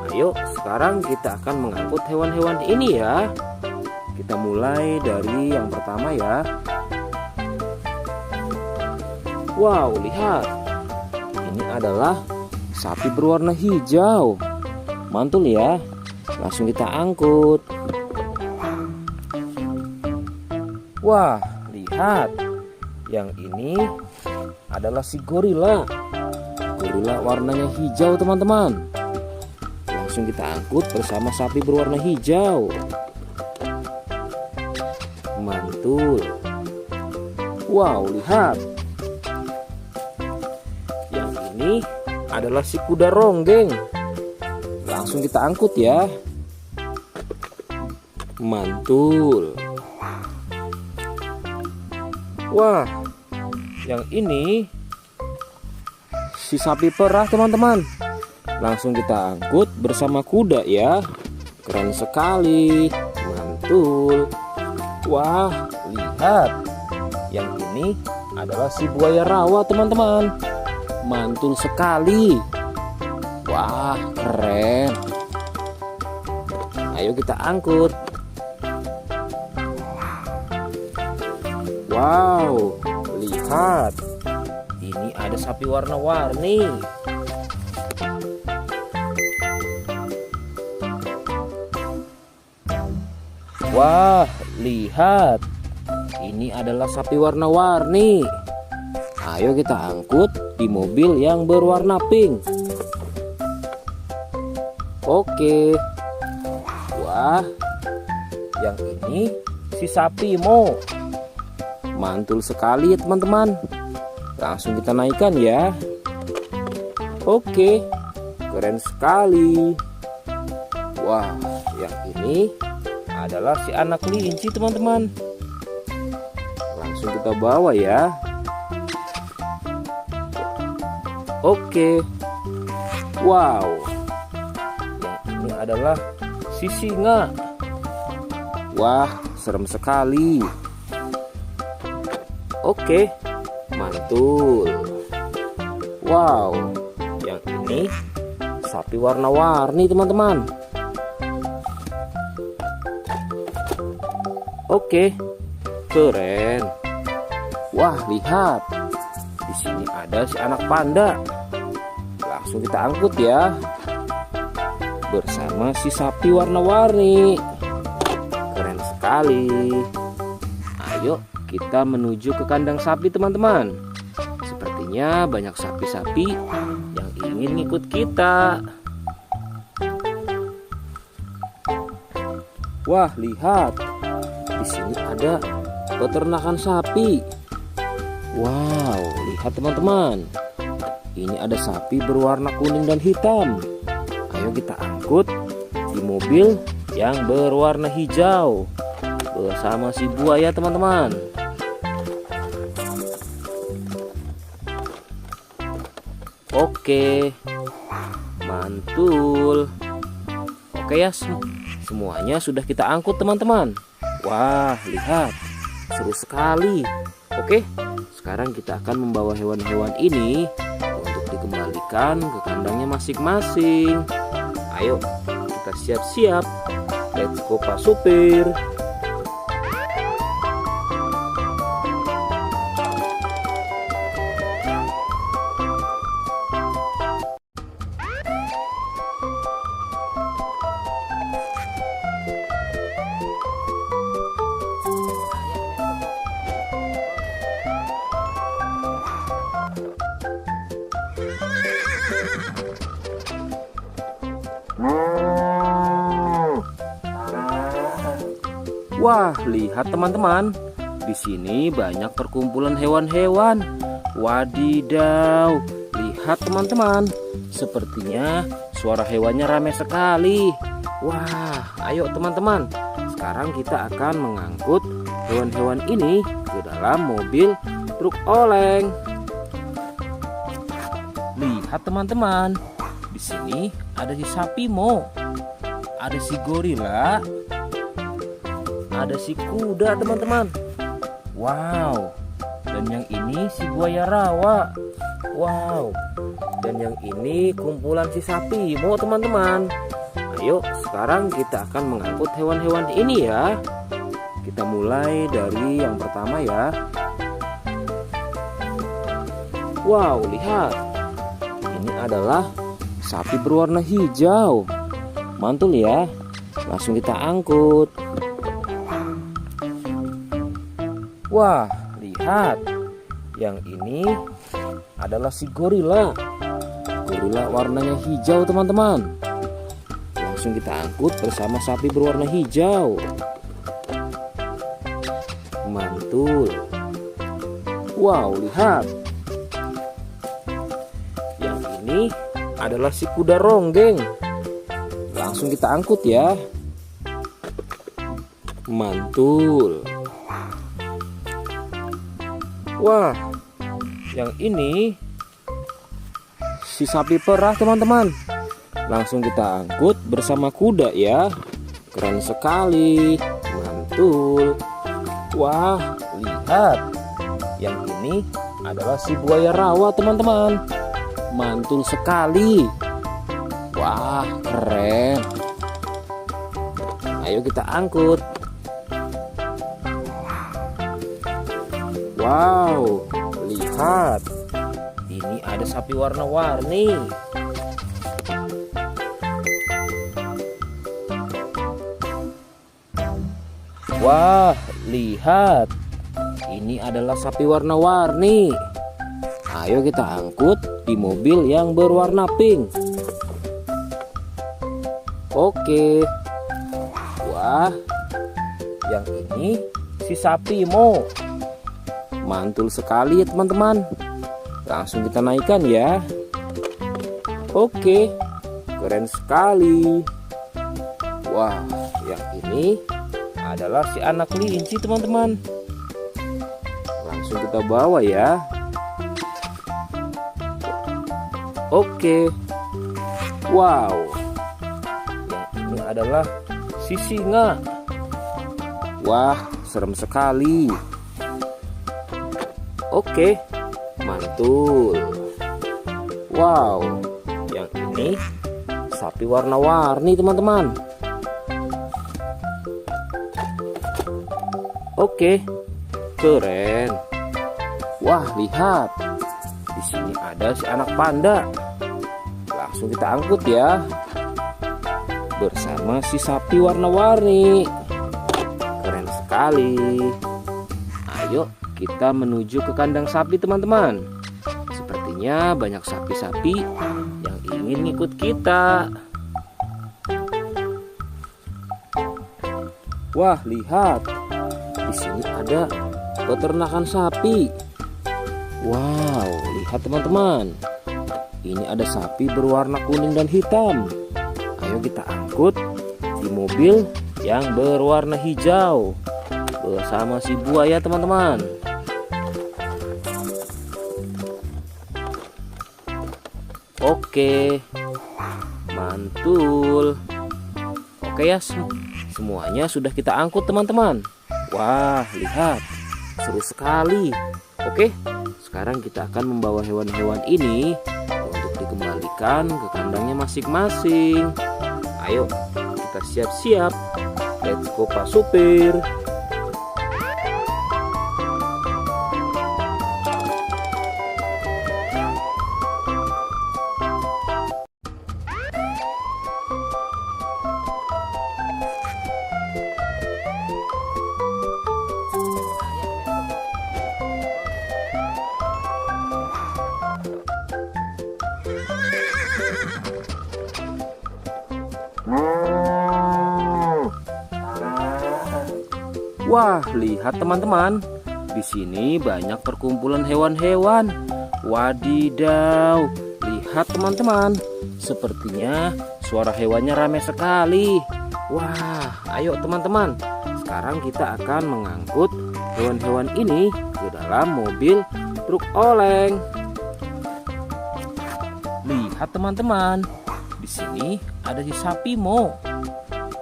Ayo sekarang kita akan mengangkut hewan-hewan ini ya. Kita mulai dari yang pertama ya. Wow, lihat. Ini adalah sapi berwarna hijau. Mantul ya. Langsung kita angkut. Wah, lihat. Yang ini adalah si gorila. Gorila warnanya hijau teman-teman. Langsung kita angkut bersama sapi berwarna hijau. Mantul. Wow, lihat. Yang ini adalah si kuda ronggeng. Langsung kita angkut ya. Mantul. Wah, yang ini si sapi perah teman-teman. Langsung kita angkut bersama kuda ya. Keren sekali. Mantul. Wah, lihat. Yang ini adalah si buaya rawa teman-teman. Mantul sekali. Wah, keren. Ayo kita angkut. Wow, lihat. Ini ada sapi warna-warni. Wah, lihat. Ini adalah sapi warna-warni. Ayo kita angkut di mobil yang berwarna pink. Oke. Wah, yang ini si sapi Mo. Mantul sekali ya teman-teman. Langsung kita naikkan ya. Oke, keren sekali. Wah, yang ini adalah si anak kelinci teman-teman. Langsung kita bawa ya. Oke. Wow. Yang ini adalah si singa. Wah, serem sekali. Oke, mantul. Wow, yang ini sapi warna-warni teman-teman. Oke, keren. Wah, lihat. Di sini ada si anak panda. Langsung kita angkut ya. Bersama si sapi warna-warni. Keren sekali. Ayo kita menuju ke kandang sapi teman-teman. Sepertinya banyak sapi-sapi yang ingin ngikut kita. Wah, lihat. Di sini ada peternakan sapi. Wow, lihat teman-teman. Ini ada sapi berwarna kuning dan hitam. Ayo kita angkut di mobil yang berwarna hijau bersama si buaya teman-teman. Oke, mantul. Oke ya, semuanya sudah kita angkut teman-teman. Wah, lihat, seru sekali. Oke, sekarang kita akan membawa hewan-hewan ini untuk dikembalikan ke kandangnya masing-masing. Ayo, kita siap-siap. Let's go Pak Supir. Wah, lihat teman-teman. Di sini banyak perkumpulan hewan-hewan. Wadidaw, lihat teman-teman. Sepertinya suara hewannya ramai sekali. Wah, ayo teman-teman. Sekarang kita akan mengangkut hewan-hewan ini ke dalam mobil truk oleng. Lihat teman-teman. Di sini ada si sapi Mo. Ada si gorila. Ada si kuda teman-teman. Wow. Dan yang ini si buaya rawa. Wow. Dan yang ini kumpulan si sapi Mo teman-teman. Ayo sekarang kita akan mengangkut hewan-hewan ini ya. Kita mulai dari yang pertama ya. Wow, lihat. Ini adalah sapi berwarna hijau. Mantul ya. Langsung kita angkut. Wah, lihat. Yang ini adalah si gorila. Gorila warnanya hijau teman-teman. Langsung kita angkut bersama sapi berwarna hijau. Mantul. Wow, lihat. Yang ini adalah si kuda ronggeng. Langsung kita angkut ya. Mantul. Wah, yang ini si sapi perah teman-teman. Langsung kita angkut bersama kuda ya. Keren sekali. Mantul. Wah, lihat. Yang ini adalah si buaya rawa teman-teman. Mantul sekali. Wah, keren. Ayo kita angkut. Wow, lihat. Ini ada sapi warna-warni. Wah, lihat. Ini adalah sapi warna-warni. Ayo kita angkut di mobil yang berwarna pink. Oke. Wah, yang ini si sapi Mo. Mantul sekali ya teman-teman. Langsung kita naikkan ya. Oke, keren sekali. Wah, yang ini adalah si anak kelinci teman-teman. Langsung kita bawa ya. Oke. Wow. Yang ini adalah si singa. Wah, serem sekali. Oke, mantul. Wow, yang ini sapi warna-warni teman-teman. Oke, keren. Wah, lihat. Di sini ada si anak panda. Langsung kita angkut ya. Bersama si sapi warna-warni. Keren sekali. Ayo kita menuju ke kandang sapi teman-teman. Sepertinya banyak sapi-sapi yang ingin ikut kita. Wah, lihat. Di sini ada peternakan sapi. Wow, lihat teman-teman. Ini ada sapi berwarna kuning dan hitam. Ayo kita angkut di mobil yang berwarna hijau bersama si buaya teman-teman. Oke, mantul. Oke ya, semuanya sudah kita angkut teman-teman. Wah, lihat, seru sekali. Oke, sekarang kita akan membawa hewan-hewan ini untuk dikembalikan ke kandangnya masing-masing. Ayo, kita siap-siap. Let's go Pak Supir. Wah, lihat teman-teman. Di sini banyak perkumpulan hewan-hewan. Wadidaw, lihat teman-teman. Sepertinya suara hewannya ramai sekali. Wah, ayo teman-teman. Sekarang kita akan mengangkut hewan-hewan ini ke dalam mobil truk oleng. Lihat teman-teman. Di sini ada si sapi Mo.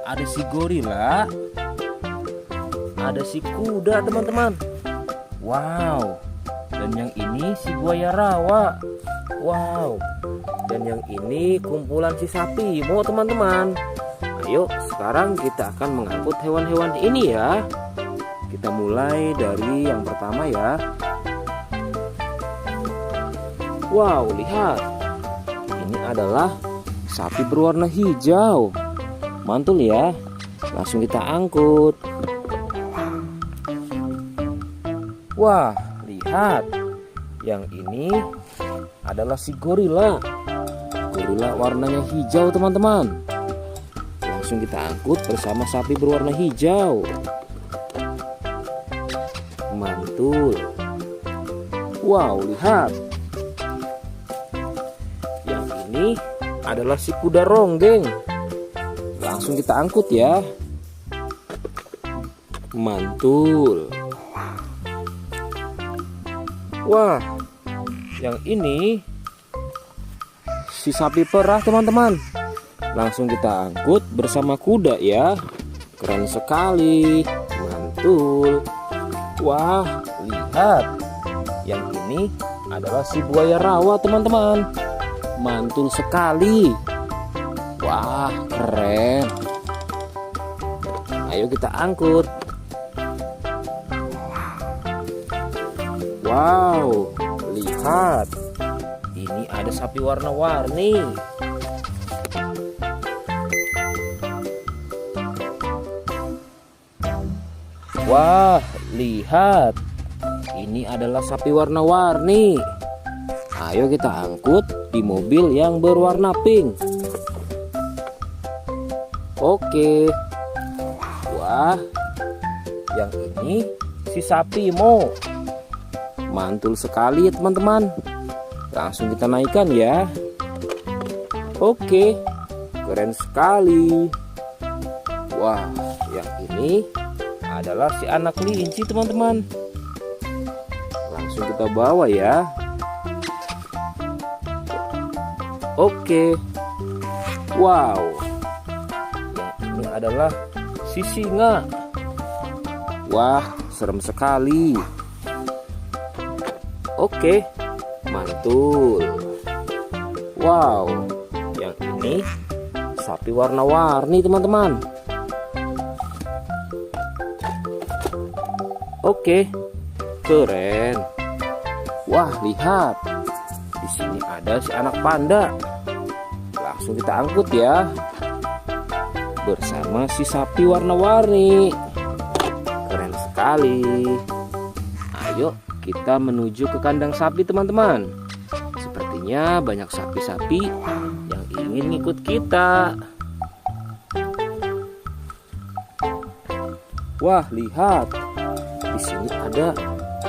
Ada si gorila. Ada si kuda teman-teman. Wow. Dan yang ini si buaya rawa. Wow. Dan yang ini kumpulan si sapi Mo teman-teman. Ayo sekarang kita akan mengangkut hewan-hewan ini ya. Kita mulai dari yang pertama ya. Wow, lihat. Ini adalah sapi berwarna hijau. Mantul ya. Langsung kita angkut. Wah, lihat. Yang ini adalah si gorila. Gorila warnanya hijau teman-teman. Langsung kita angkut bersama sapi berwarna hijau. Mantul. Wow, lihat. Yang ini adalah si kuda ronggeng. Langsung kita angkut ya. Mantul. Wah, yang ini si sapi perah teman-teman. Langsung kita angkut bersama kuda ya. Keren sekali. Mantul. Wah, lihat. Yang ini adalah si buaya rawa teman-teman. Mantul sekali. Wah, keren. Ayo kita angkut. Wow, lihat. Ini ada sapi warna-warni. Wah, lihat. Ini adalah sapi warna-warni. Ayo kita angkut di mobil yang berwarna pink. Oke. Wah, yang ini si sapi Mo. Mantul sekali ya teman-teman. Langsung kita naikkan ya. Oke, keren sekali. Wah, yang ini adalah si anak kelinci teman-teman. Langsung kita bawa ya. Oke. Wow. Yang ini adalah si singa. Wah, serem sekali. Oke, mantul. Wow, yang ini sapi warna-warni teman-teman. Oke, keren. Wah, lihat. Di sini ada si anak panda. Langsung kita angkut ya. Bersama si sapi warna-warni. Keren sekali. Ayo kita menuju ke kandang sapi teman-teman. Sepertinya banyak sapi-sapi yang ingin ngikut kita. Wah, lihat. Di sini ada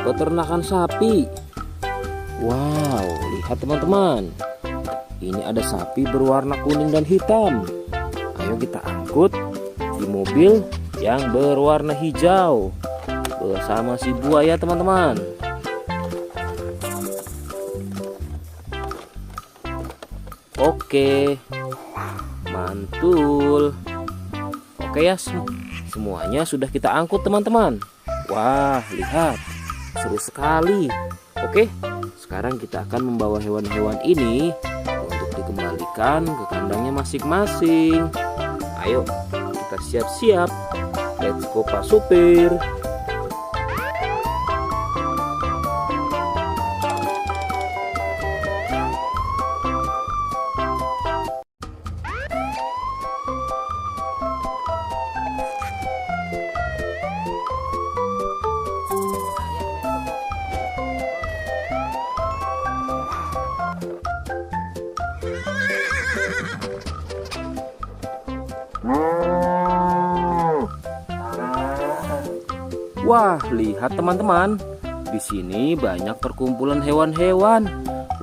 peternakan sapi. Wow, lihat teman-teman. Ini ada sapi berwarna kuning dan hitam. Ayo kita angkut di mobil yang berwarna hijau bersama si buaya teman-teman. Oke, mantul. Oke ya, semuanya sudah kita angkut teman-teman. Wah, lihat, seru sekali. Oke, sekarang kita akan membawa hewan-hewan ini untuk dikembalikan ke kandangnya masing-masing. Ayo, kita siap-siap. Let's go Pak Supir. Wah, lihat teman-teman. Di sini banyak perkumpulan hewan-hewan.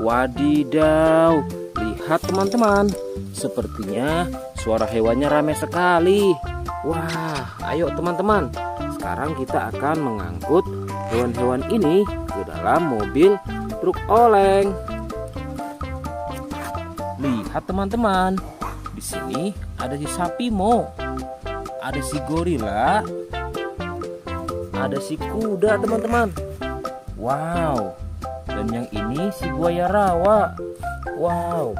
Wadidaw, lihat teman-teman. Sepertinya suara hewannya ramai sekali. Wah, ayo teman-teman. Sekarang kita akan mengangkut hewan-hewan ini ke dalam mobil truk oleng. Lihat teman-teman. Di sini ada si sapi Mo. Ada si gorila. Ada si kuda teman-teman. Wow. Dan yang ini si buaya rawa. Wow.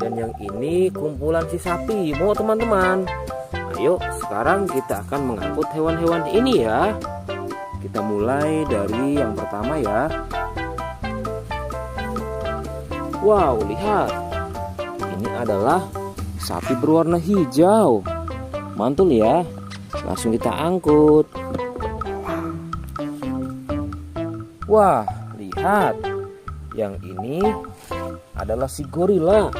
Dan yang ini kumpulan si sapi Mo teman-teman. Ayo sekarang kita akan mengangkut hewan-hewan ini ya. Kita mulai dari yang pertama ya. Wow, lihat. Ini adalah sapi berwarna hijau. Mantul ya. Langsung kita angkut. Wah, lihat. Yang ini adalah si gorila.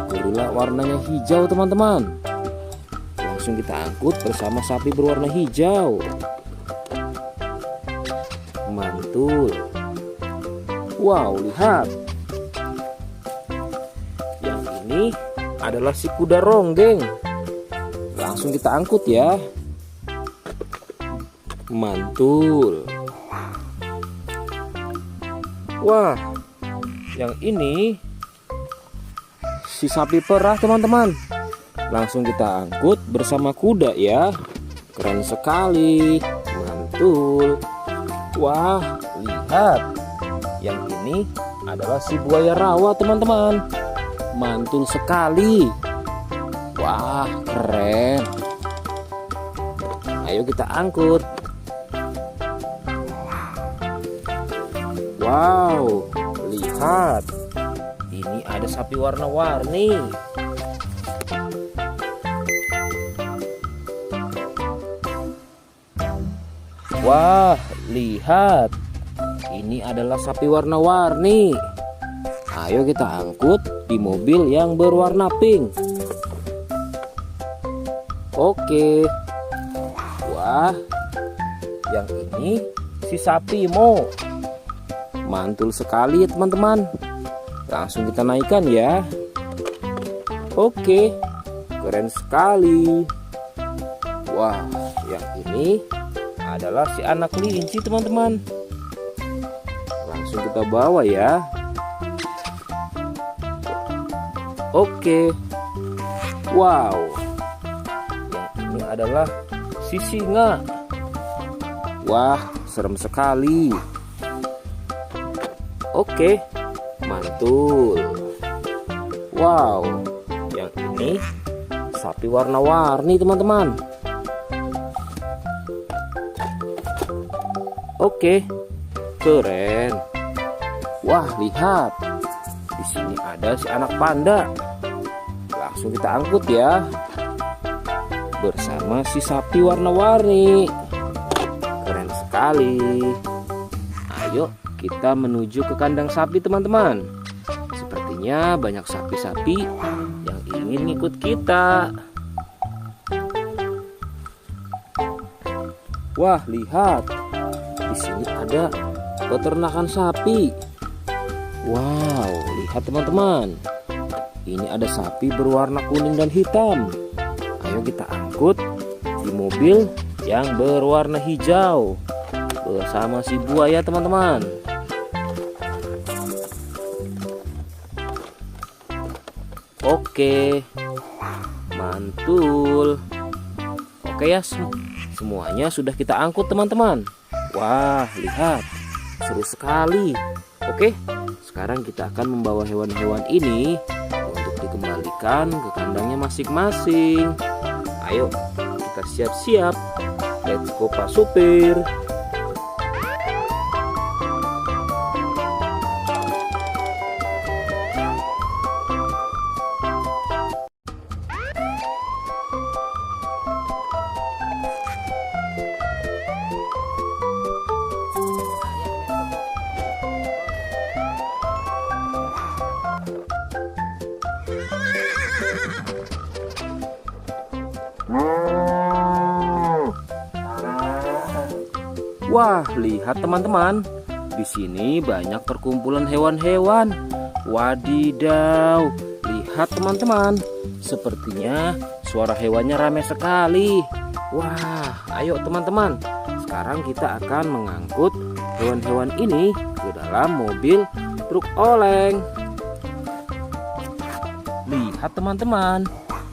Gorila warnanya hijau teman-teman. Langsung kita angkut bersama sapi berwarna hijau. Mantul. Wow, lihat. Yang ini adalah si kuda ronggeng. Langsung kita angkut ya. Mantul. Wah, yang ini si sapi perah teman-teman. Langsung kita angkut bersama kuda ya. Keren sekali. Mantul. Wah, lihat. Yang ini adalah si buaya rawa teman-teman. Mantul sekali. Wah, keren. Ayo kita angkut. Wow, lihat. Ini ada sapi warna-warni. Wah, lihat. Ini adalah sapi warna-warni. Ayo kita angkut di mobil yang berwarna pink. Oke. Wah, yang ini si sapi Mo. Mantul sekali ya teman-teman. Langsung kita naikkan ya. Oke, keren sekali. Wah, yang ini adalah si anak kelinci teman-teman. Langsung kita bawa ya. Oke. Wow. Yang ini adalah si singa. Wah, serem sekali. Oke, mantul. Wow, yang ini sapi warna-warni teman-teman. Oke, keren. Wah, lihat. Di sini ada si anak panda. Langsung kita angkut ya. Bersama si sapi warna-warni. Keren sekali. Ayo kita menuju ke kandang sapi teman-teman. Sepertinya banyak sapi-sapi yang ingin ikut kita. Wah, lihat. Di sini ada peternakan sapi. Wow, lihat teman-teman. Ini ada sapi berwarna kuning dan hitam. Ayo kita angkut di mobil yang berwarna hijau bersama si buaya teman-teman. Oke, mantul. Oke ya, semuanya sudah kita angkut teman-teman. Wah, lihat, seru sekali. Oke, sekarang kita akan membawa hewan-hewan ini untuk dikembalikan ke kandangnya masing-masing. Ayo, kita siap-siap. Let's go Pak Supir. Wah, lihat teman-teman. Di sini banyak perkumpulan hewan-hewan. Wadidaw, lihat teman-teman. Sepertinya suara hewannya ramai sekali. Wah, ayo teman-teman. Sekarang kita akan mengangkut hewan-hewan ini ke dalam mobil truk oleng. Lihat teman-teman.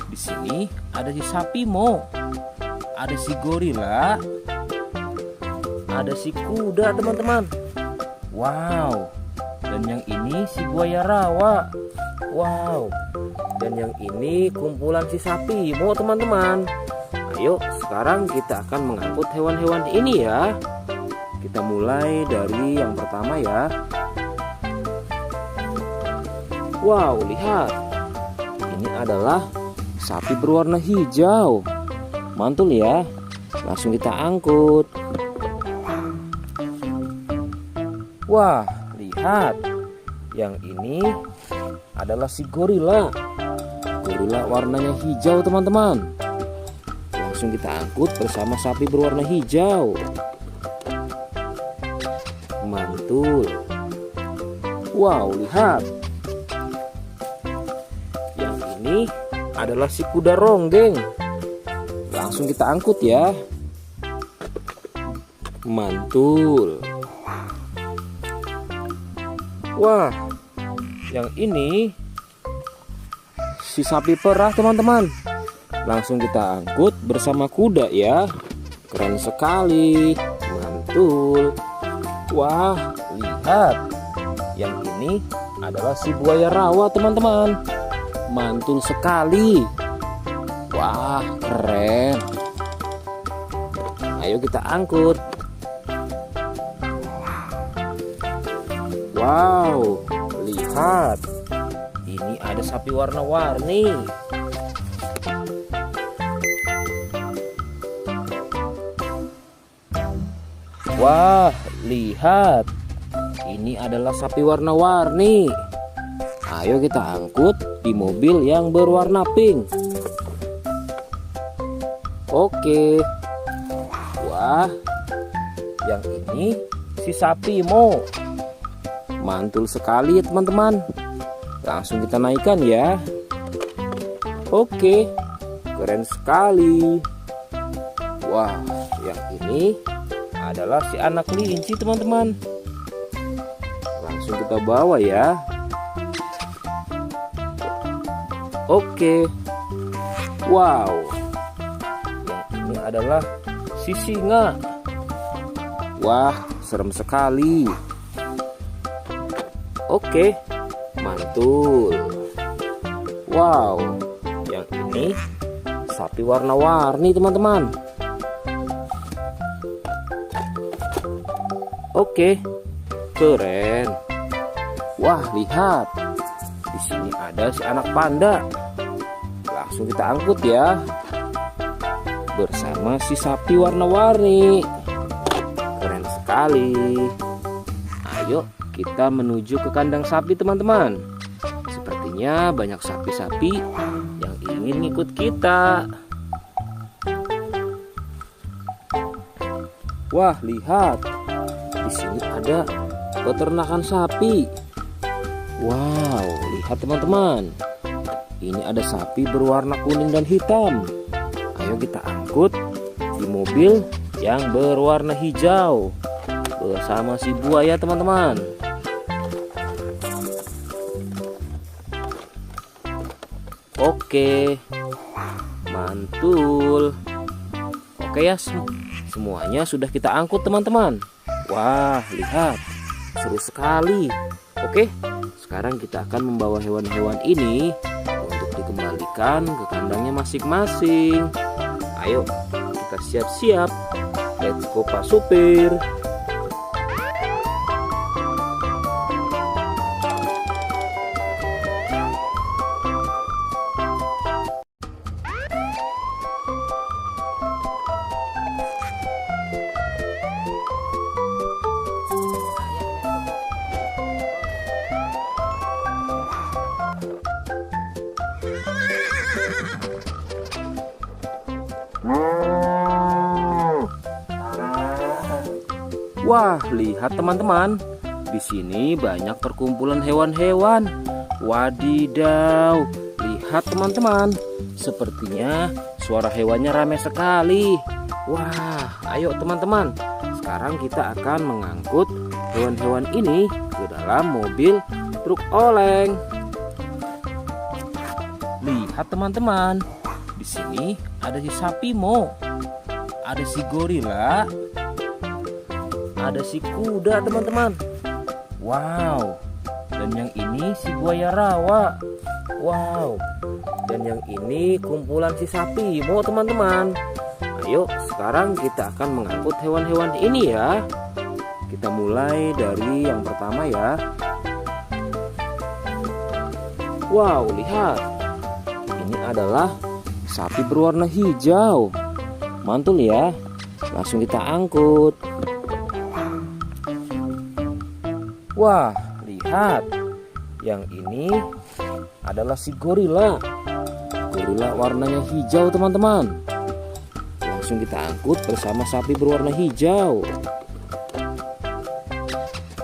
Di sini ada si sapi Mo. Ada si gorila. Ada si kuda teman-teman. Wow. Dan yang ini si buaya rawa. Wow. Dan yang ini kumpulan si sapi Mo teman-teman. Ayo sekarang kita akan mengangkut hewan-hewan ini ya. Kita mulai dari yang pertama ya. Wow, lihat. Ini adalah sapi berwarna hijau. Mantul ya. Langsung kita angkut. Wah, lihat. Yang ini adalah si gorila. Gorila warnanya hijau teman-teman. Langsung kita angkut bersama sapi berwarna hijau. Mantul. Wow, lihat. Yang ini adalah si kuda ronggeng. Langsung kita angkut ya. Mantul. Wah, yang ini si sapi perah teman-teman. Langsung kita angkut bersama kuda ya. Keren sekali. Mantul. Wah, lihat. Yang ini adalah si buaya rawa teman-teman. Mantul sekali. Wah, keren. Ayo kita angkut. Wow, lihat. Ini ada sapi warna-warni. Wah, lihat. Ini adalah sapi warna-warni. Ayo kita angkut di mobil yang berwarna pink. Oke. Wah, yang ini si sapi Mo. Mantul sekali ya teman-teman. Langsung kita naikkan ya. Oke, keren sekali. Wah, yang ini adalah si anak kelinci teman-teman. Langsung kita bawa ya. Oke. Wow. Yang ini adalah si singa. Wah, serem sekali. Oke, mantul. Wow, yang ini sapi warna-warni teman-teman. Oke, keren. Wah, lihat. Di sini ada si anak panda. Langsung kita angkut ya. Bersama si sapi warna-warni. Keren sekali. Ayo kita menuju ke kandang sapi teman-teman. Sepertinya banyak sapi-sapi yang ingin ngikut kita. Wah, lihat. Di sini ada peternakan sapi. Wow, lihat teman-teman. Ini ada sapi berwarna kuning dan hitam. Ayo kita angkut di mobil yang berwarna hijau bersama si buaya teman-teman. Oke, mantul. Oke ya, semuanya sudah kita angkut teman-teman. Wah, lihat, seru sekali. Oke, sekarang kita akan membawa hewan-hewan ini untuk dikembalikan ke kandangnya masing-masing. Ayo, kita siap-siap. Let's go Pak Supir. Wah, lihat teman-teman. Di sini banyak perkumpulan hewan-hewan. Wadidaw, lihat teman-teman. Sepertinya suara hewannya ramai sekali. Wah, ayo teman-teman. Sekarang kita akan mengangkut hewan-hewan ini ke dalam mobil truk oleng. Lihat teman-teman. Di sini ada si sapi Mo. Ada si gorila, ada si kuda teman-teman. Wow. Dan yang ini si buaya rawa. Wow. Dan yang ini kumpulan si sapi Mo teman-teman. Ayo sekarang kita akan mengangkut hewan-hewan ini ya. Kita mulai dari yang pertama ya. Wow, lihat. Ini adalah sapi berwarna hijau. Mantul ya. Langsung kita angkut. Wah, lihat. Yang ini adalah si gorila. Gorila warnanya hijau teman-teman. Langsung kita angkut bersama sapi berwarna hijau.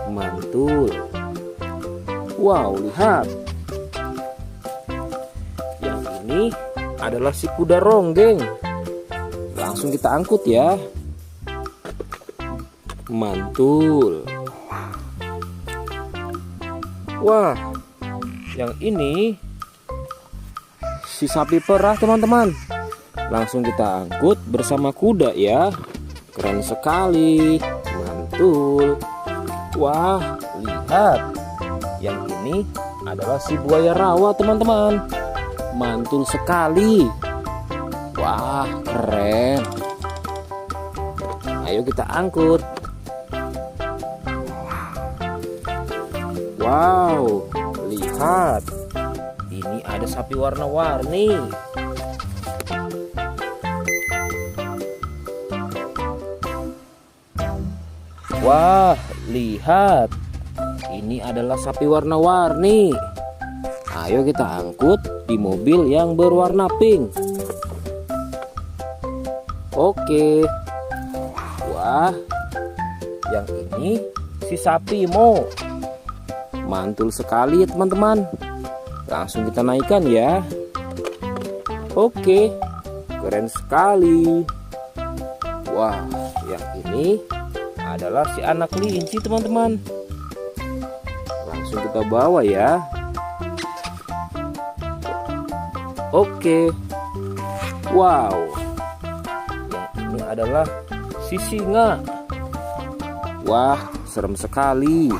Mantul. Wow, lihat. Yang ini adalah si kuda ronggeng. Langsung kita angkut ya. Mantul. Wah, yang ini si sapi perah teman-teman. Langsung kita angkut bersama kuda ya. Keren sekali. Mantul. Wah, lihat. Yang ini adalah si buaya rawa teman-teman. Mantul sekali. Wah, keren. Ayo kita angkut. Wow, lihat. Ini ada sapi warna-warni. Wah, lihat. Ini adalah sapi warna-warni. Ayo kita angkut di mobil yang berwarna pink. Oke. Wah, yang ini si sapi Mo. Mantul sekali ya teman-teman. Langsung kita naikkan ya. Oke, keren sekali. Wah, yang ini adalah si anak kelinci teman-teman. Langsung kita bawa ya. Oke. Wow. Yang ini adalah si singa. Wah, serem sekali.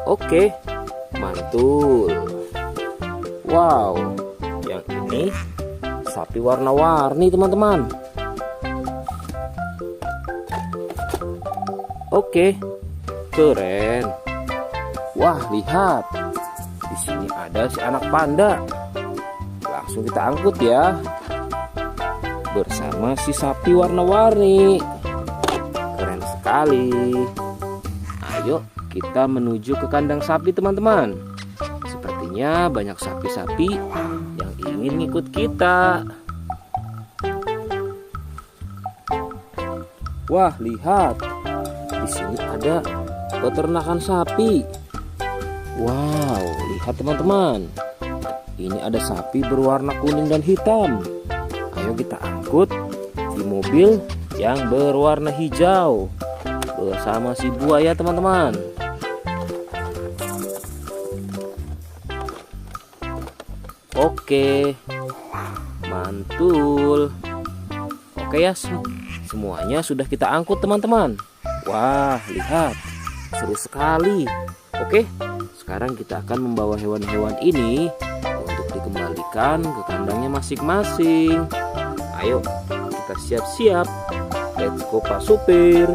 Oke, mantul. Wow, yang ini sapi warna-warni teman-teman. Oke, keren. Wah, lihat. Di sini ada si anak panda. Langsung kita angkut ya. Bersama si sapi warna-warni. Keren sekali. Ayo kita menuju ke kandang sapi teman-teman. Sepertinya banyak sapi-sapi yang ingin ngikut kita. Wah, lihat. Di sini ada peternakan sapi. Wow, lihat teman-teman. Ini ada sapi berwarna kuning dan hitam. Ayo kita angkut di mobil yang berwarna hijau bersama si buaya teman-teman. Oke, mantul. Oke ya, semuanya sudah kita angkut teman-teman. Wah, lihat, seru sekali. Oke, sekarang kita akan membawa hewan-hewan ini untuk dikembalikan ke kandangnya masing-masing. Ayo, kita siap-siap. Let's go Pak Supir.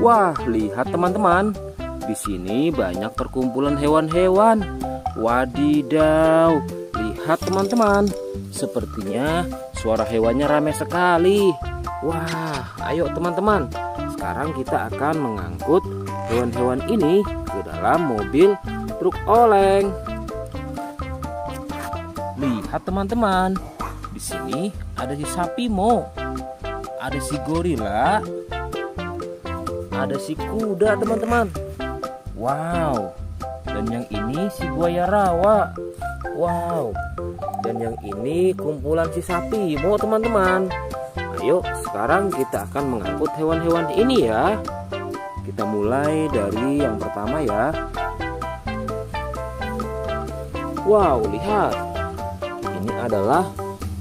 Wah, lihat teman-teman. Di sini banyak perkumpulan hewan-hewan. Wadidaw, lihat teman-teman. Sepertinya suara hewannya ramai sekali. Wah, ayo teman-teman. Sekarang kita akan mengangkut hewan-hewan ini ke dalam mobil truk oleng. Lihat teman-teman. Di sini ada si sapi Mo. Ada si gorila. Ada si kuda teman-teman. Wow. Dan yang ini si buaya rawa. Wow. Dan yang ini kumpulan si sapi Mo teman-teman. Ayo sekarang kita akan mengangkut hewan-hewan ini ya. Kita mulai dari yang pertama ya. Wow, lihat. Ini adalah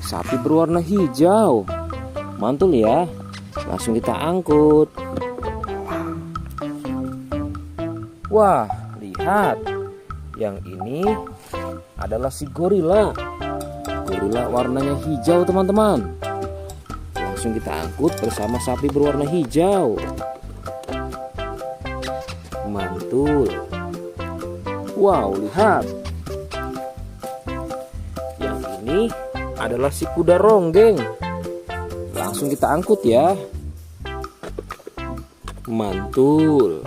sapi berwarna hijau. Mantul ya. Langsung kita angkut. Wah, lihat. Yang ini adalah si gorila. Gorila warnanya hijau teman-teman. Langsung kita angkut bersama sapi berwarna hijau. Mantul. Wow, lihat. Yang ini adalah si kuda ronggeng. Langsung kita angkut ya. Mantul.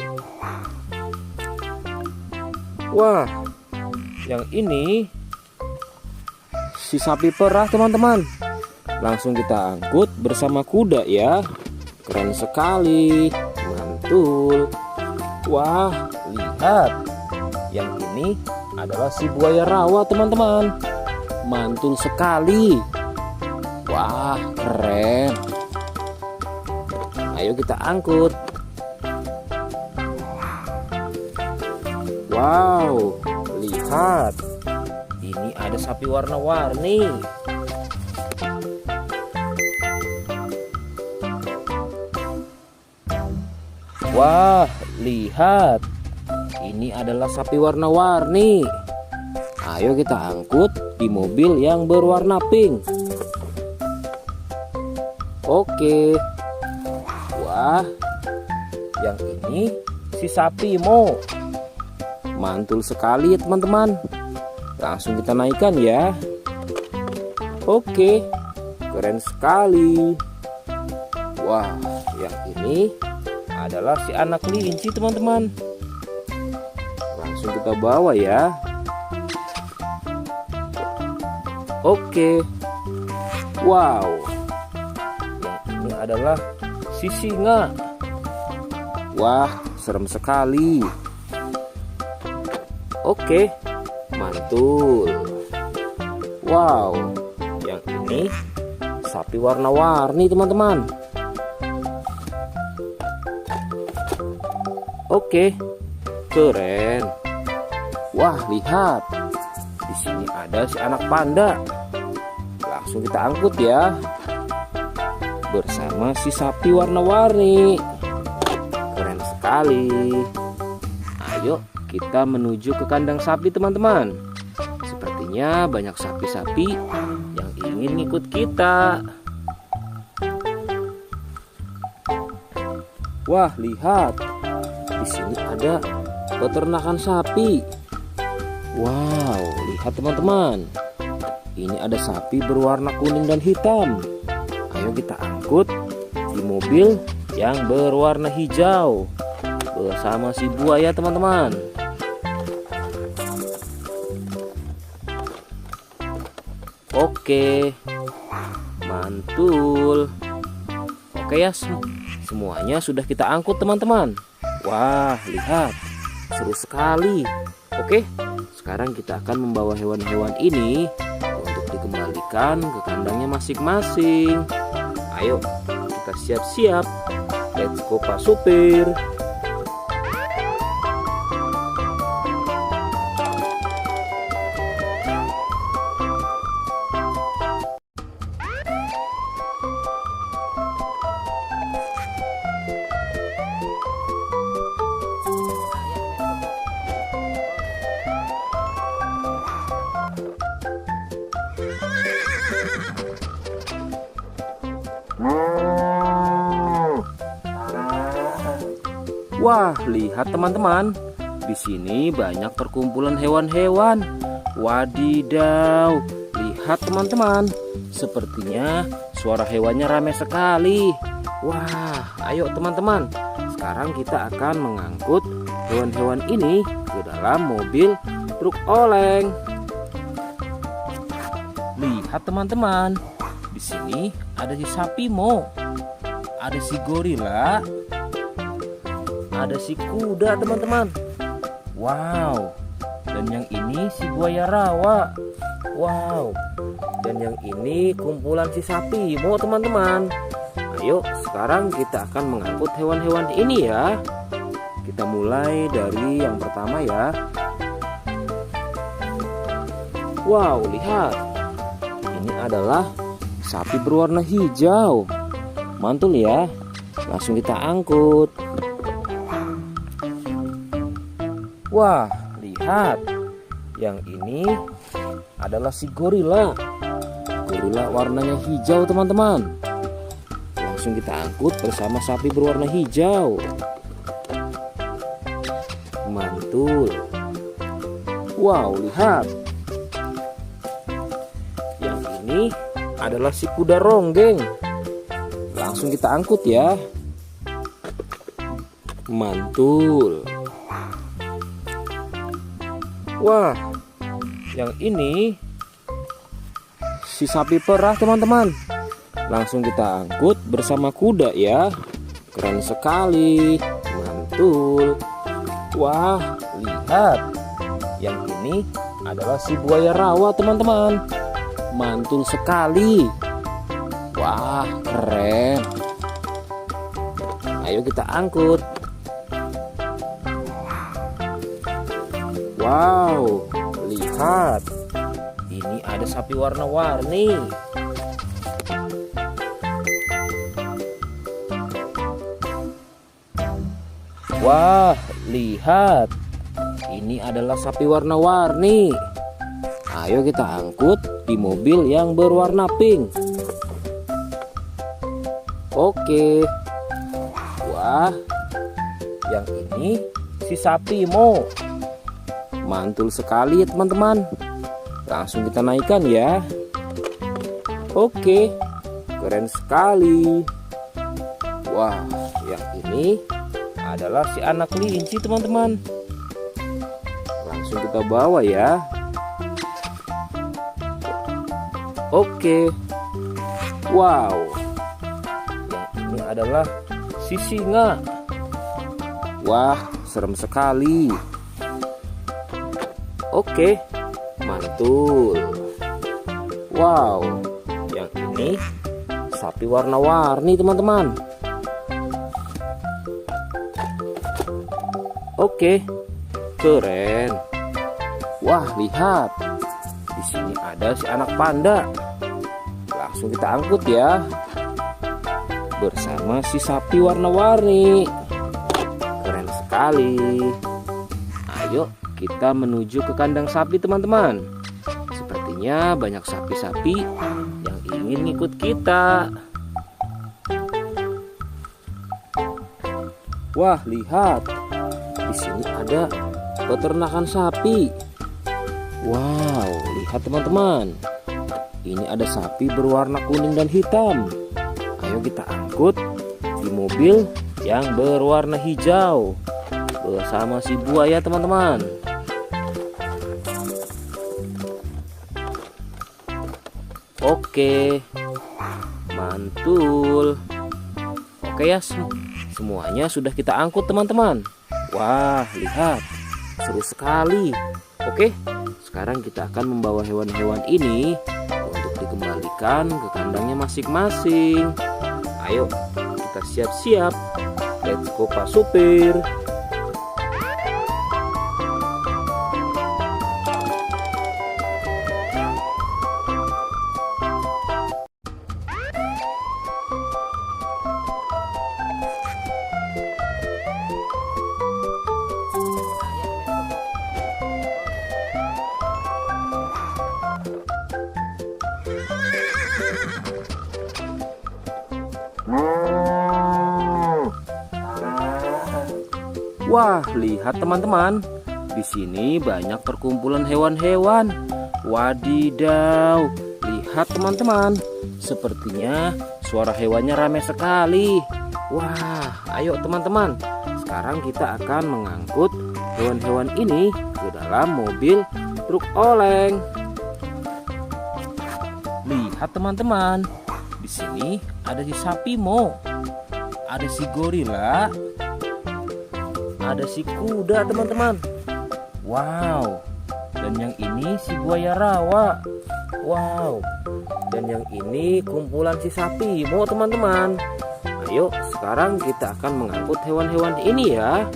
Wah, yang ini si sapi perah teman-teman. Langsung kita angkut bersama kuda ya. Keren sekali. Mantul. Wah, lihat. Yang ini adalah si buaya rawa teman-teman. Mantul sekali. Wah, keren. Ayo kita angkut. Wow, lihat. Ini ada sapi warna-warni. Wah, lihat. Ini adalah sapi warna-warni. Ayo kita angkut di mobil yang berwarna pink. Oke. Wah, yang ini si sapi Mo. Mantul sekali ya teman-teman. Langsung kita naikkan ya. Oke, keren sekali. Wah, yang ini adalah si anak kelinci teman-teman. Langsung kita bawa ya. Oke. Wow. Yang ini adalah si singa. Wah, serem sekali. Oke, mantul. Wow, yang ini sapi warna-warni teman-teman. Oke, keren. Wah, lihat. Di sini ada si anak panda. Langsung kita angkut ya. Bersama si sapi warna-warni. Keren sekali. Ayo kita menuju ke kandang sapi teman-teman. Sepertinya banyak sapi-sapi yang ingin ngikut kita. Wah, lihat. Di sini ada peternakan sapi. Wow, lihat teman-teman. Ini ada sapi berwarna kuning dan hitam. Ayo kita angkut di mobil yang berwarna hijau bersama si buaya teman-teman. Oke, mantul. Oke ya, semuanya sudah kita angkut teman-teman. Wah, lihat, seru sekali. Oke, sekarang kita akan membawa hewan-hewan ini untuk dikembalikan ke kandangnya masing-masing. Ayo, kita siap-siap. Let's go Pak Supir. Wah, lihat teman-teman. Di sini banyak perkumpulan hewan-hewan. Wadidaw, lihat teman-teman. Sepertinya suara hewannya ramai sekali. Wah, ayo teman-teman. Sekarang kita akan mengangkut hewan-hewan ini ke dalam mobil truk oleng. Lihat teman-teman. Di sini ada si sapi Mo. Ada si gorila. Ada si kuda teman-teman. Wow. Dan yang ini si buaya rawa. Wow. Dan yang ini kumpulan si sapi Mo teman-teman. Ayo sekarang kita akan mengangkut hewan-hewan ini ya. Kita mulai dari yang pertama ya. Wow, lihat. Ini adalah sapi berwarna hijau. Mantul ya. Langsung kita angkut. Wah, lihat. Yang ini adalah si gorila. Gorila warnanya hijau teman-teman. Langsung kita angkut bersama sapi berwarna hijau. Mantul. Wow, lihat. Yang ini adalah si kuda ronggeng. Langsung kita angkut ya. Mantul. Wah, yang ini si sapi perah teman-teman. Langsung kita angkut bersama kuda ya. Keren sekali. Mantul. Wah, lihat. Yang ini adalah si buaya rawa teman-teman. Mantul sekali. Wah, keren. Ayo kita angkut. Wow, lihat. Ini ada sapi warna-warni. Wah, lihat. Ini adalah sapi warna-warni. Ayo kita angkut di mobil yang berwarna pink. Oke. Wah, yang ini si sapi Mo. Mantul sekali ya teman-teman. Langsung kita naikkan ya. Oke, keren sekali. Wah, yang ini adalah si anak kelinci teman-teman. Langsung kita bawa ya. Oke. Wow. Yang ini adalah si singa. Wah, serem sekali. Oke, mantul. Wow, yang ini sapi warna-warni teman-teman. Oke, keren. Wah, lihat. Di sini ada si anak panda. Langsung kita angkut ya. Bersama si sapi warna-warni. Keren sekali. Ayo kita menuju ke kandang sapi teman-teman. Sepertinya banyak sapi-sapi yang ingin ikut kita. Wah, lihat. Di sini ada peternakan sapi. Wow, lihat teman-teman. Ini ada sapi berwarna kuning dan hitam. Ayo kita angkut di mobil yang berwarna hijau bersama si buaya teman-teman. Oke, mantul. Oke ya, semuanya sudah kita angkut teman-teman. Wah, lihat, seru sekali. Oke, sekarang kita akan membawa hewan-hewan ini untuk dikembalikan ke kandangnya masing-masing. Ayo, kita siap-siap. Let's go Pak Supir. Wah, lihat teman-teman. Di sini banyak perkumpulan hewan-hewan. Wadidaw, lihat teman-teman. Sepertinya suara hewannya ramai sekali. Wah, ayo teman-teman. Sekarang kita akan mengangkut hewan-hewan ini ke dalam mobil truk oleng. Lihat teman-teman. Di sini ada si sapi Mo. Ada si gorila. Ada si kuda teman-teman. Wow. Dan yang ini si buaya rawa. Wow. Dan yang ini kumpulan si sapi Mo teman-teman. Ayo sekarang kita akan mengangkut hewan-hewan ini ya.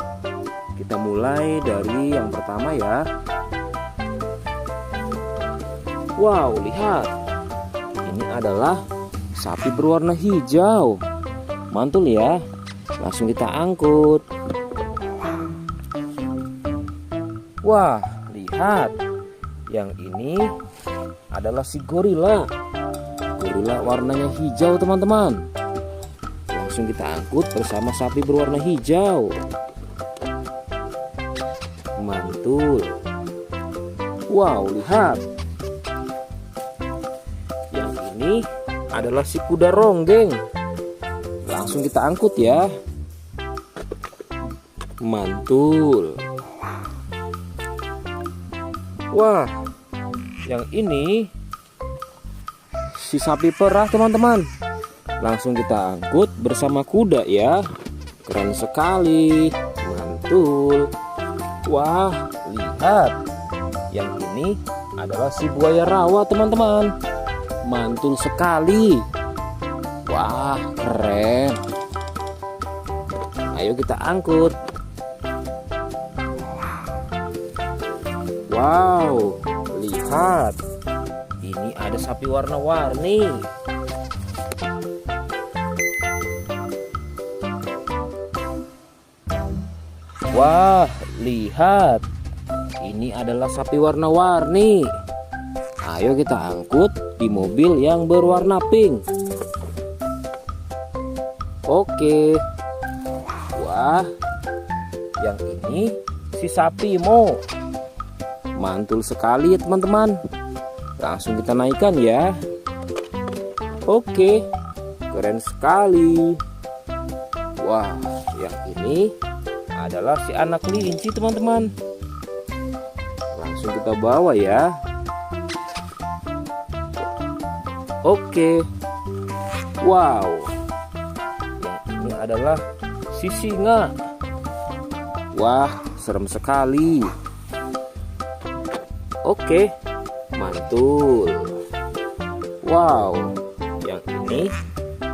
Kita mulai dari yang pertama ya. Wow, lihat. Ini adalah sapi berwarna hijau. Mantul ya. Langsung kita angkut. Wah, lihat. Yang ini adalah si gorila. Gorila warnanya hijau teman-teman. Langsung kita angkut bersama sapi berwarna hijau. Mantul. Wow, lihat. Yang ini adalah si kuda ronggeng. Langsung kita angkut ya. Mantul. Wah, yang ini si sapi perah teman-teman. Langsung kita angkut bersama kuda ya. Keren sekali. Mantul. Wah, lihat. Yang ini adalah si buaya rawa teman-teman. Mantul sekali. Wah, keren. Ayo kita angkut. Wow, lihat. Ini ada sapi warna-warni. Wah, lihat. Ini adalah sapi warna-warni. Ayo kita angkut di mobil yang berwarna pink. Oke. Wah, yang ini si sapi Mo. Mantul sekali ya teman-teman. Langsung kita naikkan ya. Oke, keren sekali. Wah, yang ini adalah si anak kelinci teman-teman. Langsung kita bawa ya. Oke. Wow. Yang ini adalah si singa. Wah, serem sekali. Oke, mantul. Wow, yang ini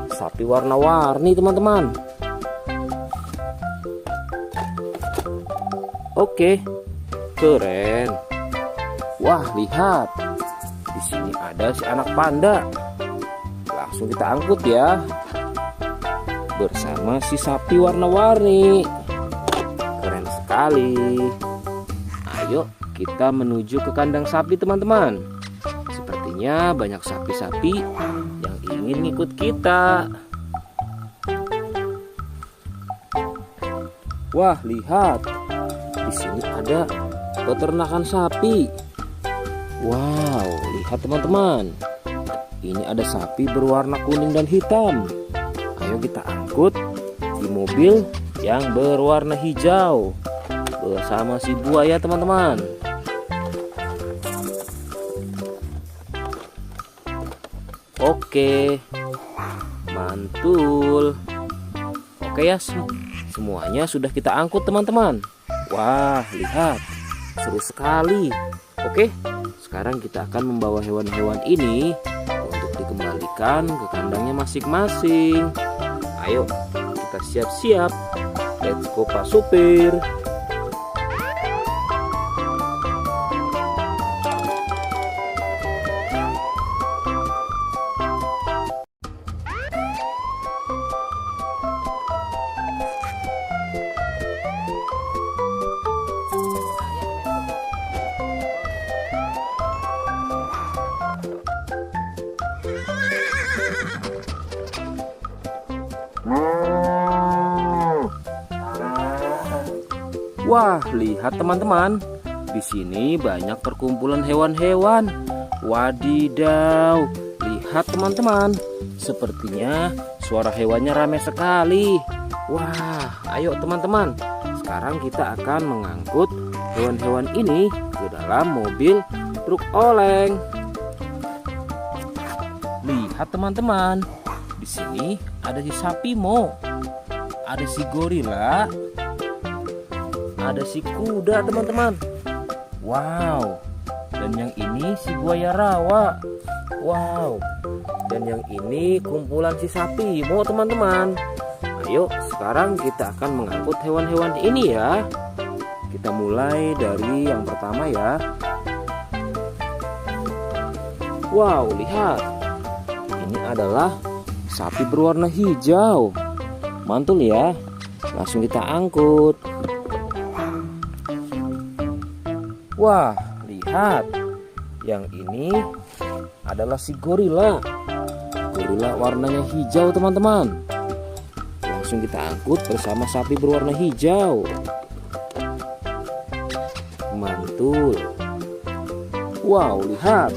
sapi warna-warni teman-teman. Oke, keren. Wah, lihat. Di sini ada si anak panda. Langsung kita angkut ya. Bersama si sapi warna-warni. Keren sekali. Ayo kita menuju ke kandang sapi teman-teman. Sepertinya banyak sapi-sapi yang ingin ikut kita. Wah, lihat. Di sini ada peternakan sapi. Wow, lihat teman-teman. Ini ada sapi berwarna kuning dan hitam. Ayo kita angkut di mobil yang berwarna hijau bersama si buaya teman-teman. Oke, mantul. Oke ya, semuanya sudah kita angkut teman-teman. Wah, lihat, seru sekali. Oke, sekarang kita akan membawa hewan-hewan ini untuk dikembalikan ke kandangnya masing-masing. Ayo, kita siap-siap. Let's go Pak Supir. Wah, lihat teman-teman. Di sini banyak perkumpulan hewan-hewan. Wadidaw, lihat teman-teman. Sepertinya suara hewannya ramai sekali. Wah, ayo teman-teman. Sekarang kita akan mengangkut hewan-hewan ini ke dalam mobil truk oleng. Lihat teman-teman. Di sini ada si sapi Mo. Ada si gorila. Ada si kuda teman-teman. Wow. Dan yang ini si buaya rawa. Wow. Dan yang ini kumpulan si sapi Mo teman-teman. Ayo sekarang kita akan mengangkut hewan-hewan ini ya. Kita mulai dari yang pertama ya. Wow, lihat. Ini adalah sapi berwarna hijau. Mantul ya. Langsung kita angkut. Wah, lihat. Yang ini adalah si gorila. Gorila warnanya hijau teman-teman. Langsung kita angkut bersama sapi berwarna hijau. Mantul. Wow, lihat.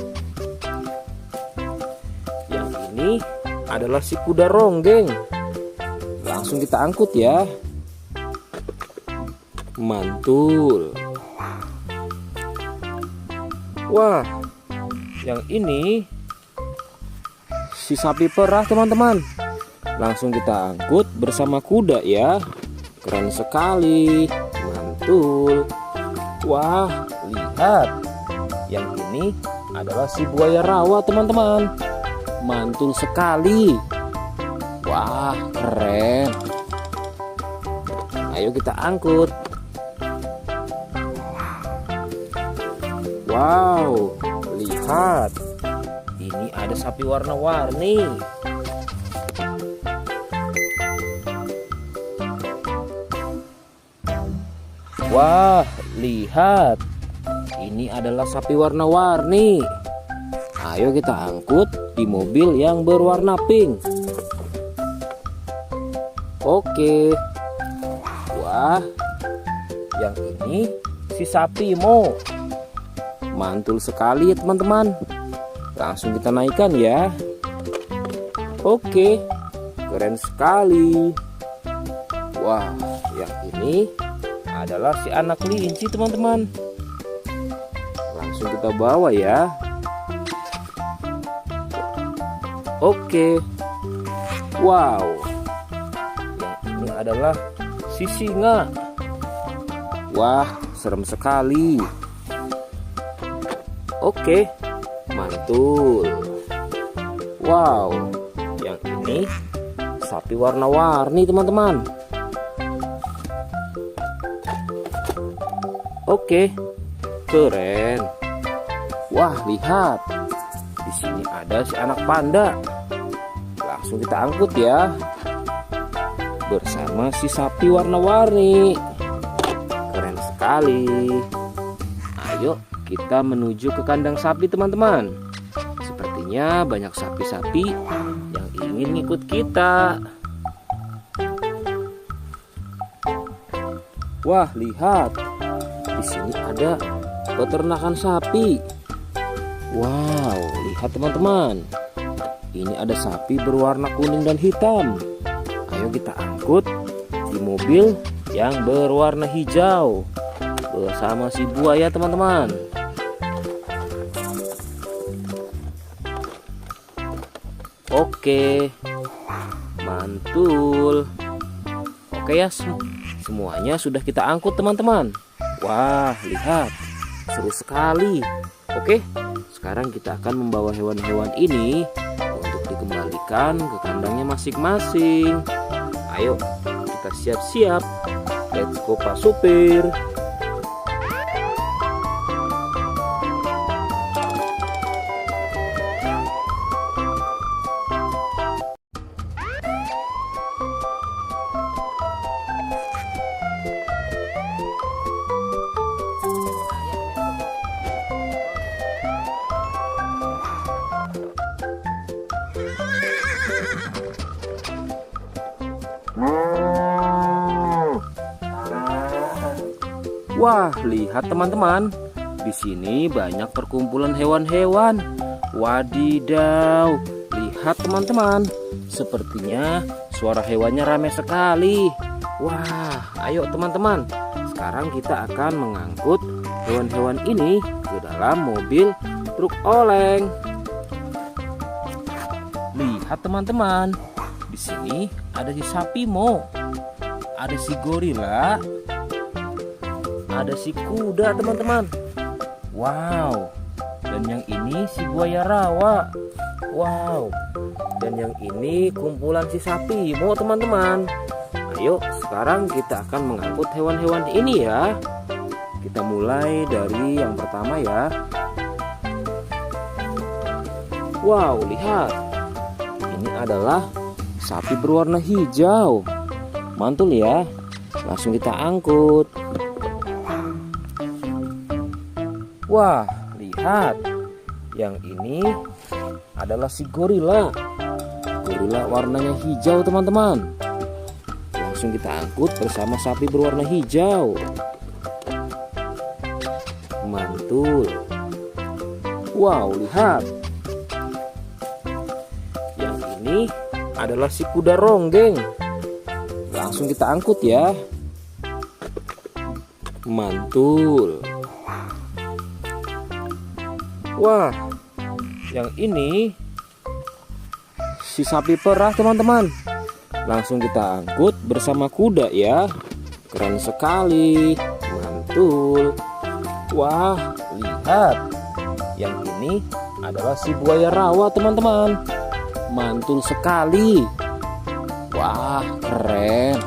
Yang ini adalah si kuda ronggeng. Langsung kita angkut ya. Mantul. Wah, yang ini si sapi perah teman-teman. Langsung kita angkut bersama kuda ya. Keren sekali. Mantul. Wah, lihat. Yang ini adalah si buaya rawa teman-teman. Mantul sekali. Wah, keren. Ayo kita angkut. Wow, lihat. Ini ada sapi warna-warni. Wah, lihat. Ini adalah sapi warna-warni. Ayo kita angkut di mobil yang berwarna pink. Oke. Wah, yang ini si sapi Mo. Mantul sekali ya teman-teman. Langsung kita naikkan ya. Oke, keren sekali. Wah, yang ini adalah si anak kelinci teman-teman. Langsung kita bawa ya. Oke. Wow. Yang ini adalah si singa. Wah, serem sekali. Oke, mantul. Wow, yang ini sapi warna-warni teman-teman. Oke, keren. Wah, lihat. Di sini ada si anak panda. Langsung kita angkut ya. Bersama si sapi warna-warni. Keren sekali. Ayo kita menuju ke kandang sapi teman-teman. Sepertinya banyak sapi-sapi yang ingin ngikut kita. Wah, lihat. Di sini ada peternakan sapi. Wow, lihat teman-teman. Ini ada sapi berwarna kuning dan hitam. Ayo kita angkut di mobil yang berwarna hijau bersama si buaya teman-teman. Oke, mantul. Oke ya, semuanya sudah kita angkut teman-teman. Wah, lihat, seru sekali. Oke, sekarang kita akan membawa hewan-hewan ini untuk dikembalikan ke kandangnya masing-masing. Ayo, kita siap-siap. Let's go Pak Supir. Wah, lihat teman-teman. Di sini banyak perkumpulan hewan-hewan. Wadidaw, lihat teman-teman. Sepertinya suara hewannya ramai sekali. Wah, ayo teman-teman. Sekarang kita akan mengangkut hewan-hewan ini ke dalam mobil truk oleng. Lihat teman-teman. Di sini ada si sapi Mo. Ada si gorila. Ada si kuda teman-teman. Wow. Dan yang ini si buaya rawa. Wow. Dan yang ini kumpulan si sapi Mo teman-teman. Ayo sekarang kita akan mengangkut hewan-hewan ini ya. Kita mulai dari yang pertama ya. Wow, lihat. Ini adalah sapi berwarna hijau. Mantul ya. Langsung kita angkut. Wah, lihat. Yang ini adalah si gorila. Gorila warnanya hijau teman-teman. Langsung kita angkut bersama sapi berwarna hijau. Mantul. Wow, lihat. Yang ini adalah si kuda ronggeng. Langsung kita angkut ya. Mantul. Wah, yang ini si sapi perah teman-teman. Langsung kita angkut bersama kuda ya. Keren sekali. Mantul. Wah, lihat. Yang ini adalah si buaya rawa teman-teman. Mantul sekali. Wah, keren.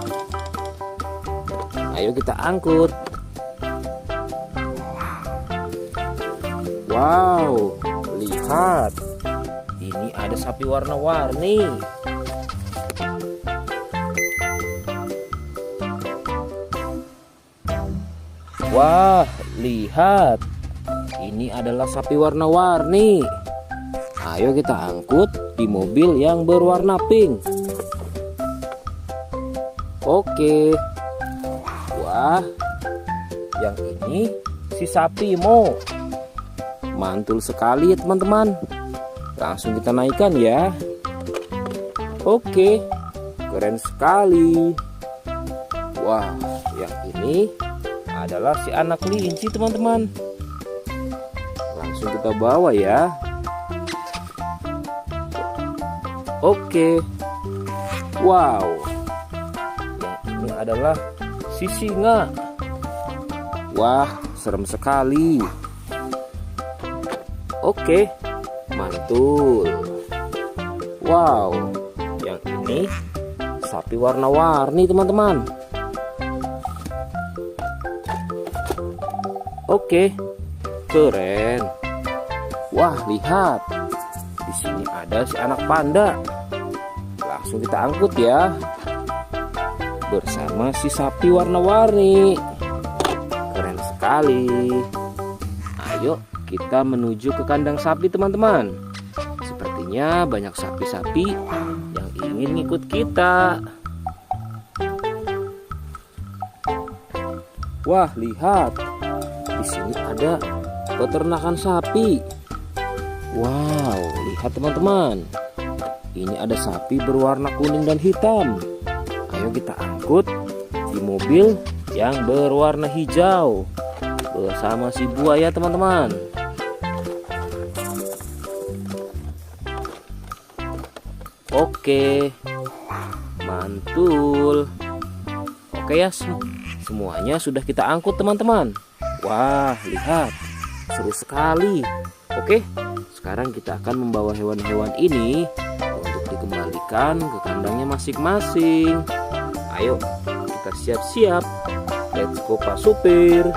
Ayo kita angkut. Wow, lihat. Ini ada sapi warna-warni. Wah, lihat. Ini adalah sapi warna-warni. Ayo kita angkut di mobil yang berwarna pink. Oke. Wah, yang ini si sapi Mo. Mantul sekali ya teman-teman. Langsung kita naikkan ya. Oke, keren sekali. Wah, yang ini adalah si anak kelinci teman-teman. Langsung kita bawa ya. Oke. Wow. Yang ini adalah si singa. Wah, serem sekali. Oke, mantul. Wow, yang ini sapi warna-warni teman-teman. Oke, keren. Wah, lihat. Di sini ada si anak panda. Langsung kita angkut ya. Bersama si sapi warna-warni. Keren sekali. Ayo kita menuju ke kandang sapi teman-teman. Sepertinya banyak sapi-sapi yang ingin ngikut kita. Wah, lihat. Di sini ada peternakan sapi. Wow, lihat teman-teman. Ini ada sapi berwarna kuning dan hitam. Ayo kita angkut di mobil yang berwarna hijau bersama si buaya teman-teman. Oke, mantul. Oke ya, semuanya sudah kita angkut teman-teman. Wah, lihat, seru sekali. Oke, sekarang kita akan membawa hewan-hewan ini untuk dikembalikan ke kandangnya masing-masing. Ayo, kita siap-siap. Let's go Pak Supir.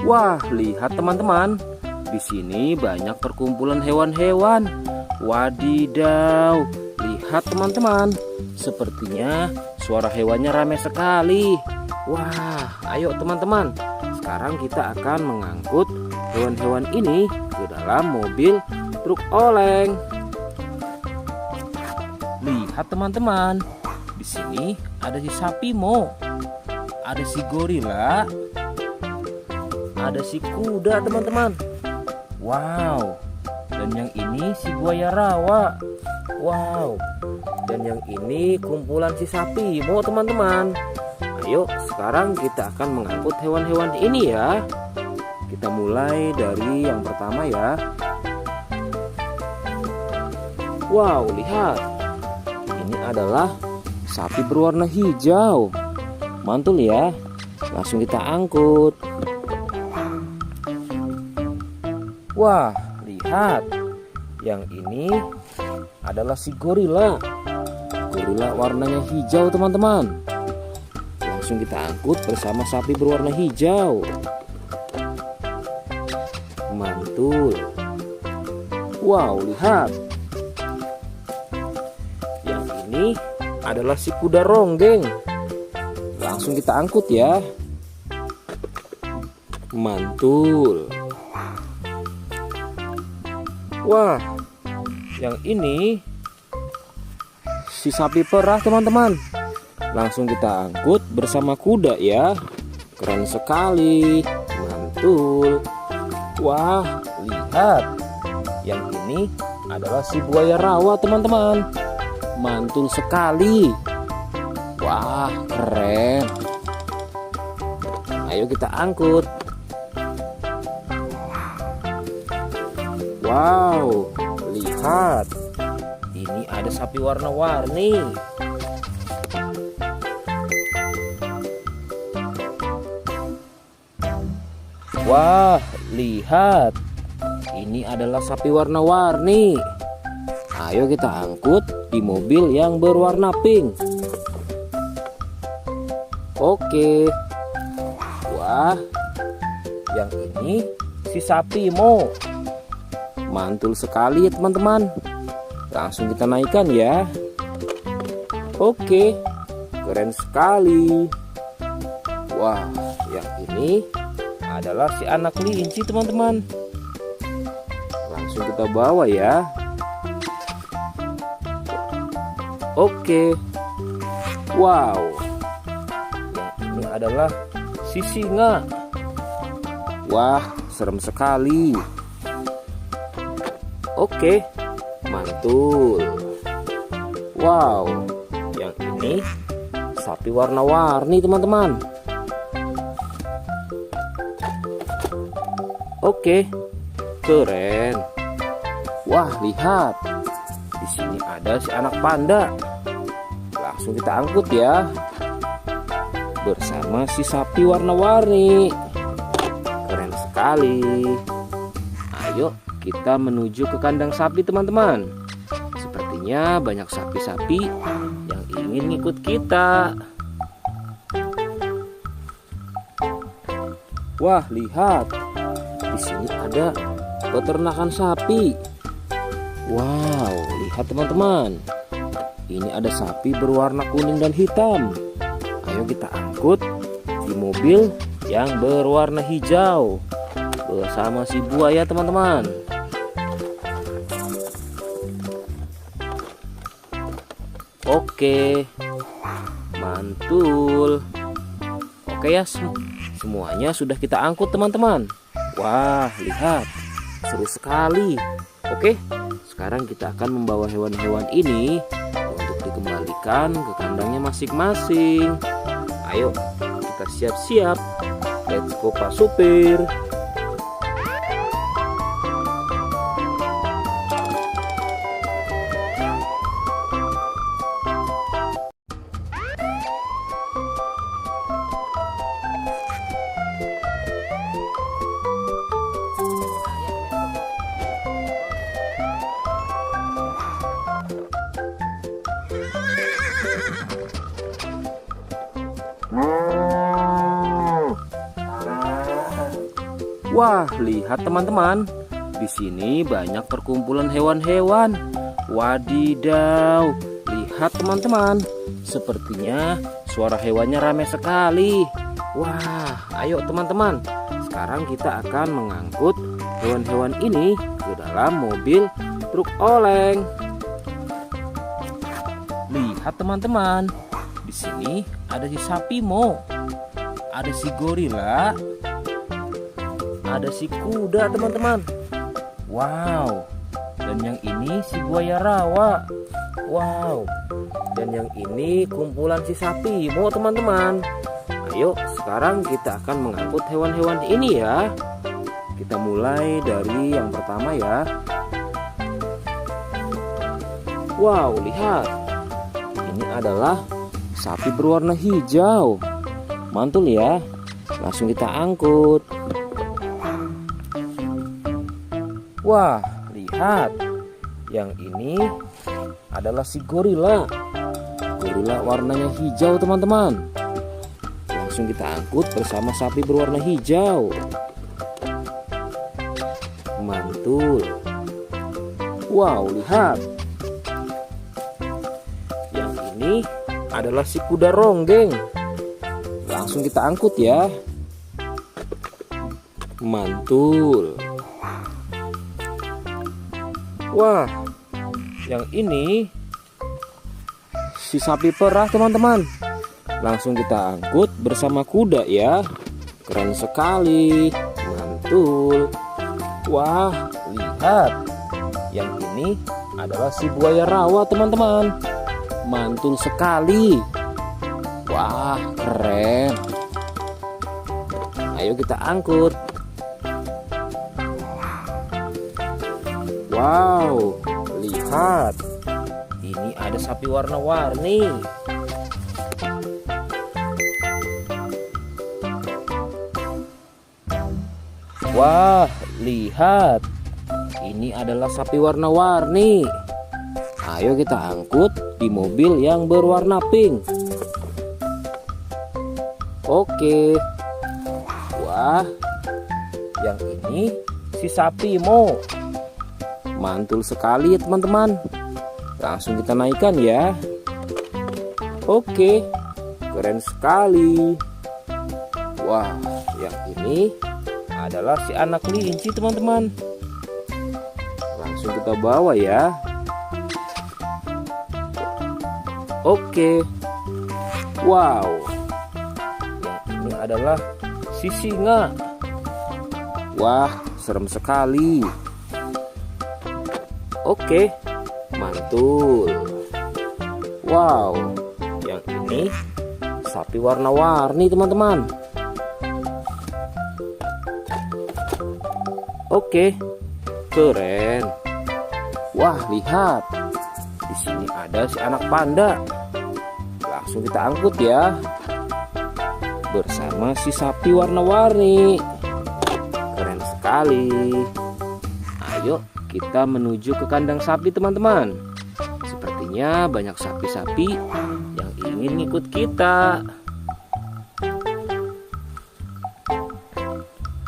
Wah, lihat teman-teman. Di sini banyak perkumpulan hewan-hewan. Wadidaw, lihat teman-teman. Sepertinya suara hewannya ramai sekali. Wah, ayo teman-teman. Sekarang kita akan mengangkut hewan-hewan ini ke dalam mobil truk oleng. Lihat teman-teman. Di sini ada si sapi Mo. Ada si gorila. Ada si kuda teman-teman. Wow. Dan yang ini si buaya rawa. Wow. Dan yang ini kumpulan si sapi Mo teman-teman. Ayo sekarang kita akan mengangkut hewan-hewan ini ya. Kita mulai dari yang pertama ya. Wow, lihat. Ini adalah sapi berwarna hijau. Mantul ya. Langsung kita angkut. Wah, lihat. Yang ini adalah si gorila. Gorila warnanya hijau teman-teman. Langsung kita angkut bersama sapi berwarna hijau. Mantul. Wow, lihat. Yang ini adalah si kuda ronggeng. Langsung kita angkut ya. Mantul. Wah, yang ini si sapi perah teman-teman. Langsung kita angkut bersama kuda ya. Keren sekali. Mantul. Wah, lihat. Yang ini adalah si buaya rawa teman-teman. Mantul sekali. Wah, keren. Ayo kita angkut. Wow, lihat. Ini ada sapi warna-warni. Wah, lihat. Ini adalah sapi warna-warni. Ayo kita angkut di mobil yang berwarna pink. Oke. Wah, yang ini si sapi Mo. Mantul sekali ya teman-teman. Langsung kita naikkan ya. Oke, keren sekali. Wah, yang ini adalah si anak kelinci teman-teman. Langsung kita bawa ya. Oke. Wow. Yang ini adalah si singa. Wah, serem sekali. Oke, mantul. Wow, yang ini sapi warna-warni teman-teman. Oke, keren. Wah, lihat. Di sini ada si anak panda. Langsung kita angkut ya. Bersama si sapi warna-warni. Keren sekali. Ayo kita menuju ke kandang sapi teman-teman. Sepertinya banyak sapi-sapi yang ingin ngikut kita. Wah, lihat. Di sini ada peternakan sapi. Wow, lihat teman-teman. Ini ada sapi berwarna kuning dan hitam. Ayo kita angkut di mobil yang berwarna hijau bersama si buaya teman-teman. Oke, mantul. Oke ya, semuanya sudah kita angkut teman-teman. Wah, lihat, seru sekali. Oke, sekarang kita akan membawa hewan-hewan ini untuk dikembalikan ke kandangnya masing-masing. Ayo, kita siap-siap. Let's go Pak Supir. Wah, lihat teman-teman. Di sini banyak perkumpulan hewan-hewan. Wadidaw, lihat teman-teman. Sepertinya suara hewannya ramai sekali. Wah, ayo teman-teman. Sekarang kita akan mengangkut hewan-hewan ini ke dalam mobil truk oleng. Lihat teman-teman. Di sini ada si sapi Mo. Ada si gorila. Ada si kuda teman-teman. Wow. Dan yang ini si buaya rawa. Wow. Dan yang ini kumpulan si sapi Mo teman-teman. Ayo sekarang kita akan mengangkut hewan-hewan ini ya. Kita mulai dari yang pertama ya. Wow, lihat. Ini adalah sapi berwarna hijau. Mantul ya. Langsung kita angkut. Wah, lihat. Yang ini adalah si gorila. Gorila warnanya hijau teman-teman. Langsung kita angkut bersama sapi berwarna hijau. Mantul. Wow, lihat. Yang ini adalah si kuda ronggeng. Langsung kita angkut ya. Mantul. Wah, yang ini si sapi perah teman-teman. Langsung kita angkut bersama kuda ya. Keren sekali. Mantul. Wah, lihat. Yang ini adalah si buaya rawa teman-teman. Mantul sekali. Wah, keren. Ayo kita angkut. Wow, lihat. Ini ada sapi warna-warni. Wah, lihat. Ini adalah sapi warna-warni. Ayo kita angkut di mobil yang berwarna pink. Oke. Wah, yang ini si sapi Mo. Mantul sekali ya teman-teman. Langsung kita naikkan ya. Oke, keren sekali. Wah, yang ini adalah si anak kelinci teman-teman. Langsung kita bawa ya. Oke. Wow. Yang ini adalah si singa. Wah, serem sekali. Oke, mantul. Wow, yang ini sapi warna-warni teman-teman. Oke, keren. Wah, lihat. Di sini ada si anak panda. Langsung kita angkut ya. Bersama si sapi warna-warni. Keren sekali. Ayo kita menuju ke kandang sapi teman-teman. Sepertinya banyak sapi-sapi yang ingin ikut kita.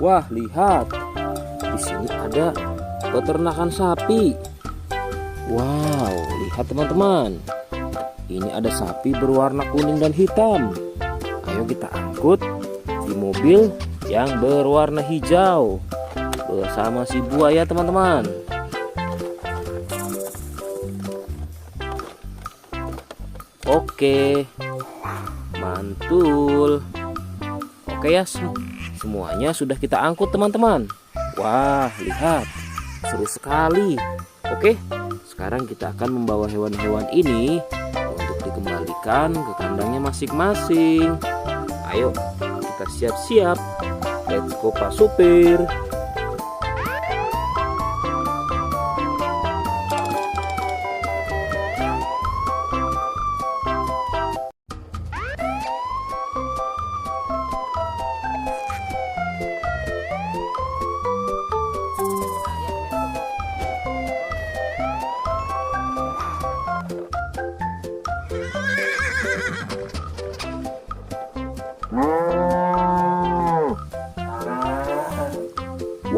Wah, lihat. Di sini ada peternakan sapi. Wow, lihat teman-teman. Ini ada sapi berwarna kuning dan hitam. Ayo kita angkut di mobil yang berwarna hijau bersama si buaya teman-teman. Oke, mantul. Oke ya, semuanya sudah kita angkut teman-teman. Wah, lihat, seru sekali. Oke, sekarang kita akan membawa hewan-hewan ini untuk dikembalikan ke kandangnya masing-masing. Ayo, kita siap-siap. Let's go Pak Supir.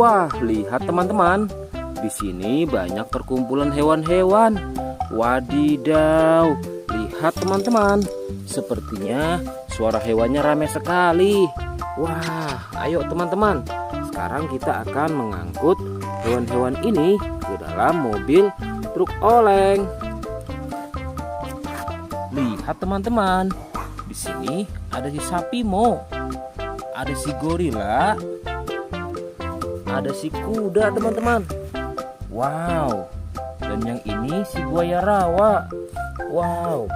Wah, lihat teman-teman. Di sini banyak perkumpulan hewan-hewan. Wadidaw, lihat teman-teman. Sepertinya suara hewannya ramai sekali. Wah, ayo teman-teman. Sekarang kita akan mengangkut hewan-hewan ini ke dalam mobil truk oleng. Lihat teman-teman. Di sini ada si sapi Mo. Ada si gorila. Ada si kuda teman-teman. Wow. Dan yang ini si buaya rawa. Wow.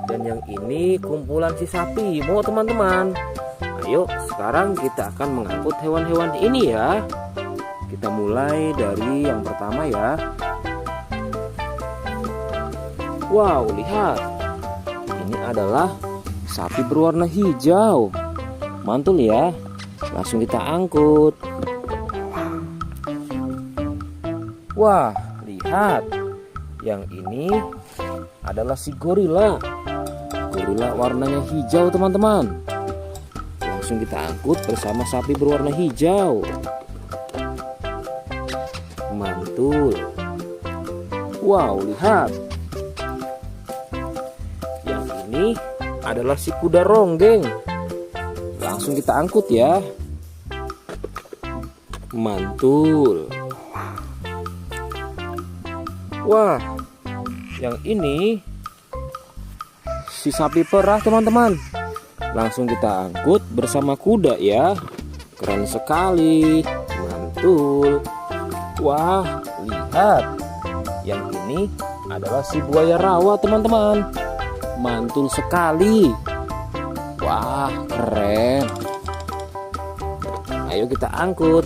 Dan yang ini kumpulan si sapi Mo teman-teman. Ayo sekarang kita akan mengangkut hewan-hewan ini ya. Kita mulai dari yang pertama ya. Wow, lihat. Ini adalah sapi berwarna hijau. Mantul ya. Langsung kita angkut. Wah, lihat. Yang ini adalah si gorila. Gorila warnanya hijau teman-teman. Langsung kita angkut bersama sapi berwarna hijau. Mantul. Wow, lihat. Yang ini adalah si kuda ronggeng. Langsung kita angkut ya. Mantul. Wah, yang ini si sapi perah teman-teman. Langsung kita angkut bersama kuda ya. Keren sekali. Mantul. Wah, lihat. Yang ini adalah si buaya rawa teman-teman. Mantul sekali. Wah, keren. Ayo kita angkut.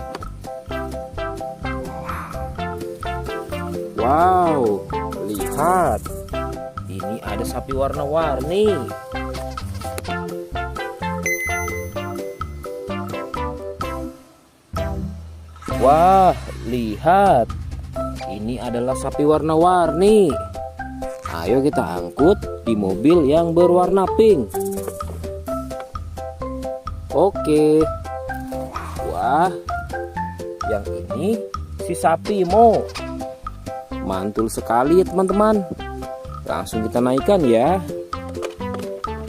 Wow, lihat. Ini ada sapi warna-warni. Wah, lihat. Ini adalah sapi warna-warni. Ayo kita angkut di mobil yang berwarna pink. Oke. Wah, yang ini si sapi Mo. Mantul sekali ya teman-teman. Langsung kita naikkan ya.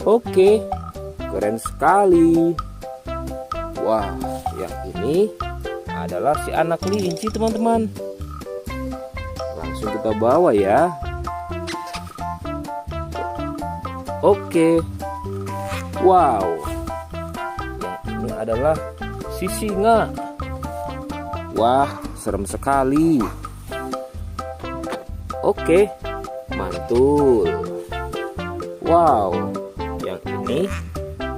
Oke, keren sekali. Wah, yang ini adalah si anak kelinci teman-teman. Langsung kita bawa ya. Oke. Wow. Yang ini adalah si singa. Wah, serem sekali. Oke, mantul. Wow, yang ini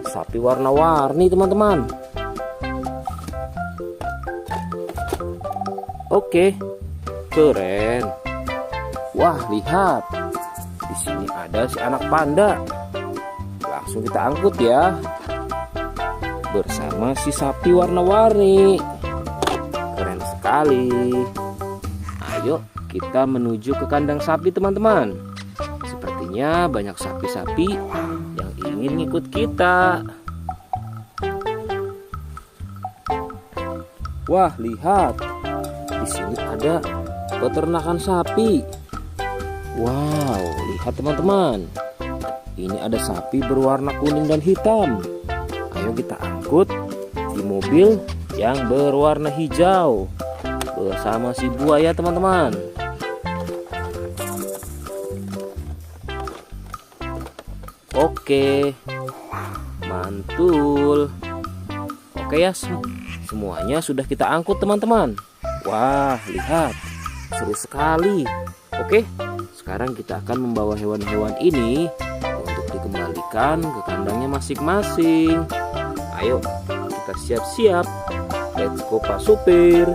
sapi warna-warni teman-teman. Oke, keren. Wah, lihat. Di sini ada si anak panda. Langsung kita angkut ya. Bersama si sapi warna-warni. Keren sekali. Ayo kita menuju ke kandang sapi teman-teman. Sepertinya banyak sapi-sapi yang ingin ngikut kita. Wah, lihat. Di sini ada peternakan sapi. Wow, lihat teman-teman. Ini ada sapi berwarna kuning dan hitam. Ayo kita angkut di mobil yang berwarna hijau bersama si buaya teman-teman. Oke, mantul. Oke ya, semuanya sudah kita angkut teman-teman. Wah, lihat, seru sekali. Oke, sekarang kita akan membawa hewan-hewan ini untuk dikembalikan ke kandangnya masing-masing. Ayo, kita siap-siap. Let's go Pak Supir.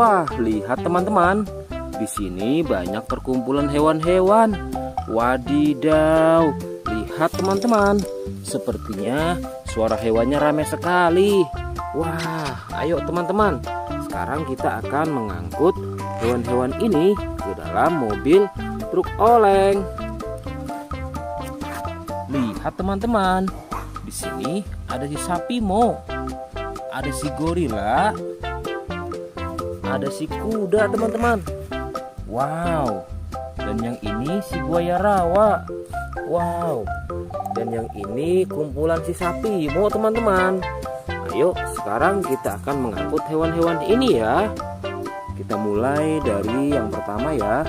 Wah, lihat teman-teman. Di sini banyak perkumpulan hewan-hewan. Wadidaw, lihat teman-teman. Sepertinya suara hewannya ramai sekali. Wah, ayo teman-teman. Sekarang kita akan mengangkut hewan-hewan ini ke dalam mobil truk oleng. Lihat teman-teman. Di sini ada si sapi Mo. Ada si gorila. Ada si kuda teman-teman. Wow. Dan yang ini si buaya rawa. Wow. Dan yang ini kumpulan si sapi Mo teman-teman. Ayo sekarang kita akan mengangkut hewan-hewan ini ya. Kita mulai dari yang pertama ya.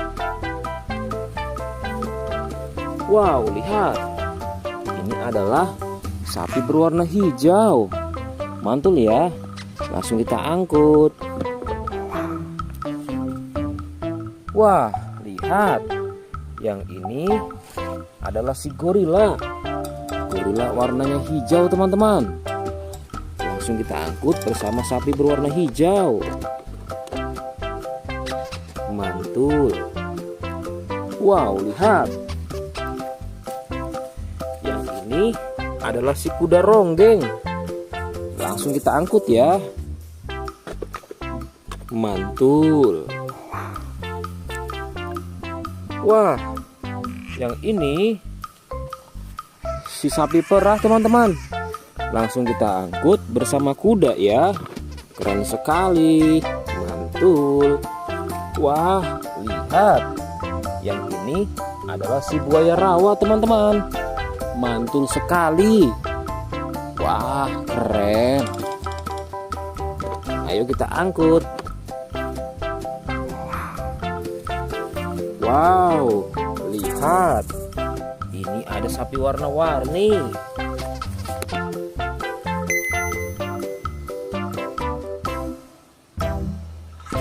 Wow, lihat. Ini adalah sapi berwarna hijau. Mantul ya. Langsung kita angkut. Wah, lihat. Yang ini adalah si gorila. Gorila warnanya hijau teman-teman. Langsung kita angkut bersama sapi berwarna hijau. Mantul. Wow, lihat. Yang ini adalah si kuda ronggeng. Langsung kita angkut ya. Mantul. Wah, yang ini si sapi perah teman-teman. Langsung kita angkut bersama kuda ya. Keren sekali. Mantul. Wah, lihat. Yang ini adalah si buaya rawa teman-teman. Mantul sekali. Wah, keren. Ayo kita angkut. Wow, lihat. Ini ada sapi warna-warni.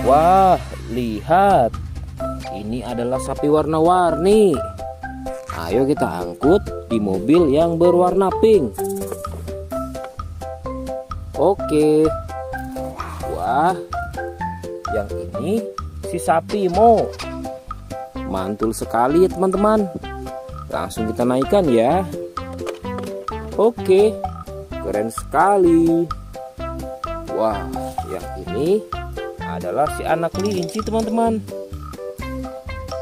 Wah, lihat. Ini adalah sapi warna-warni. Ayo kita angkut di mobil yang berwarna pink. Oke. Wah, yang ini si sapi Mo. Mantul sekali ya teman-teman. Langsung kita naikkan ya. Oke, keren sekali. Wah, yang ini adalah si anak kelinci teman-teman.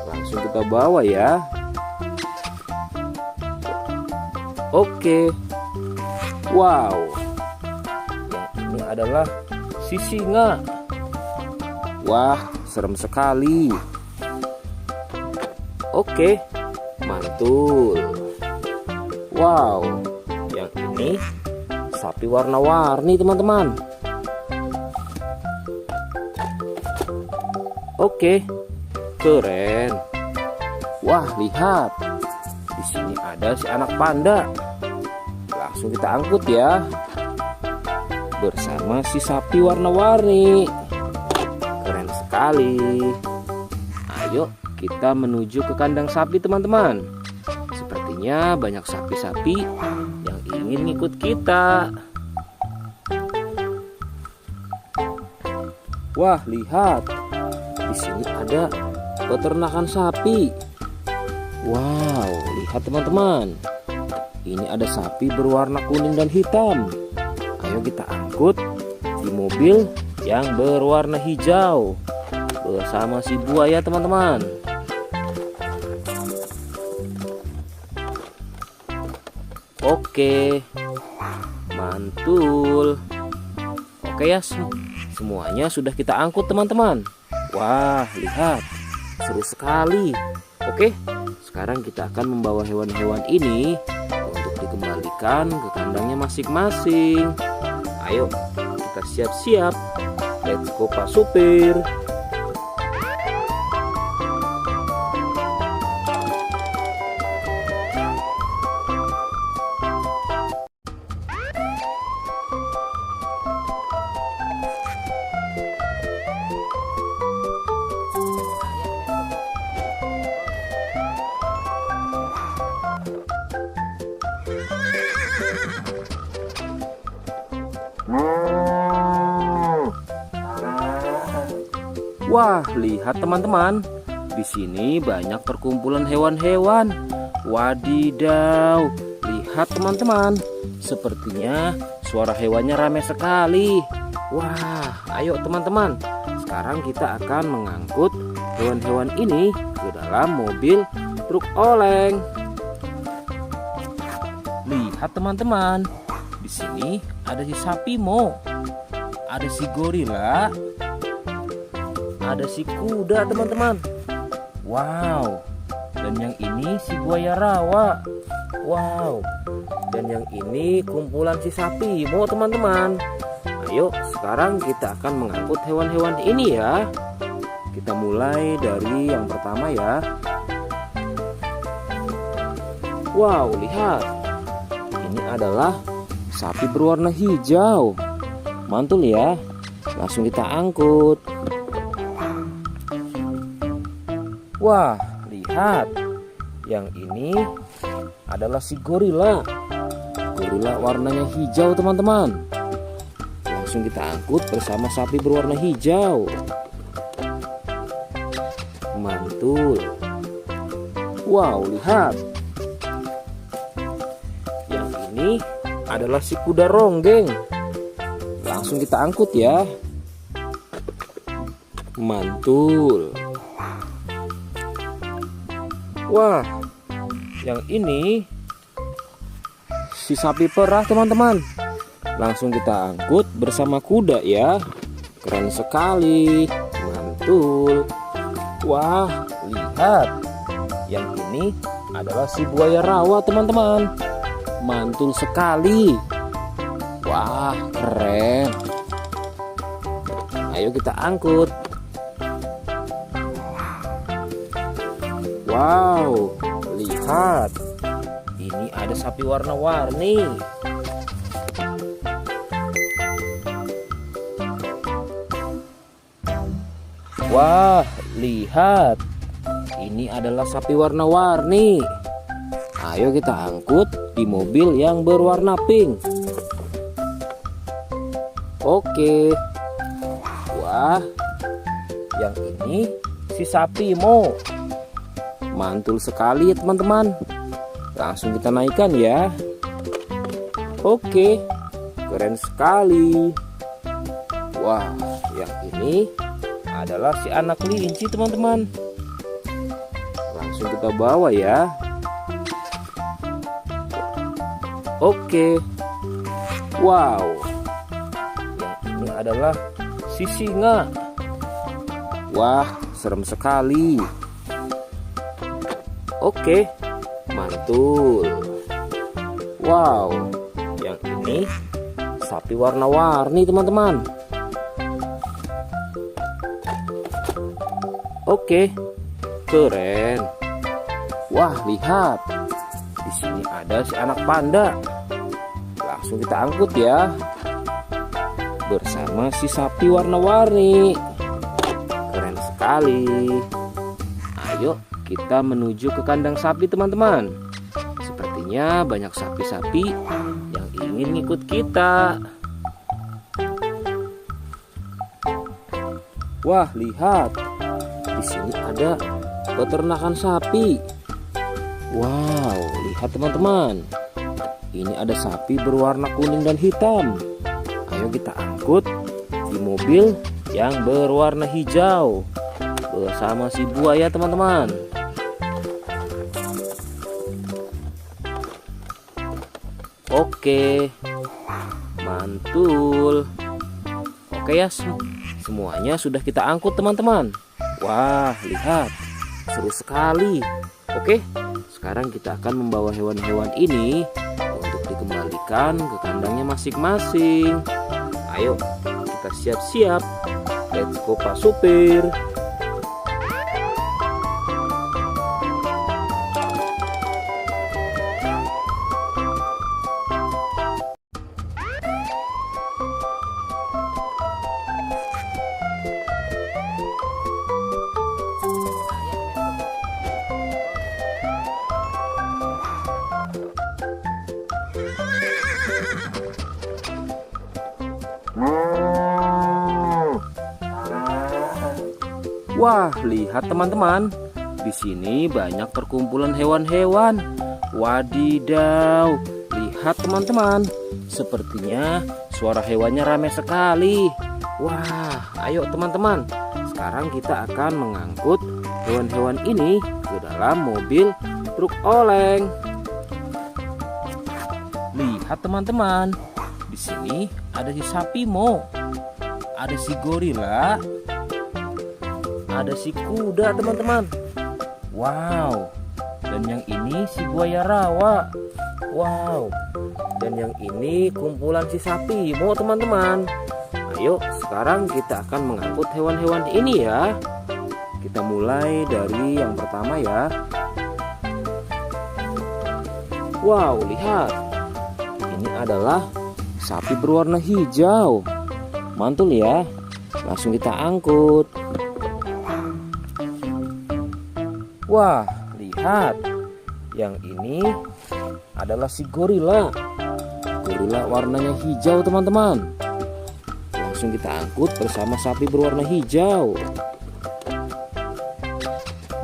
Langsung kita bawa ya. Oke. Wow. Yang ini adalah si singa. Wah, serem sekali. Oke, mantul. Wow, yang ini sapi warna-warni teman-teman. Oke, keren. Wah, lihat. Di sini ada si anak panda. Langsung kita angkut ya. Bersama si sapi warna-warni. Keren sekali. Ayo kita menuju ke kandang sapi teman-teman. Sepertinya banyak sapi-sapi yang ingin ngikut kita. Wah, lihat. Di sini ada peternakan sapi. Wow, lihat teman-teman. Ini ada sapi berwarna kuning dan hitam. Ayo kita angkut di mobil yang berwarna hijau bersama si buaya teman-teman. Oke, mantul. Oke ya, semuanya sudah kita angkut teman-teman. Wah, lihat, seru sekali. Oke, sekarang kita akan membawa hewan-hewan ini untuk dikembalikan ke kandangnya masing-masing. Ayo, kita siap-siap. Let's go Pak Supir. Wah, lihat teman-teman. Di sini banyak perkumpulan hewan-hewan. Wadidaw, lihat teman-teman. Sepertinya suara hewannya ramai sekali. Wah, ayo teman-teman. Sekarang kita akan mengangkut hewan-hewan ini ke dalam mobil truk oleng. Lihat teman-teman. Di sini ada si sapi Mo. Ada si gorila. Ada si kuda teman-teman. Wow. Dan yang ini si buaya rawa. Wow. Dan yang ini kumpulan si sapi Mo teman-teman. Ayo sekarang kita akan mengangkut hewan-hewan ini ya. Kita mulai dari yang pertama ya. Wow, lihat. Ini adalah sapi berwarna hijau. Mantul ya. Langsung kita angkut. Wah, lihat. Yang ini adalah si gorila. Gorila warnanya hijau teman-teman. Langsung kita angkut bersama sapi berwarna hijau. Mantul. Wow, lihat. Yang ini adalah si kuda ronggeng. Langsung kita angkut ya. Mantul. Wah, yang ini si sapi perah teman-teman. Langsung kita angkut bersama kuda ya. Keren sekali. Mantul. Wah, lihat. Yang ini adalah si buaya rawa teman-teman. Mantul sekali. Wah, keren. Ayo kita angkut. Wow, lihat. Ini ada sapi warna-warni. Wah, lihat. Ini adalah sapi warna-warni. Ayo kita angkut di mobil yang berwarna pink. Oke. Wah, yang ini si sapi Mo. Mantul sekali ya teman-teman. Langsung kita naikkan ya. Oke, keren sekali. Wah, yang ini adalah si anak kelinci teman-teman. Langsung kita bawa ya. Oke. Wow. Yang ini adalah si singa. Wah, serem sekali. Oke, mantul. Wow, yang ini sapi warna-warni teman-teman. Oke, keren. Wah, lihat. Di sini ada si anak panda. Langsung kita angkut ya. Bersama si sapi warna-warni. Keren sekali. Ayo kita menuju ke kandang sapi teman-teman. Sepertinya banyak sapi-sapi yang ingin ngikut kita. Wah, lihat. Di sini ada peternakan sapi. Wow, lihat teman-teman. Ini ada sapi berwarna kuning dan hitam. Ayo kita angkut di mobil yang berwarna hijau bersama si buaya teman-teman. Oke, mantul. Oke ya, semuanya sudah kita angkut teman-teman. Wah, lihat, seru sekali. Oke, sekarang kita akan membawa hewan-hewan ini untuk dikembalikan ke kandangnya masing-masing. Ayo, kita siap-siap. Let's go Pak Supir. Wah, lihat teman-teman. Di sini banyak perkumpulan hewan-hewan. Wadidaw, lihat teman-teman. Sepertinya suara hewannya ramai sekali. Wah, ayo teman-teman. Sekarang kita akan mengangkut hewan-hewan ini ke dalam mobil truk oleng. Lihat teman-teman. Di sini ada si sapi Mo. Ada si gorila. Ada si kuda teman-teman. Wow. Dan yang ini si buaya rawa. Wow. Dan yang ini kumpulan si sapi Mo teman-teman. Ayo sekarang kita akan mengangkut hewan-hewan ini ya. Kita mulai dari yang pertama ya. Wow, lihat. Ini adalah sapi berwarna hijau. Mantul ya. Langsung kita angkut. Wah, lihat. Yang ini adalah si gorila. Gorila warnanya hijau teman-teman. Langsung kita angkut bersama sapi berwarna hijau.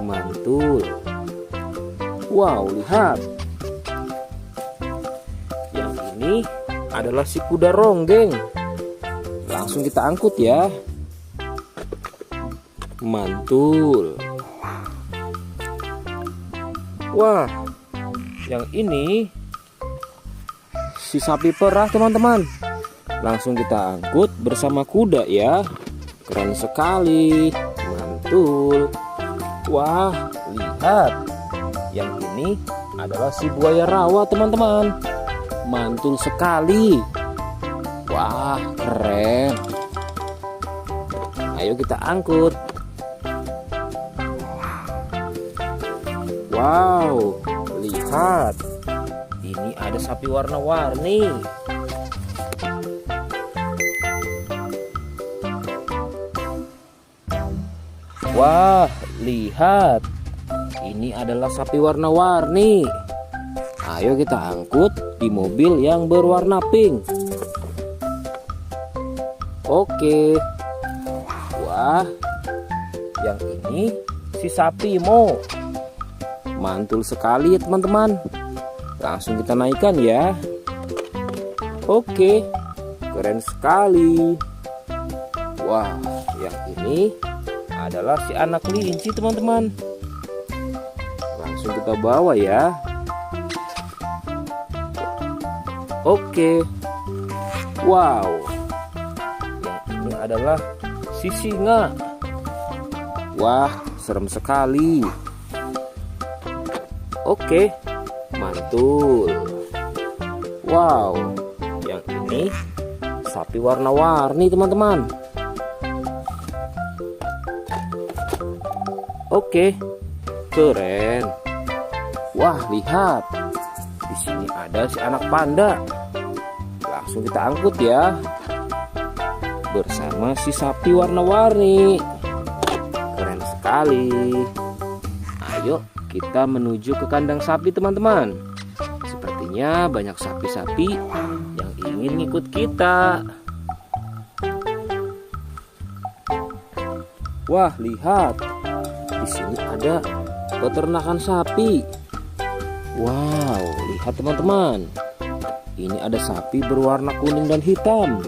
Mantul. Wow, lihat. Yang ini adalah si kuda ronggeng. Langsung kita angkut ya. Mantul. Wah, yang ini si sapi perah teman-teman. Langsung kita angkut bersama kuda ya. Keren sekali. Mantul. Wah, lihat. Yang ini adalah si buaya rawa teman-teman. Mantul sekali. Wah, keren. Ayo kita angkut. Wow, lihat. Ini ada sapi warna-warni. Wah, lihat. Ini adalah sapi warna-warni. Ayo kita angkut di mobil yang berwarna pink. Oke. Wah, yang ini si sapi Mo. Mantul sekali ya teman-teman. Langsung kita naikkan ya. Oke, keren sekali. Wah, yang ini adalah si anak kelinci teman-teman. Langsung kita bawa ya. Oke. Wow. Yang ini adalah si singa. Wah, serem sekali. Oke, mantul. Wow, yang ini sapi warna-warni teman-teman. Oke, keren. Wah, lihat. Di sini ada si anak panda. Langsung kita angkut ya. Bersama si sapi warna-warni. Keren sekali. Ayo kita menuju ke kandang sapi teman-teman. Sepertinya banyak sapi-sapi yang ingin ngikut kita. Wah, lihat. Di sini ada peternakan sapi. Wow, lihat teman-teman. Ini ada sapi berwarna kuning dan hitam.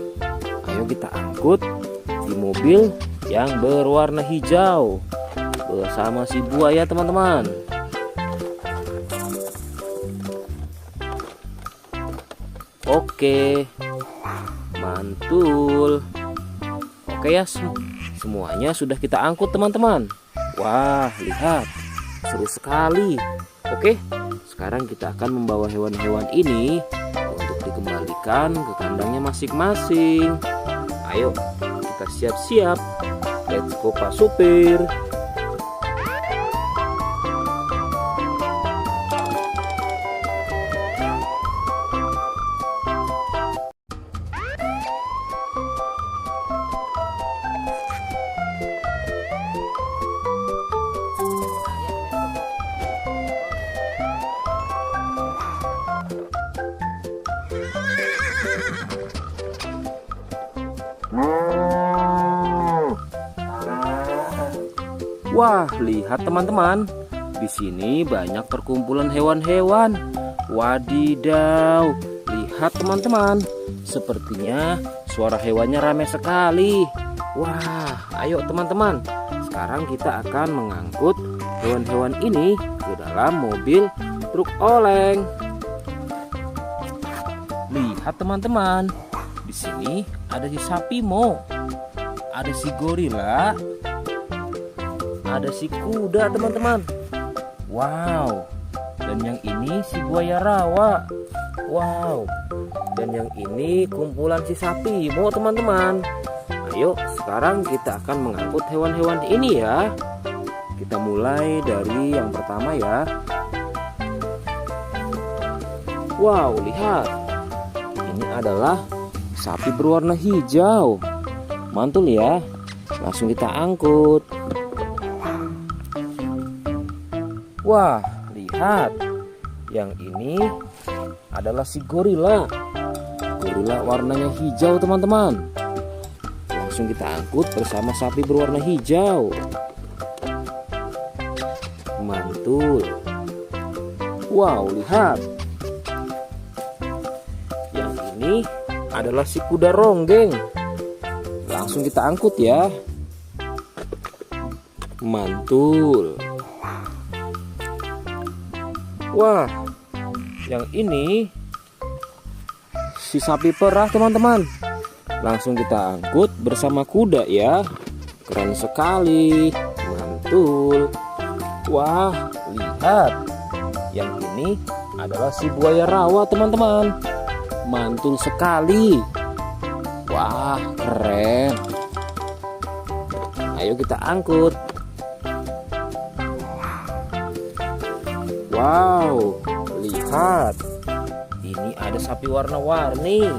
Ayo kita angkut di mobil yang berwarna hijau bersama si buaya teman-teman. Oke, mantul. Oke ya, semuanya sudah kita angkut teman-teman. Wah, lihat, seru sekali. Oke, sekarang kita akan membawa hewan-hewan ini untuk dikembalikan ke kandangnya masing-masing. Ayo, kita siap-siap. Let's go Pak Supir. Wah, lihat teman-teman. Di sini banyak perkumpulan hewan-hewan. Wadidaw, lihat teman-teman. Sepertinya suara hewannya ramai sekali. Wah, ayo teman-teman. Sekarang kita akan mengangkut hewan-hewan ini ke dalam mobil truk oleng. Lihat teman-teman. Di sini ada si sapi Mo. Ada si gorila. Ada si kuda teman-teman. Wow. Dan yang ini si buaya rawa. Wow. Dan yang ini kumpulan si sapi Mo teman-teman. Ayo sekarang kita akan mengangkut hewan-hewan ini ya. Kita mulai dari yang pertama ya. Wow, lihat. Ini adalah sapi berwarna hijau. Mantul ya. Langsung kita angkut. Wah, lihat. Yang ini adalah si gorila. Gorila warnanya hijau teman-teman. Langsung kita angkut bersama sapi berwarna hijau. Mantul. Wow, lihat. Yang ini adalah si kuda ronggeng. Langsung kita angkut ya. Mantul. Wah, yang ini si sapi perah teman-teman. Langsung kita angkut bersama kuda ya. Keren sekali. Mantul. Wah, lihat. Yang ini adalah si buaya rawa teman-teman. Mantul sekali. Wah, keren. Ayo kita angkut. Wow, lihat. Ini ada sapi warna-warni.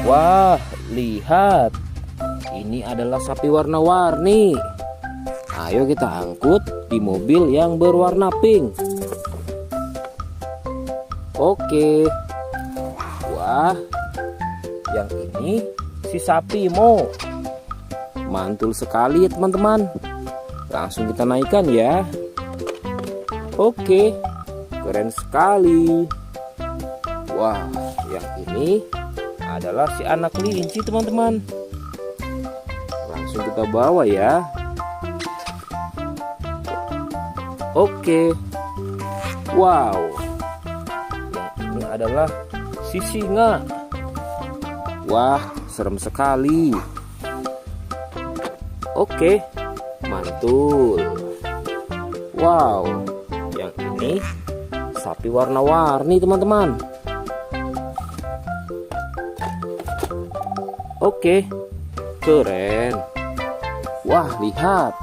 Wah, lihat. Ini adalah sapi warna-warni. Ayo kita angkut di mobil yang berwarna pink. Oke. Wah, yang ini si sapi Mo. Mantul sekali ya teman-teman. Langsung kita naikkan ya. Oke, keren sekali. Wah, yang ini adalah si anak kelinci teman-teman. Langsung kita bawa ya. Oke. Wow. Yang ini adalah si singa. Wah, serem sekali. Oke, mantul. Wow, yang ini sapi warna-warni teman-teman. Oke, keren. Wah, lihat.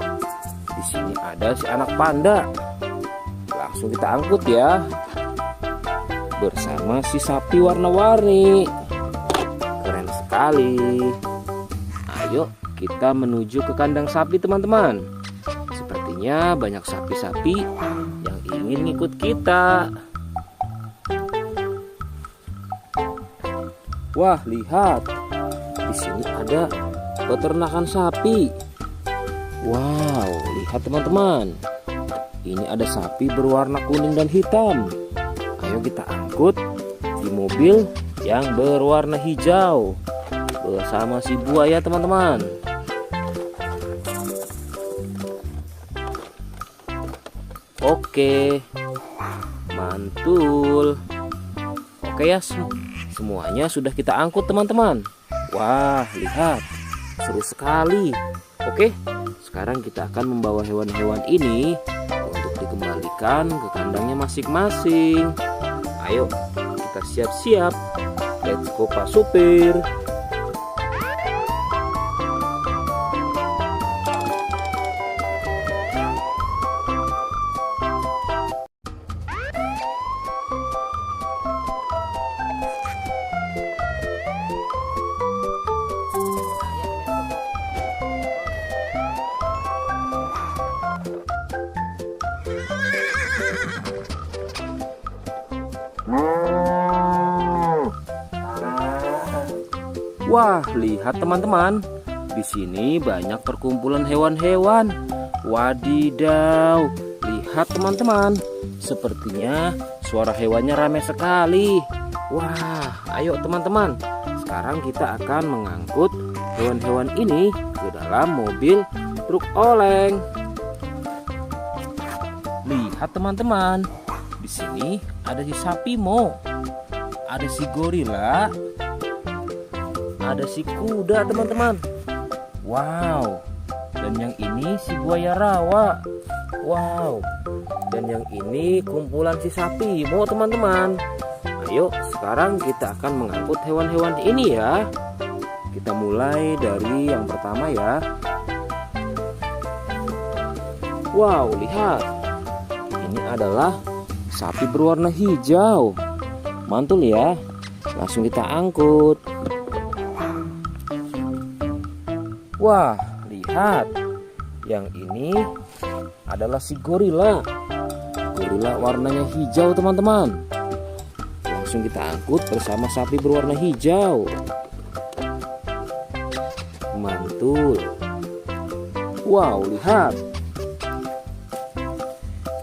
Di sini ada si anak panda. Langsung kita angkut ya. Bersama si sapi warna-warni. Keren sekali. Ayo kita menuju ke kandang sapi teman-teman. Sepertinya banyak sapi-sapi yang ingin ikut kita. Wah, lihat. Di sini ada peternakan sapi. Wow, lihat teman-teman. Ini ada sapi berwarna kuning dan hitam. Ayo kita angkut di mobil yang berwarna hijau bersama si buaya teman-teman. Oke, mantul. Oke ya, semuanya sudah kita angkut teman-teman. Wah, lihat, seru sekali. Oke, sekarang kita akan membawa hewan-hewan ini untuk dikembalikan ke kandangnya masing-masing. Ayo, kita siap-siap. Let's go Pak Supir. Wah, lihat teman-teman. Di sini banyak perkumpulan hewan-hewan. Wadidaw, lihat teman-teman. Sepertinya suara hewannya ramai sekali. Wah, ayo teman-teman. Sekarang kita akan mengangkut hewan-hewan ini ke dalam mobil truk oleng. Lihat teman-teman. Di sini ada si sapi Mo. Ada si gorila. Ada si kuda teman-teman. Wow. Dan yang ini si buaya rawa. Wow. Dan yang ini kumpulan si sapi Mo teman-teman. Ayo sekarang kita akan mengangkut hewan-hewan ini ya. Kita mulai dari yang pertama ya. Wow, lihat. Ini adalah sapi berwarna hijau. Mantul ya. Langsung kita angkut. Wah, lihat. Yang ini adalah si gorila. Gorila warnanya hijau teman-teman. Langsung kita angkut bersama sapi berwarna hijau. Mantul. Wow, lihat.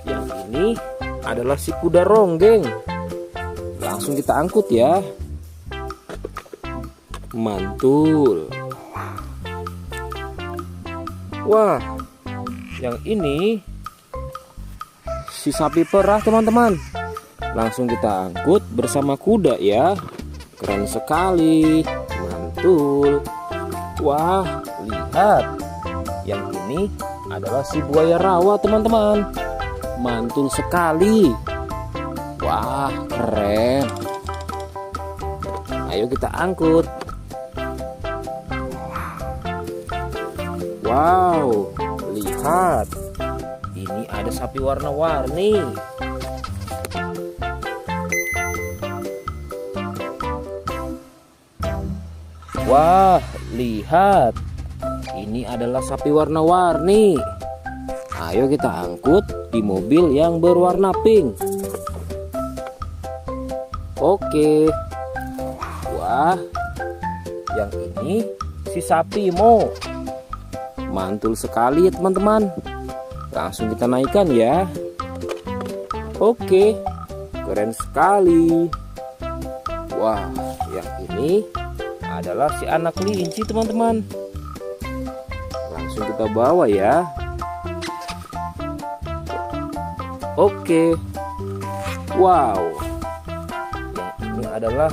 Yang ini adalah si kuda ronggeng. Langsung kita angkut ya. Mantul. Wah, yang ini si sapi perah teman-teman. Langsung kita angkut bersama kuda ya. Keren sekali. Mantul. Wah, lihat. Yang ini adalah si buaya rawa teman-teman. Mantul sekali. Wah, keren. Ayo kita angkut. Wow, lihat. Ini ada sapi warna-warni. Wah, lihat. Ini adalah sapi warna-warni. Ayo kita angkut di mobil yang berwarna pink. Oke. Wah, yang ini si sapi Mo. Mantul sekali ya teman-teman. Langsung kita naikkan ya. Oke, keren sekali. Wah, yang ini adalah si anak kelinci teman-teman. Langsung kita bawa ya. Oke. Wow. Yang ini adalah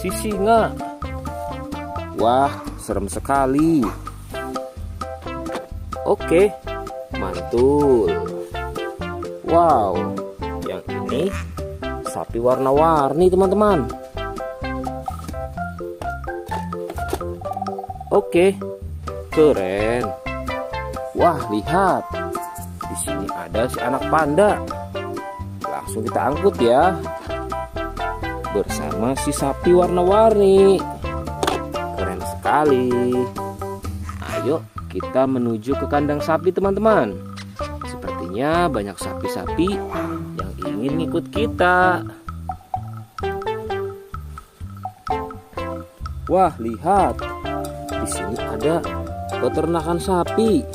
si singa. Wah, serem sekali. Oke, mantul. Wow, yang ini sapi warna-warni teman-teman. Oke, keren. Wah, lihat. Di sini ada si anak panda. Langsung kita angkut ya. Bersama si sapi warna-warni. Keren sekali. Ayo kita menuju ke kandang sapi teman-teman. Sepertinya banyak sapi-sapi yang ingin ikut kita. Wah, lihat. Di sini ada peternakan sapi.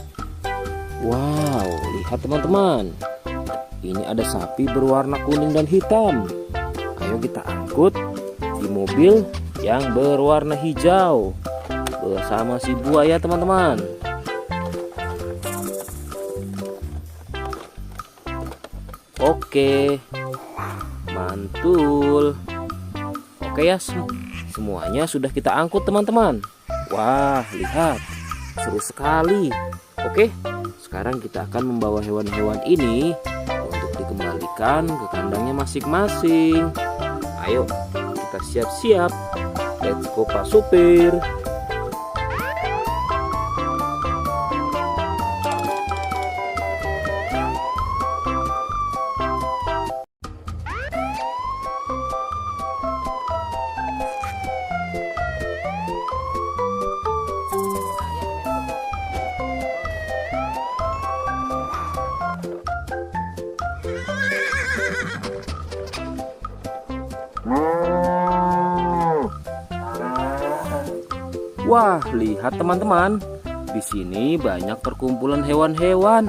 Wow, lihat teman-teman. Ini ada sapi berwarna kuning dan hitam. Ayo kita angkut di mobil yang berwarna hijau bersama si buaya teman-teman. Oke, mantul. Oke ya, semuanya sudah kita angkut teman-teman. Wah, lihat, seru sekali. Oke, sekarang kita akan membawa hewan-hewan ini untuk dikembalikan ke kandangnya masing-masing. Ayo, kita siap-siap. Let's go Pak Supir. Wah, lihat teman-teman. Di sini banyak perkumpulan hewan-hewan.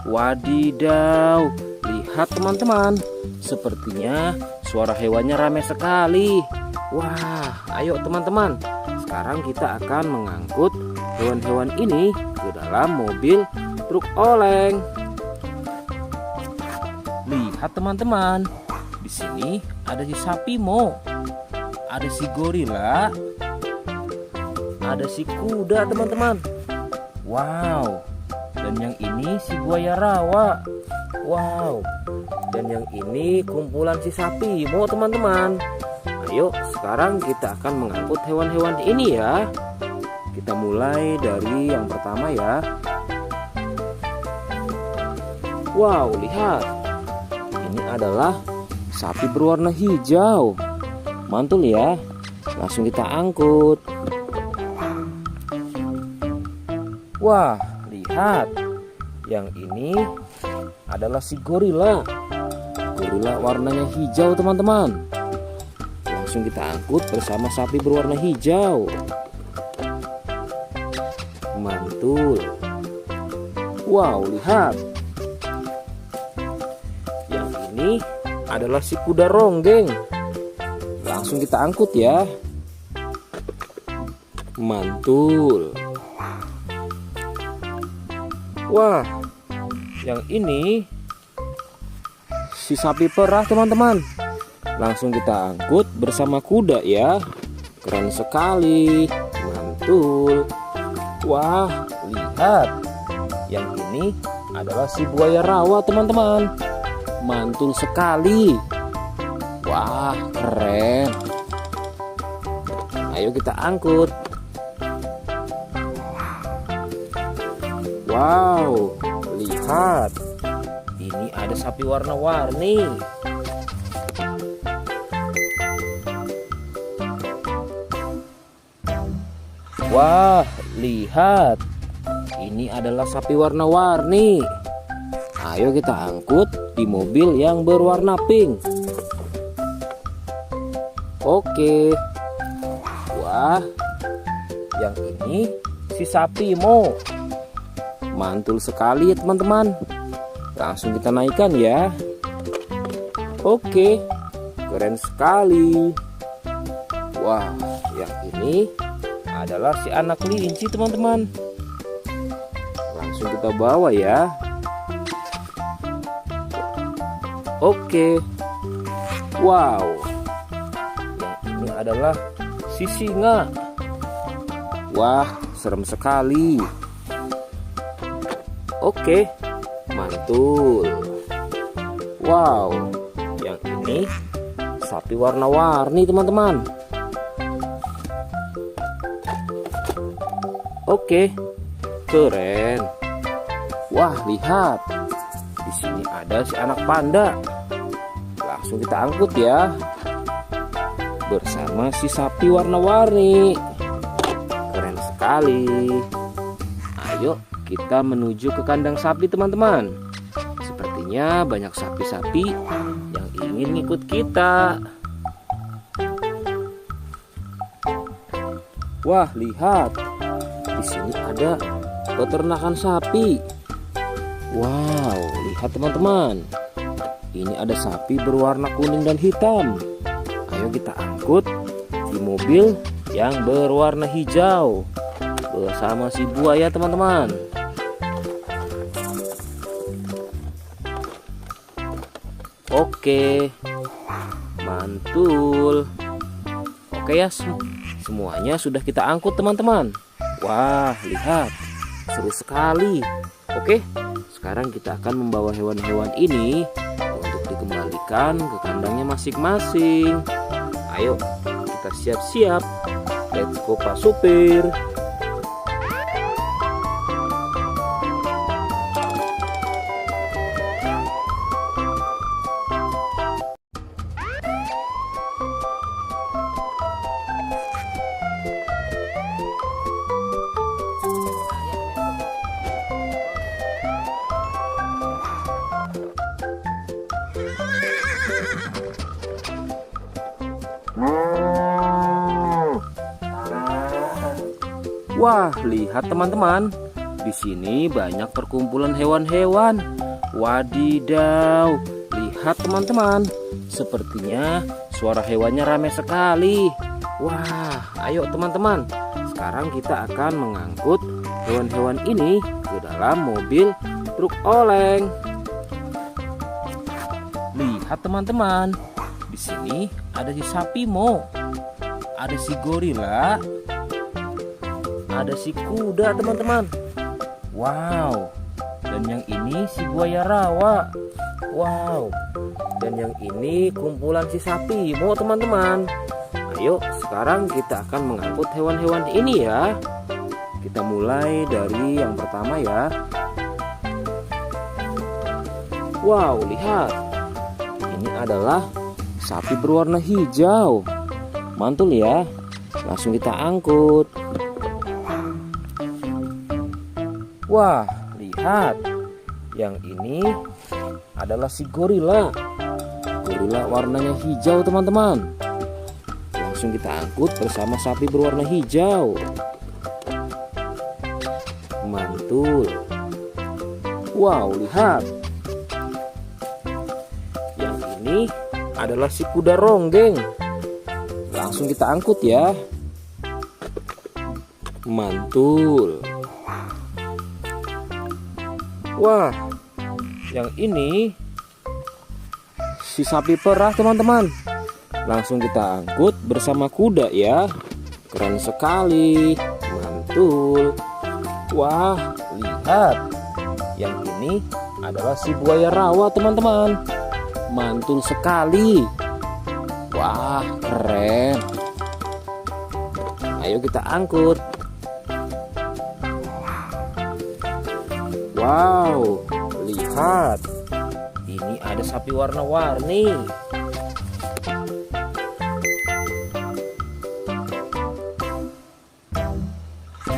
Wadidaw, lihat teman-teman. Sepertinya suara hewannya ramai sekali. Wah, ayo teman-teman. Sekarang kita akan mengangkut hewan-hewan ini ke dalam mobil truk oleng. Lihat teman-teman. Di sini ada si sapi Mo. Ada si gorila. Ada si kuda teman-teman. Wow. Dan yang ini si buaya rawa. Wow. Dan yang ini kumpulan si sapi Mo teman-teman. Ayo sekarang kita akan mengangkut hewan-hewan ini ya. Kita mulai dari yang pertama ya. Wow, lihat. Ini adalah sapi berwarna hijau. Mantul ya. Langsung kita angkut. Wah, lihat. Yang ini adalah si gorila. Gorila warnanya hijau teman-teman. Langsung kita angkut bersama sapi berwarna hijau. Mantul. Wow, lihat. Yang ini adalah si kuda ronggeng. Langsung kita angkut ya. Mantul. Wah, yang ini si sapi perah teman-teman. Langsung kita angkut bersama kuda ya. Keren sekali. Mantul. Wah, lihat. Yang ini adalah si buaya rawa teman-teman. Mantul sekali. Wah, keren. Ayo kita angkut. Wow, lihat. Ini ada sapi warna-warni. Wah, lihat. Ini adalah sapi warna-warni. Ayo kita angkut di mobil yang berwarna pink. Oke. Wah, yang ini si sapi Mo. Mantul sekali ya teman-teman. Langsung kita naikkan ya. Oke, keren sekali. Wah, yang ini adalah si anak kelinci teman-teman. Langsung kita bawa ya. Oke. Wow. Yang ini adalah si singa. Wah, serem sekali. Oke, mantul. Wow, yang ini sapi warna-warni teman-teman. Oke, keren. Wah, lihat. Di sini ada si anak panda. Langsung kita angkut ya. Bersama si sapi warna-warni. Keren sekali. Ayo kita menuju ke kandang sapi teman-teman. Sepertinya banyak sapi-sapi yang ingin ikut kita. Wah, lihat. Di sini ada peternakan sapi. Wow, lihat teman-teman. Ini ada sapi berwarna kuning dan hitam. Ayo kita angkut di mobil yang berwarna hijau bersama si buaya teman-teman. Oke, mantul. Oke ya, semuanya sudah kita angkut teman-teman. Wah, lihat, seru sekali. Oke, sekarang kita akan membawa hewan-hewan ini untuk dikembalikan ke kandangnya masing-masing. Ayo, kita siap-siap. Let's go Pak Supir. Wah, lihat teman-teman. Di sini banyak perkumpulan hewan-hewan. Wadidaw, lihat teman-teman. Sepertinya suara hewannya ramai sekali. Wah, ayo teman-teman. Sekarang kita akan mengangkut hewan-hewan ini ke dalam mobil truk oleng. Lihat teman-teman. Di sini ada si sapi Mo. Ada si gorila. Ada si kuda teman-teman. Wow. Dan yang ini si buaya rawa. Wow. Dan yang ini kumpulan si sapi Mo teman-teman. Ayo sekarang kita akan mengangkut hewan-hewan ini ya. Kita mulai dari yang pertama ya. Wow, lihat. Ini adalah sapi berwarna hijau. Mantul ya. Langsung kita angkut. Wah, lihat. Yang ini adalah si gorila. Gorila warnanya hijau teman-teman. Langsung kita angkut bersama sapi berwarna hijau. Mantul. Wow, lihat. Yang ini adalah si kuda ronggeng. Langsung kita angkut ya. Mantul. Wah, yang ini si sapi perah teman-teman. Langsung kita angkut bersama kuda ya. Keren sekali. Mantul. Wah, lihat. Yang ini adalah si buaya rawa teman-teman. Mantul sekali. Wah, keren. Ayo kita angkut. Wow, lihat. Ini ada sapi warna-warni.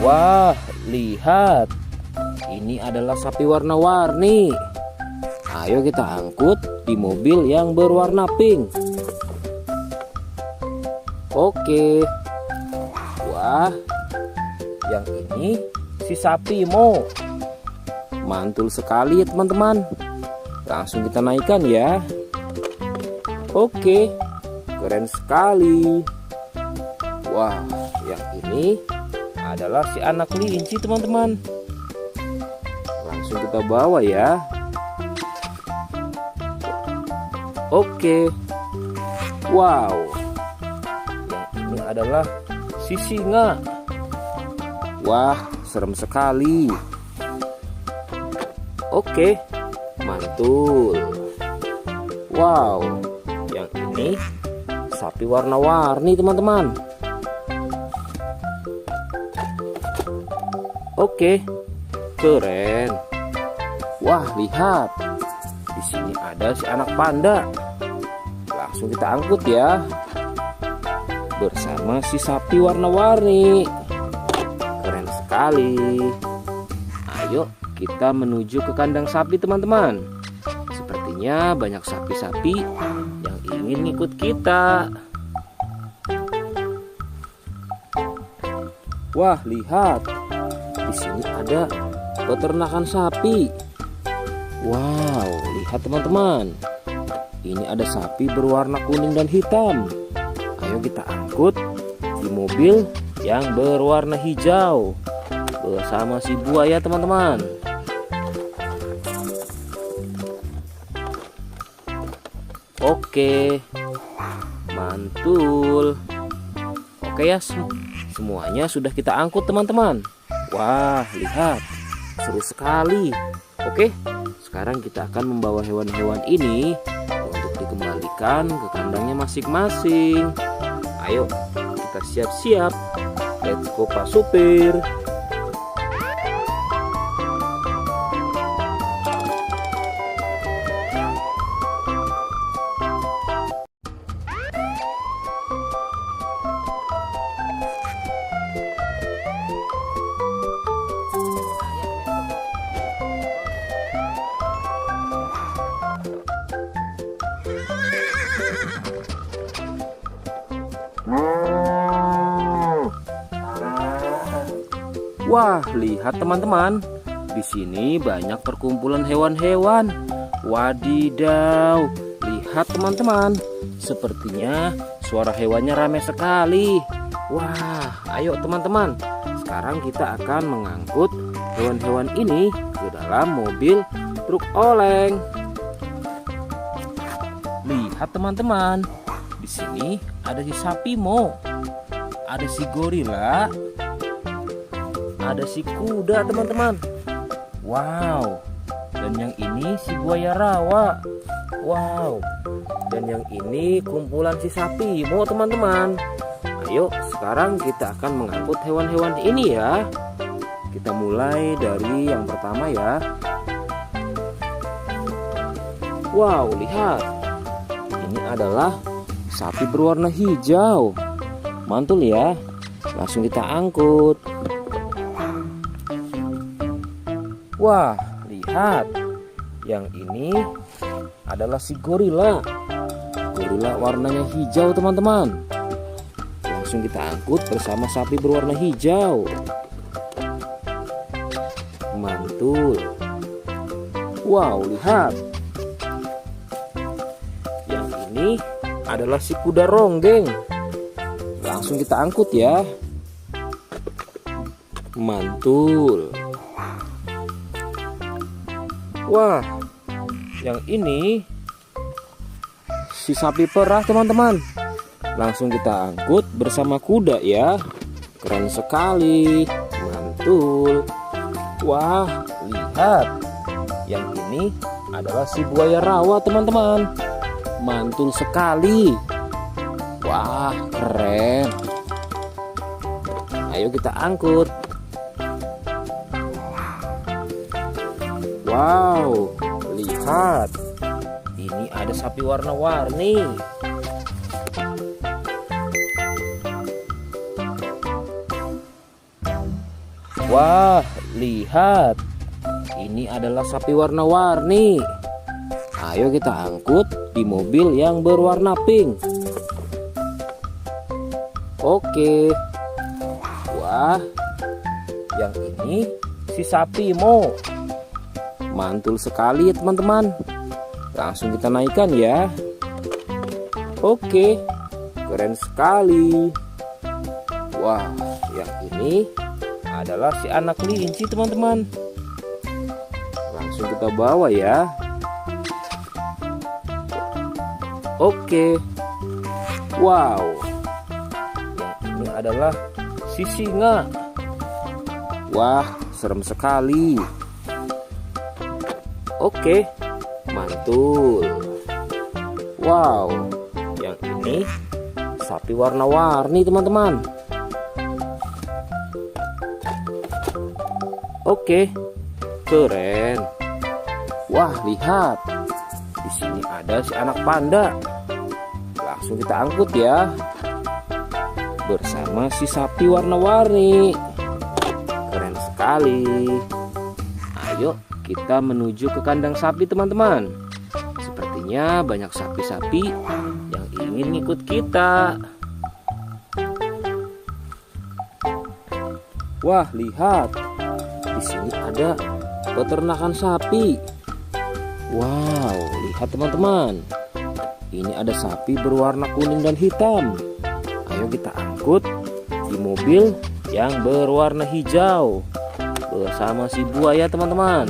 Wah, lihat. Ini adalah sapi warna-warni. Ayo kita angkut di mobil yang berwarna pink. Oke. Wah, yang ini si sapi Mo. Mantul sekali ya teman-teman. Langsung kita naikkan ya. Oke, keren sekali. Wah, yang ini adalah si anak kelinci teman-teman. Langsung kita bawa ya. Oke. Wow. Yang ini adalah si singa. Wah, serem sekali. Oke, mantul. Wow, yang ini sapi warna-warni teman-teman. Oke, keren. Wah, lihat. Di sini ada si anak panda. Langsung kita angkut ya. Bersama si sapi warna-warni. Keren sekali. Ayo kita menuju ke kandang sapi teman-teman. Sepertinya banyak sapi-sapi yang ingin ngikut kita. Wah, lihat. Di sini ada peternakan sapi. Wow, lihat teman-teman. Ini ada sapi berwarna kuning dan hitam. Ayo kita angkut di mobil yang berwarna hijau bersama si buaya teman-teman. Oke, mantul. Oke ya, semuanya sudah kita angkut teman-teman. Wah, lihat, seru sekali. Oke, sekarang kita akan membawa hewan-hewan ini untuk dikembalikan ke kandangnya masing-masing. Ayo, kita siap-siap. Let's go Pak Supir. Wah, lihat teman-teman. Di sini banyak perkumpulan hewan-hewan. Wadidaw, lihat teman-teman. Sepertinya suara hewannya ramai sekali. Wah, ayo teman-teman. Sekarang kita akan mengangkut hewan-hewan ini ke dalam mobil truk oleng. Lihat teman-teman. Di sini ada si sapi Mo. Ada si gorila, ada si kuda teman-teman. Wow. Dan yang ini si buaya rawa. Wow. Dan yang ini kumpulan si sapi Mo teman-teman. Ayo sekarang kita akan mengangkut hewan-hewan ini ya. Kita mulai dari yang pertama ya. Wow, lihat. Ini adalah sapi berwarna hijau. Mantul ya. Langsung kita angkut. Wah, lihat. Yang ini adalah si gorila. Gorila warnanya hijau teman-teman. Langsung kita angkut bersama sapi berwarna hijau. Mantul. Wow, lihat. Yang ini adalah si kuda ronggeng. Langsung kita angkut ya. Mantul. Wah, yang ini si sapi perah teman-teman. Langsung kita angkut bersama kuda ya. Keren sekali. Mantul. Wah, lihat. Yang ini adalah si buaya rawa teman-teman. Mantul sekali. Wah, keren. Ayo kita angkut. Wow, lihat. Ini ada sapi warna-warni. Wah, lihat. Ini adalah sapi warna-warni. Ayo kita angkut di mobil yang berwarna pink. Oke. Wah, yang ini si sapi Mo. Mantul sekali ya teman-teman. Langsung kita naikkan ya. Oke, keren sekali. Wah, yang ini adalah si anak kelinci teman-teman. Langsung kita bawa ya. Oke. Wow. Yang ini adalah si singa. Wah, serem sekali. Oke, mantul. Wow, yang ini sapi warna-warni teman-teman. Oke, keren. Wah, lihat. Di sini ada si anak panda. Langsung kita angkut ya. Bersama si sapi warna-warni. Keren sekali. Ayo kita menuju ke kandang sapi teman-teman. Sepertinya banyak sapi-sapi yang ingin ngikut kita. Wah, lihat. Di sini ada peternakan sapi. Wow, lihat teman-teman. Ini ada sapi berwarna kuning dan hitam. Ayo kita angkut di mobil yang berwarna hijau bersama si buaya teman-teman.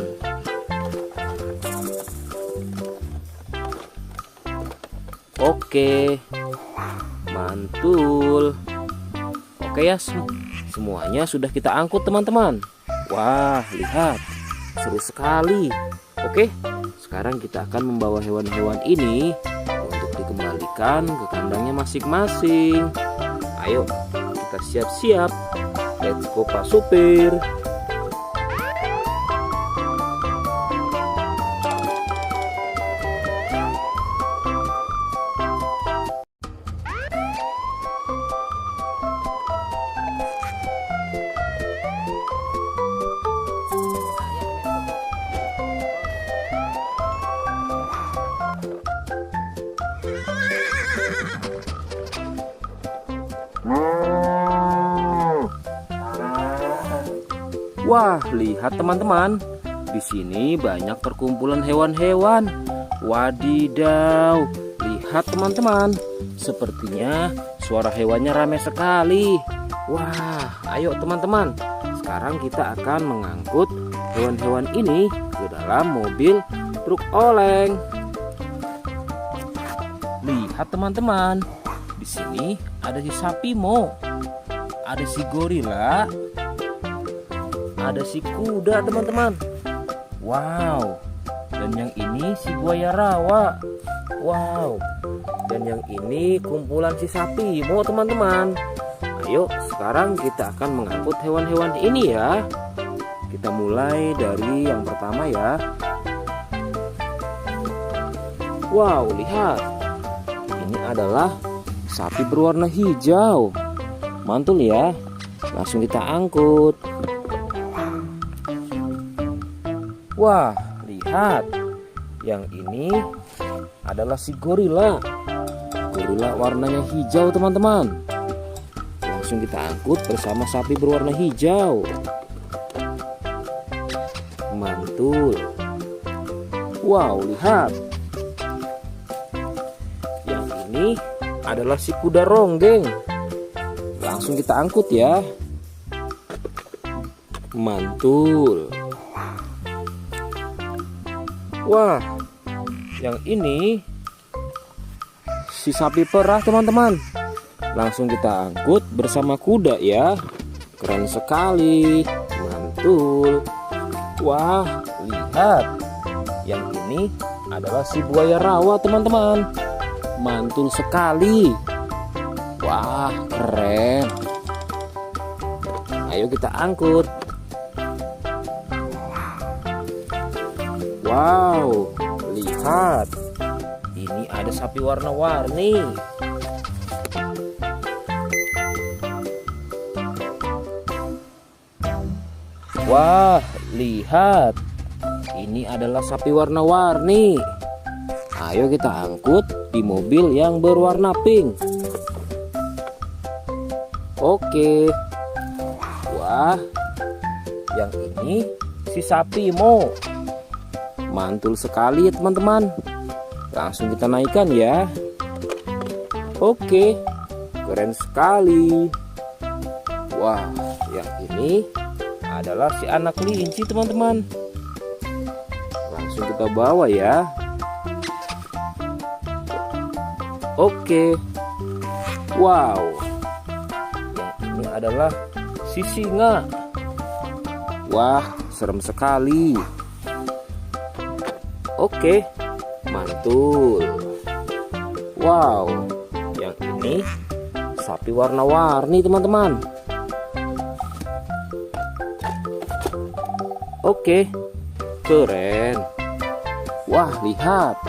Oke, mantul. Oke ya, semuanya sudah kita angkut teman-teman. Wah, lihat, seru sekali. Oke, sekarang kita akan membawa hewan-hewan ini untuk dikembalikan ke kandangnya masing-masing. Ayo, kita siap-siap. Let's go Pak Supir. Wah, lihat teman-teman. Di sini banyak perkumpulan hewan-hewan. Wadidaw, lihat teman-teman. Sepertinya suara hewannya ramai sekali. Wah, ayo teman-teman. Sekarang kita akan mengangkut hewan-hewan ini ke dalam mobil truk oleng. Lihat teman-teman. Di sini ada si sapi Mo. Ada si gorila. Ada si kuda teman-teman. Wow. Dan yang ini si buaya rawa. Wow. Dan yang ini kumpulan si sapi Mo teman-teman. Ayo sekarang kita akan mengangkut hewan-hewan ini ya. Kita mulai dari yang pertama ya. Wow, lihat. Ini adalah sapi berwarna hijau. Mantul ya. Langsung kita angkut. Wah, lihat. Yang ini adalah si gorila. Gorila warnanya hijau teman-teman. Langsung kita angkut bersama sapi berwarna hijau. Mantul. Wow, lihat. Yang ini adalah si kuda ronggeng. Langsung kita angkut ya. Mantul. Wah, yang ini si sapi perah teman-teman. Langsung kita angkut bersama kuda ya. Keren sekali. Mantul. Wah, lihat. Yang ini adalah si buaya rawa teman-teman. Mantul sekali. Wah, keren. Ayo kita angkut. Wow, lihat. Ini ada sapi warna-warni. Wah, lihat. Ini adalah sapi warna-warni. Ayo kita angkut di mobil yang berwarna pink. Oke. Wah, yang ini si sapi Mo. Mantul sekali ya teman-teman. Langsung kita naikkan ya. Oke, keren sekali. Wah, yang ini adalah si anak kelinci teman-teman. Langsung kita bawa ya. Oke. Wow. Yang ini adalah si singa. Wah, serem sekali. Oke, mantul. Wow, yang ini sapi warna-warni teman-teman. Oke, keren. Wah, lihat.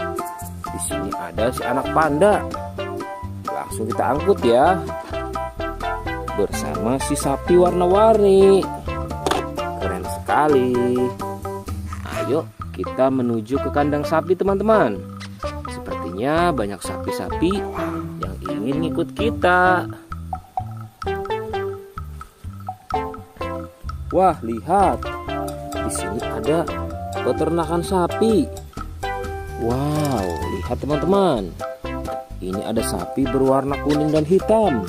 Di sini ada si anak panda. Langsung kita angkut ya. Bersama si sapi warna-warni. Keren sekali. Ayo kita menuju ke kandang sapi teman-teman. Sepertinya banyak sapi-sapi yang ingin ikut kita. Wah, lihat. Di sini ada peternakan sapi. Wow, lihat teman-teman. Ini ada sapi berwarna kuning dan hitam.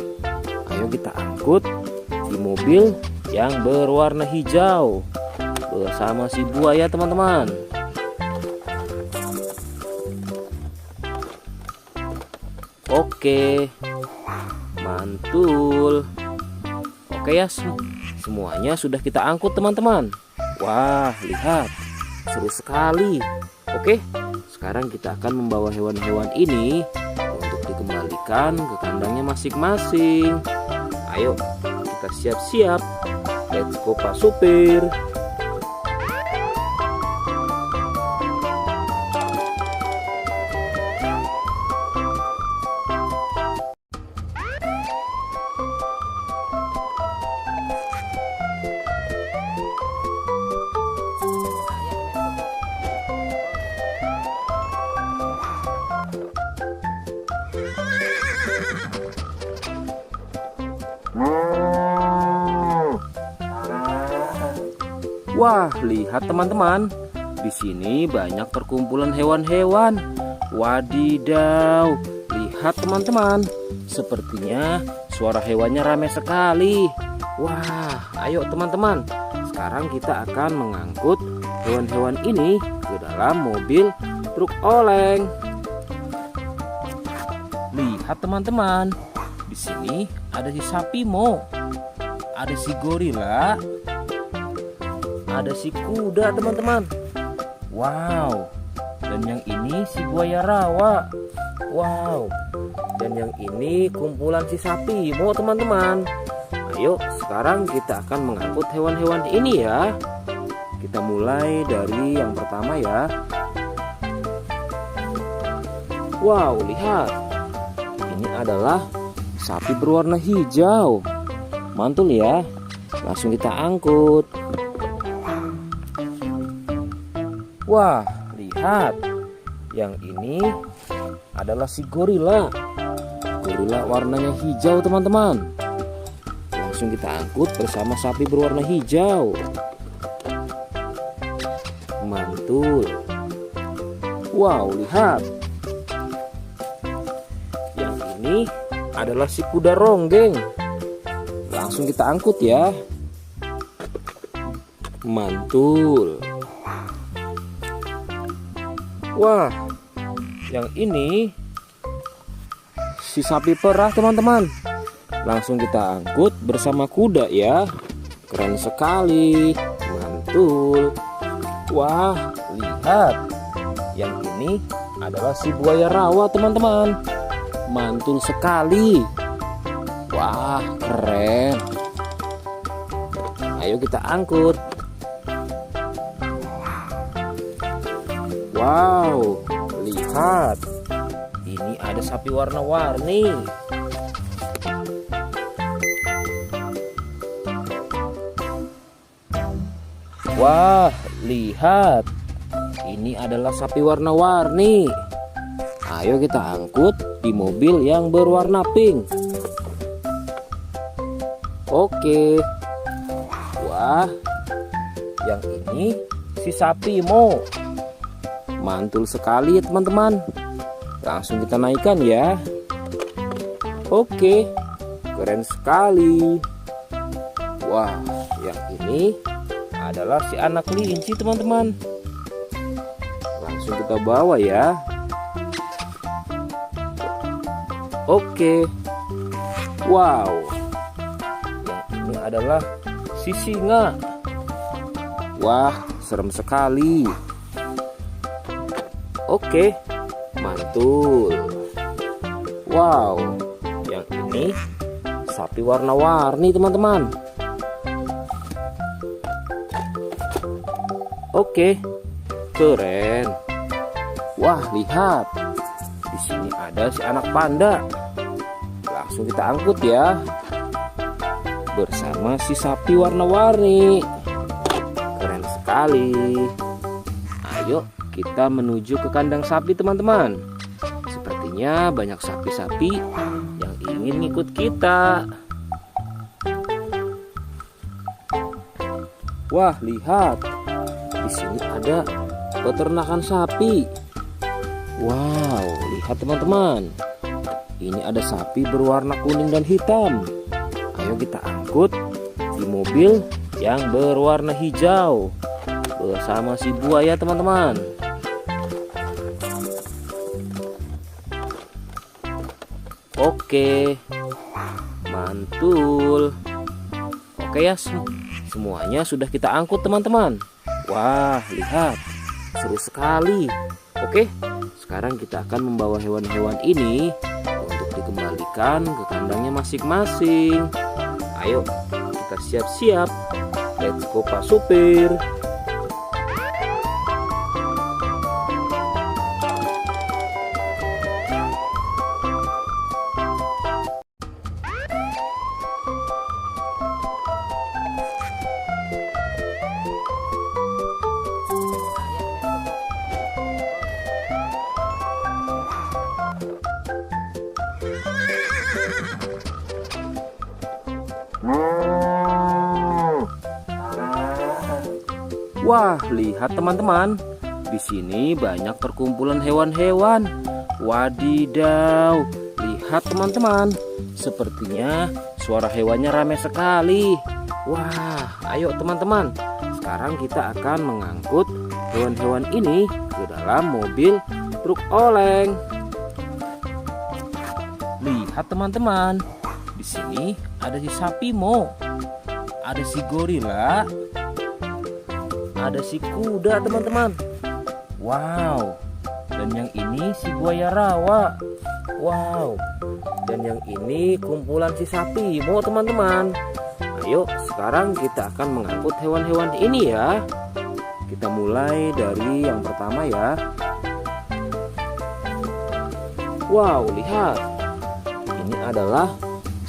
Ayo kita angkut di mobil yang berwarna hijau bersama si buaya teman-teman. Oke, mantul. Oke ya, semuanya sudah kita angkut teman-teman. Wah, lihat, seru sekali. Oke, sekarang kita akan membawa hewan-hewan ini untuk dikembalikan ke kandangnya masing-masing. Ayo, kita siap-siap. Let's go Pak Supir. Wah, lihat teman-teman. Di sini banyak perkumpulan hewan-hewan. Wadidaw, lihat teman-teman. Sepertinya suara hewannya ramai sekali. Wah, ayo teman-teman. Sekarang kita akan mengangkut hewan-hewan ini ke dalam mobil truk oleng. Lihat teman-teman. Di sini ada si sapi Mo, ada si gorila, ada si kuda teman-teman. Wow. Dan yang ini si buaya rawa. Wow. Dan yang ini kumpulan si sapi Mo teman-teman. Ayo sekarang kita akan mengangkut hewan-hewan ini ya. Kita mulai dari yang pertama ya. Wow, lihat. Ini adalah sapi berwarna hijau. Mantul ya. Langsung kita angkut. Wah, lihat. Yang ini adalah si gorila. Gorila warnanya hijau teman-teman. Langsung kita angkut bersama sapi berwarna hijau. Mantul. Wow, lihat. Yang ini adalah si kuda ronggeng. Langsung kita angkut ya. Mantul. Wah, yang ini si sapi perah teman-teman. Langsung kita angkut bersama kuda ya. Keren sekali. Mantul. Wah, lihat. Yang ini adalah si buaya rawa teman-teman. Mantul sekali. Wah, keren. Ayo kita angkut. Wow, lihat. Ini ada sapi warna-warni. Wah, lihat. Ini adalah sapi warna-warni. Ayo kita angkut di mobil yang berwarna pink. Oke. Wah, yang ini si sapi Mo. Mantul sekali ya teman-teman. Langsung kita naikkan ya. Oke, keren sekali. Wah, yang ini adalah si anak kelinci teman-teman. Langsung kita bawa ya. Oke. Wow. Yang ini adalah si singa. Wah, serem sekali. Oke, mantul. Wow, yang ini sapi warna-warni teman-teman. Oke, keren. Wah, lihat. Di sini ada si anak panda. Langsung kita angkut ya. Bersama si sapi warna-warni. Keren sekali. Ayo kita menuju ke kandang sapi teman-teman. Sepertinya banyak sapi-sapi yang ingin ngikut kita. Wah, lihat. Di sini ada peternakan sapi. Wow, lihat teman-teman. Ini ada sapi berwarna kuning dan hitam. Ayo kita angkut di mobil yang berwarna hijau bersama si buaya teman-teman. Oke, mantul. Oke ya, semuanya sudah kita angkut teman-teman. Wah, lihat, seru sekali. Oke, sekarang kita akan membawa hewan-hewan ini untuk dikembalikan ke kandangnya masing-masing. Ayo, kita siap-siap. Let's go Pak Supir. Wah, lihat teman-teman. Di sini banyak perkumpulan hewan-hewan. Wadidaw, lihat teman-teman. Sepertinya suara hewannya ramai sekali. Wah, ayo teman-teman. Sekarang kita akan mengangkut hewan-hewan ini ke dalam mobil truk oleng. Lihat teman-teman. Di sini ada si sapi Mo. Ada si gorila. Ada si kuda teman-teman. Wow. Dan yang ini si buaya rawa. Wow. Dan yang ini kumpulan si sapi Mo teman-teman. Ayo sekarang kita akan mengangkut hewan-hewan ini ya. Kita mulai dari yang pertama ya. Wow, lihat. Ini adalah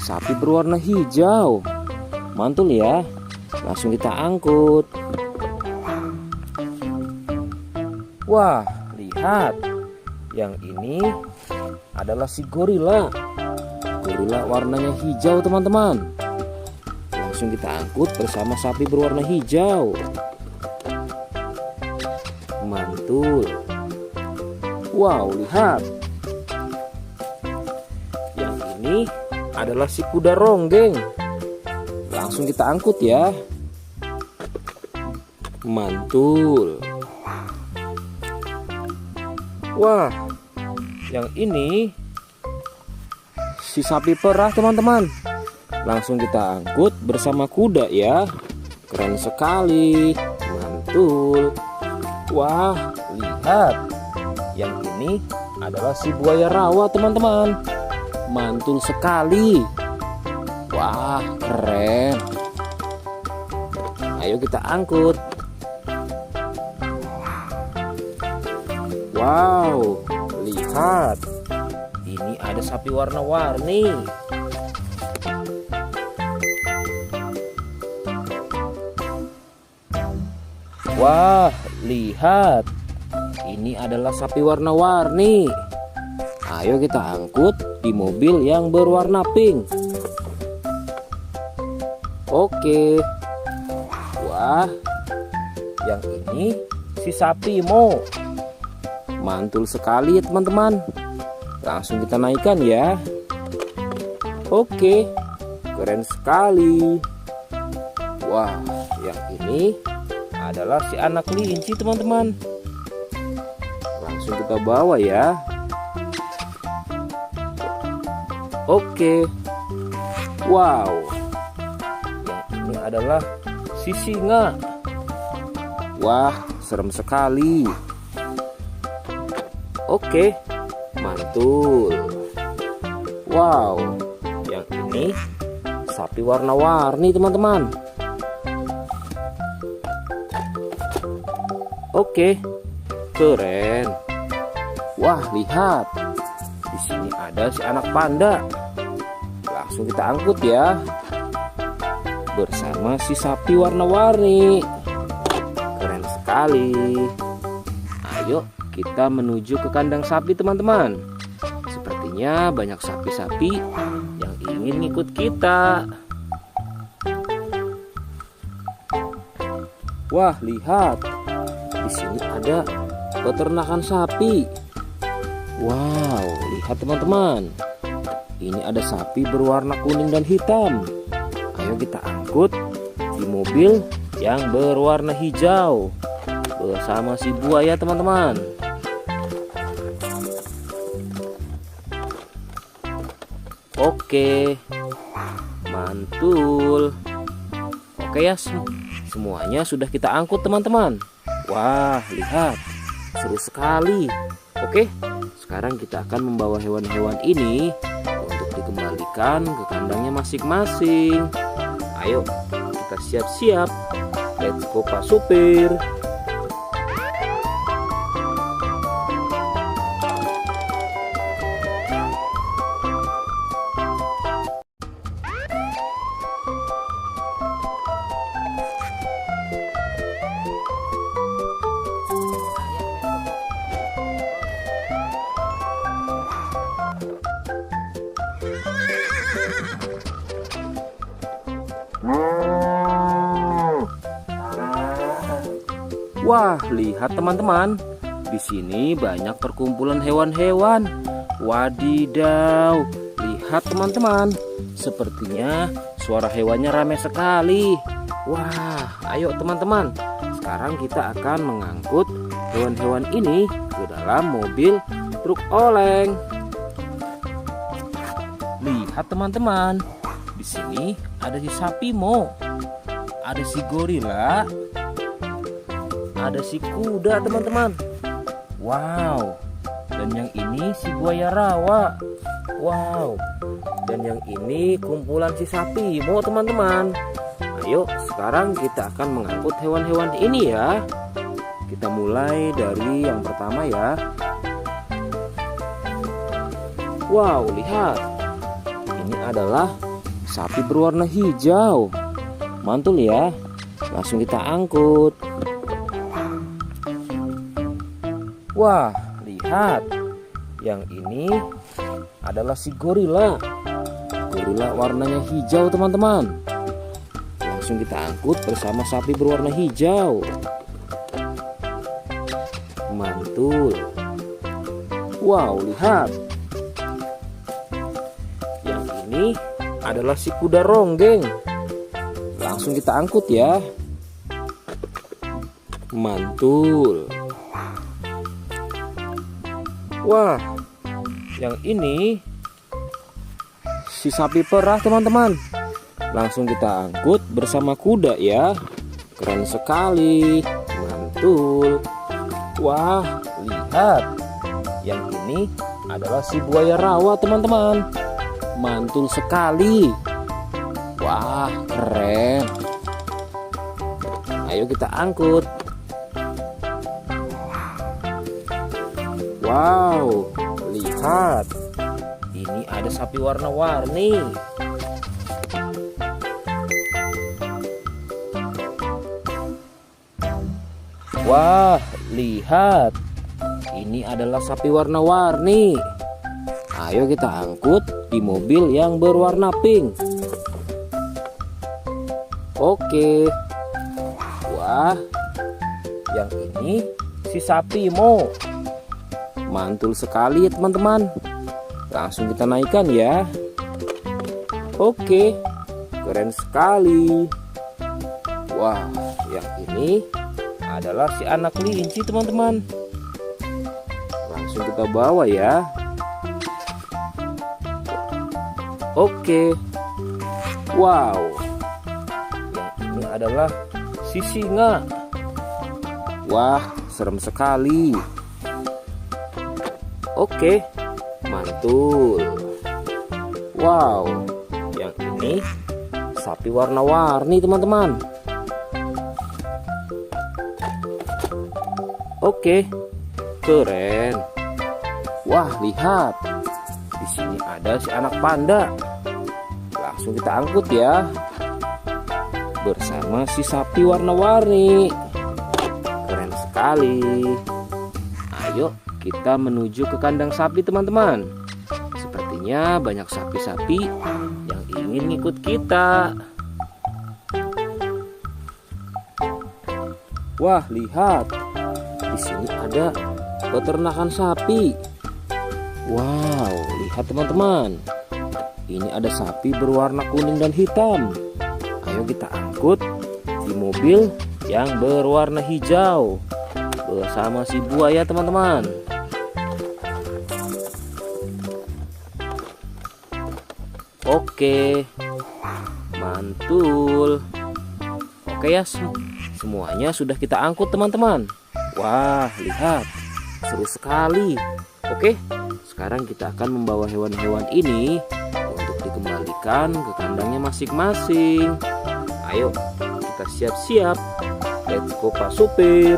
sapi berwarna hijau. Mantul ya. Langsung kita angkut. Wah, lihat. Yang ini adalah si gorila. Gorila warnanya hijau teman-teman. Langsung kita angkut bersama sapi berwarna hijau. Mantul. Wow, lihat. Yang ini adalah si kuda ronggeng. Langsung kita angkut ya. Mantul. Wah, yang ini si sapi perah teman-teman. Langsung kita angkut bersama kuda ya. Keren sekali. Mantul. Wah, lihat. Yang ini adalah si buaya rawa teman-teman. Mantul sekali. Wah, keren. Ayo kita angkut. Wow, lihat. Ini ada sapi warna-warni. Wah, lihat. Ini adalah sapi warna-warni. Ayo kita angkut di mobil yang berwarna pink. Oke. Wah, yang ini si sapi Mo. Mantul sekali ya teman-teman. Langsung kita naikkan ya. Oke, keren sekali. Wah, yang ini adalah si anak kelinci teman-teman. Langsung kita bawa ya. Oke. Wow. Yang ini adalah si singa. Wah, serem sekali. Oke, mantul. Wow, yang ini sapi warna-warni teman-teman. Oke, keren. Wah, lihat. Di sini ada si anak panda. Langsung kita angkut ya. Bersama si sapi warna-warni. Keren sekali. Ayo kita menuju ke kandang sapi teman-teman. Sepertinya banyak sapi-sapi yang ingin ikut kita. Wah, lihat. Di sini ada peternakan sapi. Wow, lihat teman-teman. Ini ada sapi berwarna kuning dan hitam. Ayo kita angkut di mobil yang berwarna hijau bersama si buaya teman-teman. Oke, mantul. Oke ya, semuanya sudah kita angkut teman-teman. Wah, lihat, seru sekali. Oke, sekarang kita akan membawa hewan-hewan ini untuk dikembalikan ke kandangnya masing-masing. Ayo, kita siap-siap. Let's go Pak Supir. Wah, lihat teman-teman. Di sini banyak perkumpulan hewan-hewan. Wadidaw, lihat teman-teman. Sepertinya suara hewannya ramai sekali. Wah, ayo teman-teman. Sekarang kita akan mengangkut hewan-hewan ini ke dalam mobil truk oleng. Lihat teman-teman. Di sini ada si sapi Mo, ada si gorila, ada si kuda teman-teman. Wow. Dan yang ini si buaya rawa. Wow. Dan yang ini kumpulan si sapi Mo teman-teman. Ayo sekarang kita akan mengangkut hewan-hewan ini ya. Kita mulai dari yang pertama ya. Wow, lihat. Ini adalah sapi berwarna hijau. Mantul ya. Langsung kita angkut. Wah, lihat. Yang ini adalah si gorila. Gorila warnanya hijau teman-teman. Langsung kita angkut bersama sapi berwarna hijau. Mantul. Wow, lihat. Yang ini adalah si kuda ronggeng. Langsung kita angkut ya. Mantul. Wah, yang ini si sapi perah teman-teman. Langsung kita angkut bersama kuda ya. Keren sekali. Mantul. Wah, lihat. Yang ini adalah si buaya rawa teman-teman. Mantul sekali. Wah, keren. Ayo kita angkut. Wow, lihat. Ini ada sapi warna-warni. Wah, lihat. Ini adalah sapi warna-warni. Ayo kita angkut di mobil yang berwarna pink. Oke. Wah, yang ini si sapi Mo. Mantul sekali ya teman-teman. Langsung kita naikkan ya. Oke, keren sekali. Wah, yang ini adalah si anak kelinci teman-teman. Langsung kita bawa ya. Oke. Wow. Yang ini adalah si singa. Wah, serem sekali. Oke, mantul. Wow, yang ini sapi warna-warni teman-teman. Oke, keren. Wah, lihat. Di sini ada si anak panda. Langsung kita angkut ya. Bersama si sapi warna-warni. Keren sekali. Ayo kita menuju ke kandang sapi teman-teman. Sepertinya banyak sapi-sapi yang ingin ngikut kita. Wah, lihat. Di sini ada peternakan sapi. Wow, lihat teman-teman. Ini ada sapi berwarna kuning dan hitam. Ayo kita angkut di mobil yang berwarna hijau bersama si buaya teman-teman. Oke, mantul. Oke ya, semuanya sudah kita angkut teman-teman. Wah, lihat, seru sekali. Oke, sekarang kita akan membawa hewan-hewan ini untuk dikembalikan ke kandangnya masing-masing. Ayo, kita siap-siap. Let's go Pak Supir.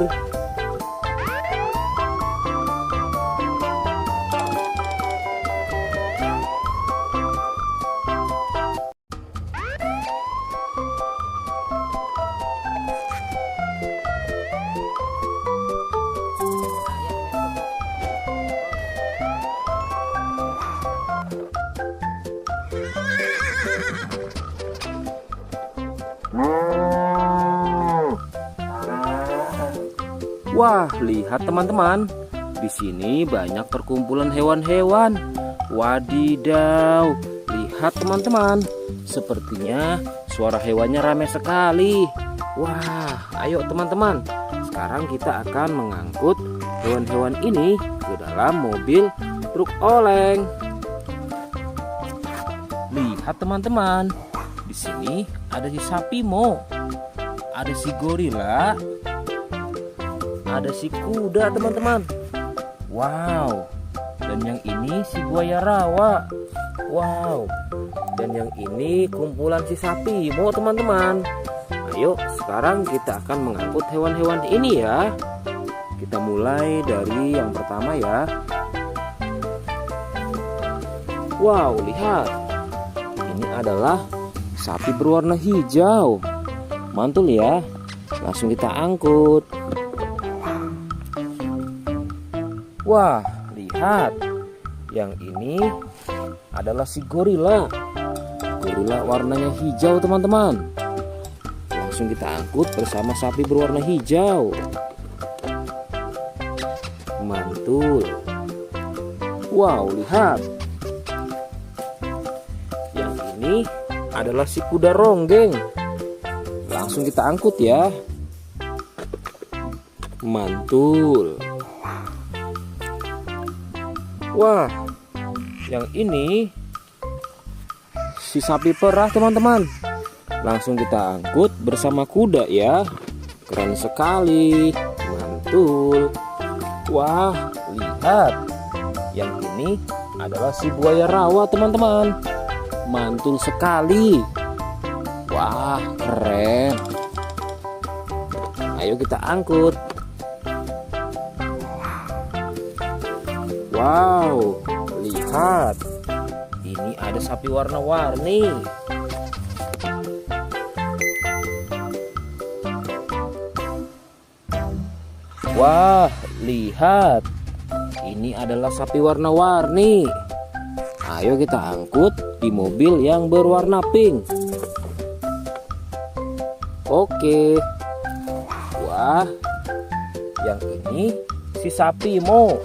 Wah, lihat teman-teman. Di sini banyak perkumpulan hewan-hewan. Wadidaw, lihat teman-teman. Sepertinya suara hewannya ramai sekali. Wah, ayo teman-teman. Sekarang kita akan mengangkut hewan-hewan ini ke dalam mobil truk oleng. Lihat teman-teman. Di sini ada si sapi Mo. Ada si gorila. Ada si kuda teman-teman. Wow. Dan yang ini si buaya rawa. Wow. Dan yang ini kumpulan si sapi Mo teman-teman. Ayo sekarang kita akan mengangkut hewan-hewan ini ya. Kita mulai dari yang pertama ya. Wow, lihat. Ini adalah sapi berwarna hijau. Mantul ya. Langsung kita angkut. Wah, lihat. Yang ini adalah si gorila. Gorila warnanya hijau teman-teman. Langsung kita angkut bersama sapi berwarna hijau. Mantul. Wow, lihat. Yang ini adalah si kuda ronggeng. Langsung kita angkut ya. Mantul. Wah, yang ini si sapi perah teman-teman. Langsung kita angkut bersama kuda ya. Keren sekali. Mantul. Wah, lihat. Yang ini adalah si buaya rawa teman-teman. Mantul sekali. Wah, keren. Ayo kita angkut. Wow, lihat. Ini ada sapi warna-warni. Wah, lihat. Ini adalah sapi warna-warni. Ayo kita angkut di mobil yang berwarna pink. Oke. Wah, yang ini si sapi Mo.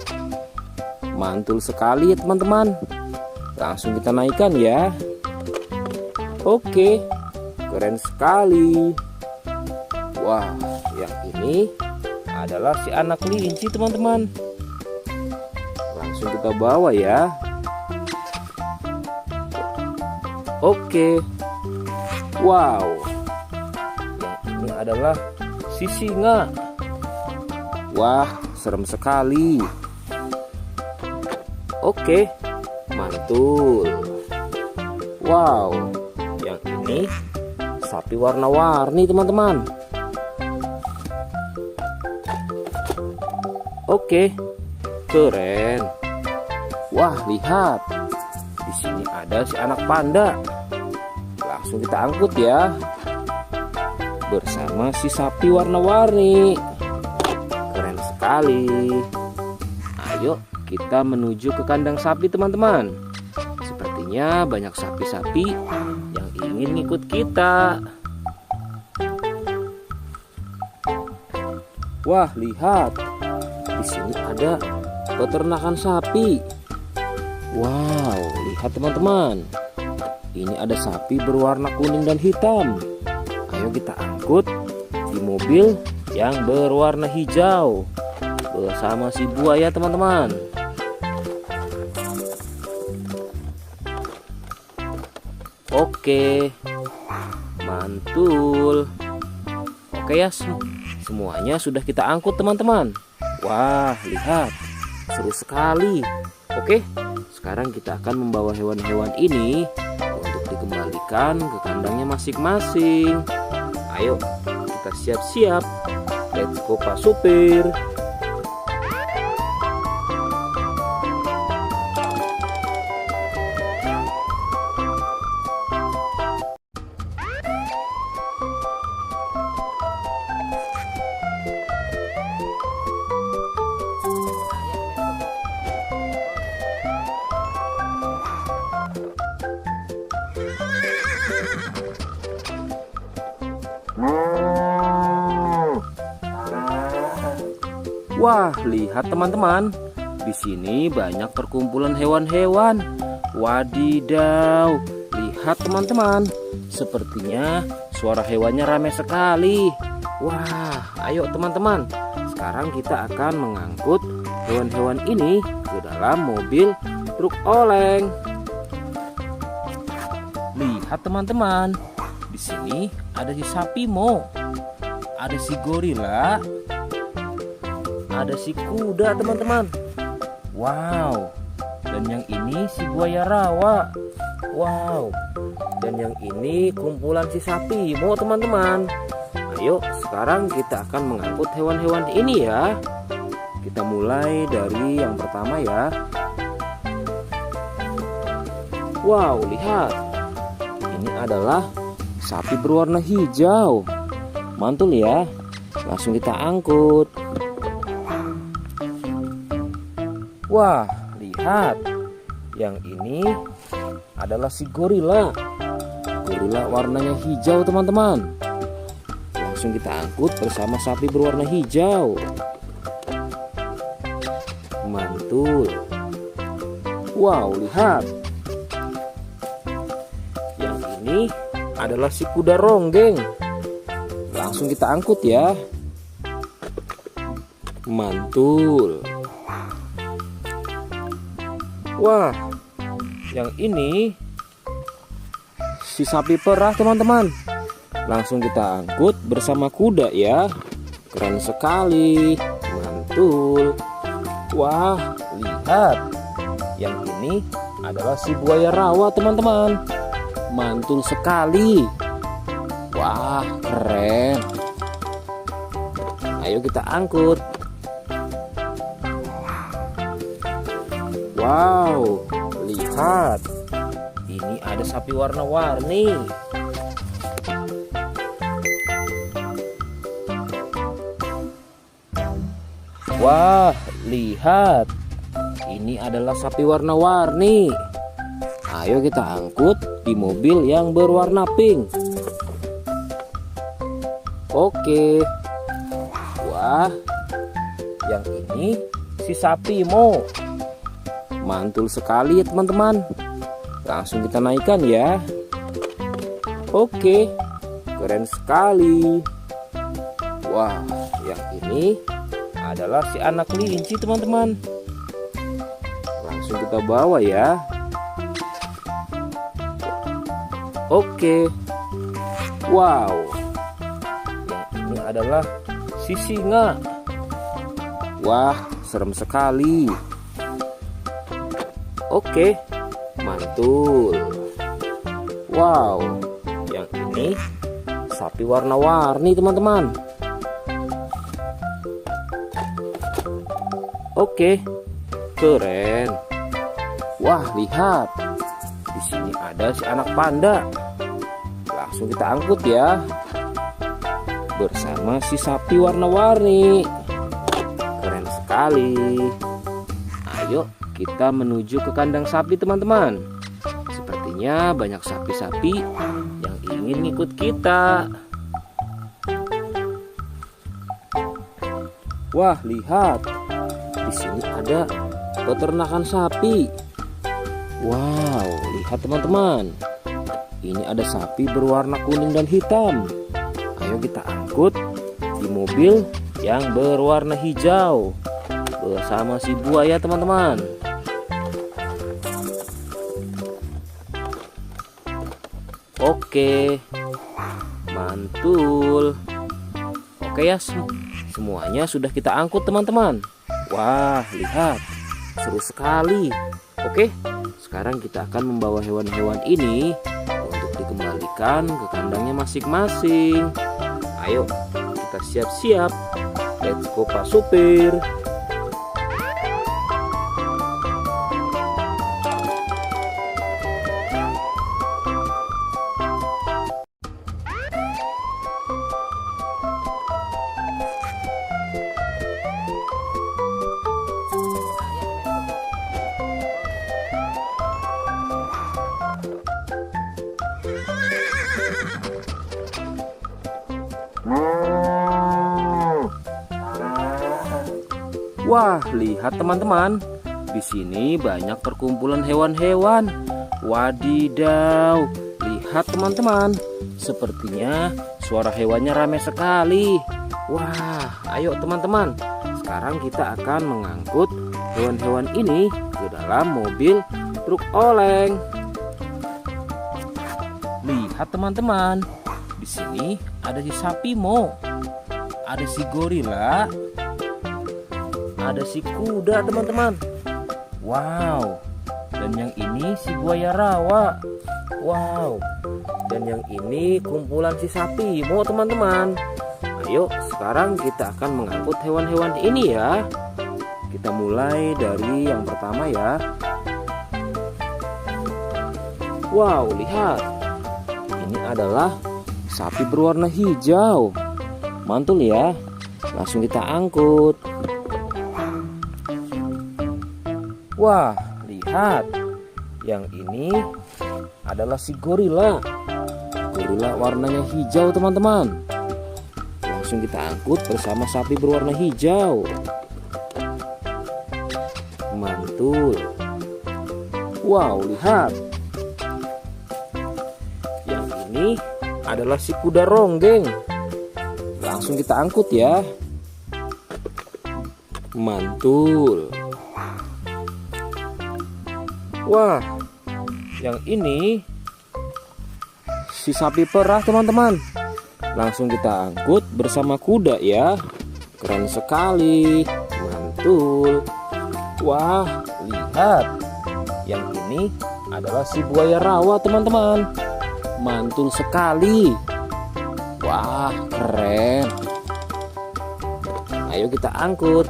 Mantul sekali ya teman-teman. Langsung kita naikkan ya. Oke, keren sekali. Wah, yang ini adalah si anak kelinci teman-teman. Langsung kita bawa ya. Oke. Wow. Yang ini adalah si singa. Wah, serem sekali. Oke, mantul. Wow, yang ini sapi warna-warni teman-teman. Oke, keren. Wah, lihat. Di sini ada si anak panda. Langsung kita angkut ya. Bersama si sapi warna-warni. Keren sekali. Ayo kita menuju ke kandang sapi teman-teman. Sepertinya banyak sapi-sapi yang ingin ngikut kita. Wah, lihat. Di sini ada peternakan sapi. Wow, lihat teman-teman. Ini ada sapi berwarna kuning dan hitam. Ayo kita angkut di mobil yang berwarna hijau bersama si buaya teman-teman. Oke, mantul. Oke ya, semuanya sudah kita angkut teman-teman. Wah, lihat, seru sekali. Oke, sekarang kita akan membawa hewan-hewan ini untuk dikembalikan ke kandangnya masing-masing. Ayo, kita siap-siap. Let's go Pak Supir. Wah, lihat teman-teman. Di sini banyak perkumpulan hewan-hewan. Wadidaw, lihat teman-teman. Sepertinya suara hewannya ramai sekali. Wah, ayo teman-teman. Sekarang kita akan mengangkut hewan-hewan ini ke dalam mobil truk oleng. Lihat teman-teman. Di sini ada si sapi Mo. Ada si gorila. Ada si kuda teman-teman. Wow. Dan yang ini si buaya rawa. Wow. Dan yang ini kumpulan si sapi Mo teman-teman. Ayo sekarang kita akan mengangkut hewan-hewan ini ya. Kita mulai dari yang pertama ya. Wow, lihat. Ini adalah sapi berwarna hijau. Mantul ya. Langsung kita angkut. Wah, lihat. Yang ini adalah si gorila. Gorila warnanya hijau teman-teman. Langsung kita angkut bersama sapi berwarna hijau. Mantul. Wow, lihat. Yang ini adalah si kuda ronggeng. Langsung kita angkut ya. Mantul. Wah, yang ini si sapi perah teman-teman. Langsung kita angkut bersama kuda ya. Keren sekali. Mantul. Wah, lihat. Yang ini adalah si buaya rawa teman-teman. Mantul sekali. Wah, keren. Ayo kita angkut. Wow, lihat. Ini ada sapi warna-warni. Wah, lihat. Ini adalah sapi warna-warni. Ayo kita angkut di mobil yang berwarna pink. Oke. Wah, yang ini si sapi Mo. Mantul sekali ya teman-teman. Langsung kita naikkan ya. Oke, keren sekali. Wah, yang ini adalah si anak kelinci teman-teman. Langsung kita bawa ya. Oke. Wow. Yang ini adalah si singa. Wah, serem sekali. Oke, mantul. Wow, yang ini sapi warna-warni teman-teman. Oke, keren. Wah, lihat. Di sini ada si anak panda. Langsung kita angkut ya. Bersama si sapi warna-warni. Keren sekali. Ayo kita menuju ke kandang sapi teman-teman. Sepertinya banyak sapi-sapi yang ingin ikut kita. Wah, lihat. Di sini ada peternakan sapi. Wow, lihat teman-teman. Ini ada sapi berwarna kuning dan hitam. Ayo kita angkut di mobil yang berwarna hijau bersama si buaya teman-teman. Oke, mantul. Oke ya, semuanya sudah kita angkut teman-teman. Wah, lihat, seru sekali. Oke, sekarang kita akan membawa hewan-hewan ini untuk dikembalikan ke kandangnya masing-masing. Ayo, kita siap-siap. Let's go Pak Supir. Wah, lihat teman-teman. Di sini banyak perkumpulan hewan-hewan. Wadidaw, lihat teman-teman. Sepertinya suara hewannya ramai sekali. Wah, ayo teman-teman. Sekarang kita akan mengangkut hewan-hewan ini ke dalam mobil truk oleng. Lihat teman-teman. Di sini ada si sapi Mo. Ada si gorila. Ada si kuda teman-teman. Wow. Dan yang ini si buaya rawa. Wow. Dan yang ini kumpulan si sapi Mo teman-teman. Ayo sekarang kita akan mengangkut hewan-hewan ini ya. Kita mulai dari yang pertama ya. Wow, lihat. Ini adalah sapi berwarna hijau. Mantul ya. Langsung kita angkut. Wah, lihat. Yang ini adalah si gorila. Gorila warnanya hijau teman-teman. Langsung kita angkut bersama sapi berwarna hijau. Mantul. Wow, lihat. Yang ini adalah si kuda ronggeng. Langsung kita angkut ya. Mantul. Wah, yang ini si sapi perah teman-teman. Langsung kita angkut bersama kuda ya. Keren sekali. Mantul. Wah, lihat. Yang ini adalah si buaya rawa teman-teman. Mantul sekali. Wah, keren. Ayo kita angkut.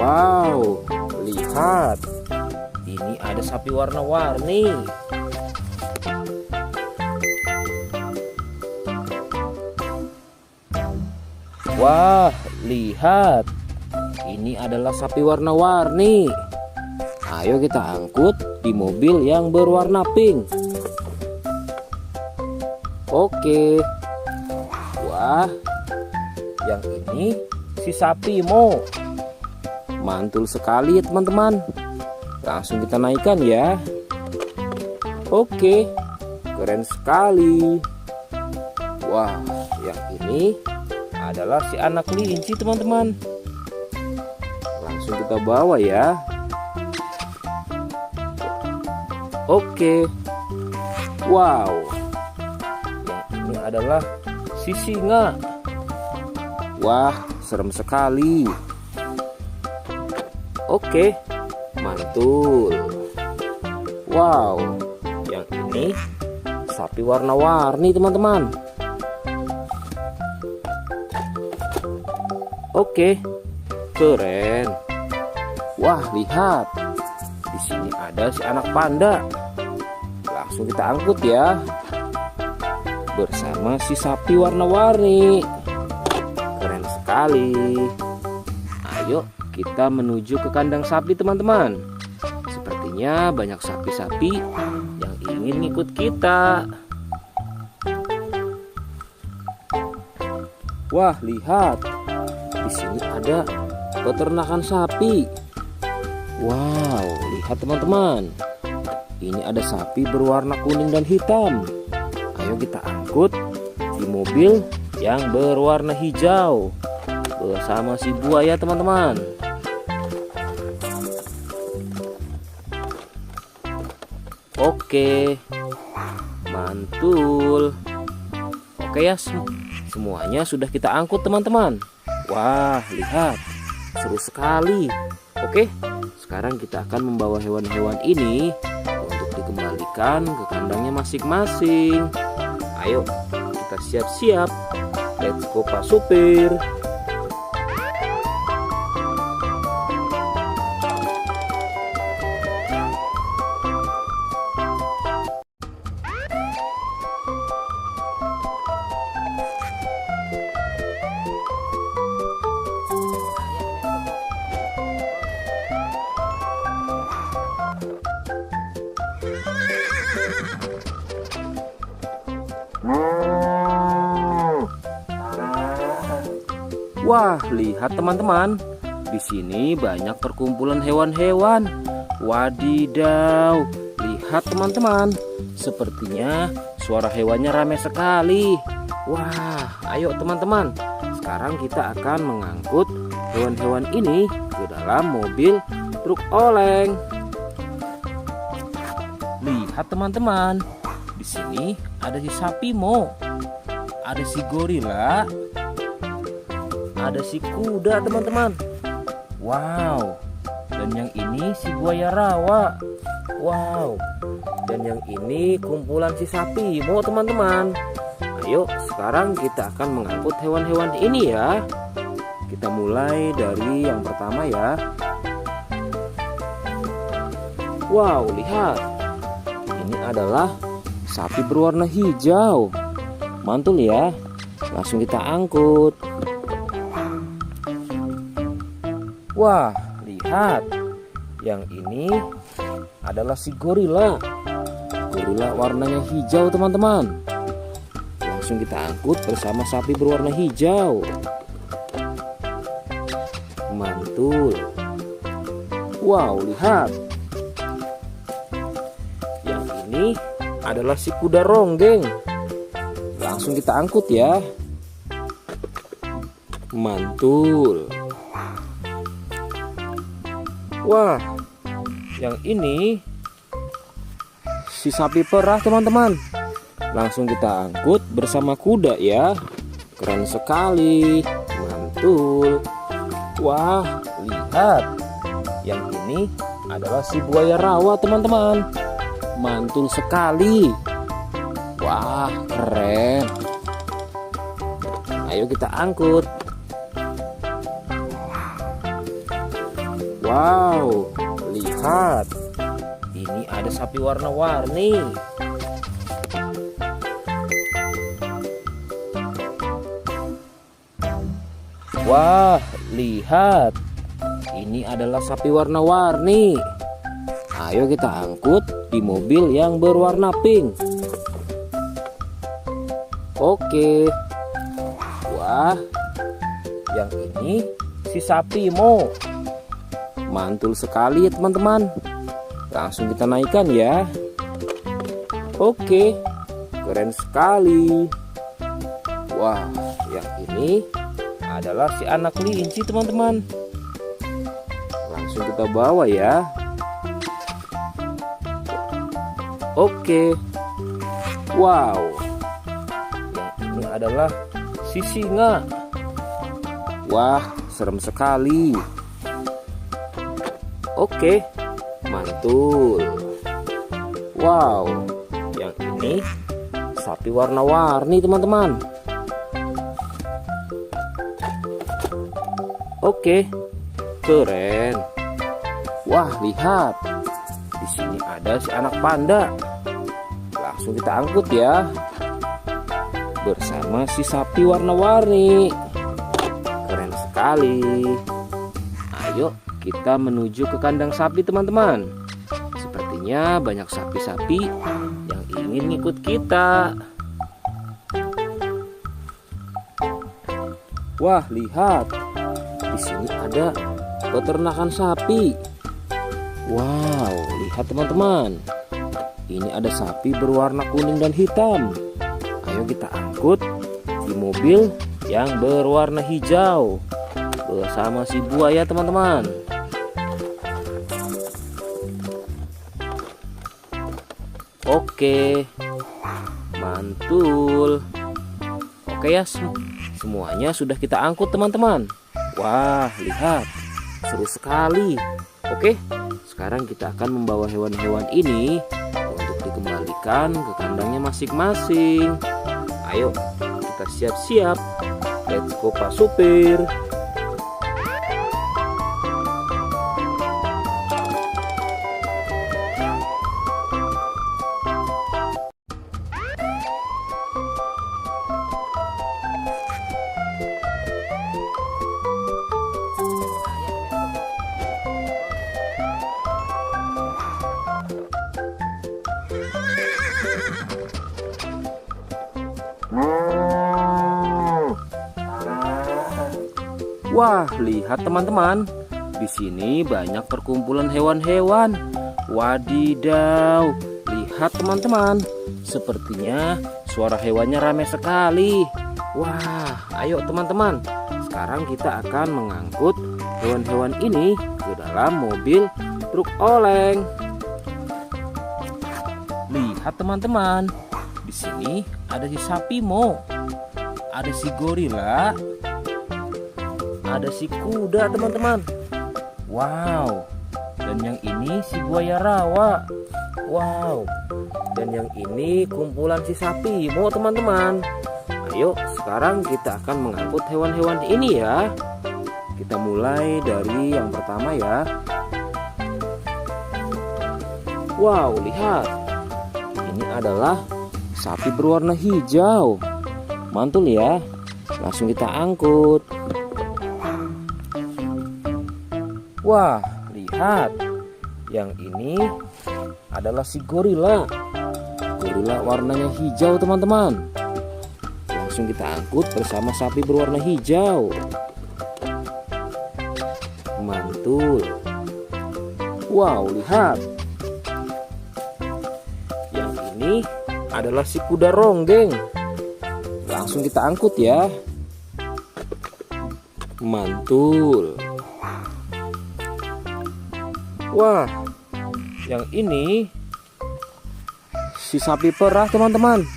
Wow, lihat. Ini ada sapi warna-warni. Wah, lihat. Ini adalah sapi warna-warni. Ayo kita angkut di mobil yang berwarna pink. Oke. Wah, yang ini si sapi Mo. Mantul sekali ya teman-teman. Langsung kita naikkan ya. Oke, keren sekali. Wah, yang ini adalah si anak kelinci teman-teman. Langsung kita bawa ya. Oke. Wow, yang ini adalah si singa. Wah, serem sekali. Oke, mantul. Wow, yang ini sapi warna-warni teman-teman. Oke, keren. Wah, lihat. Di sini ada si anak panda. Langsung kita angkut ya. Bersama si sapi warna-warni. Keren sekali. Ayo kita menuju ke kandang sapi teman-teman. Sepertinya banyak sapi-sapi yang ingin ikut kita. Wah, lihat. Di sini ada peternakan sapi. Wow, lihat teman-teman. Ini ada sapi berwarna kuning dan hitam. Ayo kita angkut di mobil yang berwarna hijau bersama si buaya teman-teman. Oke, mantul. Oke ya, semuanya sudah kita angkut teman-teman. Wah, lihat, seru sekali. Oke, sekarang kita akan membawa hewan-hewan ini untuk dikembalikan ke kandangnya masing-masing. Ayo, kita siap-siap. Let's go Pak Supir. Wah, lihat teman-teman. Di sini banyak perkumpulan hewan-hewan. Wadidaw, lihat teman-teman. Sepertinya suara hewannya ramai sekali. Wah, ayo teman-teman. Sekarang kita akan mengangkut hewan-hewan ini ke dalam mobil truk oleng. Lihat teman-teman. Di sini ada si sapi Mo. Ada si gorila. Ada si kuda teman-teman. Wow. Dan yang ini si buaya rawa. Wow. Dan yang ini kumpulan si sapi Mo teman-teman. Ayo sekarang kita akan mengangkut hewan-hewan ini ya. Kita mulai dari yang pertama ya. Wow, lihat. Ini adalah sapi berwarna hijau. Mantul ya. Langsung kita angkut. Wah, lihat. Yang ini adalah si gorila. Gorila warnanya hijau teman-teman. Langsung kita angkut bersama sapi berwarna hijau. Mantul. Wow, lihat. Yang ini adalah si kuda ronggeng. Langsung kita angkut ya. Mantul. Wah, yang ini si sapi perah teman-teman. Langsung kita angkut bersama kuda ya. Keren sekali. Mantul. Wah, lihat. Yang ini adalah si buaya rawa teman-teman. Mantul sekali. Wah, keren. Ayo kita angkut. Wow, lihat. Ini ada sapi warna-warni. Wah, lihat. Ini adalah sapi warna-warni. Ayo kita angkut di mobil yang berwarna pink. Oke. Wah, yang ini si sapi Mo. Mantul sekali ya teman-teman. Langsung kita naikkan ya. Oke, keren sekali. Wah, yang ini adalah si anak kelinci teman-teman. Langsung kita bawa ya. Oke. Wow. Yang ini adalah si singa. Wah, serem sekali. Oke, mantul. Wow, yang ini sapi warna-warni teman-teman. Oke, keren. Wah, lihat. Di sini ada si anak panda. Langsung kita angkut ya. Bersama si sapi warna-warni. Keren sekali. Ayo kita menuju ke kandang sapi teman-teman. Sepertinya banyak sapi-sapi yang ingin ngikut kita. Wah, lihat. Di sini ada peternakan sapi. Wow, lihat teman-teman. Ini ada sapi berwarna kuning dan hitam. Ayo kita angkut di mobil yang berwarna hijau bersama si buaya teman-teman. Oke, mantul. Oke ya, semuanya sudah kita angkut teman-teman. Wah, lihat, seru sekali. Oke, sekarang kita akan membawa hewan-hewan ini untuk dikembalikan ke kandangnya masing-masing. Ayo, kita siap-siap. Let's go Pak Supir. Wah, lihat teman-teman. Di sini banyak perkumpulan hewan-hewan. Wadidaw, lihat teman-teman. Sepertinya suara hewannya ramai sekali. Wah, ayo teman-teman. Sekarang kita akan mengangkut hewan-hewan ini ke dalam mobil truk oleng. Lihat teman-teman. Di sini ada si sapi Mo. Ada si gorila. Ada si kuda teman-teman. Wow. Dan yang ini si buaya rawa. Wow. Dan yang ini kumpulan si sapi Mo teman-teman. Ayo sekarang kita akan mengangkut hewan-hewan ini ya. Kita mulai dari yang pertama ya. Wow, lihat. Ini adalah sapi berwarna hijau. Mantul ya. Langsung kita angkut. Wah, lihat. Yang ini adalah si gorila. Gorila warnanya hijau teman-teman. Langsung kita angkut bersama sapi berwarna hijau. Mantul. Wow, lihat. Yang ini adalah si kuda ronggeng. Langsung kita angkut ya. Mantul. Wah, yang ini si sapi perah teman-teman.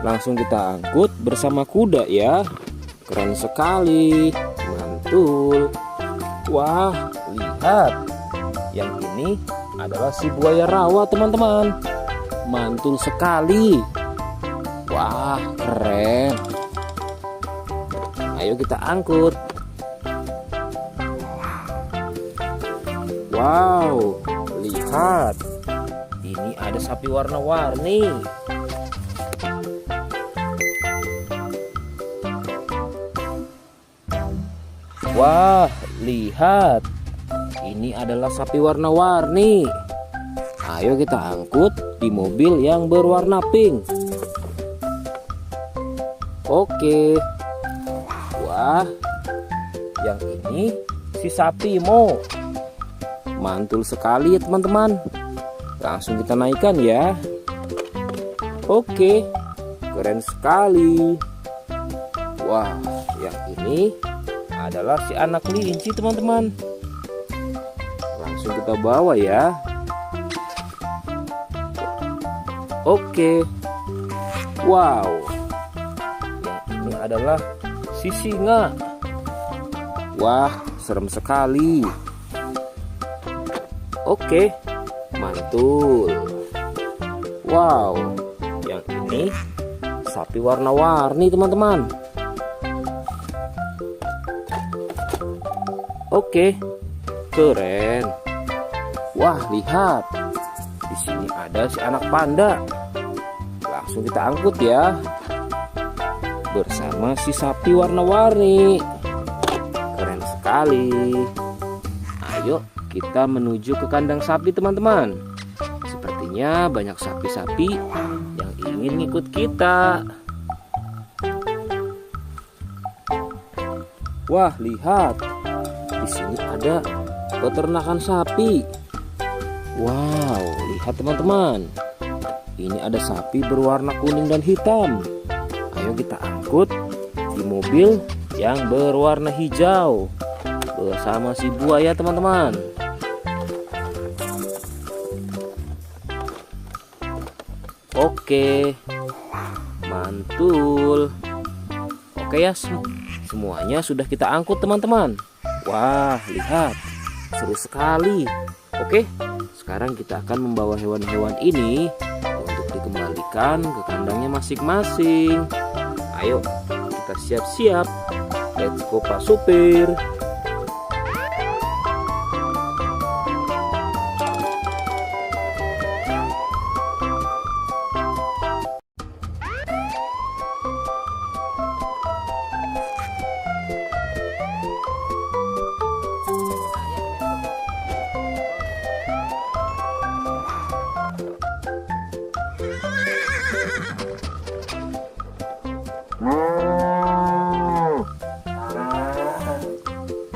Langsung kita angkut bersama kuda ya. Keren sekali. Mantul. Wah, lihat. Yang ini adalah si buaya rawa teman-teman. Mantul sekali. Wah, keren. Ayo kita angkut. Wow, lihat. Ini ada sapi warna-warni. Wah, lihat. Ini adalah sapi warna-warni. Ayo kita angkut di mobil yang berwarna pink. Oke. Wah, yang ini si sapi Mo. Mantul sekali ya teman-teman. Langsung kita naikkan ya. Oke, keren sekali. Wah, yang ini adalah si anak kelinci teman-teman. Langsung kita bawa ya. Oke. Wow. Yang ini adalah si singa. Wah, serem sekali. Oke, mantul. Wow, yang ini sapi warna-warni teman-teman. Oke, keren. Wah, lihat. Di sini ada si anak panda. Langsung kita angkut ya. Bersama si sapi warna-warni. Keren sekali. Ayo kita menuju ke kandang sapi teman-teman. Sepertinya banyak sapi-sapi yang ingin ngikut kita. Wah, lihat. Di sini ada peternakan sapi. Wow, lihat teman-teman. Ini ada sapi berwarna kuning dan hitam. Ayo kita angkut di mobil yang berwarna hijau bersama si buaya teman-teman. Oke, mantul. Oke ya, semuanya sudah kita angkut teman-teman. Wah, lihat, seru sekali. Oke, sekarang kita akan membawa hewan-hewan ini untuk dikembalikan ke kandangnya masing-masing. Ayo, kita siap-siap. Let's go Pak Supir.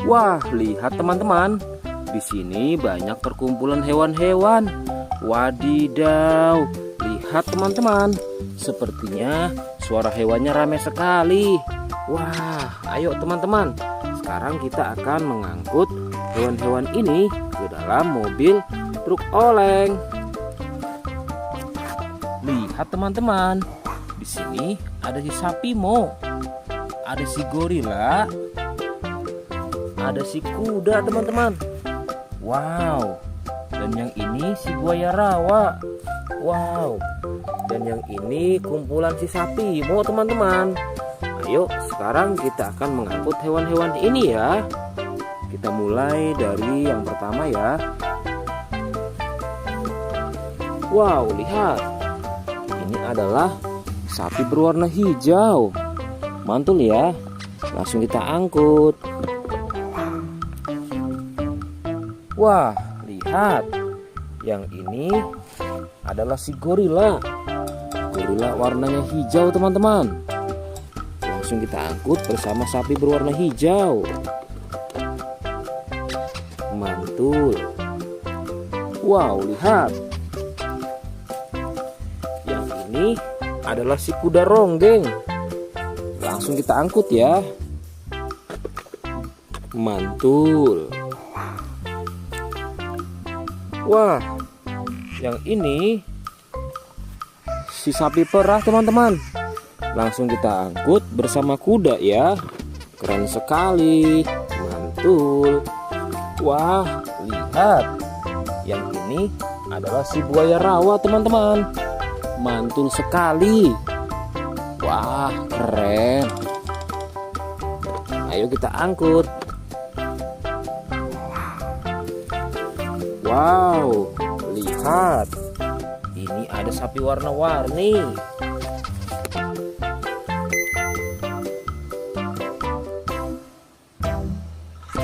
Wah, lihat teman-teman. Di sini banyak perkumpulan hewan-hewan. Wadidaw, lihat teman-teman. Sepertinya suara hewannya ramai sekali. Wah, ayo teman-teman. Sekarang kita akan mengangkut hewan-hewan ini ke dalam mobil truk oleng. Lihat teman-teman. Di sini ada si sapi Mo. Ada si gorila. Ada si kuda teman-teman. Wow. Dan yang ini si buaya rawa. Wow. Dan yang ini kumpulan si sapi Mo teman-teman. Ayo sekarang kita akan mengangkut hewan-hewan ini ya. Kita mulai dari yang pertama ya. Wow, lihat. Ini adalah sapi berwarna hijau. Mantul ya. Langsung kita angkut. Wah, lihat. Yang ini adalah si gorila. Gorila warnanya hijau teman-teman. Langsung kita angkut bersama sapi berwarna hijau. Mantul. Wow, lihat. Yang ini adalah si kuda ronggeng. Langsung kita angkut ya. Mantul. Wah, yang ini si sapi perah teman-teman. Langsung kita angkut bersama kuda ya. Keren sekali. Mantul. Wah, lihat. Yang ini adalah si buaya rawa teman-teman. Mantul sekali. Wah, keren. Ayo kita angkut. Wow, lihat. Ini ada sapi warna-warni.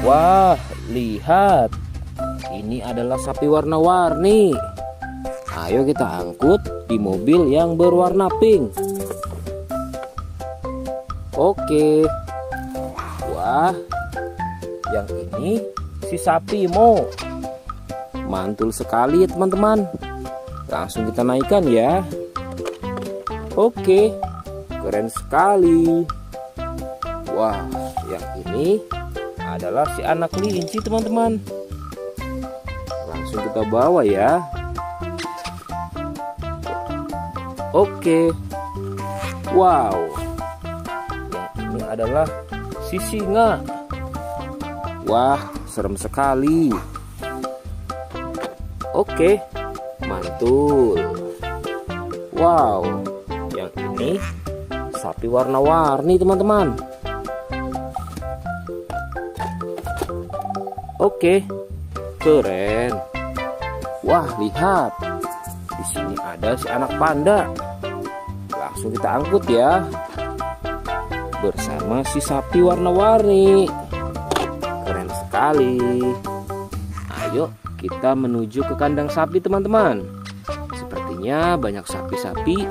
Wah, lihat. Ini adalah sapi warna-warni. Ayo kita angkut di mobil yang berwarna pink. Oke. Wah, yang ini si sapi Mo. Mantul sekali ya teman-teman. Langsung kita naikkan ya. Oke, keren sekali. Wah, yang ini adalah si anak kelinci teman-teman. Langsung kita bawa ya. Oke. Wow. Yang ini adalah si singa. Wah, serem sekali. Oke, mantul. Wow, yang ini sapi warna-warni teman-teman. Oke, keren. Wah, lihat. Di sini ada si anak panda. Langsung kita angkut ya. Bersama si sapi warna-warni. Keren sekali. Ayo kita menuju ke kandang sapi teman-teman. Sepertinya banyak sapi-sapi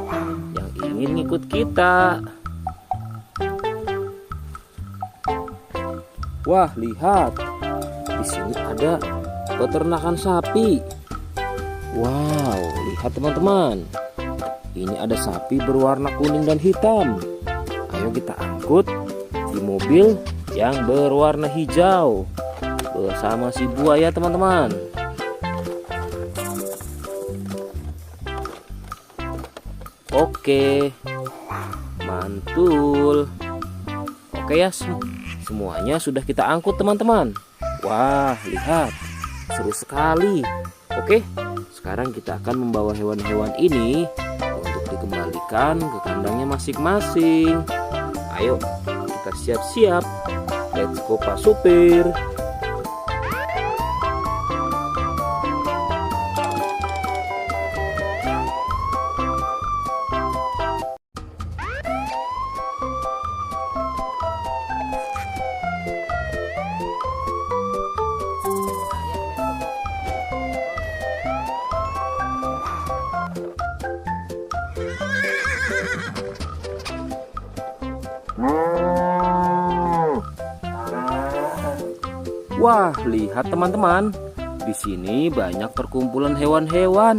yang ingin ngikut kita. Wah, lihat. Di sini ada peternakan sapi. Wow, lihat teman-teman. Ini ada sapi berwarna kuning dan hitam. Ayo kita angkut di mobil yang berwarna hijau bersama si buaya teman-teman. Oke, mantul. Oke ya, semuanya sudah kita angkut teman-teman. Wah, lihat, seru sekali. Oke, sekarang kita akan membawa hewan-hewan ini untuk dikembalikan ke kandangnya masing-masing. Ayo, kita siap-siap. Let's go Pak Supir. Wah, lihat teman-teman. Di sini banyak perkumpulan hewan-hewan.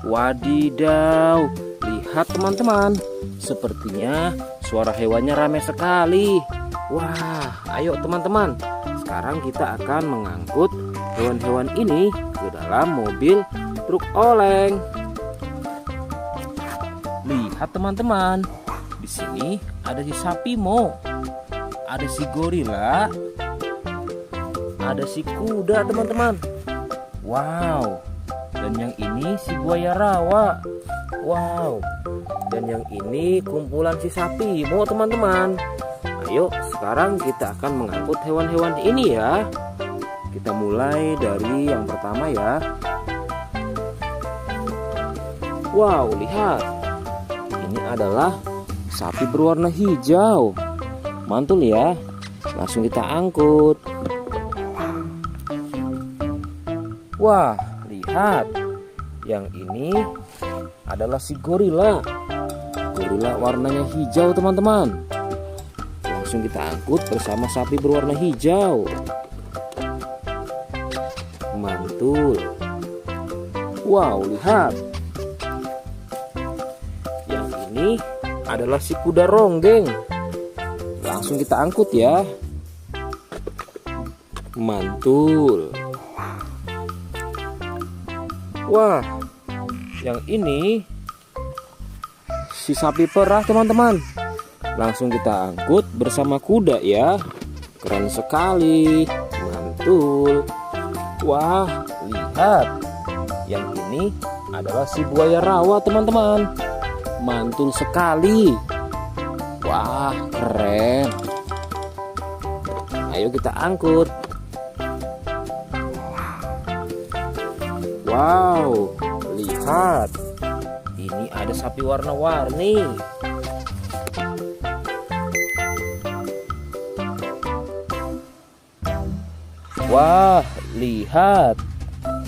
Wadidaw, lihat teman-teman. Sepertinya suara hewannya ramai sekali. Wah, ayo teman-teman. Sekarang kita akan mengangkut hewan-hewan ini ke dalam mobil truk oleng. Lihat teman-teman. Di sini ada si sapi Mo. Ada si gorila. Ada si kuda teman-teman. Wow. Dan yang ini si buaya rawa. Wow. Dan yang ini kumpulan si sapi Mo teman-teman. Ayo sekarang kita akan mengangkut hewan-hewan ini ya. Kita mulai dari yang pertama ya. Wow, lihat. Ini adalah sapi berwarna hijau. Mantul ya. Langsung kita angkut. Wah, lihat. Yang ini adalah si gorila. Gorila warnanya hijau teman-teman. Langsung kita angkut bersama sapi berwarna hijau. Mantul. Wow, lihat. Yang ini adalah si kuda ronggeng. Langsung kita angkut ya. Mantul. Wah, yang ini si sapi perah teman-teman. Langsung kita angkut bersama kuda ya. Keren sekali. Mantul. Wah, lihat. Yang ini adalah si buaya rawa teman-teman. Mantul sekali. Wah, keren. Ayo kita angkut. Wow, lihat. Ini ada sapi warna-warni. Wah, lihat.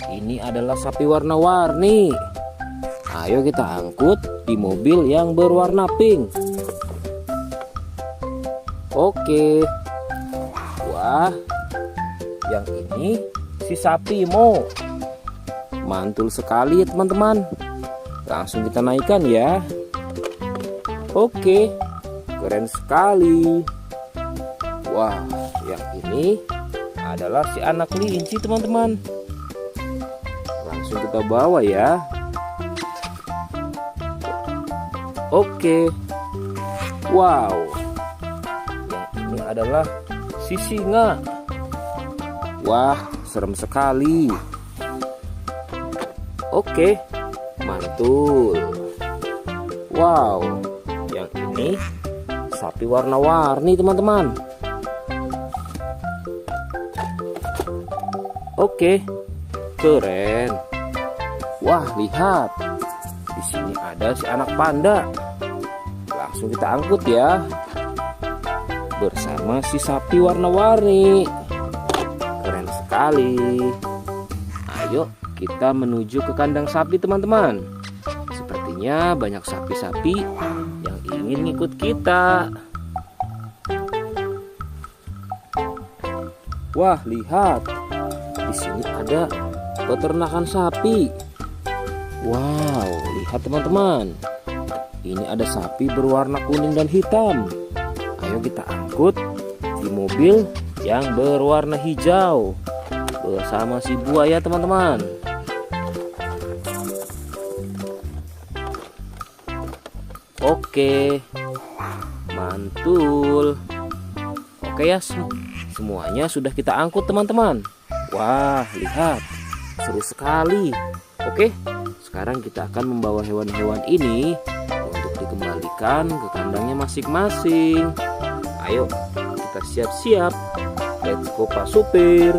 Ini adalah sapi warna-warni. Ayo kita angkut di mobil yang berwarna pink. Oke. Wah, yang ini si sapi Mo. Mantul sekali ya teman-teman. Langsung kita naikkan ya. Oke, keren sekali. Wah, yang ini adalah si anak kelinci teman-teman. Langsung kita bawa ya. Oke. Wow. Yang ini adalah si singa. Wah, serem sekali. Oke, mantul. Wow, yang ini sapi warna-warni teman-teman. Oke, keren. Wah, lihat. Di sini ada si anak panda. Langsung kita angkut ya. Bersama si sapi warna-warni. Keren sekali. Ayo kita menuju ke kandang sapi teman-teman. Sepertinya banyak sapi-sapi yang ingin ngikut kita. Wah, lihat. Di sini ada peternakan sapi. Wow, lihat teman-teman. Ini ada sapi berwarna kuning dan hitam. Ayo kita angkut di mobil yang berwarna hijau bersama si buaya teman-teman. Oke, mantul. Oke ya, semuanya sudah kita angkut teman-teman. Wah, lihat, seru sekali. Oke, sekarang kita akan membawa hewan-hewan ini untuk dikembalikan ke kandangnya masing-masing. Ayo, kita siap-siap. Let's go Pak Supir.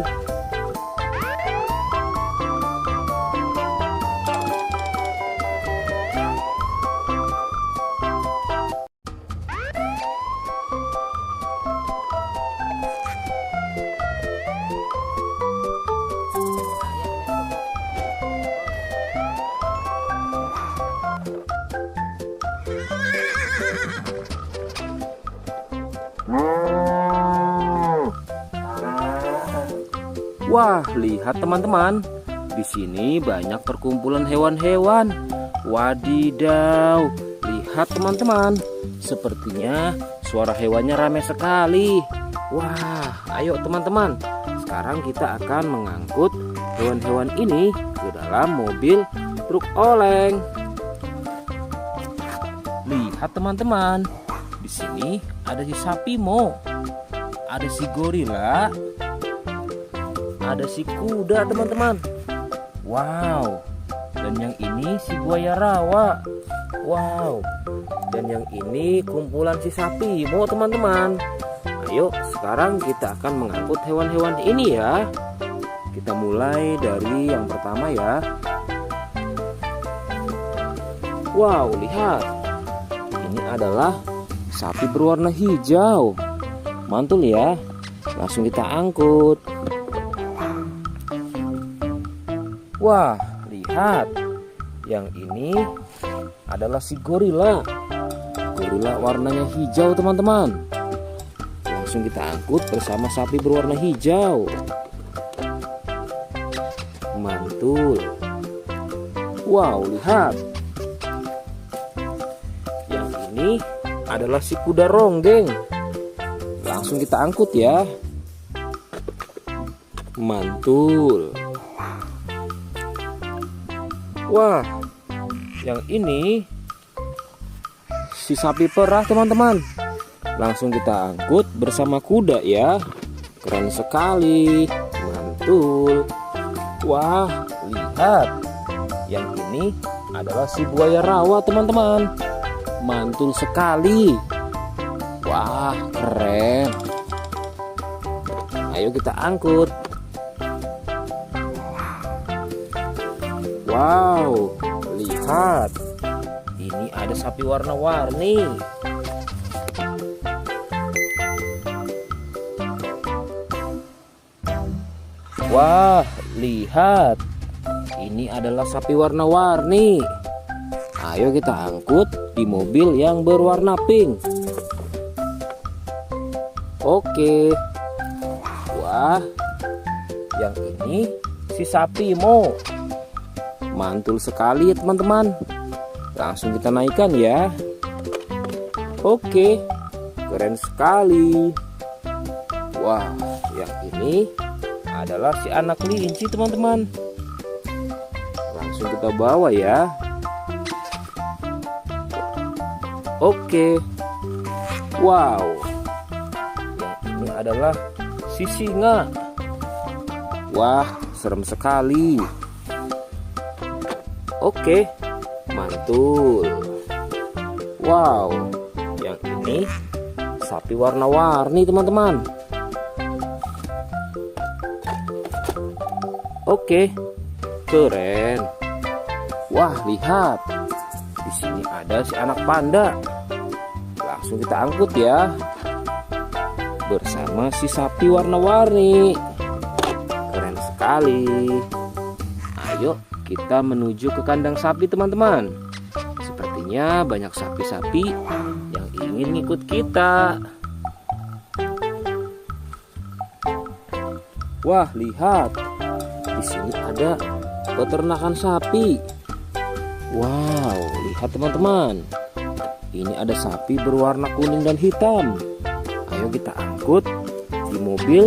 Wah, lihat teman-teman. Di sini banyak perkumpulan hewan-hewan. Wadidaw, lihat teman-teman. Sepertinya suara hewannya ramai sekali. Wah, ayo teman-teman. Sekarang kita akan mengangkut hewan-hewan ini ke dalam mobil truk oleng. Lihat teman-teman. Di sini ada si sapi Mo. Ada si gorila. Ada si kuda teman-teman. Wow. Dan yang ini si buaya rawa. Wow. Dan yang ini kumpulan si sapi Mo teman-teman. Ayo sekarang kita akan mengangkut hewan-hewan ini ya. Kita mulai dari yang pertama ya. Wow, lihat. Ini adalah sapi berwarna hijau. Mantul ya. Langsung kita angkut. Wah, lihat. Yang ini adalah si gorila. Gorila warnanya hijau teman-teman. Langsung kita angkut bersama sapi berwarna hijau. Mantul. Wow, lihat. Yang ini adalah si kuda ronggeng. Langsung kita angkut ya. Mantul. Wah, yang ini si sapi perah teman-teman. Langsung kita angkut bersama kuda ya. Keren sekali. Mantul. Wah, lihat. Yang ini adalah si buaya rawa teman-teman. Mantul sekali. Wah, keren. Ayo kita angkut. Wow, lihat. Ini ada sapi warna-warni. Wah, lihat. Ini adalah sapi warna-warni. Ayo kita angkut di mobil yang berwarna pink. Oke. Wah, yang ini si sapi Mo. Mantul sekali ya teman-teman. Langsung kita naikkan ya. Oke, keren sekali. Wah, yang ini adalah si anak kelinci teman-teman. Langsung kita bawa ya. Oke. Wow. Yang ini adalah si singa. Wah, serem sekali. Oke, mantul. Wow, yang ini sapi warna-warni teman-teman. Oke, keren. Wah, lihat. Di sini ada si anak panda. Langsung kita angkut ya. Bersama si sapi warna-warni. Keren sekali. Ayo kita menuju ke kandang sapi teman-teman. Sepertinya banyak sapi-sapi yang ingin ikut kita. Wah, lihat. Di sini ada peternakan sapi. Wow, lihat teman-teman. Ini ada sapi berwarna kuning dan hitam. Ayo kita angkut di mobil